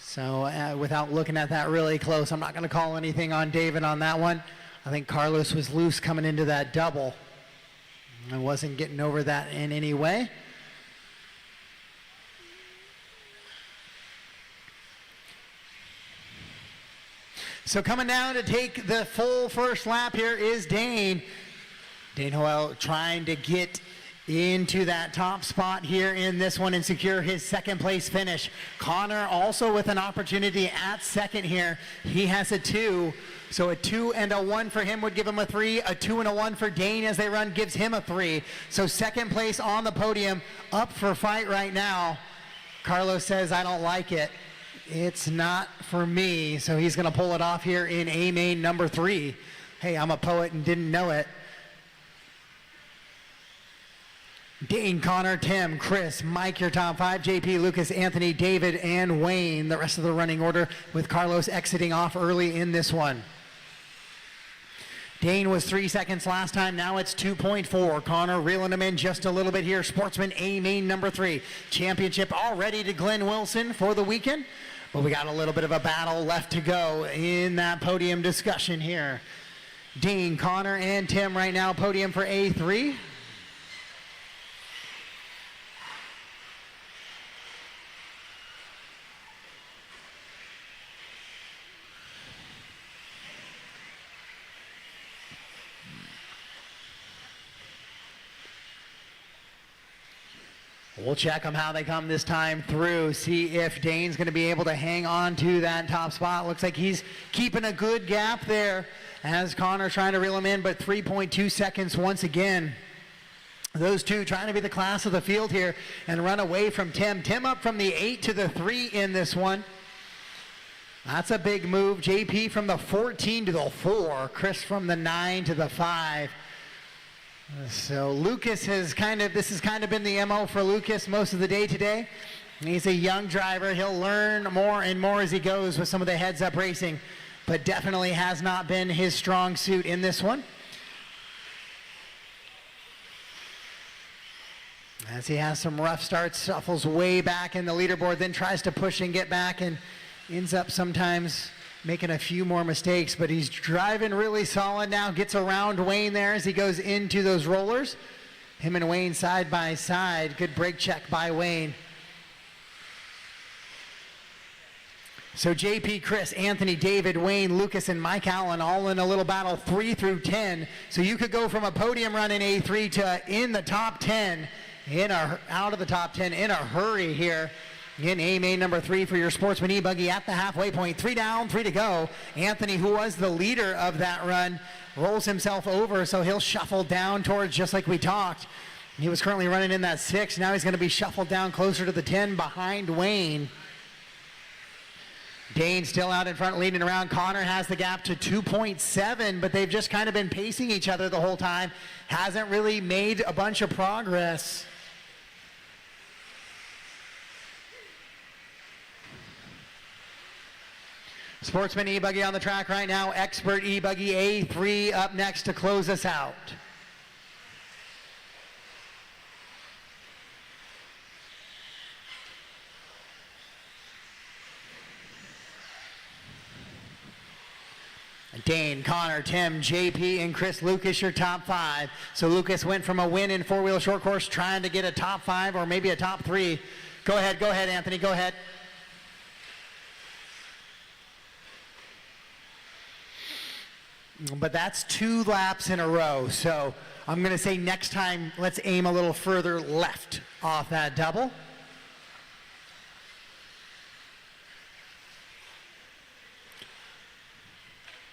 So without looking at that really close, I'm not going to call anything on David on that one. I think Carlos was loose coming into that double. I wasn't getting over that in any way. So coming down to take the full first lap here is Dane. Dane Hoyle trying to get into that top spot here in this one and secure his 2nd place finish. Connor also with an opportunity at 2nd here. He has a 2. So a 2 and a 1 for him would give him a 3. A 2 and a 1 for Dane as they run gives him a 3. So 2nd place on the podium, up for fight right now. Carlos says, I don't like it. It's not for me. So he's going to pull it off here in A main number 3. Hey, I'm a poet and didn't know it. Dane, Connor, Tim, Chris, Mike, your top 5, JP, Lucas, Anthony, David, and Wayne. The rest of the running order with Carlos exiting off early in this one. Dane was 3 seconds last time. Now it's 2.4. Connor reeling him in just a little bit here. Sportsman A main number 3. Championship already to Glenn Wilson for the weekend. But we got a little bit of a battle left to go in that podium discussion here. Dane, Connor, and Tim right now podium for A3. We'll check them how they come this time through, see if Dane's going to be able to hang on to that top spot. Looks like he's keeping a good gap there as Connor trying to reel him in, but 3.2 seconds once again. Those two trying to be the class of the field here and run away from Tim. Tim up from the 8 to the 3 in this one. That's a big move. JP from the 14 to the 4. Chris from the 9 to the 5. So Lucas has this has kind of been the MO for Lucas most of the day today. He's a young driver. He'll learn more and more as he goes with some of the heads-up racing, but definitely has not been his strong suit in this one. As he has some rough starts, shuffles way back in the leaderboard, then tries to push and get back and ends up sometimes making a few more mistakes, but he's driving really solid now, gets around Wayne there as he goes into those rollers. Him and Wayne side by side. Good brake check by Wayne. So JP, Chris, Anthony, David, Wayne, Lucas, and Mike Allen all in a little battle 3 through 10. So you could go from a podium run in A3 to in the top 10, out of the top 10 in a hurry here. In A-main number 3 for your Sportsman e-buggy at the halfway point. 3 down, 3 to go. Anthony, who was the leader of that run, rolls himself over, so he'll shuffle down towards, just like we talked. He was currently running in that 6. Now he's going to be shuffled down closer to the 10 behind Wayne. Dane still out in front, leading around. Connor has the gap to 2.7, but they've just kind of been pacing each other the whole time. Hasn't really made a bunch of progress. Sportsman e-buggy on the track right now. Expert e-buggy A3 up next to close us out. Dane, Connor, Tim, JP, and Chris Lucas, your top 5. So Lucas went from a win in 4-wheel short course trying to get a top 5 or maybe a top 3. Go ahead, Anthony, go ahead. But that's 2 laps in a row. So I'm going to say next time, let's aim a little further left off that double.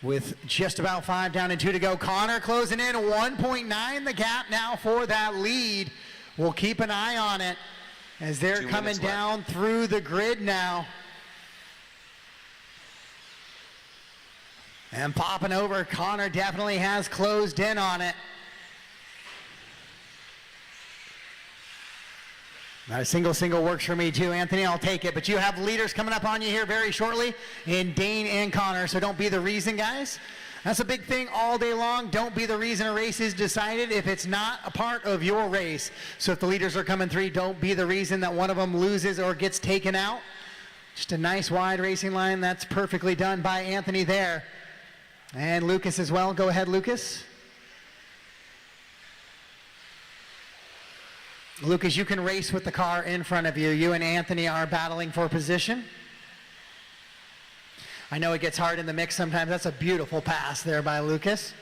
With just about 5 down and 2 to go. Connor closing in 1.9 the gap now for that lead. We'll keep an eye on it as they're coming down through the grid now. And popping over, Connor definitely has closed in on it. Now, a single works for me too, Anthony. I'll take it. But you have leaders coming up on you here very shortly in Dane and Connor. So don't be the reason, guys. That's a big thing all day long. Don't be the reason a race is decided if it's not a part of your race. So if the leaders are coming 3, don't be the reason that one of them loses or gets taken out. Just a nice wide racing line. That's perfectly done by Anthony there. And Lucas as well. Go ahead, Lucas. Lucas, you can race with the car in front of you. You and Anthony are battling for position. I know it gets hard in the mix sometimes. That's a beautiful pass there by Lucas.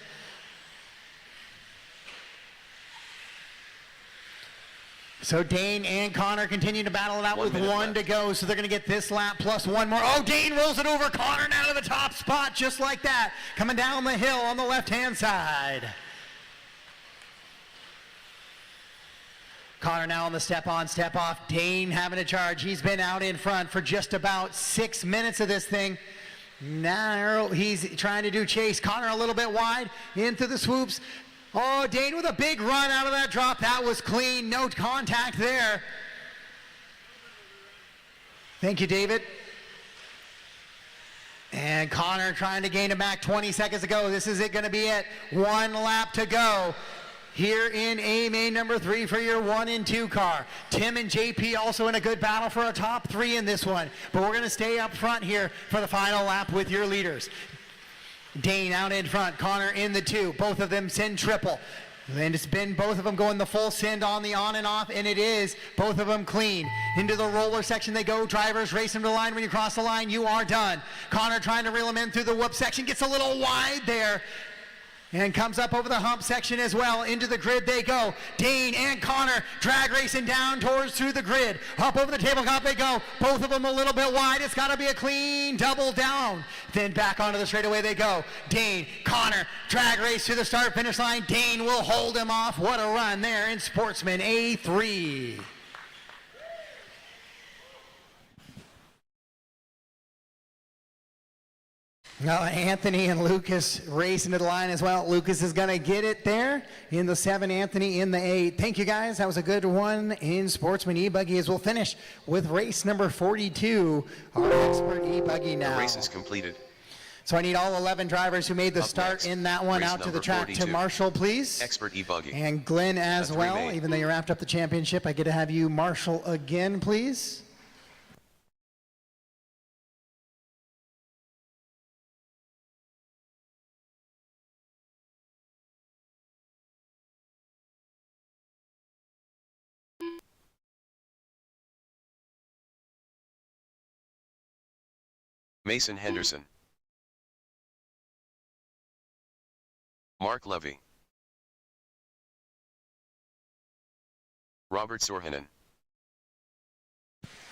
So Dane and Connor continue to battle it out with 1 to go. So they're going to get this lap plus 1 more. Oh, Dane rolls it over Connor now to the top spot just like that. Coming down the hill on the left-hand side. Connor now on the step on, step off. Dane having a charge. He's been out in front for just about 6 minutes of this thing. Now he's trying to do chase. Connor a little bit wide into the swoops. Oh, Dane with a big run out of that drop. That was clean. No contact there. Thank you, David. And Connor trying to gain it back 20 seconds to go. This is it going to be it. 1 lap to go. Here in A-main number 3 for your 1 and 2 car. Tim and JP also in a good battle for a top 3 in this one. But we're going to stay up front here for the final lap with your leaders. Dane out in front, Connor in the 2. Both of them send triple. And it's been both of them going the full send on the on and off, and it is both of them clean. Into the roller section they go. Drivers race them to the line. When you cross the line, you are done. Connor trying to reel him in through the whoop section. Gets a little wide there. And comes up over the hump section as well. Into the grid they go. Dane and Connor drag racing down towards through the grid. Up over the tabletop they go. Both of them a little bit wide. It's got to be a clean double down. Then back onto the straightaway they go. Dane, Connor, drag race to the start finish line. Dane will hold him off. What a run there in Sportsman A3. Now Anthony and Lucas racing to the line as well. Lucas is going to get it there in the 7, Anthony in the 8. Thank you, guys. That was a good one in Sportsman e-buggy as we'll finish with race number 42, our expert e-buggy now. The race is completed. So I need all 11 drivers who made the start in that one out to the track 42. to Marshall, please. Expert e-buggy. And Glenn as well. remain. Even though you wrapped up the championship, I get to have you Marshall again, please. Mason Henderson. Mark Levy. Robert Sorhanen.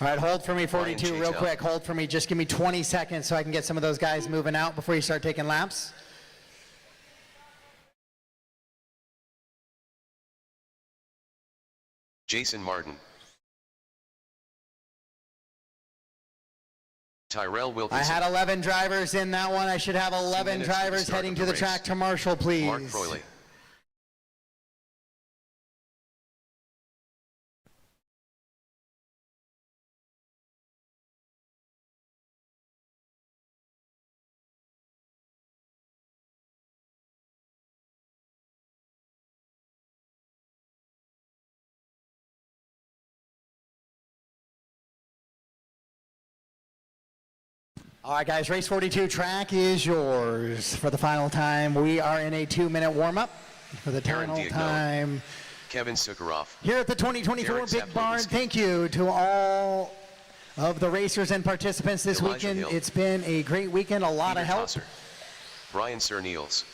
All right, hold for me, 42, Ryan real Chaitel. quick. Hold for me. Just give me 20 seconds so I can get some of those guys moving out before you start taking laps. Jason Martin. Tyrell I Wilkinson. had 11 drivers in that one. I should have 11 minutes to the drivers start heading of to the the track race. to Marshall, please. Mark Froyley. All right, guys, race 42 track is yours for the final time. We are in a 2-minute warm-up for the Aaron final Diagno. time. Kevin Sukharov. Here at the 2024 Derek Big Barn, Zaplinski. thank you to all of the racers and participants this Elijah weekend. Hill. It's been a great weekend, a lot Peter of help. Tosser. Brian Sir Niels.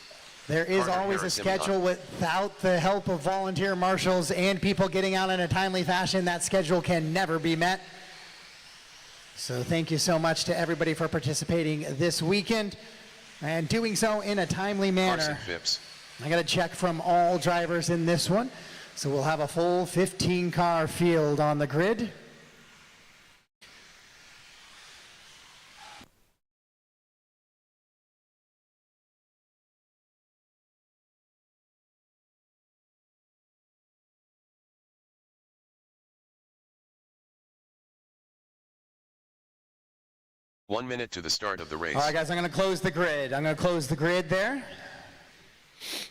There is Carter always a Harris schedule. Without the help of volunteer marshals and people getting out in a timely fashion, that schedule can never be met. So thank you so much to everybody for participating this weekend and doing so in a timely manner. Carson Phipps. I got a check from all drivers in this one. So we'll have a full 15-car field on the grid. One minute to the start of the race. All right, guys, I'm going to close the grid. I'm going to close the grid there.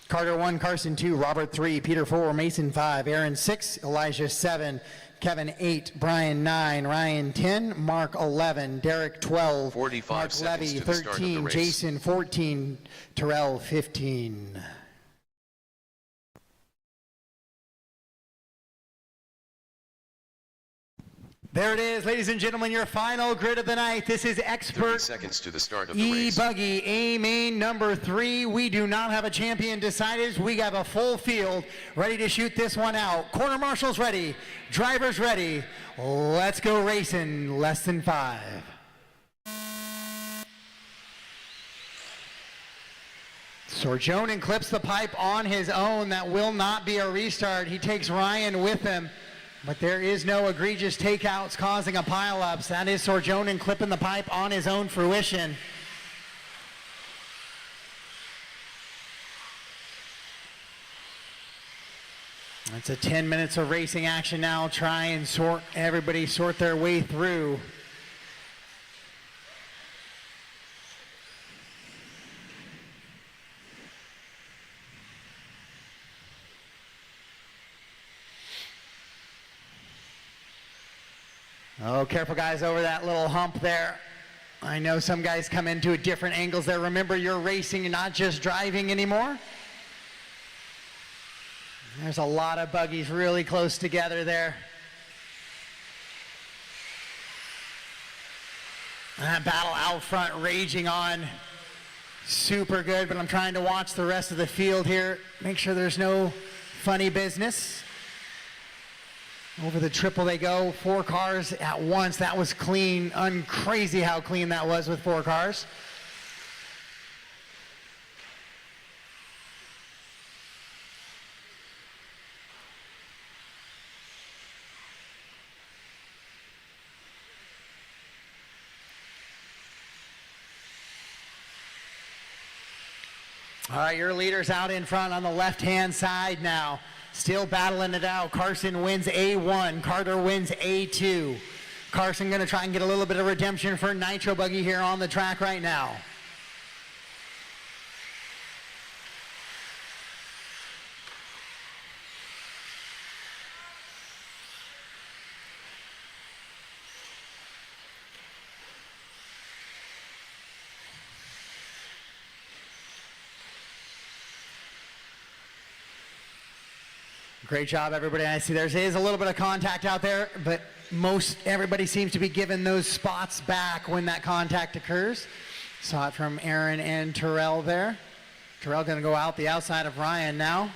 Carter 1, Carson 2, Robert 3, Peter 4, Mason 5, Aaron 6, Elijah 7, Kevin 8, Brian 9, Ryan 10, Mark 11, Derek 12, 45 Mark seconds Levy to the start of the 13, race. Jason 14, Terrell 15. There it is, ladies and gentlemen, your final grid of the night. This is 30 expert seconds to the start of the race. e-buggy A main number 3. We do not have a champion decided. We have a full field ready to shoot this one out. Corner marshals ready, drivers ready. Let's go racing. Less than 5. Sorjonen clips the pipe on his own. That will not be a restart. He takes Ryan with him. But there is no egregious takeouts causing a pile-ups. That is Sorjonen clipping the pipe on his own fruition. It's a 10 minutes of racing action now. Try and everybody sort their way through. Oh, careful guys over that little hump there. I know some guys come into at different angles there. Remember, you're racing and not just driving anymore. There's a lot of buggies really close together there. And that battle out front raging on. Super good, but I'm trying to watch the rest of the field here. Make sure there's no funny business. Over the triple they go, 4 cars at once. That was clean, crazy how clean that was with 4 cars. All right, your leader's out in front on the left-hand side now. Still battling it out. Carson wins A1. Carter wins A2. Carson going to try and get a little bit of redemption for Nitro Buggy here on the track right now. Great job, everybody. I see there is a little bit of contact out there, but everybody seems to be giving those spots back when that contact occurs. Saw it from Aaron and Terrell there. Terrell going to go out the outside of Ryan now.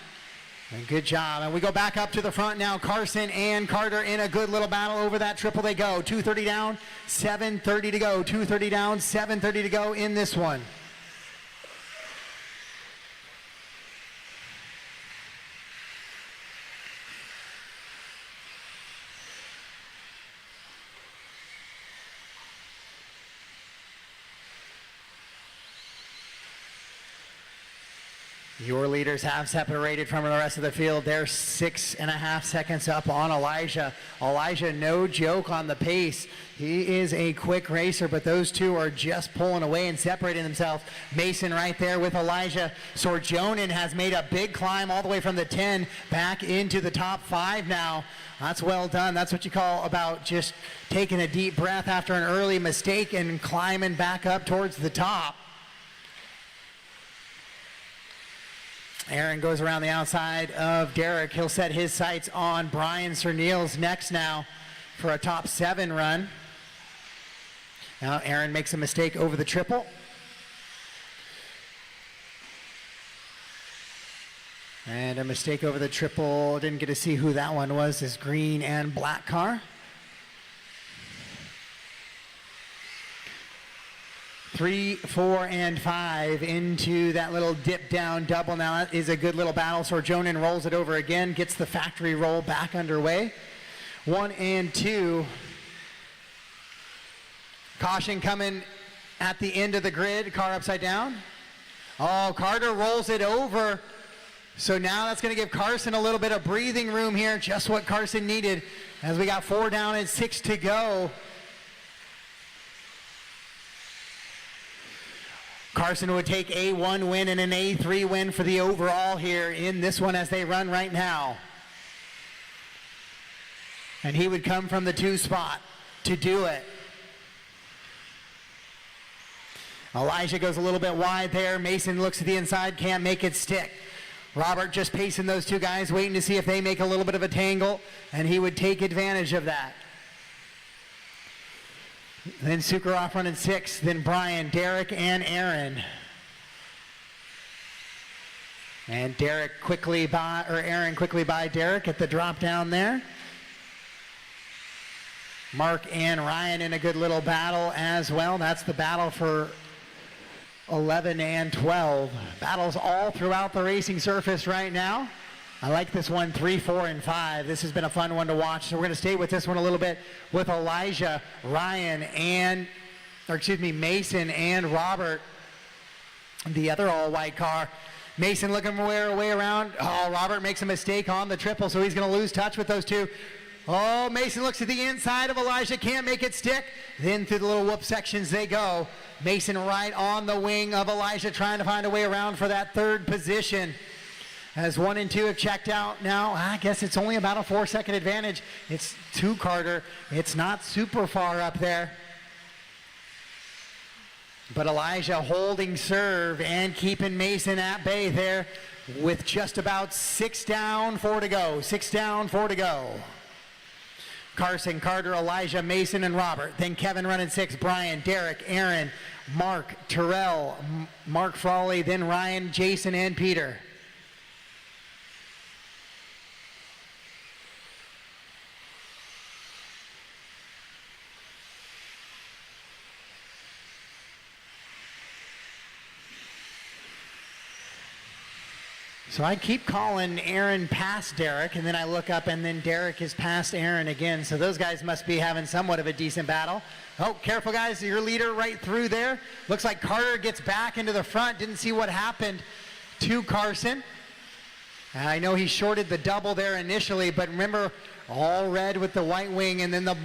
And good job. And we go back up to the front now. Carson and Carter in a good little battle over that triple. They go 2:30 down, 7:30 to go. 2:30 down, 7:30 to go in this one. Your leaders have separated from the rest of the field. They're 6.5 seconds up on Elijah. Elijah, no joke on the pace. He is a quick racer, but those two are just pulling away and separating themselves. Mason right there with Elijah. Sorjonen has made a big climb all the way from the 10 back into the top 5 now. That's well done. That's what you call about just taking a deep breath after an early mistake and climbing back up towards the top. Aaron goes around the outside of Derek. He'll set his sights on Brian Cernil's next now for a top 7 run. Now Aaron makes a mistake over the triple. And a mistake over the triple. Didn't get to see who that one was. This green and black car. 3, 4, and 5 into that little dip down double. Now that is a good little battle. Sorjonen rolls it over again, gets the factory roll back underway. 1 and 2. Caution coming at the end of the grid. Car upside down. Oh, Carter rolls it over. So now that's going to give Carson a little bit of breathing room here. Just what Carson needed as we got 4 down and 6 to go. Carson would take a 1 win and an A3 win for the overall here in this one as they run right now. And he would come from the 2 spot to do it. Elijah goes a little bit wide there. Mason looks to the inside, can't make it stick. Robert just pacing those 2 guys, waiting to see if they make a little bit of a tangle, and he would take advantage of that. Then Sukarov running 6, then Brian, Derek, and Aaron. And Aaron quickly by Derek at the drop down there. Mark and Ryan in a good little battle as well. That's the battle for 11 and 12. Battles all throughout the racing surface right now. I like this one, 3, 4, and 5. This has been a fun one to watch. So we're going to stay with this one a little bit with Elijah, Ryan, Mason and Robert. The other all-white car. Mason looking way around. Oh, Robert makes a mistake on the triple, so he's going to lose touch with those 2. Oh, Mason looks to the inside of Elijah, can't make it stick. Then through the little whoop sections they go. Mason right on the wing of Elijah, trying to find a way around for that 3rd position. As 1 and 2 have checked out now, I guess it's only about a 4-second advantage. It's to Carter. It's not super far up there. But Elijah holding serve and keeping Mason at bay there with just about 6 down, 4 to go. 6 down, 4 to go. Carson, Carter, Elijah, Mason, and Robert. Then Kevin running 6, Brian, Derek, Aaron, Mark, Terrell, Mark Frawley, then Ryan, Jason, and Peter. So I keep calling Aaron past Derek, and then I look up, and then Derek is past Aaron again. So those guys must be having somewhat of a decent battle. Oh, careful, guys. Your leader right through there. Looks like Carter gets back into the front. Didn't see what happened to Carson. I know he shorted the double there initially, but remember, all red with the white wing, and then the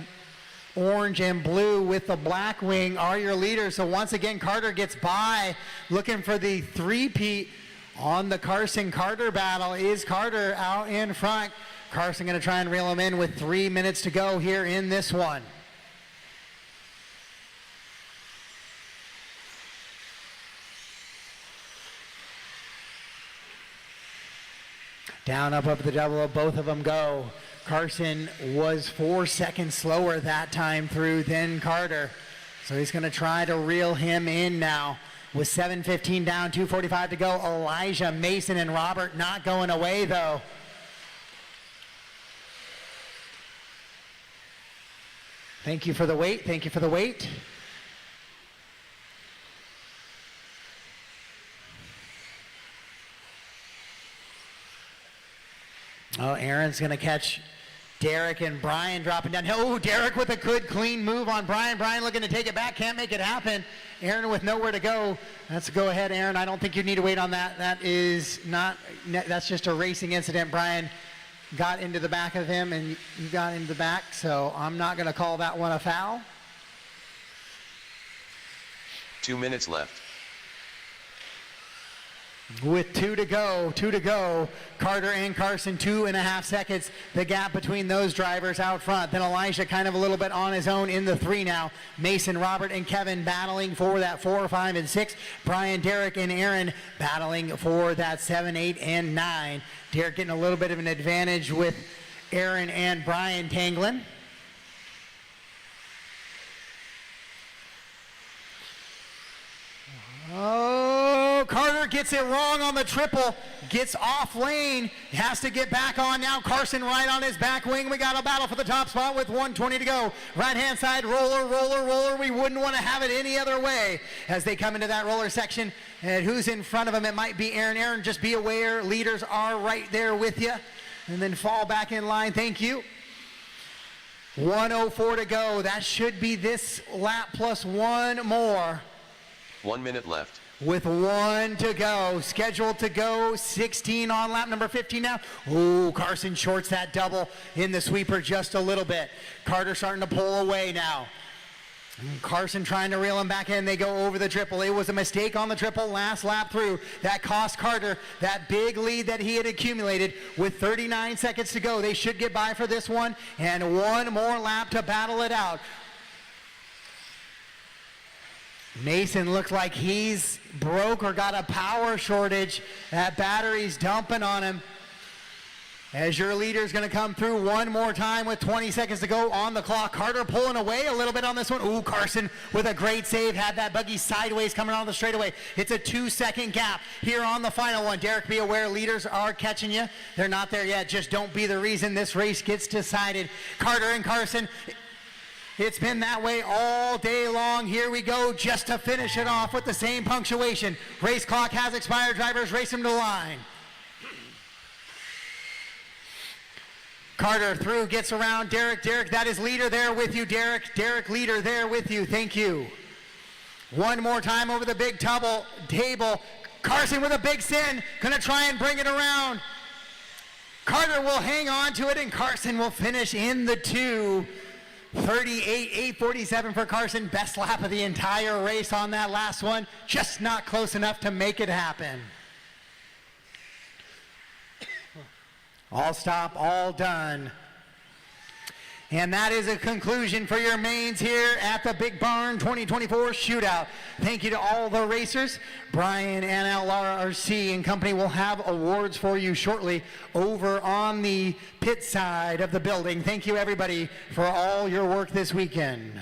orange and blue with the black wing are your leaders. So once again, Carter gets by, looking for the 3-peat. On the Carson-Carter battle is Carter out in front. Carson going to try and reel him in with 3 minutes to go here in this one. Down up the double, both of them go. Carson was 4 seconds slower that time through than Carter. So he's going to try to reel him in now. With 7:15 down, 2:45 to go. Elijah, Mason, and Robert not going away though. Thank you for the wait. Thank you for the wait. Oh, Aaron's going to catch Derek and Brian dropping down. Oh, Derek with a good clean move on Brian. Brian looking to take it back. Can't make it happen. Aaron with nowhere to go. Let's go ahead, Aaron. I don't think you need to wait on that. That's just a racing incident. Brian got into the back of him and you got into the back. So I'm not going to call that one a foul. 2 minutes left. With 2 to go, Carter and Carson, 2.5 seconds, the gap between those drivers out front. Then Elijah kind of a little bit on his own in the 3 now. Mason, Robert, and Kevin battling for that 4, 5, and 6. Brian, Derek, and Aaron battling for that 7, 8, and 9. Derek getting a little bit of an advantage with Aaron and Brian tangling. Oh, Carter gets it wrong on the triple, gets off lane, has to get back on now. Carson right on his back wing. We got a battle for the top spot with 1:20 to go. Right hand side, roller, roller, roller. We wouldn't want to have it any other way as they come into that roller section. And who's in front of him? It might be Aaron. Aaron, just be aware, leaders are right there with you. And then fall back in line. Thank you. 1:04 to go. That should be this lap plus one more. 1 minute left. With 1 to go, scheduled to go, 16 on lap number 15 now. Ooh, Carson shorts that double in the sweeper just a little bit. Carter starting to pull away now. Carson trying to reel him back in. They go over the triple. It was a mistake on the triple last lap through. That cost Carter that big lead that he had accumulated with 39 seconds to go. They should get by for this one and one more lap to battle it out. Mason looks like he's broke or got a power shortage. That battery's dumping on him. As your leader's going to come through one more time with 20 seconds to go on the clock. Carter pulling away a little bit on this one. Ooh, Carson with a great save. Had that buggy sideways coming on the straightaway. It's a 2-second gap here on the final one. Derek, be aware, leaders are catching you. They're not there yet. Just don't be the reason this race gets decided. Carter and Carson. It's been that way all day long. Here we go just to finish it off with the same punctuation. Race clock has expired. Drivers race them to the line. Carter through, gets around Derek. Derek, that is leader there with you, Derek. Derek, leader there with you. Thank you. One more time over the big table. Carson with a big sin. Gonna try and bring it around. Carter will hang on to it and Carson will finish in the 2. 38.847 for Carson. Best lap of the entire race on that last one. Just not close enough to make it happen. All stop, all done. And that is a conclusion for your mains here at the Big Barn 2024 Shootout. Thank you to all the racers. Brian and LRRC and company will have awards for you shortly over on the pit side of the building. Thank you everybody for all your work this weekend.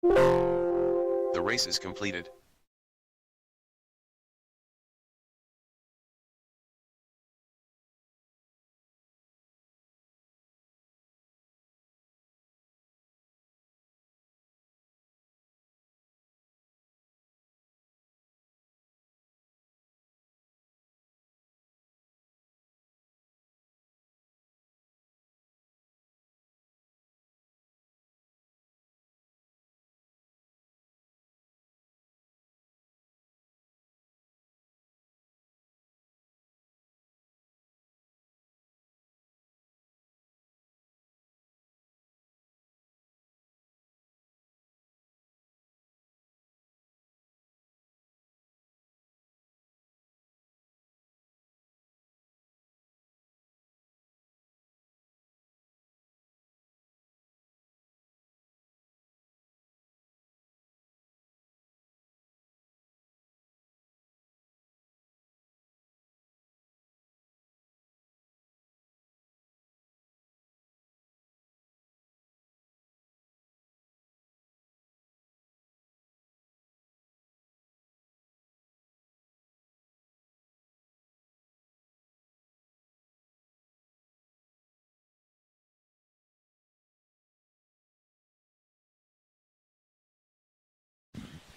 The race is completed.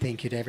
Thank you to everyone.